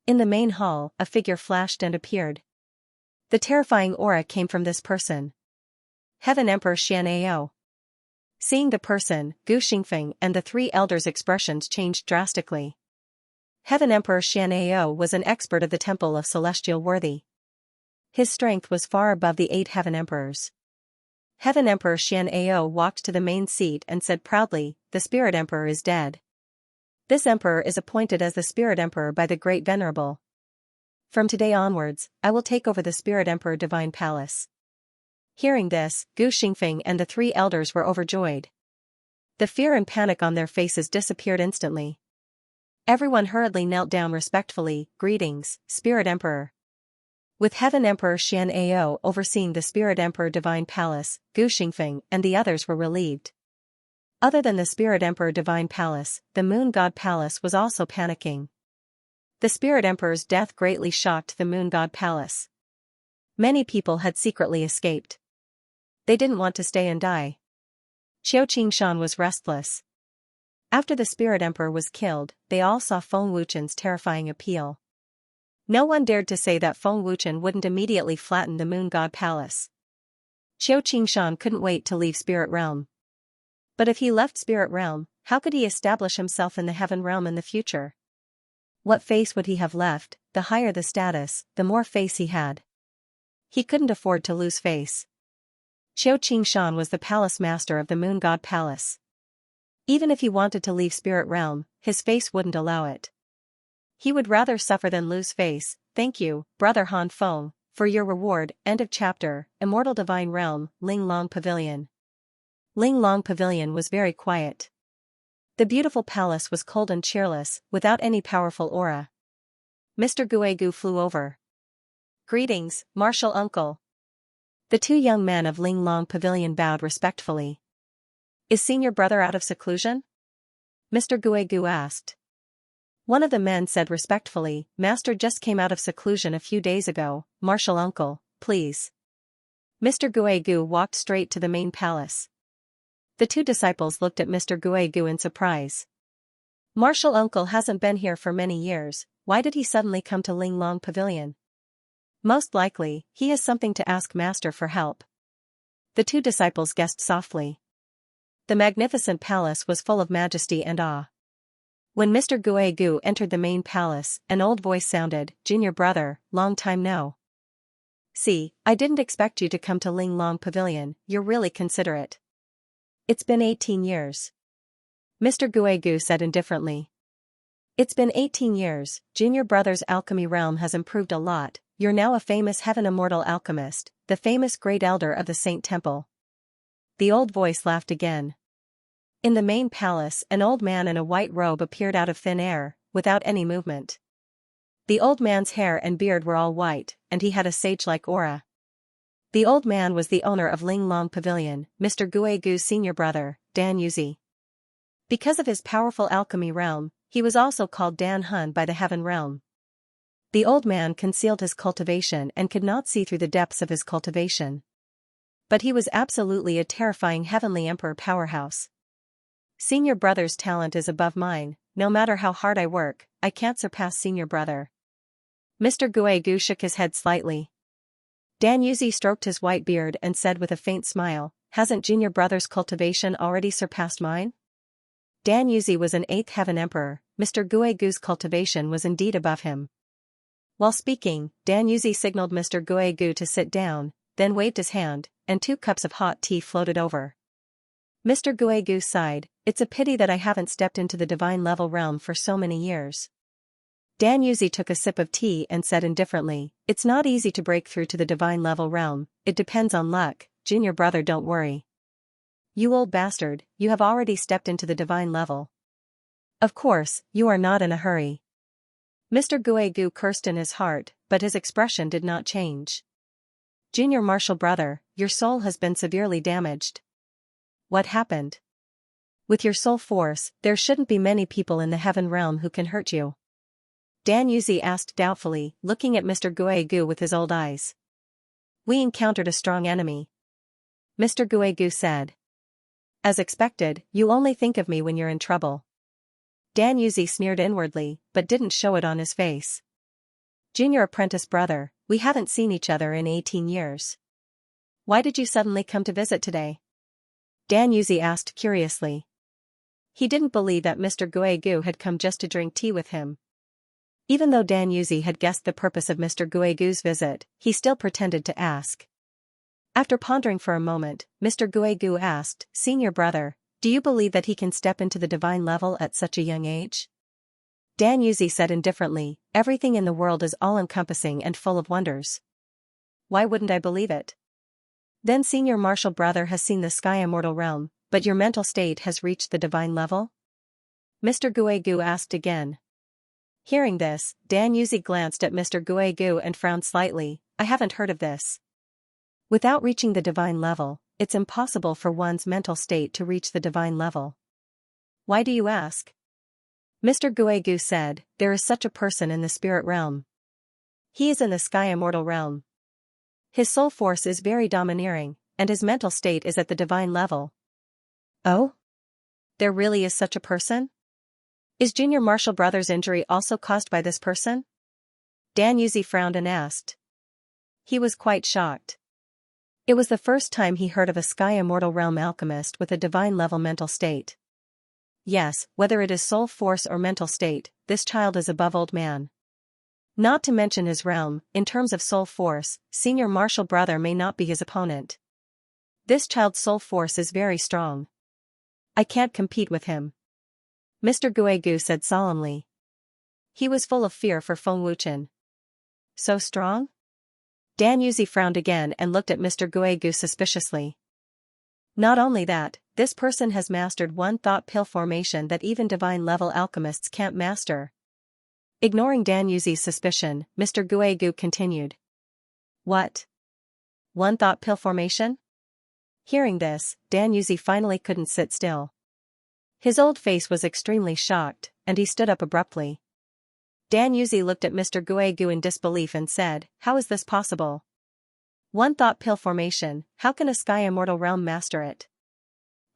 In the main hall, a figure flashed and appeared. The terrifying aura came from this person. Heaven Emperor Xianxia. Seeing the person, Gu Xingfeng and the three elders' expressions changed drastically. Heaven Emperor Xianxia was an expert of the Temple of Celestial Worthy. His strength was far above the 8 Heaven Emperors. Heaven Emperor Xianxia walked to the main seat and said proudly, "The Spirit Emperor is dead. This emperor is appointed as the Spirit Emperor by the Great Venerable. From today onwards, I will take over the Spirit Emperor Divine Palace." Hearing this, Gu Xingfeng and the three elders were overjoyed. The fear and panic on their faces disappeared instantly. Everyone hurriedly knelt down respectfully. "Greetings, Spirit Emperor." With Heaven Emperor Xianxia overseeing the Spirit Emperor Divine Palace, Gu Xingfeng and the others were relieved. Other than the Spirit Emperor Divine Palace, the Moon God Palace was also panicking. The Spirit Emperor's death greatly shocked the Moon God Palace. Many people had secretly escaped. They didn't want to stay and die. Qiao Qingshan was restless. After the Spirit Emperor was killed, they all saw Feng Wuchen's terrifying appeal. No one dared to say that Feng Wuchen wouldn't immediately flatten the Moon God Palace. Qiao Qingshan couldn't wait to leave Spirit Realm. But if he left Spirit Realm, how could he establish himself in the Heaven Realm in the future? What face would he have left? The higher the status, the more face he had. He couldn't afford to lose face. Qiao Qingshan was the palace master of the Moon God Palace. Even if he wanted to leave Spirit Realm, his face wouldn't allow it. He would rather suffer than lose face. "Thank you, Brother Han Feng, for your reward." End of chapter. Immortal Divine Realm, Ling Long Pavilion. Ling Long Pavilion was very quiet. The beautiful palace was cold and cheerless, without any powerful aura. Mr. Guegu flew over. "Greetings, Martial Uncle." The two young men of Ling Long Pavilion bowed respectfully. "Is senior brother out of seclusion?" Mr. Guegu asked. One of the men said respectfully, "Master just came out of seclusion a few days ago. Martial Uncle, please." Mr. Guegu walked straight to the main palace. The two disciples looked at Mr. Guegu in surprise. "Martial Uncle hasn't been here for many years, why did he suddenly come to Ling Long Pavilion?" "Most likely, he has something to ask Master for help." The two disciples guessed softly. The magnificent palace was full of majesty and awe. When Mr. Guegu entered the main palace, an old voice sounded, "Junior brother, long time no see, I didn't expect you to come to Ling Long Pavilion, you're really considerate." "It's been 18 years. Mr. Guegu said indifferently. "It's been 18 years, Junior brother's alchemy realm has improved a lot, you're now a famous heaven immortal alchemist, the famous great elder of the Saint Temple." The old voice laughed again. In the main palace, an old man in a white robe appeared out of thin air, without any movement. The old man's hair and beard were all white, and he had a sage-like aura. The old man was the owner of Ling Long Pavilion, Mr. Guegu's senior brother, Dan Yuzi. Because of his powerful alchemy realm, he was also called Dan Hun by the Heaven Realm. The old man concealed his cultivation and could not see through the depths of his cultivation. But he was absolutely a terrifying heavenly emperor powerhouse. "Senior brother's talent is above mine, no matter how hard I work, I can't surpass senior brother." Mr. Guegu shook his head slightly. Dan Yuzi stroked his white beard and said with a faint smile, "Hasn't Junior Brother's cultivation already surpassed mine?" Dan Yuzi was an 8th heaven emperor. Mr. Guegu's cultivation was indeed above him. While speaking, Dan Yuzi signaled Mr. Guegu to sit down, then waved his hand, and 2 cups of hot tea floated over. Mr. Guegu sighed, "It's a pity that I haven't stepped into the divine level realm for so many years." Dan Yuzi took a sip of tea and said indifferently, "It's not easy to break through to the divine level realm, it depends on luck, Junior Brother, don't worry. You old bastard, you have already stepped into the divine level. Of course, you are not in a hurry." Mr. Guegu cursed in his heart, but his expression did not change. "Junior Martial Brother, your soul has been severely damaged." "What happened?" "With your soul force, there shouldn't be many people in the heaven realm who can hurt you." Dan Yuzi asked doubtfully, looking at Mr. Guegu with his old eyes. "We encountered a strong enemy," Mr. Guegu said. "As expected, you only think of me when you're in trouble." Dan Yuzi sneered inwardly, but didn't show it on his face. "Junior Apprentice Brother, we haven't seen each other in 18 years. Why did you suddenly come to visit today?" Dan Yuzi asked curiously. He didn't believe that Mr. Guegu had come just to drink tea with him. Even though Dan Yuzi had guessed the purpose of Mr. Guegu's visit, he still pretended to ask. After pondering for a moment, Mr. Guegu asked, "Senior Brother, do you believe that he can step into the divine level at such a young age?" Dan Yuzi said indifferently, "Everything in the world is all-encompassing and full of wonders. Why wouldn't I believe it? Then Senior Martial Brother has seen the sky immortal realm, but your mental state has reached the divine level?" Mr. Guegu asked again. Hearing this, Dan Yuzi glanced at Mr. Guegu and frowned slightly. "I haven't heard of this. Without reaching the divine level, it's impossible for one's mental state to reach the divine level." "Why do you ask?" Mr. Guegu said, "There is such a person in the spirit realm. He is in the sky immortal realm. His soul force is very domineering, and his mental state is at the divine level." "Oh? There really is such a person? Is Junior Martial Brother's injury also caused by this person?" Dan Yuzi frowned and asked. He was quite shocked. It was the first time he heard of a sky immortal realm alchemist with a divine level mental state. Yes, whether it is soul force or mental state, this child is above old man. Not to mention his realm, in terms of soul force, Senior Martial Brother may not be his opponent. This child's soul force is very strong. I can't compete with him, Mr. Guegu said solemnly. He was full of fear for Feng Wuchen. So strong? Dan Yuzi frowned again and looked at Mr. Guegu suspiciously. Not only that, this person has mastered one thought pill formation that even divine-level alchemists can't master. Ignoring Dan Yuzi's suspicion, Mr. Guegu continued. What? One thought pill formation? Hearing this, Dan Yuzi finally couldn't sit still. His old face was extremely shocked, and he stood up abruptly. Dan Yuzi looked at Mr. Guegu in disbelief and said, "How is this possible? One thought pill formation, how can a sky immortal realm master it?"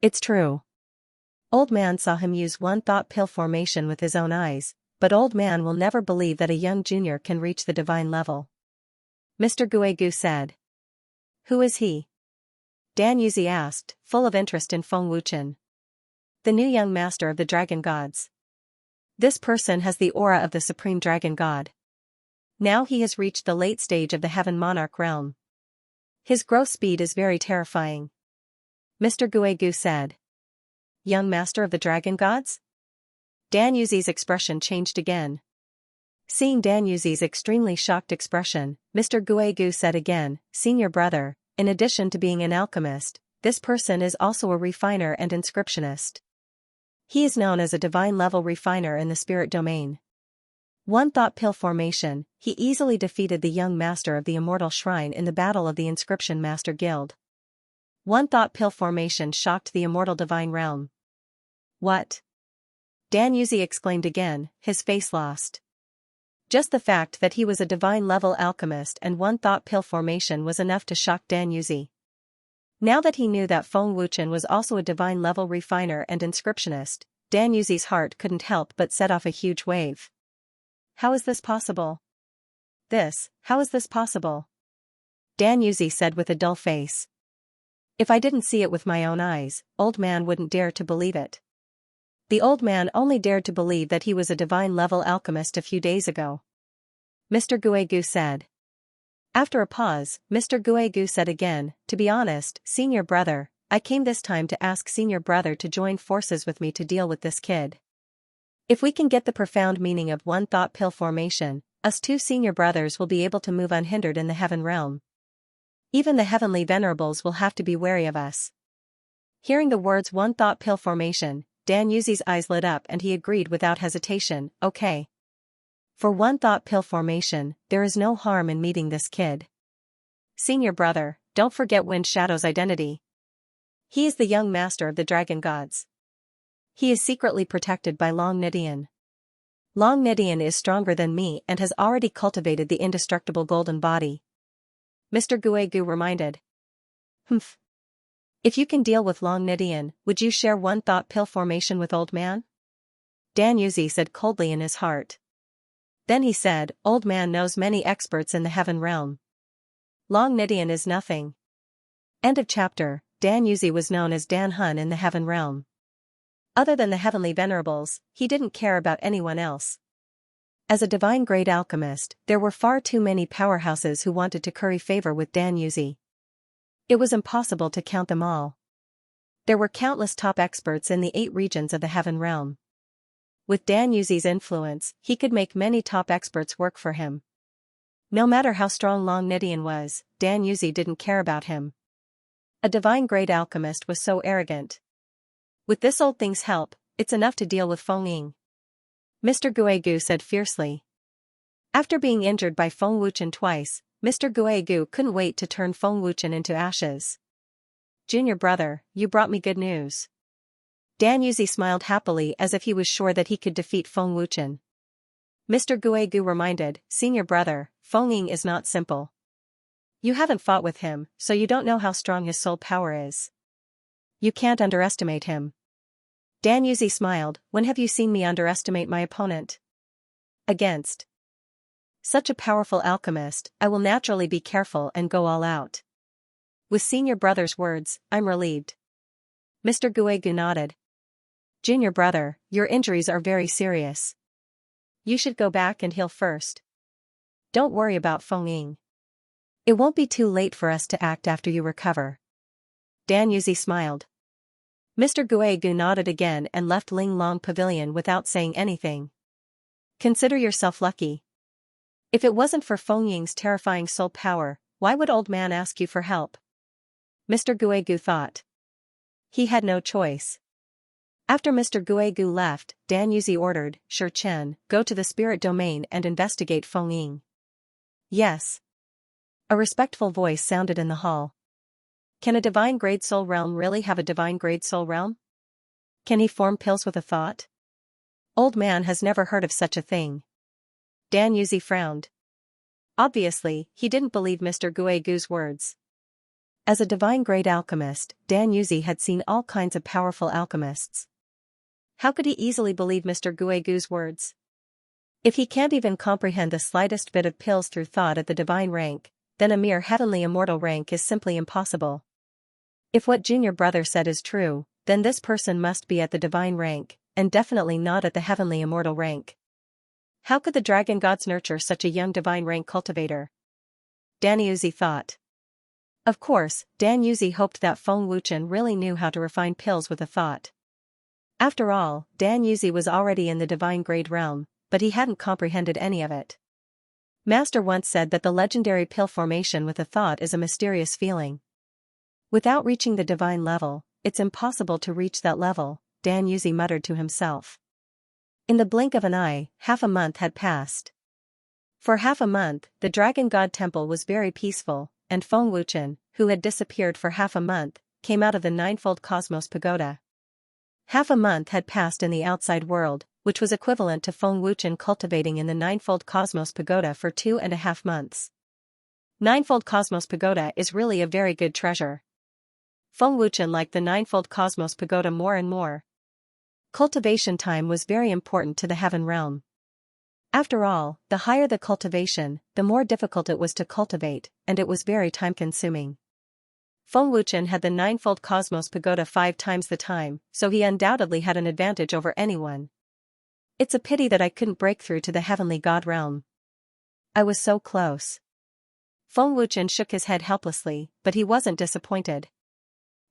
It's true. Old man saw him use one thought pill formation with his own eyes, but old man will never believe that a young junior can reach the divine level. Mr. Guegu said. Who is he? Dan Yuzi asked, full of interest in Feng Wuchen. The new young master of the dragon gods. This person has the aura of the supreme dragon god. Now he has reached the late stage of the heaven monarch realm. His growth speed is very terrifying. Mr. Guegu said. Young master of the dragon gods? Dan Yuzi's expression changed again. Seeing Dan Yuzi's extremely shocked expression, Mr. Guegu said again, Senior brother, in addition to being an alchemist, this person is also a refiner and inscriptionist. He is known as a divine-level refiner in the spirit domain. One thought pill formation, he easily defeated the young master of the immortal shrine in the battle of the Inscription Master Guild. One thought pill formation shocked the immortal divine realm. What? Dan Yuzi exclaimed again, his face lost. Just the fact that he was a divine-level alchemist and one thought pill formation was enough to shock Dan Yuzi. Now that he knew that Feng Wuchen was also a divine-level refiner and inscriptionist, Dan Yuzi's heart couldn't help but set off a huge wave. How is this possible? How is this possible? Dan Yuzi said with a dull face. If I didn't see it with my own eyes, old man wouldn't dare to believe it. The old man only dared to believe that he was a divine-level alchemist a few days ago. Mr. Guegu said. After a pause, Mr. Guegu said again, to be honest, senior brother, I came this time to ask senior brother to join forces with me to deal with this kid. If we can get the profound meaning of one thought pill formation, us two senior brothers will be able to move unhindered in the heaven realm. Even the heavenly venerables will have to be wary of us. Hearing the words one thought pill formation, Dan Yuzi's eyes lit up and he agreed without hesitation, okay. For one thought pill formation, there is no harm in meeting this kid. Senior brother, don't forget Wind Shadow's identity. He is the young master of the dragon gods. He is secretly protected by Long Nidian. Long Nidian is stronger than me and has already cultivated the indestructible golden body. Mr. Guegu reminded. Humph. If you can deal with Long Nidian, would you share one thought pill formation with old man? Dan Yuzi said coldly in his heart. Then he said, old man knows many experts in the heaven realm. Long Nidian is nothing. End of chapter. Dan Yuzi was known as Dan Hun in the heaven realm. Other than the heavenly venerables, he didn't care about anyone else. As a divine-grade alchemist, there were far too many powerhouses who wanted to curry favor with Dan Yuzi. It was impossible to count them all. There were countless top experts in the 8 regions of the heaven realm. With Dan Yuzi's influence, he could make many top experts work for him. No matter how strong Long Nidian was, Dan Yuzi didn't care about him. A divine-grade alchemist was so arrogant. With this old thing's help, it's enough to deal with Feng Ying. Mr. Guegu said fiercely. After being injured by Feng Wuchen twice, Mr. Guegu couldn't wait to turn Feng Wuchen into ashes. Junior brother, you brought me good news. Dan Yuzi smiled happily as if he was sure that he could defeat Feng Wuchen. Mr. Guegu reminded, senior brother, Feng Ying is not simple. You haven't fought with him, so you don't know how strong his soul power is. You can't underestimate him. Dan Yuzi smiled, when have you seen me underestimate my opponent? Against such a powerful alchemist, I will naturally be careful and go all out. With senior brother's words, I'm relieved. Mr. Guegu nodded. Junior brother, your injuries are very serious. You should go back and heal first. Don't worry about Feng Ying. It won't be too late for us to act after you recover. Dan Yuzi smiled. Mr. Guegu nodded again and left Ling Long Pavilion without saying anything. Consider yourself lucky. If it wasn't for Feng Ying's terrifying soul power, why would old man ask you for help? Mr. Guegu thought. He had no choice. After Mr. Guegu left, Dan Yuzi ordered, Shi Chen, go to the spirit domain and investigate Feng Ying. Yes. A respectful voice sounded in the hall. Can a divine-grade soul realm really have a divine-grade soul realm? Can he form pills with a thought? Old man has never heard of such a thing. Dan Yuzi frowned. Obviously, he didn't believe Mr. Guegu's words. As a divine-grade alchemist, Dan Yuzi had seen all kinds of powerful alchemists. How could he easily believe Mr. Guegu's words? If he can't even comprehend the slightest bit of pills through thought at the divine rank, then a mere heavenly immortal rank is simply impossible. If what Junior brother said is true, then this person must be at the divine rank, and definitely not at the heavenly immortal rank. How could the dragon gods nurture such a young divine rank cultivator? Dan Yuzi thought. Of course, Dan Yuzi hoped that Feng Wuchen really knew how to refine pills with a thought. After all, Dan Yuzi was already in the divine grade realm, but he hadn't comprehended any of it. Master once said that the legendary pill formation with a thought is a mysterious feeling. Without reaching the divine level, it's impossible to reach that level, Dan Yuzi muttered to himself. In the blink of an eye, half a month had passed. For half a month, the Dragon God Temple was very peaceful, and Feng Wuchen, who had disappeared for half a month, came out of the Ninefold Cosmos Pagoda. Half a month had passed in the outside world, which was equivalent to Feng Wuchen cultivating in the Ninefold Cosmos Pagoda for 2.5 months. Ninefold Cosmos Pagoda is really a very good treasure. Feng Wuchen liked the Ninefold Cosmos Pagoda more and more. Cultivation time was very important to the heaven realm. After all, the higher the cultivation, the more difficult it was to cultivate, and it was very time-consuming. Feng Wuchen had the ninefold cosmos pagoda 5 times the time, so he undoubtedly had an advantage over anyone. It's a pity that I couldn't break through to the heavenly god realm. I was so close. Feng Wuchen shook his head helplessly, but he wasn't disappointed.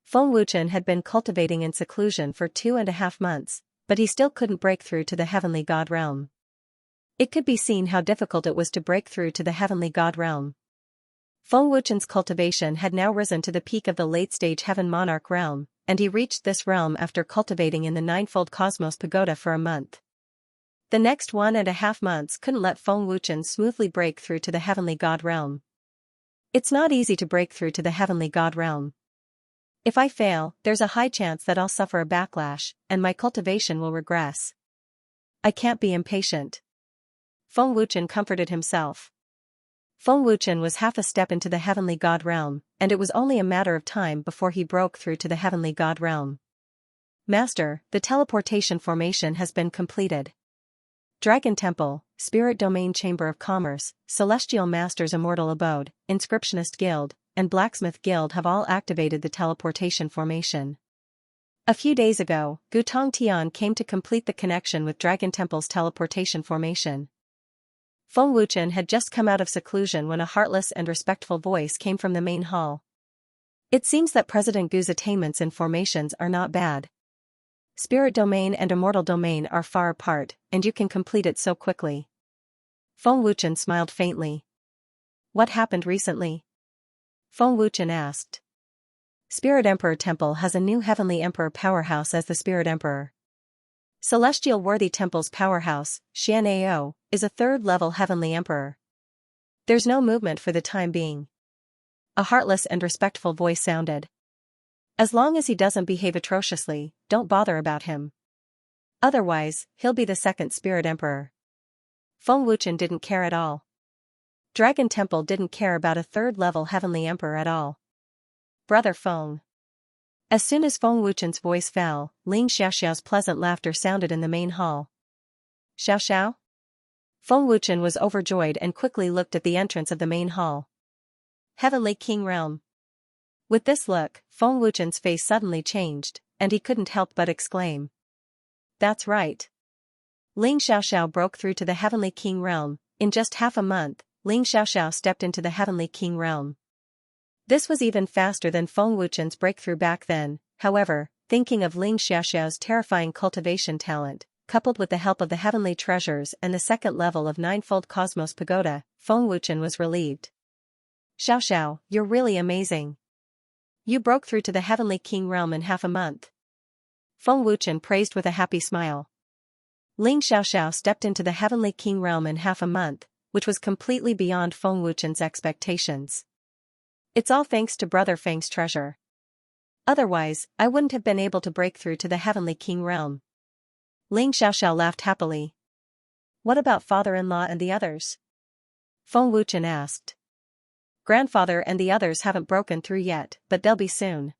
Feng Wuchen had been cultivating in seclusion for 2.5 months, but he still couldn't break through to the heavenly god realm. It could be seen how difficult it was to break through to the heavenly god realm. Feng Wuchen's cultivation had now risen to the peak of the late-stage heaven monarch realm, and he reached this realm after cultivating in the ninefold cosmos pagoda for a month. The next 1.5 months couldn't let Feng Wuchen smoothly break through to the heavenly god realm. It's not easy to break through to the heavenly god realm. If I fail, there's a high chance that I'll suffer a backlash, and my cultivation will regress. I can't be impatient. Feng Wuchen comforted himself. Feng Wuchen was half a step into the heavenly god realm, and it was only a matter of time before he broke through to the heavenly god realm. Master, the teleportation formation has been completed. Dragon Temple, Spirit Domain Chamber of Commerce, Celestial Master's Immortal Abode, Inscriptionist Guild, and Blacksmith Guild have all activated the teleportation formation. A few days ago, Gutong Tian came to complete the connection with Dragon Temple's teleportation formation. Feng Wuchen had just come out of seclusion when a heartless and respectful voice came from the main hall. It seems that President Gu's attainments in formations are not bad. Spirit Domain and Immortal Domain are far apart, and you can complete it so quickly. Feng Wuchen smiled faintly. What happened recently? Feng Wuchen asked. Spirit Emperor Temple has a new Heavenly Emperor powerhouse as the Spirit Emperor. Celestial Worthy Temple's powerhouse, Xianxia, is a 3rd-level Heavenly Emperor. There's no movement for the time being. A heartless and respectful voice sounded. As long as he doesn't behave atrociously, don't bother about him. Otherwise, he'll be the 2nd Spirit Emperor. Feng Wuchen didn't care at all. Dragon Temple didn't care about a 3rd-level Heavenly Emperor at all. Brother Feng. As soon as Feng Wuchen's voice fell, Ling Xiaoxiao's pleasant laughter sounded in the main hall. Xiaoxiao? Feng Wuchen was overjoyed and quickly looked at the entrance of the main hall. Heavenly King Realm. With this look, Feng Wuchen's face suddenly changed, and he couldn't help but exclaim. That's right. Ling Xiaoxiao broke through to the Heavenly King Realm. In just half a month, Ling Xiaoxiao stepped into the Heavenly King Realm. This was even faster than Feng Wuchen's breakthrough back then. However, thinking of Ling Xiaoxiao's terrifying cultivation talent, coupled with the help of the heavenly treasures and the 2nd level of ninefold cosmos pagoda, Feng Wuchen was relieved. Xiaoxiao, you're really amazing. You broke through to the Heavenly King Realm in half a month. Feng Wuchen praised with a happy smile. Ling Xiaoxiao stepped into the Heavenly King Realm in half a month, which was completely beyond Feng Wuchen's expectations. It's all thanks to Brother Feng's treasure. Otherwise, I wouldn't have been able to break through to the Heavenly King Realm. Ling Xiaoxiao laughed happily. What about father-in-law and the others? Feng Wuchen asked. Grandfather and the others haven't broken through yet, but they'll be soon.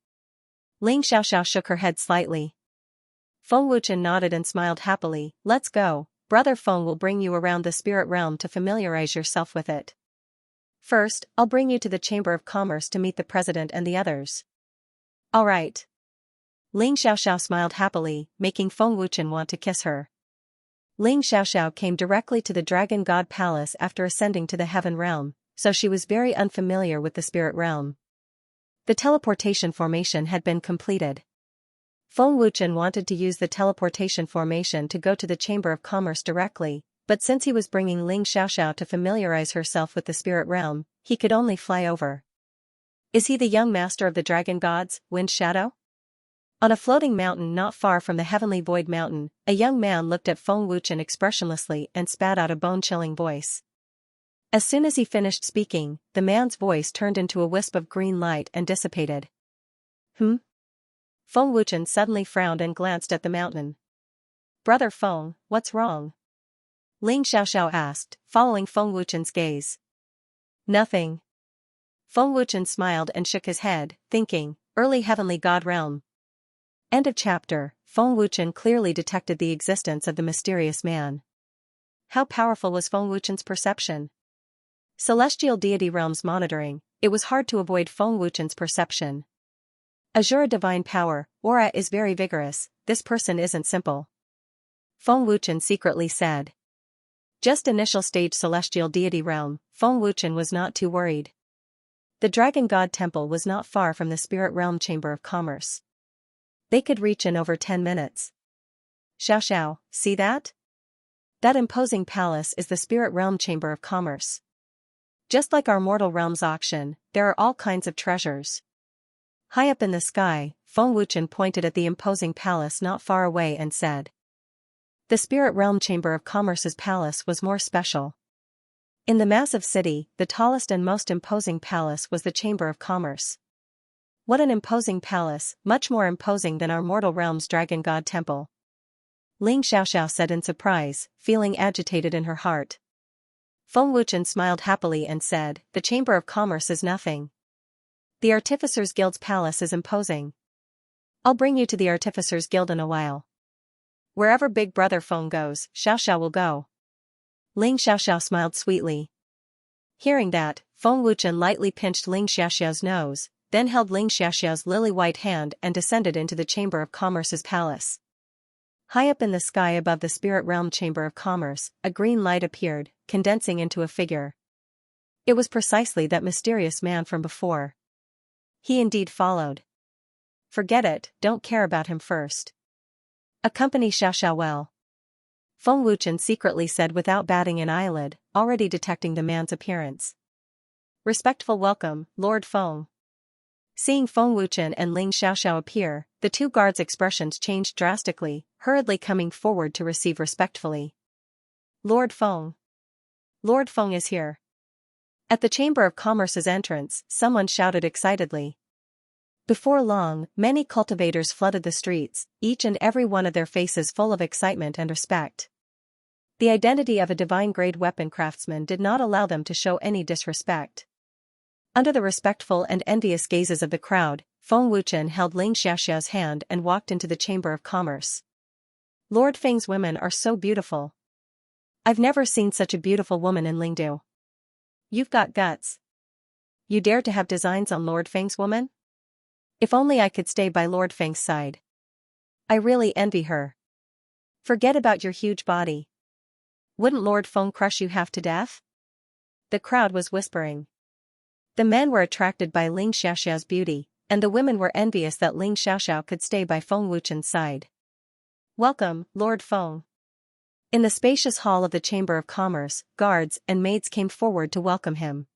Ling Xiaoxiao shook her head slightly. Feng Wuchen nodded and smiled happily. Let's go. Brother Feng will bring you around the spirit realm to familiarize yourself with it. First, I'll bring you to the Chamber of Commerce to meet the president and the others. All right. Ling Xiaoxiao smiled happily, making Feng Wuchen want to kiss her. Ling Xiaoxiao came directly to the Dragon God Palace after ascending to the Heaven Realm, so she was very unfamiliar with the Spirit Realm. The teleportation formation had been completed. Feng Wuchen wanted to use the teleportation formation to go to the Chamber of Commerce directly, but since he was bringing Ling Xiaoxiao to familiarize herself with the Spirit Realm, he could only fly over. Is he the young master of the dragon gods, Wind Shadow? On a floating mountain not far from the Heavenly Void Mountain, a young man looked at Feng Wuchen expressionlessly and spat out a bone-chilling voice. As soon as he finished speaking, the man's voice turned into a wisp of green light and dissipated. Feng Wuchen suddenly frowned and glanced at the mountain. Brother Feng, what's wrong? Ling Xiaoxiao asked, following Feng Wuchen's gaze. Nothing. Feng Wuchen smiled and shook his head, thinking, early heavenly god realm. End of chapter. Feng Wuchen clearly detected the existence of the mysterious man. How powerful was Feng Wuchen's perception? Celestial deity realms monitoring, it was hard to avoid Feng Wuchen's perception. Azura divine power, aura is very vigorous, this person isn't simple. Feng Wuchen secretly said. Just initial stage celestial deity realm, Feng Wuchen was not too worried. The Dragon God Temple was not far from the Spirit Realm Chamber of Commerce. They could reach in over 10 minutes. Xiao, see that? That imposing palace is the Spirit Realm Chamber of Commerce. Just like our mortal realm's auction, there are all kinds of treasures. High up in the sky, Feng Wuchen pointed at the imposing palace not far away and said. The Spirit Realm Chamber of Commerce's palace was more special. In the massive city, the tallest and most imposing palace was the Chamber of Commerce. What an imposing palace, much more imposing than our mortal realm's Dragon God Temple. Ling Xiaoxiao said in surprise, feeling agitated in her heart. Feng Wuchen smiled happily and said, the Chamber of Commerce is nothing. The Artificers Guild's palace is imposing. I'll bring you to the Artificers Guild in a while. Wherever Big Brother Feng goes, Xiaoxiao will go. Ling Xiaoxiao smiled sweetly. Hearing that, Feng Wuchen lightly pinched Ling Xiaoxiao's nose, then held Ling Xiaoxiao's lily-white hand and descended into the Chamber of Commerce's palace. High up in the sky above the Spirit Realm Chamber of Commerce, a green light appeared, condensing into a figure. It was precisely that mysterious man from before. He indeed followed. Forget it, don't care about him first. Accompany Xiaoxiao well. Feng Wuchen secretly said without batting an eyelid, already detecting the man's appearance. Respectful welcome, Lord Feng. Seeing Feng Wuchen and Ling Xiaoxiao appear, the two guards' expressions changed drastically, hurriedly coming forward to receive respectfully. Lord Feng. Lord Feng is here. At the Chamber of Commerce's entrance, someone shouted excitedly. Before long, many cultivators flooded the streets, each and every one of their faces full of excitement and respect. The identity of a divine-grade weapon craftsman did not allow them to show any disrespect. Under the respectful and envious gazes of the crowd, Feng Wuchen held Ling Xiaoxiao's hand and walked into the Chamber of Commerce. Lord Feng's women are so beautiful. I've never seen such a beautiful woman in Lingdu. You've got guts. You dare to have designs on Lord Feng's woman? If only I could stay by Lord Feng's side. I really envy her. Forget about your huge body. Wouldn't Lord Feng crush you half to death? The crowd was whispering. The men were attracted by Ling Xiaoxiao's beauty, and the women were envious that Ling Xiaoxiao could stay by Feng Wuchen's side. Welcome, Lord Feng. In the spacious hall of the Chamber of Commerce, guards and maids came forward to welcome him.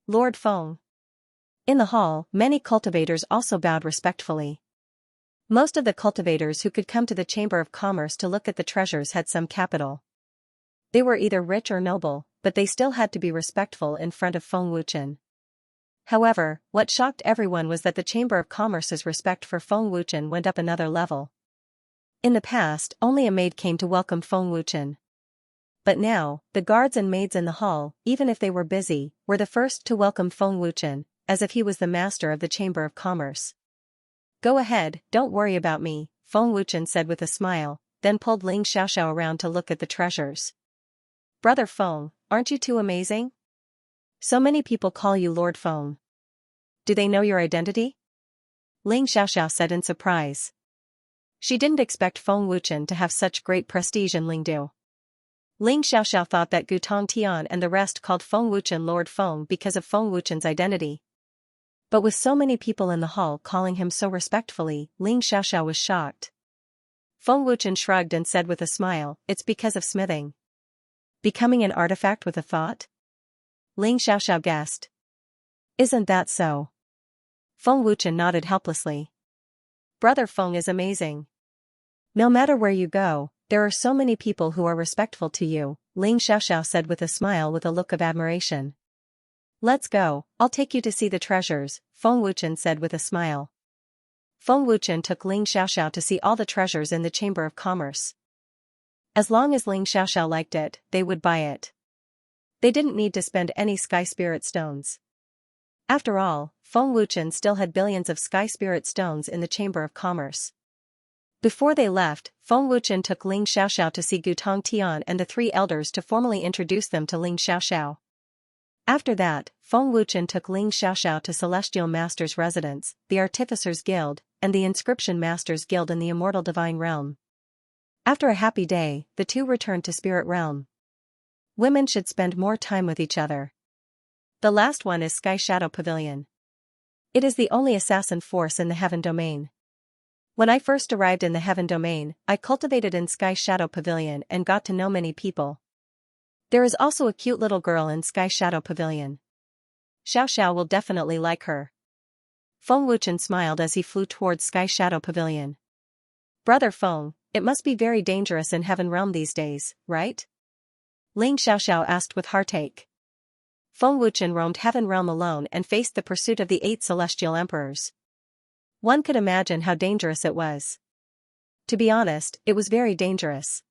Lord Feng. In the hall, many cultivators also bowed respectfully. Most of the cultivators who could come to the Chamber of Commerce to look at the treasures had some capital. They were either rich or noble, but they still had to be respectful in front of Feng Wuchen. However, what shocked everyone was that the Chamber of Commerce's respect for Feng Wuchen went up another level. In the past, only a maid came to welcome Feng Wuchen. But now, the guards and maids in the hall, even if they were busy, were the first to welcome Feng Wuchen, as if he was the master of the Chamber of Commerce. Go ahead, don't worry about me, Feng Wuchen said with a smile, then pulled Ling Xiaoxiao around to look at the treasures. Brother Feng, aren't you too amazing? So many people call you Lord Feng. Do they know your identity? Ling Xiaoxiao said in surprise. She didn't expect Feng Wuchen to have such great prestige in Lingdu. Ling Xiaoxiao thought that Gutong Tian and the rest called Feng Wuchen Lord Feng because of Feng Wuchen's identity. But with so many people in the hall calling him so respectfully, Ling Xiaoxiao was shocked. Feng Wuchen shrugged and said with a smile, it's because of smithing. Becoming an artifact with a thought? Ling Xiaoxiao guessed. Isn't that so? Feng Wuchen nodded helplessly. Brother Feng is amazing. No matter where you go, there are so many people who are respectful to you, Ling Xiaoxiao said with a smile with a look of admiration. Let's go, I'll take you to see the treasures, Feng Wuchen said with a smile. Feng Wuchen took Ling Xiaoxiao to see all the treasures in the Chamber of Commerce. As long as Ling Xiaoxiao liked it, they would buy it. They didn't need to spend any Sky Spirit Stones. After all, Feng Wuchen still had billions of Sky Spirit Stones in the Chamber of Commerce. Before they left, Feng Wuchen took Ling Xiaoxiao to see Gutong Tian and the three elders to formally introduce them to Ling Xiaoxiao. After that, Feng Wuchen took Ling Xiaoxiao to Celestial Masters' residence, the Artificers' Guild, and the Inscription Masters' Guild in the Immortal Divine Realm. After a happy day, the two returned to Spirit Realm. Women should spend more time with each other. The last one is Sky Shadow Pavilion. It is the only assassin force in the Heaven Domain. When I first arrived in the Heaven Domain, I cultivated in Sky Shadow Pavilion and got to know many people. There is also a cute little girl in Sky Shadow Pavilion. Xiao Xiao will definitely like her. Feng Wuchen smiled as he flew towards Sky Shadow Pavilion. Brother Feng, it must be very dangerous in Heaven Realm these days, right? Ling Xiaoxiao asked with heartache. Feng Wuchen roamed Heaven Realm alone and faced the pursuit of the 8 celestial emperors. One could imagine how dangerous it was. To be honest, it was very dangerous.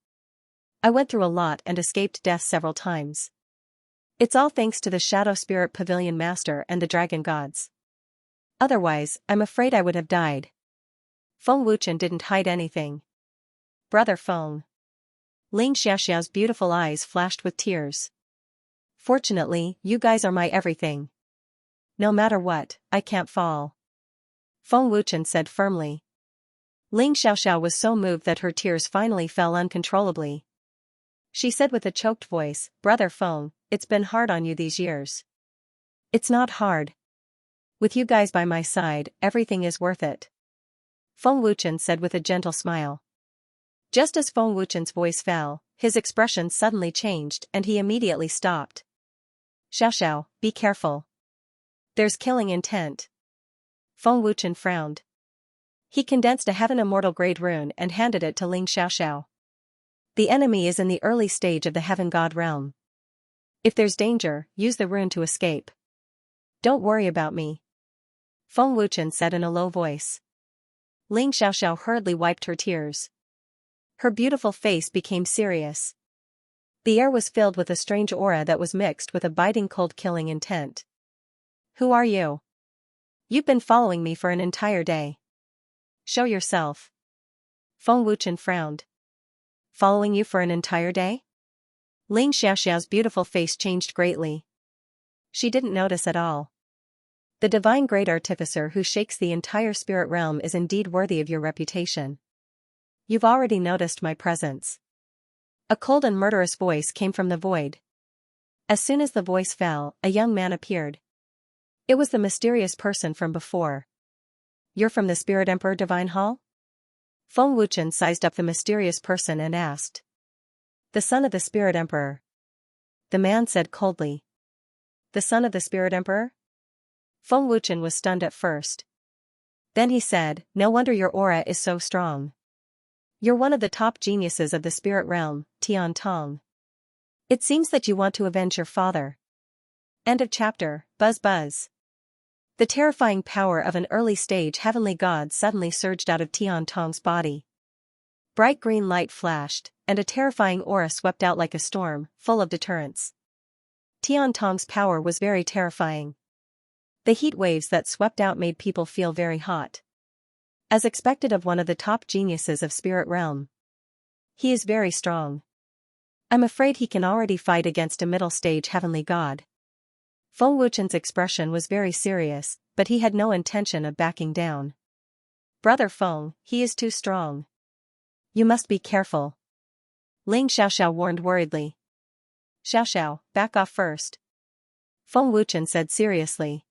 I went through a lot and escaped death several times. It's all thanks to the Shadow Spirit Pavilion Master and the Dragon Gods. Otherwise, I'm afraid I would have died. Feng Wuchen didn't hide anything. Brother Feng. Ling Xiaoxiao's beautiful eyes flashed with tears. Fortunately, you guys are my everything. No matter what, I can't fall. Feng Wuchen said firmly. Ling Xiaoxiao was so moved that her tears finally fell uncontrollably. She said with a choked voice, Brother Feng, it's been hard on you these years. It's not hard. With you guys by my side, everything is worth it. Feng Wuchen said with a gentle smile. Just as Feng Wuchen's voice fell, his expression suddenly changed and he immediately stopped. Xiaoxiao, be careful. There's killing intent. Feng Wuchen frowned. He condensed a Heaven Immortal Grade rune and handed it to Ling Xiaoxiao. The enemy is in the early stage of the Heaven God realm. If there's danger, use the rune to escape. Don't worry about me. Feng Wuchen said in a low voice. Ling Xiaoxiao hurriedly wiped her tears. Her beautiful face became serious. The air was filled with a strange aura that was mixed with a biting cold killing intent. Who are you? You've been following me for an entire day. Show yourself. Feng Wuchen frowned. Following you for an entire day? Ling Xiaoxiao's beautiful face changed greatly. She didn't notice at all. The divine great artificer who shakes the entire spirit realm is indeed worthy of your reputation. You've already noticed my presence. A cold and murderous voice came from the void. As soon as the voice fell, a young man appeared. It was the mysterious person from before. You're from the Spirit Emperor Divine Hall? Feng Wuchen sized up the mysterious person and asked. The son of the Spirit Emperor. The man said coldly. The son of the Spirit Emperor? Feng Wuchen was stunned at first. Then he said, no wonder your aura is so strong. You're one of the top geniuses of the spirit realm, Tian Tong. It seems that you want to avenge your father. End of chapter. Buzz buzz. The terrifying power of an early-stage heavenly god suddenly surged out of Tian Tong's body. Bright green light flashed, and a terrifying aura swept out like a storm, full of deterrence. Tian Tong's power was very terrifying. The heat waves that swept out made people feel very hot. As expected of one of the top geniuses of Spirit Realm. He is very strong. I'm afraid he can already fight against a middle-stage heavenly god. Feng Wuchen's expression was very serious, but he had no intention of backing down. Brother Feng, he is too strong. You must be careful. Ling Xiaoxiao warned worriedly. Xiaoxiao, back off first. Feng Wuchen said seriously.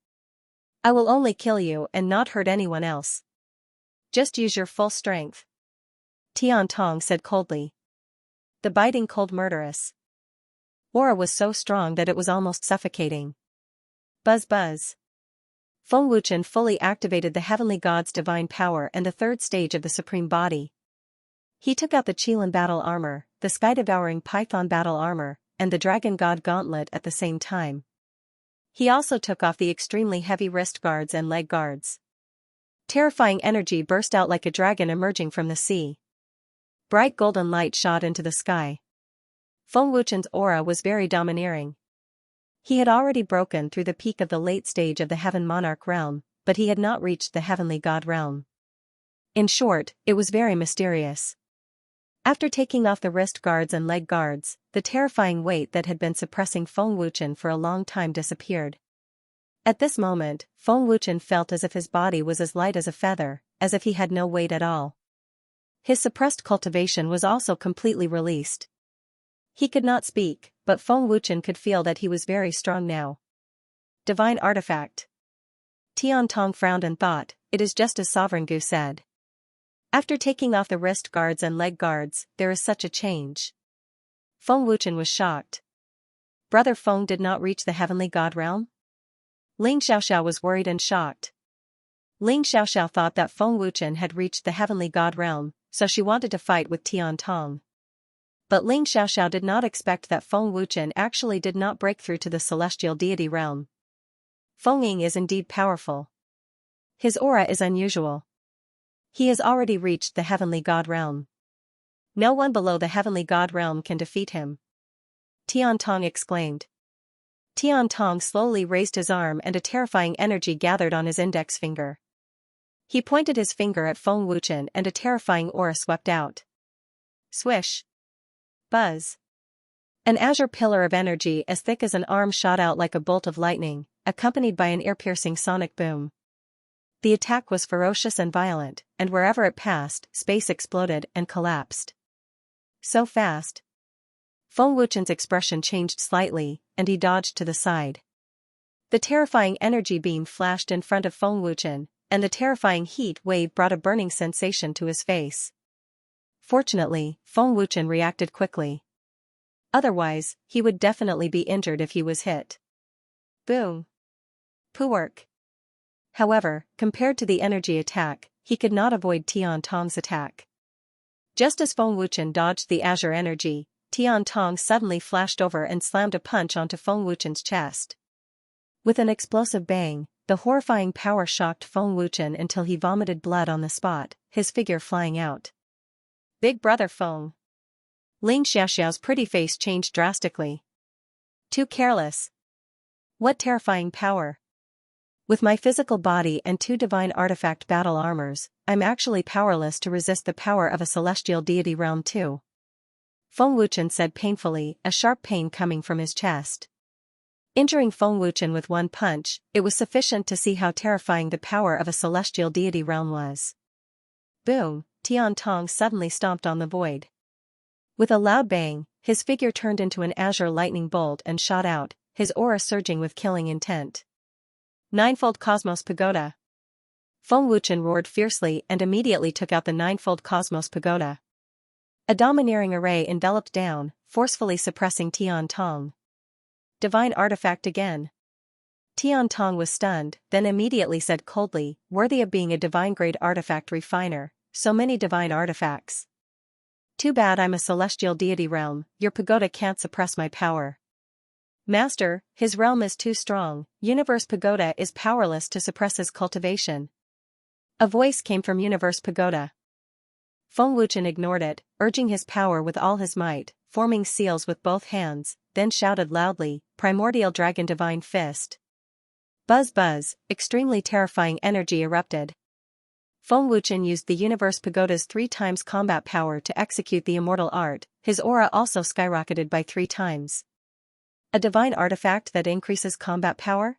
I will only kill you and not hurt anyone else. Just use your full strength. Tian Tong said coldly. The biting cold murderous aura was so strong that it was almost suffocating. Buzz buzz. Feng Wuchen fully activated the heavenly god's divine power and the third stage of the supreme body. He took out the Qilin battle armor, the sky-devouring python battle armor, and the dragon god gauntlet at the same time. He also took off the extremely heavy wrist guards and leg guards. Terrifying energy burst out like a dragon emerging from the sea. Bright golden light shot into the sky. Feng Wuchen's aura was very domineering. He had already broken through the peak of the late stage of the Heaven Monarch realm, but he had not reached the Heavenly God realm. In short, it was very mysterious. After taking off the wrist guards and leg guards, the terrifying weight that had been suppressing Feng Wuchen for a long time disappeared. At this moment, Feng Wuchen felt as if his body was as light as a feather, as if he had no weight at all. His suppressed cultivation was also completely released. He could not speak, but Feng Wuchen could feel that he was very strong now. Divine artifact. Tian Tong frowned and thought, it is just as Sovereign Gu said. After taking off the wrist guards and leg guards, there is such a change. Feng Wuchen was shocked. Brother Feng did not reach the heavenly god realm? Ling Xiaoxiao was worried and shocked. Ling Xiaoxiao thought that Feng Wuchen had reached the heavenly god realm, so she wanted to fight with Tian Tong. But Ling Xiaoxiao did not expect that Feng Wuchen actually did not break through to the celestial deity realm. Feng Ying is indeed powerful. His aura is unusual. He has already reached the heavenly god realm. No one below the heavenly god realm can defeat him. Tian Tong exclaimed. Tian Tong slowly raised his arm and a terrifying energy gathered on his index finger. He pointed his finger at Feng Wuchen and a terrifying aura swept out. Swish. Buzz. An azure pillar of energy as thick as an arm shot out like a bolt of lightning, accompanied by an ear-piercing sonic boom. The attack was ferocious and violent, and wherever it passed, space exploded and collapsed. So fast. Feng Wuchen's expression changed slightly, and he dodged to the side. The terrifying energy beam flashed in front of Feng Wuchen, and the terrifying heat wave brought a burning sensation to his face. Fortunately, Feng Wuchen reacted quickly. Otherwise, he would definitely be injured if he was hit. Boom. Poowork. However, compared to the energy attack, he could not avoid Tian Tong's attack. Just as Feng Wuchen dodged the azure energy, Tian Tong suddenly flashed over and slammed a punch onto Feng Wuchen's chest. With an explosive bang, the horrifying power shocked Feng Wuchen until he vomited blood on the spot, his figure flying out. Big brother Feng. Ling Xiaoxiao's pretty face changed drastically. Too careless. What terrifying power. With my physical body and 2 divine artifact battle armors, I'm actually powerless to resist the power of a celestial deity realm too. Feng Wuchen said painfully, a sharp pain coming from his chest. Injuring Feng Wuchen with one punch, it was sufficient to see how terrifying the power of a celestial deity realm was. Boom, Tian Tong suddenly stomped on the void. With a loud bang, his figure turned into an azure lightning bolt and shot out, his aura surging with killing intent. Ninefold Cosmos Pagoda. Feng Wuchen roared fiercely and immediately took out the Ninefold Cosmos Pagoda. A domineering array enveloped down, forcefully suppressing Tian Tong. Divine artifact again. Tian Tong was stunned, then immediately said coldly, worthy of being a divine-grade artifact refiner, so many divine artifacts. Too bad I'm a celestial deity realm, your pagoda can't suppress my power. Master, his realm is too strong, Universe Pagoda is powerless to suppress his cultivation. A voice came from Universe Pagoda. Feng Wuchen ignored it, urging his power with all his might, forming seals with both hands, then shouted loudly, Primordial Dragon Divine Fist. Buzz buzz, extremely terrifying energy erupted. Feng Wuchen used the Universe Pagoda's 3 times combat power to execute the immortal art, his aura also skyrocketed by 3 times. A divine artifact that increases combat power?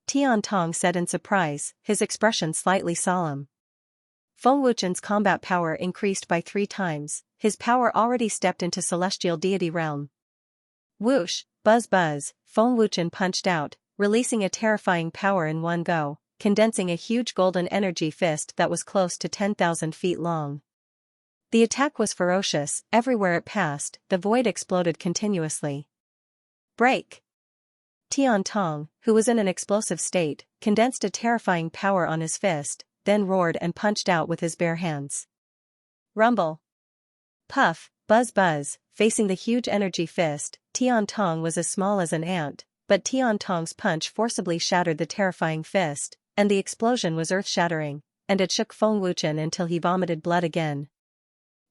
Tian Tong said in surprise, his expression slightly solemn. Feng Wuchen's combat power increased by 3 times, his power already stepped into celestial deity realm. Whoosh, buzz buzz, Feng Wuchen punched out, releasing a terrifying power in one go, condensing a huge golden energy fist that was close to 10,000 feet long. The attack was ferocious, everywhere it passed, the void exploded continuously. Break! Tian Tong, who was in an explosive state, condensed a terrifying power on his fist, then roared and punched out with his bare hands. Rumble! Puff, buzz buzz, facing the huge energy fist, Tian Tong was as small as an ant, but Tian Tong's punch forcibly shattered the terrifying fist, and the explosion was earth-shattering, and it shook Feng Wuchen until he vomited blood again.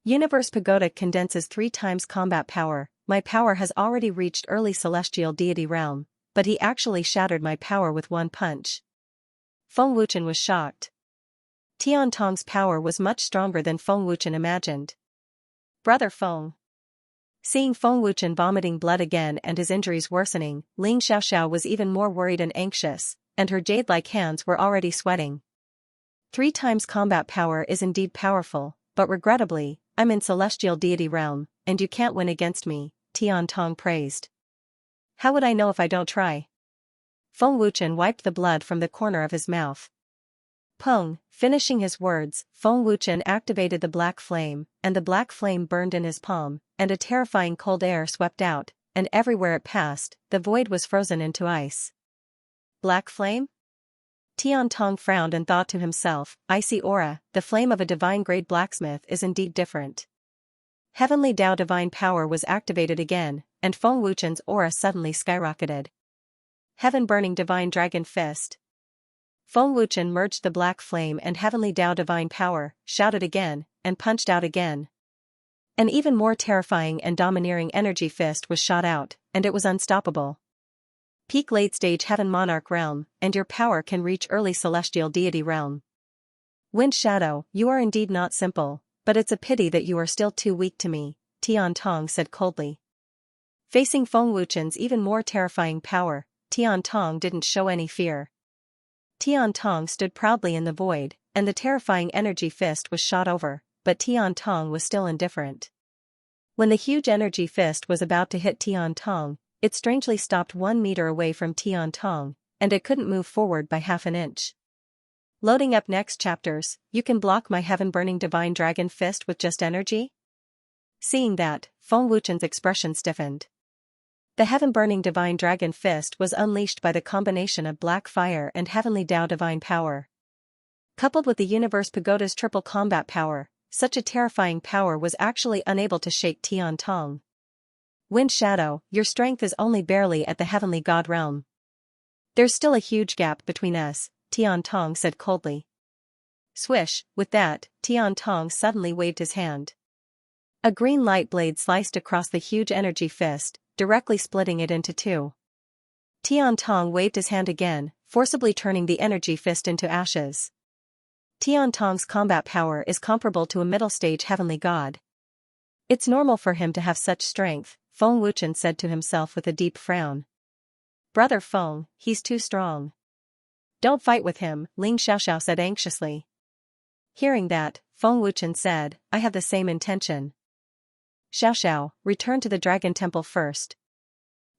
Universe Pagoda condenses 3 times combat power. My power has already reached early celestial deity realm, but he actually shattered my power with one punch. Feng Wuchen was shocked. Tian Tong's power was much stronger than Feng Wuchen imagined. Brother Feng. Seeing Feng Wuchen vomiting blood again and his injuries worsening, Ling Xiaoxiao was even more worried and anxious, and her jade-like hands were already sweating. 3 times combat power is indeed powerful, but regrettably, I'm in celestial deity realm, and you can't win against me, Tian Tong praised. How would I know if I don't try? Feng Wuchen wiped the blood from the corner of his mouth. Peng, finishing his words, Feng Wuchen activated the black flame, and the black flame burned in his palm, and a terrifying cold air swept out, and everywhere it passed, the void was frozen into ice. Black flame? Tian Tong frowned and thought to himself, icy aura, the flame of a divine-grade blacksmith is indeed different. Heavenly Dao divine power was activated again, and Feng Wuchen's aura suddenly skyrocketed. Heaven-burning divine dragon fist. Feng Wuchen merged the black flame and Heavenly Dao divine power, shouted again, and punched out again. An even more terrifying and domineering energy fist was shot out, and it was unstoppable. Peak late-stage Heaven Monarch realm, and your power can reach early celestial deity realm. Wind Shadow, you are indeed not simple, but it's a pity that you are still too weak to me, Tian Tong said coldly. Facing Feng Wuchen's even more terrifying power, Tian Tong didn't show any fear. Tian Tong stood proudly in the void, and the terrifying energy fist was shot over, but Tian Tong was still indifferent. When the huge energy fist was about to hit Tian Tong, it strangely stopped 1 meter away from Tian Tong, and it couldn't move forward by half an inch. Loading up next chapters, you can block my heaven-burning divine dragon fist with just energy? Seeing that, Feng Wuchen's expression stiffened. The heaven-burning divine dragon fist was unleashed by the combination of black fire and Heavenly Dao divine power. Coupled with the Universe Pagoda's triple combat power, such a terrifying power was actually unable to shake Tian Tong. Wind Shadow, your strength is only barely at the Heavenly God realm. There's still a huge gap between us, Tian Tong said coldly. Swish, with that, Tian Tong suddenly waved his hand. A green light blade sliced across the huge energy fist, directly splitting it into 2. Tian Tong waved his hand again, forcibly turning the energy fist into ashes. Tian Tong's combat power is comparable to a middle-stage heavenly god. It's normal for him to have such strength, Feng Wuchen said to himself with a deep frown. Brother Feng, he's too strong. Don't fight with him, Ling Xiaoxiao said anxiously. Hearing that, Feng Wuchen said, I have the same intention. Xiaoxiao, return to the Dragon Temple first.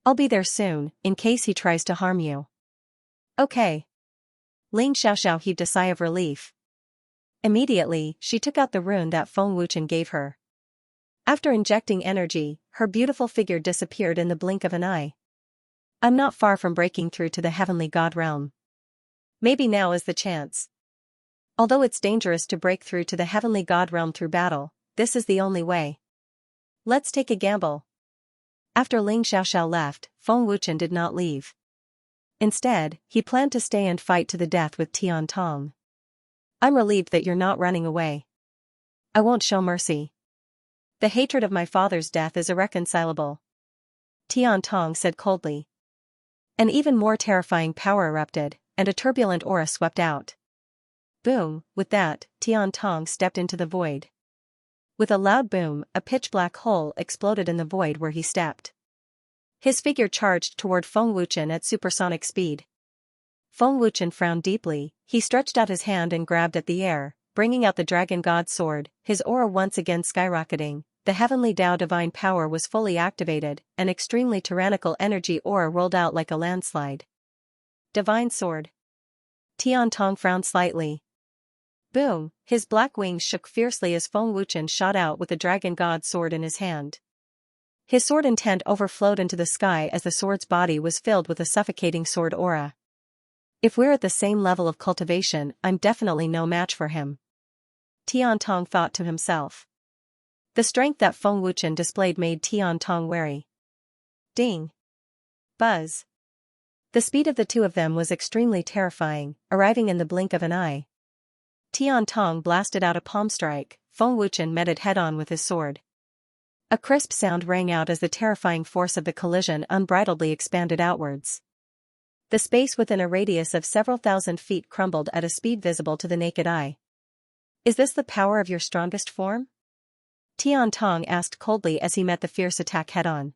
I'll be there soon, in case he tries to harm you. Okay. Ling Xiaoxiao heaved a sigh of relief. Immediately, she took out the rune that Feng Wuchen gave her. After injecting energy, her beautiful figure disappeared in the blink of an eye. I'm not far from breaking through to the Heavenly God realm. Maybe now is the chance. Although it's dangerous to break through to the Heavenly God realm through battle, this is the only way. Let's take a gamble. After Ling Xiaoxiao left, Feng Wuchen did not leave. Instead, he planned to stay and fight to the death with Tian Tong. I'm relieved that you're not running away. I won't show mercy. The hatred of my father's death is irreconcilable. Tian Tong said coldly. An even more terrifying power erupted, and a turbulent aura swept out. Boom, with that, Tian Tong stepped into the void. With a loud boom, a pitch-black hole exploded in the void where he stepped. His figure charged toward Feng Wuchen at supersonic speed. Feng Wuchen frowned deeply, he stretched out his hand and grabbed at the air, bringing out the Dragon God sword, his aura once again skyrocketing. The Heavenly Dao divine power was fully activated, an extremely tyrannical energy aura rolled out like a landslide. Divine sword. Tian Tong frowned slightly. Boom, his black wings shook fiercely as Feng Wuchen shot out with the Dragon God sword in his hand. His sword intent overflowed into the sky as the sword's body was filled with a suffocating sword aura. If we're at the same level of cultivation, I'm definitely no match for him. Tian Tong thought to himself. The strength that Feng Wuchen displayed made Tian Tong wary. Ding. Buzz. The speed of the two of them was extremely terrifying, arriving in the blink of an eye. Tian Tong blasted out a palm strike, Feng Wuchen met it head-on with his sword. A crisp sound rang out as the terrifying force of the collision unbridledly expanded outwards. The space within a radius of several thousand feet crumbled at a speed visible to the naked eye. Is this the power of your strongest form? Tian Tong asked coldly as he met the fierce attack head-on.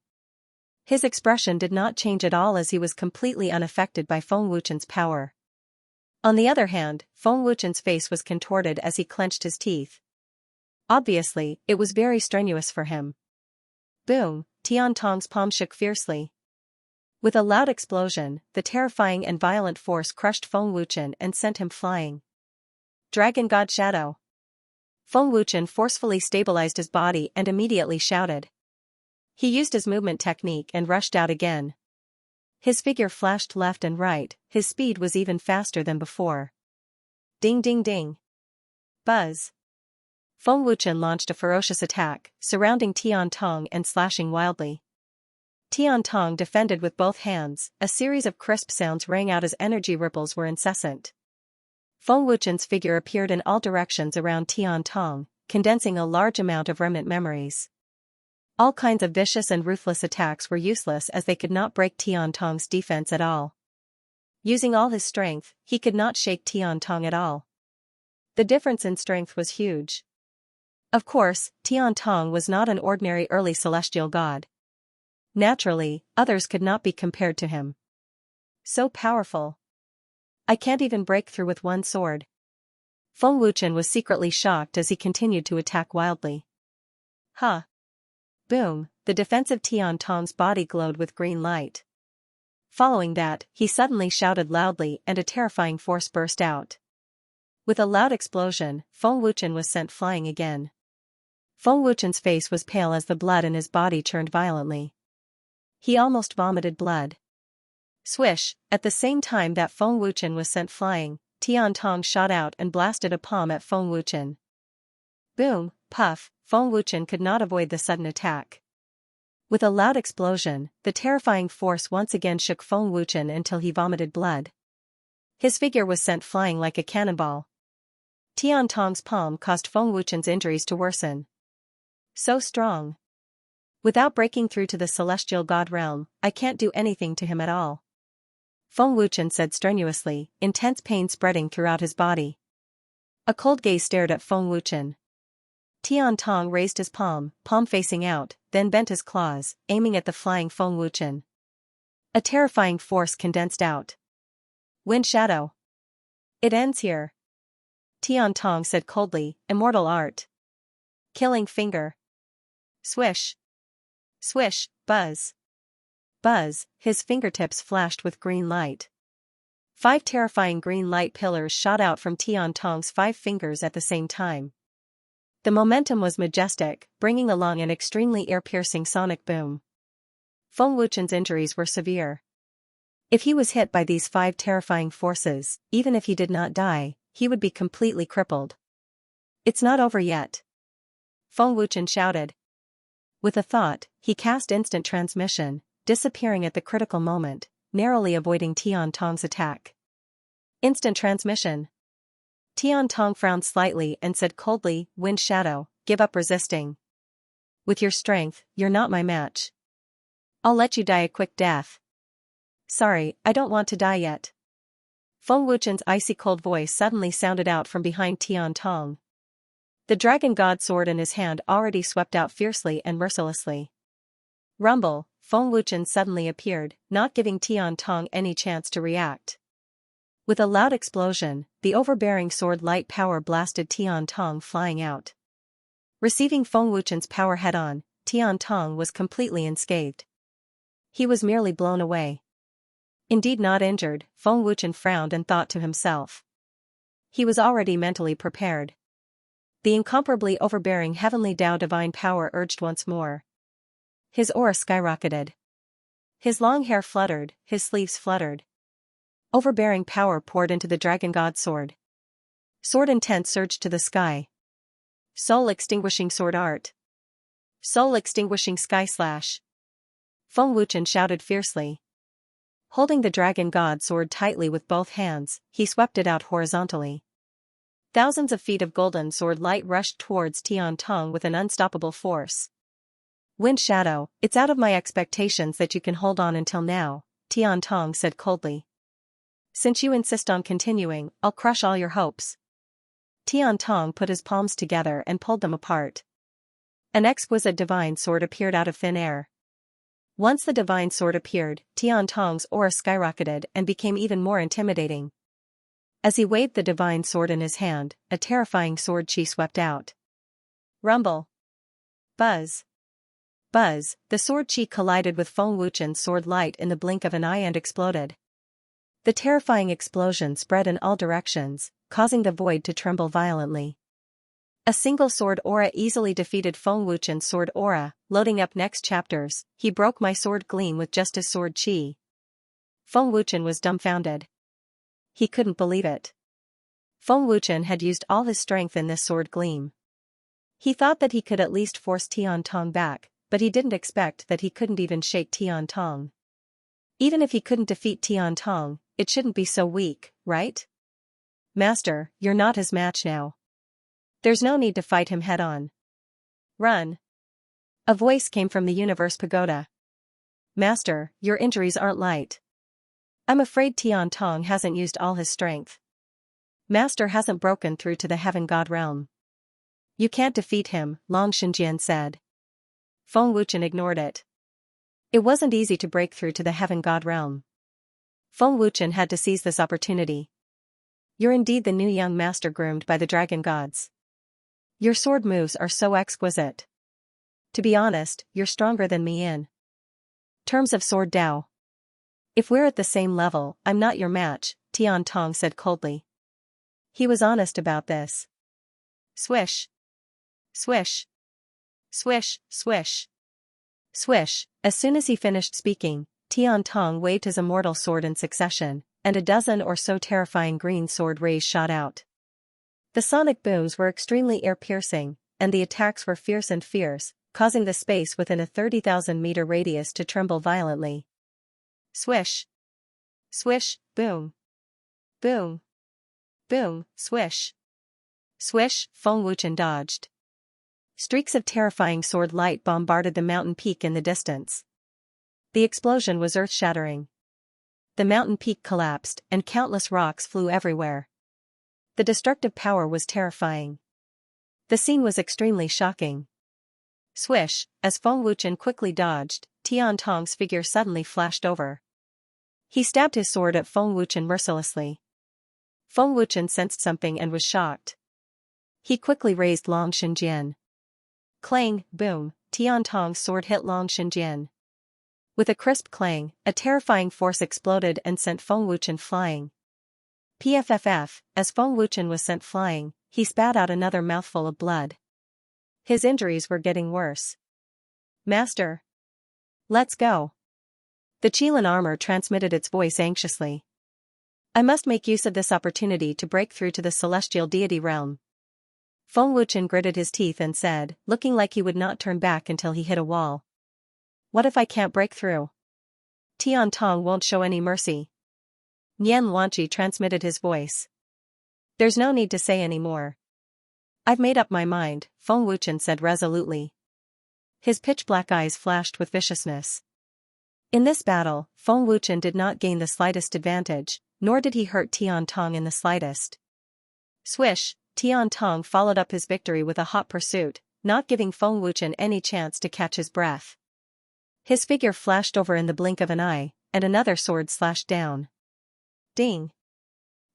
His expression did not change at all as he was completely unaffected by Feng Wuchen's power. On the other hand, Feng Wuchen's face was contorted as he clenched his teeth. Obviously, it was very strenuous for him. Boom! Tian Tong's palm shook fiercely. With a loud explosion, the terrifying and violent force crushed Feng Wuchen and sent him flying. Dragon God Shadow! Feng Wuchen forcefully stabilized his body and immediately shouted. He used his movement technique and rushed out again. His figure flashed left and right, his speed was even faster than before. Ding ding ding. Buzz. Feng Wuchen launched a ferocious attack, surrounding Tian Tong and slashing wildly. Tian Tong defended with both hands, a series of crisp sounds rang out as energy ripples were incessant. Feng Wuchen's figure appeared in all directions around Tian Tong, condensing a large amount of remnant memories. All kinds of vicious and ruthless attacks were useless as they could not break Tian Tong's defense at all. Using all his strength, he could not shake Tian Tong at all. The difference in strength was huge. Of course, Tian Tong was not an ordinary early celestial god. Naturally, others could not be compared to him. So powerful. I can't even break through with one sword. Feng Wuchen was secretly shocked as he continued to attack wildly. Huh. Boom, the defensive Tian Tong's body glowed with green light. Following that, he suddenly shouted loudly and a terrifying force burst out. With a loud explosion, Feng Wuchen was sent flying again. Feng Wuchen's face was pale as the blood in his body churned violently. He almost vomited blood. Swish, at the same time that Feng Wuchen was sent flying, Tian Tong shot out and blasted a palm at Feng Wuchen. Boom, puff, Feng Wuchen could not avoid the sudden attack. With a loud explosion, the terrifying force once again shook Feng Wuchen until he vomited blood. His figure was sent flying like a cannonball. Tian Tong's palm caused Feng Wuchen's injuries to worsen. So strong. Without breaking through to the celestial god realm, I can't do anything to him at all. Feng Wuchen said strenuously, intense pain spreading throughout his body. A cold gaze stared at Feng Wuchen. Tian Tong raised his palm facing out, then bent his claws, aiming at the flying Feng Wuchen. A terrifying force condensed out. Wind Shadow. It ends here. Tian Tong said coldly, immortal art. Killing finger. Swish. Swish, buzz. Buzz, his fingertips flashed with green light. 5 terrifying green light pillars shot out from Tian Tong's 5 fingers at the same time. The momentum was majestic, bringing along an extremely ear-piercing sonic boom. Feng Wuchen's injuries were severe. If he was hit by these 5 terrifying forces, even if he did not die, he would be completely crippled. It's not over yet. Feng Wuchen shouted. With a thought, he cast instant transmission, disappearing at the critical moment, narrowly avoiding Tian Tong's attack. Instant transmission. Tian Tong frowned slightly and said coldly, Wind Shadow, give up resisting. With your strength, you're not my match. I'll let you die a quick death. Sorry, I don't want to die yet. Feng Wuchen's icy cold voice suddenly sounded out from behind Tian Tong. The dragon god sword in his hand already swept out fiercely and mercilessly. Rumble, Feng Wuchen suddenly appeared, not giving Tian Tong any chance to react. With a loud explosion, the overbearing sword light power blasted Tian Tong flying out. Receiving Feng Wuchen's power head-on, Tian Tong was completely unscathed. He was merely blown away. Indeed not injured, Feng Wuchen frowned and thought to himself. He was already mentally prepared. The incomparably overbearing heavenly Tao divine power urged once more. His aura skyrocketed. His long hair fluttered, his sleeves fluttered. Overbearing power poured into the dragon god sword. Sword intent surged to the sky. Soul extinguishing sword art. Soul extinguishing sky slash. Feng Wuchen shouted fiercely. Holding the dragon god sword tightly with both hands, he swept it out horizontally. Thousands of feet of golden sword light rushed towards Tian Tong with an unstoppable force. Wind Shadow, it's out of my expectations that you can hold on until now, Tian Tong said coldly. Since you insist on continuing, I'll crush all your hopes. Tian Tong put his palms together and pulled them apart. An exquisite divine sword appeared out of thin air. Once the divine sword appeared, Tian Tong's aura skyrocketed and became even more intimidating. As he waved the divine sword in his hand, a terrifying sword chi swept out. Rumble. Buzz. Buzz, the sword chi collided with Feng Wuchen's sword light in the blink of an eye and exploded. The terrifying explosion spread in all directions, causing the void to tremble violently. A single sword aura easily defeated Feng Wuchen's sword aura. Loading up next chapters, he broke my sword gleam with just his sword chi. Feng Wuchen was dumbfounded. He couldn't believe it. Feng Wuchen had used all his strength in this sword gleam. He thought that he could at least force Tian Tong back, but he didn't expect that he couldn't even shake Tian Tong. Even if he couldn't defeat Tian Tong, it shouldn't be so weak, right? Master, you're not his match now. There's no need to fight him head-on. Run. A voice came from the Universe Pagoda. Master, your injuries aren't light. I'm afraid Tian Tong hasn't used all his strength. Master hasn't broken through to the Heaven God realm. You can't defeat him, Long Xinjian said. Feng Wuchen ignored it. It wasn't easy to break through to the Heaven God realm. Feng Wuchen had to seize this opportunity. You're indeed the new young master groomed by the dragon gods. Your sword moves are so exquisite. To be honest, you're stronger than me in terms of sword Dao. If we're at the same level, I'm not your match, Tian Tong said coldly. He was honest about this. Swish. Swish. Swish, swish. Swish. As soon as he finished speaking, Tian Tong waved his immortal sword in succession, and a dozen or so terrifying green sword rays shot out. The sonic booms were extremely ear-piercing, and the attacks were fierce and fierce, causing the space within a 30,000-meter radius to tremble violently. Swish. Swish, boom. Boom. Boom, swish. Swish, Feng Wuchen dodged. Streaks of terrifying sword light bombarded the mountain peak in the distance. The explosion was earth-shattering. The mountain peak collapsed, and countless rocks flew everywhere. The destructive power was terrifying. The scene was extremely shocking. Swish, as Feng Wuchen quickly dodged, Tian Tong's figure suddenly flashed over. He stabbed his sword at Feng Wuchen mercilessly. Feng Wuchen sensed something and was shocked. He quickly raised Long Xinjian. Clang, boom, Tian Tong's sword hit Long Xinjian. With a crisp clang, a terrifying force exploded and sent Feng Wuchen flying. Pfff, as Feng Wuchen was sent flying, he spat out another mouthful of blood. His injuries were getting worse. Master. Let's go. The Qilin armor transmitted its voice anxiously. I must make use of this opportunity to break through to the celestial deity realm. Feng Wuchen gritted his teeth and said, looking like he would not turn back until he hit a wall. What if I can't break through? Tian Tong won't show any mercy. Nian Wanqi transmitted his voice. There's no need to say any more. I've made up my mind, Feng Wuchen said resolutely. His pitch-black eyes flashed with viciousness. In this battle, Feng Wuchen did not gain the slightest advantage, nor did he hurt Tian Tong in the slightest. Swish, Tian Tong followed up his victory with a hot pursuit, not giving Feng Wuchen any chance to catch his breath. His figure flashed over in the blink of an eye, and another sword slashed down. Ding!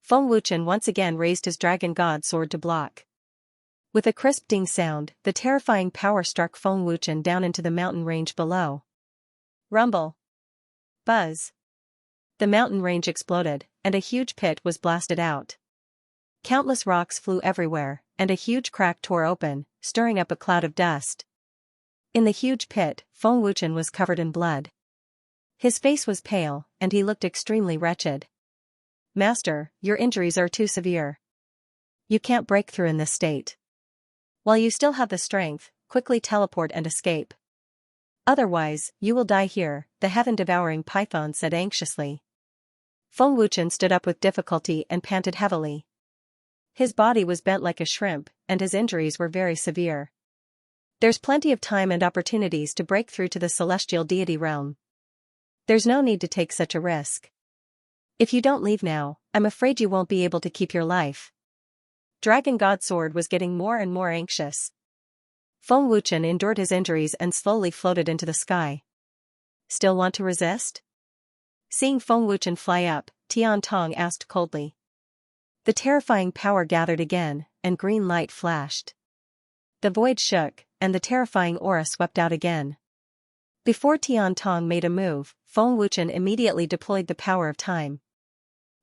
Feng Wuchen once again raised his dragon god sword to block. With a crisp ding sound, the terrifying power struck Feng Wuchen down into the mountain range below. Rumble. Buzz. The mountain range exploded, and a huge pit was blasted out. Countless rocks flew everywhere, and a huge crack tore open, stirring up a cloud of dust. In the huge pit, Feng Wuchen was covered in blood. His face was pale, and he looked extremely wretched. Master, your injuries are too severe. You can't break through in this state. While you still have the strength, quickly teleport and escape. Otherwise, you will die here, the heaven-devouring python said anxiously. Feng Wuchen stood up with difficulty and panted heavily. His body was bent like a shrimp, and his injuries were very severe. There's plenty of time and opportunities to break through to the celestial deity realm. There's no need to take such a risk. If you don't leave now, I'm afraid you won't be able to keep your life. Dragon God Sword was getting more and more anxious. Feng Wuchen endured his injuries and slowly floated into the sky. Still want to resist? Seeing Feng Wuchen fly up, Tian Tong asked coldly. The terrifying power gathered again, and green light flashed. The void shook, and the terrifying aura swept out again. Before Tian Tong made a move, Feng Wuchen immediately deployed the power of time.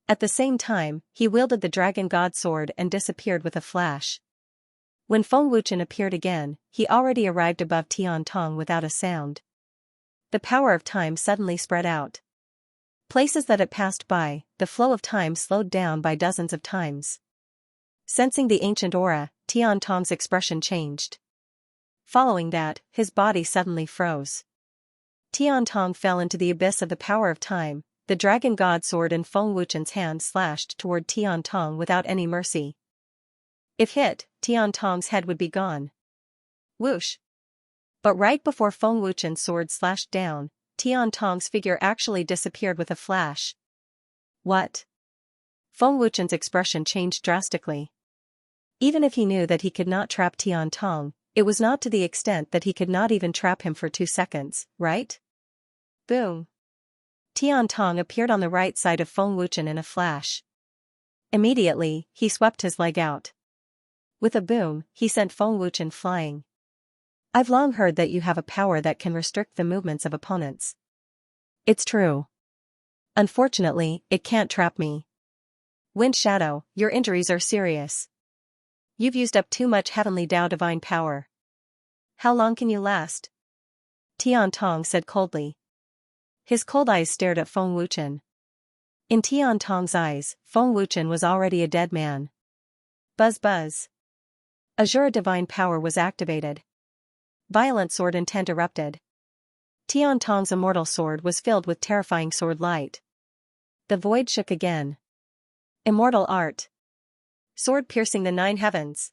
At the same time, he wielded the Dragon God Sword and disappeared with a flash. When Feng Wuchen appeared again, he already arrived above Tian Tong without a sound. The power of time suddenly spread out. Places that it passed by, the flow of time slowed down by dozens of times. Sensing the ancient aura, Tian Tong's expression changed. Following that, his body suddenly froze. Tian Tong fell into the abyss of the power of time. The Dragon God Sword in Feng Wuchen's hand slashed toward Tian Tong without any mercy. If hit, Tian Tong's head would be gone. Whoosh! But right before Feng Wuchen's sword slashed down, Tian Tong's figure actually disappeared with a flash. What? Feng Wuchen's expression changed drastically. Even if he knew that he could not trap Tian Tong, it was not to the extent that he could not even trap him for 2 seconds, right? Boom! Tian Tong appeared on the right side of Feng Wuchen in a flash. Immediately, he swept his leg out. With a boom, he sent Feng Wuchen flying. I've long heard that you have a power that can restrict the movements of opponents. It's true. Unfortunately, it can't trap me. Wind Shadow, your injuries are serious. You've used up too much Heavenly Dao divine power. How long can you last? Tian Tong said coldly. His cold eyes stared at Feng Wuchen. In Tian Tong's eyes, Feng Wuchen was already a dead man. Buzz buzz. Azure divine power was activated. Violent sword intent erupted. Tian Tong's immortal sword was filled with terrifying sword light. The void shook again. Immortal art. Sword piercing the 9 heavens.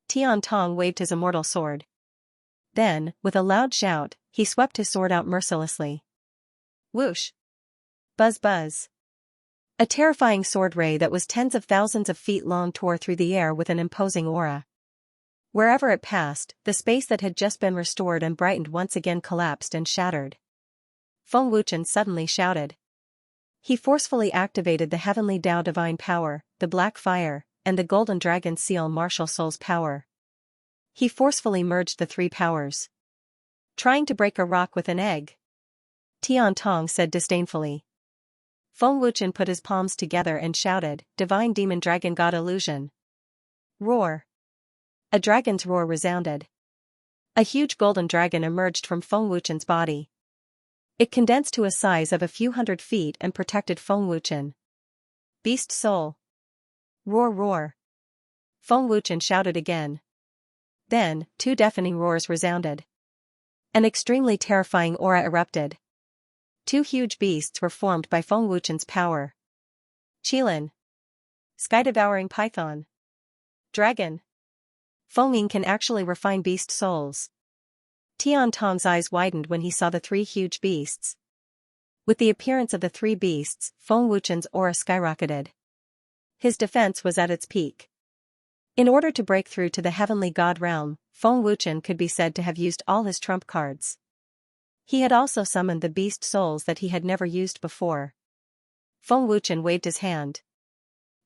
Tian Tong waved his immortal sword. Then, with a loud shout, he swept his sword out mercilessly. Whoosh! Buzz buzz. A terrifying sword ray that was tens of thousands of feet long tore through the air with an imposing aura. Wherever it passed, the space that had just been restored and brightened once again collapsed and shattered. Feng Wuchen suddenly shouted. He forcefully activated the Heavenly Dao divine power, the Black Fire, and the Golden Dragon Seal martial soul's power. He forcefully merged the 3 powers. Trying to break a rock with an egg? Tian Tong said disdainfully. Feng Wuchen put his palms together and shouted, Divine Demon Dragon God Illusion. Roar. A dragon's roar resounded. A huge golden dragon emerged from Feng Wuchen's body. It condensed to a size of a few hundred feet and protected Feng Wuchen. Beast Soul. Roar roar. Feng Wuchen shouted again. Then, 2 deafening roars resounded. An extremely terrifying aura erupted. 2 huge beasts were formed by Feng Wuchen's power. Qilin. Sky-devouring python. Dragon. Feng Ying can actually refine beast souls. Tian Tong's eyes widened when he saw the 3 huge beasts. With the appearance of the 3 beasts, Feng Wuchen's aura skyrocketed. His defense was at its peak. In order to break through to the heavenly god realm, Feng Wuchen could be said to have used all his trump cards. He had also summoned the beast souls that he had never used before. Feng Wuchen waved his hand.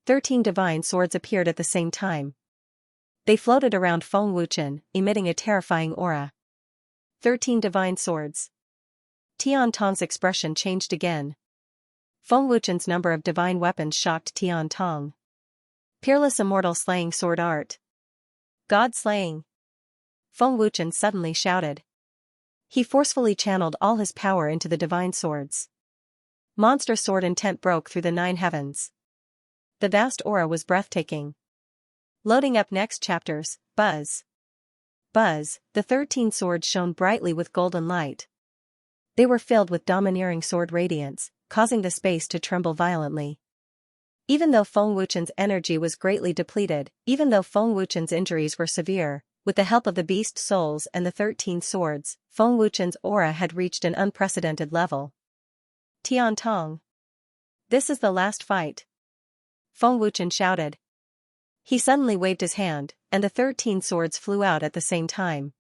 13 divine swords appeared at the same time. They floated around Feng Wuchen, emitting a terrifying aura. 13 divine swords. Tian Tong's expression changed again. Feng Wuchen's number of divine weapons shocked Tian Tong. Peerless immortal slaying sword art. God slaying. Feng Wuchen suddenly shouted. He forcefully channeled all his power into the divine swords. Monster sword intent broke through the 9 heavens. The vast aura was breathtaking. Loading up next chapters, Buzz. Buzz, the 13 swords shone brightly with golden light. They were filled with domineering sword radiance, causing the space to tremble violently. Even though Feng Wuchen's energy was greatly depleted, even though Feng Wuchen's injuries were severe, with the help of the beast souls and the 13 swords, Feng Wuchen's aura had reached an unprecedented level. Tian Tong. This is the last fight. Feng Wuchen shouted. He suddenly waved his hand, and the 13 swords flew out at the same time.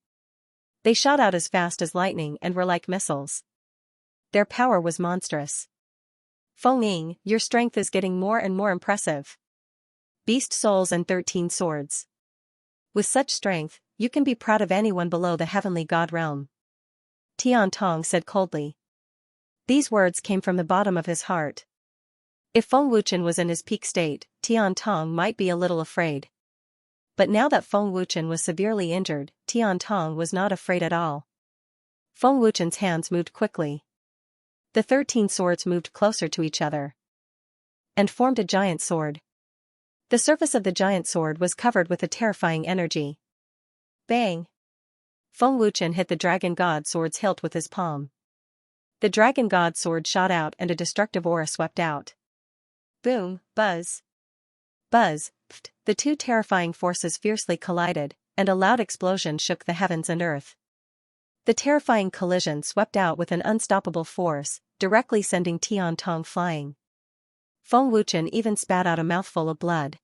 They shot out as fast as lightning and were like missiles. Their power was monstrous. Feng Ying, your strength is getting more and more impressive. Beast souls and 13 swords. With such strength, you can be proud of anyone below the heavenly god realm. Tian Tong said coldly. These words came from the bottom of his heart. If Feng Wuchen was in his peak state, Tian Tong might be a little afraid. But now that Feng Wuchen was severely injured, Tian Tong was not afraid at all. Feng Wuchen's hands moved quickly. The 13 swords moved closer to each other and formed a giant sword. The surface of the giant sword was covered with a terrifying energy. Bang! Feng Wuchen hit the dragon god sword's hilt with his palm. The dragon god sword shot out and a destructive aura swept out. Boom, buzz. Buzz, pft, the two terrifying forces fiercely collided, and a loud explosion shook the heavens and earth. The terrifying collision swept out with an unstoppable force, directly sending Tian Tong flying. Feng Wuchen even spat out a mouthful of blood.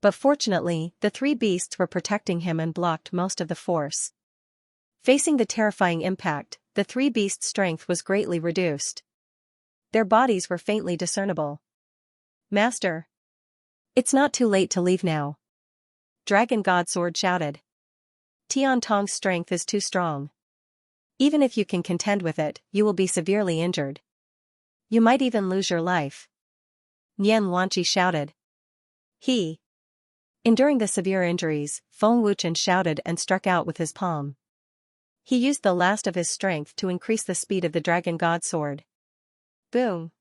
But fortunately, the 3 beasts were protecting him and blocked most of the force. Facing the terrifying impact, the 3 beasts' strength was greatly reduced. Their bodies were faintly discernible. Master! It's not too late to leave now. Dragon God Sword shouted. Tian Tong's strength is too strong. Even if you can contend with it, you will be severely injured. You might even lose your life. Nian Wanqi shouted. Enduring the severe injuries, Feng Wuchen shouted and struck out with his palm. He used the last of his strength to increase the speed of the Dragon God Sword. Boom!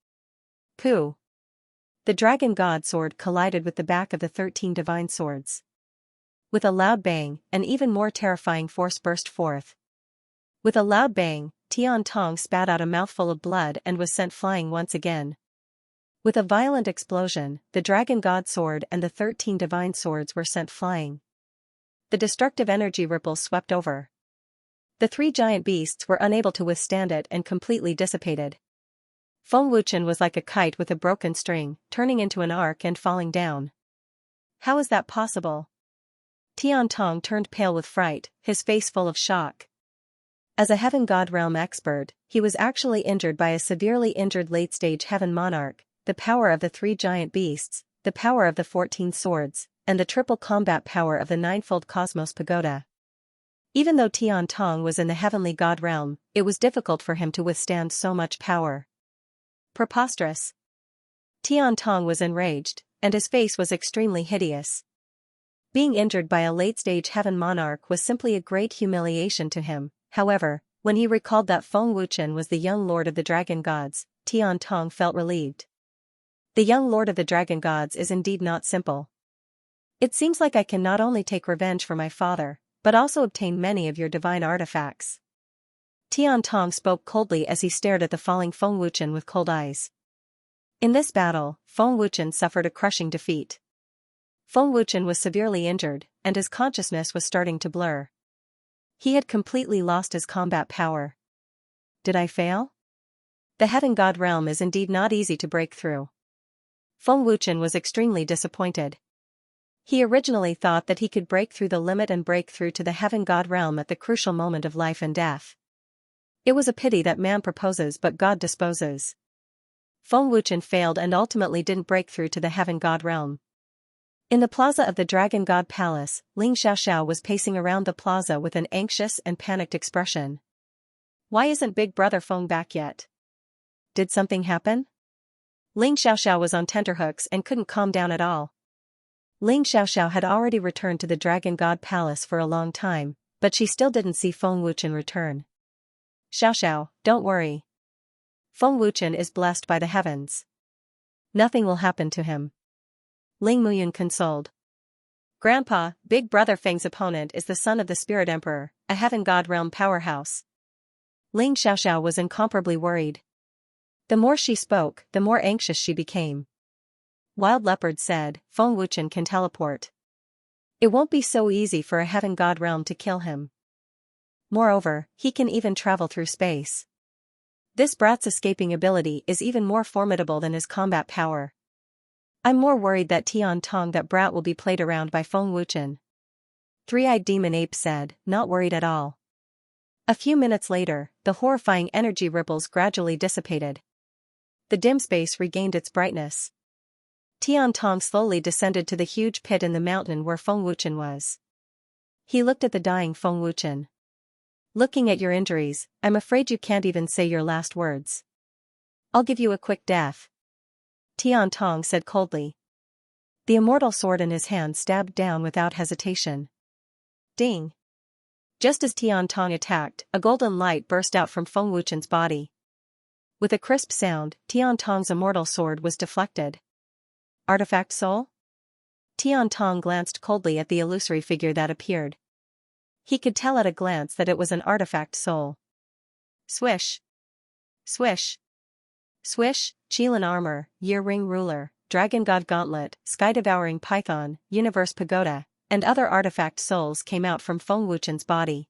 Pooh! The Dragon God Sword collided with the back of the 13 divine swords. With a loud bang, an even more terrifying force burst forth. With a loud bang, Tian Tong spat out a mouthful of blood and was sent flying once again. With a violent explosion, the Dragon God Sword and the 13 divine swords were sent flying. The destructive energy ripples swept over. The 3 giant beasts were unable to withstand it and completely dissipated. Feng Wuchen was like a kite with a broken string, turning into an arc and falling down. How is that possible? Tian Tong turned pale with fright, his face full of shock. As a Heaven God Realm expert, he was actually injured by a severely injured late-stage Heaven Monarch, the power of the 3 giant beasts, the power of the 14 swords, and the triple combat power of the 9-fold Cosmos Pagoda. Even though Tian Tong was in the Heavenly God Realm, it was difficult for him to withstand so much power. Preposterous. Tian Tong was enraged, and his face was extremely hideous. Being injured by a late-stage Heaven Monarch was simply a great humiliation to him. However, when he recalled that Feng Wuchen was the young lord of the dragon gods, Tian Tong felt relieved. The young lord of the dragon gods is indeed not simple. It seems like I can not only take revenge for my father, but also obtain many of your divine artifacts. Tian Tong spoke coldly as he stared at the falling Feng Wuchen with cold eyes. In this battle, Feng Wuchen suffered a crushing defeat. Feng Wuchen was severely injured, and his consciousness was starting to blur. He had completely lost his combat power. Did I fail? The Heaven God Realm is indeed not easy to break through. Feng Wuchen was extremely disappointed. He originally thought that he could break through the limit and break through to the Heaven God Realm at the crucial moment of life and death. It was a pity that man proposes but God disposes. Feng Wuchen failed and ultimately didn't break through to the Heaven God Realm. In the plaza of the Dragon God Palace, Ling Xiaoxiao was pacing around the plaza with an anxious and panicked expression. Why isn't Big Brother Feng back yet? Did something happen? Ling Xiaoxiao was on tenterhooks and couldn't calm down at all. Ling Xiaoxiao had already returned to the Dragon God Palace for a long time, but she still didn't see Feng Wuchen return. Xiaoxiao, don't worry. Feng Wuchen is blessed by the heavens. Nothing will happen to him. Ling Muyun consoled. Grandpa, Big Brother Feng's opponent is the son of the Spirit Emperor, a Heaven God Realm powerhouse. Ling Xiaoxiao was incomparably worried. The more she spoke, the more anxious she became. Wild Leopard said, Feng Wuchen can teleport. It won't be so easy for a Heaven God Realm to kill him. Moreover, he can even travel through space. This brat's escaping ability is even more formidable than his combat power. I'm more worried that Tian Tong, that brat, will be played around by Feng Wuchen. Three-eyed demon ape said, not worried at all. A few minutes later, the horrifying energy ripples gradually dissipated. The dim space regained its brightness. Tian Tong slowly descended to the huge pit in the mountain where Feng Wuchen was. He looked at the dying Feng Wuchen. Looking at your injuries, I'm afraid you can't even say your last words. I'll give you a quick death. Tian Tong said coldly. The immortal sword in his hand stabbed down without hesitation. Ding! Just as Tian Tong attacked, a golden light burst out from Feng Wuchen's body. With a crisp sound, Tian Tong's immortal sword was deflected. Artifact soul? Tian Tong glanced coldly at the illusory figure that appeared. He could tell at a glance that it was an artifact soul. Swish! Swish! Swish! Qilin armor, Year Ring ruler, Dragon God gauntlet, Sky-devouring python, Universe pagoda, and other artifact souls came out from Feng Wuchen's body.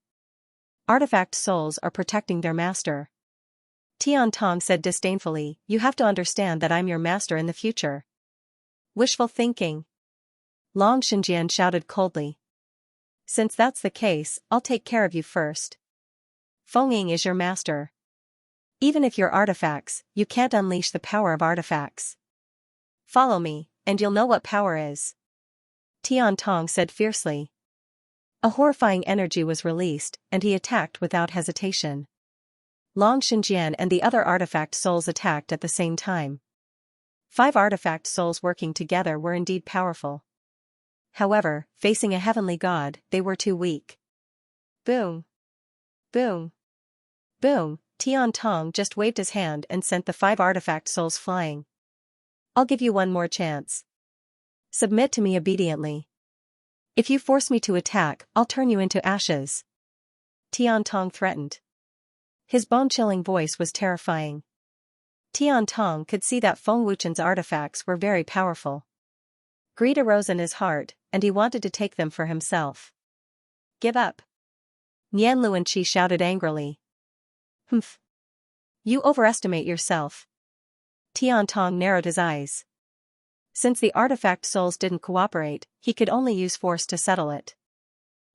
Artifact souls are protecting their master. Tian Tong said disdainfully, you have to understand that I'm your master in the future. Wishful thinking. Long Xianxia shouted coldly. Since that's the case, I'll take care of you first. Feng Ying is your master. Even if you're artifacts, you can't unleash the power of artifacts. Follow me, and you'll know what power is. Tian Tong said fiercely. A horrifying energy was released, and he attacked without hesitation. Long Xianxia and the other artifact souls attacked at the same time. 5 artifact souls working together were indeed powerful. However, facing a heavenly god, they were too weak. Boom! Boom! Boom! Tian Tong just waved his hand and sent the 5 artifact souls flying. I'll give you one more chance. Submit to me obediently. If you force me to attack, I'll turn you into ashes. Tian Tong threatened. His bone-chilling voice was terrifying. Tian Tong could see that Feng Wuchen's artifacts were very powerful. Greed arose in his heart, and he wanted to take them for himself. Give up. Nian Luanqi shouted angrily. Humph. You overestimate yourself. Tian Tong narrowed his eyes. Since the artifact souls didn't cooperate, he could only use force to settle it.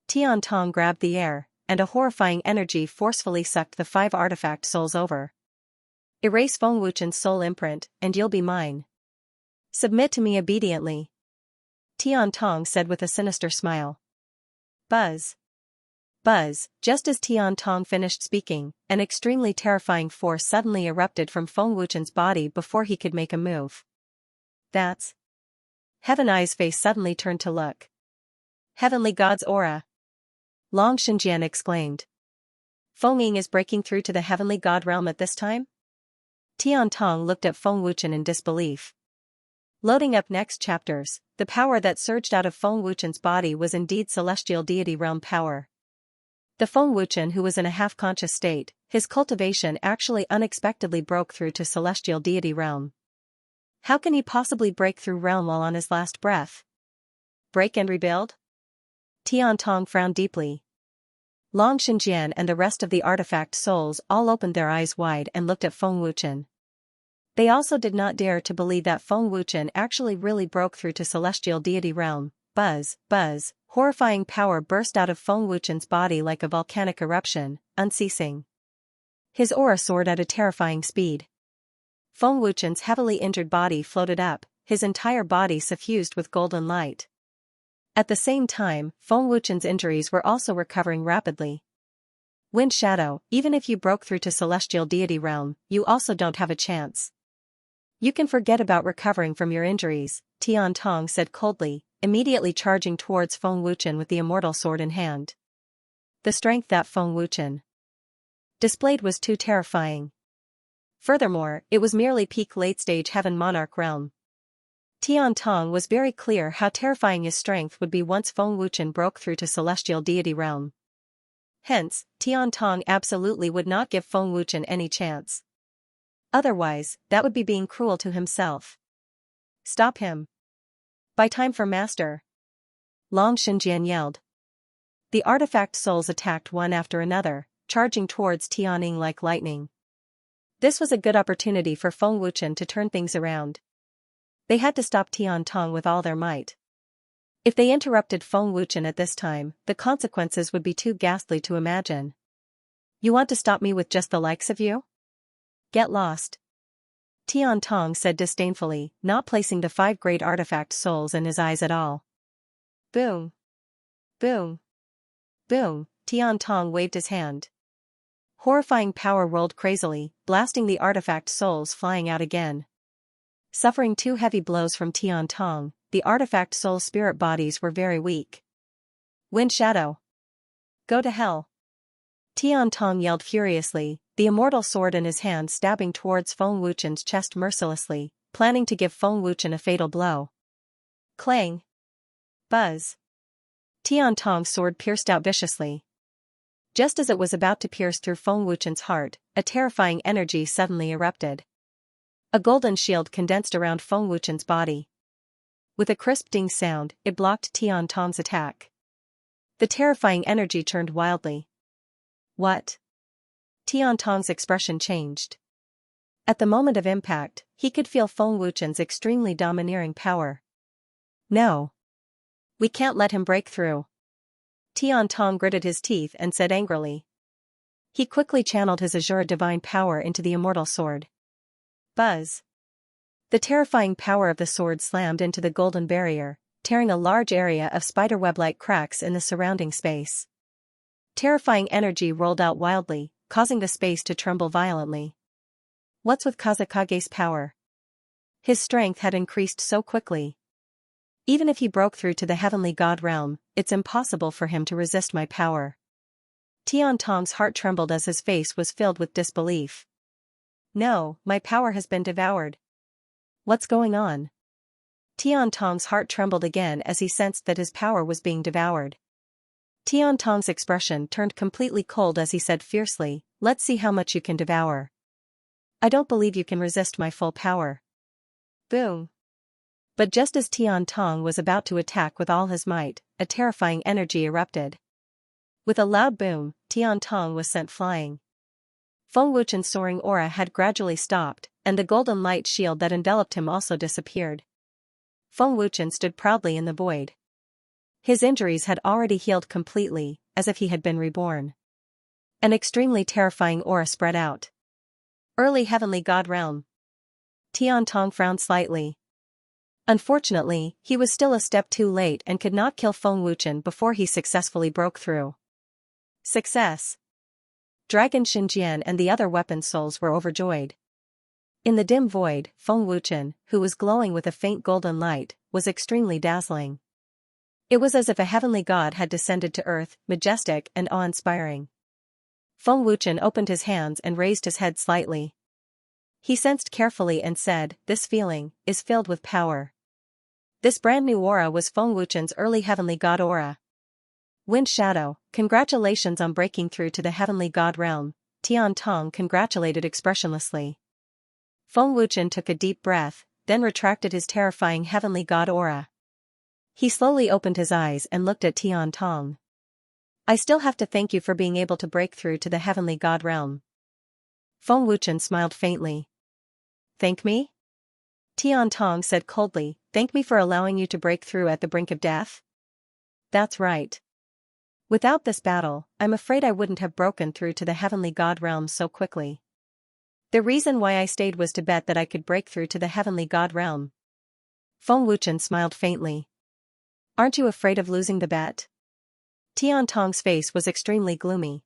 Tian Tong grabbed the air, and a horrifying energy forcefully sucked the 5 artifact souls over. Erase Feng Wuchen's soul imprint, and you'll be mine. Submit to me obediently. Tian Tong said with a sinister smile. Buzz. Buzz, just as Tian Tong finished speaking, an extremely terrifying force suddenly erupted from Feng Wuchen's body before he could make a move. That's... Heaven Eye's face suddenly turned to look. Heavenly God's aura. Long Xianxia exclaimed. Feng Ying is breaking through to the Heavenly God realm at this time? Tian Tong looked at Feng Wuchen in disbelief. Loading up next chapters, the power that surged out of Feng Wuchen's body was indeed celestial deity realm power. The Feng Wuchen who was in a half-conscious state, his cultivation actually unexpectedly broke through to celestial deity realm. How can he possibly break through realm while on his last breath? Break and rebuild? Tian Tong frowned deeply. Long Xianxia and the rest of the artifact souls all opened their eyes wide and looked at Feng Wuchen. They also did not dare to believe that Feng Wuchen actually really broke through to celestial deity realm. Buzz, buzz, horrifying power burst out of Feng Wuchen's body like a volcanic eruption, unceasing. His aura soared at a terrifying speed. Feng Wuchen's heavily injured body floated up, his entire body suffused with golden light. At the same time, Feng Wuchen's injuries were also recovering rapidly. Wind Shadow, even if you broke through to celestial deity realm, you also don't have a chance. You can forget about recovering from your injuries, Tian Tong said coldly, immediately charging towards Feng Wuchen with the immortal sword in hand. The strength that Feng Wuchen displayed was too terrifying. Furthermore, it was merely peak late-stage Heaven Monarch realm. Tian Tong was very clear how terrifying his strength would be once Feng Wuchen broke through to celestial deity realm. Hence, Tian Tong absolutely would not give Feng Wuchen any chance. Otherwise, that would be being cruel to himself. Stop him. Buy time for master. Long Xianxia yelled. The artifact souls attacked one after another, charging towards Tianning like lightning. This was a good opportunity for Feng Wuchen to turn things around. They had to stop Tian Tong with all their might. If they interrupted Feng Wuchen at this time, the consequences would be too ghastly to imagine. You want to stop me with just the likes of you? Get lost. Tian Tong said disdainfully, not placing the 5 great artifact souls in his eyes at all. Boom. Boom. Boom. Tian Tong waved his hand. Horrifying power rolled crazily, blasting the artifact souls flying out again. Suffering 2 heavy blows from Tian Tong, the artifact soul spirit bodies were very weak. Wind Shadow. Go to hell. Tian Tong yelled furiously, the immortal sword in his hand stabbing towards Feng Wuchen's chest mercilessly, planning to give Feng Wuchen a fatal blow. Clang. Buzz. Tian Tong's sword pierced out viciously. Just as it was about to pierce through Feng Wuchen's heart, a terrifying energy suddenly erupted. A golden shield condensed around Feng Wuchen's body. With a crisp ding sound, it blocked Tian Tong's attack. The terrifying energy turned wildly. What? Tian Tong's expression changed. At the moment of impact, he could feel Feng Wuchen's extremely domineering power. No. We can't let him break through. Tian Tong gritted his teeth and said angrily. He quickly channeled his azure divine power into the immortal sword. Buzz. The terrifying power of the sword slammed into the golden barrier, tearing a large area of spiderweb-like cracks in the surrounding space. Terrifying energy rolled out wildly, causing the space to tremble violently. What's with Kazakage's power? His strength had increased so quickly. Even if he broke through to the heavenly god realm, it's impossible for him to resist my power. Tian Tong's heart trembled as his face was filled with disbelief. No, my power has been devoured. What's going on? Tian Tong's heart trembled again as he sensed that his power was being devoured. Tian Tong's expression turned completely cold as he said fiercely, let's see how much you can devour. I don't believe you can resist my full power. Boom. But just as Tian Tong was about to attack with all his might, a terrifying energy erupted. With a loud boom, Tian Tong was sent flying. Feng Wuchen's soaring aura had gradually stopped, and the golden light shield that enveloped him also disappeared. Feng Wuchen stood proudly in the void. His injuries had already healed completely, as if he had been reborn. An extremely terrifying aura spread out. Early heavenly god realm. Tian Tong frowned slightly. Unfortunately, he was still a step too late and could not kill Feng Wuchen before he successfully broke through. Success. Dragon Xinjian and the other weapon souls were overjoyed. In the dim void, Feng Wuchen, who was glowing with a faint golden light, was extremely dazzling. It was as if a heavenly god had descended to earth, majestic and awe-inspiring. Feng Wuchen opened his hands and raised his head slightly. He sensed carefully and said, this feeling is filled with power. This brand new aura was Feng Wuchen's early heavenly god aura. Wind Shadow, congratulations on breaking through to the heavenly god realm, Tian Tong congratulated expressionlessly. Feng Wuchen took a deep breath, then retracted his terrifying heavenly god aura. He slowly opened his eyes and looked at Tian Tong. I still have to thank you for being able to break through to the heavenly god realm. Feng Wuchen smiled faintly. Thank me? Tian Tong said coldly, thank me for allowing you to break through at the brink of death? That's right. Without this battle, I'm afraid I wouldn't have broken through to the heavenly god realm so quickly. The reason why I stayed was to bet that I could break through to the heavenly god realm. Feng Wuchen smiled faintly. Aren't you afraid of losing the bet? Tian Tong's face was extremely gloomy.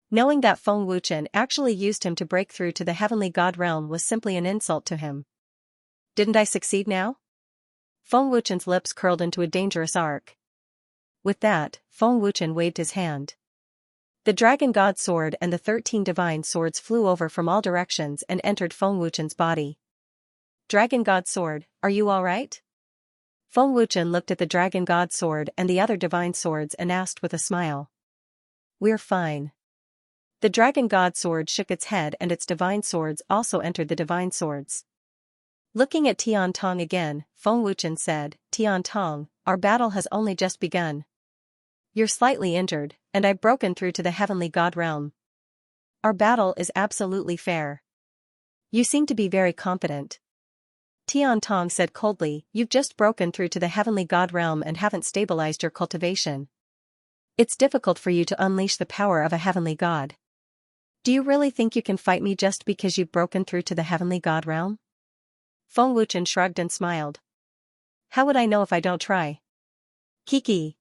Knowing that Feng Wuchen actually used him to break through to the heavenly god realm was simply an insult to him. Didn't I succeed now? Feng Wuchen's lips curled into a dangerous arc. With that, Feng Wuchen waved his hand. The dragon god sword and the 13 divine swords flew over from all directions and entered Feng Wuchen's body. Dragon god sword, are you all right? Feng Wuchen looked at the dragon god sword and the other divine swords and asked with a smile. We're fine. The dragon god sword shook its head and its divine swords also entered the divine swords. Looking at Tian Tong again, Feng Wuchen said, Tian Tong, our battle has only just begun. You're slightly injured, and I've broken through to the heavenly god realm. Our battle is absolutely fair. You seem to be very confident. Tian Tong said coldly, "You've just broken through to the heavenly god realm and haven't stabilized your cultivation. It's difficult for you to unleash the power of a heavenly god. Do you really think you can fight me just because you've broken through to the heavenly god realm?" Feng Wuchen shrugged and smiled. "How would I know if I don't try?" Kiki.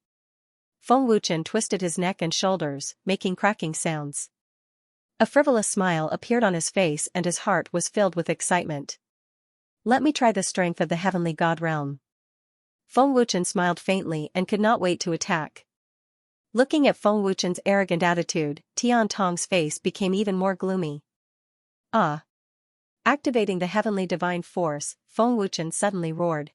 Feng Wuchen twisted his neck and shoulders, making cracking sounds. A frivolous smile appeared on his face and his heart was filled with excitement. "Let me try the strength of the heavenly god realm." Feng Wuchen smiled faintly and could not wait to attack. Looking at Feng Wuchen's arrogant attitude, Tian Tong's face became even more gloomy. "Ah!" Activating the heavenly divine force, Feng Wuchen suddenly roared.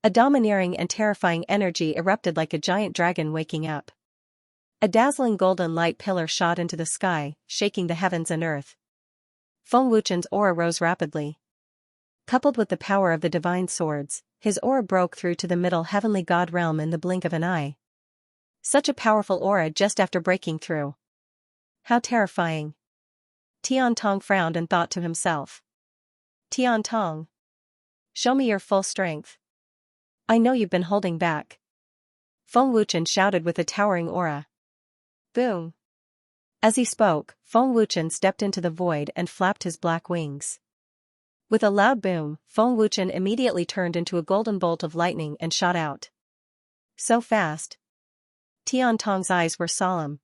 A domineering and terrifying energy erupted like a giant dragon waking up. A dazzling golden light pillar shot into the sky, shaking the heavens and earth. Feng Wuchen's aura rose rapidly. Coupled with the power of the divine swords, his aura broke through to the middle heavenly god realm in the blink of an eye. Such a powerful aura just after breaking through. How terrifying. Tian Tong frowned and thought to himself. "Tian Tong, show me your full strength. I know you've been holding back." Feng Wuchen shouted with a towering aura. Boom. As he spoke, Feng Wuchen stepped into the void and flapped his black wings. With a loud boom, Feng Wuchen immediately turned into a golden bolt of lightning and shot out. So fast. Tian Tong's eyes were solemn.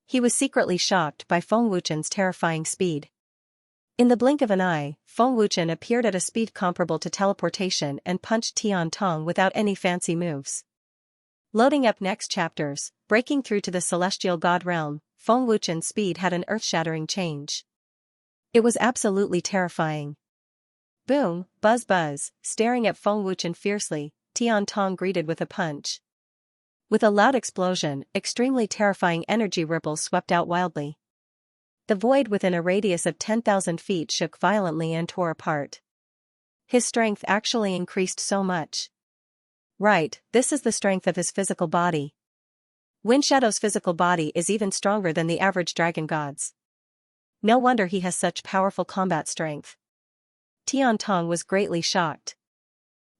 He was secretly shocked by Feng Wuchen's terrifying speed. In the blink of an eye, Feng Wuchen appeared at a speed comparable to teleportation and punched Tian Tong without any fancy moves. Loading up next chapters, breaking through to the celestial god realm, Feng Wuchen's speed had an earth-shattering change. It was absolutely terrifying. Boom, buzz buzz, staring at Feng Wuchen fiercely, Tian Tong greeted with a punch. With a loud explosion, extremely terrifying energy ripples swept out wildly. The void within a radius of 10,000 feet shook violently and tore apart. His strength actually increased so much. Right, this is the strength of his physical body. Wind Shadow's physical body is even stronger than the average dragon god's. No wonder he has such powerful combat strength. Tian Tong was greatly shocked.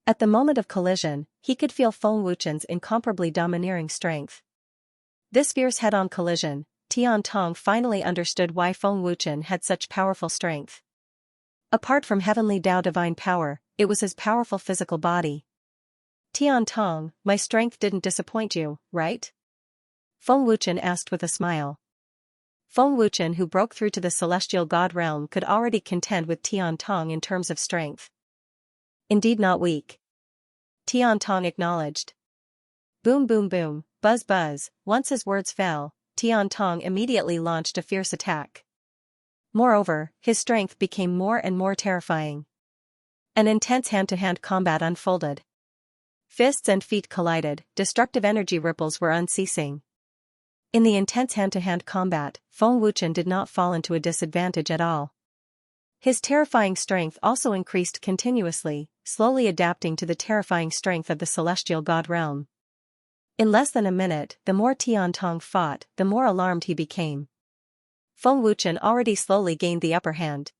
At the moment of collision, he could feel Feng Wuchen's incomparably domineering strength. This fierce head-on collision, Tian Tong finally understood why Feng Wuchen had such powerful strength. Apart from heavenly Tao divine power, it was his powerful physical body. "Tian Tong, my strength didn't disappoint you, right?" Feng Wuchen asked with a smile. Feng Wuchen, who broke through to the celestial god realm, could already contend with Tian Tong in terms of strength. "Indeed not weak," Tian Tong acknowledged. Boom boom boom, buzz buzz, once his words fell, Tian Tong immediately launched a fierce attack. Moreover, his strength became more and more terrifying. An intense hand-to-hand combat unfolded. Fists and feet collided, destructive energy ripples were unceasing. In the intense hand-to-hand combat, Feng Wuchen did not fall into a disadvantage at all. His terrifying strength also increased continuously, slowly adapting to the terrifying strength of the celestial god realm. In less than a minute, the more Tian Tong fought, the more alarmed he became. Feng Wuchen already slowly gained the upper hand.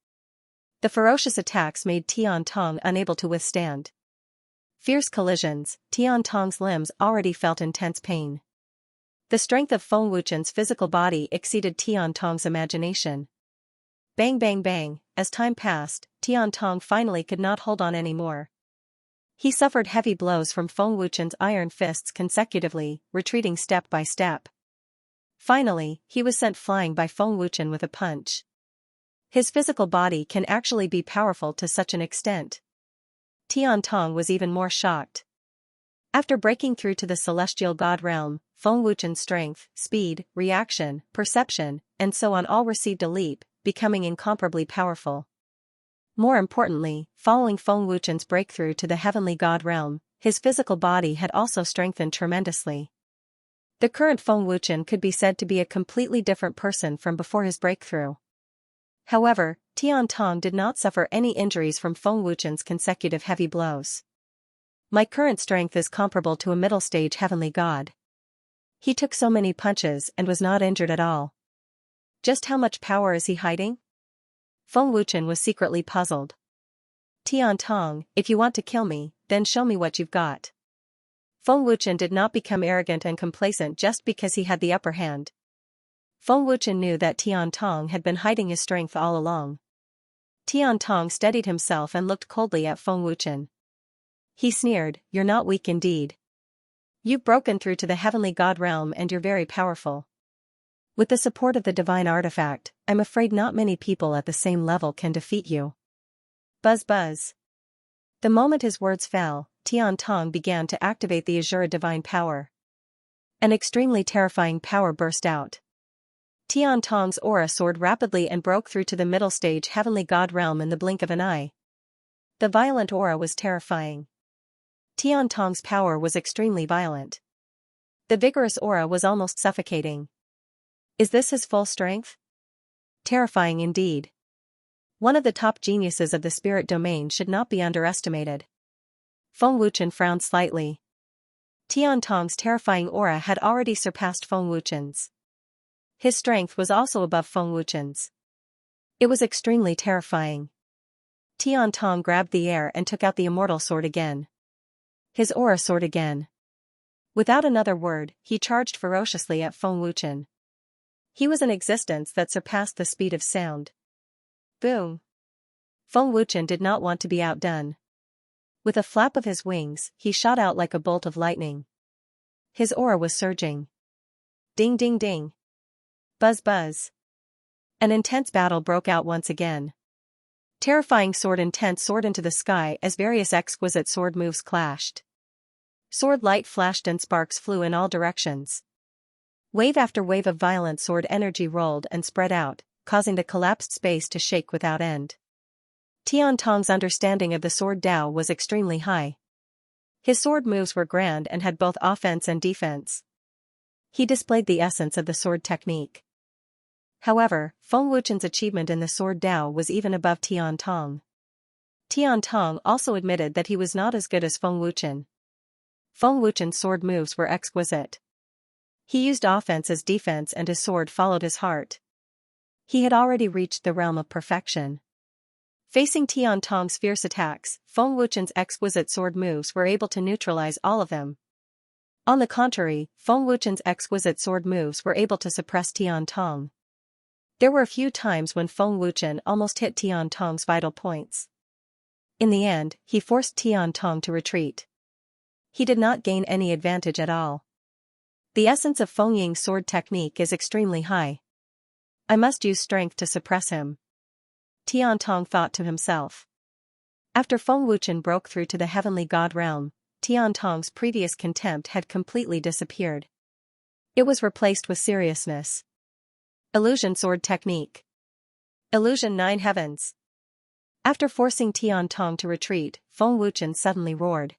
The ferocious attacks made Tian Tong unable to withstand. Fierce collisions, Tian Tong's limbs already felt intense pain. The strength of Feng Wuchen's physical body exceeded Tian Tong's imagination. Bang bang bang, as time passed, Tian Tong finally could not hold on anymore. He suffered heavy blows from Feng Wuchen's iron fists consecutively, retreating step by step. Finally, he was sent flying by Feng Wuchen with a punch. His physical body can actually be powerful to such an extent. Tian Tong was even more shocked. After breaking through to the celestial god realm, Feng Wuchen's strength, speed, reaction, perception, and so on all received a leap, becoming incomparably powerful. More importantly, following Feng Wuchen's breakthrough to the heavenly god realm, his physical body had also strengthened tremendously. The current Feng Wuchen could be said to be a completely different person from before his breakthrough. However, Tian Tong did not suffer any injuries from Feng Wuchen's consecutive heavy blows. "My current strength is comparable to a middle-stage heavenly god. He took so many punches and was not injured at all. Just how much power is he hiding?" Feng Wuchen was secretly puzzled. Tian Tong, if you want to kill me, then show me what you've got. Feng Wuchen did not become arrogant and complacent just because he had the upper hand. Feng Wuchen knew that Tian Tong had been hiding his strength all along. Tian Tong steadied himself and looked coldly at Feng Wuchen. He sneered, "You're not weak indeed. You've broken through to the heavenly god realm and you're very powerful. With the support of the divine artifact, I'm afraid not many people at the same level can defeat you." Buzz buzz. The moment his words fell, Tian Tong began to activate the Azure divine power. An extremely terrifying power burst out. Tian Tong's aura soared rapidly and broke through to the middle stage heavenly god realm in the blink of an eye. The violent aura was terrifying. Tian Tong's power was extremely violent. The vigorous aura was almost suffocating. Is this his full strength? Terrifying indeed. One of the top geniuses of the spirit domain should not be underestimated. Feng Wuchen frowned slightly. Tian Tong's terrifying aura had already surpassed Feng Wuchen's. His strength was also above Feng Wuchen's. It was extremely terrifying. Tian Tong grabbed the air and took out the immortal sword again. His aura soared again. Without another word, he charged ferociously at Feng Wuchen. He was an existence that surpassed the speed of sound. Boom! Feng Wuchen did not want to be outdone. With a flap of his wings, he shot out like a bolt of lightning. His aura was surging. Ding ding ding. Buzz buzz. An intense battle broke out once again. Terrifying sword intent soared into the sky as various exquisite sword moves clashed. Sword light flashed and sparks flew in all directions. Wave after wave of violent sword energy rolled and spread out, causing the collapsed space to shake without end. Tian Tong's understanding of the sword Tao was extremely high. His sword moves were grand and had both offense and defense. He displayed the essence of the sword technique. However, Feng Wuchen's achievement in the sword Tao was even above Tian Tong. Tian Tong also admitted that he was not as good as Feng Wuchen. Feng Wuchen's sword moves were exquisite. He used offense as defense and his sword followed his heart. He had already reached the realm of perfection. Facing Tian Tong's fierce attacks, Feng Wuchen's exquisite sword moves were able to neutralize all of them. On the contrary, Feng Wuchen's exquisite sword moves were able to suppress Tian Tong. There were a few times when Feng Wuchen almost hit Tian Tong's vital points. In the end, he forced Tian Tong to retreat. He did not gain any advantage at all. The essence of Feng Ying's sword technique is extremely high. I must use strength to suppress him. Tian Tong thought to himself. After Feng Wuchen broke through to the heavenly god realm, Tian Tong's previous contempt had completely disappeared. It was replaced with seriousness. Illusion sword technique. Illusion 9 heavens. After forcing Tian Tong to retreat, Feng Wuchen suddenly roared.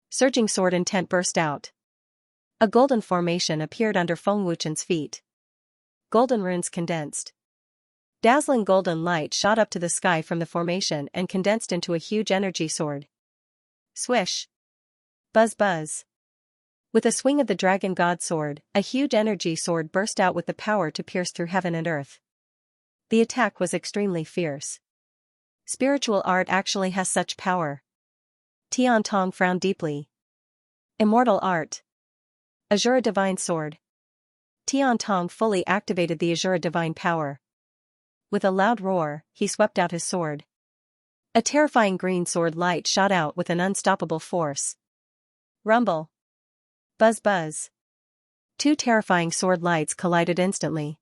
Surging sword intent burst out. A golden formation appeared under Feng Wuchen's feet. Golden runes condensed. Dazzling golden light shot up to the sky from the formation and condensed into a huge energy sword. Swish. Buzz buzz. With a swing of the dragon god sword, a huge energy sword burst out with the power to pierce through heaven and earth. The attack was extremely fierce. Spiritual art actually has such power. Tian Tong frowned deeply. Immortal art. Azure divine sword. Tian Tong fully activated the Azure divine power. With a loud roar, he swept out his sword. A terrifying green sword light shot out with an unstoppable force. Rumble. Buzz buzz. Two terrifying sword lights collided instantly.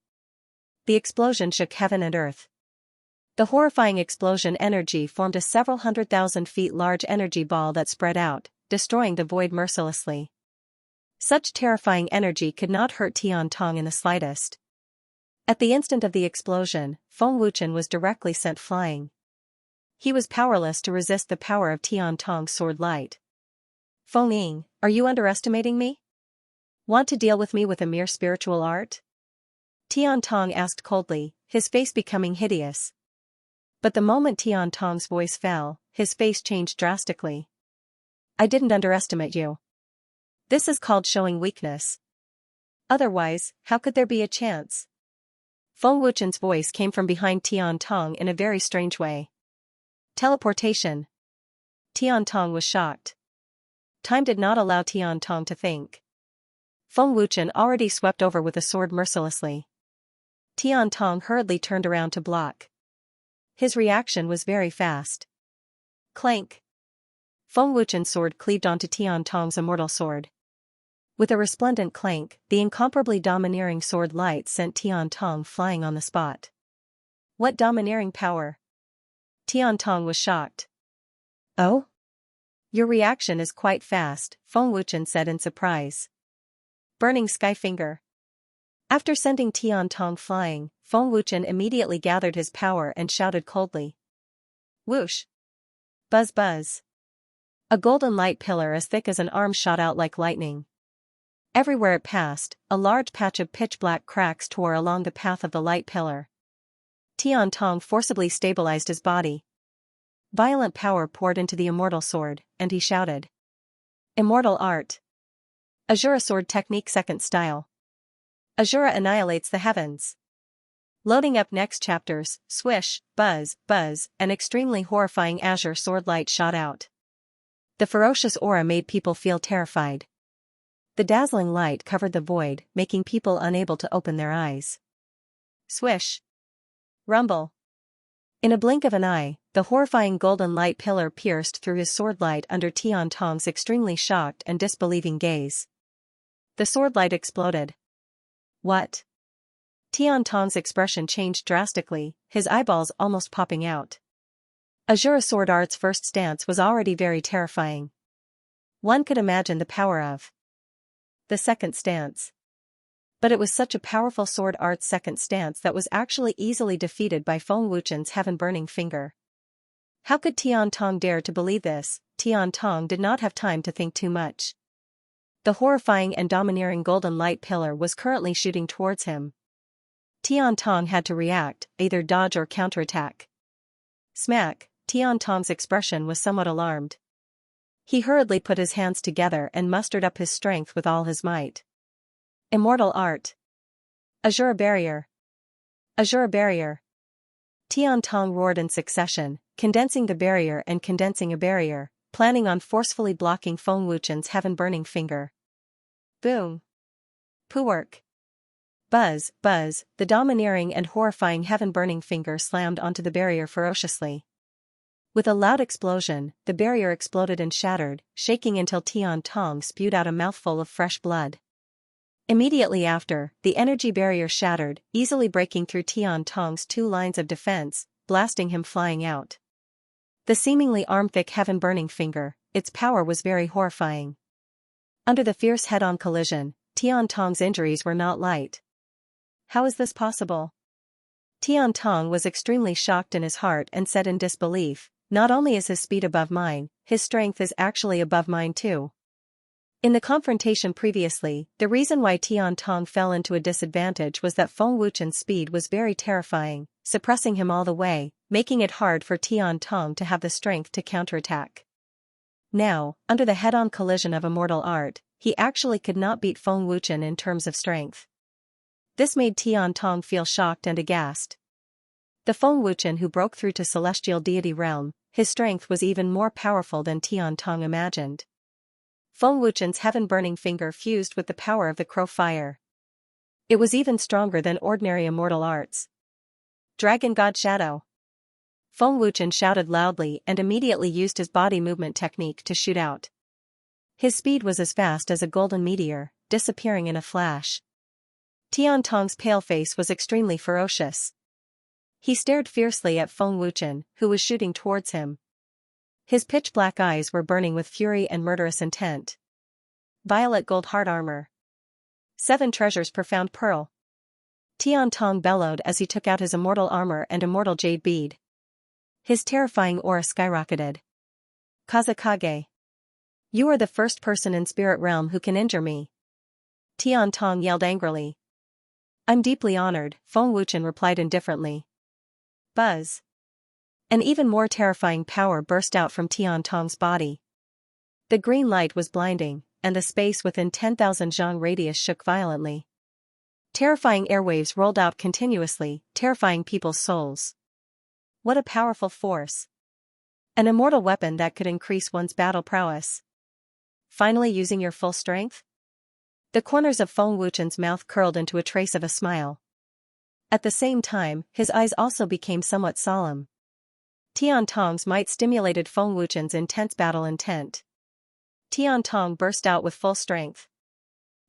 The explosion shook heaven and earth. The horrifying explosion energy formed a several 100,000 feet large energy ball that spread out, destroying the void mercilessly. Such terrifying energy could not hurt Tian Tong in the slightest. At the instant of the explosion, Feng Wuchen was directly sent flying. He was powerless to resist the power of Tian Tong's sword light. Feng Ying, are you underestimating me? Want to deal with me with a mere spiritual art? Tian Tong asked coldly, his face becoming hideous. But the moment Tian Tong's voice fell, his face changed drastically. I didn't underestimate you. This is called showing weakness. Otherwise, how could there be a chance? Feng Wuchen's voice came from behind Tian Tong in a very strange way. Teleportation. Tian Tong was shocked. Time did not allow Tian Tong to think. Feng Wuchen already swept over with a sword mercilessly. Tian Tong hurriedly turned around to block. His reaction was very fast. Clank. Feng Wuchen's sword cleaved onto Tian Tong's immortal sword. With a resplendent clank, the incomparably domineering sword light sent Tian Tong flying on the spot. What domineering power! Tian Tong was shocked. Oh? Your reaction is quite fast, Feng Wuchen said in surprise. Burning Sky Finger. After sending Tian Tong flying, Feng Wuchen immediately gathered his power and shouted coldly. Whoosh! Buzz buzz. A golden light pillar as thick as an arm shot out like lightning. Everywhere it passed, a large patch of pitch-black cracks tore along the path of the light pillar. Tian Tong forcibly stabilized his body. Violent power poured into the immortal sword, and he shouted. Immortal Art. Azura Sword Technique Second Style. Azura annihilates the heavens. Loading up next chapters, swish, buzz, buzz, an extremely horrifying azure sword light shot out. The ferocious aura made people feel terrified. The dazzling light covered the void, making people unable to open their eyes. Swish. Rumble. In a blink of an eye, the horrifying golden light pillar pierced through his sword light under Tian Tong's extremely shocked and disbelieving gaze. The sword light exploded. What? Tian Tong's expression changed drastically, his eyeballs almost popping out. Azura Sword Art's first stance was already very terrifying. One could imagine the power of the second stance. But it was such a powerful Sword Art's second stance that was actually easily defeated by Feng Wuchen's heaven-burning finger. How could Tian Tong dare to believe this? Tian Tong did not have time to think too much. The horrifying and domineering golden light pillar was currently shooting towards him. Tian Tong had to react, either dodge or counterattack. Smack. Tian Tong's expression was somewhat alarmed. He hurriedly put his hands together and mustered up his strength with all his might. Immortal Art. Azura Barrier. Azura Barrier. Tian Tong roared in succession, condensing the barrier and condensing a barrier, planning on forcefully blocking Feng Wuchen's heaven-burning finger. Boom. Poowork. Buzz, buzz, the domineering and horrifying heaven-burning finger slammed onto the barrier ferociously. With a loud explosion, the barrier exploded and shattered, shaking until Tian Tong spewed out a mouthful of fresh blood. Immediately after, the energy barrier shattered, easily breaking through Tian Tong's two lines of defense, blasting him flying out. The seemingly arm-thick heaven-burning finger, its power was very horrifying. Under the fierce head-on collision, Tian Tong's injuries were not light. How is this possible? Tian Tong was extremely shocked in his heart and said in disbelief, not only is his speed above mine, his strength is actually above mine too. In the confrontation previously, the reason why Tian Tong fell into a disadvantage was that Feng Wuchen's speed was very terrifying, suppressing him all the way, making it hard for Tian Tong to have the strength to counterattack. Now, under the head-on collision of Immortal Art, he actually could not beat Feng Wuchen in terms of strength. This made Tian Tong feel shocked and aghast. The Feng Wuchen who broke through to celestial deity realm, his strength was even more powerful than Tian Tong imagined. Feng Wuchen's heaven-burning finger fused with the power of the crow fire. It was even stronger than ordinary Immortal Arts. Dragon God Shadow. Feng Wuchen shouted loudly and immediately used his body movement technique to shoot out. His speed was as fast as a golden meteor, disappearing in a flash. Tian Tong's pale face was extremely ferocious. He stared fiercely at Feng Wuchen, who was shooting towards him. His pitch-black eyes were burning with fury and murderous intent. Violet gold heart armor. 7 treasures profound pearl. Tian Tong bellowed as he took out his immortal armor and immortal jade bead. His terrifying aura skyrocketed. Kazakage. You are the first person in spirit realm who can injure me. Tian Tong yelled angrily. I'm deeply honored, Feng Wuchen replied indifferently. Buzz. An even more terrifying power burst out from Tian Tong's body. The green light was blinding, and the space within 10,000 zhang radius shook violently. Terrifying airwaves rolled out continuously, terrifying people's souls. What a powerful force. An immortal weapon that could increase one's battle prowess. Finally using your full strength? The corners of Feng Wuchen's mouth curled into a trace of a smile. At the same time, his eyes also became somewhat solemn. Tian Tong's might stimulated Feng Wuchen's intense battle intent. Tian Tong burst out with full strength.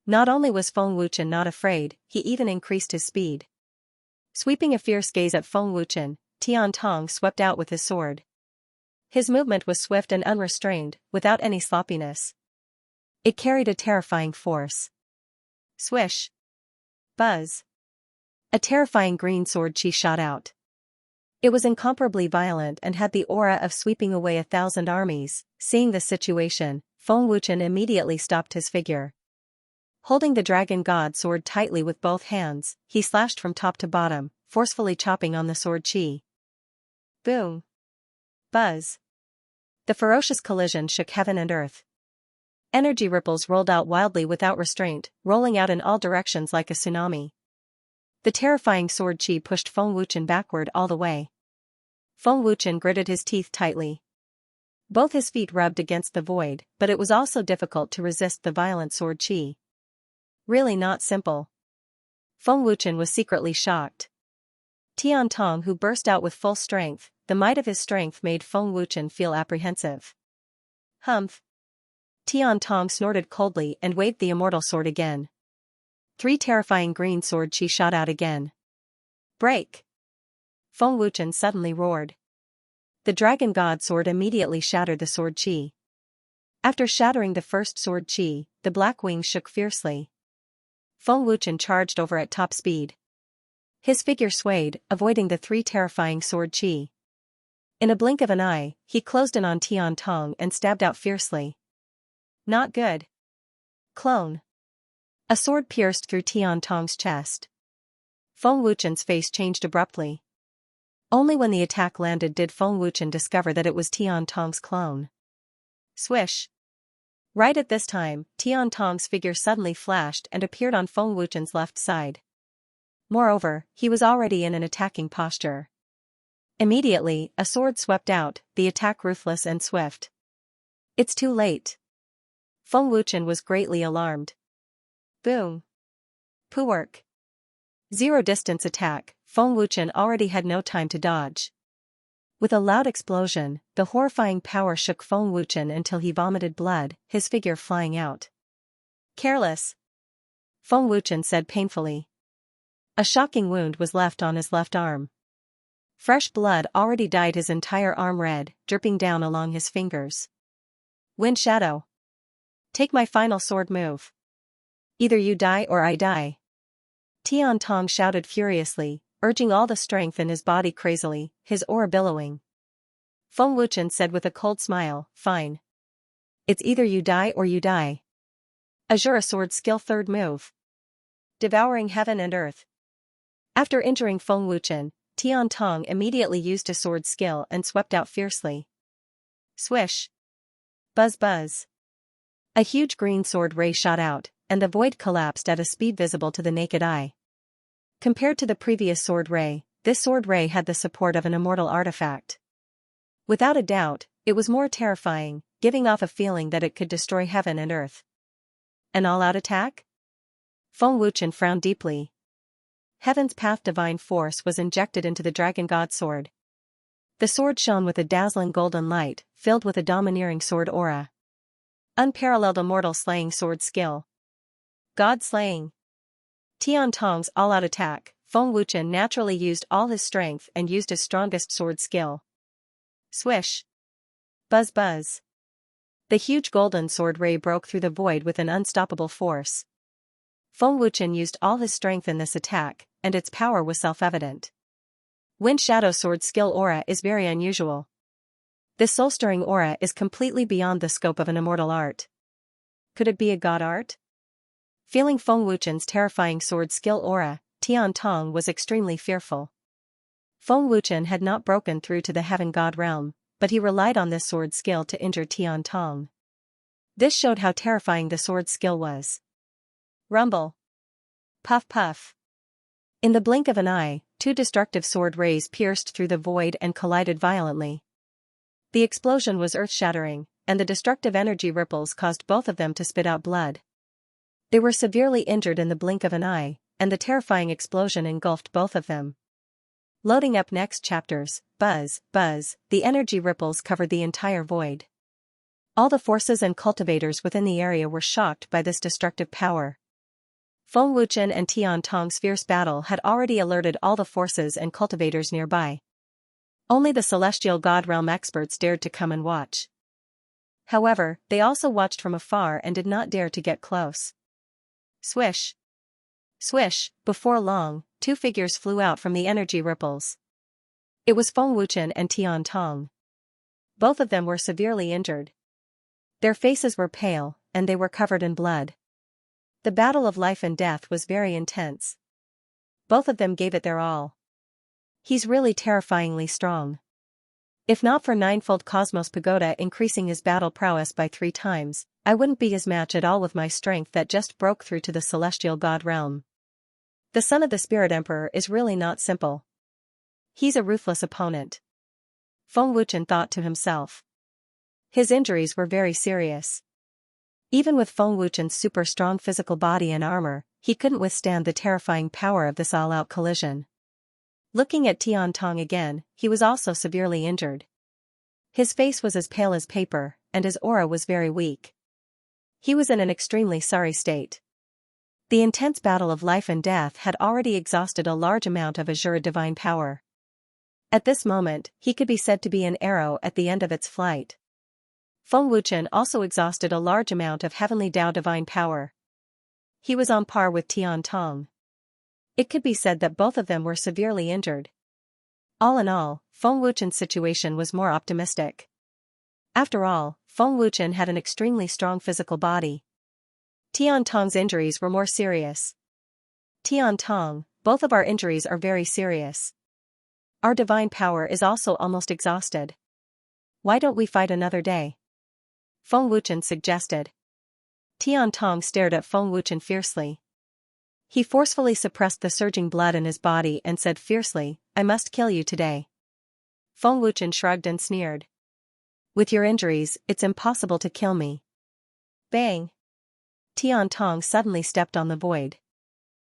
Not only was Feng Wuchen not afraid, he even increased his speed. Sweeping a fierce gaze at Feng Wuchen, Tian Tong swept out with his sword. His movement was swift and unrestrained, without any sloppiness. It carried a terrifying force. Swish. Buzz. A terrifying green sword chi shot out. It was incomparably violent and had the aura of sweeping away 1,000 armies. Seeing the situation, Feng Wuchen immediately stopped his figure. Holding the dragon god sword tightly with both hands, he slashed from top to bottom, forcefully chopping on the sword chi. Boom. Buzz. The ferocious collision shook heaven and earth. Energy ripples rolled out wildly without restraint, rolling out in all directions like a tsunami. The terrifying sword chi pushed Feng Wuchen backward all the way. Feng Wuchen gritted his teeth tightly. Both his feet rubbed against the void, but it was also difficult to resist the violent sword chi. Really not simple. Feng Wuchen was secretly shocked. Tian Tong, who burst out with full strength, the might of his strength made Feng Wuchen feel apprehensive. Humph. Tian Tong snorted coldly and waved the immortal sword again. 3 terrifying green sword chi shot out again. Break! Feng Wuchen suddenly roared. The dragon god sword immediately shattered the sword chi. After shattering the first sword chi, the black wings shook fiercely. Feng Wuchen charged over at top speed. His figure swayed, avoiding the 3 terrifying sword chi. In a blink of an eye, he closed in on Tian Tong and stabbed out fiercely. Not good. Clone. A sword pierced through Tian Tong's chest. Feng Wuchen's face changed abruptly. Only when the attack landed did Feng Wuchen discover that it was Tian Tong's clone. Swish. Right at this time, Tian Tong's figure suddenly flashed and appeared on Feng Wuchen's left side. Moreover, he was already in an attacking posture. Immediately, a sword swept out, the attack ruthless and swift. It's too late. Feng Wuchen was greatly alarmed. Boom. Poowork. Zero distance attack, Feng Wuchen already had no time to dodge. With a loud explosion, the horrifying power shook Feng Wuchen until he vomited blood, his figure flying out. Careless. Feng Wuchen said painfully. A shocking wound was left on his left arm. Fresh blood already dyed his entire arm red, dripping down along his fingers. Wind Shadow. Take my final sword move. Either you die or I die. Tian Tong shouted furiously, urging all the strength in his body crazily, his aura billowing. Feng Wuchen said with a cold smile, fine. It's either you die or you die. Azure Sword Skill 3rd move. Devouring heaven and earth. After injuring Feng Wuchen, Tian Tong immediately used a sword skill and swept out fiercely. Swish. Buzz buzz. A huge green sword ray shot out, and the void collapsed at a speed visible to the naked eye. Compared to the previous sword ray, this sword ray had the support of an immortal artifact. Without a doubt, it was more terrifying, giving off a feeling that it could destroy heaven and earth. An all-out attack? Feng Wuchen frowned deeply. Heaven's path divine force was injected into the dragon god sword. The sword shone with a dazzling golden light, filled with a domineering sword aura. Unparalleled immortal slaying sword skill. God slaying. Tian Tong's all-out attack, Feng Wuchen naturally used all his strength and used his strongest sword skill. Swish. Buzz buzz. The huge golden sword ray broke through the void with an unstoppable force. Feng Wuchen used all his strength in this attack, and its power was self-evident. Wind Shadow Sword Skill aura is very unusual. This soul-stirring aura is completely beyond the scope of an immortal art. Could it be a god art? Feeling Feng Wuchen's terrifying sword skill aura, Tian Tong was extremely fearful. Feng Wuchen had not broken through to the heaven god realm, but he relied on this sword skill to injure Tian Tong. This showed how terrifying the sword skill was. Rumble. Puff puff. In the blink of an eye, 2 destructive sword rays pierced through the void and collided violently. The explosion was earth-shattering, and the destructive energy ripples caused both of them to spit out blood. They were severely injured in the blink of an eye, and the terrifying explosion engulfed both of them. Loading up next chapters. Buzz, buzz, the energy ripples covered the entire void. All the forces and cultivators within the area were shocked by this destructive power. Feng Wuchen and Tian Tong's fierce battle had already alerted all the forces and cultivators nearby. Only the celestial god realm experts dared to come and watch. However, they also watched from afar and did not dare to get close. Swish! Swish! Before long, two figures flew out from the energy ripples. It was Feng Wuchen and Tian Tong. Both of them were severely injured. Their faces were pale, and they were covered in blood. The battle of life and death was very intense. Both of them gave it their all. He's really terrifyingly strong. If not for ninefold Cosmos Pagoda increasing his battle prowess by 3 times, I wouldn't be his match at all with my strength that just broke through to the celestial god realm. The son of the Spirit Emperor is really not simple. He's a ruthless opponent. Feng Wuchen thought to himself. His injuries were very serious. Even with Feng Wuchen's super strong physical body and armor, he couldn't withstand the terrifying power of this all-out collision. Looking at Tian Tong again, he was also severely injured. His face was as pale as paper, and his aura was very weak. He was in an extremely sorry state. The intense battle of life and death had already exhausted a large amount of Azure divine power. At this moment, he could be said to be an arrow at the end of its flight. Feng Wuchen also exhausted a large amount of heavenly Tao divine power. He was on par with Tian Tong. It could be said that both of them were severely injured. All in all, Feng Wuchen's situation was more optimistic. After all, Feng Wuchen had an extremely strong physical body. Tian Tong's injuries were more serious. Tian Tong, both of our injuries are very serious. Our divine power is also almost exhausted. Why don't we fight another day? Feng Wuchen suggested. Tian Tong stared at Feng Wuchen fiercely. He forcefully suppressed the surging blood in his body and said fiercely, I must kill you today. Feng Wuchen shrugged and sneered. With your injuries, it's impossible to kill me. Bang! Tian Tong suddenly stepped on the void.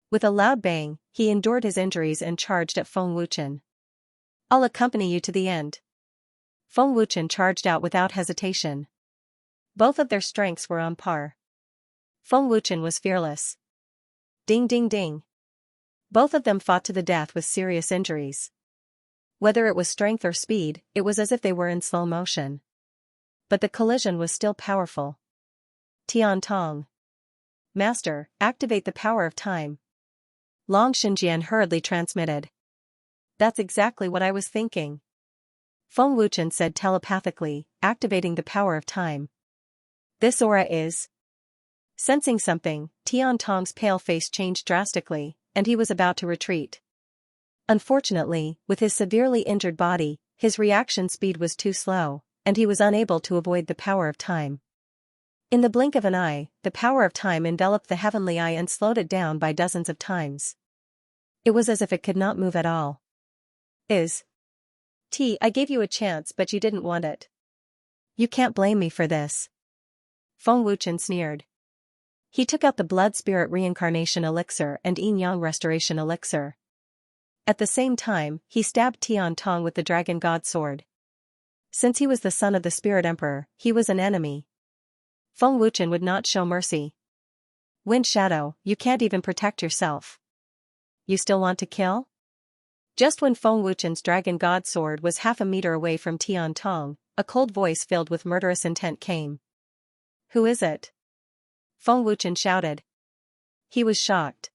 With a loud bang, he endured his injuries and charged at Feng Wuchen. I'll accompany you to the end. Feng Wuchen charged out without hesitation. Both of their strengths were on par. Feng Wuchen was fearless. Ding ding ding. Both of them fought to the death with serious injuries. Whether it was strength or speed, it was as if they were in slow motion. But the collision was still powerful. Tian Tong. Master, activate the power of time. Long Xinjian hurriedly transmitted. That's exactly what I was thinking. Feng Wuchen said telepathically, activating the power of time. This aura is... Sensing something, Tian Tong's pale face changed drastically, and he was about to retreat. Unfortunately, with his severely injured body, his reaction speed was too slow, and he was unable to avoid the power of time. In the blink of an eye, the power of time enveloped the heavenly eye and slowed it down by dozens of times. It was as if it could not move at all. I gave you a chance but you didn't want it. You can't blame me for this. Feng Wuchen sneered. He took out the Blood Spirit Reincarnation Elixir and Yin Yang Restoration Elixir. At the same time, he stabbed Tian Tong with the Dragon God Sword. Since he was the son of the Spirit Emperor, he was an enemy. Feng Wuchen would not show mercy. Wind Shadow, you can't even protect yourself. You still want to kill? Just when Feng Wuchen's Dragon God Sword was half a meter away from Tian Tong, a cold voice filled with murderous intent came. Who is it? Feng Wuchen shouted. He was shocked.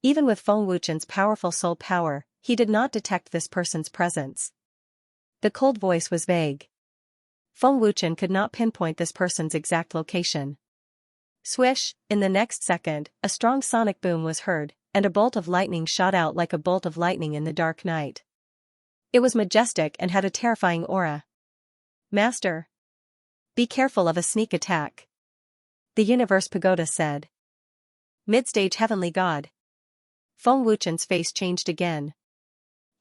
Even with Feng Wuchen's powerful soul power, he did not detect this person's presence. The cold voice was vague. Feng Wuchen could not pinpoint this person's exact location. Swish, in the next second, a strong sonic boom was heard, and a bolt of lightning shot out like a bolt of lightning in the dark night. It was majestic and had a terrifying aura. Master! Be careful of a sneak attack. The Universe Pagoda said. Midstage Heavenly God. Feng Wuchen's face changed again.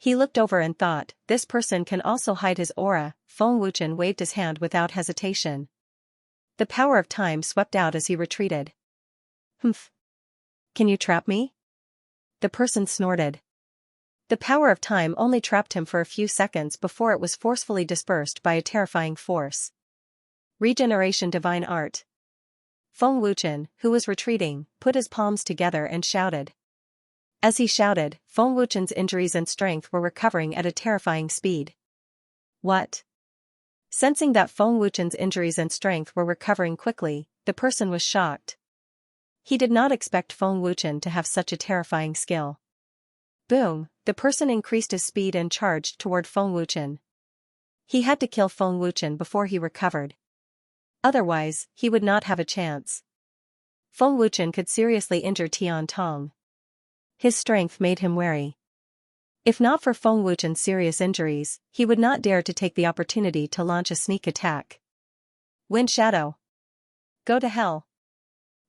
He looked over and thought, this person can also hide his aura. Feng Wuchen waved his hand without hesitation. The power of time swept out as he retreated. Humph. Can you trap me? The person snorted. The power of time only trapped him for a few seconds before it was forcefully dispersed by a terrifying force. Regeneration Divine Art. Feng Wuchen, who was retreating, put his palms together and shouted. As he shouted, Feng Wuchen's injuries and strength were recovering at a terrifying speed. What? Sensing that Feng Wuchen's injuries and strength were recovering quickly, the person was shocked. He did not expect Feng Wuchen to have such a terrifying skill. Boom, the person increased his speed and charged toward Feng Wuchen. He had to kill Feng Wuchen before he recovered. Otherwise, he would not have a chance. Feng Wuchen could seriously injure Tian Tong. His strength made him wary. If not for Feng Wuchen's serious injuries, he would not dare to take the opportunity to launch a sneak attack. Wind Shadow. Go to hell.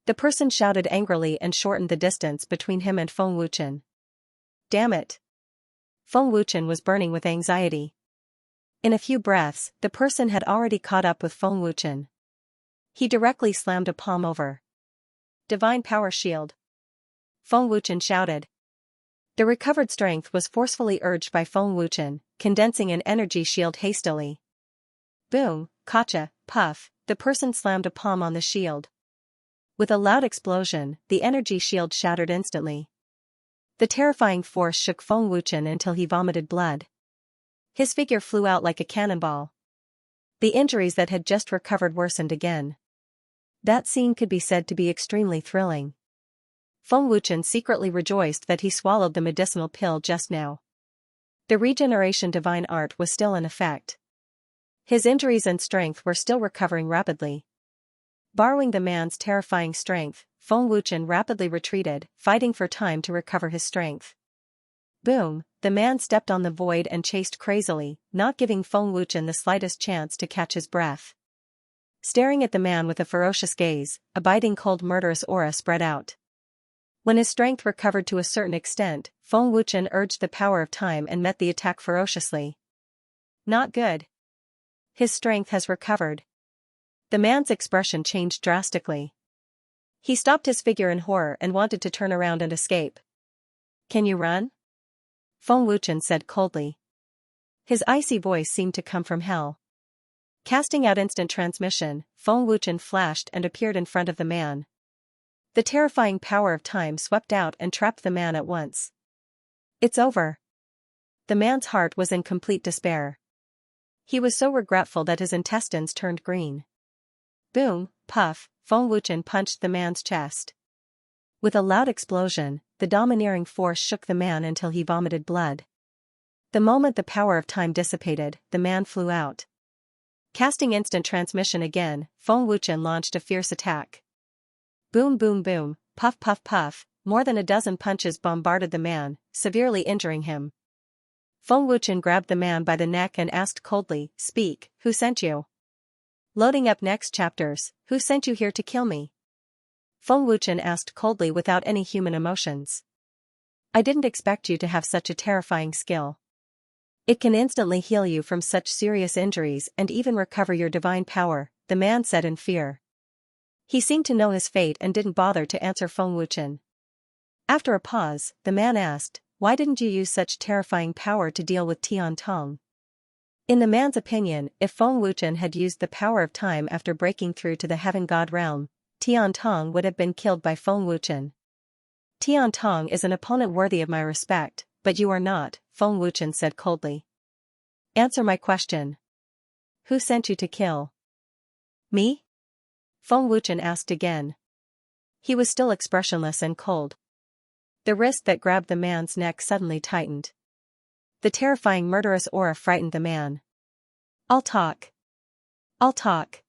The person shouted angrily and shortened the distance between him and Feng Wuchen. Damn it. Feng Wuchen was burning with anxiety. In a few breaths, the person had already caught up with Feng Wuchen. He directly slammed a palm over. Divine Power Shield. Feng Wuchen shouted. The recovered strength was forcefully urged by Feng Wuchen, condensing an energy shield hastily. Boom, kacha, puff, the person slammed a palm on the shield. With a loud explosion, the energy shield shattered instantly. The terrifying force shook Feng Wuchen until he vomited blood. His figure flew out like a cannonball. The injuries that had just recovered worsened again. That scene could be said to be extremely thrilling. Feng Wuchen secretly rejoiced that he swallowed the medicinal pill just now. The regeneration divine art was still in effect. His injuries and strength were still recovering rapidly. Borrowing the man's terrifying strength, Feng Wuchen rapidly retreated, fighting for time to recover his strength. Boom, the man stepped on the void and chased crazily, not giving Feng Wuchen the slightest chance to catch his breath. Staring at the man with a ferocious gaze, a biting cold murderous aura spread out. When his strength recovered to a certain extent, Feng Wuchen urged the power of time and met the attack ferociously. Not good. His strength has recovered. The man's expression changed drastically. He stopped his figure in horror and wanted to turn around and escape. Can you run? Feng Wuchen said coldly. His icy voice seemed to come from hell. Casting out instant transmission, Feng Wuchen flashed and appeared in front of the man. The terrifying power of time swept out and trapped the man at once. It's over. The man's heart was in complete despair. He was so regretful that his intestines turned green. Boom, puff, Feng Wuchen punched the man's chest. With a loud explosion, the domineering force shook the man until he vomited blood. The moment the power of time dissipated, the man flew out. Casting instant transmission again, Feng Wuchen launched a fierce attack. Boom boom boom, puff puff puff, more than a dozen punches bombarded the man, severely injuring him. Feng Wuchen grabbed the man by the neck and asked coldly, "Speak, who sent you?" Loading up next chapters, "Who sent you here to kill me?" Feng Wuchen asked coldly without any human emotions. "I didn't expect you to have such a terrifying skill. It can instantly heal you from such serious injuries and even recover your divine power," the man said in fear. He seemed to know his fate and didn't bother to answer Feng Wuchen. After a pause, the man asked, "Why didn't you use such terrifying power to deal with Tian Tong?" In the man's opinion, if Feng Wuchen had used the power of time after breaking through to the Heaven God realm, Tian Tong would have been killed by Feng Wuchen. "Tian Tong is an opponent worthy of my respect, but you are not," Feng Wuchen said coldly. "Answer my question. Who sent you to kill me?" Feng Wuchen asked again. He was still expressionless and cold. The wrist that grabbed the man's neck suddenly tightened. The terrifying murderous aura frightened the man. I'll talk. I'll talk.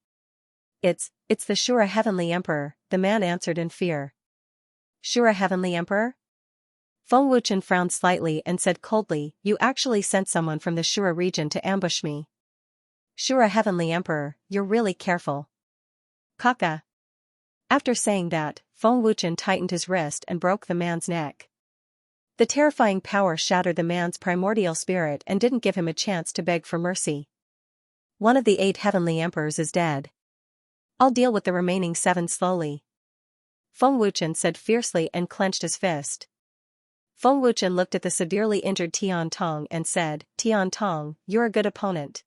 It's the Shura Heavenly Emperor," the man answered in fear. "Shura Heavenly Emperor?" Feng Wuchen frowned slightly and said coldly, "You actually sent someone from the Shura region to ambush me. Shura Heavenly Emperor, you're really careful. Kaka." After saying that, Feng Wuchen tightened his wrist and broke the man's neck. The terrifying power shattered the man's primordial spirit and didn't give him a chance to beg for mercy. One of the 8 heavenly emperors is dead. I'll deal with the remaining 7 slowly. Feng Wuchen said fiercely and clenched his fist. Feng Wuchen looked at the severely injured Tian Tong and said, Tian Tong, you're a good opponent.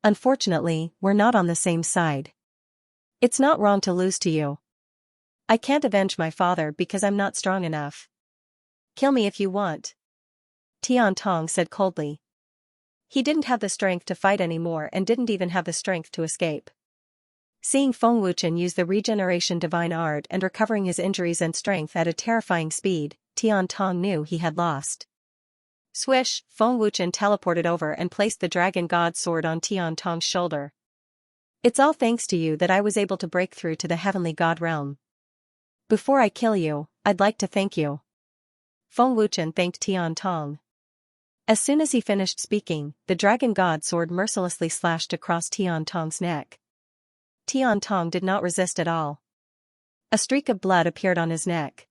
Unfortunately, we're not on the same side. It's not wrong to lose to you. I can't avenge my father because I'm not strong enough. Kill me if you want. Tian Tong said coldly. He didn't have the strength to fight anymore and didn't even have the strength to escape. Seeing Feng Wuchen use the regeneration divine art and recovering his injuries and strength at a terrifying speed, Tian Tong knew he had lost. Swish, Feng Wuchen teleported over and placed the dragon god sword on Tian Tong's shoulder. It's all thanks to you that I was able to break through to the heavenly god realm. Before I kill you, I'd like to thank you. Feng Wuchen thanked Tian Tong. As soon as he finished speaking, the dragon god sword mercilessly slashed across Tian Tong's neck. Tian Tong did not resist at all. A streak of blood appeared on his neck.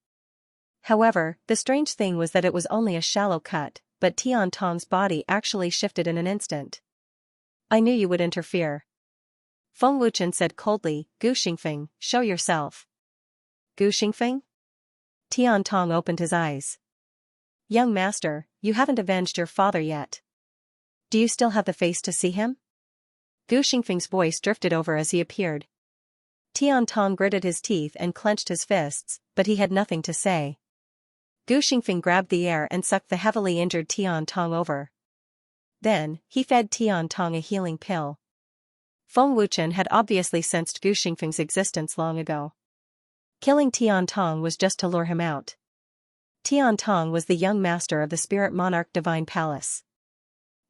However, the strange thing was that it was only a shallow cut, but Tian Tong's body actually shifted in an instant. I knew you would interfere. Feng Wuchen said coldly, Gu Xingfeng, show yourself. Gu Xingfeng? Tian Tong opened his eyes. Young master, you haven't avenged your father yet. Do you still have the face to see him? Gu Xingfeng's voice drifted over as he appeared. Tian Tong gritted his teeth and clenched his fists, but he had nothing to say. Gu Xingfeng grabbed the air and sucked the heavily injured Tian Tong over. Then, he fed Tian Tong a healing pill. Feng Wuchen had obviously sensed Gu Xingfeng's existence long ago. Killing Tian Tong was just to lure him out. Tian Tong was the young master of the Spirit Monarch Divine Palace.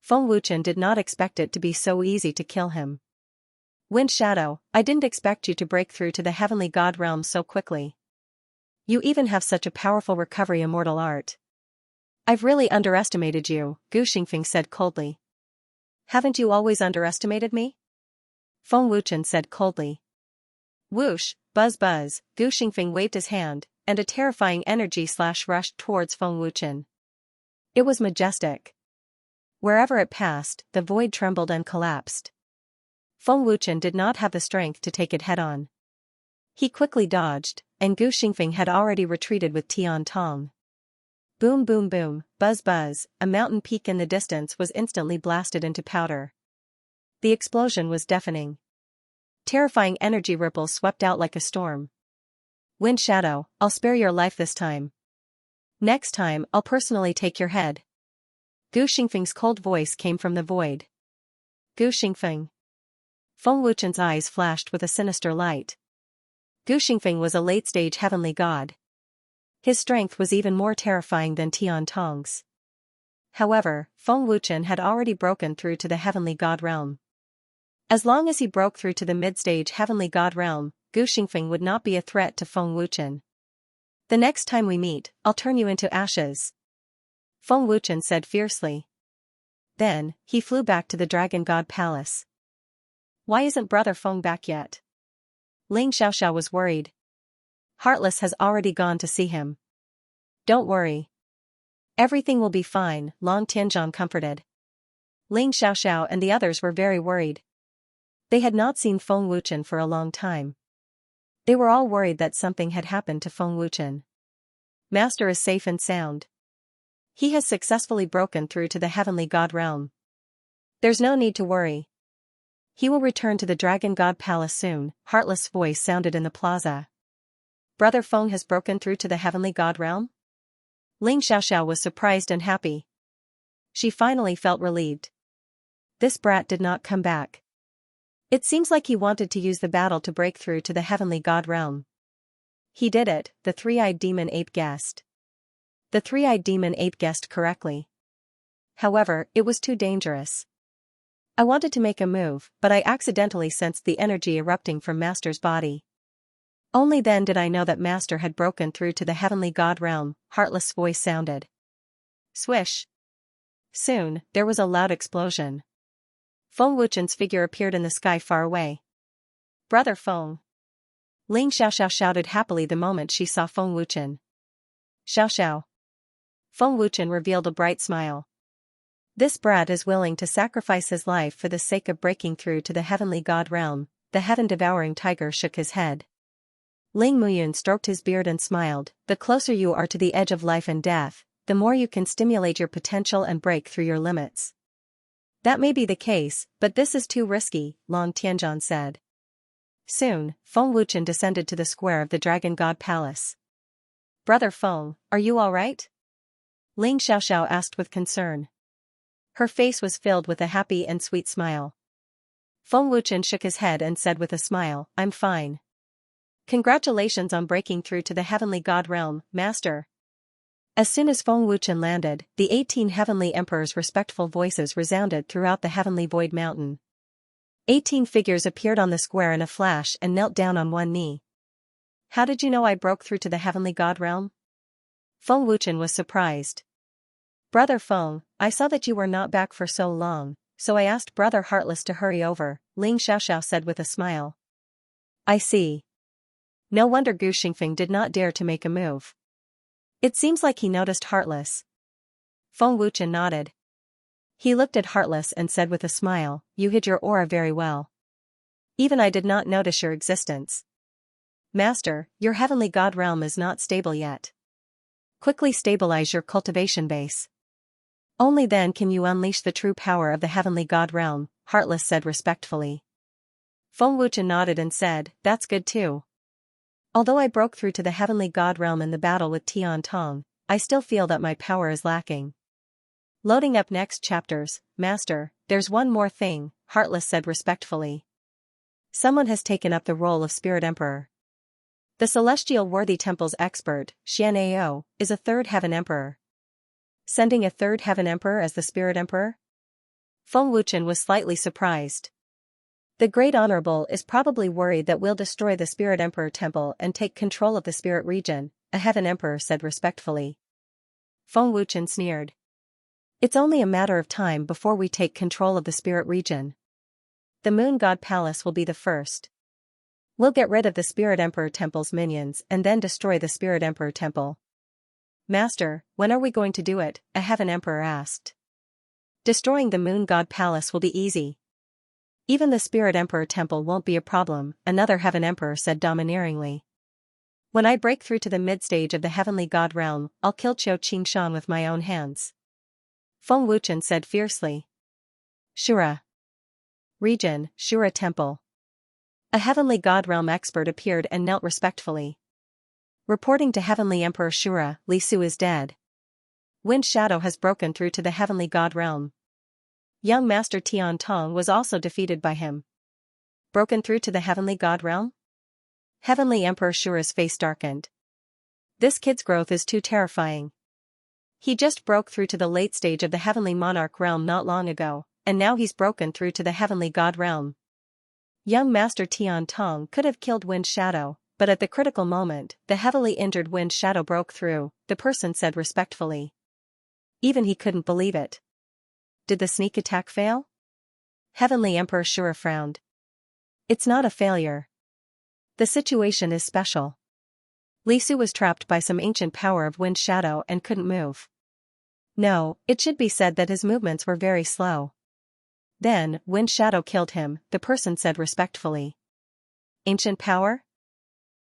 Feng Wuchen did not expect it to be so easy to kill him. Wind Shadow, I didn't expect you to break through to the heavenly god realm so quickly. You even have such a powerful recovery immortal art. I've really underestimated you, Gu Xingfeng said coldly. Haven't you always underestimated me? Feng Wuchen said coldly. Whoosh, buzz buzz, Gu Xingfeng waved his hand, and a terrifying energy slash rushed towards Feng Wuchen. It was majestic. Wherever it passed, the void trembled and collapsed. Feng Wuchen did not have the strength to take it head-on. He quickly dodged, and Gu Xingfeng had already retreated with Tian Tong. Boom boom boom, buzz buzz, a mountain peak in the distance was instantly blasted into powder. The explosion was deafening. Terrifying energy ripples swept out like a storm. Wind Shadow, I'll spare your life this time. Next time, I'll personally take your head. Gu Xingfeng's cold voice came from the void. Gu Xingfeng. Feng Wuchen's eyes flashed with a sinister light. Gu Xingfeng was a late-stage heavenly god. His strength was even more terrifying than Tian Tong's. However, Feng Wuchen had already broken through to the heavenly god realm. As long as he broke through to the mid-stage heavenly god realm, Gu Xingfeng would not be a threat to Feng Wuchen. The next time we meet, I'll turn you into ashes. Feng Wuchen said fiercely. Then, he flew back to the Dragon God Palace. Why isn't Brother Feng back yet? Ling Xiaoxiao was worried. Heartless has already gone to see him. Don't worry. Everything will be fine, Long Tianzhan comforted. Ling Xiaoxiao and the others were very worried. They had not seen Feng Wuchen for a long time. They were all worried that something had happened to Feng Wuchen. Master is safe and sound. He has successfully broken through to the heavenly god realm. There's no need to worry. He will return to the Dragon God Palace soon, Heartless' voice sounded in the plaza. Brother Feng has broken through to the heavenly god realm? Ling Xiaoxiao was surprised and happy. She finally felt relieved. This brat did not come back. It seems like he wanted to use the battle to break through to the heavenly god realm. He did it, the three-eyed demon ape guessed. The three-eyed demon ape guessed correctly. However, it was too dangerous. I wanted to make a move, but I accidentally sensed the energy erupting from Master's body. Only then did I know that Master had broken through to the heavenly god realm, Heartless' voice sounded. Swish. Soon, there was a loud explosion. Feng Wuchen's figure appeared in the sky far away. Brother Feng. Ling Xiaoxiao shouted happily the moment she saw Feng Wuchen. Xiaoxiao. Feng Wuchen revealed a bright smile. This brat is willing to sacrifice his life for the sake of breaking through to the heavenly god realm. The heaven-devouring tiger shook his head. Ling Muyun stroked his beard and smiled. The closer you are to the edge of life and death, the more you can stimulate your potential and break through your limits. That may be the case, but this is too risky, Long Tianzhan said. Soon, Feng Wuchen descended to the square of the Dragon God Palace. Brother Feng, are you all right? Ling Xiaoxiao asked with concern. Her face was filled with a happy and sweet smile. Feng Wuchen shook his head and said with a smile, I'm fine. Congratulations on breaking through to the heavenly god realm, master. As soon as Feng Wuchen landed, the 18 heavenly emperors' respectful voices resounded throughout the heavenly void mountain. 18 figures appeared on the square in a flash and knelt down on one knee. How did you know I broke through to the heavenly god realm? Feng Wuchen was surprised. Brother Feng, I saw that you were not back for so long, so I asked Brother Heartless to hurry over, Ling Xiaoxiao said with a smile. I see. No wonder Gu Xingfeng did not dare to make a move. It seems like he noticed Heartless. Feng Wuchen nodded. He looked at Heartless and said with a smile, you hid your aura very well. Even I did not notice your existence. Master, your heavenly god realm is not stable yet. Quickly stabilize your cultivation base. Only then can you unleash the true power of the heavenly god realm, Heartless said respectfully. Feng Wuchen nodded and said, that's good too. Although I broke through to the heavenly god realm in the battle with Tian Tong, I still feel that my power is lacking. Loading up next chapters, Master, there's one more thing, Heartless said respectfully. Someone has taken up the role of Spirit Emperor. The Celestial Worthy Temple's expert, Xianxia, is a third heaven emperor. Sending a third heaven emperor as the Spirit Emperor? Feng Wuchen was slightly surprised. The Great Honorable is probably worried that we'll destroy the Spirit Emperor Temple and take control of the Spirit Region, a Heaven Emperor said respectfully. Feng Wuchen sneered. It's only a matter of time before we take control of the Spirit Region. The Moon God Palace will be the first. We'll get rid of the Spirit Emperor Temple's minions and then destroy the Spirit Emperor Temple. Master, when are we going to do it? A Heaven Emperor asked. Destroying the Moon God Palace will be easy. Even the Spirit Emperor Temple won't be a problem, another Heaven Emperor said domineeringly. When I break through to the mid-stage of the Heavenly God Realm, I'll kill Qiu Qingshan with my own hands. Feng Wuchen said fiercely. Shura Region, Shura Temple. A Heavenly God Realm expert appeared and knelt respectfully. Reporting to Heavenly Emperor Shura, Li Su is dead. Wind Shadow has broken through to the Heavenly God Realm. Young Master Tian Tong was also defeated by him. Broken through to the Heavenly God Realm? Heavenly Emperor Shura's face darkened. This kid's growth is too terrifying. He just broke through to the late stage of the Heavenly Monarch Realm not long ago, and now he's broken through to the Heavenly God Realm. Young Master Tian Tong could have killed Wind Shadow, but at the critical moment, the heavily injured Wind Shadow broke through, the person said respectfully. Even he couldn't believe it. Did the sneak attack fail? Heavenly Emperor Shura frowned. It's not a failure. The situation is special. Li Su was trapped by some ancient power of Wind Shadow and couldn't move. No, it should be said that his movements were very slow. Then, Wind Shadow killed him, the person said respectfully. Ancient power?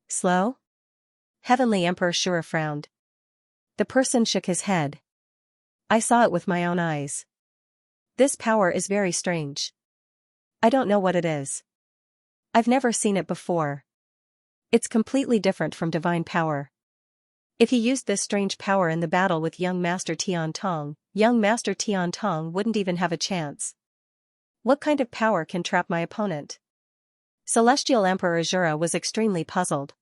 Slow? Heavenly Emperor Shura frowned. The person shook his head. I saw it with my own eyes. This power is very strange. I don't know what it is. I've never seen it before. It's completely different from divine power. If he used this strange power in the battle with young Master Tian Tong, young Master Tian Tong wouldn't even have a chance. What kind of power can trap my opponent? Celestial Emperor Azura was extremely puzzled.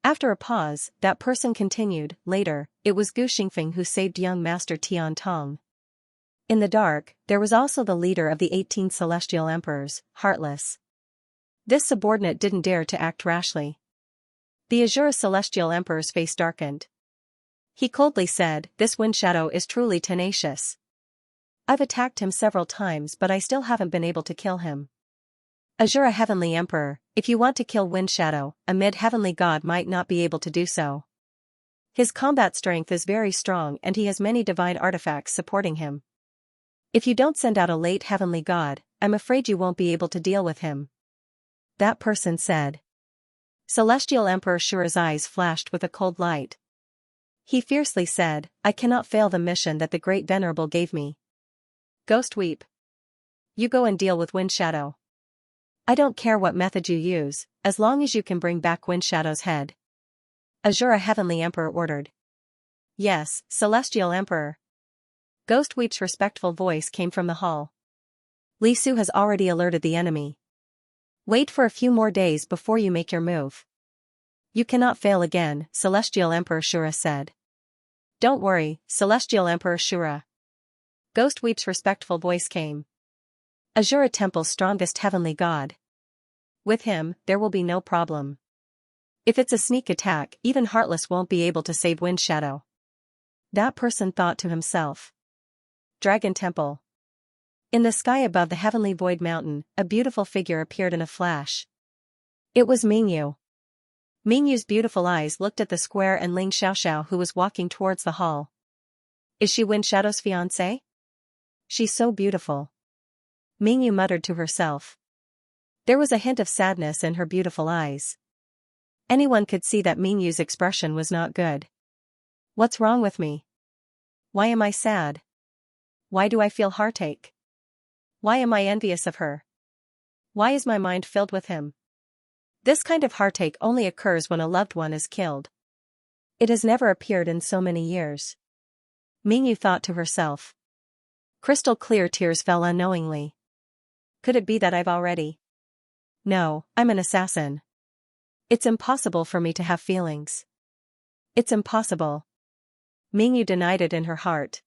After a pause, that person continued, later, it was Gu Xingfeng who saved young Master Tian Tong. In the dark, there was also the leader of the 18 Celestial Emperors, Heartless. This subordinate didn't dare to act rashly. The Azura Celestial Emperor's face darkened. He coldly said, this Wind Shadow is truly tenacious. I've attacked him several times but I still haven't been able to kill him. Azura Heavenly Emperor, if you want to kill Wind Shadow, a mid-heavenly god might not be able to do so. His combat strength is very strong and he has many divine artifacts supporting him. If you don't send out a late heavenly god, I'm afraid you won't be able to deal with him. That person said. Celestial Emperor Shura's eyes flashed with a cold light. He fiercely said, I cannot fail the mission that the Great Venerable gave me. Ghost Weep. You go and deal with Wind Shadow. I don't care what method you use, as long as you can bring back Wind Shadow's head. Azura Heavenly Emperor ordered. Yes, Celestial Emperor. Ghost Weep's respectful voice came from the hall. Li Su has already alerted the enemy. Wait for a few more days before you make your move. You cannot fail again, Celestial Emperor Shura said. Don't worry, Celestial Emperor Shura. Ghost Weep's respectful voice came. Azura Temple's strongest heavenly god. With him, there will be no problem. If it's a sneak attack, even Heartless won't be able to save Wind Shadow. That person thought to himself. Dragon Temple. In the sky above the heavenly void mountain, a beautiful figure appeared in a flash. It was Mingyu. Mingyu's beautiful eyes looked at the square and Ling Xiaoxiao who was walking towards the hall. Is she Wind Shadow's fiancé? She's so beautiful. Mingyu muttered to herself. There was a hint of sadness in her beautiful eyes. Anyone could see that Mingyu's expression was not good. What's wrong with me? Why am I sad? Why do I feel heartache? Why am I envious of her? Why is my mind filled with him? This kind of heartache only occurs when a loved one is killed. It has never appeared in so many years. Mingyu thought to herself. Crystal clear tears fell unknowingly. Could it be that I've already? No, I'm an assassin. It's impossible for me to have feelings. It's impossible. Mingyu denied it in her heart.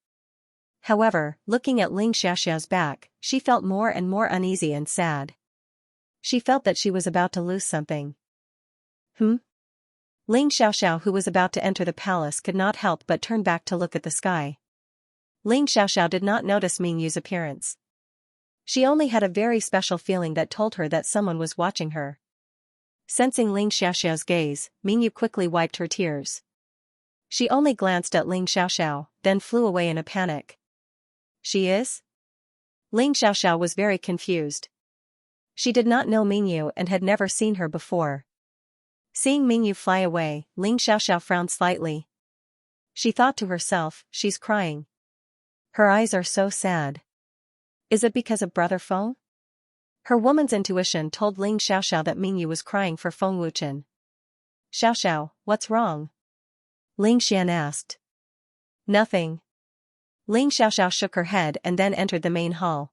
However, looking at Ling Xiaoxiao's back, she felt more and more uneasy and sad. She felt that she was about to lose something. Ling Xiaoxiao, who was about to enter the palace, could not help but turn back to look at the sky. Ling Xiaoxiao did not notice Mingyu's appearance. She only had a very special feeling that told her that someone was watching her. Sensing Ling Xiaoxiao's gaze, Mingyu quickly wiped her tears. She only glanced at Ling Xiaoxiao, then flew away in a panic. She is? Ling Xiaoxiao was very confused. She did not know Mingyu and had never seen her before. Seeing Mingyu fly away, Ling Xiaoxiao frowned slightly. She thought to herself, she's crying. Her eyes are so sad. Is it because of Brother Feng? Her woman's intuition told Ling Xiaoxiao that Mingyu was crying for Feng Wuchen. Xiaoxiao, what's wrong? Ling Xian asked. Nothing. Ling Xiaoxiao shook her head and then entered the main hall.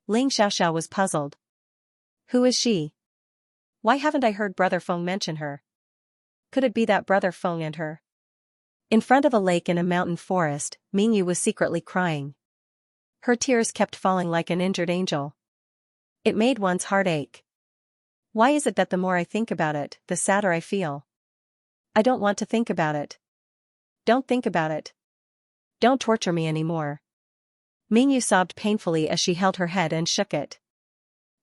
Ling Xiaoxiao was puzzled. Who is she? Why haven't I heard Brother Feng mention her? Could it be that Brother Feng and her? In front of a lake in a mountain forest, Mingyu was secretly crying. Her tears kept falling like an injured angel. It made one's heart ache. Why is it that the more I think about it, the sadder I feel? I don't want to think about it. Don't think about it. Don't torture me anymore. Mingyu sobbed painfully as she held her head and shook it.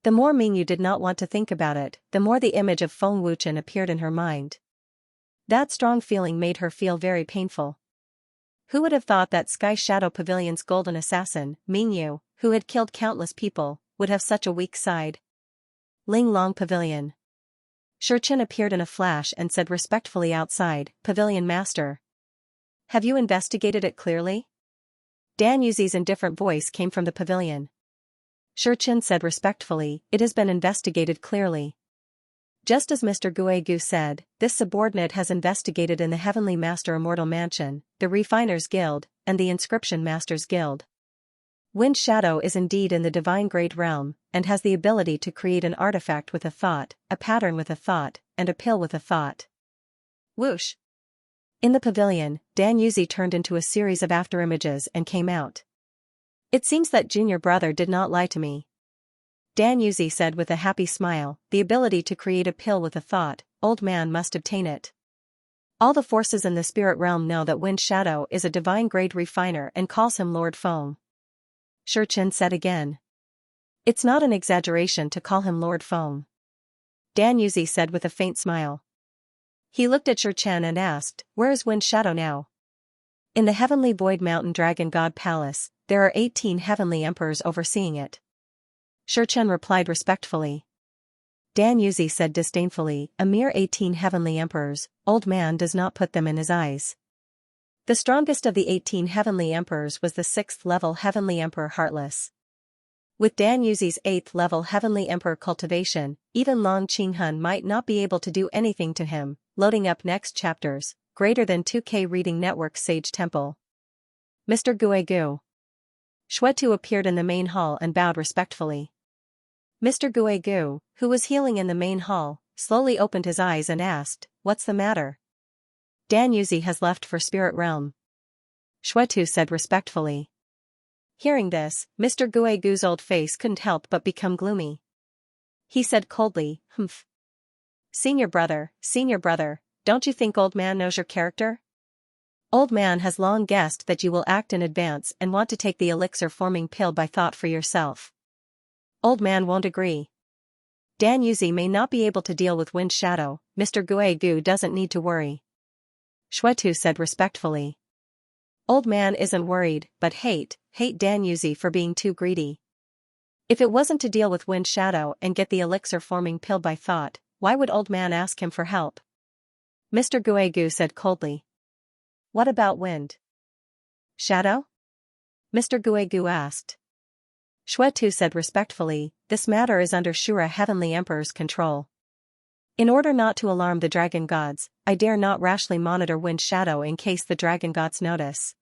The more Mingyu did not want to think about it, the more the image of Feng Wuchen appeared in her mind. That strong feeling made her feel very painful. Who would have thought that Sky Shadow Pavilion's golden assassin, Mingyu, who had killed countless people, would have such a weak side? Ling Long Pavilion. Shurchin appeared in a flash and said respectfully outside, Pavilion Master. Have you investigated it clearly? Dan Yuzi's indifferent voice came from the pavilion. Shurchin said respectfully, it has been investigated clearly. Just as Mr. Guegu said, this subordinate has investigated in the Heavenly Master Immortal Mansion, the Refiners Guild, and the Inscription Masters Guild. Wind Shadow is indeed in the Divine Grade Realm, and has the ability to create an artifact with a thought, a pattern with a thought, and a pill with a thought. Whoosh! In the pavilion, Dan Yuzi turned into a series of afterimages and came out. It seems that junior brother did not lie to me. Dan Yuzi said with a happy smile, the ability to create a pill with a thought, old man must obtain it. All the forces in the spirit realm know that Wind Shadow is a divine grade refiner and calls him Lord Feng. Shurchin said again. It's not an exaggeration to call him Lord Feng. Dan Yuzi said with a faint smile. He looked at Shi Chen and asked, "Where is Wind Shadow now?" "In the Heavenly Void Mountain Dragon God Palace, there are 18 heavenly emperors overseeing it." Shi Chen replied respectfully. Dan Yuzi said disdainfully, "A mere 18 heavenly emperors, old man does not put them in his eyes." The strongest of the 18 heavenly emperors was the 6th level heavenly emperor Heartless. With Dan Yuzi's 8th level heavenly emperor Cultivation, even Long Qinghun might not be able to do anything to him. Loading up next chapters, greater than 2K Reading Network Sage Temple. Mr. Guegu. Xuetu appeared in the main hall and bowed respectfully. Mr. Guegu, who was healing in the main hall, slowly opened his eyes and asked, "What's the matter?" "Dan Yuzi has left for Spirit Realm," Xuetu said respectfully. Hearing this, Mr. Guegu's old face couldn't help but become gloomy. He said coldly, "Humph. Senior brother, don't you think old man knows your character? Old man has long guessed that you will act in advance and want to take the elixir-forming pill by thought for yourself. Old man won't agree. Dan Yuzi may not be able to deal with Wind Shadow, Mr. Guegu doesn't need to worry," Xuetu said respectfully. Old man isn't worried, but hate Dan Yuzi for being too greedy. If it wasn't to deal with Wind Shadow and get the elixir-forming pill by thought, why would old man ask him for help? Mr. Guegu said coldly. "What about Wind Shadow?" Mr. Guegu asked. Xuetu said respectfully, "This matter is under Shura Heavenly Emperor's control. In order not to alarm the dragon gods, I dare not rashly monitor Wind Shadow in case the dragon gods notice."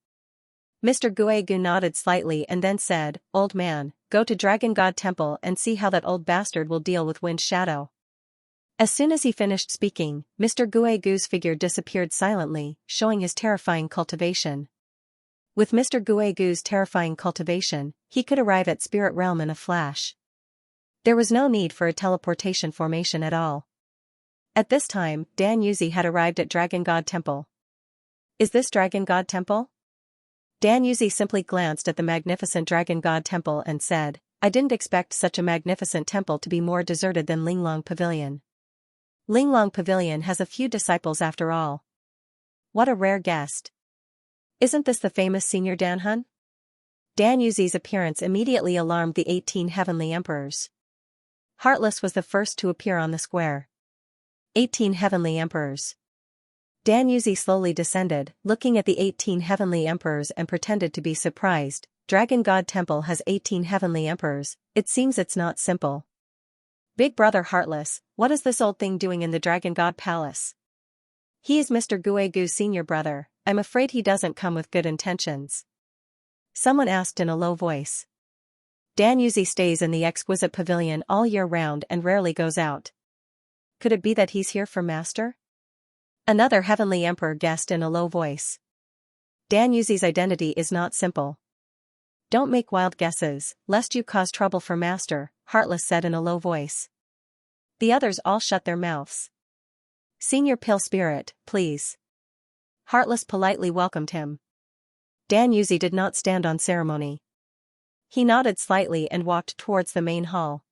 Mr. Guegu nodded slightly and then said, "Old man, go to Dragon God Temple and see how that old bastard will deal with Wind Shadow." As soon as he finished speaking, Mr. Guegu's figure disappeared silently, showing his terrifying cultivation. With Mr. Guegu's terrifying cultivation, he could arrive at Spirit Realm in a flash. There was no need for a teleportation formation at all. At this time, Dan Yuzi had arrived at Dragon God Temple. "Is this Dragon God Temple?" Dan Yuzi simply glanced at the magnificent Dragon God Temple and said, "I didn't expect such a magnificent temple to be more deserted than Linglong Pavilion. Linglong Pavilion has a few disciples after all. What a rare guest. Isn't this the famous Senior Danhun?" Dan Yuzi's appearance immediately alarmed the 18 heavenly emperors. Heartless was the first to appear on the square. 18 heavenly emperors. Dan Yuzi slowly descended, looking at the 18 heavenly emperors and pretended to be surprised. Dragon God Temple has 18 heavenly emperors, it seems it's not simple. "Big brother Heartless, what is this old thing doing in the Dragon God Palace?" "He is Mr. Guegu's senior brother, I'm afraid he doesn't come with good intentions," someone asked in a low voice. Dan Yuzi stays in the exquisite pavilion all year round and rarely goes out. Could it be that he's here for Master? Another heavenly emperor guessed in a low voice. Dan Yuzi's identity is not simple. "Don't make wild guesses, lest you cause trouble for Master," Heartless said in a low voice. The others all shut their mouths. "Senior Pill Spirit, please." Heartless politely welcomed him. Dan Yuzi did not stand on ceremony. He nodded slightly and walked towards the main hall.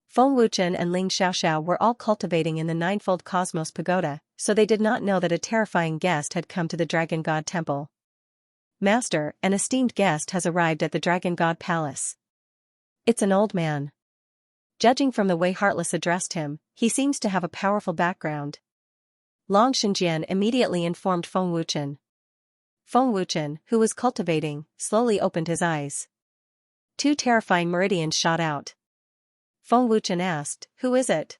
Feng Wuchen and Ling Xiaoxiao were all cultivating in the Ninefold Cosmos Pagoda, so they did not know that a terrifying guest had come to the Dragon God Temple. "Master, an esteemed guest has arrived at the Dragon God Palace. It's an old man. Judging from the way Heartless addressed him, he seems to have a powerful background." Long Shenjian immediately informed Feng Wuchen. Feng Wuchen, who was cultivating, slowly opened his eyes. 2 terrifying meridians shot out. Feng Wuchen asked, "Who is it?"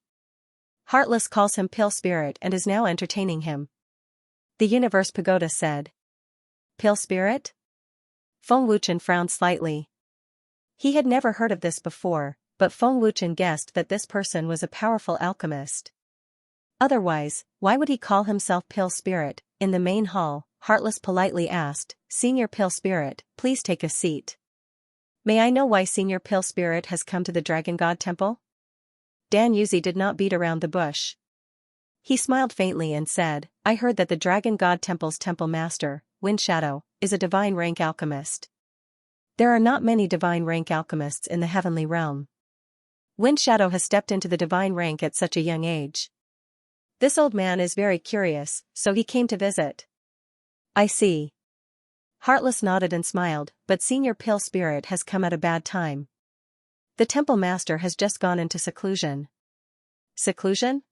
"Heartless calls him Pill Spirit and is now entertaining him," the Universe Pagoda said. "Pill Spirit?" Feng Wuchen frowned slightly. He had never heard of this before, but Feng Wuchen guessed that this person was a powerful alchemist. Otherwise, why would he call himself Pill Spirit? In the main hall, Heartless politely asked, "Senior Pill Spirit, please take a seat." "May I know why Senior Pill Spirit has come to the Dragon God Temple?" Dan Yuzi did not beat around the bush. He smiled faintly and said, "I heard that the Dragon God Temple's temple master, Wind Shadow, is a divine rank alchemist. There are not many divine rank alchemists in the heavenly realm. Wind Shadow has stepped into the divine rank at such a young age. This old man is very curious, so he came to visit. I see. Heartless nodded and smiled, but Senior Pale Spirit has come at a bad time. The temple master has just gone into seclusion. Seclusion?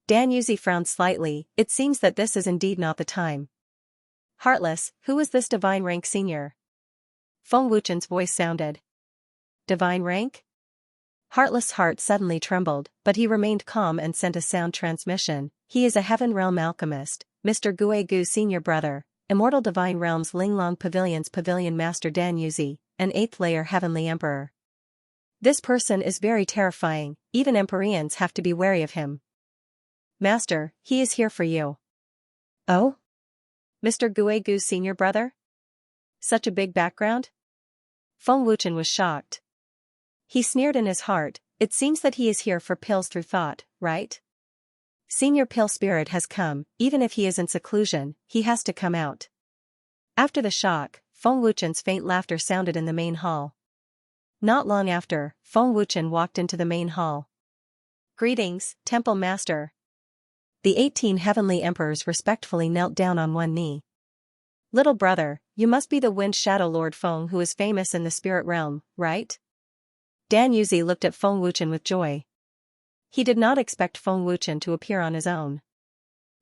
Dan Yuzi frowned slightly. It seems that this is indeed not the time. Heartless, who is this divine rank senior? Feng Wuchen's voice sounded. Divine rank? Heartless' heart suddenly trembled, but he remained calm and sent a sound transmission. He is a Heaven Realm alchemist, Mr. Guigu's senior brother, Immortal Divine Realms Linglong Pavilion's Pavilion Master Dan Yuzi, an 8th layer Heavenly Emperor. This person is very terrifying, even Empyreans have to be wary of him. Master, he is here for you. Oh? Mr. Guigu's senior brother? Such a big background? Feng Wuchen was shocked. He sneered in his heart, it seems that he is here for pills through thought, right? Senior Pale Spirit has come, even if he is in seclusion, he has to come out. After the shock, Feng Wuchen's faint laughter sounded in the main hall. Not long after, Feng Wuchen walked into the main hall. Greetings, Temple Master. The 18 heavenly emperors respectfully knelt down on one knee. Little brother, you must be the Wind Shadow Lord Feng who is famous in the spirit realm, right? Dan Yuzi looked at Feng Wuchen with joy. He did not expect Feng Wuchen to appear on his own.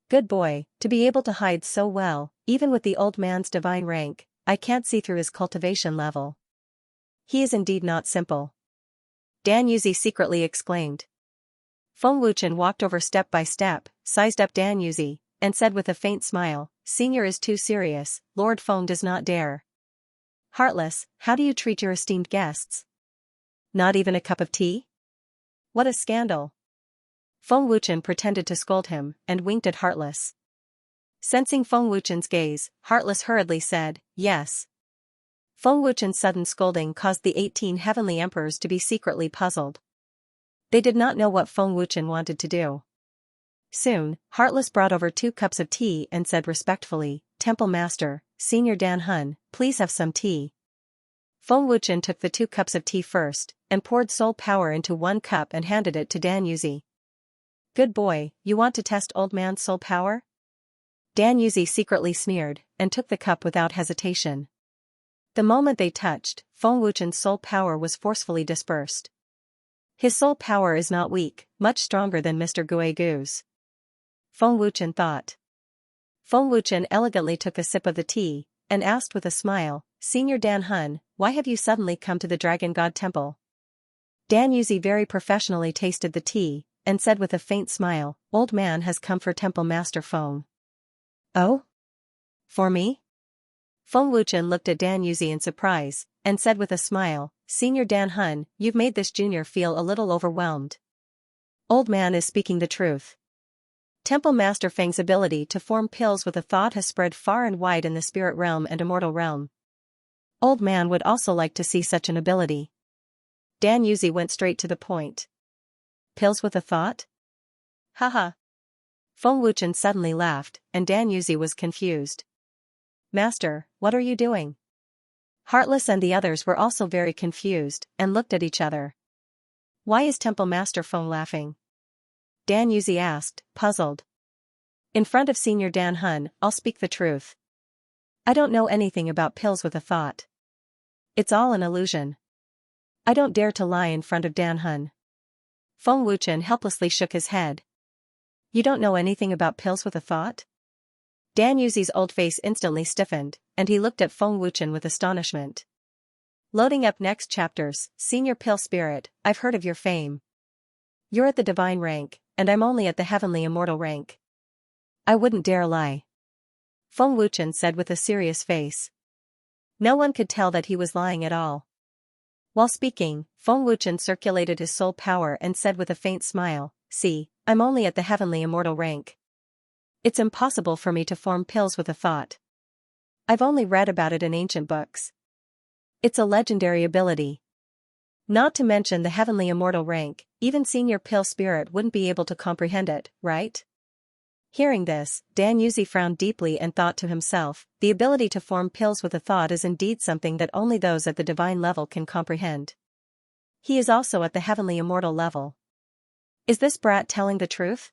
Good boy, to be able to hide so well, even with the old man's divine rank, I can't see through his cultivation level. He is indeed not simple. Dan Yuzi secretly exclaimed. Feng Wuchen walked over step by step, sized up Dan Yuzi, and said with a faint smile, Senior is too serious, Lord Feng does not dare. Heartless, how do you treat your esteemed guests? Not even a cup of tea? What a scandal. Feng Wuchen pretended to scold him, and winked at Heartless. Sensing Feng Wuchen's gaze, Heartless hurriedly said, yes. Feng Wuchen's sudden scolding caused the 18 heavenly emperors to be secretly puzzled. They did not know what Feng Wuchen wanted to do. Soon, Heartless brought over 2 cups of tea and said respectfully, Temple Master, Senior Dan Hun, please have some tea. Feng Wuchen took the 2 cups of tea first, and poured soul power into 1 cup and handed it to Dan Yuzi. Good boy, you want to test old man's soul power? Dan Yuzi secretly sneered, and took the cup without hesitation. The moment they touched, Feng Wuchen's soul power was forcefully dispersed. His soul power is not weak, much stronger than Mr. Guigu's. Feng Wuchen thought. Feng Wuchen elegantly took a sip of the tea, and asked with a smile, Senior Dan Hun, why have you suddenly come to the Dragon God Temple? Dan Yuzi very professionally tasted the tea, and said with a faint smile, Old man has come for Temple Master Feng. Oh? For me? Feng Wuchen looked at Dan Yuzi in surprise, and said with a smile, Senior Dan Hun, you've made this junior feel a little overwhelmed. Old man is speaking the truth. Temple Master Feng's ability to form pills with a thought has spread far and wide in the spirit realm and immortal realm. Old man would also like to see such an ability. Dan Yuzi went straight to the point. Pills with a thought? Haha. Feng Wuchen suddenly laughed, and Dan Yuzi was confused. Master, what are you doing? Heartless and the others were also very confused, and looked at each other. Why is Temple Master Feng laughing? Dan Yuzi asked, puzzled. In front of Senior Dan Hun, I'll speak the truth. I don't know anything about pills with a thought. It's all an illusion. I don't dare to lie in front of Dan Hun. Feng Wuchen helplessly shook his head. You don't know anything about pills with a thought? Dan Yuzi's old face instantly stiffened, and he looked at Feng Wuchen with astonishment. Loading up next chapters, Senior Pale Spirit, I've heard of your fame. You're at the divine rank, and I'm only at the heavenly immortal rank. I wouldn't dare lie. Feng Wuchen said with a serious face. No one could tell that he was lying at all. While speaking, Feng Wuchen circulated his soul power and said with a faint smile, see, I'm only at the heavenly immortal rank. It's impossible for me to form pills with a thought. I've only read about it in ancient books. It's a legendary ability. Not to mention the heavenly immortal rank, even Senior Pale Spirit wouldn't be able to comprehend it, right? Hearing this, Dan Yuzi frowned deeply and thought to himself, the ability to form pills with a thought is indeed something that only those at the divine level can comprehend. He is also at the heavenly immortal level. Is this brat telling the truth?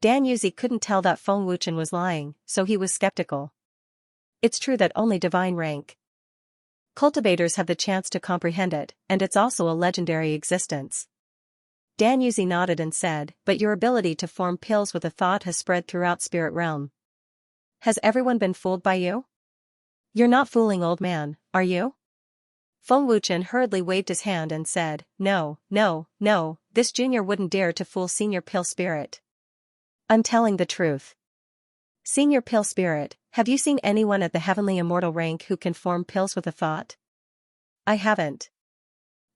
Dan Yuzi couldn't tell that Feng Wuchen was lying, so he was skeptical. It's true that only divine rank cultivators have the chance to comprehend it, and it's also a legendary existence. Dan Yuzi nodded and said, but your ability to form pills with a thought has spread throughout spirit realm. Has everyone been fooled by you? You're not fooling old man, are you? Feng Wuchen hurriedly waved his hand and said, no, no, no, this junior wouldn't dare to fool senior pill spirit. I'm telling the truth. Senior pill spirit, have you seen anyone at the heavenly immortal rank who can form pills with a thought? I haven't.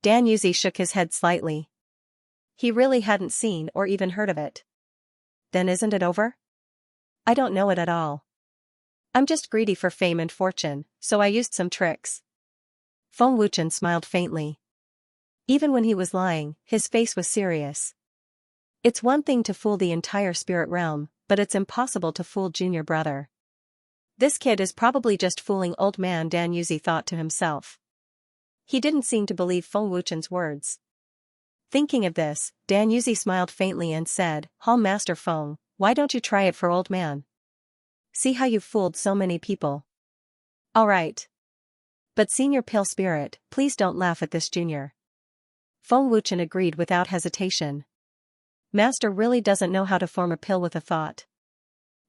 Dan Yuzi shook his head slightly. He really hadn't seen or even heard of it. Then isn't it over? I don't know it at all. I'm just greedy for fame and fortune, so I used some tricks. Feng Wuchen smiled faintly. Even when he was lying, his face was serious. It's one thing to fool the entire spirit realm, but it's impossible to fool junior brother. This kid is probably just fooling old man, Dan Yuzi thought to himself. He didn't seem to believe Feng Wuchen's words. Thinking of this, Dan Yuzi smiled faintly and said, Hall Master Feng, why don't you try it for old man? See how you've fooled so many people. All right. But senior pill spirit, please don't laugh at this junior. Feng Wuchen agreed without hesitation. Master really doesn't know how to form a pill with a thought.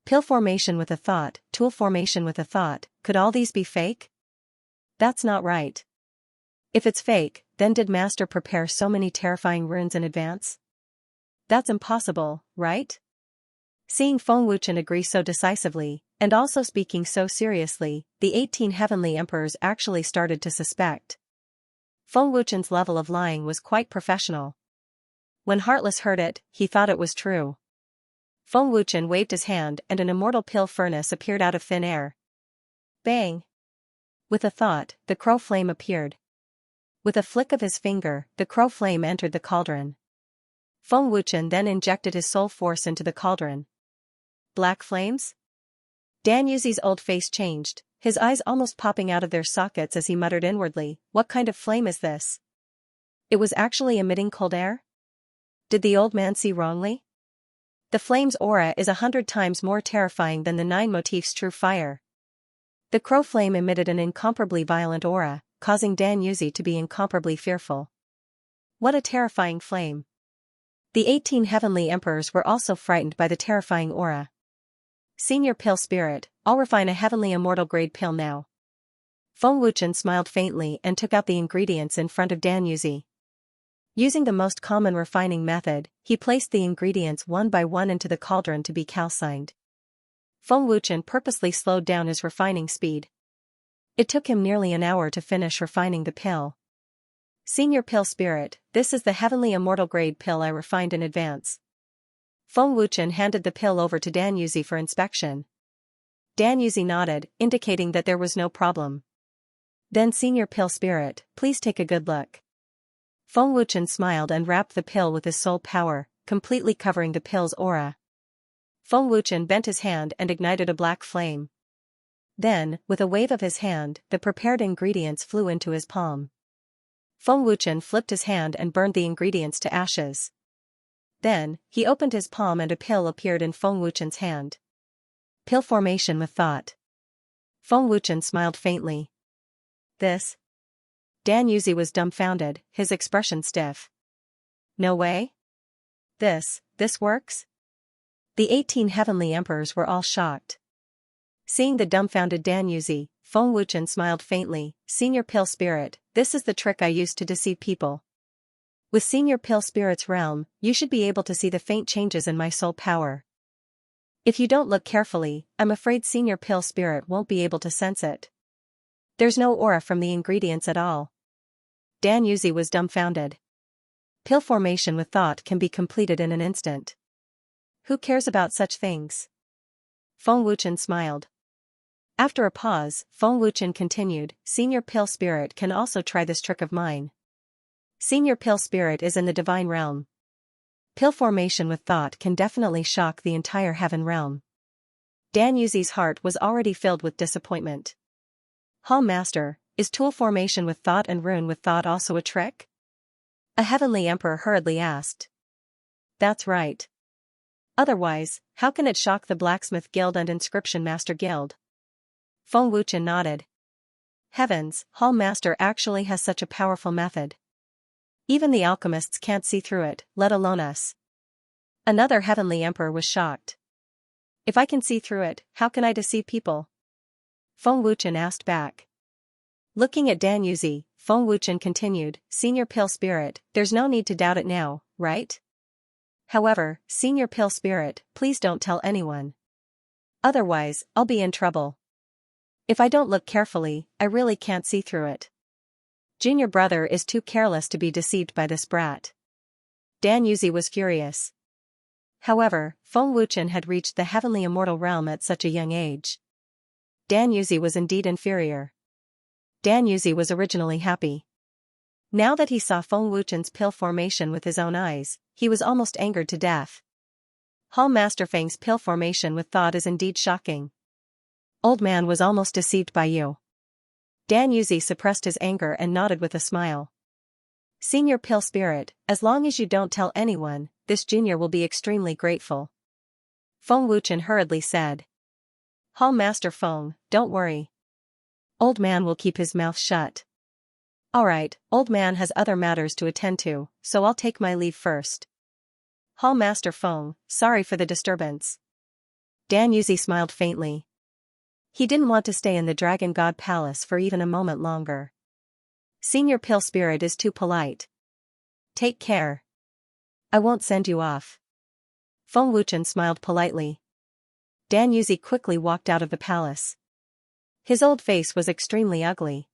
Pill formation with a thought, tool formation with a thought, could all these be fake? That's not right. If it's fake, then did Master prepare so many terrifying runes in advance? That's impossible, right? Seeing Feng Wuchen agree so decisively, and also speaking so seriously, the 18 heavenly emperors actually started to suspect. Feng Wuchen's level of lying was quite professional. When Heartless heard it, he thought it was true. Feng Wuchen waved his hand and an immortal pill furnace appeared out of thin air. Bang! With a thought, the crow flame appeared. With a flick of his finger, the crow flame entered the cauldron. Feng Wuchen then injected his soul force into the cauldron. Black flames? Dan Yuzi's old face changed, his eyes almost popping out of their sockets as he muttered inwardly, what kind of flame is this? It was actually emitting cold air? Did the old man see wrongly? The flame's aura is 100 times more terrifying than the 9 motifs true fire. The crow flame emitted an incomparably violent aura, causing Dan Yuzi to be incomparably fearful. What a terrifying flame. The 18 heavenly emperors were also frightened by the terrifying aura. Senior pill spirit, I'll refine a heavenly immortal grade pill now. Feng Wuchen smiled faintly and took out the ingredients in front of Dan Yuzi. Using the most common refining method, he placed the ingredients one by one into the cauldron to be calcined. Feng Wuchen purposely slowed down his refining speed. It took him nearly an hour to finish refining the pill. Senior pill spirit, this is the heavenly immortal grade pill I refined in advance. Feng Wuchen handed the pill over to Dan Yuzi for inspection. Dan Yuzi nodded, indicating that there was no problem. Then senior pill spirit, please take a good look. Feng Wuchen smiled and wrapped the pill with his soul power, completely covering the pill's aura. Feng Wuchen bent his hand and ignited a black flame. Then, with a wave of his hand, the prepared ingredients flew into his palm. Feng Wuchen flipped his hand and burned the ingredients to ashes. Then, he opened his palm and a pill appeared in Feng Wuchen's hand. Pill formation with thought. Feng Wuchen smiled faintly. This? Dan Yuzi was dumbfounded, his expression stiff. No way? This works? The 18 heavenly emperors were all shocked. Seeing the dumbfounded Dan Yuzi, Feng Wuchen smiled faintly, Senior Pill Spirit, this is the trick I used to deceive people. With Senior Pill Spirit's realm, you should be able to see the faint changes in my soul power. If you don't look carefully, I'm afraid Senior Pill Spirit won't be able to sense it. There's no aura from the ingredients at all. Dan Yuzi was dumbfounded. Pill formation with thought can be completed in an instant. Who cares about such things? Feng Wuchen smiled. After a pause, Feng Wuchen continued, Senior Pill Spirit can also try this trick of mine. Senior Pill Spirit is in the divine realm. Pill formation with thought can definitely shock the entire heaven realm. Dan Yuzi's heart was already filled with disappointment. Hall Master, is tool formation with thought and rune with thought also a trick? A heavenly emperor hurriedly asked. That's right. Otherwise, how can it shock the Blacksmith Guild and Inscription Master Guild? Feng Wuchen nodded. Heavens, Hall Master actually has such a powerful method. Even the alchemists can't see through it, let alone us. Another Heavenly Emperor was shocked. If I can see through it, how can I deceive people? Feng Wuchen asked back. Looking at Dan Yuzi, Feng Wuchen continued, Senior Pill Spirit, there's no need to doubt it now, right? However, Senior Pill Spirit, please don't tell anyone. Otherwise, I'll be in trouble. If I don't look carefully, I really can't see through it. Junior brother is too careless to be deceived by this brat. Dan Yuzi was furious. However, Feng Wuchen had reached the heavenly immortal realm at such a young age. Dan Yuzi was indeed inferior. Dan Yuzi was originally happy. Now that he saw Feng Wuchen's pill formation with his own eyes, he was almost angered to death. Hall Master Feng's pill formation with thought is indeed shocking. Old man was almost deceived by you. Dan Yuzi suppressed his anger and nodded with a smile. Senior Pill Spirit, as long as you don't tell anyone, this junior will be extremely grateful. Feng Wuchen hurriedly said. Hall Master Feng, don't worry. Old man will keep his mouth shut. Alright, old man has other matters to attend to, so I'll take my leave first. Hall Master Feng, sorry for the disturbance. Dan Yuzi smiled faintly. He didn't want to stay in the Dragon God Palace for even a moment longer. Senior Pill Spirit is too polite. Take care. I won't send you off. Feng Wuchen smiled politely. Dan Yuzi quickly walked out of the palace. His old face was extremely ugly.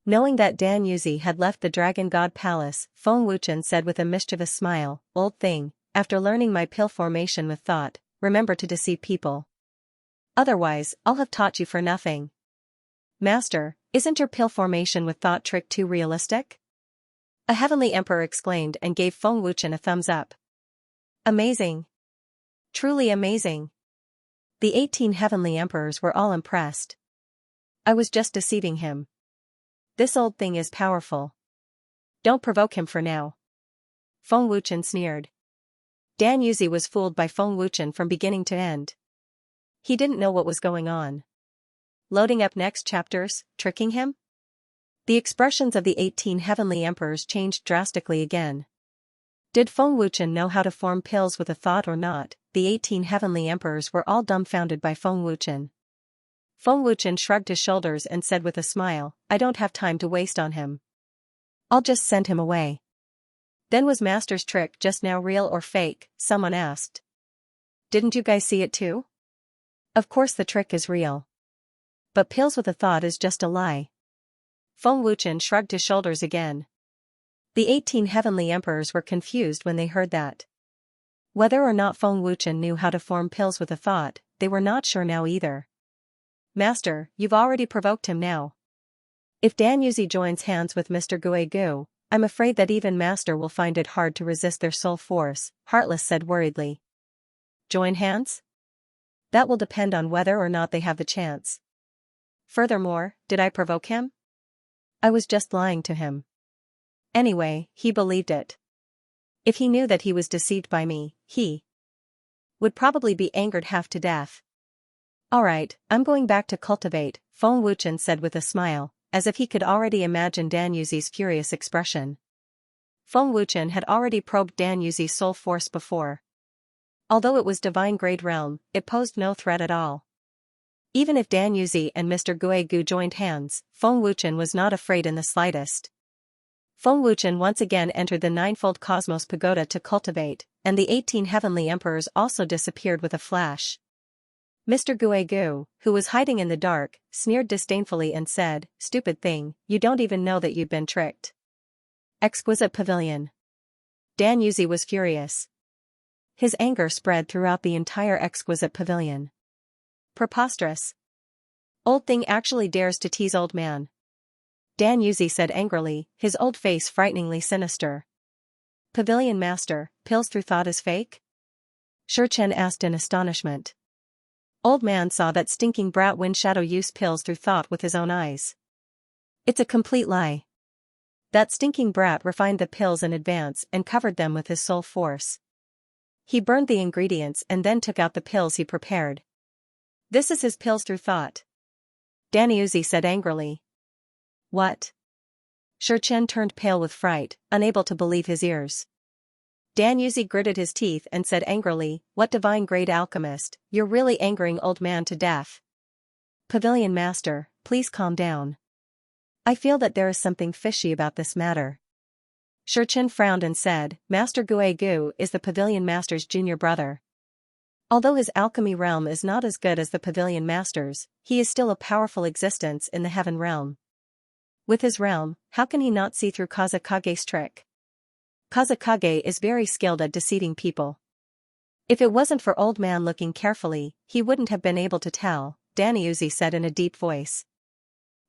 Knowing that Dan Yuzi had left the Dragon God Palace, Feng Wuchen said with a mischievous smile, Old thing, after learning my pill formation with thought, remember to deceive people. Otherwise, I'll have taught you for nothing. Master, isn't your pill formation with thought trick too realistic? A heavenly emperor exclaimed and gave Feng Wuchen a thumbs up. Amazing. Truly amazing. The 18 heavenly emperors were all impressed. I was just deceiving him. This old thing is powerful. Don't provoke him for now. Feng Wuchen sneered. Dan Yuzi was fooled by Feng Wuchen from beginning to end. He didn't know what was going on. Loading up next chapters, tricking him? The expressions of the 18 heavenly emperors changed drastically again. Did Feng Wuchen know how to form pills with a thought or not? The 18 heavenly emperors were all dumbfounded by Feng Wuchen. Feng Wuchen shrugged his shoulders and said with a smile, I don't have time to waste on him. I'll just send him away. Then was Master's trick just now real or fake? Someone asked. Didn't you guys see it too? Of course the trick is real. But pills with a thought is just a lie. Feng Wuchen shrugged his shoulders again. The 18 heavenly emperors were confused when they heard that. Whether or not Feng Wuchen knew how to form pills with a thought, they were not sure now either. Master, you've already provoked him now. If Dan Yuzi joins hands with Mr. Guegu, I'm afraid that even Master will find it hard to resist their soul force, Heartless said worriedly. Join hands? That will depend on whether or not they have the chance. Furthermore, did I provoke him? I was just lying to him. Anyway, he believed it. If he knew that he was deceived by me, he would probably be angered half to death. Alright, I'm going back to cultivate, Feng Wuchen said with a smile, as if he could already imagine Dan Yuzi's furious expression. Feng Wuchen had already probed Dan Yuzi's soul force before. Although it was divine grade realm, it posed no threat at all. Even if Dan Yuzi and Mr. Guegu joined hands, Feng Wuchen was not afraid in the slightest. Feng Wuchen once again entered the ninefold cosmos pagoda to cultivate, and the 18 heavenly emperors also disappeared with a flash. Mr. Guegu, who was hiding in the dark, sneered disdainfully and said, Stupid thing, you don't even know that you've been tricked. Exquisite Pavilion. Dan Yuzi was furious. His anger spread throughout the entire exquisite pavilion. Preposterous. Old thing actually dares to tease old man. Dan Yuzi said angrily, his old face frighteningly sinister. Pavilion Master, pills through thought is fake? Shurchen asked in astonishment. Old man saw that stinking brat Wind Shadow use pills through thought with his own eyes. It's a complete lie. That stinking brat refined the pills in advance and covered them with his soul force. He burned the ingredients and then took out the pills he prepared. This is his pills through thought. Danyuzi said angrily. What? Xianxia turned pale with fright, unable to believe his ears. Danyuzi gritted his teeth and said angrily, what divine-grade alchemist, you're really angering old man to death. Pavilion Master, please calm down. I feel that there is something fishy about this matter. Xianxia frowned and said, Master Guegu is the Pavilion Master's junior brother. Although his alchemy realm is not as good as the Pavilion Master's, he is still a powerful existence in the Heaven Realm. With his realm, how can he not see through Kazakage's trick? Kazakage is very skilled at deceiving people. If it wasn't for old man looking carefully, he wouldn't have been able to tell, Danyuzi said in a deep voice.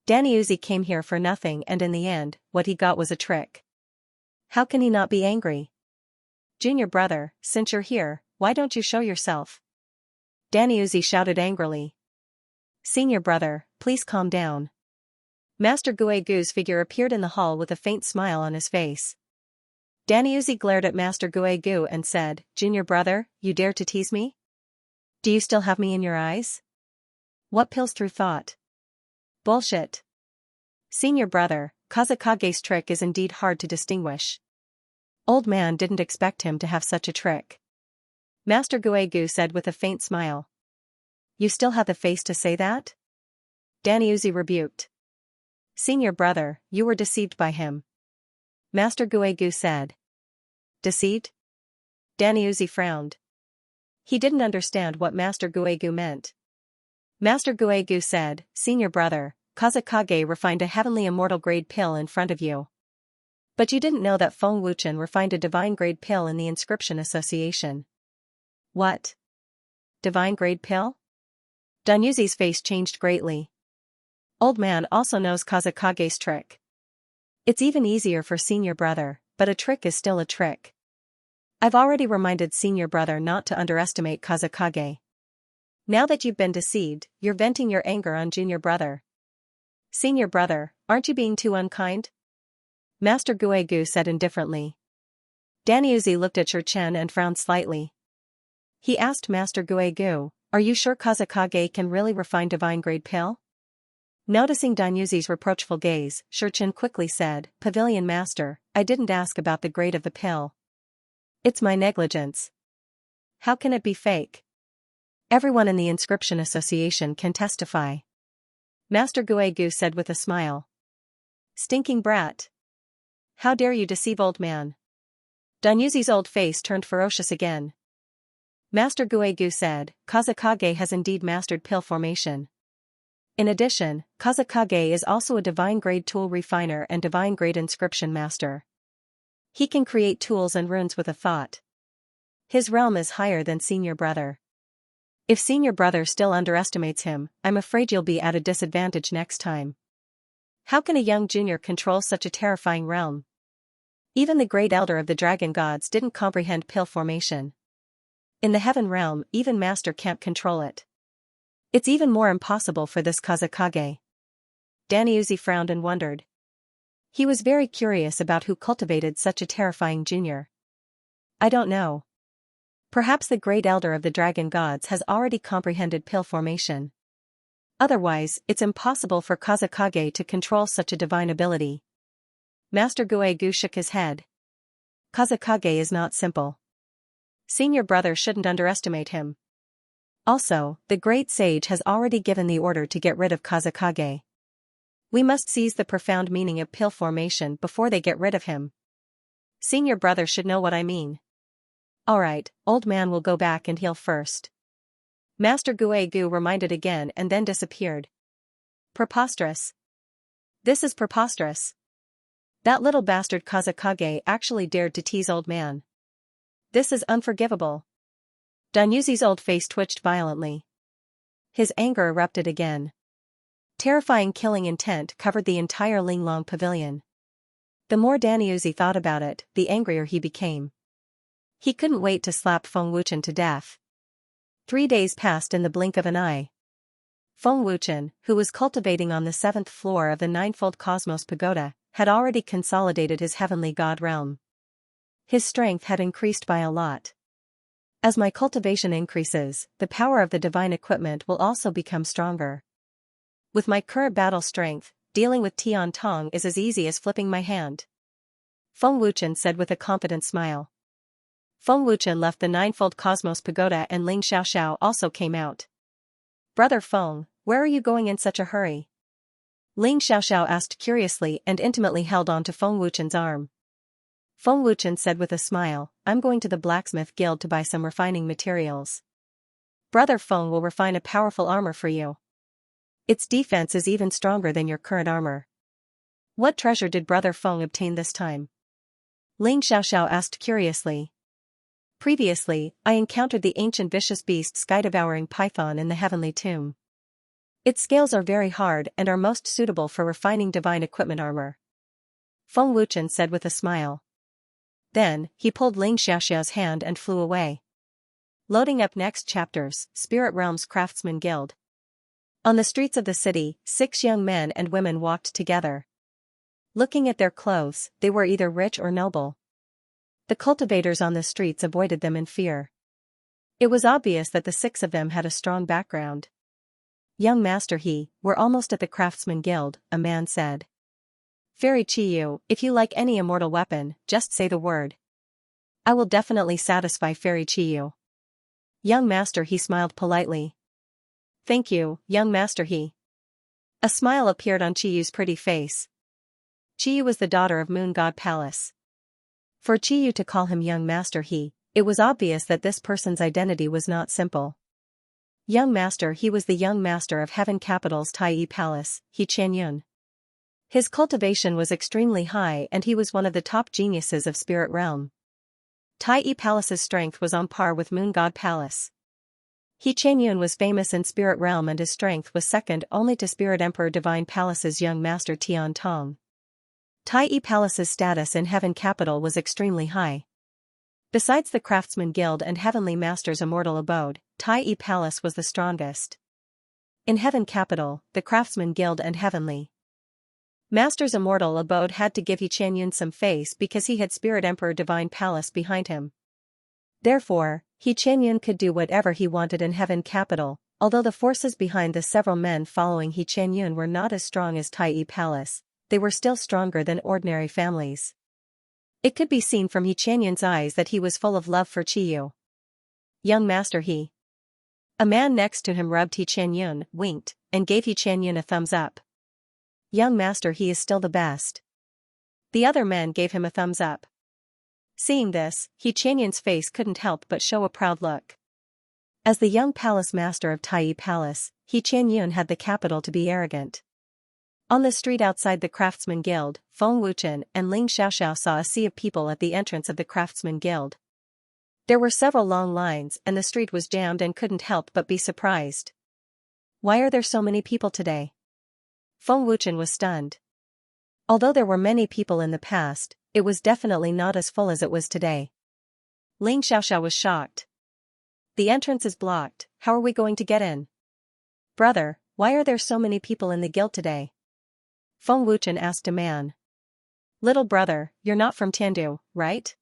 Danyuzi came here for nothing and in the end, what he got was a trick. How can he not be angry? Junior brother, since you're here, why don't you show yourself? Danyuzi shouted angrily. Senior brother, please calm down. Master Guegu's figure appeared in the hall with a faint smile on his face. Danyuzi glared at Master Guegu and said, Junior brother, you dare to tease me? Do you still have me in your eyes? What pills through thought? Bullshit. Senior brother, Kazakage's trick is indeed hard to distinguish. Old man didn't expect him to have such a trick. Master Guegu said with a faint smile. You still have the face to say that? Danyuzi rebuked. Senior brother, you were deceived by him. Master Guegu said. Deceived? Danyuzi frowned. He didn't understand what Master Guegu meant. Master Guegu said, Senior brother, Kazakage refined a heavenly immortal grade pill in front of you. But you didn't know that Feng Wuchen refined a divine grade pill in the Inscription Association. What? Divine grade pill? Danyuzi's face changed greatly. Old man also knows Kazakage's trick. It's even easier for senior brother, but a trick is still a trick. I've already reminded senior brother not to underestimate Kazakage. Now that you've been deceived, you're venting your anger on junior brother. Senior brother, aren't you being too unkind? Master Guegu said indifferently. Danyuzi looked at Xianxia and frowned slightly. He asked Master Guegu, are you sure Kazakage can really refine divine grade pill? Noticing Danyuzi's reproachful gaze, Xianxia quickly said, Pavilion Master, I didn't ask about the grade of the pill. It's my negligence. How can it be fake? Everyone in the Inscription Association can testify. Master Guegu said with a smile. Stinking brat. How dare you deceive old man? Danyuzi's old face turned ferocious again. Master Guegu said, Kazakage has indeed mastered pill formation. In addition, Kazakage is also a divine-grade tool refiner and divine-grade inscription master. He can create tools and runes with a thought. His realm is higher than senior brother. If senior brother still underestimates him, I'm afraid you'll be at a disadvantage next time. How can a young junior control such a terrifying realm? Even the great elder of the dragon gods didn't comprehend pill formation. In the heaven realm, even master can't control it. It's even more impossible for this Kazakage. Danyuzi frowned and wondered. He was very curious about who cultivated such a terrifying junior. I don't know. Perhaps the great elder of the dragon gods has already comprehended pill formation. Otherwise, it's impossible for Kazakage to control such a divine ability. Master Guegu shook his head. Kazakage is not simple. Senior brother shouldn't underestimate him. Also, the great sage has already given the order to get rid of Kazakage. We must seize the profound meaning of pill formation before they get rid of him. Senior brother should know what I mean. Alright, old man will go back and heal first. Master Guegu reminded again and then disappeared. Preposterous. This is preposterous. That little bastard Kazakage actually dared to tease old man. This is unforgivable. Danyuzi's old face twitched violently. His anger erupted again. Terrifying killing intent covered the entire Linglong pavilion. The more Danyuzi thought about it, the angrier he became. He couldn't wait to slap Feng Wuchen to death. 3 days passed in the blink of an eye. Feng Wuchen, who was cultivating on the 7th floor of the Ninefold Cosmos Pagoda, had already consolidated his heavenly god realm. His strength had increased by a lot. As my cultivation increases, the power of the divine equipment will also become stronger. With my current battle strength, dealing with Tian Tong is as easy as flipping my hand. Feng Wuchen said with a confident smile. Feng Wuchen left the Ninefold Cosmos Pagoda and Ling Xiaoxiao also came out. Brother Feng, where are you going in such a hurry? Ling Xiaoxiao asked curiously and intimately held on to Feng Wuchen's arm. Feng Wuchen said with a smile, I'm going to the blacksmith guild to buy some refining materials. Brother Feng will refine a powerful armor for you. Its defense is even stronger than your current armor. What treasure did Brother Feng obtain this time? Ling Xiaoxiao asked curiously. Previously, I encountered the ancient vicious beast sky-devouring python in the heavenly tomb. Its scales are very hard and are most suitable for refining divine equipment armor. Feng Wuchen said with a smile. Then, he pulled Ling Xiaoxiao's hand and flew away. Loading up next chapters, Spirit Realm's Craftsman Guild. On the streets of the city, 6 young men and women walked together. Looking at their clothes, they were either rich or noble. The cultivators on the streets avoided them in fear. It was obvious that the 6 of them had a strong background. Young Master we're almost at the Craftsman Guild, a man said. Fairy Chiyu, if you like any immortal weapon, just say the word. I will definitely satisfy Fairy Chiyu. Young Master smiled politely. Thank you, Young Master A smile appeared on Chiyu's pretty face. Chiyu was the daughter of Moon God Palace. For Chiyu to call him Young Master it was obvious that this person's identity was not simple. Young Master was the Young Master of Heaven Capital's Tai Palace, Qianyun. His cultivation was extremely high and he was one of the top geniuses of Spirit Realm. Tai Palace's strength was on par with Moon God Palace. Qianyun was famous in Spirit Realm and his strength was second only to Spirit Emperor Divine Palace's Young Master Tian Tong. Tai Palace's status in Heaven Capital was extremely high. Besides the Craftsman Guild and Heavenly Master's immortal abode, Tai Palace was the strongest. In Heaven Capital, the Craftsman Guild and Heavenly Master's immortal abode had to give Qianyun some face because he had Spirit Emperor Divine Palace behind him. Therefore, Qianyun could do whatever he wanted in Heaven Capital, although the forces behind the several men following Qianyun were not as strong as Tai Palace. They were still stronger than ordinary families. It could be seen from Qianyun's eyes that he was full of love for Chiyu. Young Master A man next to him rubbed Qianyun, winked, and gave Qianyun a thumbs up. Young Master is still the best. The other men gave him a thumbs up. Seeing this, Qianyun's face couldn't help but show a proud look. As the young palace master of Tai Palace, Qianyun had the capital to be arrogant. On the street outside the Craftsman Guild, Feng Wuchen and Ling Xiaoxiao saw a sea of people at the entrance of the Craftsman Guild. There were several long lines and the street was jammed and couldn't help but be surprised. Why are there so many people today? Feng Wuchen was stunned. Although there were many people in the past, it was definitely not as full as it was today. Ling Xiaoxiao was shocked. The entrance is blocked, how are we going to get in? Brother, why are there so many people in the guild today? Feng Wuchen asked a man. Little brother, you're not from Tiandu, right?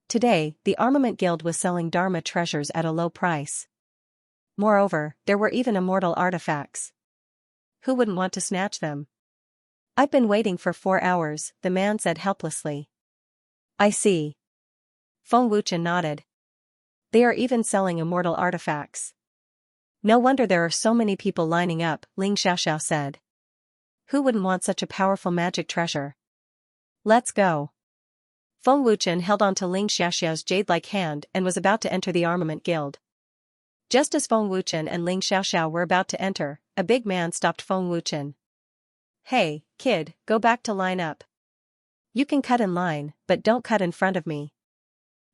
Today, the Armament Guild was selling Dharma treasures at a low price. Moreover, there were even immortal artifacts. Who wouldn't want to snatch them? I've been waiting for 4 hours, the man said helplessly. I see. Feng Wuchen nodded. They are even selling immortal artifacts. No wonder there are so many people lining up, Ling Xiaoxiao said. Who wouldn't want such a powerful magic treasure? Let's go. Feng Wuchen held on to Ling Xiaoxiao's jade-like hand and was about to enter the Armament Guild. Just as Feng Wuchen and Ling Xiaoxiao were about to enter, a big man stopped Feng Wuchen. Hey, kid, go back to line up. You can cut in line, but don't cut in front of me.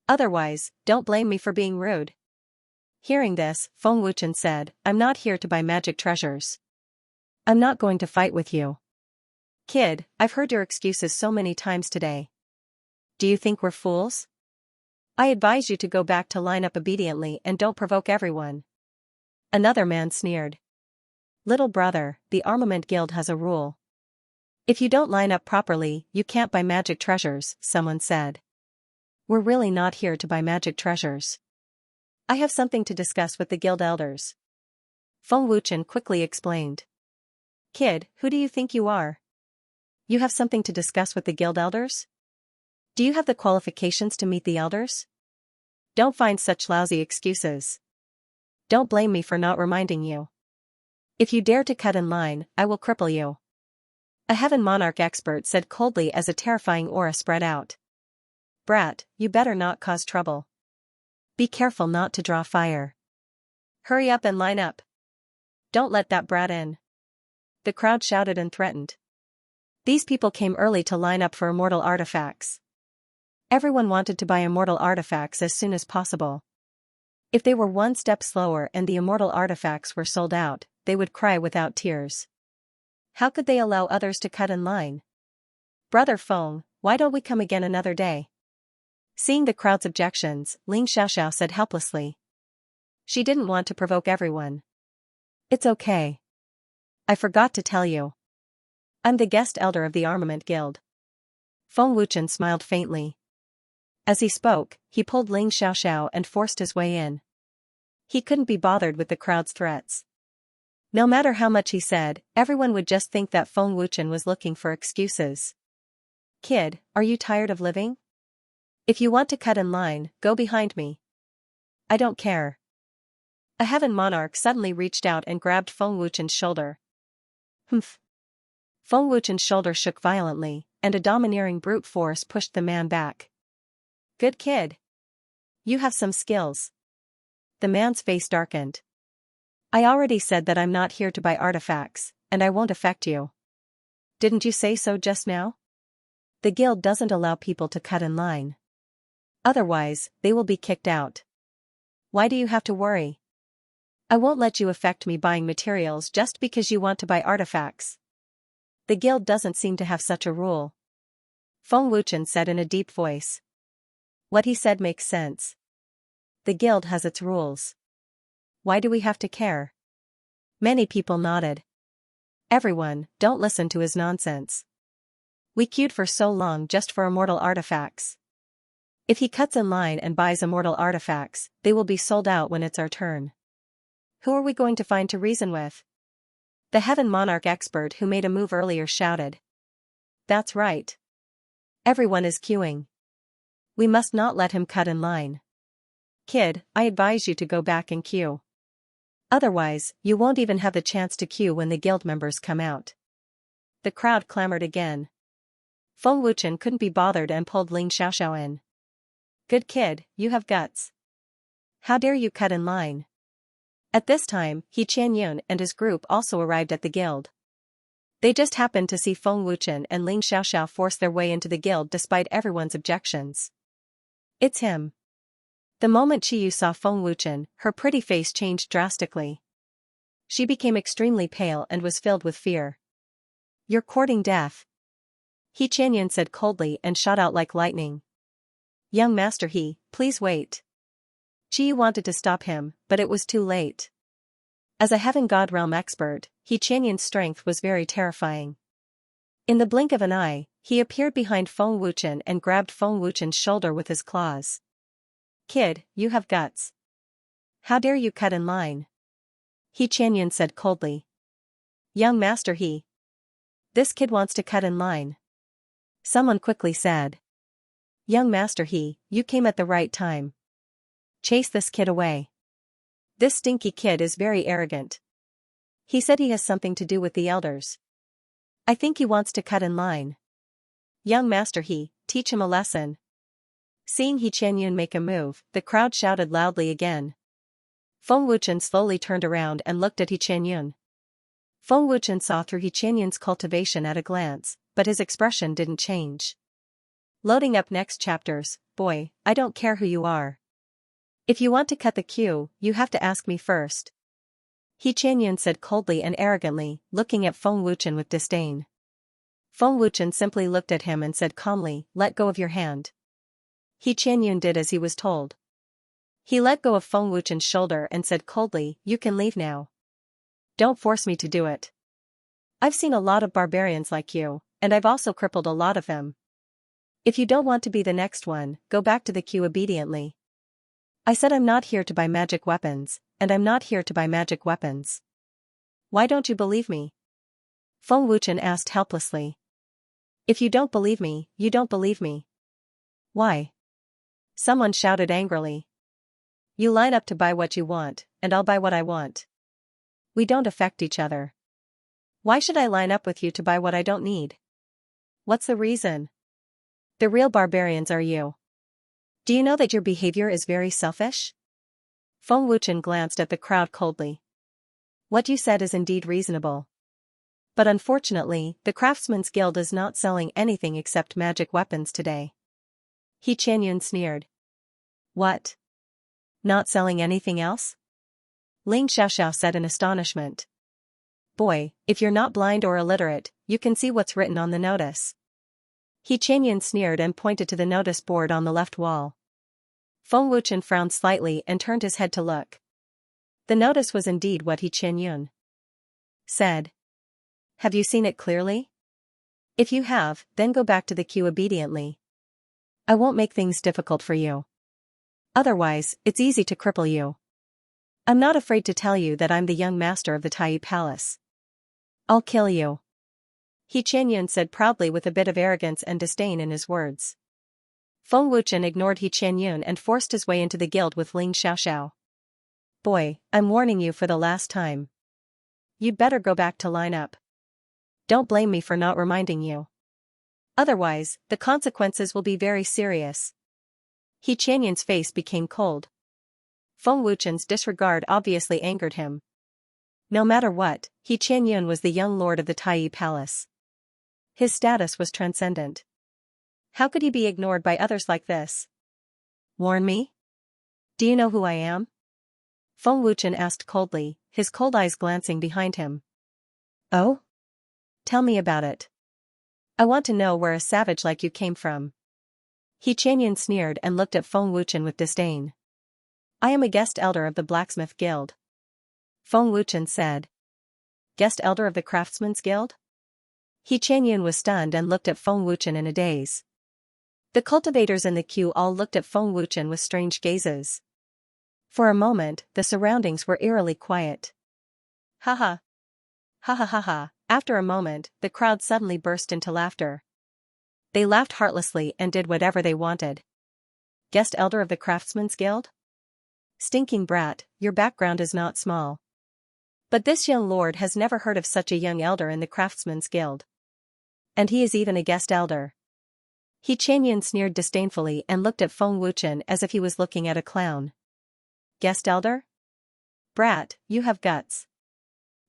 Otherwise, don't blame me for being rude. Hearing this, Feng Wuchen said, I'm not here to buy magic treasures. I'm not going to fight with you. Kid, I've heard your excuses so many times today. Do you think we're fools? I advise you to go back to line up obediently and don't provoke everyone. Another man sneered. Little brother, the Armament Guild has a rule. If you don't line up properly, you can't buy magic treasures, someone said. We're really not here to buy magic treasures. I have something to discuss with the guild elders. Feng Wuchen quickly explained. Kid, who do you think you are? You have something to discuss with the guild elders? Do you have the qualifications to meet the elders? Don't find such lousy excuses. Don't blame me for not reminding you. If you dare to cut in line, I will cripple you. A Heaven Monarch expert said coldly as a terrifying aura spread out. Brat, you better not cause trouble. Be careful not to draw fire. Hurry up and line up. Don't let that brat in. The crowd shouted and threatened. These people came early to line up for immortal artifacts. Everyone wanted to buy immortal artifacts as soon as possible. If they were one step slower and the immortal artifacts were sold out, they would cry without tears. How could they allow others to cut in line? Brother Feng, why don't we come again another day? Seeing the crowd's objections, Xianxia said helplessly. She didn't want to provoke everyone. It's okay. I forgot to tell you. I'm the guest elder of the Armament Guild. Feng Wuchen smiled faintly. As he spoke, he pulled Xianxia and forced his way in. He couldn't be bothered with the crowd's threats. No matter how much he said, everyone would just think that Feng Wuchen was looking for excuses. Kid, are you tired of living? If you want to cut in line, go behind me. I don't care. A Heaven Monarch suddenly reached out and grabbed Feng Wuchen's shoulder. Humph. Feng Wuchen's shoulder shook violently, and a domineering brute force pushed the man back. Good kid. You have some skills. The man's face darkened. I already said that I'm not here to buy artifacts, and I won't affect you. Didn't you say so just now? The guild doesn't allow people to cut in line. Otherwise, they will be kicked out. Why do you have to worry? I won't let you affect me buying materials just because you want to buy artifacts. The guild doesn't seem to have such a rule. Feng Wuchen said in a deep voice. What he said makes sense. The guild has its rules. Why do we have to care? Many people nodded. Everyone, don't listen to his nonsense. We queued for so long just for immortal artifacts. If he cuts in line and buys immortal artifacts, they will be sold out when it's our turn. Who are we going to find to reason with? The Heaven Monarch expert who made a move earlier shouted. That's right. Everyone is queuing. We must not let him cut in line. Kid, I advise you to go back and queue. Otherwise, you won't even have the chance to queue when the guild members come out. The crowd clamored again. Feng Wuchen couldn't be bothered and pulled Xianxia in. Good kid, you have guts. How dare you cut in line? At this time, Xianxia and his group also arrived at the guild. They just happened to see Feng Wuchen and Xianxia force their way into the guild despite everyone's objections. It's him. The moment Qiyu saw Feng Wuchen, her pretty face changed drastically. She became extremely pale and was filled with fear. You're courting death. Xianxia said coldly and shot out like lightning. Young Master please wait. Qiyu wanted to stop him, but it was too late. As a Heaven God Realm expert, Xianxia's strength was very terrifying. In the blink of an eye, he appeared behind Feng Wuchen and grabbed Feng Wuchen's shoulder with his claws. Kid, you have guts. How dare you cut in line? Xianxia said coldly. Young Master this kid wants to cut in line. Someone quickly said. Young Master you came at the right time. Chase this kid away. This stinky kid is very arrogant. He said he has something to do with the elders. I think he wants to cut in line. Young Master teach him a lesson. Seeing Xianxia make a move, the crowd shouted loudly again. Feng Wuchen slowly turned around and looked at Xianxia. Feng Wuchen saw through Xianxia's cultivation at a glance, but his expression didn't change. Loading up next chapters. Boy, I don't care who you are. If you want to cut the queue, you have to ask me first. Xianxia said coldly and arrogantly, looking at Feng Wuchen with disdain. Feng Wuchen simply looked at him and said calmly, let go of your hand. Xianxia did as he was told. He let go of Feng Wuchen's shoulder and said coldly, you can leave now. Don't force me to do it. I've seen a lot of barbarians like you, and I've also crippled a lot of them. If you don't want to be the next one, go back to the queue obediently. I said I'm not here to buy magic weapons, and I'm not here to buy magic weapons. Why don't you believe me? Feng Wuchen asked helplessly. If you don't believe me, you don't believe me. Why? Someone shouted angrily. You line up to buy what you want, and I'll buy what I want. We don't affect each other. Why should I line up with you to buy what I don't need? What's the reason? The real barbarians are you. Do you know that your behavior is very selfish? Feng Wuchen glanced at the crowd coldly. What you said is indeed reasonable. But unfortunately, the Craftsman's Guild is not selling anything except magic weapons today. He Qianyun sneered. What? Not selling anything else? Ling Xiaoxiao said in astonishment. Boy, if you're not blind or illiterate, you can see what's written on the notice. He Qianyun sneered and pointed to the notice board on the left wall. Feng Wuchen frowned slightly and turned his head to look. The notice was indeed what He Qianyun said. Have you seen it clearly? If you have, then go back to the queue obediently. I won't make things difficult for you. Otherwise, it's easy to cripple you. I'm not afraid to tell you that I'm the young master of the Tai Palace. I'll kill you. He Qianyun said proudly with a bit of arrogance and disdain in his words. Feng Wuchen ignored He Qianyun and forced his way into the guild with Ling Xiaoxiao. Boy, I'm warning you for the last time. You'd better go back to line up. Don't blame me for not reminding you. Otherwise, the consequences will be very serious. He Qianyun's face became cold. Feng Wuchen's disregard obviously angered him. No matter what, He Qianyun was the young lord of the Tai Palace. His status was transcendent. How could he be ignored by others like this? Warn me? Do you know who I am? Feng Wuchen asked coldly, his cold eyes glancing behind him. Oh? Tell me about it. I want to know where a savage like you came from. He Qianyun sneered and looked at Feng Wuchen with disdain. I am a guest elder of the Blacksmith Guild. Feng Wuchen said. Guest elder of the Craftsman's Guild? He Qianyun was stunned and looked at Feng Wuchen in a daze. The cultivators in the queue all looked at Feng Wuchen with strange gazes. For a moment, the surroundings were eerily quiet. Ha ha. Ha ha ha ha. After a moment, the crowd suddenly burst into laughter. They laughed heartlessly and did whatever they wanted. Guest elder of the Craftsman's Guild? Stinking brat, your background is not small. But this young lord has never heard of such a young elder in the Craftsman's Guild. And he is even a guest elder. He Qianyun sneered disdainfully and looked at Feng Wuchen as if he was looking at a clown. Guest elder? Brat, you have guts.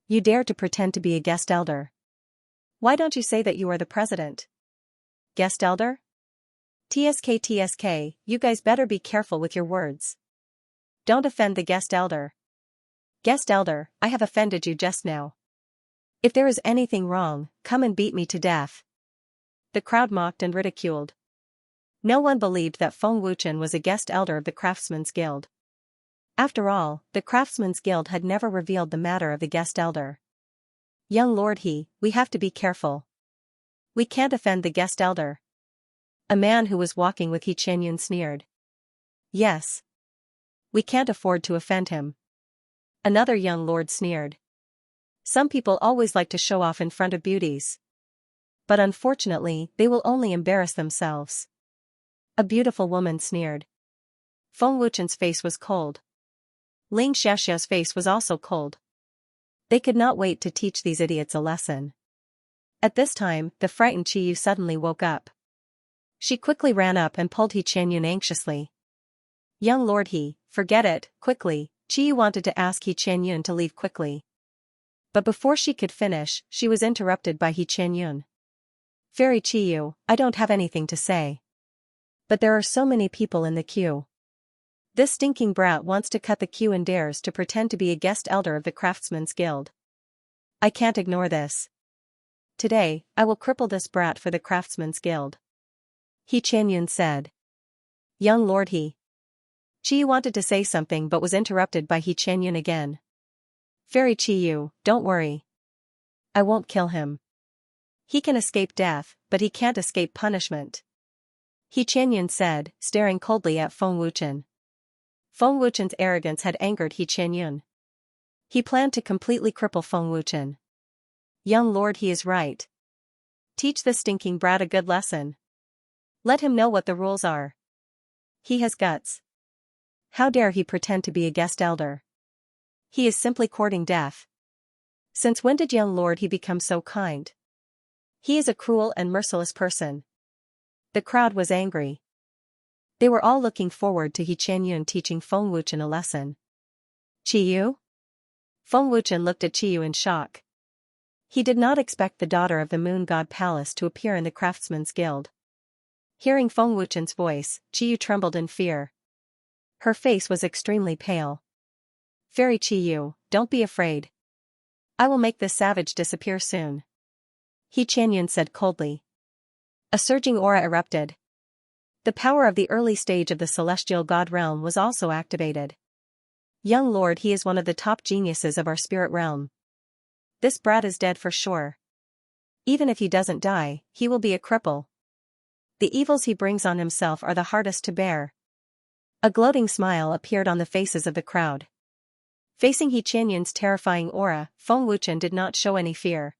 You dare to pretend to be a guest elder. Why don't you say that you are the president? Guest elder? TSK, you guys better be careful with your words. Don't offend the guest elder. Guest elder, I have offended you just now. If there is anything wrong, come and beat me to death. The crowd mocked and ridiculed. No one believed that Feng Wuchen was a guest elder of the Craftsman's Guild. After all, the Craftsman's Guild had never revealed the matter of the guest elder. Young Lord we have to be careful. We can't offend the guest elder. A man who was walking with He Qianyun sneered. Yes. We can't afford to offend him. Another young lord sneered. Some people always like to show off in front of beauties. But unfortunately, they will only embarrass themselves. A beautiful woman sneered. Feng Wuchen's face was cold. Ling Xiaoxiao's face was also cold. They could not wait to teach these idiots a lesson. At this time, the frightened Qiyu suddenly woke up. She quickly ran up and pulled He Qianyun anxiously. Young Lord forget it, quickly. Qiyu wanted to ask He Qianyun to leave quickly. But before she could finish, she was interrupted by He Qianyun. Fairy Qiyu, I don't have anything to say. But there are so many people in the queue. This stinking brat wants to cut the queue and dares to pretend to be a guest elder of the Craftsman's Guild. I can't ignore this. Today, I will cripple this brat for the Craftsman's Guild. He Qianyun said. Young Lord Qiyu wanted to say something but was interrupted by He Qianyun again. Fairy Qiyu, don't worry. I won't kill him. He can escape death, but he can't escape punishment. He Qianyun said, staring coldly at Feng Wuchen. Feng Wuchen's arrogance had angered He Qianyun. He planned to completely cripple Feng Wuchen. Young lord, he is right. Teach this stinking brat a good lesson. Let him know what the rules are. He has guts. How dare he pretend to be a guest elder? He is simply courting death. Since when did young lord he become so kind? He is a cruel and merciless person. The crowd was angry. They were all looking forward to He Qianyun teaching Feng Wuchen a lesson. Qiyu? Feng Wuchen looked at Qiyu in shock. He did not expect the daughter of the Moon God Palace to appear in the Craftsman's Guild. Hearing Feng Wuchen's voice, Qiyu trembled in fear. Her face was extremely pale. Fairy Qiyu, don't be afraid. I will make this savage disappear soon. He Qianyun said coldly. A surging aura erupted. The power of the early stage of the celestial god realm was also activated. Young lord, he is one of the top geniuses of our spirit realm. This brat is dead for sure. Even if he doesn't die, he will be a cripple. The evils he brings on himself are the hardest to bear. A gloating smile appeared on the faces of the crowd. Facing He Qianyun's terrifying aura, Feng Wuchen did not show any fear.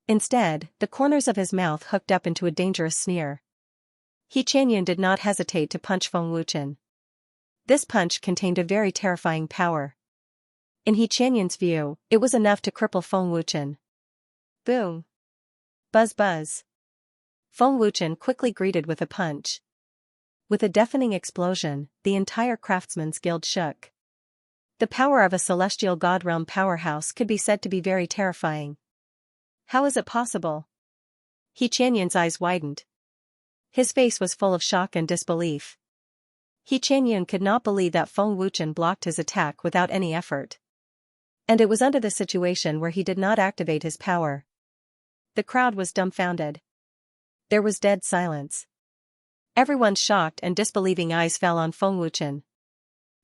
Instead, the corners of his mouth hooked up into a dangerous sneer. He Qianyun did not hesitate to punch Feng Wuchen. This punch contained a very terrifying power. In He Qianyun's view, it was enough to cripple Feng Wuchen. Boom! Buzz buzz! Feng Wuchen quickly greeted with a punch. With a deafening explosion, the entire Craftsman's Guild shook. The power of a celestial god realm powerhouse could be said to be very terrifying. How is it possible? He Qianyun's eyes widened. His face was full of shock and disbelief. He Qianyun could not believe that Feng Wuchen blocked his attack without any effort. And it was under the situation where he did not activate his power. The crowd was dumbfounded. There was dead silence. Everyone's shocked and disbelieving eyes fell on Feng Wuchen.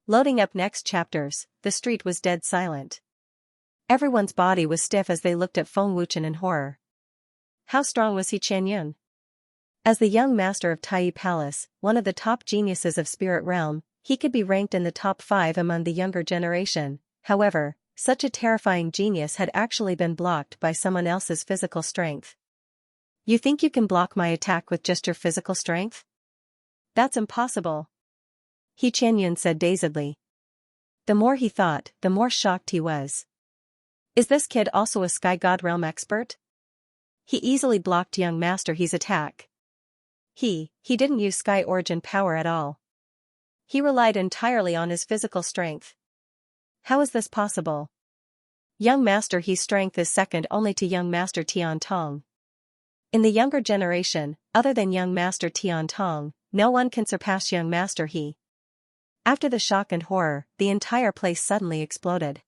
Loading up next chapters, the street was dead silent. Everyone's body was stiff as they looked at Feng Wuchen in horror. How strong was He Qianyun? As the young master of Tai Palace, one of the top geniuses of Spirit Realm, he could be ranked in the top 5 among the younger generation. However, such a terrifying genius had actually been blocked by someone else's physical strength. You think you can block my attack with just your physical strength? That's impossible. He Qianyun said dazedly. The more he thought, the more shocked he was. Is this kid also a Sky God Realm expert? He easily blocked young Master He's attack. He didn't use Sky Origin power at all. He relied entirely on his physical strength. How is this possible? Young Master He's strength is second only to young Master Tian Tong. In the younger generation, other than young Master Tian Tong, no one can surpass young Master He. After the shock and horror, the entire place suddenly exploded.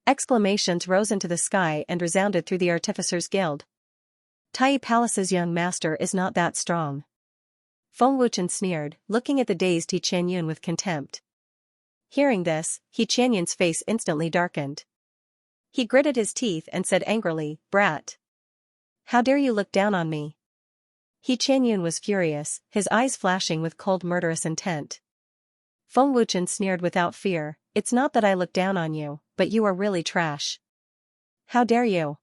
Exclamations rose into the sky and resounded through the Artificers Guild. Tai Palace's young master is not that strong. Feng Wuchen sneered, looking at the dazed He Qianyun with contempt. Hearing this, He Qianyun's face instantly darkened. He gritted his teeth and said angrily, "Brat! How dare you look down on me?" He Qianyun was furious, his eyes flashing with cold murderous intent. Feng Wuchen sneered without fear, "It's not that I look down on you, but you are really trash. How dare you?"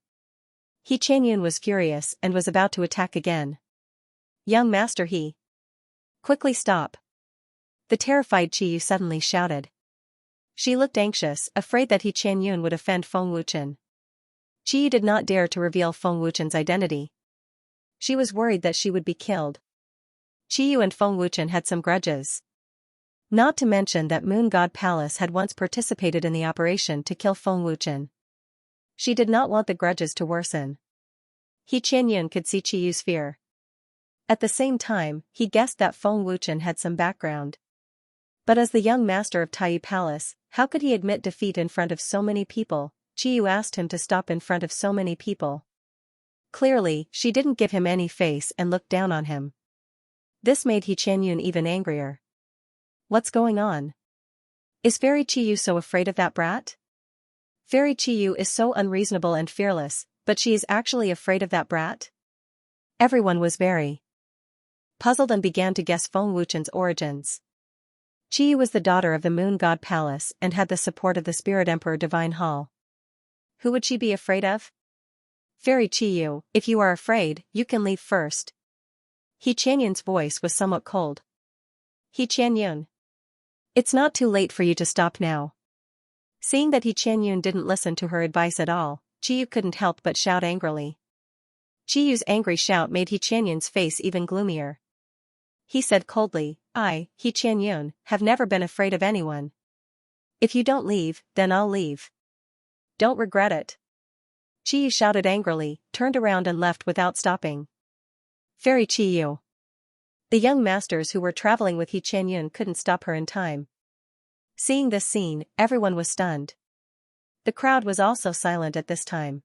He Qianyun was furious and was about to attack again. Young Master He! Quickly stop! The terrified Qiyu suddenly shouted. She looked anxious, afraid that He Qianyun would offend Feng Wuchen. Qiyu did not dare to reveal Feng Wuchen's identity. She was worried that she would be killed. Qiyu and Feng Wuchen had some grudges. Not to mention that Moon God Palace had once participated in the operation to kill Feng Wuchen. She did not want the grudges to worsen. He Qianyun could see Qiyu's fear. At the same time, he guessed that Feng Wuchen had some background. But as the young master of Tai Palace, how could he admit defeat in front of so many people? Qiyu asked him to stop in front of so many people. Clearly, she didn't give him any face and looked down on him. This made He Qianyun even angrier. What's going on? Is Fairy Qiyu so afraid of that brat? Fairy Qiyu is so unreasonable and fearless, but she is actually afraid of that brat? Everyone was very puzzled and began to guess Feng Wuchen's origins. Qiyu was the daughter of the Moon God Palace and had the support of the Spirit Emperor Divine Hall. Who would she be afraid of? Fairy Qiyu, if you are afraid, you can leave first. He Qianyun's voice was somewhat cold. He Qianyun. It's not too late for you to stop now. Seeing that He Qianyun didn't listen to her advice at all, Qiyu couldn't help but shout angrily. Qiyu's angry shout made He Qianyun's face even gloomier. He said coldly, I, He Qianyun, have never been afraid of anyone. If you don't leave, then I'll leave. Don't regret it. Qiyu shouted angrily, turned around and left without stopping. Fairy Qiyu. The young masters who were traveling with He Qianyun couldn't stop her in time. Seeing this scene, everyone was stunned. The crowd was also silent at this time.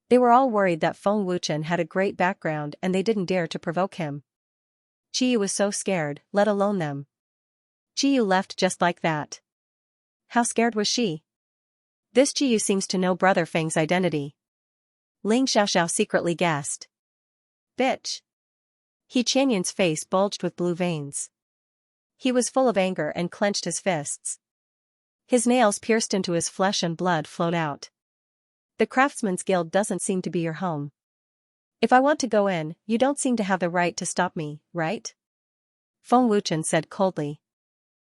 They were all worried that Feng Wuchen had a great background and they didn't dare to provoke him. Qiyu was so scared, let alone them. Qiyu left just like that. How scared was she? This Qiyu seems to know Brother Feng's identity. Ling Xiaoxiao secretly guessed. Bitch. He Qianyun's face bulged with blue veins. He was full of anger and clenched his fists. His nails pierced into his flesh and blood flowed out. The Craftsman's Guild doesn't seem to be your home. If I want to go in, you don't seem to have the right to stop me, right? Feng Wuchen said coldly.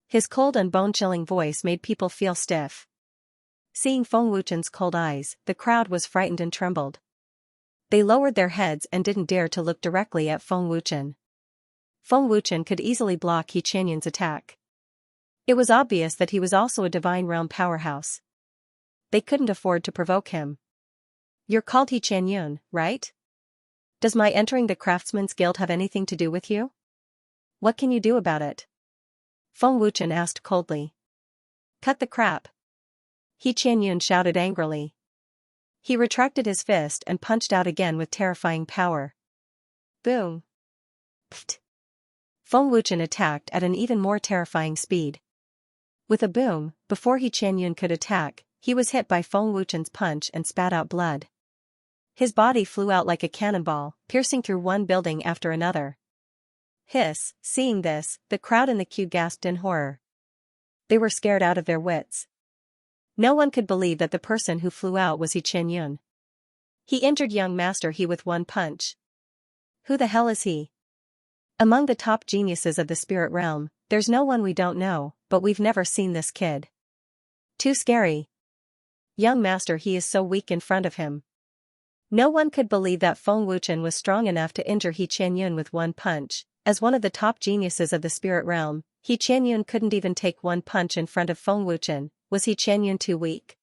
His cold and bone-chilling voice made people feel stiff. Seeing Feng Wuchen's cold eyes, the crowd was frightened and trembled. They lowered their heads and didn't dare to look directly at Feng Wuchen. Feng Wuchen could easily block He Qianyun's attack. It was obvious that he was also a divine realm powerhouse. They couldn't afford to provoke him. You're called He Qianyun, right? Does my entering the Craftsman's Guild have anything to do with you? What can you do about it? Feng Wuchen asked coldly. Cut the crap. He Qianyun shouted angrily. He retracted his fist and punched out again with terrifying power. Boom. Pfft. Feng Wuchen attacked at an even more terrifying speed. With a boom, before He Qianyun could attack, he was hit by Feng Wuchen's punch and spat out blood. His body flew out like a cannonball, piercing through one building after another. Hiss, seeing this, the crowd in the queue gasped in horror. They were scared out of their wits. No one could believe that the person who flew out was He Qianyun. He injured young Master He with one punch. Who the hell is he? Among the top geniuses of the spirit realm, there's no one we don't know, but we've never seen this kid. Too scary. Young Master He is so weak in front of him. No one could believe that Feng Wuchen was strong enough to injure He Qianyun with one punch. As one of the top geniuses of the spirit realm, He Qianyun couldn't even take one punch in front of Feng Wuchen. Was He Qianyun too weak?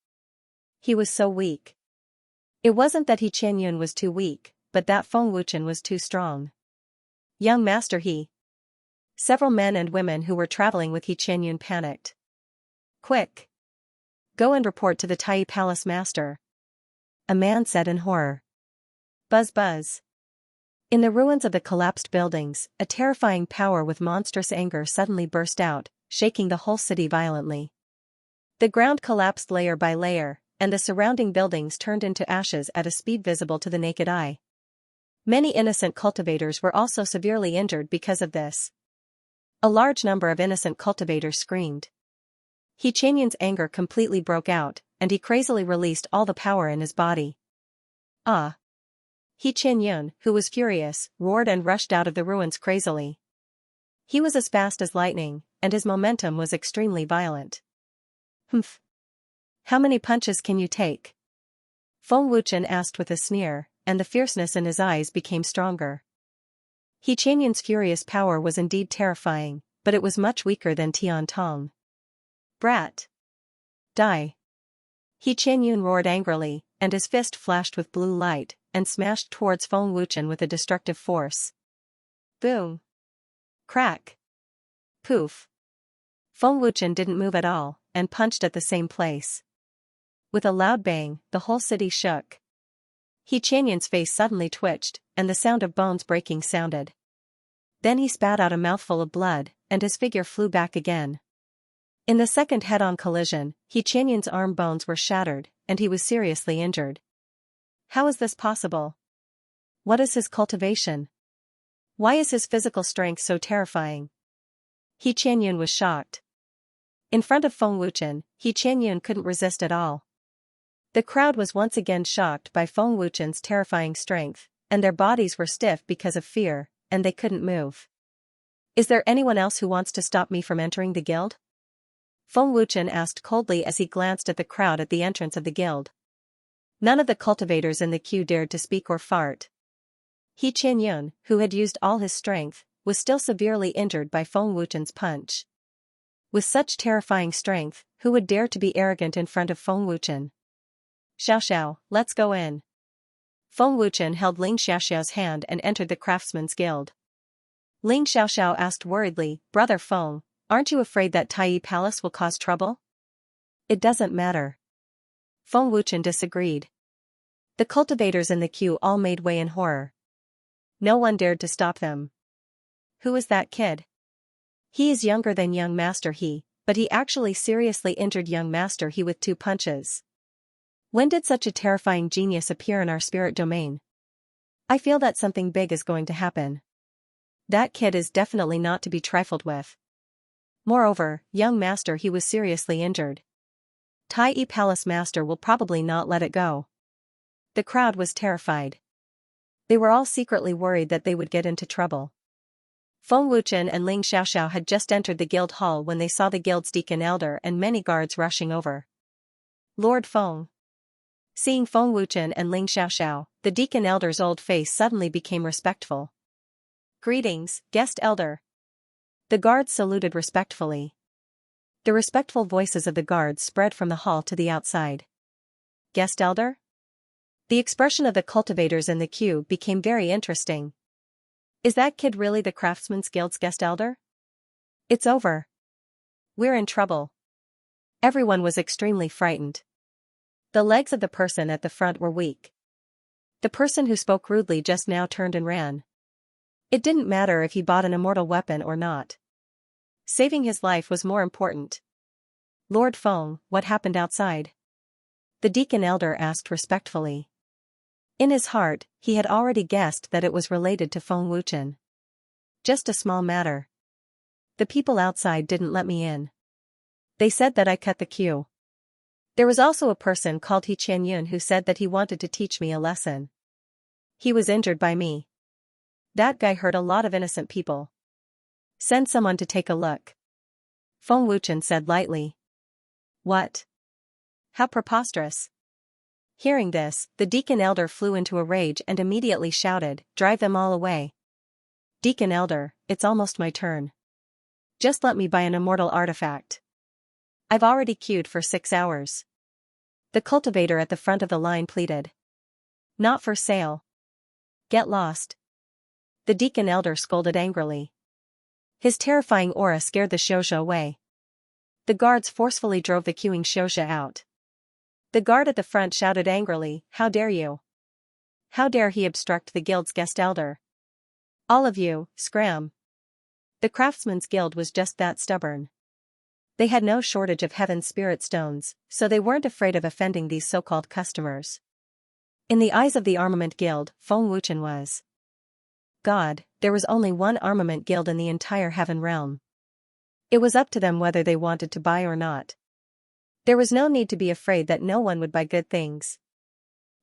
He was so weak. It wasn't that He Qianyun was too weak, but that Feng Wuchen was too strong. Young Master He. Several men and women who were traveling with He Qianyun panicked. Quick! Go and report to the Tai Palace Master. A man said in horror. Buzz buzz. In the ruins of the collapsed buildings, a terrifying power with monstrous anger suddenly burst out, shaking the whole city violently. The ground collapsed layer by layer, and the surrounding buildings turned into ashes at a speed visible to the naked eye. Many innocent cultivators were also severely injured because of this. A large number of innocent cultivators screamed. He Qianyun's anger completely broke out, and he crazily released all the power in his body. Ah! He Qianyun, who was furious, roared and rushed out of the ruins crazily. He was as fast as lightning, and his momentum was extremely violent. Humph! How many punches can you take? Feng Wuchen asked with a sneer, and the fierceness in his eyes became stronger. He Qianyun's furious power was indeed terrifying, but it was much weaker than Tian Tong. Brat! Die! He Qianyun roared angrily, and his fist flashed with blue light, and smashed towards Feng Wuchen with a destructive force. Boom! Crack! Poof! Feng Wuchen didn't move at all, and punched at the same place. With a loud bang, the whole city shook. He Qianyun's face suddenly twitched, and the sound of bones breaking sounded. Then he spat out a mouthful of blood, and his figure flew back again. In the second head-on collision, He Qianyun's arm bones were shattered, and he was seriously injured. How is this possible? What is his cultivation? Why is his physical strength so terrifying? He Qianyun was shocked. In front of Feng Wuchen, He Qianyun couldn't resist at all. The crowd was once again shocked by Feng Wuchen's terrifying strength, and their bodies were stiff because of fear, and they couldn't move. Is there anyone else who wants to stop me from entering the guild? Feng Wuchen asked coldly as he glanced at the crowd at the entrance of the guild. None of the cultivators in the queue dared to speak or fart. He Qianyun, who had used all his strength, was still severely injured by Feng Wuchen's punch. With such terrifying strength, who would dare to be arrogant in front of Feng Wuchen? Xiao, let's go in. Feng Wuchen held Ling Xiaoxiao's hand and entered the craftsman's guild. Ling Xiaoxiao asked worriedly, Brother Feng, aren't you afraid that Tai Palace will cause trouble? It doesn't matter. Feng Wuchen disagreed. The cultivators in the queue all made way in horror. No one dared to stop them. Who is that kid? He is younger than young Master He, but he actually seriously injured young Master He with 2 punches. When did such a terrifying genius appear in our spirit domain? I feel that something big is going to happen. That kid is definitely not to be trifled with. Moreover, young Master He was seriously injured. Tai Palace Master will probably not let it go. The crowd was terrified. They were all secretly worried that they would get into trouble. Feng Wuchen and Ling Xiaoxiao had just entered the guild hall when they saw the guild's deacon elder and many guards rushing over. Lord Feng. Seeing Feng Wuchen and Ling Xiaoxiao, the deacon elder's old face suddenly became respectful. Greetings, guest elder. The guards saluted respectfully. The respectful voices of the guards spread from the hall to the outside. Guest elder? The expression of the cultivators in the queue became very interesting. Is that kid really the Craftsman's Guild's guest elder? It's over. We're in trouble. Everyone was extremely frightened. The legs of the person at the front were weak. The person who spoke rudely just now turned and ran. It didn't matter if he bought an immortal weapon or not. Saving his life was more important. Lord Feng, what happened outside? The deacon elder asked respectfully. In his heart, he had already guessed that it was related to Feng Wuchen. Just a small matter. The people outside didn't let me in. They said that I cut the queue. There was also a person called He Qianyun who said that he wanted to teach me a lesson. He was injured by me. That guy hurt a lot of innocent people. Send someone to take a look. Feng Wuchen said lightly. What? How preposterous. Hearing this, the deacon elder flew into a rage and immediately shouted, Drive them all away. Deacon elder, it's almost my turn. Just let me buy an immortal artifact. I've already queued for 6 hours. The cultivator at the front of the line pleaded. Not for sale. Get lost. The deacon elder scolded angrily. His terrifying aura scared the Xiaoxia away. The guards forcefully drove the queuing Xiaoxia out. The guard at the front shouted angrily, How dare you? How dare he obstruct the guild's guest elder? All of you, scram. The Craftsman's Guild was just that stubborn. They had no shortage of heaven's spirit stones, so they weren't afraid of offending these so-called customers. In the eyes of the Armament Guild, Feng Wuchen was God. There was only one armament guild in the entire heaven realm. It was up to them whether they wanted to buy or not. There was no need to be afraid that no one would buy good things.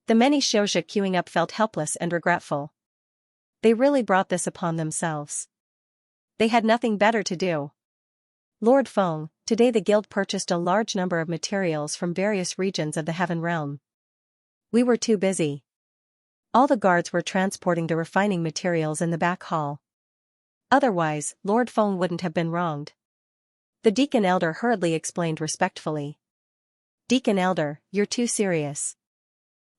The many Xiaoxia queuing up felt helpless and regretful. They really brought this upon themselves. They had nothing better to do. Lord Feng, today the guild purchased a large number of materials from various regions of the heaven realm. We were too busy. All the guards were transporting the refining materials in the back hall. Otherwise, Lord Feng wouldn't have been wronged. The deacon elder hurriedly explained respectfully. Deacon elder, you're too serious.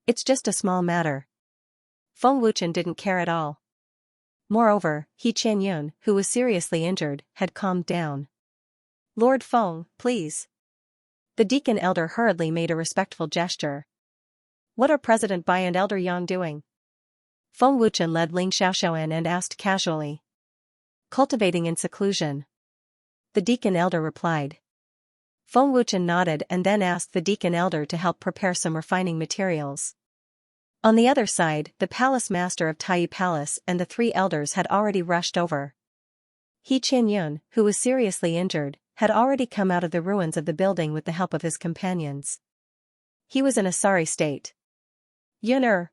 It's just a small matter. Feng Wuchen didn't care at all. Moreover, He Qianyun, who was seriously injured, had calmed down. Lord Feng, please. The deacon elder hurriedly made a respectful gesture. What are President Bai and Elder Yang doing? Feng Wuchen led Ling Xiaoxiao in and asked casually. Cultivating in seclusion. The deacon elder replied. Feng Wuchen nodded and then asked the deacon elder to help prepare some refining materials. On the other side, the palace master of Tai Palace and the 3 elders had already rushed over. He Qianyun, who was seriously injured, had already come out of the ruins of the building with the help of his companions. He was in a sorry state. Yun'er.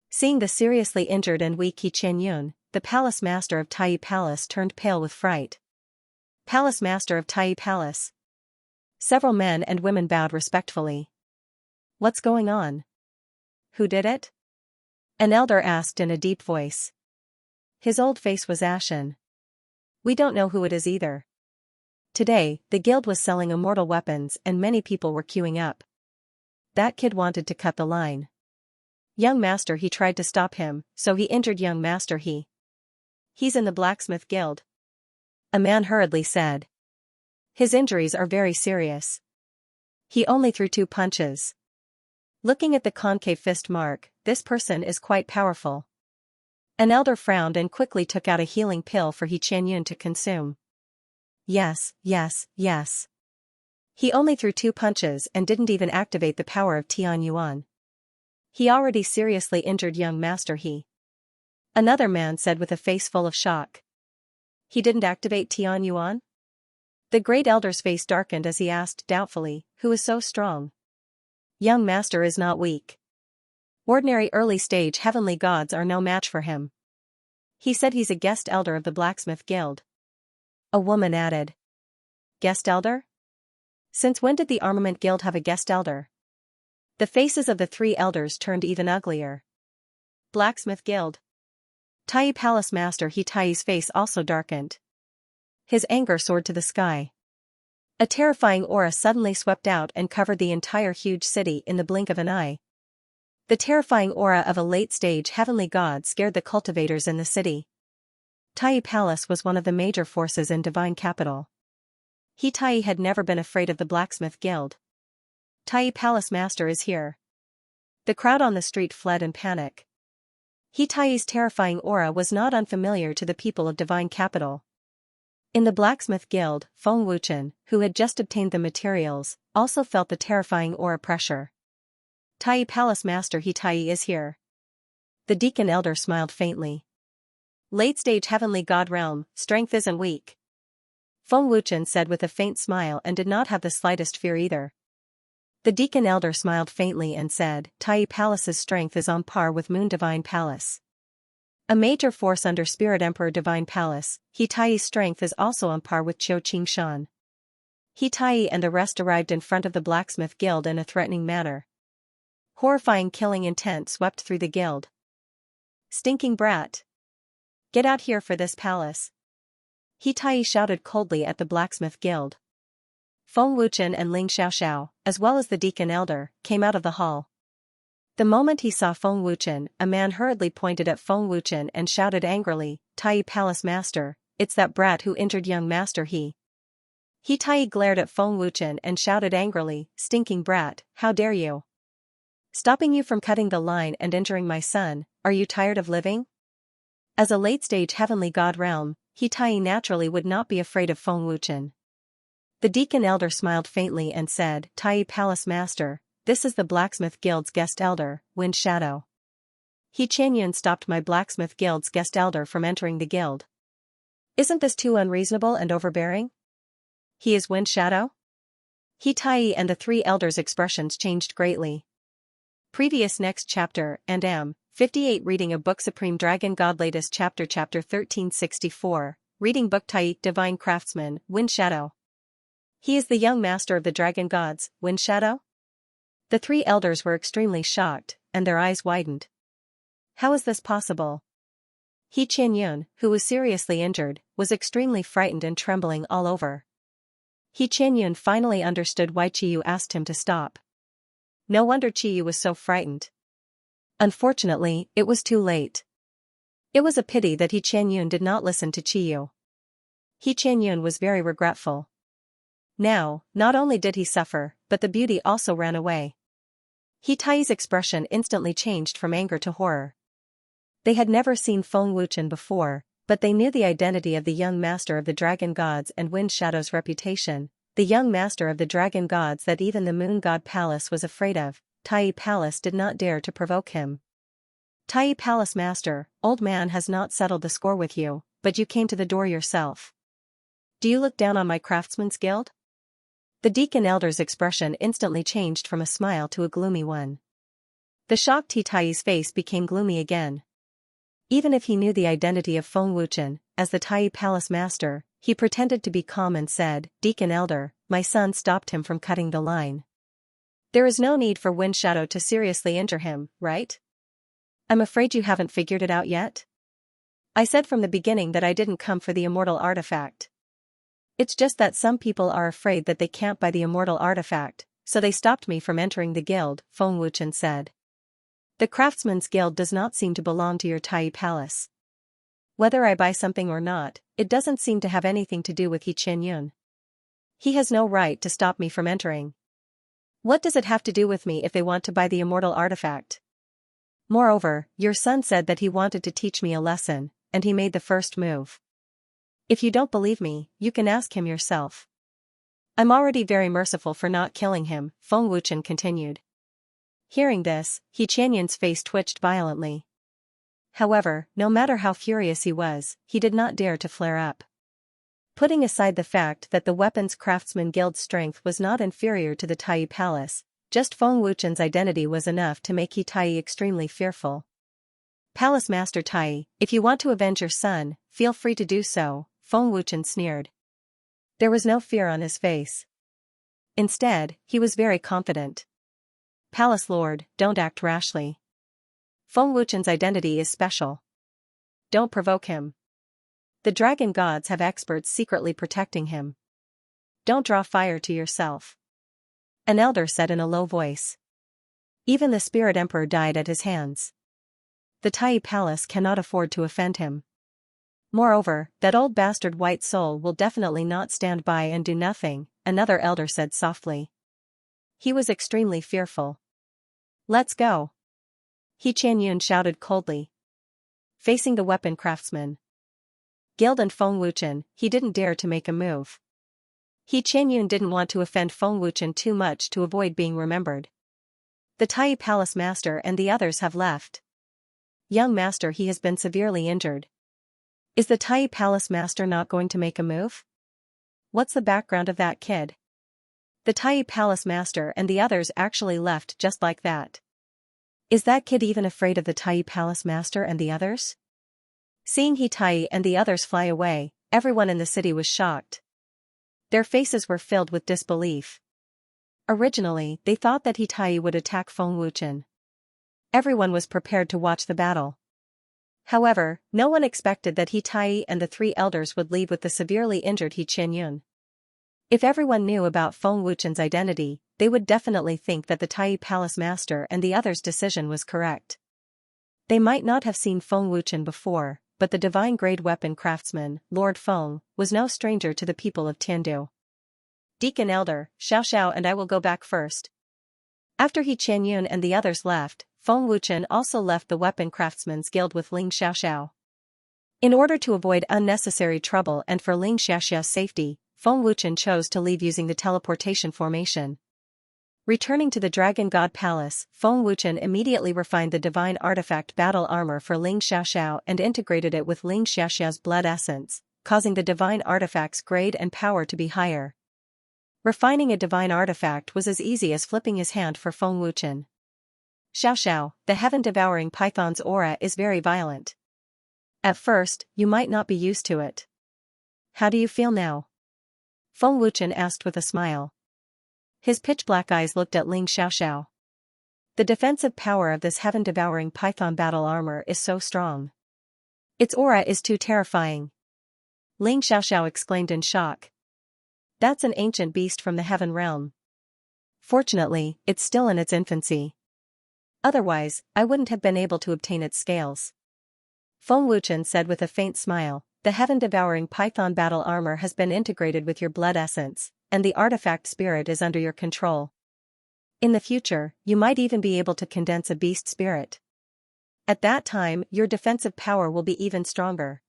Seeing the seriously injured and weak He Qianyun, the palace master of Tai Palace turned pale with fright. Palace master of Tai Palace. Several men and women bowed respectfully. What's going on? Who did it? An elder asked in a deep voice. His old face was ashen. We don't know who it is either. Today, the guild was selling immortal weapons and many people were queuing up. That kid wanted to cut the line. Young master he tried to stop him, so he injured young master he. He's in the blacksmith guild. A man hurriedly said. His injuries are very serious. He only threw 2 punches. Looking at the concave fist mark, this person is quite powerful. An elder frowned and quickly took out a healing pill for He Qianyun to consume. Yes. He only threw 2 punches and didn't even activate the power of Tian Yuan. He already seriously injured young master he. Another man said with a face full of shock. He didn't activate Tian Yuan? The great elder's face darkened as he asked doubtfully, who is so strong? Young master is not weak. Ordinary early stage heavenly gods are no match for him. He said he's a guest elder of the blacksmith guild. A woman added. Guest elder? Since when did the armament guild have a guest elder? The faces of the 3 elders turned even uglier. Blacksmith guild. Tai Palace master He Tai's face also darkened. His anger soared to the sky. A terrifying aura suddenly swept out and covered the entire huge city in the blink of an eye. The terrifying aura of a late-stage heavenly god scared the cultivators in the city. Tai Palace was one of the major forces in divine capital. He Tai had never been afraid of the blacksmith guild. Tai Palace master is here. The crowd on the street fled in panic. He Tai's terrifying aura was not unfamiliar to the people of divine capital. In the blacksmith guild, Feng Wuchen, who had just obtained the materials, also felt the terrifying aura pressure. Tai Palace master He Tai is here. The deacon elder smiled faintly. Late-stage heavenly god realm, strength isn't weak. Feng Wuchen said with a faint smile and did not have the slightest fear either. The deacon elder smiled faintly and said, Tai Palace's strength is on par with Moon Divine Palace. A major force under Spirit Emperor Divine Palace, He Tai's strength is also on par with Qiu Qingshan. He Tai and the rest arrived in front of the blacksmith guild in a threatening manner. Horrifying killing intent swept through the guild. Stinking brat! Get out here for this palace! He Tai shouted coldly at the blacksmith guild. Feng Wuchen and Ling Xiaoxiao, as well as the deacon elder, came out of the hall. The moment he saw Feng Wuchen, a man hurriedly pointed at Feng Wuchen and shouted angrily, Tai Palace master, it's that brat who injured young master he. He Tai glared at Feng Wuchen and shouted angrily, stinking brat, how dare you? Stopping you from cutting the line and injuring my son, are you tired of living? As a late-stage heavenly god realm, He Tai naturally would not be afraid of Feng Wuchen. The deacon elder smiled faintly and said, Tai Palace master, this is the blacksmith guild's guest elder, Wind Shadow. He Qianyun stopped my blacksmith guild's guest elder from entering the guild. Isn't this too unreasonable and overbearing? He is Wind Shadow? He Tai and the 3 elders' expressions changed greatly. Previous next chapter, and M. 58 Reading a Book Supreme Dragon God Latest Chapter 1364, Reading Book Tai Divine Craftsman, Wind Shadow. He is the young master of the dragon gods, Wind Shadow? The 3 elders were extremely shocked, and their eyes widened. How is this possible? He Qianyun, who was seriously injured, was extremely frightened and trembling all over. He Qianyun finally understood why Qiyu asked him to stop. No wonder Qiyu was so frightened. Unfortunately, it was too late. It was a pity that He Qianyun did not listen to Qiyu. He Qianyun was very regretful. Now, not only did he suffer, but the beauty also ran away. He Tai's expression instantly changed from anger to horror. They had never seen Feng Wuchen before, but they knew the identity of the young master of the dragon gods and Wind Shadow's reputation, the young master of the dragon gods that even the Moon God Palace was afraid of. Tai Palace did not dare to provoke him. Tai Palace master, old man has not settled the score with you, but you came to the door yourself. Do you look down on my craftsman's guild? The deacon elder's expression instantly changed from a smile to a gloomy one. The shocked Tai's face became gloomy again. Even if he knew the identity of Feng Wuchen, as the Tai Palace master, he pretended to be calm and said, "Deacon elder, my son stopped him from cutting the line. There is no need for Wind Shadow to seriously injure him, right? I'm afraid you haven't figured it out yet? I said from the beginning that I didn't come for the immortal artifact. It's just that some people are afraid that they can't buy the immortal artifact, so they stopped me from entering the guild," Feng Wuchen said. "The Craftsman's Guild does not seem to belong to your Tai Palace. Whether I buy something or not, it doesn't seem to have anything to do with He Qianyun. He has no right to stop me from entering. What does it have to do with me if they want to buy the immortal artifact? Moreover, your son said that he wanted to teach me a lesson, and he made the first move. If you don't believe me, you can ask him yourself. I'm already very merciful for not killing him," Feng Wuchen continued. Hearing this, He Qianyun's face twitched violently. However, no matter how furious he was, he did not dare to flare up. Putting aside the fact that the Weapons Craftsman Guild's strength was not inferior to the Tai Palace, just Feng Wuchen's identity was enough to make He Tai extremely fearful. "Palace Master Tai, if you want to avenge your son, feel free to do so," Feng Wuchen sneered. There was no fear on his face. Instead, he was very confident. "Palace Lord, don't act rashly. Feng Wuchen's identity is special. Don't provoke him. The dragon gods have experts secretly protecting him. Don't draw fire to yourself," an elder said in a low voice. Even the Spirit Emperor died at his hands. The Tai Palace cannot afford to offend him. Moreover, that old bastard White Soul will definitely not stand by and do nothing, another elder said softly. He was extremely fearful. "Let's go," He Qianyun shouted coldly. Facing the weapon craftsman Guild and Feng Wuchen, he didn't dare to make a move. He Qianyun didn't want to offend Feng Wuchen too much to avoid being remembered. "The Tai Palace Master and the others have left. Young Master, he has been severely injured. Is the Tai Palace Master not going to make a move? What's the background of that kid? The Tai Palace Master and the others actually left just like that. Is that kid even afraid of the Tai Palace Master and the others?" Seeing He Tai and the others fly away, everyone in the city was shocked. Their faces were filled with disbelief. Originally, they thought that He Tai would attack Feng Wuchen. Everyone was prepared to watch the battle. However, no one expected that He Tai and the three elders would leave with the severely injured He Qianyun. If everyone knew about Feng Wuchen's identity, they would definitely think that the Tai Palace Master and the others' decision was correct. They might not have seen Feng Wuchen before, but the divine-grade weapon craftsman, Lord Feng, was no stranger to the people of Tiandu. "Deacon Elder, Xiao and I will go back first." After He Qianyun and the others left, Feng Wuchen also left the Weapon Craftsman's Guild with Ling Xiaoxiao. In order to avoid unnecessary trouble and for Ling Xiaoxiao's safety, Feng Wuchen chose to leave using the teleportation formation. Returning to the Dragon God Palace, Feng Wuchen immediately refined the divine artifact battle armor for Ling Xiaoxiao and integrated it with Ling Xiaoxiao's blood essence, causing the divine artifact's grade and power to be higher. Refining a divine artifact was as easy as flipping his hand for Feng Wuchen. "Xiaoxiao, the heaven-devouring python's aura is very violent. At first, you might not be used to it. How do you feel now?" Feng Wuchen asked with a smile. His pitch-black eyes looked at Ling Xiaoxiao. "The defensive power of this heaven-devouring python battle armor is so strong. Its aura is too terrifying." Ling Xiaoxiao exclaimed in shock. "That's an ancient beast from the heaven realm. Fortunately, it's still in its infancy. Otherwise, I wouldn't have been able to obtain its scales." Feng Wuchen said with a faint smile, "The heaven-devouring python battle armor has been integrated with your blood essence, and the artifact spirit is under your control. In the future, you might even be able to condense a beast spirit. At that time, your defensive power will be even stronger."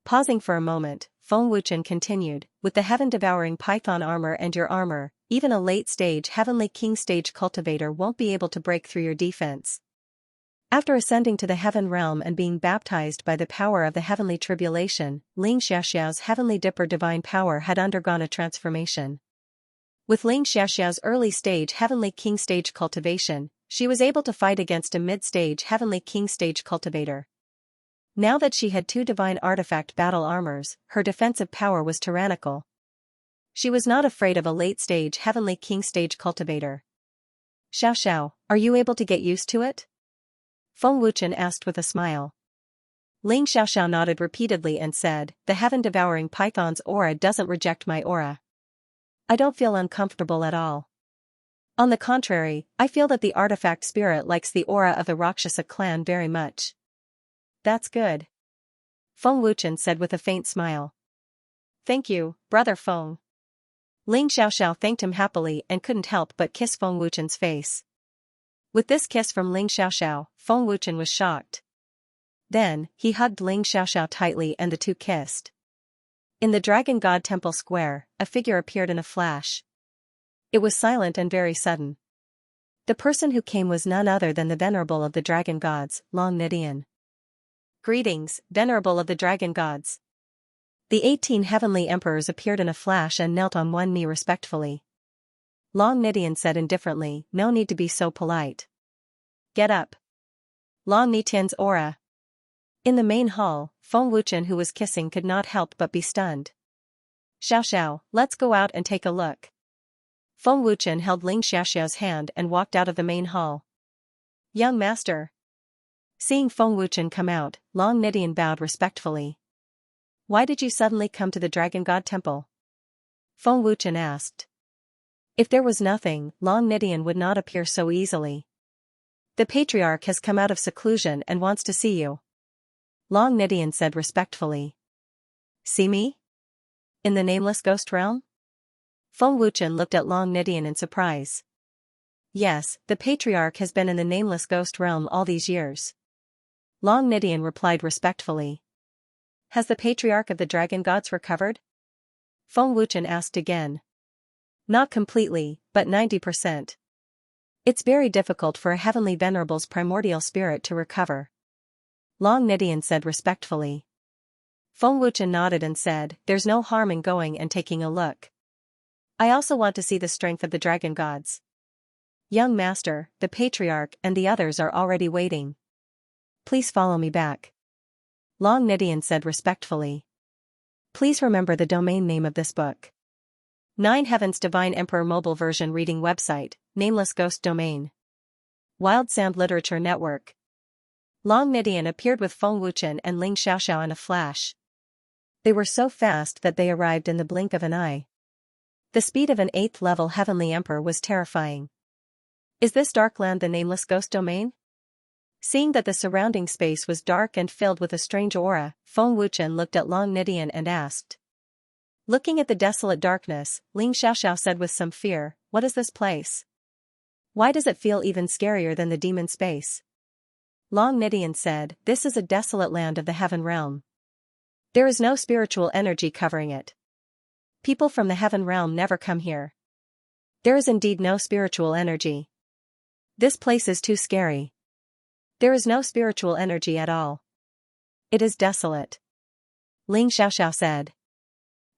Pausing for a moment, Feng Wuchen continued, "With the heaven-devouring python armor and your armor, even a late-stage Heavenly King stage cultivator won't be able to break through your defense. After ascending to the heaven realm and being baptized by the power of the heavenly tribulation, Xiao's heavenly dipper divine power had undergone a transformation. With Xiao's early stage heavenly king stage cultivation, she was able to fight against a mid-stage heavenly king stage cultivator. Now that she had 2 divine artifact battle armors, her defensive power was tyrannical. She was not afraid of a late-stage heavenly king stage cultivator. Xiao, are you able to get used to it? Feng Wuchen asked with a smile. Xiao nodded repeatedly and said, the heaven-devouring python's aura doesn't reject my aura. I don't feel uncomfortable at all. On the contrary, I feel that the artifact spirit likes the aura of the Rakshasa clan very much. That's good. Feng Wuchen said with a faint smile. Thank you, Brother Feng. Xiao thanked him happily and couldn't help but kiss Feng Wuchen's face. With this kiss from Xiao, Feng Wuchen was shocked. Then, he hugged Xiao tightly and the two kissed. In the Dragon God Temple Square, a figure appeared in a flash. It was silent and very sudden. The person who came was none other than the Venerable of the Dragon Gods, Long Nidian. Greetings, Venerable of the Dragon Gods. The 18 heavenly emperors appeared in a flash and knelt on one knee respectfully. Long Nidian said indifferently, no need to be so polite. Get up. Long Nidian's aura. In the main hall, Feng Wuchen who was kissing could not help but be stunned. Xiao, let's go out and take a look. Feng Wuchen held Xiao's hand and walked out of the main hall. Young master. Seeing Feng Wuchen come out, Long Nidian bowed respectfully. Why did you suddenly come to the Dragon God Temple? Feng Wuchen asked. If there was nothing, Long Nidian would not appear so easily. The Patriarch has come out of seclusion and wants to see you. Long Nidian said respectfully. See me? In the nameless ghost realm? Feng Wuchen looked at Long Nidian in surprise. Yes, the Patriarch has been in the nameless ghost realm all these years. Long Nidian replied respectfully. Has the Patriarch of the Dragon Gods recovered? Feng Wuchen asked again. Not completely, but 90%. It's very difficult for a heavenly venerable's primordial spirit to recover. Long Nidian said respectfully. Feng Wuchen nodded and said, there's no harm in going and taking a look. I also want to see the strength of the Dragon Gods. Young master, the Patriarch and the others are already waiting. Please follow me back. Long Nidian said respectfully. Please remember the domain name of this book. 9 Heavens Divine Emperor Mobile Version Reading Website, Nameless Ghost Domain. Wild Sound Literature Network. Long Nidian appeared with Feng Wuchen and Xiao in a flash. They were so fast that they arrived in the blink of an eye. The speed of an 8th level heavenly emperor was terrifying. Is this dark land the nameless ghost domain? Seeing that the surrounding space was dark and filled with a strange aura, Feng Wuchen looked at Long Nidian and asked. Looking at the desolate darkness, Xiao said with some fear, what is this place? Why does it feel even scarier than the demon space? Long Nidian said, this is a desolate land of the heaven realm. There is no spiritual energy covering it. People from the heaven realm never come here. There is indeed no spiritual energy. This place is too scary. There is no spiritual energy at all. It is desolate. Xiao said.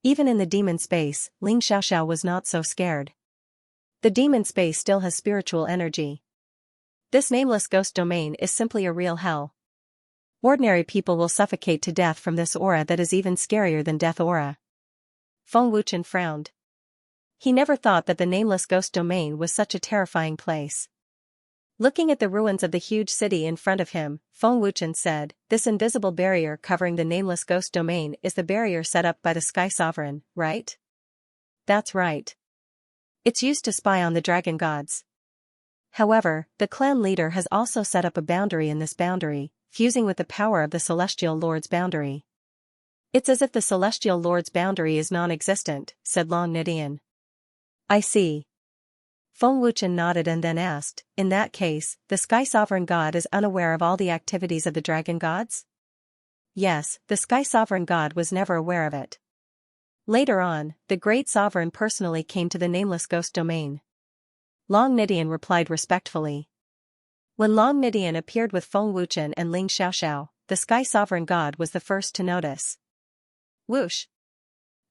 Even in the demon space, Xiao was not so scared. The demon space still has spiritual energy. This nameless ghost domain is simply a real hell. Ordinary people will suffocate to death from this aura that is even scarier than death aura. Feng Wuchen frowned. He never thought that the nameless ghost domain was such a terrifying place. Looking at the ruins of the huge city in front of him, Feng Wuchen said, this invisible barrier covering the nameless ghost domain is the barrier set up by the Sky Sovereign, right? That's right. It's used to spy on the dragon gods. However, the clan leader has also set up a boundary in this boundary, fusing with the power of the Celestial Lord's boundary. It's as if the Celestial Lord's boundary is non-existent, said Long Nidian. I see. Feng Wuchen nodded and then asked, in that case, the Sky Sovereign God is unaware of all the activities of the dragon gods? Yes, the Sky Sovereign God was never aware of it. Later on, the Great Sovereign personally came to the nameless ghost domain. Long Nidian replied respectfully. When Long Nidian appeared with Feng Wuchen and Ling Xiaoxiao, the Sky Sovereign God was the first to notice. Whoosh!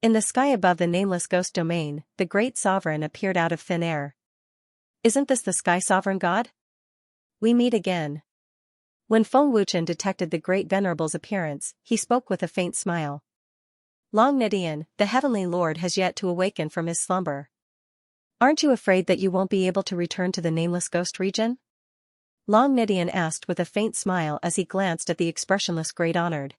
In the sky above the nameless ghost domain, the great sovereign appeared out of thin air. Isn't this the Sky Sovereign God? We meet again. When Feng Wuchen detected the great venerable's appearance, he spoke with a faint smile. Long Nidian, the Heavenly Lord has yet to awaken from his slumber. Aren't you afraid that you won't be able to return to the nameless ghost region? Long Nidian asked with a faint smile as he glanced at the expressionless Great Honored.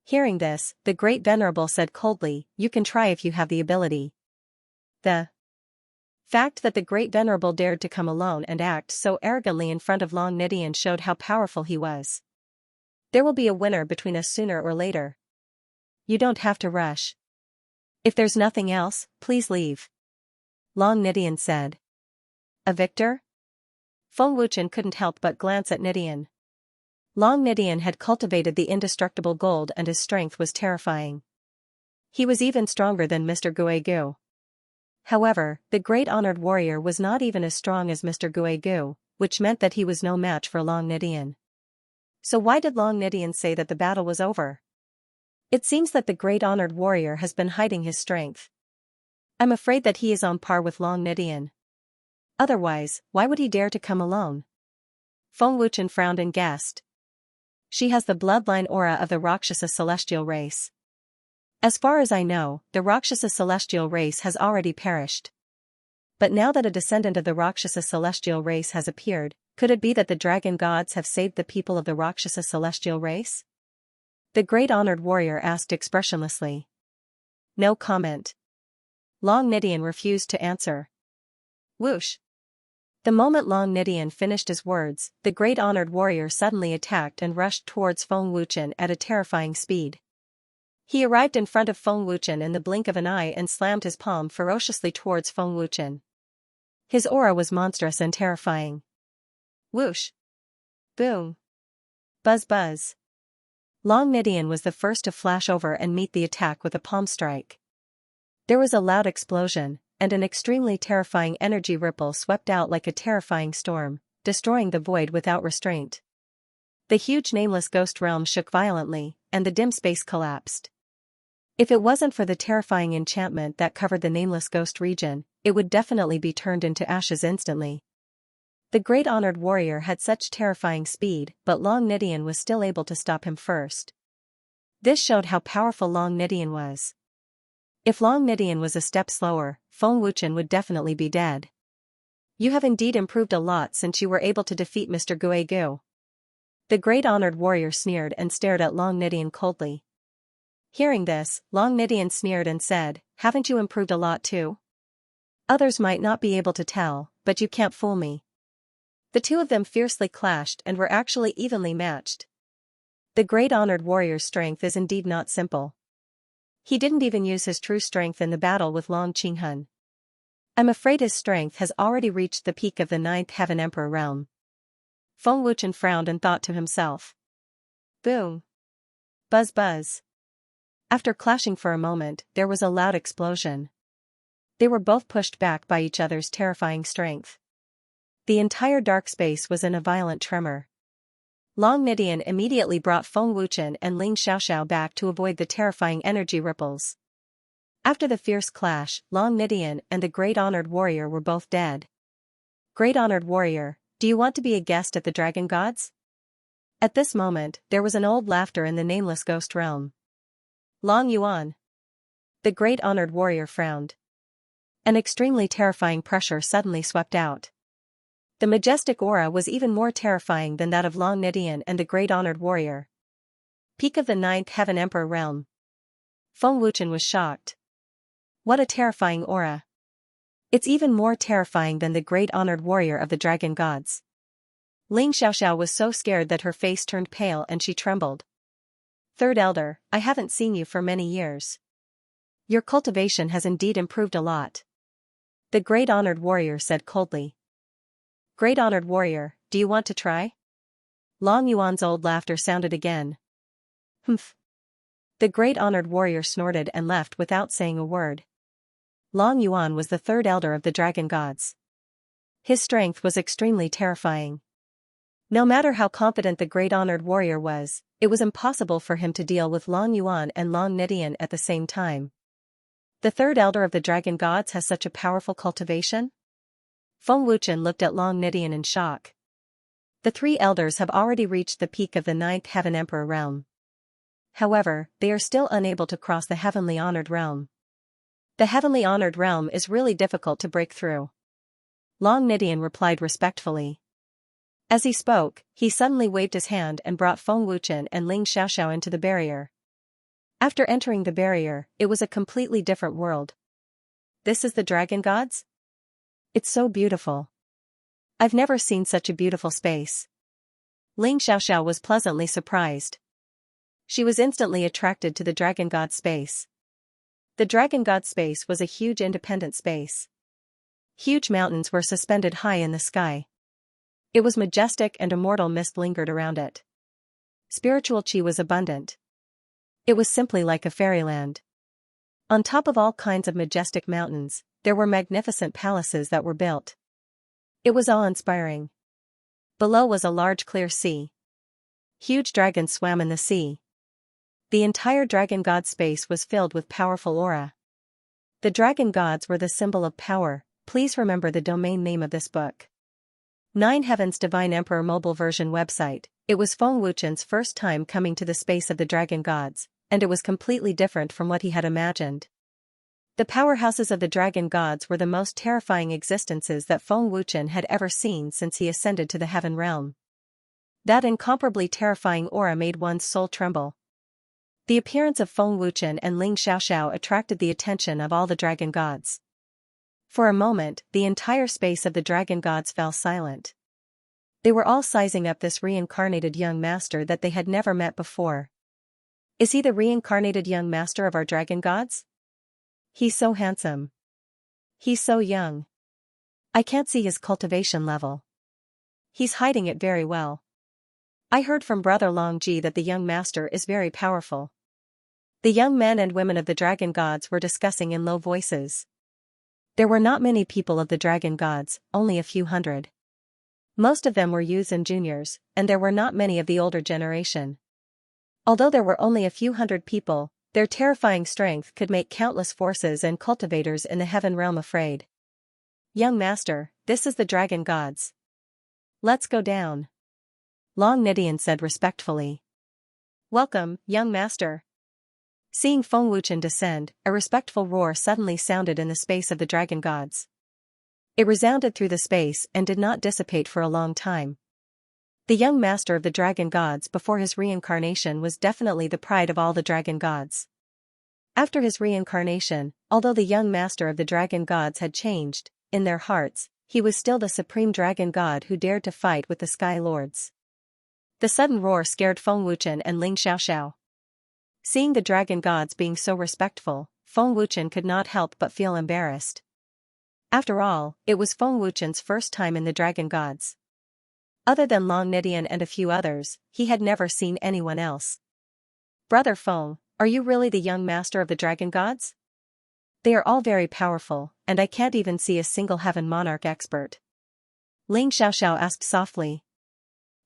Hearing this, the Great Venerable said coldly, "You can try if you have the ability." The fact that the Great Venerable dared to come alone and act so arrogantly in front of Long Nidian showed how powerful he was. There will be a winner between us sooner or later. You don't have to rush. If there's nothing else, please leave. Long Nidian said. A victor? Feng Wuchen couldn't help but glance at Nidian. Long Nidian had cultivated the indestructible gold and his strength was terrifying. He was even stronger than Mr. Guegu. However, the great honored warrior was not even as strong as Mr. Guegu, which meant that he was no match for Long Nidian. So why did Long Nidian say that the battle was over? It seems that the great honored warrior has been hiding his strength. I'm afraid that he is on par with Long Nidian. Otherwise, why would he dare to come alone? Feng Wuchen frowned and guessed. She has the bloodline aura of the Rakshasa celestial race. As far as I know, the Rakshasa celestial race has already perished. But now that a descendant of the Rakshasa celestial race has appeared, could it be that the dragon gods have saved the people of the Rakshasa celestial race? The great honored warrior asked expressionlessly. No comment. Long Nidian refused to answer. Whoosh! The moment Long Nidian finished his words, the great honored warrior suddenly attacked and rushed towards Feng Wuchen at a terrifying speed. He arrived in front of Feng Wuchen in the blink of an eye and slammed his palm ferociously towards Feng Wuchen. His aura was monstrous and terrifying. Whoosh! Boom! Buzz buzz! Long Nidian was the first to flash over and meet the attack with a palm strike. There was a loud explosion, and an extremely terrifying energy ripple swept out like a terrifying storm, destroying the void without restraint. The huge nameless ghost realm shook violently, and the dim space collapsed. If it wasn't for the terrifying enchantment that covered the nameless ghost region, it would definitely be turned into ashes instantly. The great honored warrior had such terrifying speed, but Long Nidian was still able to stop him first. This showed how powerful Long Nidian was. If Long Nidian was a step slower, Feng Wuchen would definitely be dead. You have indeed improved a lot since you were able to defeat Mr. Guegu. The great honored warrior sneered and stared at Long Nidian coldly. Hearing this, Long Nidian sneered and said, "Haven't you improved a lot too? Others might not be able to tell, but you can't fool me." The two of them fiercely clashed and were actually evenly matched. The great honored warrior's strength is indeed not simple. He didn't even use his true strength in the battle with Long Qinghun. I'm afraid his strength has already reached the peak of the 9th Heaven Emperor realm. Feng Wuchen frowned and thought to himself. Boom! Buzz buzz! After clashing for a moment, there was a loud explosion. They were both pushed back by each other's terrifying strength. The entire dark space was in a violent tremor. Long Nidian immediately brought Feng Wuchen and Ling Xiaoxiao back to avoid the terrifying energy ripples. After the fierce clash, Long Nidian and the great honored warrior were both dead. Great honored warrior, do you want to be a guest at the dragon gods? At this moment, there was an old laughter in the nameless ghost realm. Long Yuan. The great honored warrior frowned. An extremely terrifying pressure suddenly swept out. The majestic aura was even more terrifying than that of Long Nidian and the great honored warrior. Peak of the 9th Heaven Emperor realm. Feng Wuchen was shocked. What a terrifying aura. It's even more terrifying than the great honored warrior of the dragon gods. Ling Xiaoxiao was so scared that her face turned pale and she trembled. Third Elder, I haven't seen you for many years. Your cultivation has indeed improved a lot. The great honored warrior said coldly. Great honored warrior, do you want to try? Long Yuan's old laughter sounded again. Humph. The great honored warrior snorted and left without saying a word. Long Yuan was the 3rd elder of the dragon gods. His strength was extremely terrifying. No matter how confident the great honored warrior was, it was impossible for him to deal with Long Yuan and Long Nidian at the same time. The third elder of the dragon gods has such a powerful cultivation? Feng Wuchen looked at Long Nidian in shock. The three elders have already reached the peak of the ninth heaven emperor realm. However, they are still unable to cross the heavenly honored realm. The heavenly honored realm is really difficult to break through. Long Nidian replied respectfully. As he spoke, he suddenly waved his hand and brought Feng Wuchen and Ling Xiaoxiao into the barrier. After entering the barrier, it was a completely different world. This is the dragon gods? It's so beautiful. I've never seen such a beautiful space. Ling Xiaoxiao was pleasantly surprised. She was instantly attracted to the dragon god space. The dragon god space was a huge independent space. Huge mountains were suspended high in the sky. It was majestic and immortal mist lingered around it. Spiritual chi was abundant. It was simply like a fairyland. On top of all kinds of majestic mountains, there were magnificent palaces that were built. It was awe-inspiring. Below was a large clear sea. Huge dragons swam in the sea. The entire dragon god space was filled with powerful aura. The dragon gods were the symbol of power. Please remember the domain name of this book. 9 Heavens Divine Emperor Mobile Version Website. It was Feng Wuchen's first time coming to the space of the dragon gods, and it was completely different from what he had imagined. The powerhouses of the dragon gods were the most terrifying existences that Feng Wuchen had ever seen since he ascended to the heaven realm. That incomparably terrifying aura made one's soul tremble. The appearance of Feng Wuchen and Ling Xiaoxiao attracted the attention of all the dragon gods. For a moment, the entire space of the dragon gods fell silent. They were all sizing up this reincarnated young master that they had never met before. Is he the reincarnated young master of our dragon gods? He's so handsome. He's so young. I can't see his cultivation level. He's hiding it very well. I heard from Brother Long Ji that the young master is very powerful. The young men and women of the dragon gods were discussing in low voices. There were not many people of the dragon gods, only a few hundred. Most of them were youths and juniors, and there were not many of the older generation. Although there were only a few hundred people, their terrifying strength could make countless forces and cultivators in the heaven realm afraid. Young master, this is the dragon gods. Let's go down. Long Nidian said respectfully. Welcome, young master. Seeing Feng Wuchen descend, a respectful roar suddenly sounded in the space of the dragon gods. It resounded through the space and did not dissipate for a long time. The young master of the dragon gods before his reincarnation was definitely the pride of all the dragon gods. After his reincarnation, although the young master of the dragon gods had changed, in their hearts, he was still the supreme dragon god who dared to fight with the sky lords. The sudden roar scared Feng Wuchen and Ling Xiaoxiao. Seeing the dragon gods being so respectful, Feng Wuchen could not help but feel embarrassed. After all, it was Feng Wuchen's first time in the dragon gods. Other than Long Nidian and a few others, he had never seen anyone else. Brother Feng, are you really the young master of the dragon gods? They are all very powerful, and I can't even see a single heaven monarch expert. Ling Xiaoxiao asked softly.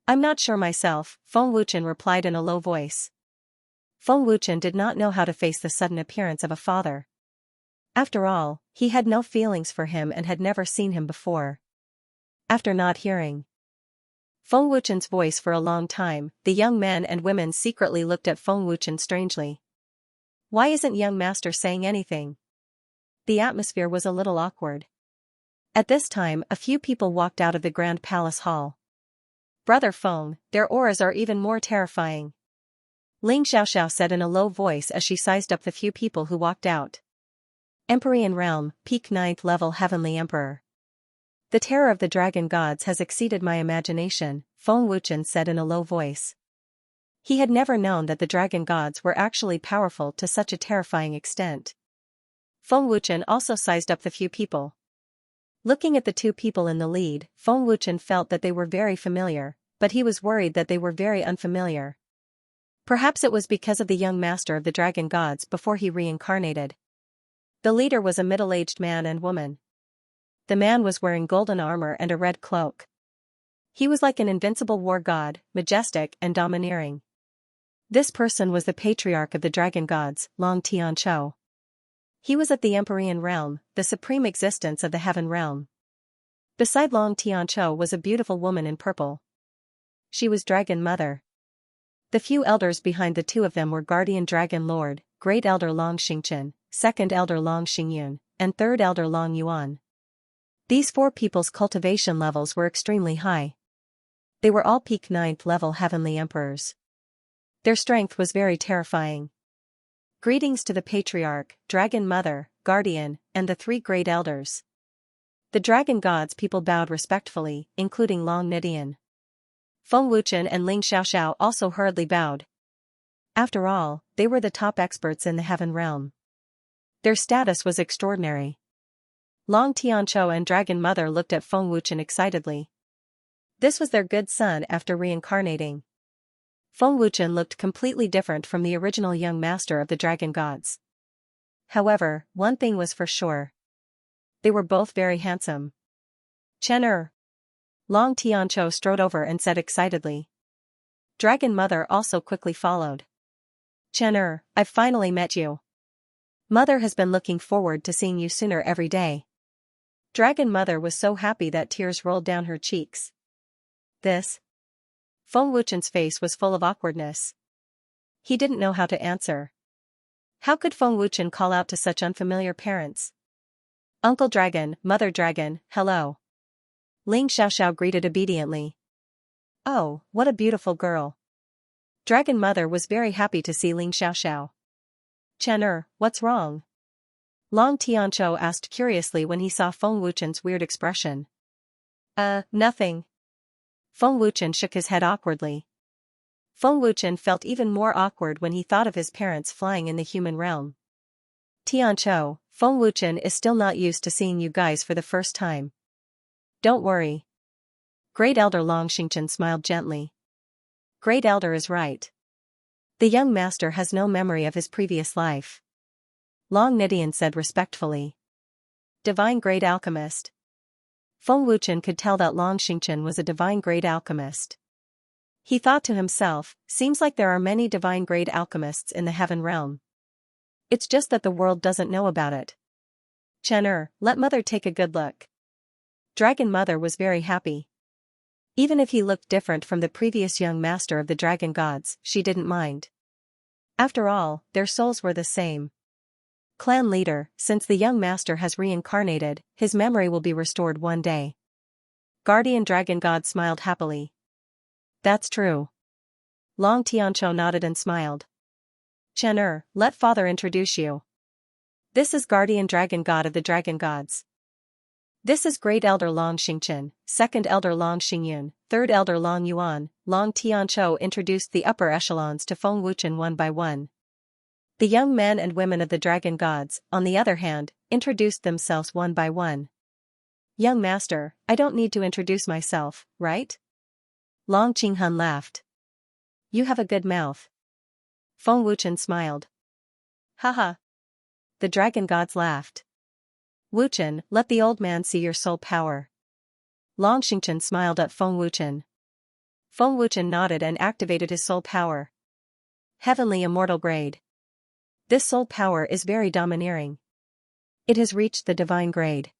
I'm not sure myself, Feng Wuchen replied in a low voice. Feng Wuchen did not know how to face the sudden appearance of a father. After all, he had no feelings for him and had never seen him before. After not hearing Feng Wuchen's voice for a long time, the young men and women secretly looked at Feng Wuchen strangely. Why isn't young master saying anything? The atmosphere was a little awkward. At this time, a few people walked out of the grand palace hall. Brother Feng, their auras are even more terrifying. Ling Xiaoxiao said in a low voice as she sized up the few people who walked out. Empyrean Realm, Peak 9th Level Heavenly Emperor. The terror of the dragon gods has exceeded my imagination, Feng Wuchen said in a low voice. He had never known that the dragon gods were actually powerful to such a terrifying extent. Feng Wuchen also sized up the few people. Looking at the two people in the lead, Feng Wuchen felt that they were very familiar, but he was worried that they were very unfamiliar. Perhaps it was because of the young master of the dragon gods before he reincarnated. The leader was a middle-aged man and woman. The man was wearing golden armor and a red cloak. He was like an invincible war god, majestic and domineering. This person was the patriarch of the dragon gods, Long Tianqiu. He was of the Empyrean realm, the supreme existence of the heaven realm. Beside Long Tianqiu was a beautiful woman in purple. She was Dragon Mother. The few elders behind the two of them were Guardian Dragon Lord, Great Elder Long Xingqian, Second Elder Long Xingyun, and Third Elder Long Yuan. These four people's cultivation levels were extremely high. They were all peak 9th level heavenly emperors. Their strength was very terrifying. Greetings to the Patriarch, Dragon Mother, Guardian, and the three great elders. The dragon gods people bowed respectfully, including Long Nidian. Feng Wuchen and Ling Xiaoxiao also hurriedly bowed. After all, they were the top experts in the heaven realm. Their status was extraordinary. Long Tianqiu and Dragon Mother looked at Feng Wuchen excitedly. This was their good son after reincarnating. Feng Wuchen looked completely different from the original young master of the dragon gods. However, one thing was for sure. They were both very handsome. Chen. Long Tianqiu strode over and said excitedly. Dragon Mother also quickly followed. Chen, I've finally met you. Mother has been looking forward to seeing you sooner every day. Dragon Mother was so happy that tears rolled down her cheeks. This? Feng Wuchen's face was full of awkwardness. He didn't know how to answer. How could Feng Wuchen call out to such unfamiliar parents? Uncle Dragon, Mother Dragon, hello. Ling Xiaoxiao greeted obediently. Oh, what a beautiful girl. Dragon Mother was very happy to see Ling Xiaoxiao. Chen, what's wrong? Long Tianqiu asked curiously when he saw Feng Wuchen's weird expression. Nothing. Feng Wuchen shook his head awkwardly. Feng Wuchen felt even more awkward when he thought of his parents flying in the human realm. Tianqiu, Feng Wuchen is still not used to seeing you guys for the first time. Don't worry. Great Elder Long Xingqian smiled gently. Great Elder is right. The young master has no memory of his previous life. Long Nidian said respectfully. Divine Great Alchemist. Feng Wuchen could tell that Long Xingqian was a divine grade alchemist. He thought to himself, seems like there are many divine grade alchemists in the heaven realm. It's just that the world doesn't know about it. Chen, let Mother take a good look. Dragon Mother was very happy. Even if he looked different from the previous young master of the dragon gods, she didn't mind. After all, their souls were the same. Clan leader, since the young master has reincarnated, his memory will be restored one day. Guardian Dragon God smiled happily. That's true. Long Tianqiu nodded and smiled. Chen, let Father introduce you. This is Guardian Dragon God of the Dragon Gods. This is Great Elder Long Xingqian, Second Elder Long Xingyun, Third Elder Long Yuan. Long Tianqiu introduced the upper echelons to Feng Wuchen one by one. The young men and women of the dragon gods, on the other hand, introduced themselves one by one. Young master, I don't need to introduce myself, right? Long Qinghan laughed. You have a good mouth. Feng Wuchen smiled. Haha. The dragon gods laughed. Wuchen, let the old man see your soul power. Long Xingqian smiled at Feng Wuchen. Feng Wuchen nodded and activated his soul power. Heavenly Immortal Grade. This soul power is very domineering. It has reached the divine grade.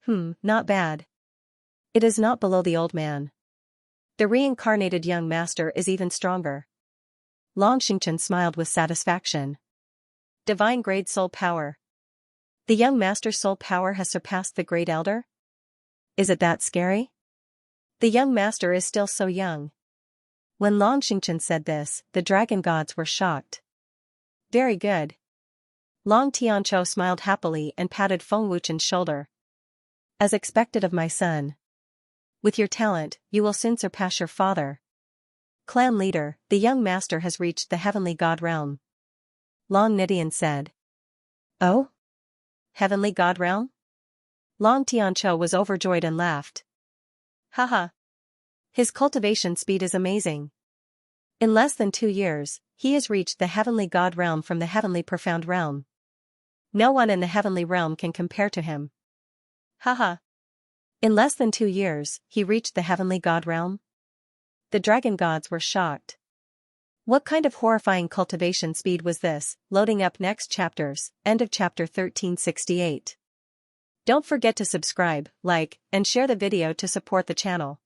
Not bad. It is not below the old man. The reincarnated young master is even stronger. Long Xingqian smiled with satisfaction. Divine grade soul power. The young master's soul power has surpassed the great elder? Is it that scary? The young master is still so young. When Long Xingqian said this, the dragon gods were shocked. Very good. Long Tianqiu smiled happily and patted Feng Wuchen's shoulder. As expected of my son. With your talent, you will soon surpass your father. Clan leader, the young master has reached the heavenly god realm. Long Nidian said. Oh? Heavenly god realm? Long Tianqiu was overjoyed and laughed. Haha. His cultivation speed is amazing. In less than 2 years, he has reached the heavenly god realm from the heavenly profound realm. No one in the heavenly realm can compare to him. Haha. In less than 2 years, he reached the heavenly god realm. The dragon gods were shocked. What kind of horrifying cultivation speed was this? Loading up next chapters, end of chapter 1368. Don't forget to subscribe, like, and share the video to support the channel.